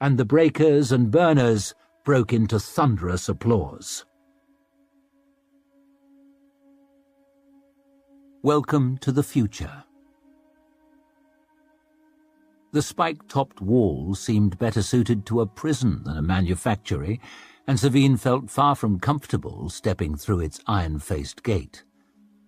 And the breakers and burners broke into thunderous applause. Welcome to the future. The spike-topped wall seemed better suited to a prison than a manufactory, and Savine felt far from comfortable stepping through its iron-faced gate.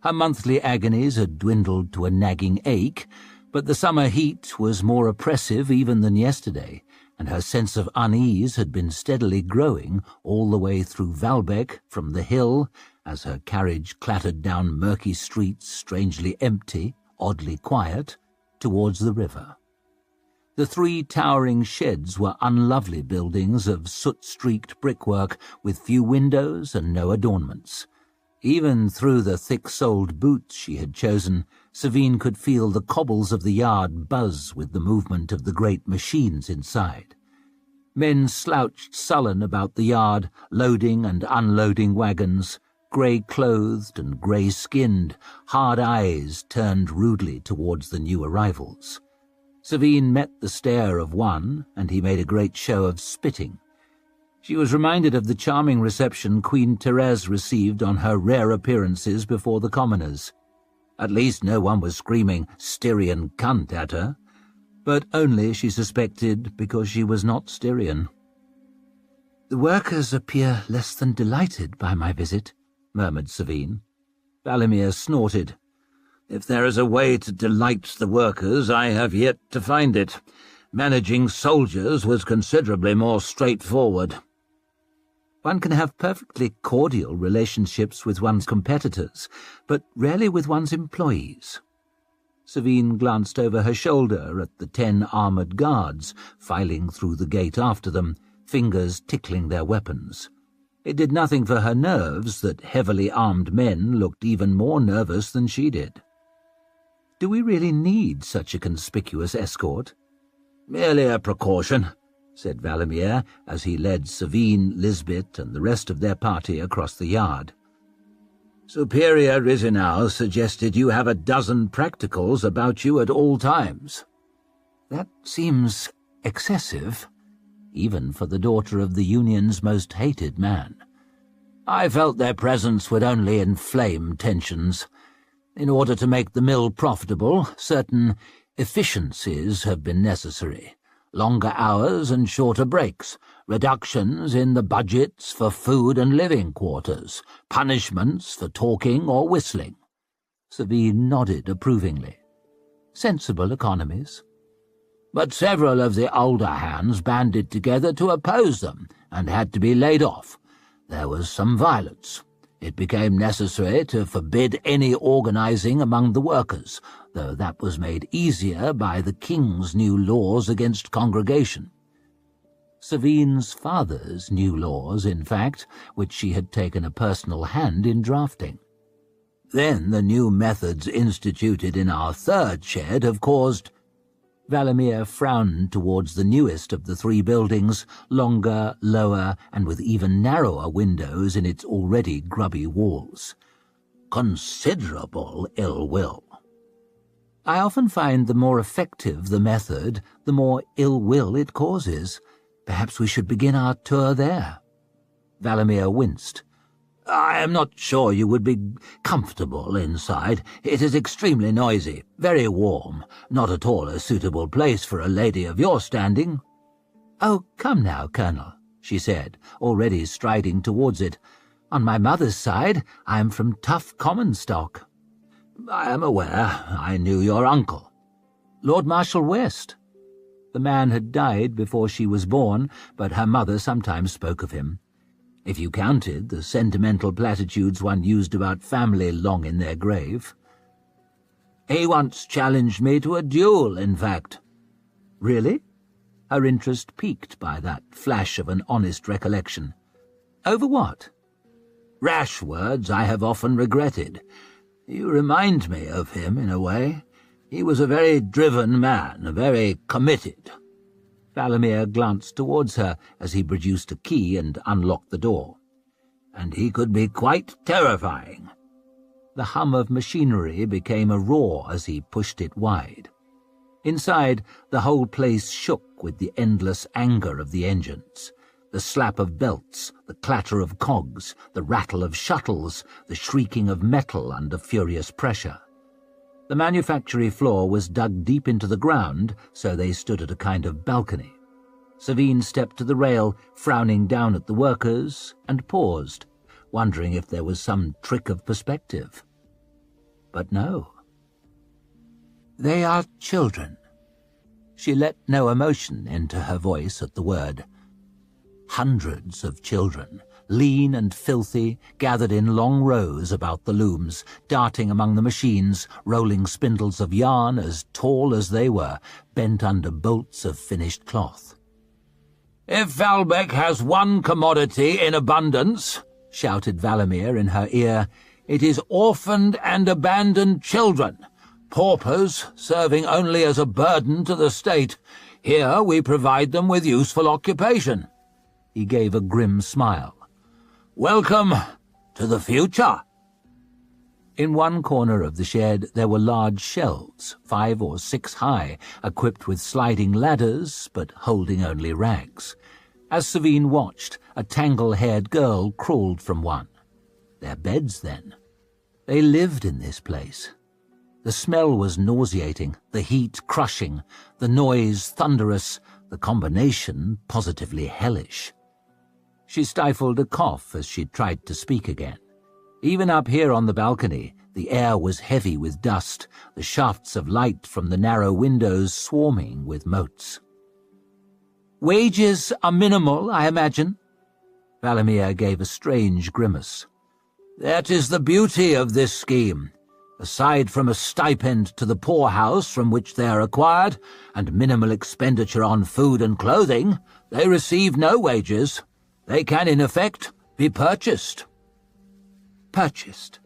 Her monthly agonies had dwindled to a nagging ache, but the summer heat was more oppressive even than yesterday, and her sense of unease had been steadily growing all the way through Valbeck from the hill, as her carriage clattered down murky streets strangely empty, oddly quiet, towards the river. The 3 towering sheds were unlovely buildings of soot-streaked brickwork with few windows and no adornments. Even through the thick-soled boots she had chosen, Savine could feel the cobbles of the yard buzz with the movement of the great machines inside. Men slouched sullen about the yard, loading and unloading wagons, grey-clothed and grey-skinned, hard eyes turned rudely towards the new arrivals. Savine met the stare of one, and he made a great show of spitting. She was reminded of the charming reception Queen Therese received on her rare appearances before the commoners. At least no one was screaming Styrian cunt at her, but only, she suspected, because she was not Styrian. "The workers appear less than delighted by my visit," murmured Savine. Valimir snorted. "If there is a way to delight the workers, I have yet to find it. Managing soldiers was considerably more straightforward." "One can have perfectly cordial relationships with one's competitors, but rarely with one's employees." Savine glanced over her shoulder at the 10 armoured guards filing through the gate after them, fingers tickling their weapons. It did nothing for her nerves that heavily armed men looked even more nervous than she did. "Do we really need such a conspicuous escort?" "Merely a precaution," said Valimir, as he led Savine, Lisbeth, and the rest of their party across the yard. "Superior Rizinow suggested you have a dozen practicals about you at all times." "That seems excessive, even for the daughter of the Union's most hated man." "I felt their presence would only inflame tensions. In order to make the mill profitable, certain efficiencies have been necessary. longer hours and shorter breaks, reductions in the budgets for food and living quarters, punishments for talking or whistling. Savine nodded approvingly. Sensible economies. But several of the older hands banded together to oppose them and had to be laid off. There was some violence. It became necessary to forbid any organizing among the workers, though that was made easier by the king's new laws against congregation. Savine's father's new laws, in fact, which she had taken a personal hand in drafting. Then the new methods instituted in our third shed have caused— Valimir frowned towards the newest of the three buildings, longer, lower, and with even narrower windows in its already grubby walls. Considerable ill will. I often find the more effective the method, the more ill will it causes. Perhaps we should begin our tour there. Valimir winced. I am not sure you would be comfortable inside. It is extremely noisy, very warm, not at all a suitable place for a lady of your standing. Oh, come now, Colonel, she said, already striding towards it. On my mother's side, I am from tough common stock. I am aware. I knew your uncle. Lord Marshal West. The man had died before she was born, but her mother sometimes spoke of him. If you counted the sentimental platitudes one used about family long in their grave. He once challenged me to a duel, in fact. Really? Her interest piqued by that flash of an honest recollection. Over what? Rash words I have often regretted. You remind me of him, in a way. He was a very driven man, very committed. Valimir glanced towards her as he produced a key and unlocked the door. And he could be quite terrifying. The hum of machinery became a roar as he pushed it wide. Inside, the whole place shook with the endless anger of the engines. The slap of belts, the clatter of cogs, the rattle of shuttles, the shrieking of metal under furious pressure. The manufactory floor was dug deep into the ground, so they stood at a kind of balcony. Savine stepped to the rail, frowning down at the workers, and paused, wondering if there was some trick of perspective. But no. They are children. She let no emotion into her voice at the word. Hundreds of children, lean and filthy, gathered in long rows about the looms, darting among the machines, rolling spindles of yarn as tall as they were, bent under bolts of finished cloth. "If Valbeck has one commodity in abundance," shouted Valimir in her ear, "it is orphaned and abandoned children, paupers serving only as a burden to the state. Here we provide them with useful occupation." He gave a grim smile. "Welcome to the future." In one corner of the shed there were large shelves, 5 or 6 high, equipped with sliding ladders, but holding only rags. As Savine watched, a tangle-haired girl crawled from one. Their beds, then. They lived in this place. The smell was nauseating, the heat crushing, the noise thunderous, the combination positively hellish. She stifled a cough as she tried to speak again. Even up here on the balcony, the air was heavy with dust, the shafts of light from the narrow windows swarming with motes. "Wages are minimal, I imagine?" Valimir gave a strange grimace. "That is the beauty of this scheme. Aside from a stipend to the poorhouse from which they are acquired, and minimal expenditure on food and clothing, they receive no wages. They can, in effect, be purchased." Purchased.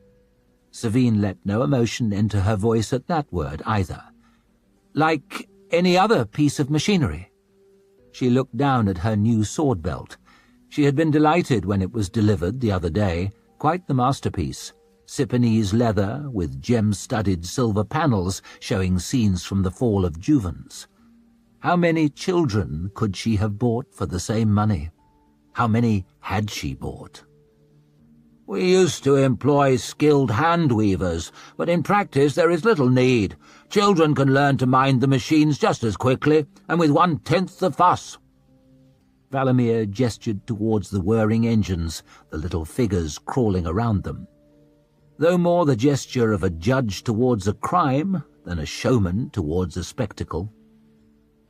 Savine let no emotion enter her voice at that word either. Like any other piece of machinery. She looked down at her new sword belt. She had been delighted when it was delivered the other day. Quite the masterpiece. Siponese leather with gem-studded silver panels showing scenes from the fall of Juvens. How many children could she have bought for the same money? How many had she bought? We used to employ skilled hand weavers, but in practice there is little need. Children can learn to mind the machines just as quickly, and with 1/10 the fuss." Valamir gestured towards the whirring engines, the little figures crawling around them. Though more the gesture of a judge towards a crime than a showman towards a spectacle.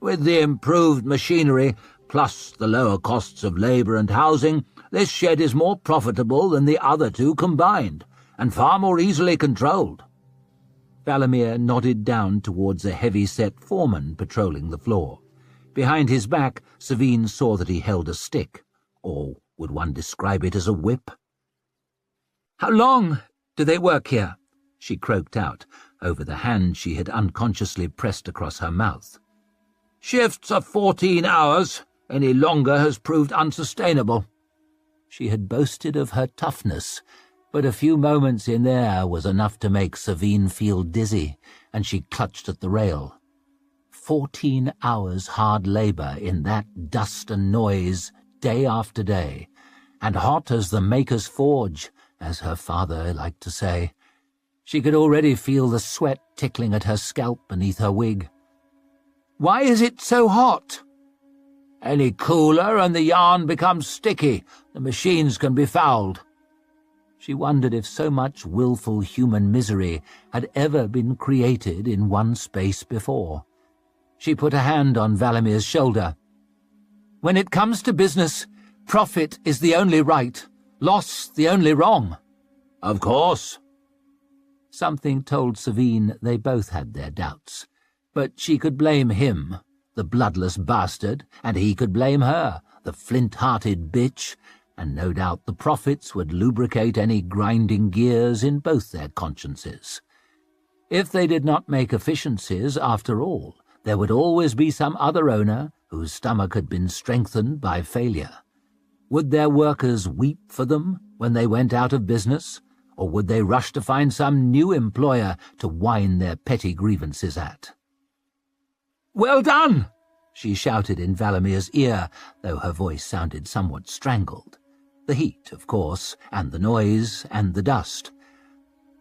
"With the improved machinery, plus the lower costs of labour and housing, this shed is more profitable than the other two combined, and far more easily controlled." Valamir nodded down towards a heavy-set foreman patrolling the floor. Behind his back, Savine saw that he held a stick, or would one describe it as a whip? "How long do they work here?" she croaked out, over the hand she had unconsciously pressed across her mouth. "Shifts of 14 hours. Any longer has proved unsustainable." She had boasted of her toughness, but a few moments in there was enough to make Savine feel dizzy, and she clutched at the rail. 14 hours hard labour in that dust and noise, day after day, and hot as the maker's forge, as her father liked to say. She could already feel the sweat tickling at her scalp beneath her wig. "Why is it so hot?" "Any cooler and the yarn becomes sticky. The machines can be fouled." She wondered if so much willful human misery had ever been created in one space before. She put a hand on Valamir's shoulder. "When it comes to business, profit is the only right, loss the only wrong." "Of course." Something told Savine they both had their doubts, but she could blame him, the bloodless bastard, and he could blame her, the flint-hearted bitch, and no doubt the profits would lubricate any grinding gears in both their consciences. If they did not make efficiencies, after all, there would always be some other owner whose stomach had been strengthened by failure. Would their workers weep for them when they went out of business, or would they rush to find some new employer to whine their petty grievances at? "Well done!" she shouted in Valamir's ear, though her voice sounded somewhat strangled. The heat, of course, and the noise, and the dust.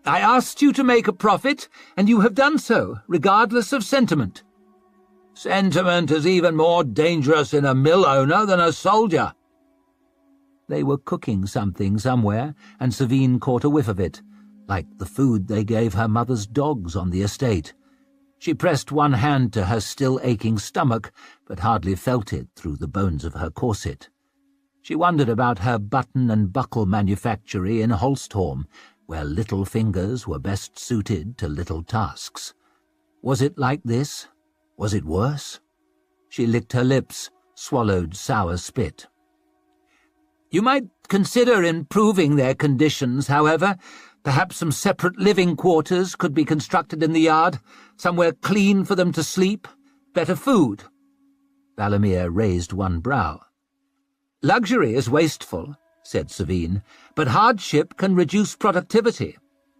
"I asked you to make a profit, and you have done so, regardless of sentiment." "Sentiment is even more dangerous in a mill owner than a soldier." They were cooking something somewhere, and Savine caught a whiff of it, like the food they gave her mother's dogs on the estate. She pressed one hand to her still-aching stomach, but hardly felt it through the bones of her corset. She wondered about her button and buckle manufactory in Holstorm, where little fingers were best suited to little tasks. Was it like this? Was it worse? She licked her lips, swallowed sour spit. "You might consider improving their conditions, however. Perhaps some separate living quarters could be constructed in the yard, somewhere clean for them to sleep, better food." Valamir raised one brow. "Luxury is wasteful," said Savine, "but hardship can reduce productivity.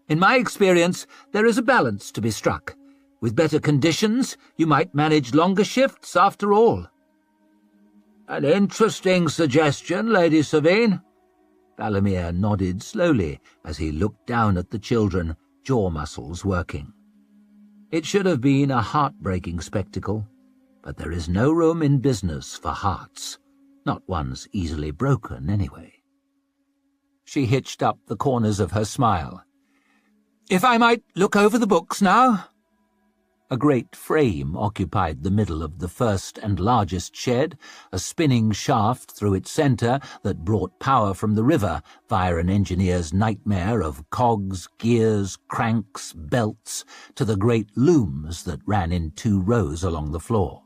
In my experience, there is a balance to be struck. With better conditions, you might manage longer shifts after all." "An interesting suggestion, Lady Savine." Valamir nodded slowly as he looked down at the children, jaw muscles working. It should have been a heartbreaking spectacle, but there is no room in business for hearts, not ones easily broken anyway. She hitched up the corners of her smile. "If I might look over the books now?" A great frame occupied the middle of the first and largest shed, a spinning shaft through its centre that brought power from the river via an engineer's nightmare of cogs, gears, cranks, belts, to the great looms that ran in 2 rows along the floor.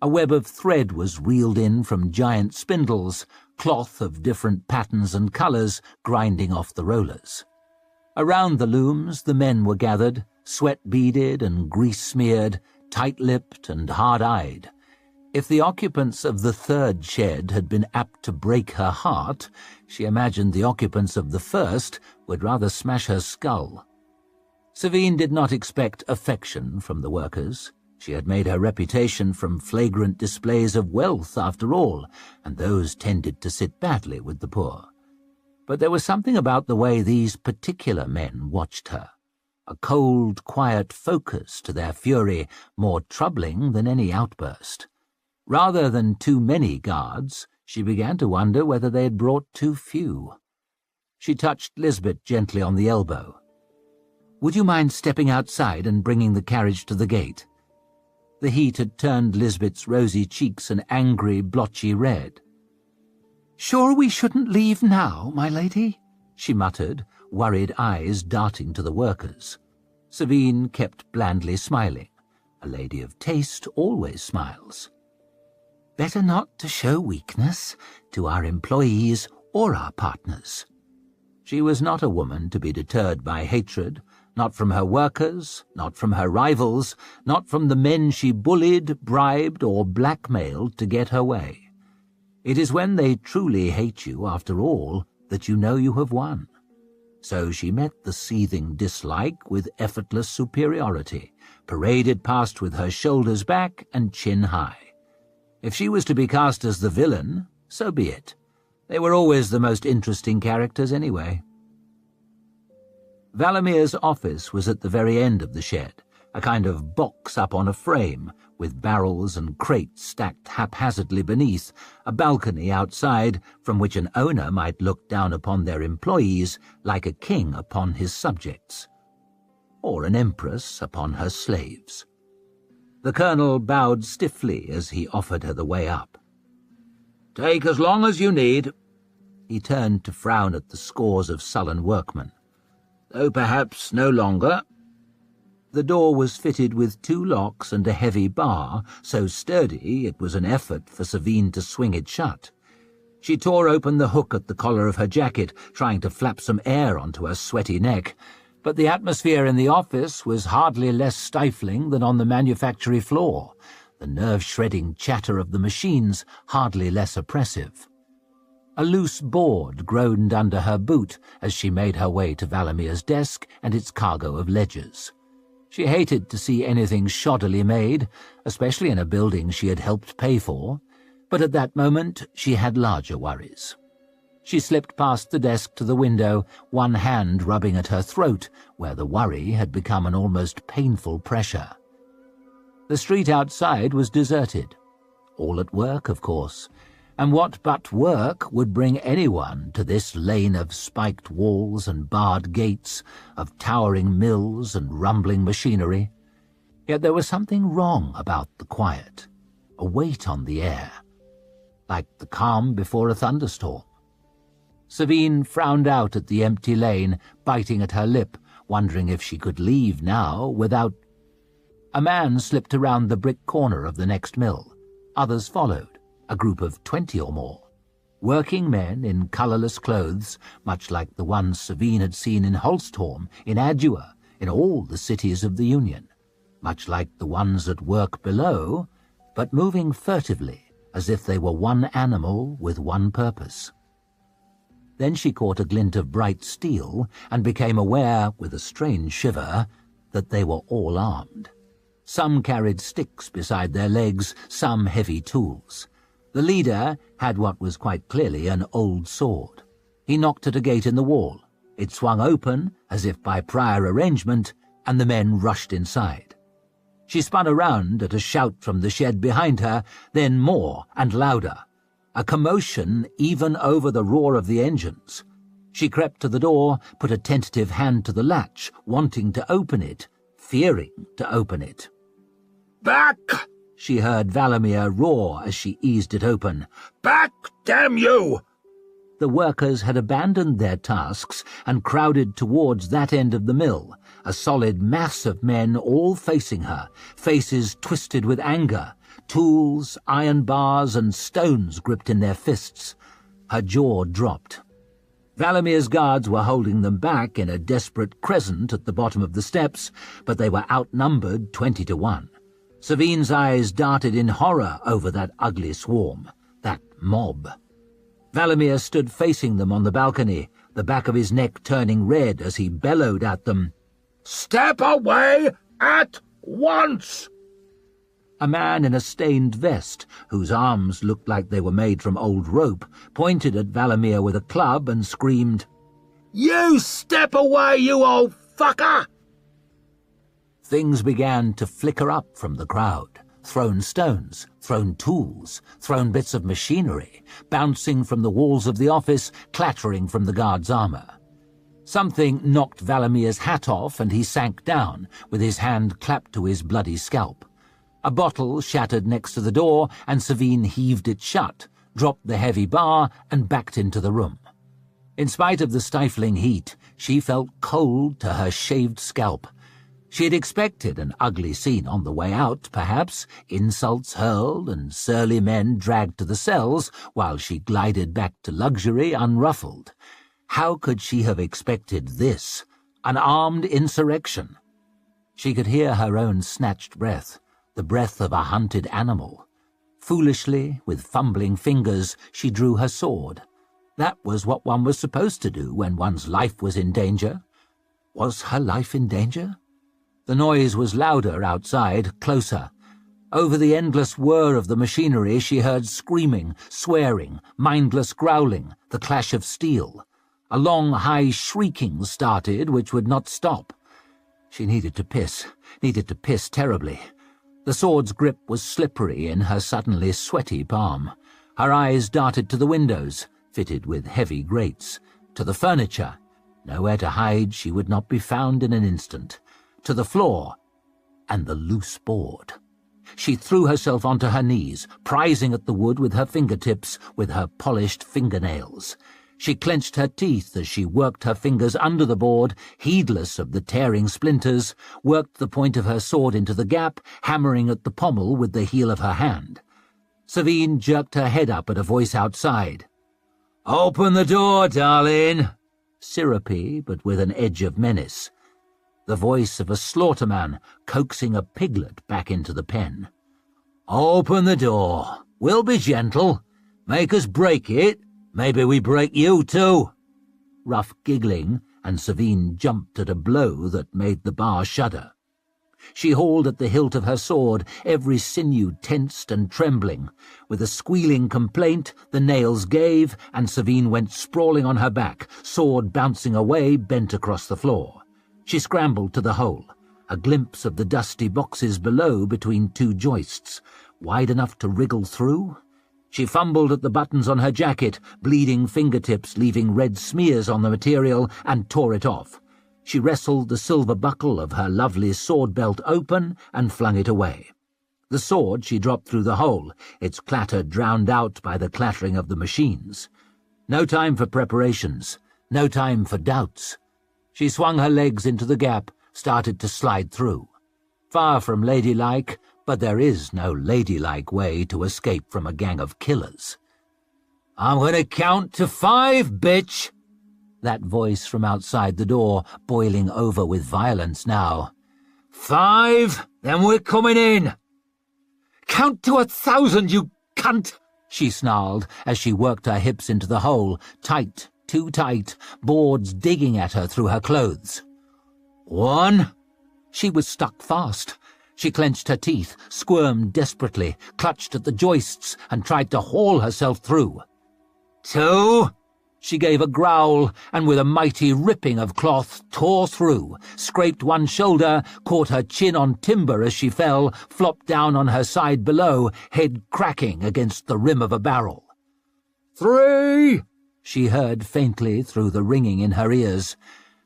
A web of thread was reeled in from giant spindles, cloth of different patterns and colours grinding off the rollers. Around the looms the men were gathered, sweat-beaded and grease-smeared, tight-lipped and hard-eyed. If the occupants of the 3rd shed had been apt to break her heart, she imagined the occupants of the 1st would rather smash her skull. Savine did not expect affection from the workers. She had made her reputation from flagrant displays of wealth, after all, and those tended to sit badly with the poor. But there was something about the way these particular men watched her, a cold, quiet focus to their fury more troubling than any outburst. Rather than too many guards, she began to wonder whether they had brought too few. She touched Lisbeth gently on the elbow. "Would you mind stepping outside and bringing the carriage to the gate?" The heat had turned Lisbeth's rosy cheeks an angry, blotchy red. "Sure we shouldn't leave now, my lady?" she muttered, worried eyes darting to the workers. Sabine kept blandly smiling. A lady of taste always smiles. "Better not to show weakness to our employees or our partners." She was not a woman to be deterred by hatred, not from her workers, not from her rivals, not from the men she bullied, bribed, or blackmailed to get her way. It is when they truly hate you, after all, that you know you have won. So she met the seething dislike with effortless superiority, paraded past with her shoulders back and chin high. If she was to be cast as the villain, so be it. They were always the most interesting characters anyway. Valamir's office was at the very end of the shed, a kind of box up on a frame, with barrels and crates stacked haphazardly beneath, a balcony outside from which an owner might look down upon their employees like a king upon his subjects, or an empress upon her slaves. The colonel bowed stiffly as he offered her the way up. "Take as long as you need." He turned to frown at the scores of sullen workmen. "Though perhaps no longer." The door was fitted with 2 locks and a heavy bar, so sturdy it was an effort for Sabine to swing it shut. She tore open the hook at the collar of her jacket, trying to flap some air onto her sweaty neck, but the atmosphere in the office was hardly less stifling than on the manufactory floor, the nerve-shredding chatter of the machines hardly less oppressive. A loose board groaned under her boot as she made her way to Valamir's desk and its cargo of ledgers. She hated to see anything shoddily made, especially in a building she had helped pay for, but at that moment she had larger worries. She slipped past the desk to the window, one hand rubbing at her throat, where the worry had become an almost painful pressure. The street outside was deserted. All at work, of course, and what but work would bring anyone to this lane of spiked walls and barred gates, of towering mills and rumbling machinery? Yet there was something wrong about the quiet, a weight on the air, like the calm before a thunderstorm. Sabine frowned out at the empty lane, biting at her lip, wondering if she could leave now without... A man slipped around the brick corner of the next mill. Others followed, a group of 20 or more. Working men in colourless clothes, much like the ones Sabine had seen in Holstorm, in Adua, in all the cities of the Union, much like the ones at work below, but moving furtively, as if they were one animal with one purpose. Then she caught a glint of bright steel and became aware, with a strange shiver, that they were all armed. Some carried sticks beside their legs, some heavy tools. The leader had what was quite clearly an old sword. He knocked at a gate in the wall. It swung open, as if by prior arrangement, and the men rushed inside. She spun around at a shout from the shed behind her, then more and louder. A commotion even over the roar of the engines. She crept to the door, put a tentative hand to the latch, wanting to open it, fearing to open it. "Back!" she heard Valamir roar as she eased it open. "Back, damn you!" The workers had abandoned their tasks and crowded towards that end of the mill, a solid mass of men all facing her, faces twisted with anger, tools, iron bars, and stones gripped in their fists. Her jaw dropped. Valamir's guards were holding them back in a desperate crescent at the bottom of the steps, but they were outnumbered 20 to 1. Savine's eyes darted in horror over that ugly swarm, that mob. Valamir stood facing them on the balcony, the back of his neck turning red as he bellowed at them, "Step away at once!" A man in a stained vest, whose arms looked like they were made from old rope, pointed at Valamir with a club and screamed, "You step away, you old fucker!" Things began to flicker up from the crowd. Thrown stones, thrown tools, thrown bits of machinery, bouncing from the walls of the office, clattering from the guard's armour. Something knocked Valamir's hat off, and he sank down, with his hand clapped to his bloody scalp. A bottle shattered next to the door, and Savine heaved it shut, dropped the heavy bar, and backed into the room. In spite of the stifling heat, she felt cold to her shaved scalp. She had expected an ugly scene on the way out, perhaps, insults hurled and surly men dragged to the cells, while she glided back to luxury unruffled. How could she have expected this, an armed insurrection? She could hear her own snatched breath, the breath of a hunted animal. Foolishly, with fumbling fingers, she drew her sword. That was what one was supposed to do when one's life was in danger. Was her life in danger? The noise was louder outside, closer. Over the endless whir of the machinery she heard screaming, swearing, mindless growling, the clash of steel. A long, high shrieking started which would not stop. She needed to piss terribly. The sword's grip was slippery in her suddenly sweaty palm. Her eyes darted to the windows, fitted with heavy grates, to the furniture. Nowhere to hide, she would not be found in an instant. To the floor, and the loose board. She threw herself onto her knees, prizing at the wood with her fingertips, with her polished fingernails. She clenched her teeth as she worked her fingers under the board, heedless of the tearing splinters, worked the point of her sword into the gap, hammering at the pommel with the heel of her hand. Savine jerked her head up at a voice outside. "Open the door, darling!" Syrupy, but with an edge of menace. The voice of a slaughterman coaxing a piglet back into the pen. "Open the door. We'll be gentle. Make us break it. Maybe we break you too." Rough giggling, and Savine jumped at a blow that made the bar shudder. She hauled at the hilt of her sword, every sinew tensed and trembling. With a squealing complaint, the nails gave, and Savine went sprawling on her back, sword bouncing away, bent across the floor. She scrambled to the hole, a glimpse of the dusty boxes below between two joists, wide enough to wriggle through. She fumbled at the buttons on her jacket, bleeding fingertips leaving red smears on the material, and tore it off. She wrestled the silver buckle of her lovely sword belt open and flung it away. The sword she dropped through the hole, its clatter drowned out by the clattering of the machines. No time for preparations, no time for doubts. She swung her legs into the gap, started to slide through. Far from ladylike, but there is no ladylike way to escape from a gang of killers. "I'm going to count to 5, bitch!" That voice from outside the door, boiling over with violence now. 5, then we're coming in. "Count to 1,000, you cunt!" she snarled as she worked her hips into the hole, tight, too tight, boards digging at her through her clothes. 1. She was stuck fast. She clenched her teeth, squirmed desperately, clutched at the joists, and tried to haul herself through. 2. She gave a growl, and with a mighty ripping of cloth, tore through, scraped one shoulder, caught her chin on timber as she fell, flopped down on her side below, head cracking against the rim of a barrel. 3. She heard faintly through the ringing in her ears.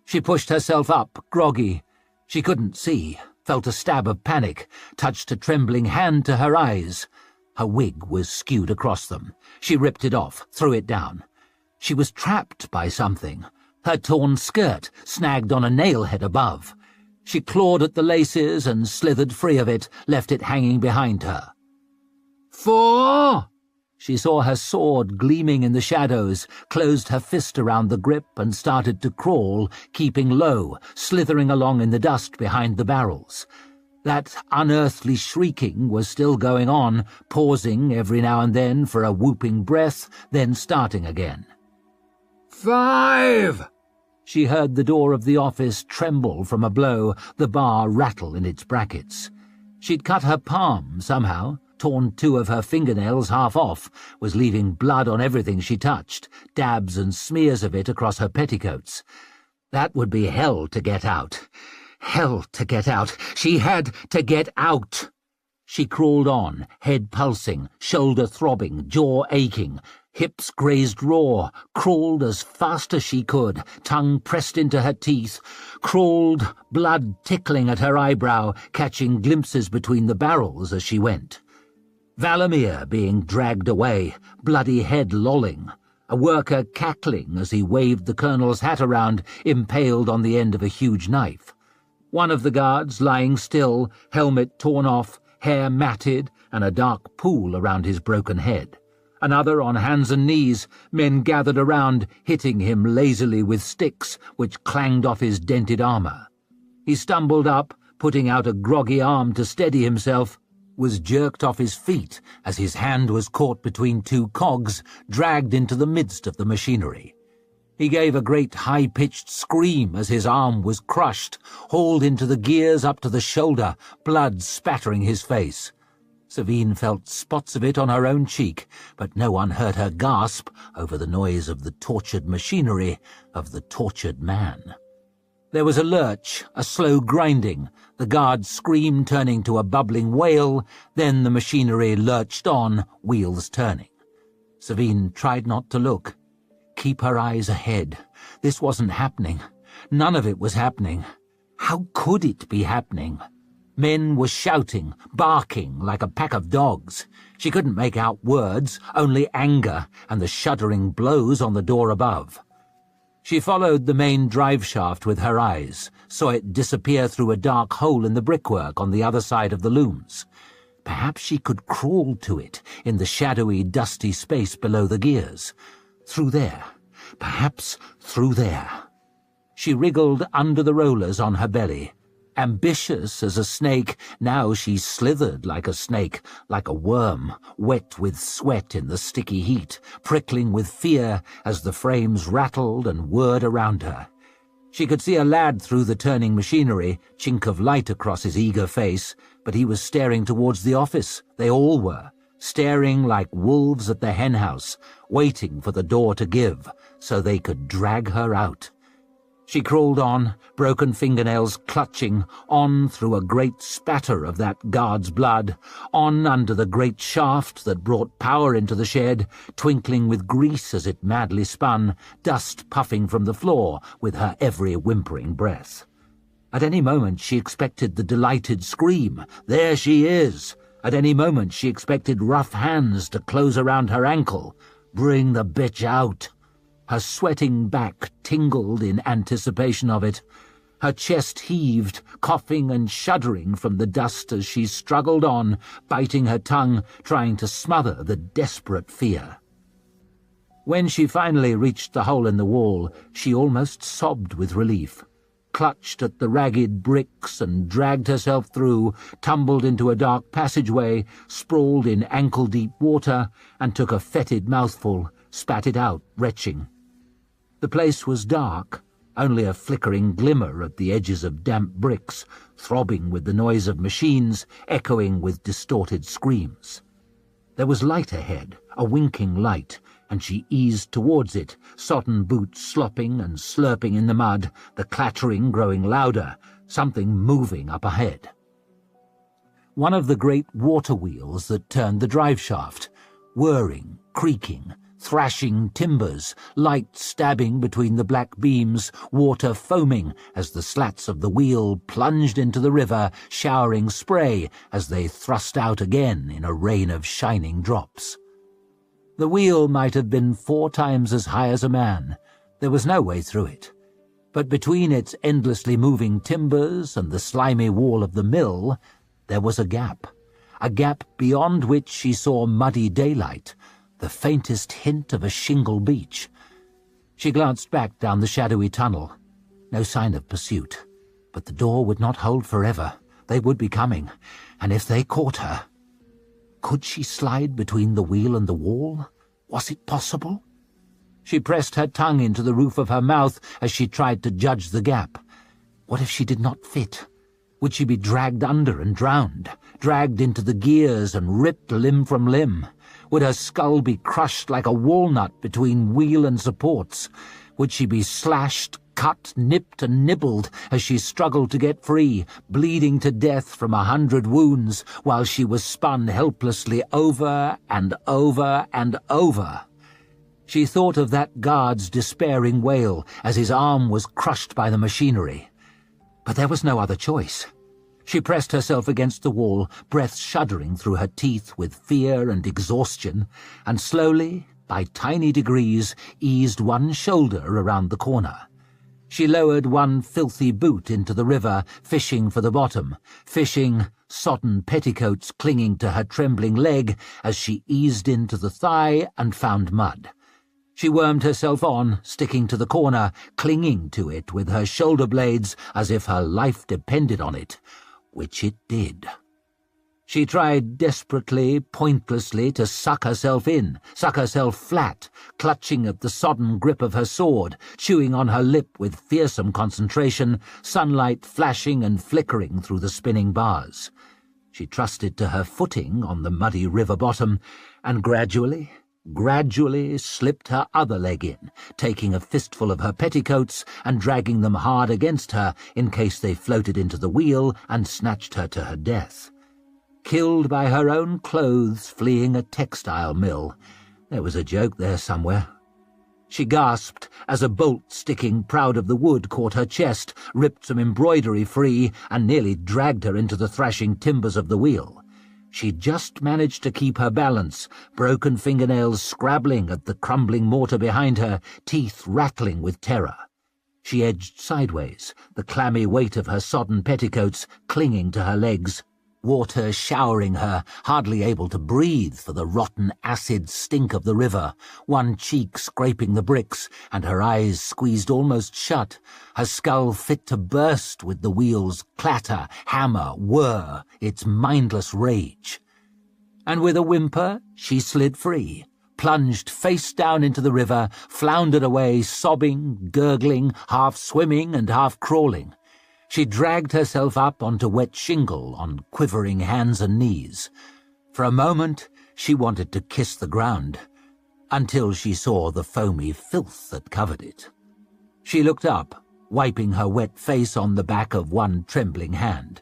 She pushed herself up, groggy. She couldn't see, felt a stab of panic, touched a trembling hand to her eyes. Her wig was skewed across them. She ripped it off, threw it down. She was trapped by something. Her torn skirt snagged on a nail-head above. She clawed at the laces and slithered free of it, left it hanging behind her. 4. She saw her sword gleaming in the shadows, closed her fist around the grip and started to crawl, keeping low, slithering along in the dust behind the barrels. That unearthly shrieking was still going on, pausing every now and then for a whooping breath, then starting again. 5! She heard the door of the office tremble from a blow, the bar rattle in its brackets. She'd cut her palm somehow, torn 2 of her fingernails half off, was leaving blood on everything she touched, dabs and smears of it across her petticoats. That would be hell to get out. Hell to get out. She had to get out. She crawled on, head pulsing, shoulder throbbing, jaw aching, hips grazed raw, crawled as fast as she could, tongue pressed into her teeth, crawled, blood tickling at her eyebrow, catching glimpses between the barrels as she went. Valamir being dragged away, bloody head lolling, a worker cackling as he waved the colonel's hat around, impaled on the end of a huge knife. One of the guards lying still, helmet torn off, hair matted, and a dark pool around his broken head. Another on hands and knees, men gathered around, hitting him lazily with sticks, which clanged off his dented armour. He stumbled up, putting out a groggy arm to steady himself, was jerked off his feet as his hand was caught between 2 cogs, dragged into the midst of the machinery. He gave a great high-pitched scream as his arm was crushed, hauled into the gears up to the shoulder, blood spattering his face. Savine felt spots of it on her own cheek, but no one heard her gasp over the noise of the tortured machinery, of the tortured man. There was a lurch, a slow grinding, the guard's scream turning to a bubbling wail, then the machinery lurched on, wheels turning. Savine tried not to look. Keep her eyes ahead. This wasn't happening. None of it was happening. How could it be happening? Men were shouting, barking like a pack of dogs. She couldn't make out words, only anger and the shuddering blows on the door above. She followed the main drive shaft with her eyes, saw it disappear through a dark hole in the brickwork on the other side of the looms. Perhaps she could crawl to it in the shadowy, dusty space below the gears. Through there. Perhaps through there. She wriggled under the rollers on her belly. Ambitious as a snake, now she slithered like a snake, like a worm, wet with sweat in the sticky heat, prickling with fear as the frames rattled and whirred around her. She could see a lad through the turning machinery, chink of light across his eager face, but he was staring towards the office. They all were, staring like wolves at the henhouse, waiting for the door to give, so they could drag her out. She crawled on, broken fingernails clutching, on through a great spatter of that guard's blood, on under the great shaft that brought power into the shed, twinkling with grease as it madly spun, dust puffing from the floor with her every whimpering breath. At any moment she expected the delighted scream, "There she is!" At any moment she expected rough hands to close around her ankle. "Bring the bitch out!" Her sweating back tingled in anticipation of it. Her chest heaved, coughing and shuddering from the dust as she struggled on, biting her tongue, trying to smother the desperate fear. When she finally reached the hole in the wall, she almost sobbed with relief, clutched at the ragged bricks and dragged herself through, tumbled into a dark passageway, sprawled in ankle-deep water, and took a fetid mouthful, spat it out, retching. The place was dark, only a flickering glimmer at the edges of damp bricks, throbbing with the noise of machines, echoing with distorted screams. There was light ahead, a winking light, and she eased towards it, sodden boots slopping and slurping in the mud, the clattering growing louder, something moving up ahead. One of the great water wheels that turned the drive shaft, whirring, creaking, thrashing timbers, light stabbing between the black beams, water foaming as the slats of the wheel plunged into the river, showering spray as they thrust out again in a rain of shining drops. The wheel might have been 4 times as high as a man. There was no way through it. But between its endlessly moving timbers and the slimy wall of the mill, there was a gap beyond which she saw muddy daylight, the faintest hint of a shingle beach. She glanced back down the shadowy tunnel. No sign of pursuit. But the door would not hold forever. They would be coming, and if they caught her... Could she slide between the wheel and the wall? Was it possible? She pressed her tongue into the roof of her mouth as she tried to judge the gap. What if she did not fit? Would she be dragged under and drowned, dragged into the gears and ripped limb from limb? Would her skull be crushed like a walnut between wheel and supports? Would she be slashed, cut, nipped and nibbled as she struggled to get free, bleeding to death from 100 wounds, while she was spun helplessly over and over and over? She thought of that guard's despairing wail as his arm was crushed by the machinery. But there was no other choice. She pressed herself against the wall, breath shuddering through her teeth with fear and exhaustion, and slowly, by tiny degrees, eased one shoulder around the corner. She lowered one filthy boot into the river, fishing for the bottom, fishing, sodden petticoats clinging to her trembling leg as she eased into the thigh and found mud. She wormed herself on, sticking to the corner, clinging to it with her shoulder blades as if her life depended on it, which it did. She tried desperately, pointlessly, to suck herself in, suck herself flat, clutching at the sodden grip of her sword, chewing on her lip with fearsome concentration, sunlight flashing and flickering through the spinning bars. She trusted to her footing on the muddy river bottom, and gradually slipped her other leg in, taking a fistful of her petticoats and dragging them hard against her in case they floated into the wheel and snatched her to her death. Killed by her own clothes fleeing a textile mill. There was a joke there somewhere. She gasped as a bolt sticking proud of the wood caught her chest, ripped some embroidery free, and nearly dragged her into the thrashing timbers of the wheel. She just managed to keep her balance, broken fingernails scrabbling at the crumbling mortar behind her, teeth rattling with terror. She edged sideways, the clammy weight of her sodden petticoats clinging to her legs, water showering her, hardly able to breathe for the rotten acid stink of the river, one cheek scraping the bricks, and her eyes squeezed almost shut, her skull fit to burst with the wheel's clatter, hammer, whir, its mindless rage. And with a whimper, she slid free, plunged face down into the river, floundered away, sobbing, gurgling, half swimming and half crawling. She dragged herself up onto wet shingle on quivering hands and knees. For a moment, she wanted to kiss the ground, until she saw the foamy filth that covered it. She looked up, wiping her wet face on the back of one trembling hand.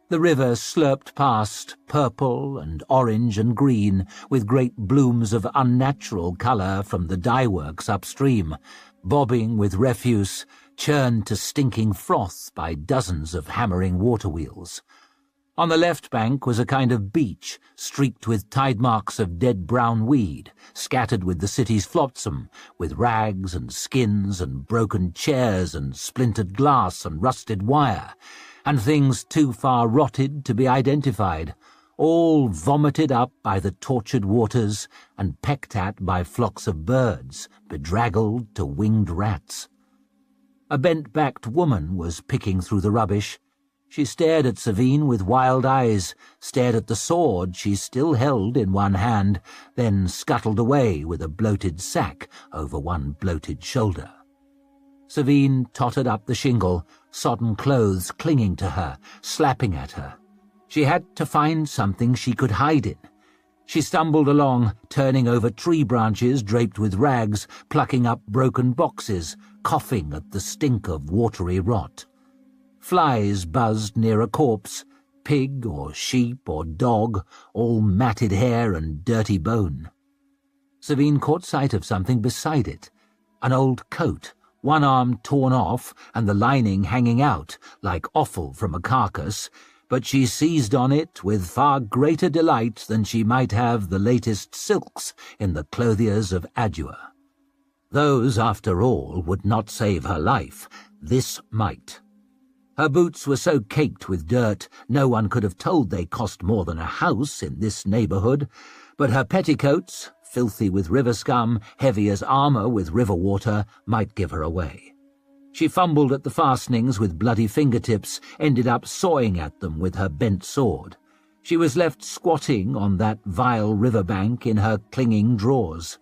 The river slurped past, purple and orange and green, with great blooms of unnatural colour from the dye-works upstream, bobbing with refuse, churned to stinking froth by dozens of hammering water wheels. On the left bank was a kind of beach, streaked with tide marks of dead brown weed, scattered with the city's flotsam, with rags and skins and broken chairs and splintered glass and rusted wire, and things too far rotted to be identified, all vomited up by the tortured waters and pecked at by flocks of birds, bedraggled to winged rats. A bent-backed woman was picking through the rubbish. She stared at Savine with wild eyes, stared at the sword she still held in one hand, then scuttled away with a bloated sack over one bloated shoulder. Savine tottered up the shingle, sodden clothes clinging to her, slapping at her. She had to find something she could hide in. She stumbled along, turning over tree branches draped with rags, plucking up broken boxes, coughing at the stink of watery rot. Flies buzzed near a corpse, pig or sheep or dog, all matted hair and dirty bone. Savine caught sight of something beside it, an old coat, one arm torn off and the lining hanging out, like offal from a carcass, but she seized on it with far greater delight than she might have the latest silks in the clothiers of Adua. Those, after all, would not save her life. This might. Her boots were so caked with dirt, no one could have told they cost more than a house in this neighbourhood, but her petticoats, filthy with river scum, heavy as armour with river water, might give her away. She fumbled at the fastenings with bloody fingertips, ended up sawing at them with her bent sword. She was left squatting on that vile river bank in her clinging drawers.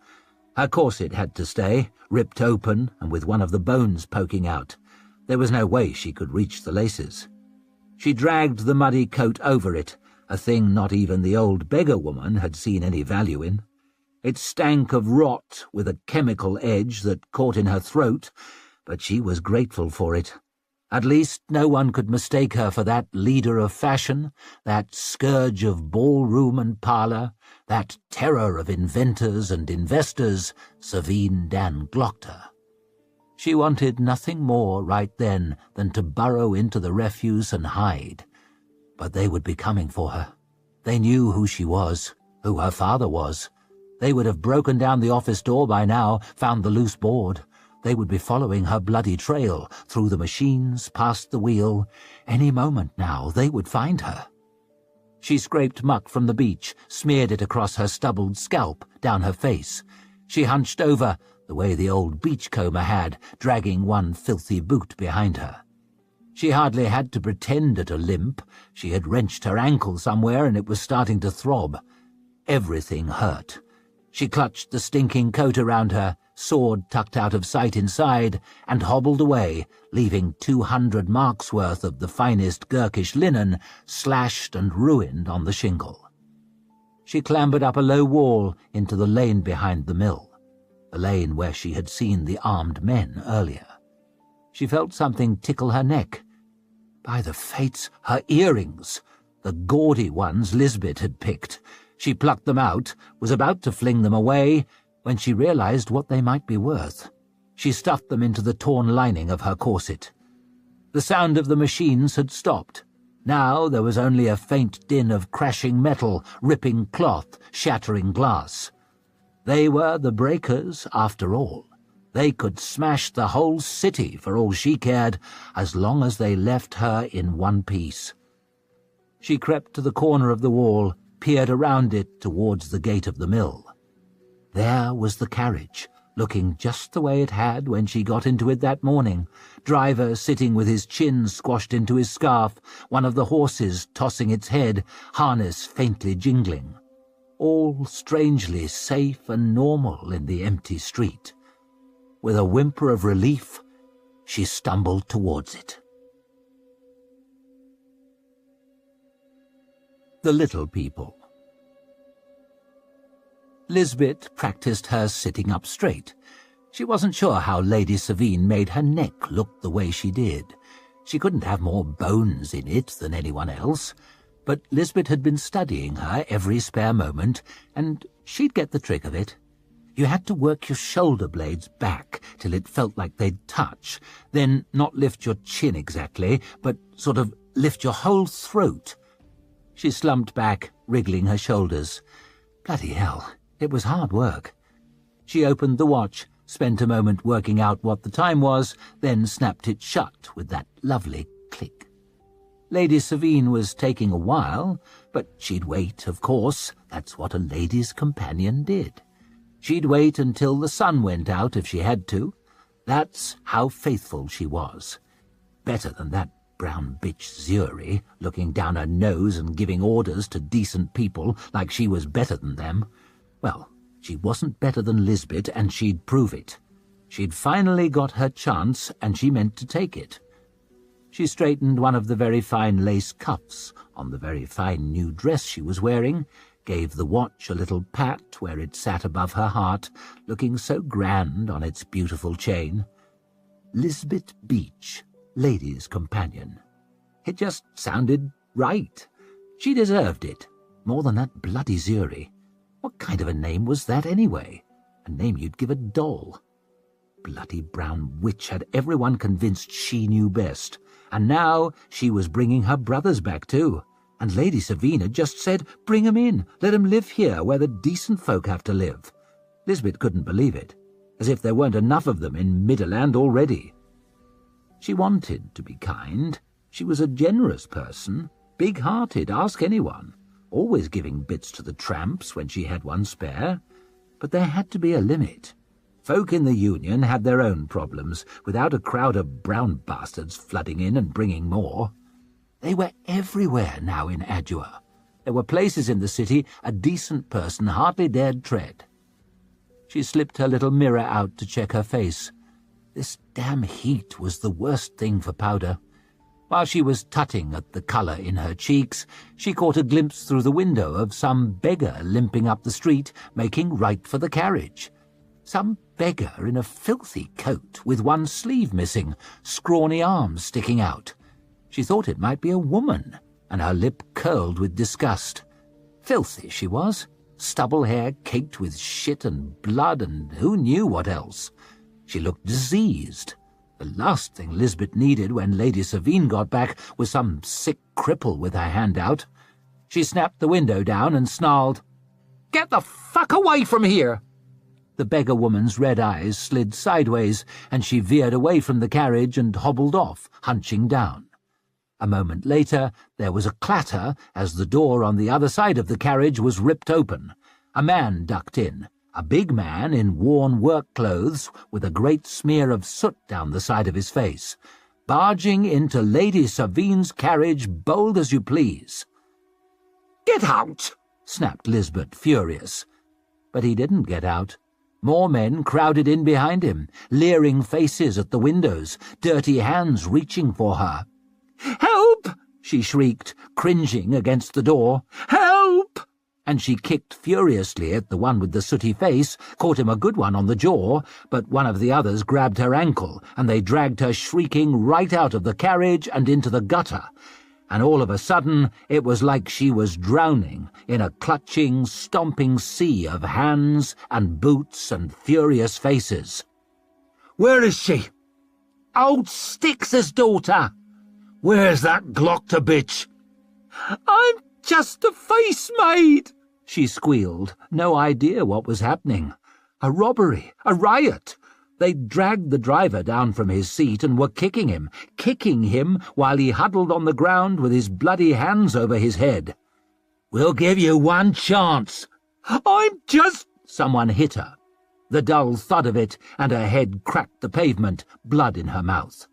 Her corset had to stay, ripped open and with one of the bones poking out. There was no way she could reach the laces. She dragged the muddy coat over it, a thing not even the old beggar woman had seen any value in. It stank of rot with a chemical edge that caught in her throat, but she was grateful for it. At least no one could mistake her for that leader of fashion, that scourge of ballroom and parlour, that terror of inventors and investors, Savine Dan Glockter. She wanted nothing more right then than to burrow into the refuse and hide. But they would be coming for her. They knew who she was, who her father was. They would have broken down the office door by now, found the loose board. They would be following her bloody trail, through the machines, past the wheel. Any moment now, they would find her. She scraped muck from the beach, smeared it across her stubbled scalp, down her face. She hunched over, the way the old beachcomber had, dragging one filthy boot behind her. She hardly had to pretend at a limp. She had wrenched her ankle somewhere and it was starting to throb. Everything hurt. She clutched the stinking coat around her, sword tucked out of sight inside, and hobbled away, leaving 200 marks' worth of the finest Gurkish linen slashed and ruined on the shingle. She clambered up a low wall into the lane behind the mill, the lane where she had seen the armed men earlier. She felt something tickle her neck. By the fates, her earrings! The gaudy ones Lisbeth had picked. She plucked them out, was about to fling them away, when she realized what they might be worth. She stuffed them into the torn lining of her corset. The sound of the machines had stopped. Now there was only a faint din of crashing metal, ripping cloth, shattering glass. They were the breakers, after all. They could smash the whole city for all she cared, as long as they left her in one piece. She crept to the corner of the wall, peered around it towards the gate of the mill. There was the carriage, looking just the way it had when she got into it that morning, driver sitting with his chin squashed into his scarf, one of the horses tossing its head, harness faintly jingling. All strangely safe and normal in the empty street. With a whimper of relief, she stumbled towards it. The Little People. Lisbeth practiced her sitting up straight. She wasn't sure how Lady Savine made her neck look the way she did. She couldn't have more bones in it than anyone else, but Lisbeth had been studying her every spare moment, and she'd get the trick of it. You had to work your shoulder blades back till it felt like they'd touch, then not lift your chin exactly, but sort of lift your whole throat. She slumped back, wriggling her shoulders. Bloody hell, it was hard work. She opened the watch, spent a moment working out what the time was, then snapped it shut with that lovely click. Lady Savine was taking a while, but she'd wait, of course. That's what a lady's companion did. She'd wait until the sun went out if she had to. That's how faithful she was. Better than that brown bitch Zuri, looking down her nose and giving orders to decent people like she was better than them. Well, she wasn't better than Lisbeth, and she'd prove it. She'd finally got her chance, and she meant to take it. She straightened one of the very fine lace cuffs on the very fine new dress she was wearing, gave the watch a little pat where it sat above her heart, looking so grand on its beautiful chain. Lisbeth Beach, lady's companion. It just sounded right. She deserved it, more than that bloody Zuri. What kind of a name was that anyway? A name you'd give a doll. Bloody brown witch had everyone convinced she knew best, and now she was bringing her brothers back too. And Lady Savine had just said, bring 'em in, let 'em live here where the decent folk have to live. Lisbeth couldn't believe it, as if there weren't enough of them in Midderland already. She wanted to be kind. She was a generous person, big-hearted, ask anyone, always giving bits to the tramps when she had one spare. But there had to be a limit. Folk in the Union had their own problems, without a crowd of brown bastards flooding in and bringing more. They were everywhere now in Adua. There were places in the city a decent person hardly dared tread. She slipped her little mirror out to check her face. This damn heat was the worst thing for powder. While she was tutting at the colour in her cheeks, she caught a glimpse through the window of some beggar limping up the street, making right for the carriage. Some beggar in a filthy coat with one sleeve missing, scrawny arms sticking out. She thought it might be a woman, and her lip curled with disgust. Filthy she was, stubble hair caked with shit and blood and who knew what else. She looked diseased. The last thing Lisbeth needed when Lady Savine got back was some sick cripple with her hand out. She snapped the window down and snarled, "Get the fuck away from here!" The beggar woman's red eyes slid sideways, and she veered away from the carriage and hobbled off, hunching down. A moment later there was a clatter as the door on the other side of the carriage was ripped open. A man ducked in. A big man in worn work clothes with a great smear of soot down the side of his face, barging into Lady Savine's carriage bold as you please. "Get out!" snapped Lisbeth, furious. But he didn't get out. More men crowded in behind him, leering faces at the windows, dirty hands reaching for her. "Help!" she shrieked, cringing against the door. "Help!" And she kicked furiously at the one with the sooty face, caught him a good one on the jaw, but one of the others grabbed her ankle, and they dragged her shrieking right out of the carriage and into the gutter. And all of a sudden it was like she was drowning in a clutching, stomping sea of hands and boots and furious faces. "Where is she?" "Old Styx's daughter." "Where's that Glockter bitch?" "I'm just a face maid," she squealed, no idea what was happening. A robbery, a riot. They'd dragged the driver down from his seat and were kicking him while he huddled on the ground with his bloody hands over his head. "We'll give you one chance." "I'm just—" Someone hit her. The dull thud of it, and her head cracked the pavement, blood in her mouth.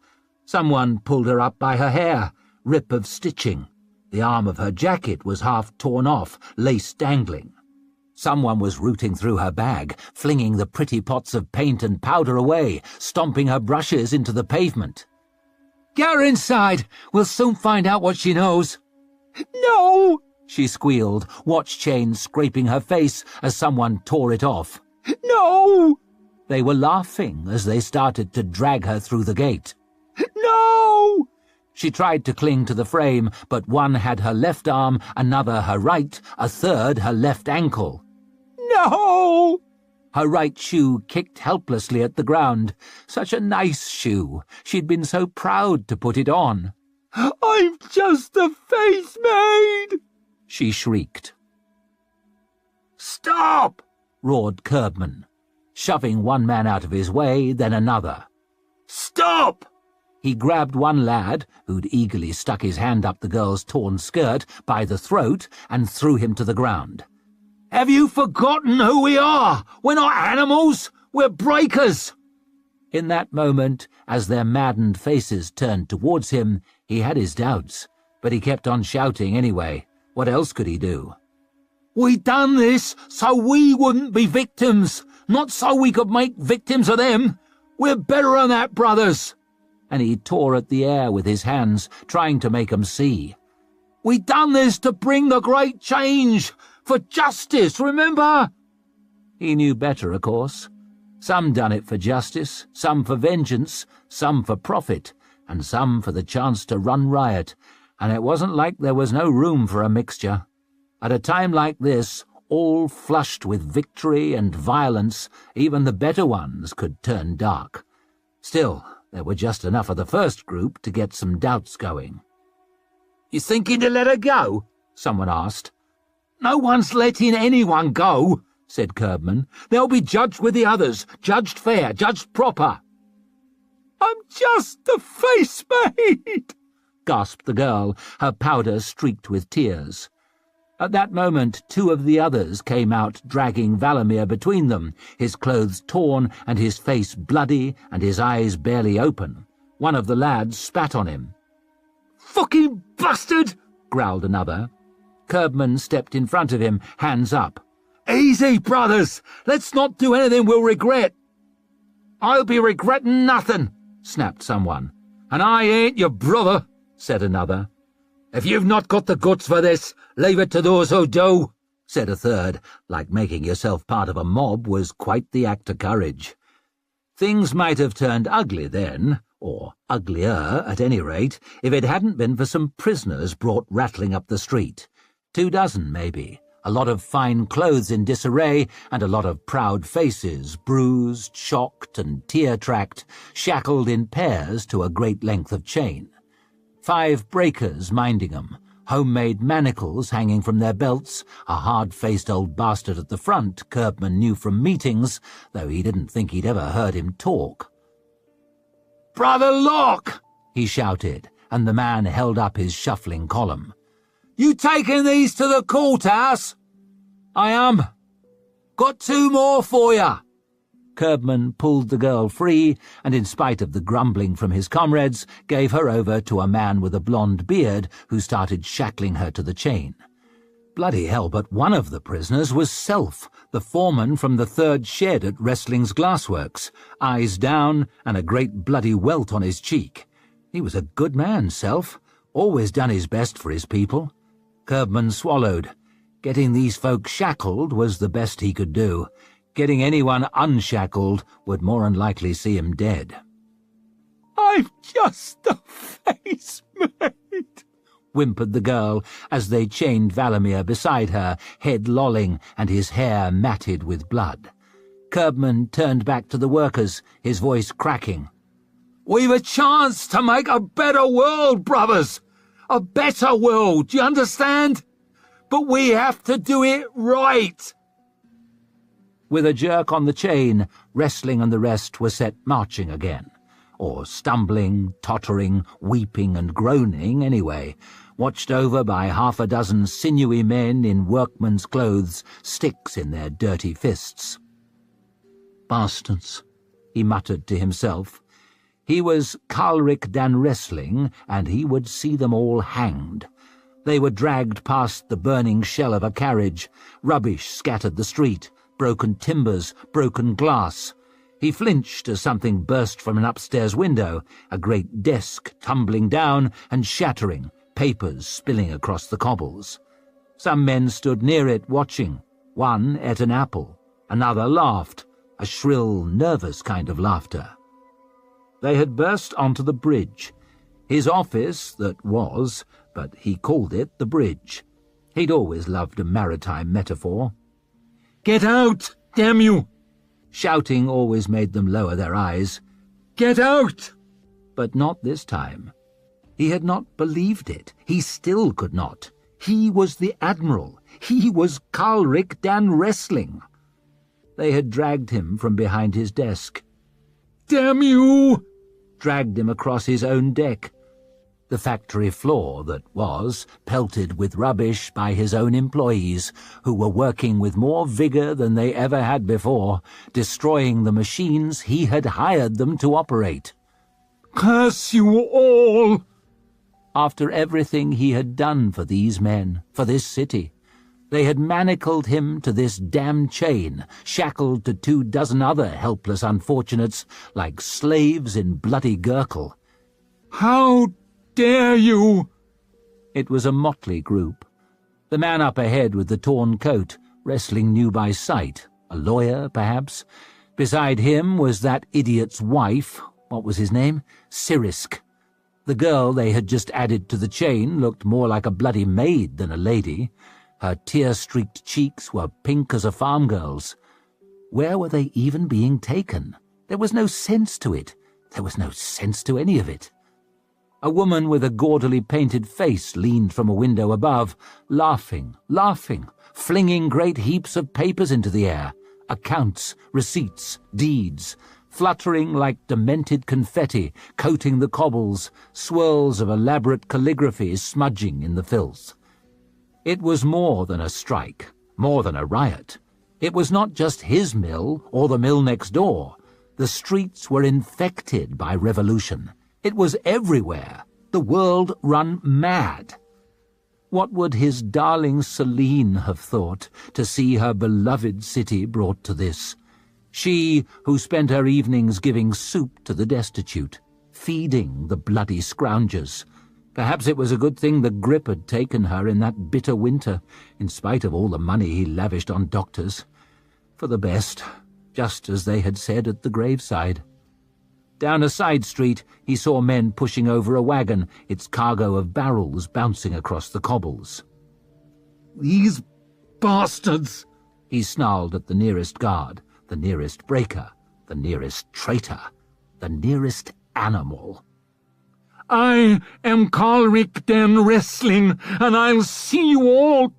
Someone pulled her up by her hair, rip of stitching. The arm of her jacket was half torn off, lace dangling. Someone was rooting through her bag, flinging the pretty pots of paint and powder away, stomping her brushes into the pavement. "Get her inside! We'll soon find out what she knows." "No!" she squealed, watch chain scraping her face as someone tore it off. "No!" They were laughing as they started to drag her through the gate. "No!" She tried to cling to the frame, but one had her left arm, another her right, a third her left ankle. "No!" Her right shoe kicked helplessly at the ground. Such a nice shoe. She'd been so proud to put it on. "I'm just a face maid!" she shrieked. "Stop!" roared Curbman, shoving one man out of his way, then another. "Stop!" He grabbed one lad, who'd eagerly stuck his hand up the girl's torn skirt, by the throat and threw him to the ground. "Have you forgotten who we are? We're not animals! We're breakers!" In that moment, as their maddened faces turned towards him, he had his doubts, but he kept on shouting anyway. What else could he do? "We done this so we wouldn't be victims, not so we could make victims of them. We're better than that, brothers." And he tore at the air with his hands, trying to make 'em see. "We done this to bring the great change, for justice, remember?" He knew better, of course. Some done it for justice, some for vengeance, some for profit, and some for the chance to run riot, and it wasn't like there was no room for a mixture. At a time like this, all flushed with victory and violence, even the better ones could turn dark. Still, there were just enough of the first group to get some doubts going. "You thinking to let her go?" someone asked. "No one's letting anyone go," said Curbman. "They'll be judged with the others, judged fair, judged proper." "I'm just a face maid," gasped the girl, her powder streaked with tears. At that moment 2 of the others came out, dragging Valamir between them, his clothes torn and his face bloody and his eyes barely open. One of the lads spat on him. "Fucking bastard!" growled another. Curbman stepped in front of him, hands up. "Easy, brothers! Let's not do anything we'll regret." "I'll be regretting nothing," snapped someone. "And I ain't your brother," said another. "If you've not got the guts for this, leave it to those who do," said a third, like making yourself part of a mob was quite the act of courage. Things might have turned ugly then, or uglier at any rate, if it hadn't been for some prisoners brought rattling up the street. 24, maybe. A lot of fine clothes in disarray, and a lot of proud faces, bruised, shocked, and tear-tracked, shackled in pairs to a great length of chain. 5 breakers minding 'em, homemade manacles hanging from their belts, a hard-faced old bastard at the front Curbman knew from meetings, though he didn't think he'd ever heard him talk. "Brother Locke!" he shouted, and the man held up his shuffling column. "You taking these to the courthouse?" "I am." "Got 2 more for you." Curbman pulled the girl free, and in spite of the grumbling from his comrades, gave her over to a man with a blonde beard who started shackling her to the chain. Bloody hell, but one of the prisoners was Self, the foreman from the 3rd shed at Wrestling's Glassworks, eyes down and a great bloody welt on his cheek. He was a good man, Self, always done his best for his people. Curbman swallowed. Getting these folk shackled was the best he could do. Getting anyone unshackled would more than likely see him dead. "I'm just the face mate," whimpered the girl as they chained Valamir beside her, head lolling and his hair matted with blood. Curbman turned back to the workers, his voice cracking. "We've a chance to make a better world, brothers! A better world, do you understand? But we have to do it right!" With a jerk on the chain, Wrestling and the rest were set marching again. Or stumbling, tottering, weeping and groaning anyway, watched over by 6 sinewy men in workman's clothes, sticks in their dirty fists. "Bastards," he muttered to himself. He was Carlric Dan Wrestling, and he would see them all hanged. They were dragged past the burning shell of a carriage, rubbish scattered the street, broken timbers, broken glass. He flinched as something burst from an upstairs window, a great desk tumbling down and shattering, papers spilling across the cobbles. Some men stood near it watching. One ate an apple, another laughed, a shrill, nervous kind of laughter. They had burst onto the bridge. His office, that was, but he called it the bridge. He'd always loved a maritime metaphor. "Get out, damn you!" Shouting always made them lower their eyes. "Get out!" But not this time. He had not believed it. He still could not. He was the Admiral. He was Carlric Dan Wrestling. They had dragged him from behind his desk. "Damn you!" Dragged him across his own deck. The factory floor that was pelted with rubbish by his own employees, who were working with more vigour than they ever had before, destroying the machines he had hired them to operate. "Curse you all!" After everything he had done for these men, for this city, they had manacled him to this damned chain, shackled to 24 other helpless unfortunates like slaves in bloody Gurkle. "How dare you!" It was a motley group. The man up ahead with the torn coat, Wrestling knew by sight, a lawyer, perhaps. Beside him was that idiot's wife, what was his name? Sirisk. The girl they had just added to the chain looked more like a bloody maid than a lady. Her tear-streaked cheeks were pink as a farm girl's. Where were they even being taken? There was no sense to it. There was no sense to any of it. A woman with a gaudily painted face leaned from a window above, laughing, flinging great heaps of papers into the air, accounts, receipts, deeds, fluttering like demented confetti, coating the cobbles, swirls of elaborate calligraphy smudging in the filth. It was more than a strike, more than a riot. It was not just his mill or the mill next door. The streets were infected by revolution. It was everywhere. The world run mad. What would his darling Celine have thought to see her beloved city brought to this? She who spent her evenings giving soup to the destitute, feeding the bloody scroungers, Perhaps it was a good thing the grip had taken her in that bitter winter, in spite of all the money he lavished on doctors. For the best, just as they had said at the graveside. Down a side street he saw men pushing over a wagon, its cargo of barrels bouncing across the cobbles. "These bastards!" He snarled at the nearest guard, the nearest breaker, the nearest traitor, the nearest animal. "I am Carlric den Wrestling, and I'll see you all—"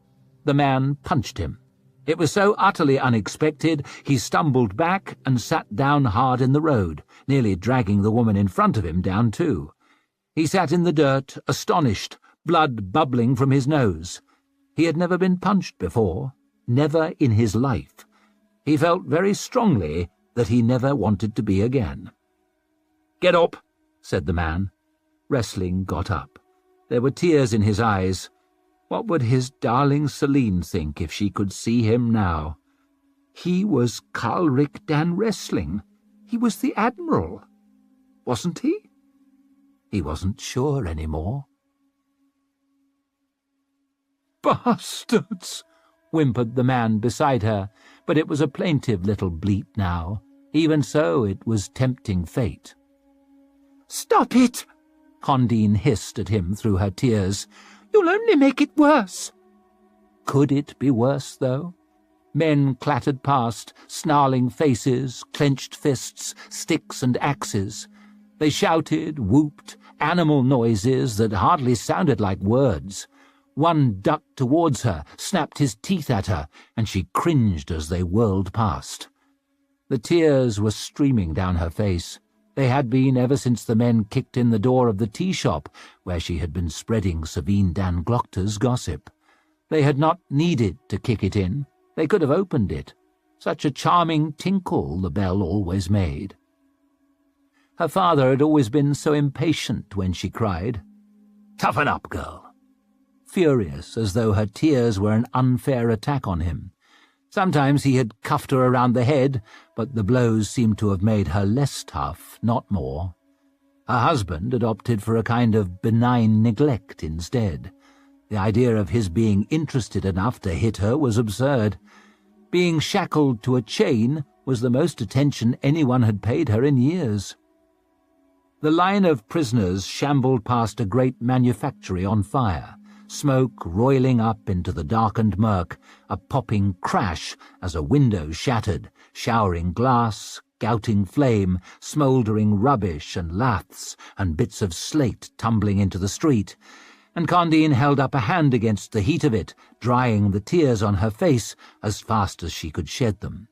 The man punched him. It was so utterly unexpected he stumbled back and sat down hard in the road, nearly dragging the woman in front of him down too. He sat in the dirt, astonished, blood bubbling from his nose. He had never been punched before, never in his life. He felt very strongly that he never wanted to be again. "Get up," said the man. Wrestling got up. There were tears in his eyes. What would his darling Celine think if she could see him now? He was Carlric dan Wrestling. He was the Admiral. Wasn't he? He wasn't sure any more. "Bastards!" whimpered the man beside her, but it was a plaintive little bleat now. Even so, it was tempting fate. "Stop it!" Condine hissed at him through her tears. "You'll only make it worse." Could it be worse, though? Men clattered past, snarling faces, clenched fists, sticks and axes. They shouted, whooped, animal noises that hardly sounded like words. One ducked towards her, snapped his teeth at her, and she cringed as they whirled past. The tears were streaming down her face. They had been ever since the men kicked in the door of the tea shop where she had been spreading Savine Dan Glochter's gossip. They had not needed to kick it in. They could have opened it. Such a charming tinkle the bell always made. Her father had always been so impatient when she cried, "Toughen up, girl," furious as though her tears were an unfair attack on him. Sometimes he had cuffed her around the head, but the blows seemed to have made her less tough, not more. Her husband had opted for a kind of benign neglect instead. The idea of his being interested enough to hit her was absurd. Being shackled to a chain was the most attention anyone had paid her in years. The line of prisoners shambled past a great manufactory on fire, smoke roiling up into the darkened murk, a popping crash as a window shattered, showering glass, gouting flame, smouldering rubbish and laths and bits of slate tumbling into the street, and Condine held up a hand against the heat of it, drying the tears on her face as fast as she could shed them.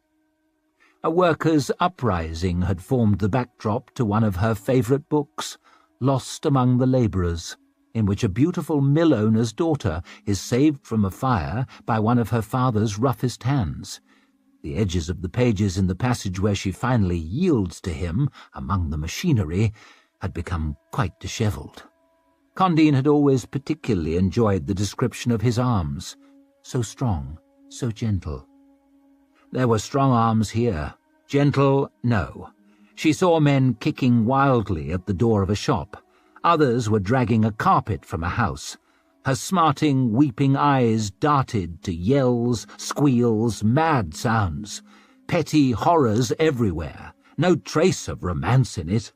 A workers' uprising had formed the backdrop to one of her favourite books, Lost Among the Labourers, in which a beautiful mill owner's daughter is saved from a fire by one of her father's roughest hands. The edges of the pages in the passage where she finally yields to him among the machinery had become quite dishevelled. Condine had always particularly enjoyed the description of his arms, so strong, so gentle. There were strong arms here. Gentle, no. She saw men kicking wildly at the door of a shop. Others were dragging a carpet from a house. Her smarting, weeping eyes darted to yells, squeals, mad sounds. Petty horrors everywhere. No trace of romance in it.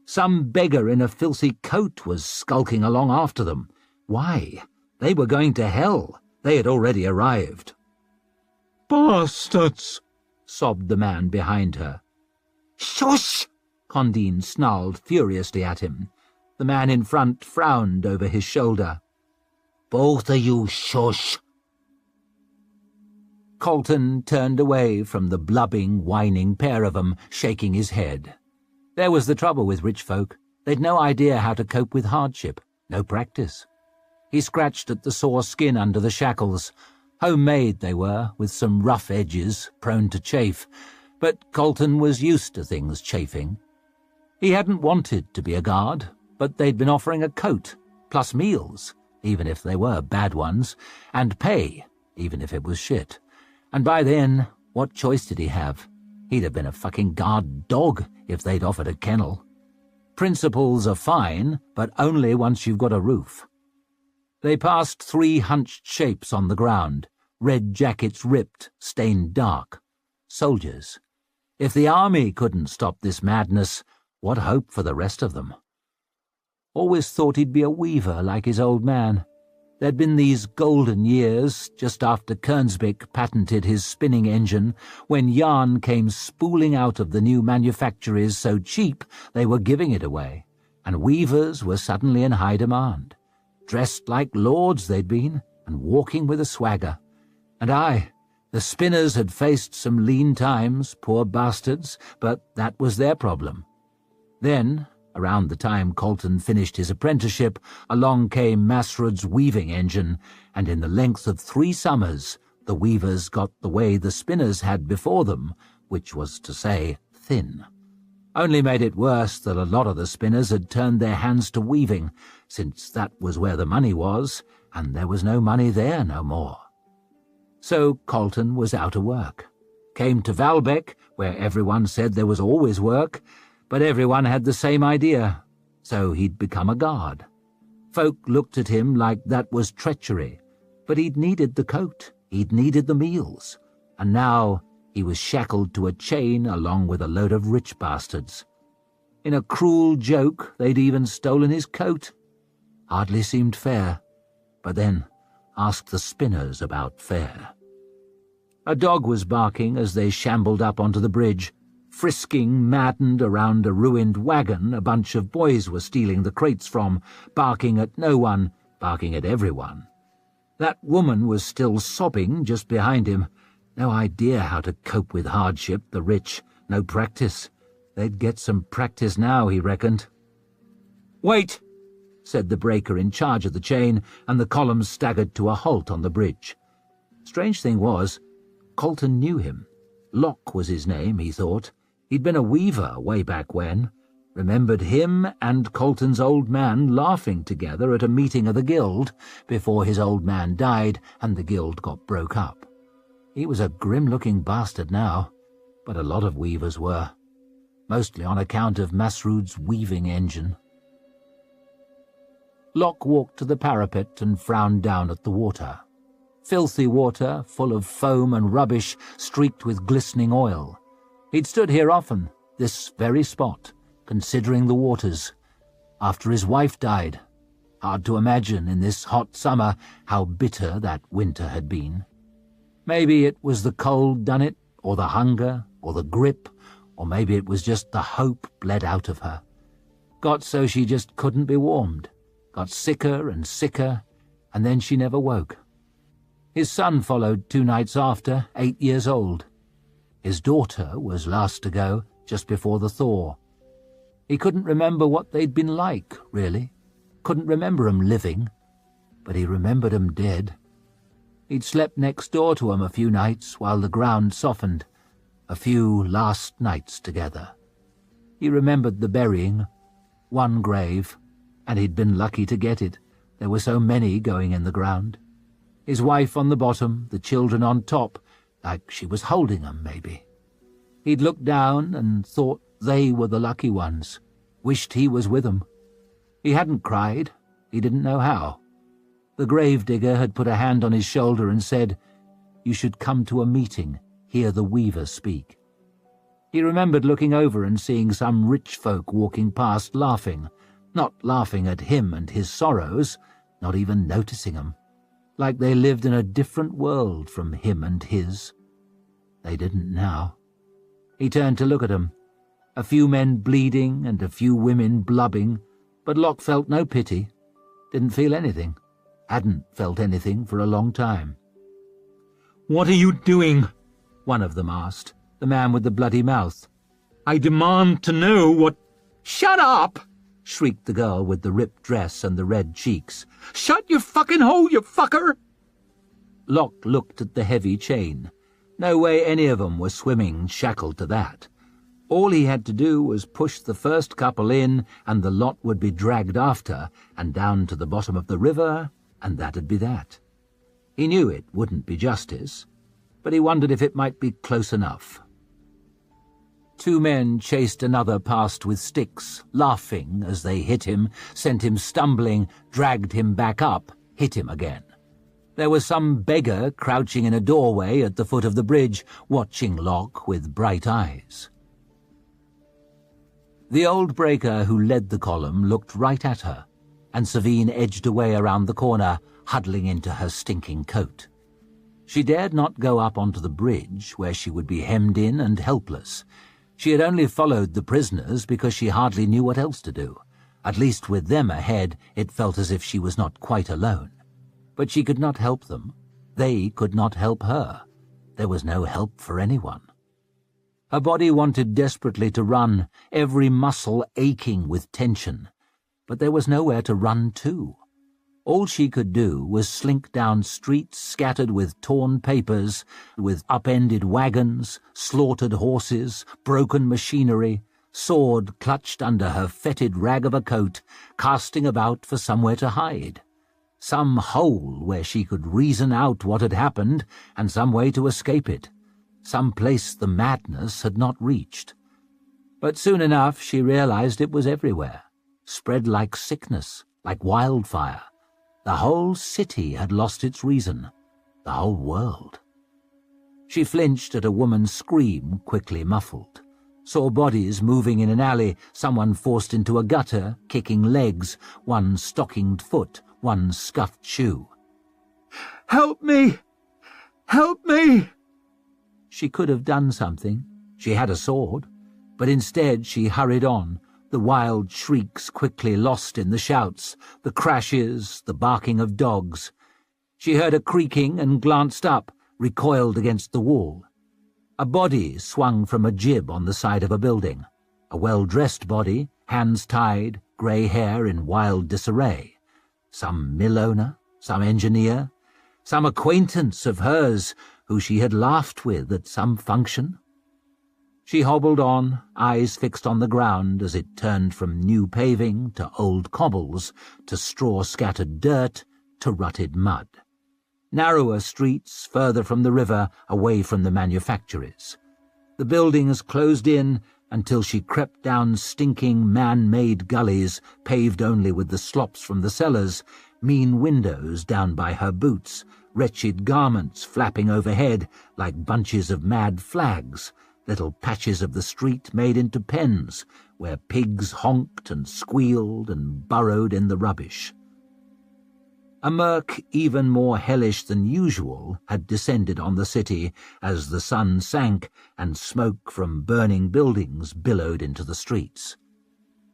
Some beggar in a filthy coat was skulking along after them. Why? They were going to hell. They had already arrived. "Bastards!" sobbed the man behind her. "Shush!" Condine snarled furiously at him. The man in front frowned over his shoulder. "Both of you shush!" Colton turned away from the blubbing, whining pair of them, shaking his head. There was the trouble with rich folk. They'd no idea how to cope with hardship, no practice. He scratched at the sore skin under the shackles. Homemade they were, with some rough edges, prone to chafe, but Colton was used to things chafing. He hadn't wanted to be a guard, but they'd been offering a coat, plus meals, even if they were bad ones, and pay, even if it was shit. And by then, what choice did he have? He'd have been a fucking guard dog if they'd offered a kennel. Principles are fine, but only once you've got a roof. They passed 3 hunched shapes on the ground, red jackets ripped, stained dark. Soldiers. If the army couldn't stop this madness, what hope for the rest of them? Always thought he'd be a weaver like his old man. There'd been these golden years, just after Kernsbeck patented his spinning engine, when yarn came spooling out of the new manufactories so cheap they were giving it away, and weavers were suddenly in high demand. Dressed like lords they'd been, and walking with a swagger. And the spinners had faced some lean times, poor bastards, but that was their problem. Then, around the time Colton finished his apprenticeship, along came Masrud's weaving engine, and in the length of 3 summers the weavers got the way the spinners had before them, which was to say, thin. Only made it worse that a lot of the spinners had turned their hands to weaving, since that was where the money was, and there was no money there no more. So Colton was out of work. Came to Valbeck, where everyone said there was always work, but everyone had the same idea, so he'd become a guard. Folk looked at him like that was treachery, but he'd needed the coat, he'd needed the meals, and now he was shackled to a chain along with a load of rich bastards. In a cruel joke, they'd even stolen his coat. Hardly seemed fair, but then asked the spinners about fair. A dog was barking as they shambled up onto the bridge. Frisking maddened around a ruined wagon a bunch of boys were stealing the crates from, barking at no one, barking at everyone. That woman was still sobbing just behind him. No idea how to cope with hardship, the rich, no practice. They'd get some practice now, he reckoned. "Wait," said the breaker in charge of the chain, and the columns staggered to a halt on the bridge. Strange thing was, Colton knew him. Locke was his name, he thought. He'd been a weaver way back when. Remembered him and Colton's old man laughing together at a meeting of the guild before his old man died and the guild got broke up. He was a grim-looking bastard now, but a lot of weavers were, mostly on account of Masrud's weaving engine. Locke walked to the parapet and frowned down at the water. Filthy water, full of foam and rubbish, streaked with glistening oil. He'd stood here often, this very spot, considering the waters. After his wife died. Hard to imagine in this hot summer how bitter that winter had been. Maybe it was the cold done it, or the hunger, or the grip, or maybe it was just the hope bled out of her. Got so she just couldn't be warmed. Got sicker and sicker, and then she never woke. His son followed 2 nights after, 8 years old. His daughter was last to go, just before the thaw. He couldn't remember what they'd been like, really. Couldn't remember 'em living, but he remembered 'em dead. He'd slept next door to 'em a few nights while the ground softened, a few last nights together. He remembered the burying, 1 grave, and he'd been lucky to get it. There were so many going in the ground. His wife on the bottom, the children on top, like she was holding 'em, maybe. He'd looked down and thought they were the lucky ones, wished he was with 'em. He hadn't cried, he didn't know how. The gravedigger had put a hand on his shoulder and said, "You should come to a meeting, hear the weaver speak." He remembered looking over and seeing some rich folk walking past laughing, not laughing at him and his sorrows, not even noticing 'em, like they lived in a different world from him and his. They didn't now. He turned to look at 'em. A few men bleeding and a few women blubbing, but Locke felt no pity, didn't feel anything, hadn't felt anything for a long time. "What are you doing?" one of them asked, the man with the bloody mouth. "I demand to know what—" "Shut up!" shrieked the girl with the ripped dress and the red cheeks. "Shut your fucking hole, you fucker!" Locke looked at the heavy chain. No way any of 'em were swimming shackled to that. All he had to do was push the first couple in, and the lot would be dragged after, and down to the bottom of the river, and that'd be that. He knew it wouldn't be justice, but he wondered if it might be close enough. 2 men chased another past with sticks, laughing as they hit him, sent him stumbling, dragged him back up, hit him again. There was some beggar crouching in a doorway at the foot of the bridge, watching Locke with bright eyes. The old breaker who led the column looked right at her, and Savine edged away around the corner, huddling into her stinking coat. She dared not go up onto the bridge, where she would be hemmed in and helpless. She had only followed the prisoners because she hardly knew what else to do. At least with them ahead, it felt as if she was not quite alone. But she could not help them. They could not help her. There was no help for anyone. Her body wanted desperately to run, every muscle aching with tension. But there was nowhere to run to. All she could do was slink down streets scattered with torn papers, with upended wagons, slaughtered horses, broken machinery, sword clutched under her fetid rag of a coat, casting about for somewhere to hide. Some hole where she could reason out what had happened, and some way to escape it. Some place the madness had not reached. But soon enough she realized it was everywhere, spread like sickness, like wildfire. The whole city had lost its reason, the whole world. She flinched at a woman's scream, quickly muffled. Saw bodies moving in an alley, someone forced into a gutter, kicking legs, one stockinged foot, one scuffed shoe. "Help me! Help me!" She could have done something. She had a sword. But instead she hurried on, the wild shrieks quickly lost in the shouts, the crashes, the barking of dogs. She heard a creaking and glanced up, recoiled against the wall. A body swung from a jib on the side of a building. A well-dressed body, hands tied, grey hair in wild disarray. Some mill owner, some engineer, some acquaintance of hers who she had laughed with at some function. She hobbled on, eyes fixed on the ground as it turned from new paving to old cobbles, to straw-scattered dirt, to rutted mud. Narrower streets further from the river, away from the manufactories. The buildings closed in until she crept down stinking man-made gullies, paved only with the slops from the cellars, mean windows down by her boots, wretched garments flapping overhead like bunches of mad flags, little patches of the street made into pens, where pigs honked and squealed and burrowed in the rubbish. A murk even more hellish than usual had descended on the city as the sun sank and smoke from burning buildings billowed into the streets.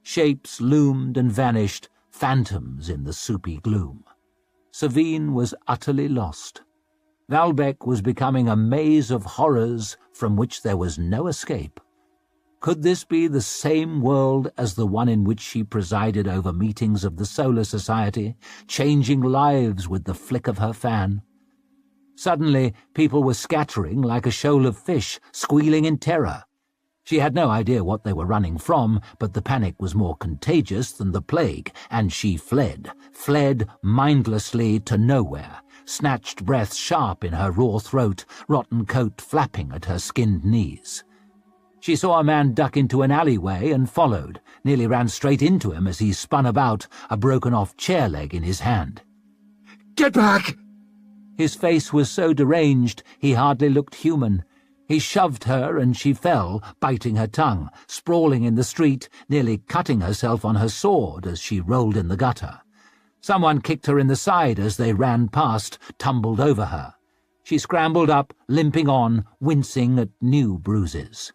Shapes loomed and vanished, phantoms in the soupy gloom. Savine was utterly lost. Valbec was becoming a maze of horrors from which there was no escape. Could this be the same world as the one in which she presided over meetings of the Solar Society, changing lives with the flick of her fan? Suddenly, people were scattering like a shoal of fish, squealing in terror. She had no idea what they were running from, but the panic was more contagious than the plague, and she fled mindlessly to nowhere, snatched breath sharp in her raw throat, rotten coat flapping at her skinned knees. She saw a man duck into an alleyway and followed, nearly ran straight into him as he spun about, a broken-off chair leg in his hand. "Get back!" His face was so deranged he hardly looked human. He shoved her and she fell, biting her tongue, sprawling in the street, nearly cutting herself on her sword as she rolled in the gutter. Someone kicked her in the side as they ran past, tumbled over her. She scrambled up, limping on, wincing at new bruises.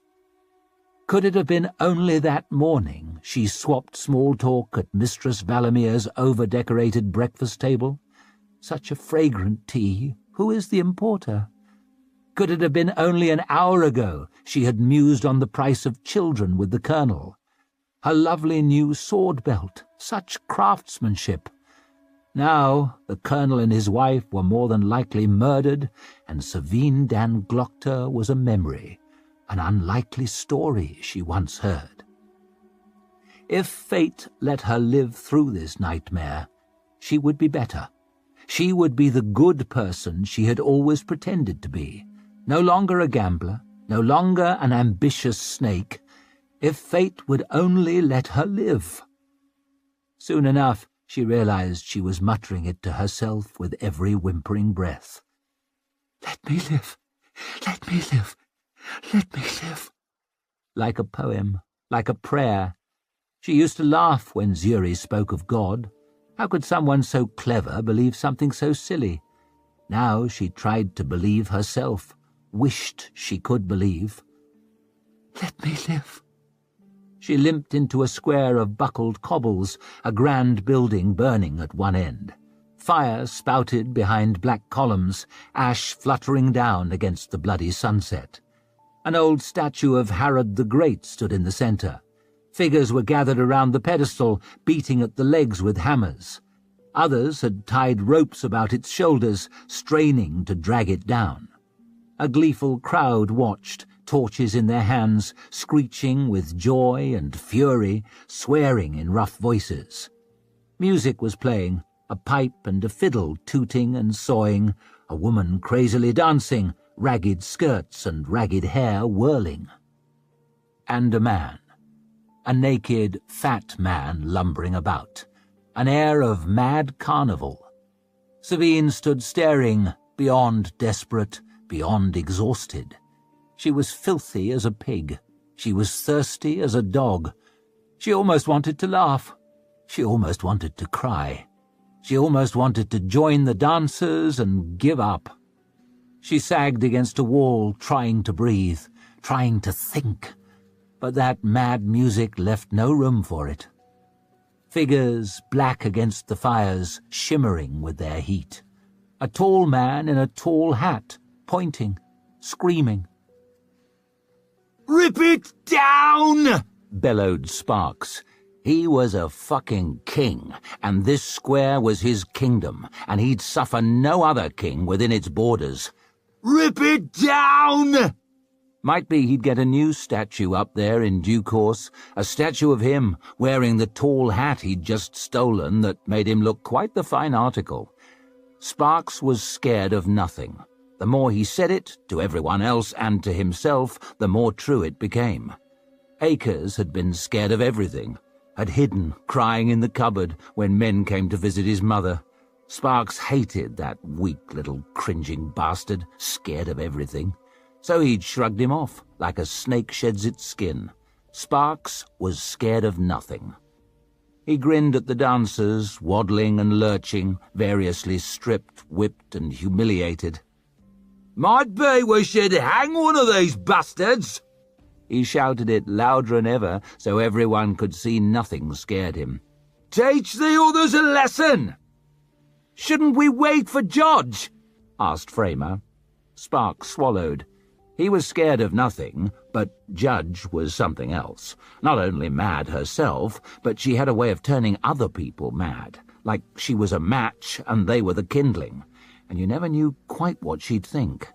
Could it have been only that morning she swapped small talk at Mistress Valamir's over-decorated breakfast table? Such a fragrant tea. Who is the importer? Could it have been only an hour ago she had mused on the price of children with the Colonel? Her lovely new sword belt, such craftsmanship. Now the Colonel and his wife were more than likely murdered, and Savine Dan Glockter was a memory, an unlikely story she once heard. If fate let her live through this nightmare, she would be better. She would be the good person she had always pretended to be, no longer a gambler, no longer an ambitious snake, if fate would only let her live. Soon enough, she realized she was muttering it to herself with every whimpering breath. "Let me live! Let me live! Let me live!" Like a poem, like a prayer. She used to laugh when Zuri spoke of God. How could someone so clever believe something so silly? Now she tried to believe herself, wished she could believe. "Let me live." She limped into a square of buckled cobbles, a grand building burning at one end. Fire spouted behind black columns, ash fluttering down against the bloody sunset. An old statue of Herod the Great stood in the centre. Figures were gathered around the pedestal, beating at the legs with hammers. Others had tied ropes about its shoulders, straining to drag it down. A gleeful crowd watched, torches in their hands, screeching with joy and fury, swearing in rough voices. Music was playing, a pipe and a fiddle tooting and sawing, a woman crazily dancing, ragged skirts and ragged hair whirling. And a man. A naked, fat man lumbering about, an air of mad carnival. Sabine stood staring, beyond desperate, beyond exhausted. She was filthy as a pig. She was thirsty as a dog. She almost wanted to laugh. She almost wanted to cry. She almost wanted to join the dancers and give up. She sagged against a wall, trying to breathe, trying to think. But that mad music left no room for it. Figures black against the fires, shimmering with their heat. A tall man in a tall hat, pointing, screaming. "Rip it down!" bellowed Sparks. He was a fucking king, and this square was his kingdom, and he'd suffer no other king within its borders. "Rip it down!" Might be he'd get a new statue up there in due course, a statue of him wearing the tall hat he'd just stolen that made him look quite the fine article. Sparks was scared of nothing. The more he said it, to everyone else and to himself, the more true it became. Akers had been scared of everything, had hidden, crying in the cupboard when men came to visit his mother. Sparks hated that weak little cringing bastard, scared of everything. So he'd shrugged him off, like a snake sheds its skin. Sparks was scared of nothing. He grinned at the dancers, waddling and lurching, variously stripped, whipped and humiliated. "Might be we should hang one of these bastards!" He shouted it louder than ever, so everyone could see nothing scared him. "Teach the others a lesson!" "Shouldn't we wait for Judge?" asked Framer. Sparks swallowed. He was scared of nothing, but Judge was something else. Not only mad herself, but she had a way of turning other people mad, like she was a match and they were the kindling, and you never knew quite what she'd think.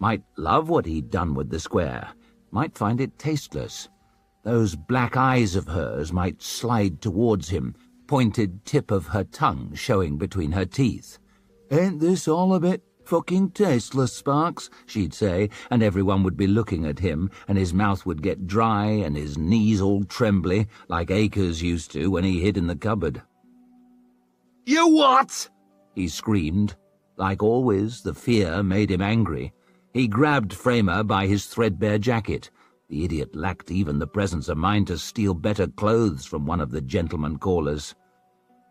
Might love what he'd done with the square, might find it tasteless. Those black eyes of hers might slide towards him, pointed tip of her tongue showing between her teeth. "Ain't this all a bit fucking tasteless, Sparks?" she'd say, and everyone would be looking at him, and his mouth would get dry and his knees all trembly, like Akers used to when he hid in the cupboard. "You what?" he screamed. Like always, the fear made him angry. He grabbed Framer by his threadbare jacket. The idiot lacked even the presence of mind to steal better clothes from one of the gentleman callers.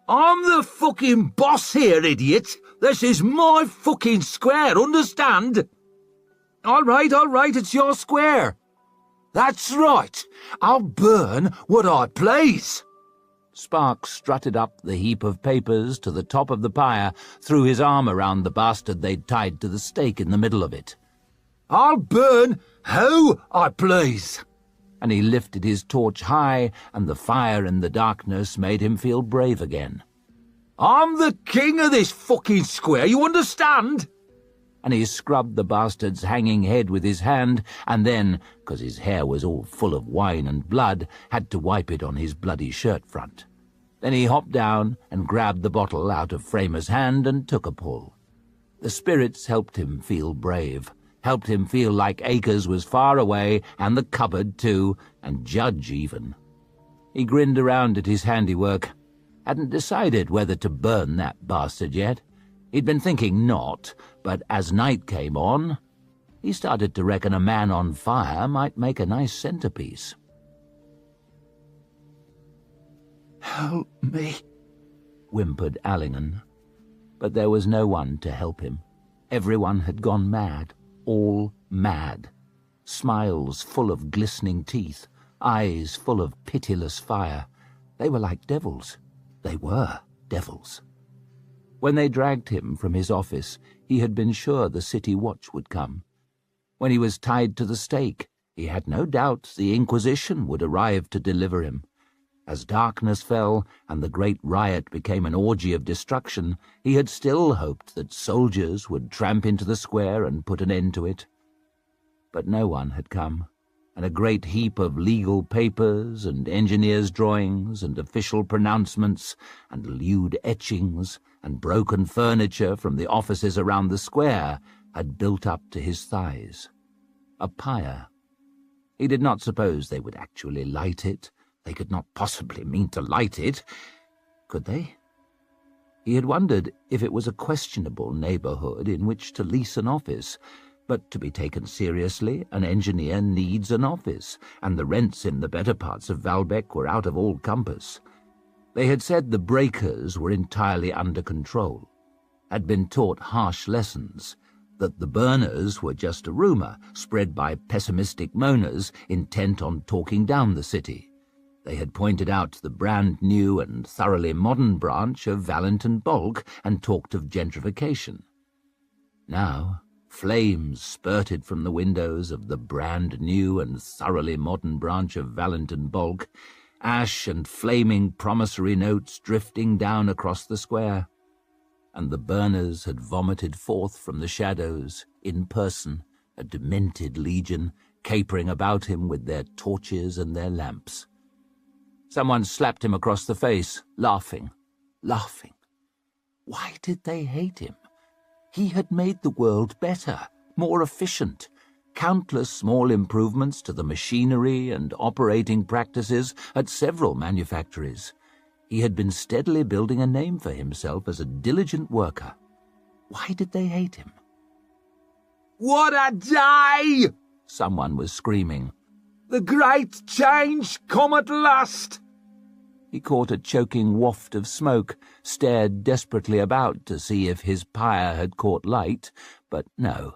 "I'm the fucking boss here, idiot! This is my fucking square, understand?" All right, it's your square." "That's right. I'll burn what I please." Sparks strutted up the heap of papers to the top of the pyre, threw his arm around the bastard they'd tied to the stake in the middle of it. "I'll burn who I please." And he lifted his torch high, and the fire in the darkness made him feel brave again. "I'm the king of this fucking square, you understand?" And he scrubbed the bastard's hanging head with his hand, and then, 'cause his hair was all full of wine and blood, had to wipe it on his bloody shirt front. Then he hopped down and grabbed the bottle out of Framer's hand and took a pull. The spirits helped him feel brave, helped him feel like Acres was far away, and the cupboard too, and Judge even. He grinned around at his handiwork. Hadn't decided whether to burn that bastard yet. He'd been thinking not, but as night came on, he started to reckon a man on fire might make a nice centerpiece. "Help me," whimpered Allingham. But there was no one to help him. Everyone had gone mad, all mad. Smiles full of glistening teeth, eyes full of pitiless fire. They were like devils. They were devils. When they dragged him from his office, he had been sure the city watch would come. When he was tied to the stake, he had no doubt the Inquisition would arrive to deliver him. As darkness fell and the great riot became an orgy of destruction, he had still hoped that soldiers would tramp into the square and put an end to it. But no one had come, and a great heap of legal papers and engineers' drawings and official pronouncements and lewd etchings and broken furniture from the offices around the square had built up to his thighs. A pyre. He did not suppose they would actually light it. They could not possibly mean to light it. Could they? He had wondered if it was a questionable neighbourhood in which to lease an office, but to be taken seriously, an engineer needs an office, and the rents in the better parts of Valbec were out of all compass. They had said the breakers were entirely under control, had been taught harsh lessons, that the burners were just a rumour spread by pessimistic moaners intent on talking down the city. They had pointed out the brand-new and thoroughly modern branch of Valentin Bulk and talked of gentrification. Now, flames spurted from the windows of the brand-new and thoroughly modern branch of Valentin Bulk, ash and flaming promissory notes drifting down across the square. And the burners had vomited forth from the shadows, in person, a demented legion, capering about him with their torches and their lamps. Someone slapped him across the face, laughing. Why did they hate him? He had made the world better, more efficient. Countless small improvements to the machinery and operating practices at several manufactories. He had been steadily building a name for himself as a diligent worker. Why did they hate him? "What a day!" someone was screaming. "The great change come at last!" He caught a choking waft of smoke, stared desperately about to see if his pyre had caught light, but no.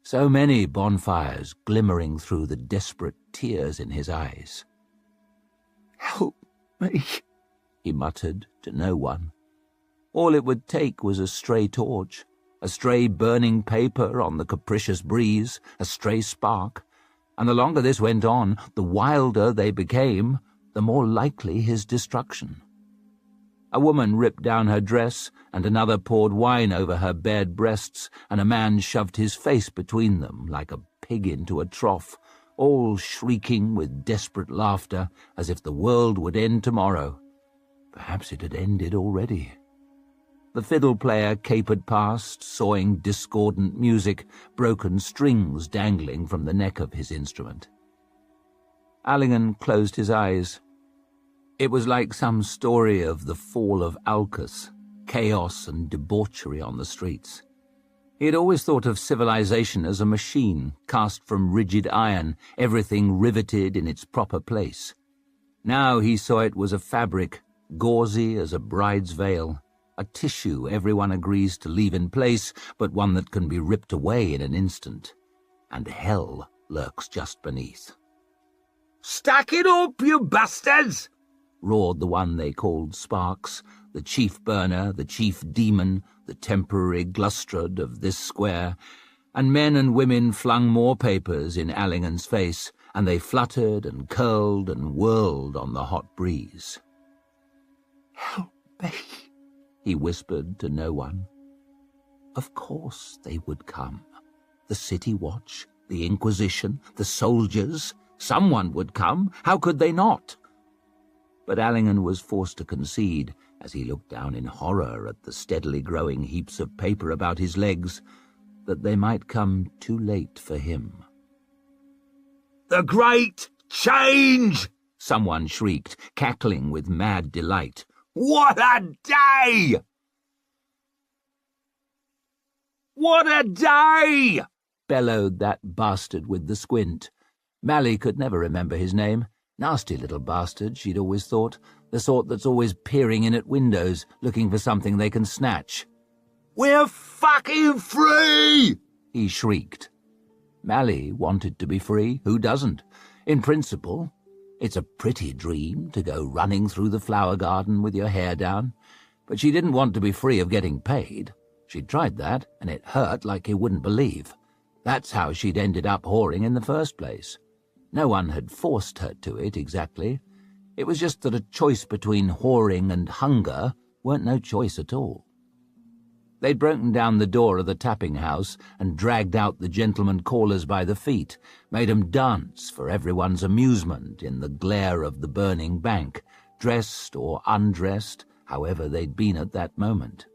So many bonfires glimmering through the desperate tears in his eyes. "Help me," he muttered to no one. All it would take was a stray torch, a stray burning paper on the capricious breeze, a stray spark, and the longer this went on, the wilder they became, the more likely his destruction. A woman ripped down her dress, and another poured wine over her bared breasts, and a man shoved his face between them like a pig into a trough, all shrieking with desperate laughter as if the world would end tomorrow. Perhaps it had ended already. The fiddle player capered past, sawing discordant music, broken strings dangling from the neck of his instrument. Allingham closed his eyes. It was like some story of the fall of Alcus, chaos and debauchery on the streets. He had always thought of civilization as a machine cast from rigid iron, everything riveted in its proper place. Now he saw it was a fabric, gauzy as a bride's veil, a tissue everyone agrees to leave in place, but one that can be ripped away in an instant. And hell lurks just beneath. "Stack it up, you bastards!" roared the one they called Sparks, the chief burner, the chief demon, the temporary Glustrud of this square, and men and women flung more papers in Allingham's face, and they fluttered and curled and whirled on the hot breeze. "Help me," he whispered to no one. Of course they would come. The city watch, the Inquisition, the soldiers. Someone would come. How could they not? But Allingham was forced to concede as he looked down in horror at the steadily growing heaps of paper about his legs. that they might come too late for him. "The great change!" someone shrieked, cackling with mad delight. "What a day! What a day!" bellowed that bastard with the squint. Mally could never remember his name. Nasty little bastard, she'd always thought. The sort that's always peering in at windows, looking for something they can snatch. "We're fucking free!" he shrieked. Mally wanted to be free. Who doesn't? In principle. It's a pretty dream to go running through the flower garden with your hair down. But she didn't want to be free of getting paid. She'd tried that, and it hurt like you wouldn't believe. That's how she'd ended up whoring in the first place. No one had forced her to it, exactly. It was just that a choice between whoring and hunger weren't no choice at all. They'd broken down the door of the tapping house and dragged out the gentlemen callers by the feet, made 'em dance for everyone's amusement in the glare of the burning bank, dressed or undressed, however they'd been at that moment.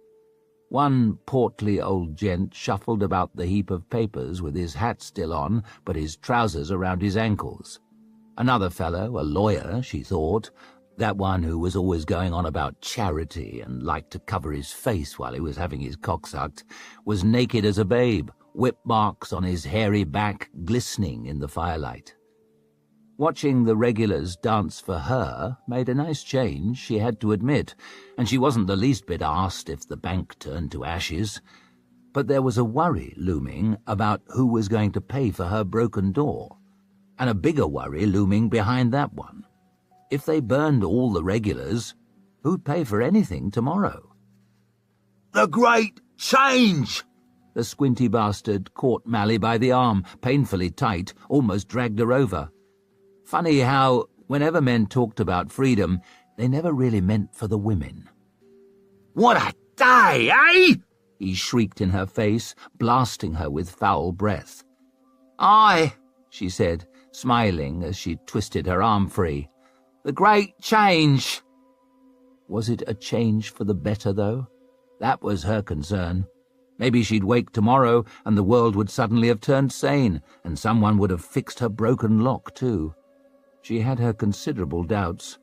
One portly old gent shuffled about the heap of papers with his hat still on, but his trousers around his ankles. Another fellow, a lawyer, she thought, that one who was always going on about charity and liked to cover his face while he was having his cock sucked, was naked as a babe, whip marks on his hairy back glistening in the firelight. Watching the regulars dance for her made a nice change, she had to admit, and she wasn't the least bit arsed if the bank turned to ashes. But there was a worry looming about who was going to pay for her broken door, and a bigger worry looming behind that one. If they burned all the regulars, who'd pay for anything tomorrow? "The great change!" The squinty bastard caught Mally by the arm, painfully tight, almost dragged her over. Funny how, whenever men talked about freedom, they never really meant for the women. "What a day, eh?" he shrieked in her face, blasting her with foul breath. "Aye," she said, smiling as she twisted her arm free. "The great change." Was it a change for the better, though? That was her concern. Maybe she'd wake tomorrow and the world would suddenly have turned sane, and someone would have fixed her broken lock, too. She had her considerable doubts.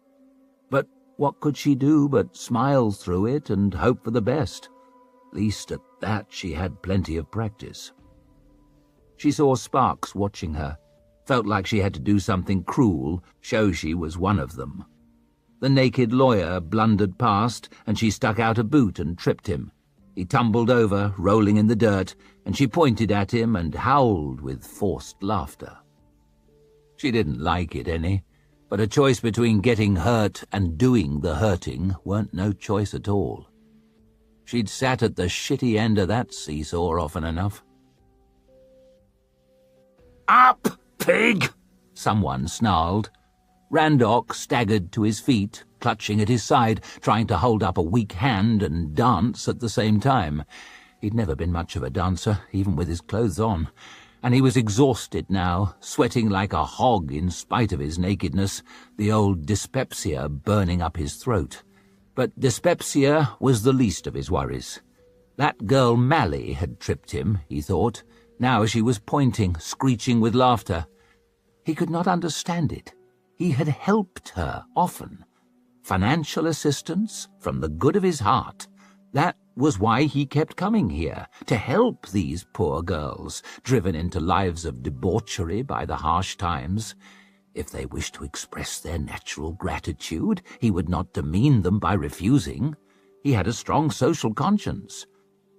But what could she do but smile through it and hope for the best? At least at that she had plenty of practice. She saw Sparks watching her, felt like she had to do something cruel, show she was one of them. The naked lawyer blundered past, and she stuck out a boot and tripped him. He tumbled over, rolling in the dirt, and she pointed at him and howled with forced laughter. She didn't like it any, but a choice between getting hurt and doing the hurting weren't no choice at all. She'd sat at the shitty end of that seesaw often enough. "Up, pig!" someone snarled. Randock staggered to his feet, clutching at his side, trying to hold up a weak hand and dance at the same time. He'd never been much of a dancer, even with his clothes on, and he was exhausted now, sweating like a hog in spite of his nakedness, the old dyspepsia burning up his throat. But dyspepsia was the least of his worries. That girl Mally had tripped him, he thought. Now she was pointing, screeching with laughter. He could not understand it. He had helped her often. Financial assistance from the good of his heart. That was why he kept coming here, to help these poor girls, driven into lives of debauchery by the harsh times. If they wished to express their natural gratitude, he would not demean them by refusing. He had a strong social conscience.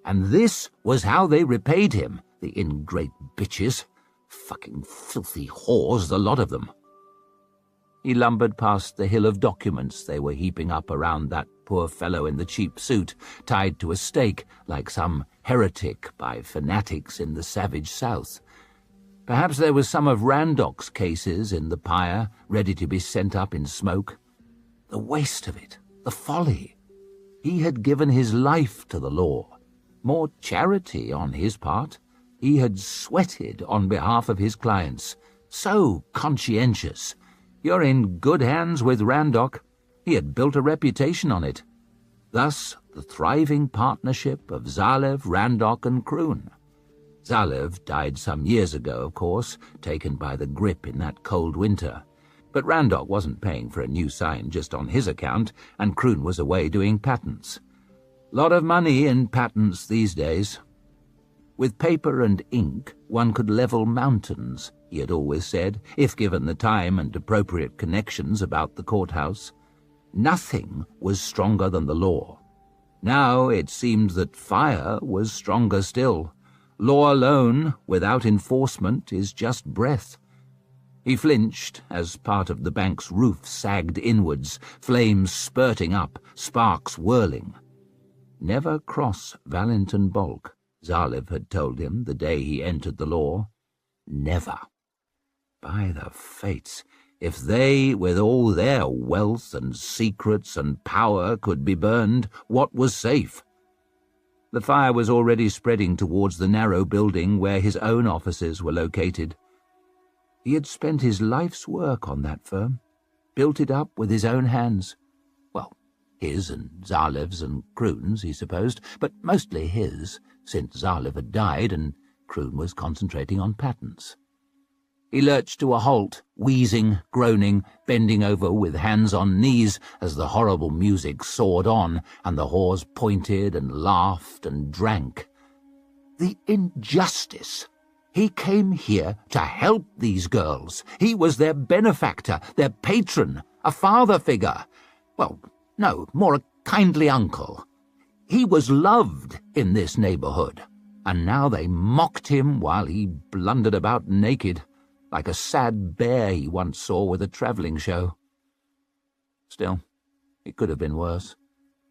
And this was how they repaid him, the ingrate bitches. Fucking filthy whores, the lot of them. He lumbered past the hill of documents they were heaping up around that poor fellow in the cheap suit, tied to a stake like some heretic by fanatics in the savage South. Perhaps there was some of Randock's cases in the pyre, ready to be sent up in smoke. The waste of it, the folly. He had given his life to the law. More charity on his part. He had sweated on behalf of his clients. So conscientious. You're in good hands with Randock. He had built a reputation on it. Thus, the thriving partnership of Zalev, Randock, and Kroon. Zalev died some years ago, of course, taken by the grip in that cold winter. But Randok wasn't paying for a new sign just on his account, and Croon was away doing patents. Lot of money in patents these days. With paper and ink, one could level mountains, he had always said, if given the time and appropriate connections about the courthouse. Nothing was stronger than the law. Now it seemed that fire was stronger still. Law alone, without enforcement, is just breath. He flinched as part of the bank's roof sagged inwards, flames spurting up, sparks whirling. Never cross Valentin Bulk, Zalev had told him the day he entered the law. Never. By the fates, if they, with all their wealth and secrets and power, could be burned, what was safe? The fire was already spreading towards the narrow building where his own offices were located. He had spent his life's work on that firm, built it up with his own hands. Well, his and Zalev's and Croon's, he supposed, but mostly his, since Zalev had died and Croon was concentrating on patents. He lurched to a halt, wheezing, groaning, bending over with hands on knees as the horrible music soared on and the whores pointed and laughed and drank. The injustice! He came here to help these girls. He was their benefactor, their patron, a father figure. Well, no, more a kindly uncle. He was loved in this neighborhood, and now they mocked him while he blundered about naked, like a sad bear he once saw with a travelling show. Still, it could have been worse.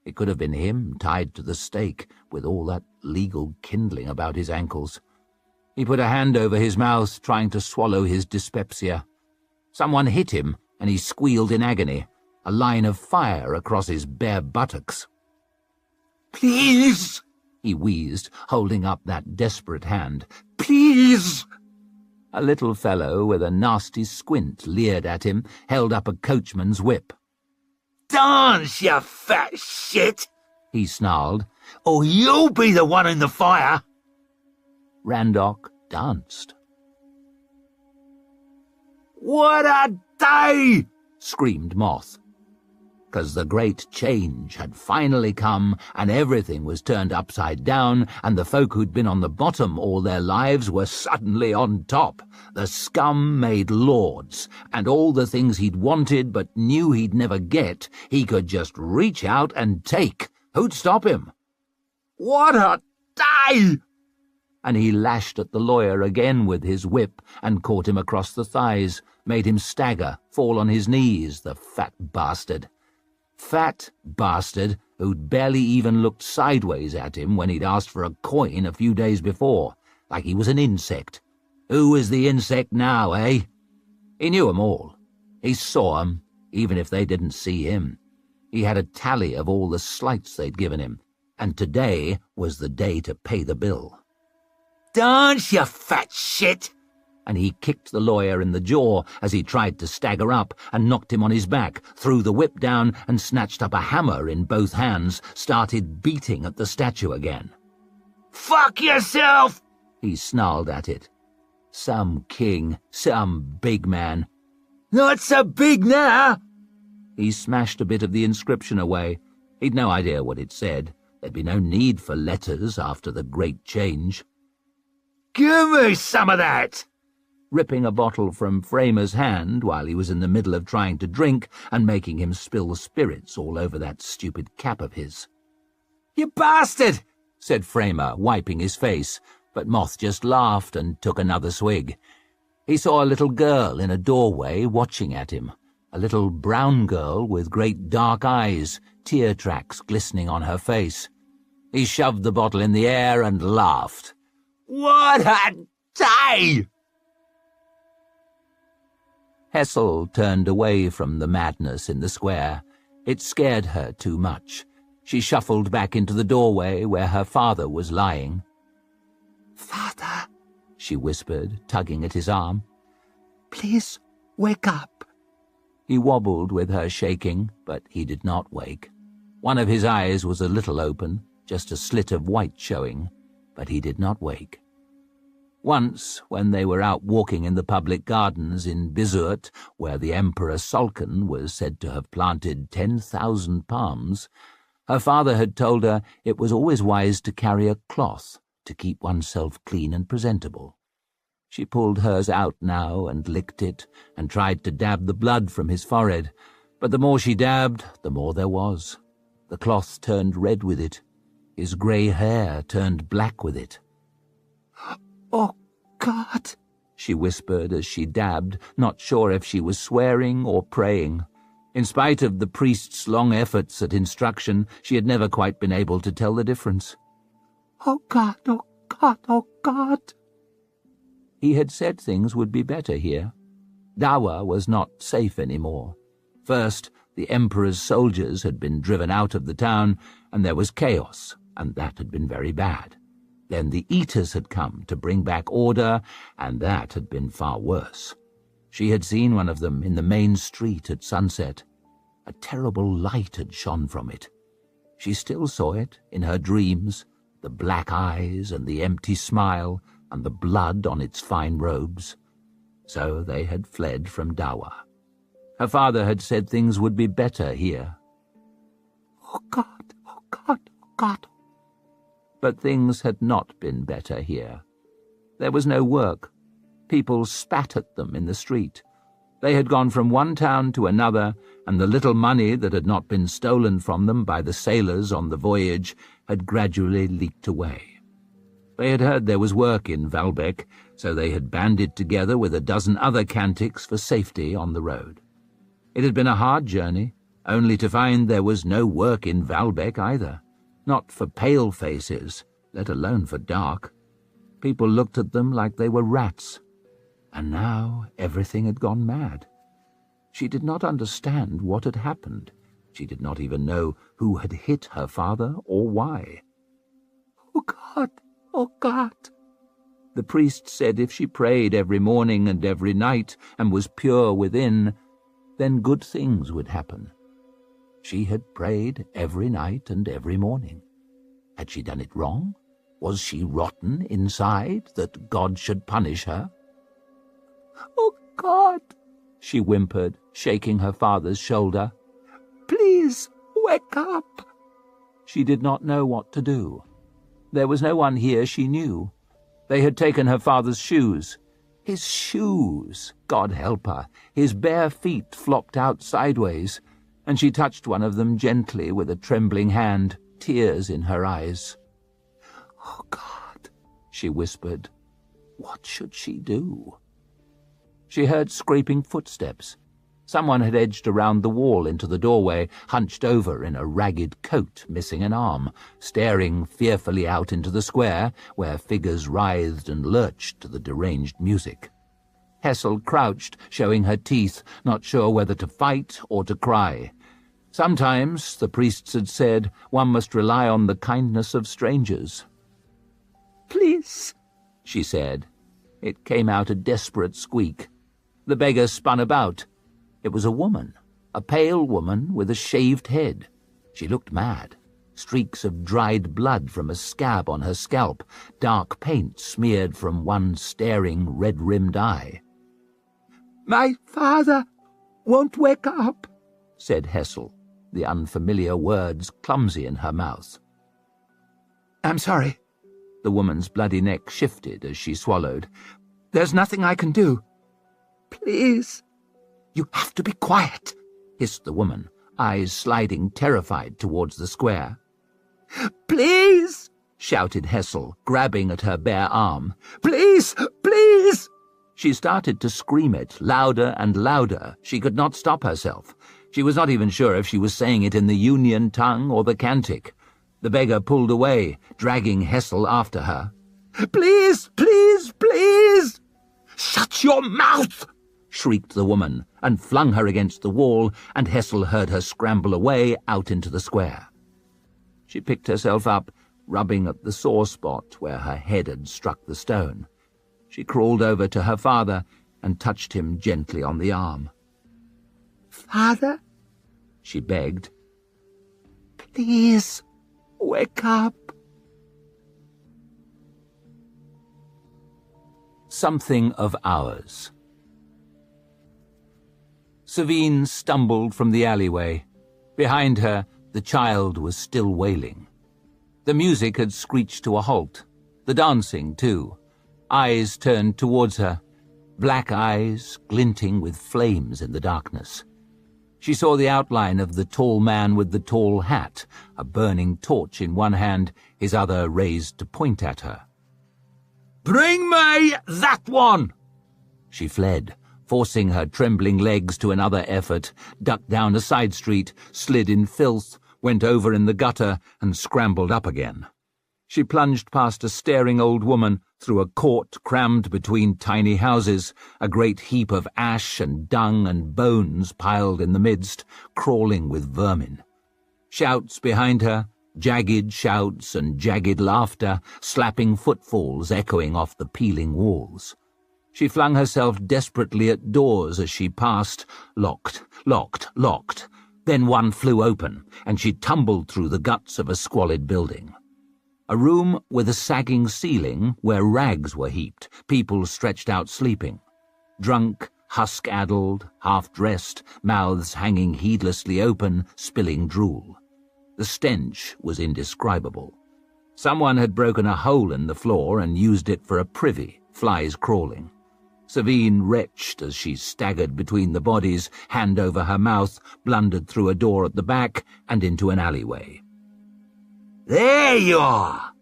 It could have been him tied to the stake, with all that legal kindling about his ankles. He put a hand over his mouth, trying to swallow his dyspepsia. Someone hit him, and he squealed in agony, a line of fire across his bare buttocks. "Please!" he wheezed, holding up that desperate hand. "Please!" A little fellow with a nasty squint leered at him, held up a coachman's whip. "Dance, you fat shit!" he snarled, "or you'll be the one in the fire!" Randok danced. "What a day!" screamed Moth. 'Cause the great change had finally come, and everything was turned upside down, and the folk who'd been on the bottom all their lives were suddenly on top. The scum made lords, and all the things he'd wanted but knew he'd never get, he could just reach out and take. Who'd stop him? "What a day!" And he lashed at the lawyer again with his whip and caught him across the thighs, made him stagger, fall on his knees, the fat bastard. Fat bastard who'd barely even looked sideways at him when he'd asked for a coin a few days before, like he was an insect. Who was the insect now, eh? He knew 'em all. He saw 'em, even if they didn't see him. He had a tally of all the slights they'd given him, and today was the day to pay the bill. "Dance, you fat shit!" And he kicked the lawyer in the jaw as he tried to stagger up and knocked him on his back, threw the whip down and snatched up a hammer in both hands, started beating at the statue again. "Fuck yourself!" he snarled at it. Some king, some big man. "Not so big now!" He smashed a bit of the inscription away. He'd no idea what it said. There'd be no need for letters after the great change. "Give me some of that!" Ripping a bottle from Framer's hand while he was in the middle of trying to drink and making him spill spirits all over that stupid cap of his. "You bastard!" said Framer, wiping his face, but Moth just laughed and took another swig. He saw a little girl in a doorway watching at him, a little brown girl with great dark eyes, tear tracks glistening on her face. He shoved the bottle in the air and laughed. "What a day!" Hessel turned away from the madness in the square. It scared her too much. She shuffled back into the doorway where her father was lying. "Father," she whispered, tugging at his arm. "Please wake up." He wobbled with her shaking, but he did not wake. One of his eyes was a little open, just a slit of white showing, but he did not wake. Once, when they were out walking in the public gardens in Bizurt, where the Emperor Sulcan was said to have planted 10,000 palms, her father had told her it was always wise to carry a cloth to keep oneself clean and presentable. She pulled hers out now and licked it and tried to dab the blood from his forehead, but the more she dabbed, the more there was. The cloth turned red with it. His grey hair turned black with it. "Oh, God," she whispered as she dabbed, not sure if she was swearing or praying. In spite of the priest's long efforts at instruction, she had never quite been able to tell the difference. "Oh, God, oh, God, oh, God." He had said things would be better here. Dawa was not safe anymore. First, the Emperor's soldiers had been driven out of the town, and there was chaos, and that had been very bad. Then the Eaters had come to bring back order, and that had been far worse. She had seen one of them in the main street at sunset. A terrible light had shone from it. She still saw it in her dreams, the black eyes and the empty smile and the blood on its fine robes. So they had fled from Dawa. Her father had said things would be better here. "Oh, God, oh, God, oh, God." But things had not been better here. There was no work. People spat at them in the street. They had gone from one town to another, and the little money that had not been stolen from them by the sailors on the voyage had gradually leaked away. They had heard there was work in Valbec, so they had banded together with a dozen other cantics for safety on the road. It had been a hard journey, only to find there was no work in Valbec either. Not for pale faces, let alone for dark. People looked at them like they were rats. And now everything had gone mad. She did not understand what had happened. She did not even know who had hit her father or why. "Oh, God, oh, God." The priest said if she prayed every morning and every night and was pure within, then good things would happen. She had prayed every night and every morning. Had she done it wrong? Was she rotten inside that God should punish her? "Oh, God," she whimpered, shaking her father's shoulder. "Please, wake up." She did not know what to do. There was no one here she knew. They had taken her father's shoes. His shoes, God help her. His bare feet flopped out sideways, and she touched one of them gently with a trembling hand, tears in her eyes. "Oh, God," she whispered. What should she do? She heard scraping footsteps. Someone had edged around the wall into the doorway, hunched over in a ragged coat, missing an arm, staring fearfully out into the square, where figures writhed and lurched to the deranged music. Hessel crouched, showing her teeth, not sure whether to fight or to cry. Sometimes, the priests had said, one must rely on the kindness of strangers. "Please," she said. It came out a desperate squeak. The beggar spun about. It was a woman, a pale woman with a shaved head. She looked mad. Streaks of dried blood from a scab on her scalp, dark paint smeared from one staring red-rimmed eye. "My father won't wake up," said Hessel, the unfamiliar words clumsy in her mouth. "I'm sorry." The woman's bloody neck shifted as she swallowed. "There's nothing I can do." "Please." "You have to be quiet," hissed the woman, eyes sliding terrified towards the square. "Please," shouted Hessel, grabbing at her bare arm. "Please, please." She started to scream it, louder and louder. She could not stop herself. She was not even sure if she was saying it in the Union tongue or the Cantic. The beggar pulled away, dragging Hessel after her. "Please, please, please." "Shut your mouth!" shrieked the woman, and flung her against the wall, and Hessel heard her scramble away out into the square. She picked herself up, rubbing at the sore spot where her head had struck the stone. She crawled over to her father and touched him gently on the arm. "Father," she begged, "please, wake up." Something of Ours. Savine stumbled from the alleyway. Behind her, the child was still wailing. The music had screeched to a halt. The dancing, too. Eyes turned towards her. Black eyes, glinting with flames in the darkness. She saw the outline of the tall man with the tall hat, a burning torch in one hand, his other raised to point at her. "Bring me that one!" She fled, forcing her trembling legs to another effort, ducked down a side street, slid in filth, went over in the gutter, and scrambled up again. She plunged past a staring old woman, through a court crammed between tiny houses, a great heap of ash and dung and bones piled in the midst, crawling with vermin. Shouts behind her, jagged shouts and jagged laughter, slapping footfalls echoing off the peeling walls. She flung herself desperately at doors as she passed, locked, locked, locked. Then one flew open, and she tumbled through the guts of a squalid building. A room with a sagging ceiling where rags were heaped, people stretched out sleeping. Drunk, husk-addled, half-dressed, mouths hanging heedlessly open, spilling drool. The stench was indescribable. Someone had broken a hole in the floor and used it for a privy, flies crawling. Savine retched as she staggered between the bodies, hand over her mouth, blundered through a door at the back and into an alleyway. "There you are!"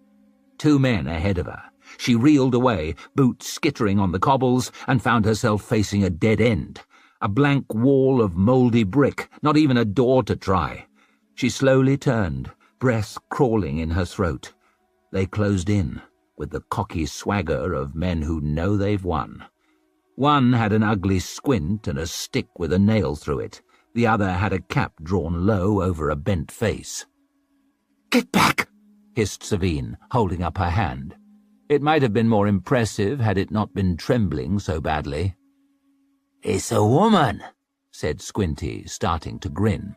2 men ahead of her. She reeled away, boots skittering on the cobbles, and found herself facing a dead end. A blank wall of mouldy brick, not even a door to try. She slowly turned, breath crawling in her throat. They closed in, with the cocky swagger of men who know they've won. One had an ugly squint and a stick with a nail through it. The other had a cap drawn low over a bent face. "Get back!" hissed Savine, holding up her hand. It might have been more impressive had it not been trembling so badly. "It's a woman," said Squinty, starting to grin.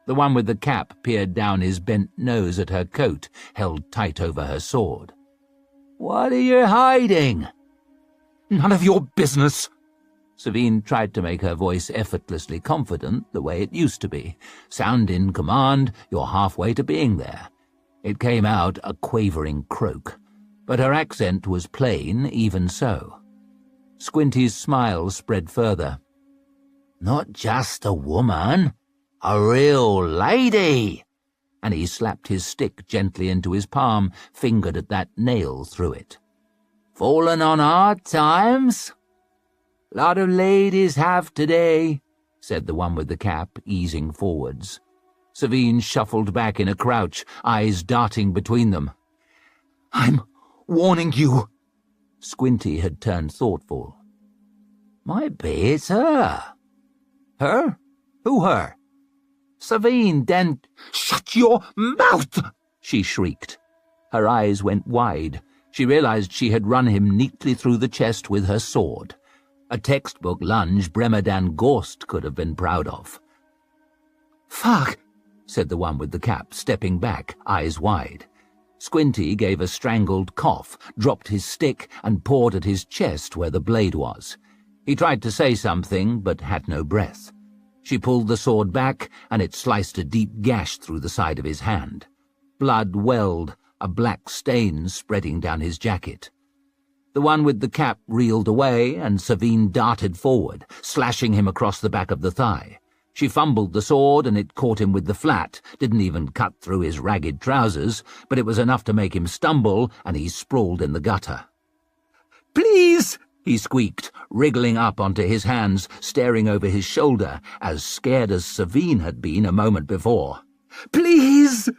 The one with the cap peered down his bent nose at her coat, held tight over her sword. "What are you hiding?" "None of your business." Savine tried to make her voice effortlessly confident, the way it used to be. Sound in command, you're halfway to being there. It came out a quavering croak, but her accent was plain even so. Squinty's smile spread further. "Not just a woman, a real lady!" And he slapped his stick gently into his palm, fingered at that nail through it. "Fallen on hard times?" "Lot of ladies have today," said the one with the cap, easing forwards. Savine shuffled back in a crouch, eyes darting between them. "I'm warning you." Squinty had turned thoughtful. "Might be it's her." "Her? Who her?" "Savine Dent—" "Shut your mouth!" she shrieked. Her eyes went wide. She realized she had run him neatly through the chest with her sword. A textbook lunge Bremerdan Gorst could have been proud of. "Fuck," said the one with the cap, stepping back, eyes wide. Squinty gave a strangled cough, dropped his stick, and pawed at his chest where the blade was. He tried to say something, but had no breath. She pulled the sword back, and it sliced a deep gash through the side of his hand. Blood welled, a black stain spreading down his jacket. The one with the cap reeled away, and Savine darted forward, slashing him across the back of the thigh. She fumbled the sword, and it caught him with the flat, didn't even cut through his ragged trousers, but it was enough to make him stumble, and he sprawled in the gutter. "Please!" he squeaked, wriggling up onto his hands, staring over his shoulder, as scared as Savine had been a moment before. "Please!"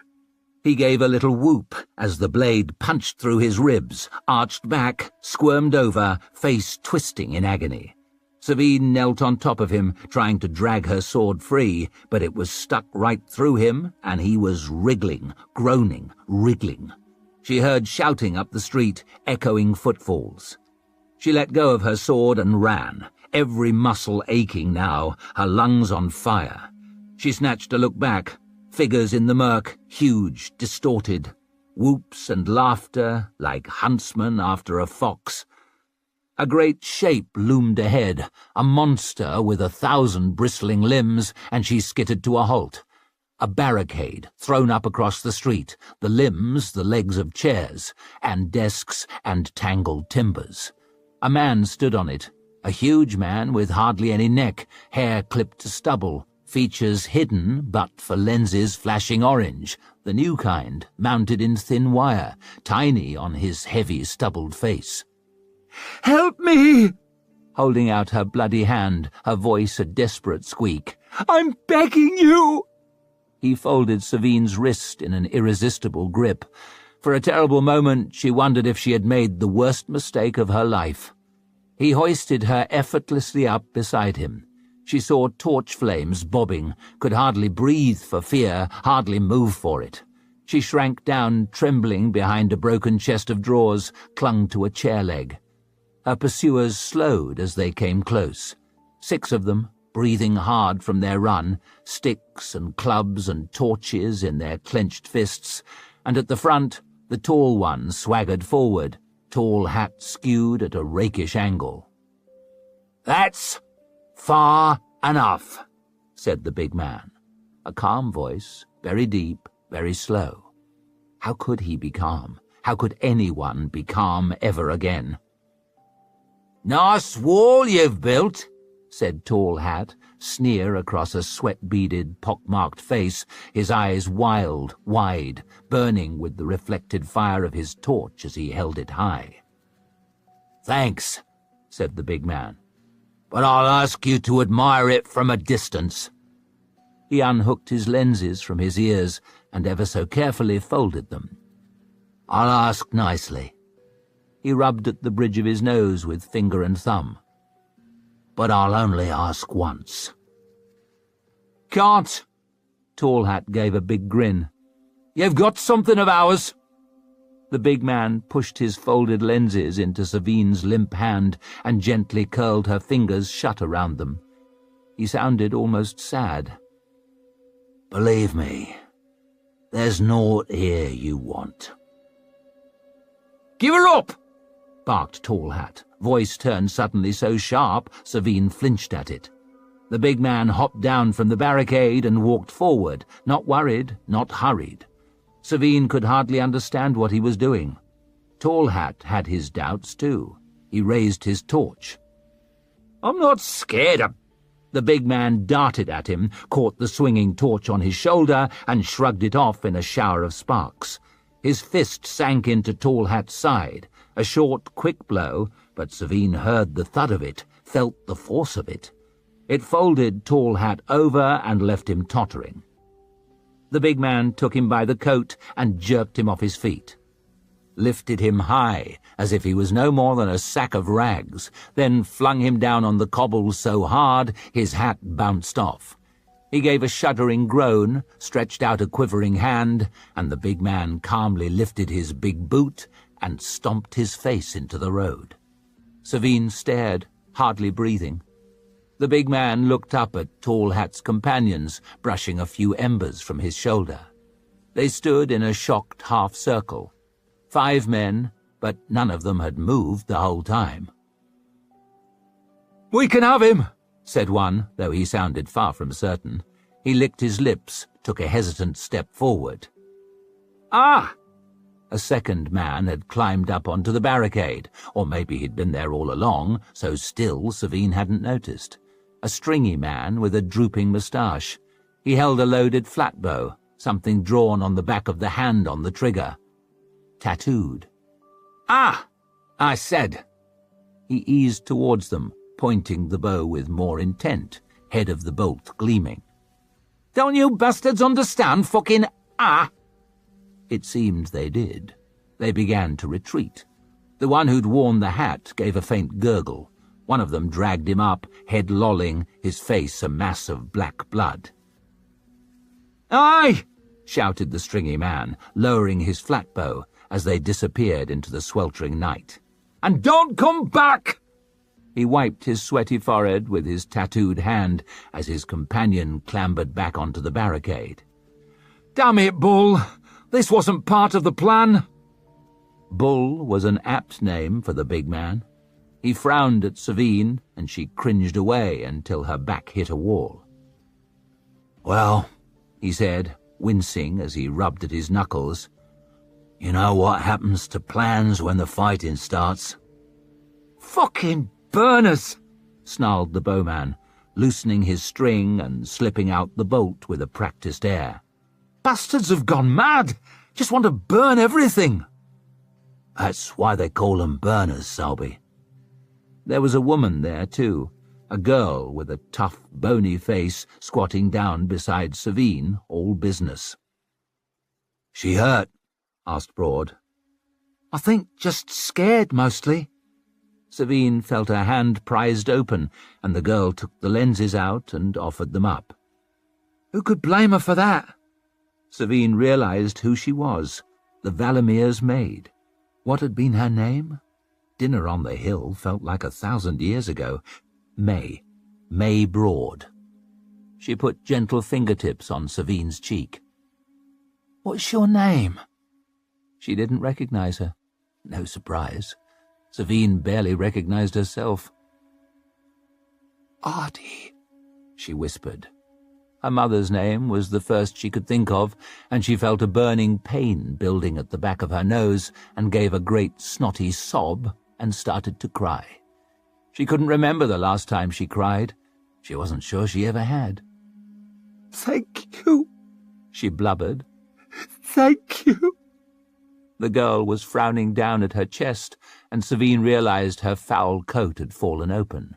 He gave a little whoop as the blade punched through his ribs, arched back, squirmed over, face twisting in agony. Savine knelt on top of him, trying to drag her sword free, but it was stuck right through him, and he was wriggling, groaning, wriggling. She heard shouting up the street, echoing footfalls. She let go of her sword and ran, every muscle aching now, her lungs on fire. She snatched a look back. Figures in the murk, huge, distorted. Whoops and laughter, like huntsmen after a fox. A great shape loomed ahead, a monster with 1,000 bristling limbs, and she skittered to a halt. A barricade thrown up across the street, the limbs the legs of chairs, and desks and tangled timbers. A man stood on it, a huge man with hardly any neck, hair clipped to stubble, features hidden but for lenses flashing orange, the new kind, mounted in thin wire, tiny on his heavy stubbled face. "Help me!" Holding out her bloody hand, her voice a desperate squeak. "I'm begging you!" He folded Savine's wrist in an irresistible grip. For a terrible moment she wondered if she had made the worst mistake of her life. He hoisted her effortlessly up beside him. She saw torch flames bobbing, could hardly breathe for fear, hardly move for it. She shrank down, trembling behind a broken chest of drawers, clung to a chair leg. Her pursuers slowed as they came close. 6 of them, breathing hard from their run, sticks and clubs and torches in their clenched fists, and at the front the tall one swaggered forward, tall hat skewed at a rakish angle. "That's far enough," said the big man. A calm voice, very deep, very slow. How could he be calm? How could anyone be calm ever again? "Nice wall you've built," said Tall Hat, sneer across a sweat-beaded, pock-marked face, his eyes wild, wide, burning with the reflected fire of his torch as he held it high. "Thanks," said the big man, "but I'll ask you to admire it from a distance." He unhooked his lenses from his ears and ever so carefully folded them. "I'll ask nicely." He rubbed at the bridge of his nose with finger and thumb. "But I'll only ask once." "Can't." Tall Hat gave a big grin. "You've got something of ours." The big man pushed his folded lenses into Savine's limp hand and gently curled her fingers shut around them. He sounded almost sad. "Believe me, there's naught here you want." "Give her up!" barked Tall Hat, voice turned suddenly so sharp Savine flinched at it. The big man hopped down from the barricade and walked forward, not worried, not hurried. Savine could hardly understand what he was doing. Tall Hat had his doubts too. He raised his torch. "I'm not scared of—" The big man darted at him, caught the swinging torch on his shoulder, and shrugged it off in a shower of sparks. His fist sank into Tall Hat's side, a short, quick blow, but Savine heard the thud of it, felt the force of it. It folded Tall Hat over and left him tottering. The big man took him by the coat and jerked him off his feet. Lifted him high, as if he was no more than a sack of rags, then flung him down on the cobbles so hard his hat bounced off. He gave a shuddering groan, stretched out a quivering hand, and the big man calmly lifted his big boot and stomped his face into the road. Savine stared, hardly breathing. The big man looked up at Tall Hat's companions, brushing a few embers from his shoulder. They stood in a shocked half-circle. 5 men, but none of them had moved the whole time. "We can have him," said one, though he sounded far from certain. He licked his lips, took a hesitant step forward. "Ah!" A second man had climbed up onto the barricade, or maybe he'd been there all along, so still Savine hadn't noticed. A stringy man with a drooping moustache. He held a loaded flatbow, something drawn on the back of the hand on the trigger. Tattooed. "Ah! I said." He eased towards them, pointing the bow with more intent, head of the bolt gleaming. "Don't you bastards understand fucking ah?" It seemed they did. They began to retreat. The one who'd worn the hat gave a faint gurgle. One of them dragged him up, head lolling, his face a mass of black blood. "Aye!" shouted the stringy man, lowering his flatbow as they disappeared into the sweltering night. "And don't come back!" He wiped his sweaty forehead with his tattooed hand as his companion clambered back onto the barricade. "Damn it, Bull! This wasn't part of the plan." Bull was an apt name for the big man. He frowned at Savine, and she cringed away until her back hit a wall. "Well," he said, wincing as he rubbed at his knuckles, "you know what happens to plans when the fighting starts." "Fucking burners!" snarled the bowman, loosening his string and slipping out the bolt with a practised air. "Bastards have gone mad! Just want to burn everything!" "That's why they call them burners, Selby." There was a woman there, too, a girl with a tough, bony face squatting down beside Savine, all business. "She hurt?" asked Broad. "I think just scared, mostly." Savine felt her hand prized open, and the girl took the lenses out and offered them up. Who could blame her for that? Savine realized who she was, the Valamir's maid. What had been her name? Dinner on the hill felt like 1,000 years ago. May Broad. She put gentle fingertips on Savine's cheek. "What's your name?" She didn't recognize her. No surprise. Savine barely recognized herself. "Artie," she whispered. Her mother's name was the first she could think of, and she felt a burning pain building at the back of her nose and gave a great snotty sob and started to cry. She couldn't remember the last time she cried. She wasn't sure she ever had. "Thank you," she blubbered. "Thank you." The girl was frowning down at her chest, and Savine realized her foul coat had fallen open.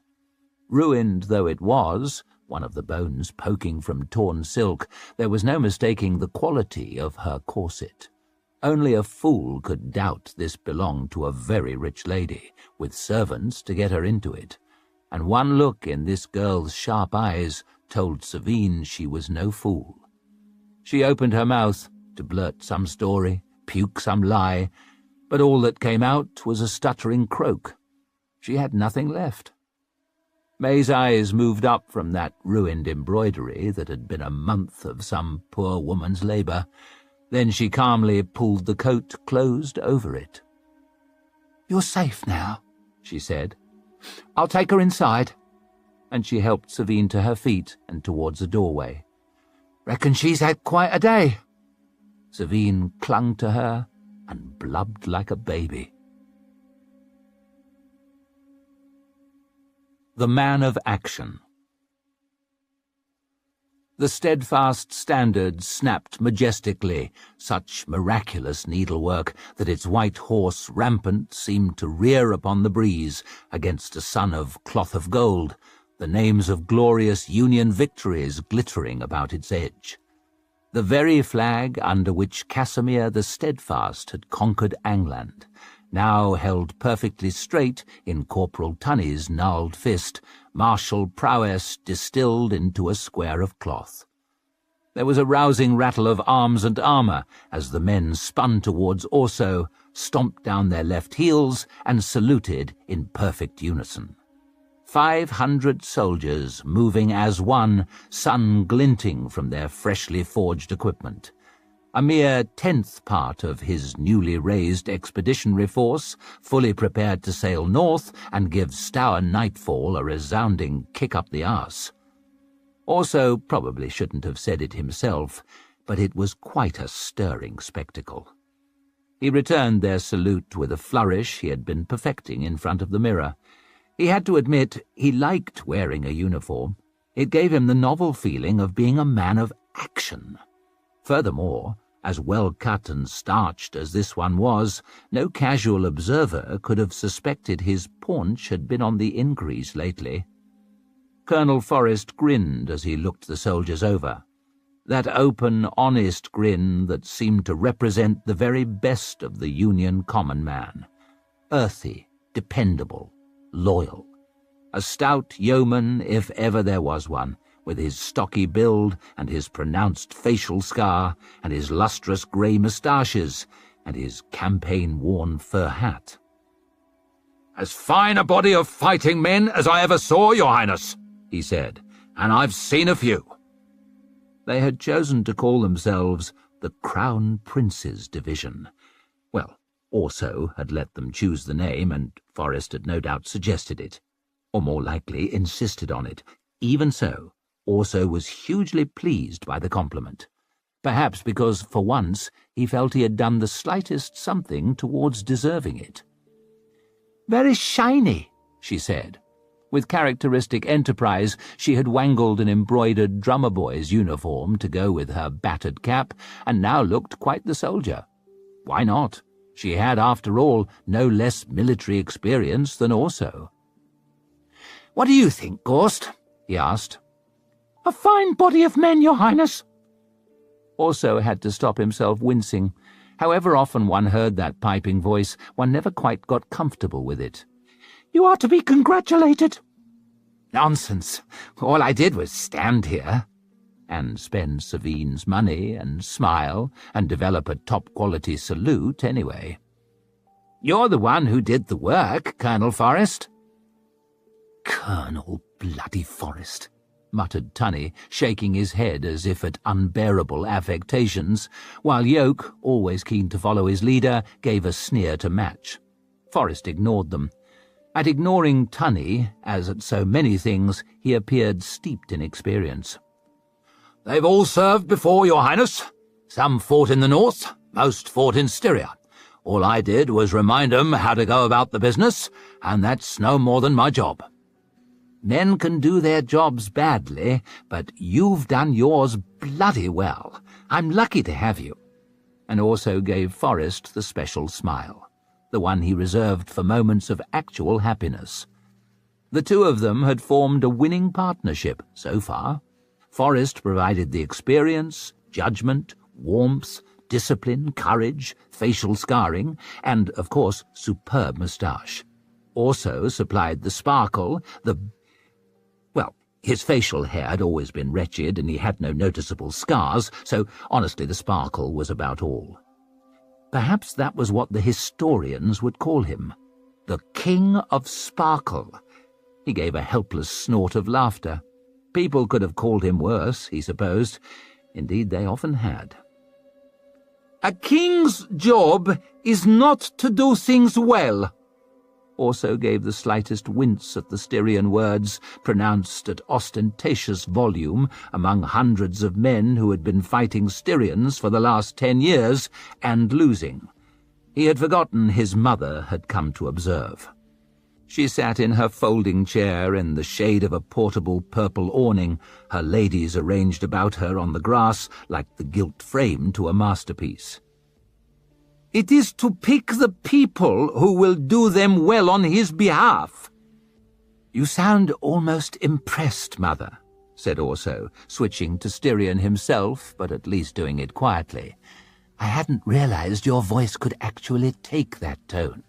Ruined though it was, one of the bones poking from torn silk, there was no mistaking the quality of her corset. Only a fool could doubt this belonged to a very rich lady, with servants to get her into it, and one look in this girl's sharp eyes told Savine she was no fool. She opened her mouth to blurt some story, puke some lie, but all that came out was a stuttering croak. She had nothing left. May's eyes moved up from that ruined embroidery that had been a month of some poor woman's labour. Then she calmly pulled the coat closed over it. "You're safe now," she said. "I'll take her inside." And she helped Savine to her feet and towards the doorway. "Reckon she's had quite a day." Savine clung to her and blubbed like a baby. The Man of Action. The steadfast standard snapped majestically, such miraculous needlework that its white horse rampant seemed to rear upon the breeze against a sun of cloth of gold, the names of glorious Union victories glittering about its edge. The very flag under which Casimir the Steadfast had conquered Angland, now held perfectly straight in Corporal Tunney's gnarled fist, martial prowess distilled into a square of cloth. There was a rousing rattle of arms and armour as the men spun towards Orso, stomped down their left heels, and saluted in perfect unison. 500 soldiers moving as one, sun glinting from their freshly forged equipment. A mere 10th part of his newly raised expeditionary force, fully prepared to sail north and give Stour Nightfall a resounding kick up the arse. Orso probably shouldn't have said it himself, but it was quite a stirring spectacle. He returned their salute with a flourish he had been perfecting in front of the mirror. He had to admit he liked wearing a uniform. It gave him the novel feeling of being a man of action. Furthermore, as well-cut and starched as this one was, no casual observer could have suspected his paunch had been on the increase lately. Colonel Forrest grinned as he looked the soldiers over. That open, honest grin that seemed to represent the very best of the Union common man. Earthy, dependable, loyal. A stout yeoman, if ever there was one, with his stocky build and his pronounced facial scar and his lustrous grey moustaches and his campaign-worn fur hat. "As fine a body of fighting men as I ever saw, Your Highness," he said, "and I've seen a few." They had chosen to call themselves the Crown Prince's Division. Well, Orso had let them choose the name, and Forrest had no doubt suggested it, or more likely insisted on it. Even so, Orso was hugely pleased by the compliment, perhaps because, for once, he felt he had done the slightest something towards deserving it. "Very shiny," she said. With characteristic enterprise, she had wangled an embroidered drummer boy's uniform to go with her battered cap, and now looked quite the soldier. Why not? She had, after all, no less military experience than Orso. "What do you think, Gorst?" he asked. "A fine body of men, Your Highness." Orso had to stop himself wincing. However often one heard that piping voice, one never quite got comfortable with it. "You are to be congratulated." "Nonsense. All I did was stand here and spend Savine's money and smile and develop a top-quality salute anyway." "You're the one who did the work, Colonel Forrest." "Colonel bloody Forrest," muttered Tunney, shaking his head as if at unbearable affectations, while Yoke, always keen to follow his leader, gave a sneer to match. Forrest ignored them. At ignoring Tunney, as at so many things, he appeared steeped in experience. "They've all served before, Your Highness. Some fought in the north, most fought in Styria. All I did was remind 'em how to go about the business, and that's no more than my job." "Men can do their jobs badly, but you've done yours bloody well. I'm lucky to have you." And also gave Forrest the special smile, the one he reserved for moments of actual happiness. The two of them had formed a winning partnership so far. Forrest provided the experience, judgment, warmth, discipline, courage, facial scarring, and, of course, superb moustache. Also supplied the sparkle, his facial hair had always been wretched and he had no noticeable scars, so honestly the sparkle was about all. Perhaps that was what the historians would call him, the King of Sparkle. He gave a helpless snort of laughter. People could have called him worse, he supposed. Indeed, they often had. "A king's job is not to do things well." Also gave the slightest wince at the Styrian words, pronounced at ostentatious volume among hundreds of men who had been fighting Styrians for the last 10 years, and losing. He had forgotten his mother had come to observe. She sat in her folding chair in the shade of a portable purple awning, her ladies arranged about her on the grass like the gilt frame to a masterpiece. "It is to pick the people who will do them well on his behalf." "You sound almost impressed, Mother," said Orso, switching to Styrian himself, but at least doing it quietly. "I hadn't realized your voice could actually take that tone."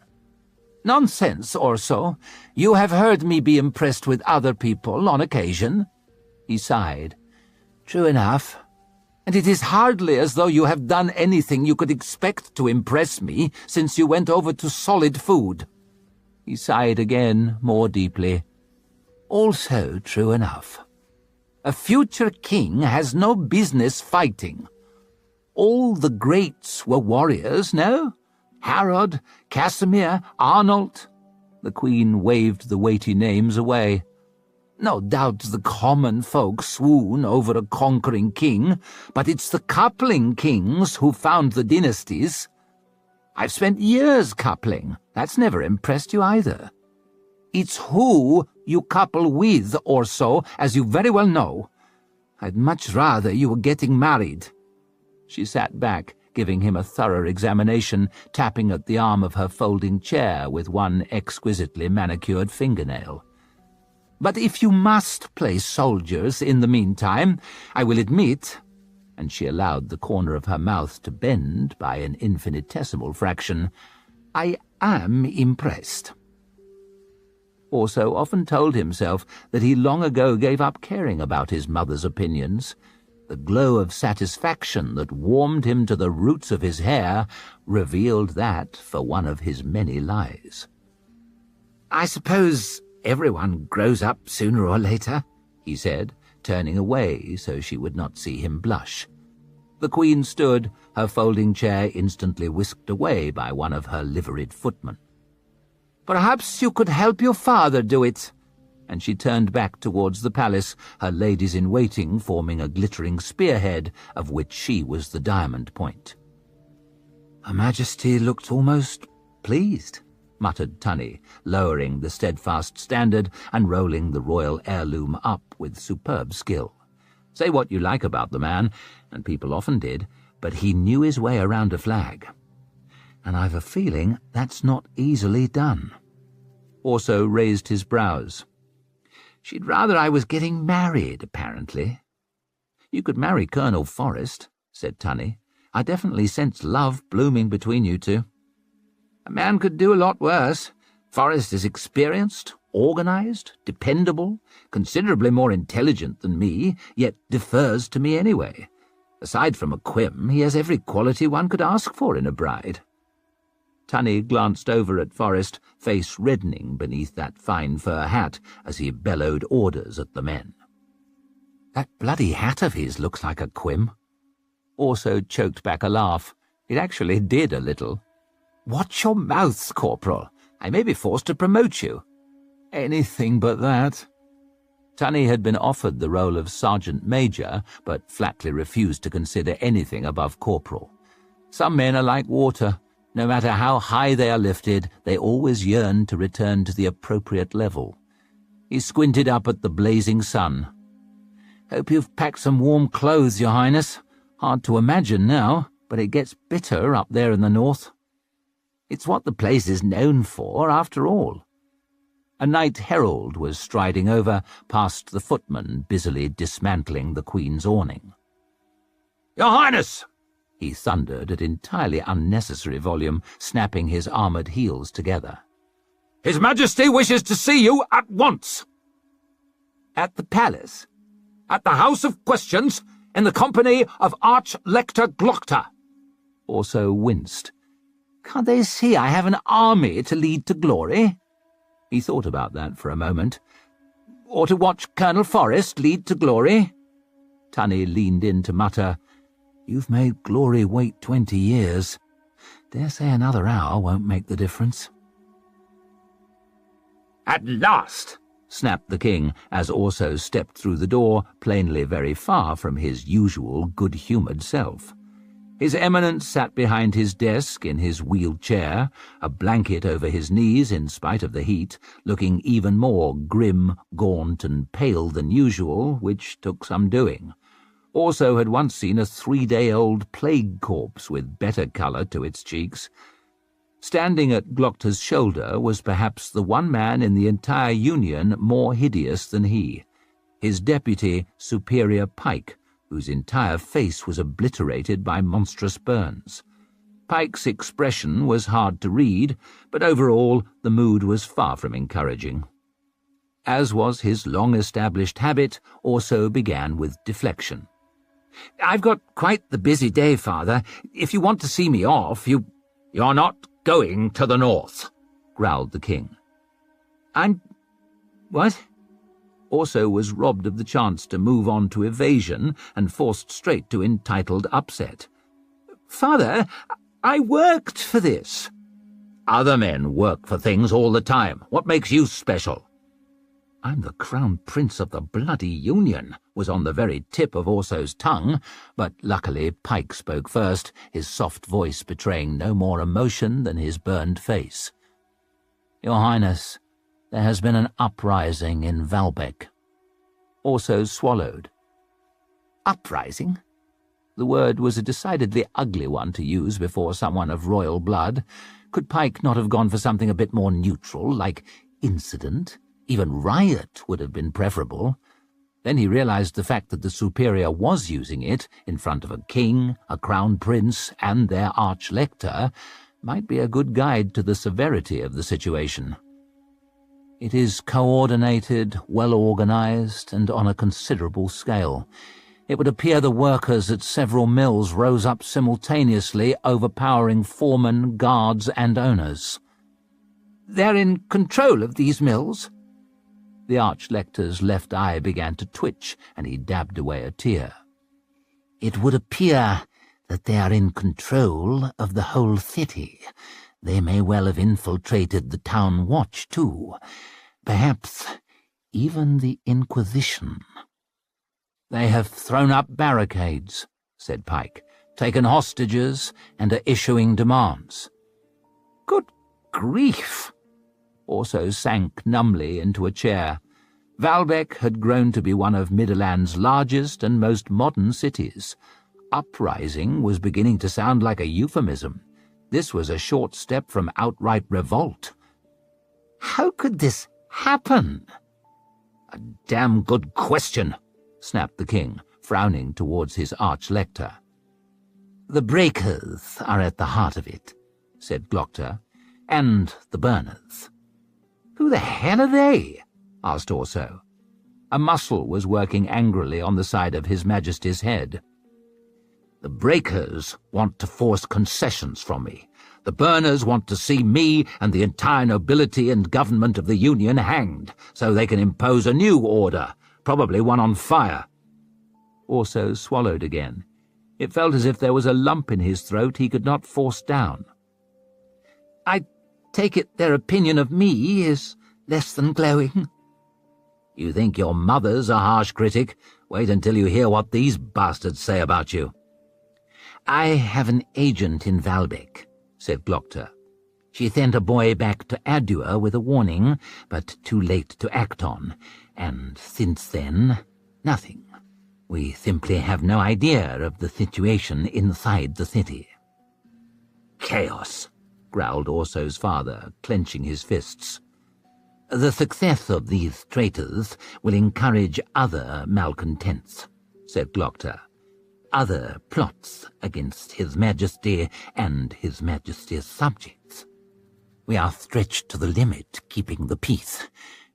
"Nonsense, Orso. You have heard me be impressed with other people on occasion." He sighed. "True enough. And it is hardly as though you have done anything you could expect to impress me since you went over to solid food." He sighed again, more deeply. "Also true enough. A future king has no business fighting. All the greats were warriors, no? Harrod, Casimir, Arnold." The Queen waved the weighty names away. "No doubt the common folk swoon over a conquering king, but it's the coupling kings who found the dynasties. I've spent years coupling. That's never impressed you either. It's who you couple with, or so, as you very well know. I'd much rather you were getting married." She sat back, giving him a thorough examination, tapping at the arm of her folding chair with one exquisitely manicured fingernail. "But if you must play soldiers in the meantime, I will admit," and she allowed the corner of her mouth to bend by an infinitesimal fraction, "I am impressed." Also often told himself that he long ago gave up caring about his mother's opinions. The glow of satisfaction that warmed him to the roots of his hair revealed that for one of his many lies. "I suppose everyone grows up sooner or later," he said, turning away so she would not see him blush. The Queen stood, her folding chair instantly whisked away by one of her liveried footmen. "Perhaps you could help your father do it," and she turned back towards the palace, her ladies-in-waiting forming a glittering spearhead of which she was the diamond point. "Her Majesty looked almost pleased," muttered Tunny, lowering the steadfast standard and rolling the royal heirloom up with superb skill. Say what you like about the man, and people often did, but he knew his way around a flag. And I've a feeling that's not easily done. Orso raised his brows. "She'd rather I was getting married, apparently." "You could marry Colonel Forrest," said Tunny. "I definitely sense love blooming between you two." "A man could do a lot worse. Forrest is experienced, organized, dependable, considerably more intelligent than me, yet defers to me anyway. Aside from a quim, he has every quality one could ask for in a bride." Tunny glanced over at Forrest, face reddening beneath that fine fur hat as he bellowed orders at the men. "That bloody hat of his looks like a quim." Orso choked back a laugh. It actually did a little. "Watch your mouth, Corporal. I may be forced to promote you." "Anything but that." Tunny had been offered the role of Sergeant Major, but flatly refused to consider anything above corporal. Some men are like water. No matter how high they are lifted, they always yearn to return to the appropriate level. He squinted up at the blazing sun. "Hope you've packed some warm clothes, Your Highness. Hard to imagine now, but it gets bitter up there in the north. It's what the place is known for, after all." A knight herald was striding over, past the footman busily dismantling the Queen's awning. "Your Highness!" he thundered at entirely unnecessary volume, snapping his armoured heels together. "His Majesty wishes to see you at once." "At the palace?" "At the House of Questions, in the company of Arch-Lector Glockter." Orso winced. "Can't they see I have an army to lead to glory?" He thought about that for a moment. "Or to watch Colonel Forrest lead to glory?" Tunny leaned in to mutter, "You've made glory wait 20 years. Dare say another hour won't make the difference." "At last!" snapped the king, as Orso stepped through the door, plainly very far from his usual good-humoured self. His Eminence sat behind his desk in his wheeled chair, a blanket over his knees in spite of the heat, looking even more grim, gaunt, and pale than usual, which took some doing. Orso had once seen a 3-day-old plague corpse with better colour to its cheeks. Standing at Glockter's shoulder was perhaps the one man in the entire Union more hideous than he, his deputy, Superior Pike, whose entire face was obliterated by monstrous burns. Pike's expression was hard to read, but overall the mood was far from encouraging. As was his long-established habit, Orso began with deflection. "I've got quite the busy day, Father. If you want to see me off, You're not going to the north," growled the king. What? Orso was robbed of the chance to move on to evasion and forced straight to entitled upset. "Father, I worked for this." "Other men work for things all the time. What makes you special?" "I'm the Crown Prince of the bloody Union," was on the very tip of Orso's tongue, but luckily Pike spoke first, his soft voice betraying no more emotion than his burned face. "Your Highness, there has been an uprising in Valbec." Orso swallowed. Uprising? The word was a decidedly ugly one to use before someone of royal blood. Could Pike not have gone for something a bit more neutral, like incident? Even riot would have been preferable. Then he realized the fact that the Superior was using it in front of a king, a crown prince, and their arch-lector might be a good guide to the severity of the situation. "It is coordinated, well-organized, and on a considerable scale. It would appear the workers at several mills rose up simultaneously, overpowering foremen, guards, and owners." "They're in control of these mills?" The arch-lector's left eye began to twitch, and he dabbed away a tear. "It would appear that they are in control of the whole city. They may well have infiltrated the town watch, too. Perhaps even the Inquisition. They have thrown up barricades, said Pike, taken hostages, and are issuing demands. Good grief! Orso sank numbly into a chair. Valbec had grown to be one of Midderland's largest and most modern cities. Uprising was beginning to sound like a euphemism. This was a short step from outright revolt. How could this happen? A damn good question, snapped the king, frowning towards his arch-lector. The breakers are at the heart of it, said Glocta, and the burners. Who the hell are they? Asked Orso. A muscle was working angrily on the side of His Majesty's head. The breakers want to force concessions from me. The burners want to see me and the entire nobility and government of the Union hanged, so they can impose a new order, probably one on fire. Orso swallowed again. It felt as if there was a lump in his throat he could not force down. I take it their opinion of me is less than glowing. You think your mother's a harsh critic? Wait until you hear what these bastards say about you. I have an agent in Valbec, said Glocta. She sent a boy back to Adua with a warning, but too late to act on, and since then, nothing. We simply have no idea of the situation inside the city. Chaos, growled Orso's father, clenching his fists. The success of these traitors will encourage other malcontents, said Glocta. Other plots against His Majesty and His Majesty's subjects. We are stretched to the limit, keeping the peace.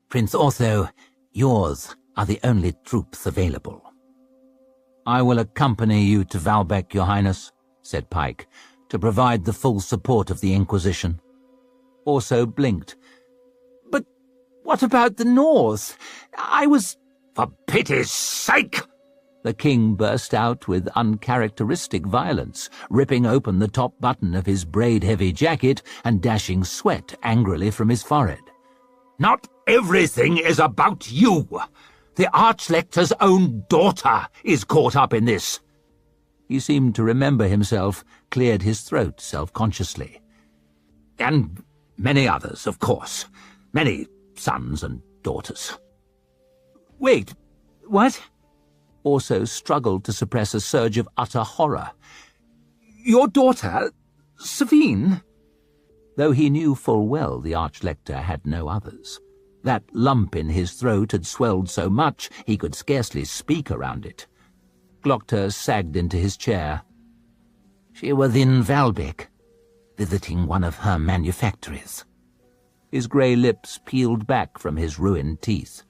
Prince Orso, yours are the only troops available. I will accompany you to Valbec, Your Highness, said Pike, to provide the full support of the Inquisition. Orso blinked. But what about the North? I was... For pity's sake! The king burst out with uncharacteristic violence, ripping open the top button of his braid-heavy jacket and dashing sweat angrily from his forehead. Not everything is about you. The Archlector's own daughter is caught up in this. He seemed to remember himself, cleared his throat self-consciously. And many others, of course. Many sons and daughters. Wait, what? Orso struggled to suppress a surge of utter horror. Your daughter, Savine? Though he knew full well the Archlector had no others. That lump in his throat had swelled so much he could scarcely speak around it. Glocta sagged into his chair. She was in Valbec, visiting one of her manufactories. His grey lips peeled back from his ruined teeth.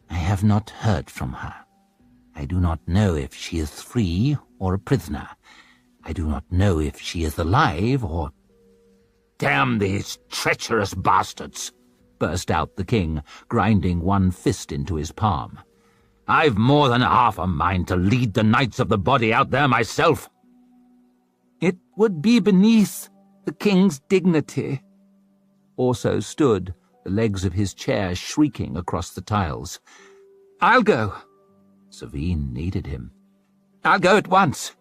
I have not heard from her. I do not know if she is free or a prisoner. I do not know if she is alive or... Damn these treacherous bastards! Burst out the king, grinding one fist into his palm. I've more than half a mind to lead the Knights of the Body out there myself. It would be beneath the king's dignity. Orso stood, the legs of his chair shrieking across the tiles. I'll go. Savine needed him. I'll go at once.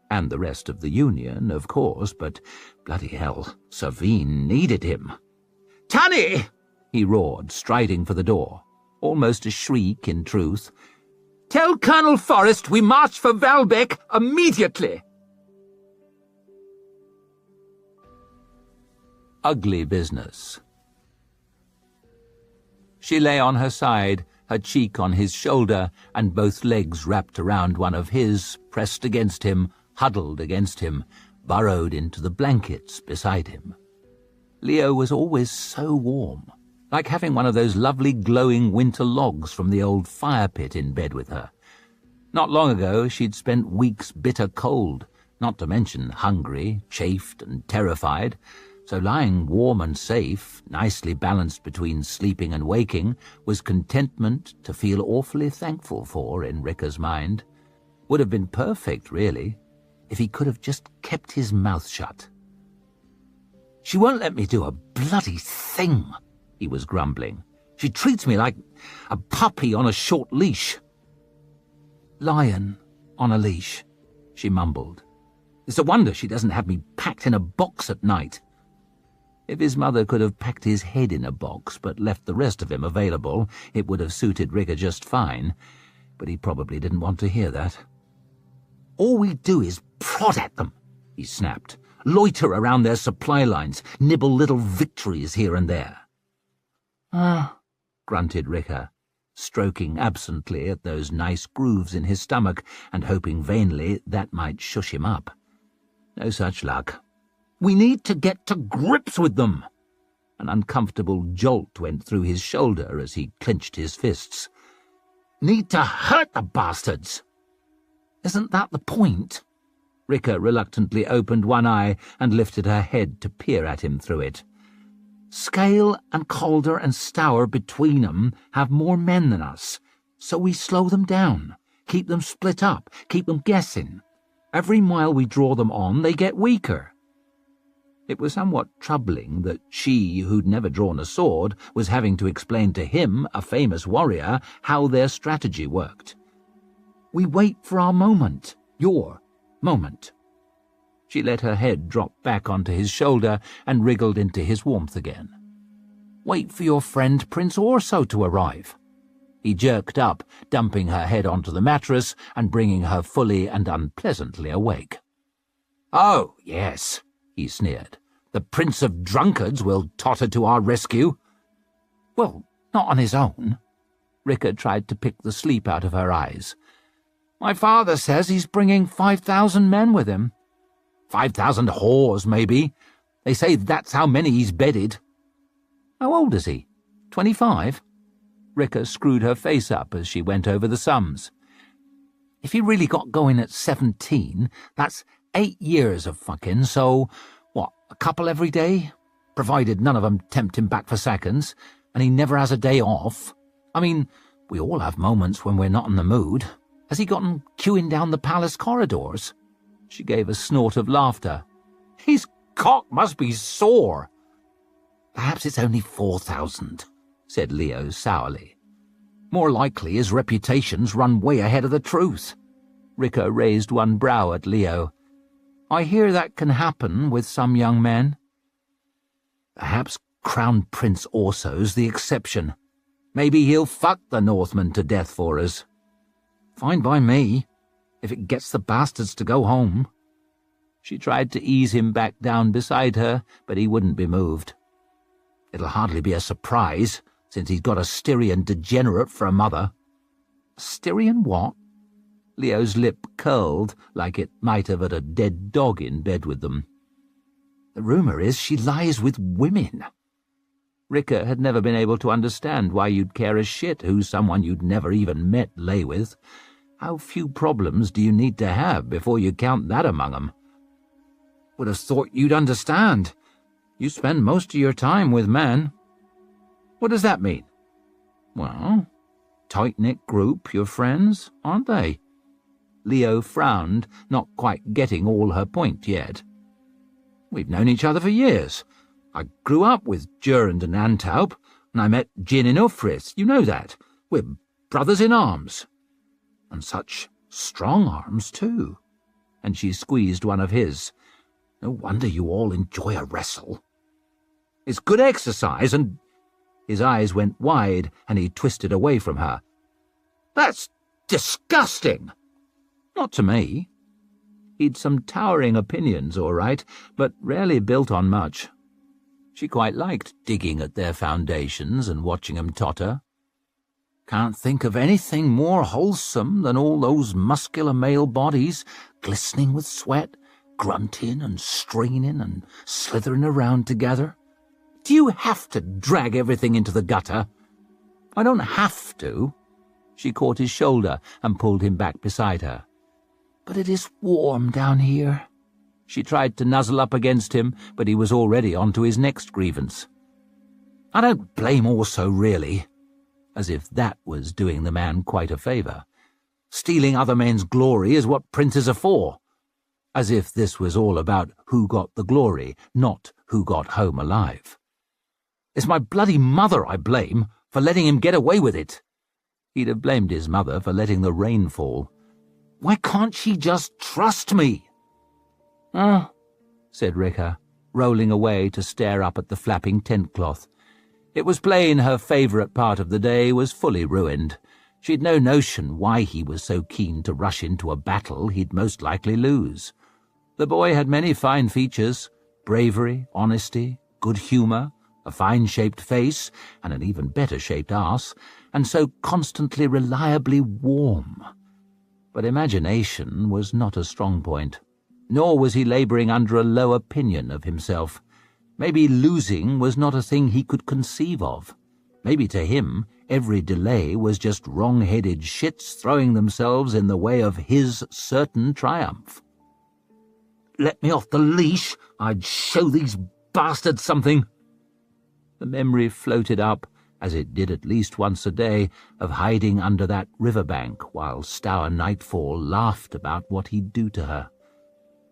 And the rest of the Union, of course, but bloody hell, Savine needed him. Tunny! He roared, striding for the door. Almost a shriek, in truth. Tell Colonel Forrest we march for Valbec immediately. Ugly business. She lay on her side, her cheek on his shoulder, and both legs wrapped around one of his, pressed against him, huddled against him, burrowed into the blankets beside him. Leo was always so warm, like having one of those lovely glowing winter logs from the old fire pit in bed with her. Not long ago she'd spent weeks bitter cold, not to mention hungry, chafed and terrified, so lying warm and safe, nicely balanced between sleeping and waking, was contentment to feel awfully thankful for in Ricker's mind. Would have been perfect, really, If he could have just kept his mouth shut. "She won't let me do a bloody thing," he was grumbling. "She treats me like a puppy on a short leash." "Lion on a leash," she mumbled. "It's a wonder she doesn't have me packed in a box at night." If his mother could have packed his head in a box but left the rest of him available, it would have suited Ricker just fine, but he probably didn't want to hear that. "All we do is prod at them," he snapped. "Loiter around their supply lines, nibble little victories here and there." "Ah," grunted Ricker, stroking absently at those nice grooves in his stomach and hoping vainly that might shush him up. No such luck. "We need to get to grips with them." An uncomfortable jolt went through his shoulder as he clenched his fists. "Need to hurt the bastards." "Isn't that the point?" Ricker reluctantly opened one eye and lifted her head to peer at him through it. "Scale and Calder and Stour between 'em have more men than us, so we slow them down, keep them split up, keep them guessing. Every mile we draw them on, they get weaker." It was somewhat troubling that she, who'd never drawn a sword, was having to explain to him, a famous warrior, how their strategy worked. "We wait for our moment, your moment." She let her head drop back onto his shoulder and wriggled into his warmth again. "Wait for your friend Prince Orso to arrive." He jerked up, dumping her head onto the mattress and bringing her fully and unpleasantly awake. "Oh, yes," he sneered. "The Prince of Drunkards will totter to our rescue." "Well, not on his own." Ricker tried to pick the sleep out of her eyes. "My father says he's bringing 5,000 men with him." 5,000 whores, maybe. They say that's how many he's bedded." "How old is he? 25? Ricker screwed her face up as she went over the sums. "If he really got going at 17, that's 8 years of fucking, so, what, a couple every day? Provided none of 'em tempt him back for seconds, and he never has a day off. I mean, we all have moments when we're not in the mood. Has he got 'em queuing down the palace corridors?" She gave a snort of laughter. "His cock must be sore." "Perhaps it's only 4,000, said Leo sourly. "More likely his reputation's run way ahead of the truth." Ricker raised one brow at Leo. "I hear that can happen with some young men." "Perhaps Crown Prince Orso's the exception. Maybe he'll fuck the Northmen to death for us." "Fine by me, if it gets the bastards to go home." She tried to ease him back down beside her, but he wouldn't be moved. "It'll hardly be a surprise, since he's got a Styrian degenerate for a mother." "Styrian what?" Leo's lip curled like it might have at a dead dog in bed with them. "The rumour is she lies with women." Ricker had never been able to understand why you'd care a shit who someone you'd never even met lay with. How few problems do you need to have before you count that among 'em? "Would have thought you'd understand. You spend most of your time with men." "What does that mean?" "Well, tight-knit group, your friends, aren't they?" Leo frowned, not quite getting all her point yet. "We've known each other for years. I grew up with Durand and Antaup, and I met Jin in Ufris. You know that. We're brothers in arms. And such strong arms, too." And she squeezed one of his. "No wonder you all enjoy a wrestle." "It's good exercise, and—" His eyes went wide, and he twisted away from her. "That's disgusting!" "Not to me." He'd some towering opinions, all right, but rarely built on much. She quite liked digging at their foundations and watching 'em totter. "Can't think of anything more wholesome than all those muscular male bodies, glistening with sweat, grunting and straining and slithering around together. Do you have to drag everything into the gutter?" "I don't have to." She caught his shoulder and pulled him back beside her. "But it is warm down here." She tried to nuzzle up against him, but he was already on to his next grievance. "I don't blame Orso, really." As if that was doing the man quite a favour. "Stealing other men's glory is what princes are for. as if this was all about who got the glory, not who got home alive. "It's my bloody mother I blame for letting him get away with it." He'd have blamed his mother for letting the rain fall. "Why can't she just trust me?" "Ah," said Ricker, rolling away to stare up at the flapping tent-cloth. It was plain her favourite part of the day was fully ruined. She'd no notion why he was so keen to rush into a battle he'd most likely lose. The boy had many fine features: bravery, honesty, good humour, a fine-shaped face, and an even better-shaped arse, and so constantly reliably warm. But imagination was not a strong point, nor was he labouring under a low opinion of himself. Maybe losing was not a thing he could conceive of. Maybe to him every delay was just wrong-headed shits throwing themselves in the way of his certain triumph. "Let me off the leash, I'd show these bastards something." The memory floated up, as it did at least once a day, of hiding under that riverbank while Stour Nightfall laughed about what he'd do to her.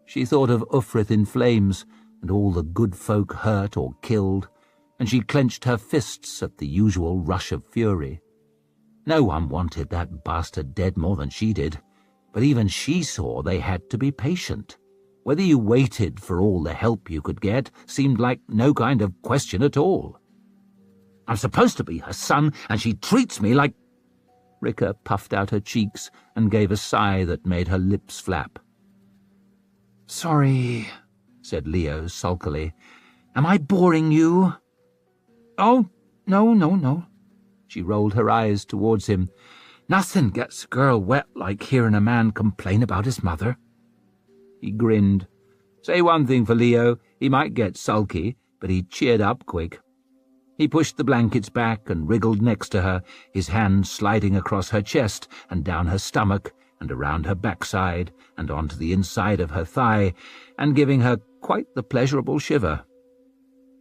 She thought of Ufrith in flames and all the good folk hurt or killed, and she clenched her fists at the usual rush of fury. No one wanted that bastard dead more than she did, but even she saw they had to be patient. Whether you waited for all the help you could get seemed like no kind of question at all. "I'm supposed to be her son, and she treats me like—" Ricker puffed out her cheeks and gave a sigh that made her lips flap. "Sorry," said Leo sulkily. "Am I boring you?" "Oh, no." She rolled her eyes towards him. "Nothing gets a girl wet like hearing a man complain about his mother." He grinned. Say one thing for Leo, he might get sulky, but he cheered up quick. He pushed the blankets back and wriggled next to her, his hand sliding across her chest and down her stomach and around her backside and onto the inside of her thigh, and giving her quite the pleasurable shiver.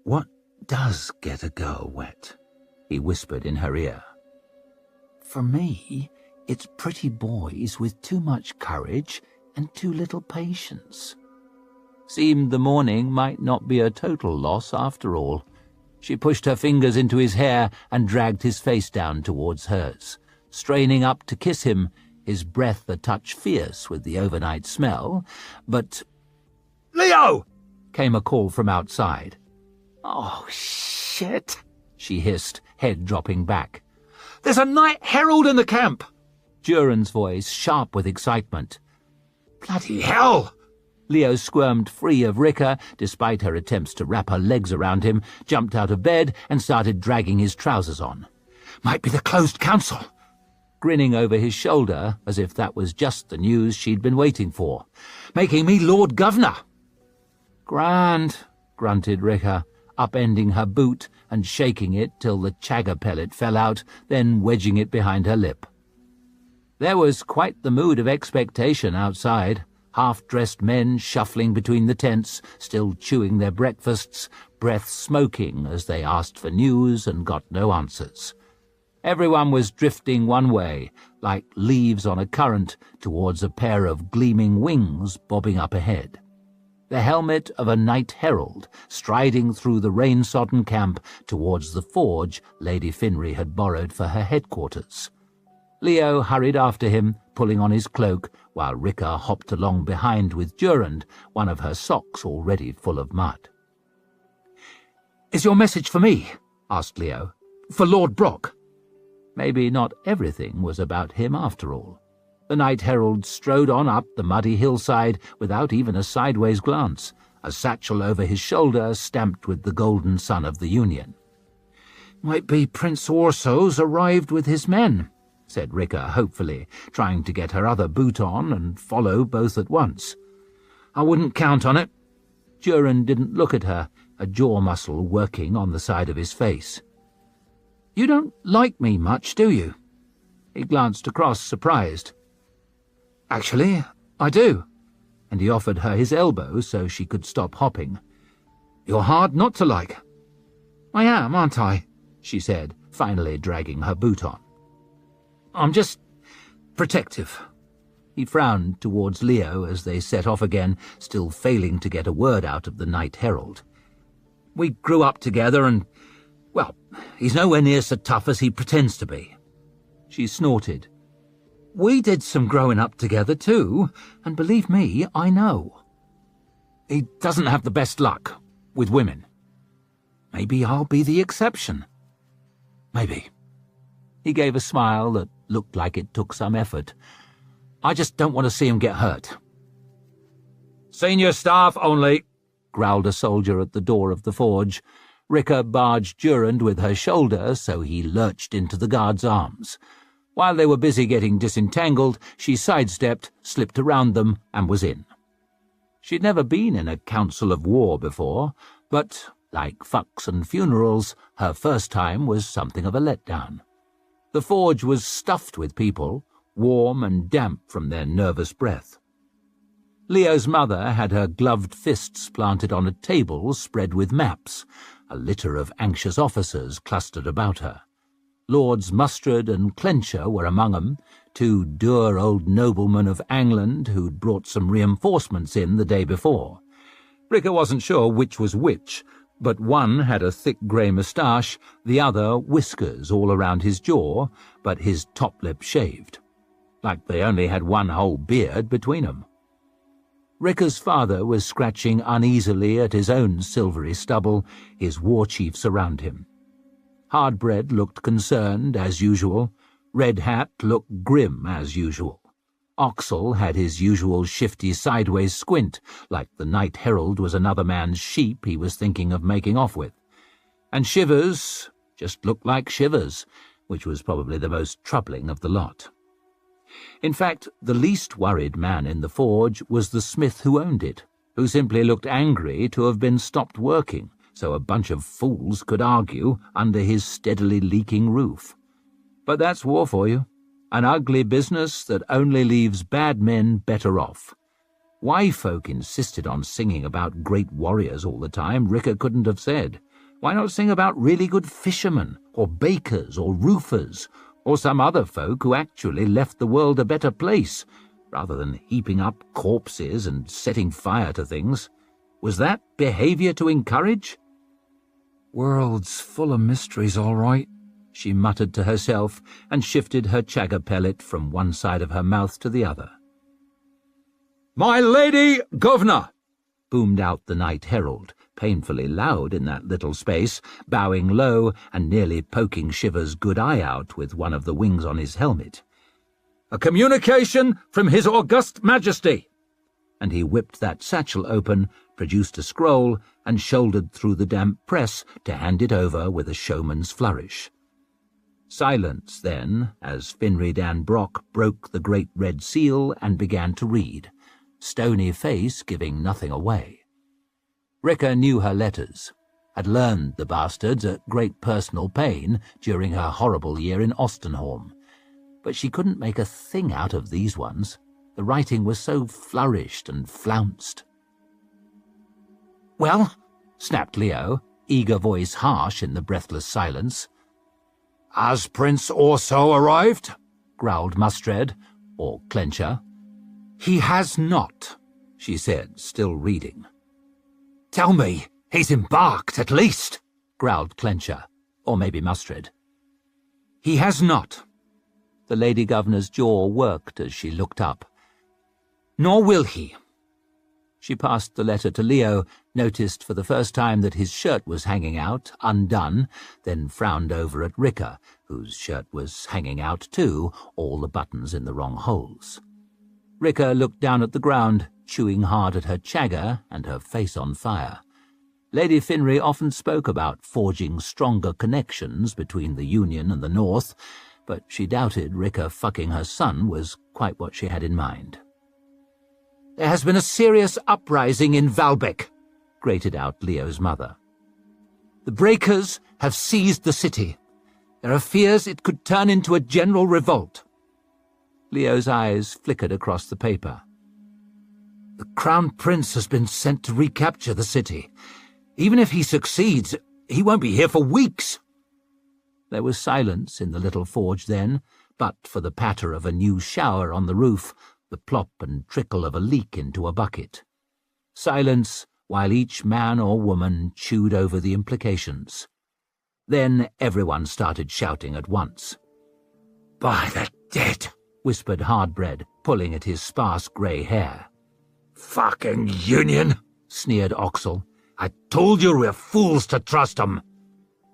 "What does get a girl wet?" he whispered in her ear. "For me, it's pretty boys with too much courage and too little patience." Seemed the morning might not be a total loss after all. She pushed her fingers into his hair and dragged his face down towards hers, straining up to kiss him, his breath a touch fierce with the overnight smell, but— "Leo!" came a call from outside. "Oh, shit," she hissed, head dropping back. "There's a night herald in the camp!" Duran's voice, sharp with excitement. "Bloody hell!" Leo squirmed free of Ricker, despite her attempts to wrap her legs around him, jumped out of bed and started dragging his trousers on. "Might be the closed council," grinning over his shoulder as if that was just the news she'd been waiting for. "Making me Lord Governor." "Grand," grunted Ricker, upending her boot and shaking it till the chagger pellet fell out, then wedging it behind her lip. There was quite the mood of expectation outside, half-dressed men shuffling between the tents, still chewing their breakfasts, breath smoking as they asked for news and got no answers. Everyone was drifting one way, like leaves on a current, towards a pair of gleaming wings bobbing up ahead. The helmet of a night herald, striding through the rain-sodden camp towards the forge Lady Finry had borrowed for her headquarters. Leo hurried after him, pulling on his cloak, while Ricker hopped along behind with Durand, one of her socks already full of mud. "Is your message for me?" asked Leo. "For Lord Brock?" Maybe not everything was about him after all. The Night Herald strode on up the muddy hillside without even a sideways glance, a satchel over his shoulder stamped with the golden sun of the Union. "Might be Prince Orso's arrived with his men," said Ricker hopefully, trying to get her other boot on and follow both at once. "I wouldn't count on it." Durand didn't look at her, a jaw muscle working on the side of his face. "You don't like me much, do you?" He glanced across, surprised. "Actually, I do," and he offered her his elbow so she could stop hopping. "You're hard not to like." "I am, aren't I?" she said, finally dragging her boot on. "I'm just protective." He frowned towards Leo as they set off again, still failing to get a word out of the Night Herald. "We grew up together and, well, he's nowhere near so tough as he pretends to be." She snorted. "We did some growing up together too, and believe me, I know. He doesn't have the best luck with women. Maybe I'll be the exception. Maybe." He gave a smile that looked like it took some effort. "I just don't want to see him get hurt." "Senior staff only," growled a soldier at the door of the forge. Ricker barged Durand with her shoulder, so he lurched into the guard's arms. While they were busy getting disentangled, she sidestepped, slipped around them, and was in. She'd never been in a council of war before, but, like fucks and funerals, her first time was something of a letdown. The forge was stuffed with people, warm and damp from their nervous breath. Leo's mother had her gloved fists planted on a table spread with maps, a litter of anxious officers clustered about her. Lords Mustard and Clencher were among them, two dour old noblemen of England who'd brought some reinforcements in the day before. Ricker wasn't sure which was which, but one had a thick grey moustache, the other whiskers all around his jaw, but his top lip shaved. Like they only had one whole beard between them. Ricker's father was scratching uneasily at his own silvery stubble, his war chiefs around him. Hardbread looked concerned, as usual. Red Hat looked grim, as usual. Oxel had his usual shifty sideways squint, like the Night Herald was another man's sheep he was thinking of making off with. And Shivers just looked like Shivers, which was probably the most troubling of the lot. In fact, the least worried man in the forge was the smith who owned it, who simply looked angry to have been stopped working, so a bunch of fools could argue under his steadily leaking roof. But that's war for you, an ugly business that only leaves bad men better off. Why folk insisted on singing about great warriors all the time, Ricker couldn't have said. Why not sing about really good fishermen, or bakers, or roofers, or some other folk who actually left the world a better place, rather than heaping up corpses and setting fire to things? Was that behaviour to encourage? "World's full of mysteries, all right," she muttered to herself, and shifted her chagger pellet from one side of her mouth to the other. "My Lady Governor!" boomed out the Night Herald, painfully loud in that little space, bowing low and nearly poking Shivers' good eye out with one of the wings on his helmet. "A communication from His August Majesty!" And he whipped that satchel open, produced a scroll, and shouldered through the damp press to hand it over with a showman's flourish. Silence then, as Finri Dan Brock broke the great red seal and began to read, stony face giving nothing away. Ricker knew her letters, had learned the bastards at great personal pain during her horrible year in Ostenholm, but she couldn't make a thing out of these ones. The writing was so flourished and flounced. "Well?" snapped Leo, eager voice harsh in the breathless silence. "Has Prince also arrived?" growled Mustred, or Clencher. "He has not," she said, still reading. "Tell me he's embarked, at least," growled Clencher, or maybe Mustred. "He has not." The Lady Governor's jaw worked as she looked up. "Nor will he." She passed the letter to Leo, noticed for the first time that his shirt was hanging out, undone, then frowned over at Ricker, whose shirt was hanging out too, all the buttons in the wrong holes. Ricker looked down at the ground, chewing hard at her chagger and her face on fire. Lady Finri often spoke about forging stronger connections between the Union and the North, but she doubted Ricker fucking her son was quite what she had in mind. "There has been a serious uprising in Valbeck," grated out Leo's mother. "The breakers have seized the city. There are fears it could turn into a general revolt." Leo's eyes flickered across the paper. "The Crown Prince has been sent to recapture the city. Even if he succeeds, he won't be here for weeks." There was silence in the little forge then, but for the patter of a new shower on the roof, the plop and trickle of a leak into a bucket. Silence while each man or woman chewed over the implications. Then everyone started shouting at once. "By the dead," whispered Hardbread, pulling at his sparse grey hair. "Fucking Union," sneered Oxel. "I told you we're fools to trust 'em."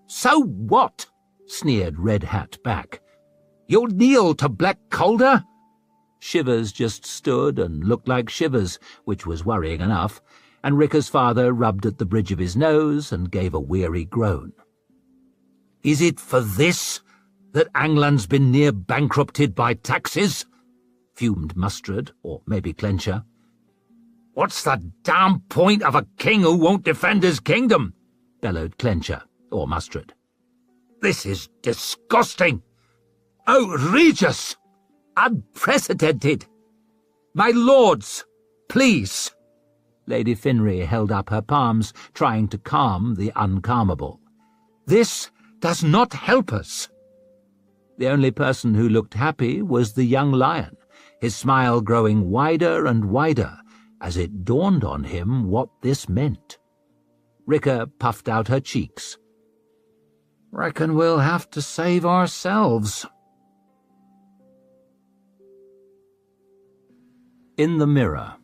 "So what?" sneered Red Hat back. "You'll kneel to Black Calder?" Shivers just stood and looked like Shivers, which was worrying enough, and Ricker's father rubbed at the bridge of his nose and gave a weary groan. "Is it for this that Angland's been near bankrupted by taxes?" fumed Mustard, or maybe Clencher. "What's the damn point of a king who won't defend his kingdom?" bellowed Clencher, or Mustard. "This is disgusting, outrageous, unprecedented. My lords, please." Lady Finri held up her palms, trying to calm the uncalmable. "This does not help us." The only person who looked happy was the young lion, his smile growing wider and wider as it dawned on him what this meant. Ricker puffed out her cheeks. "Reckon we'll have to save ourselves." In the mirror.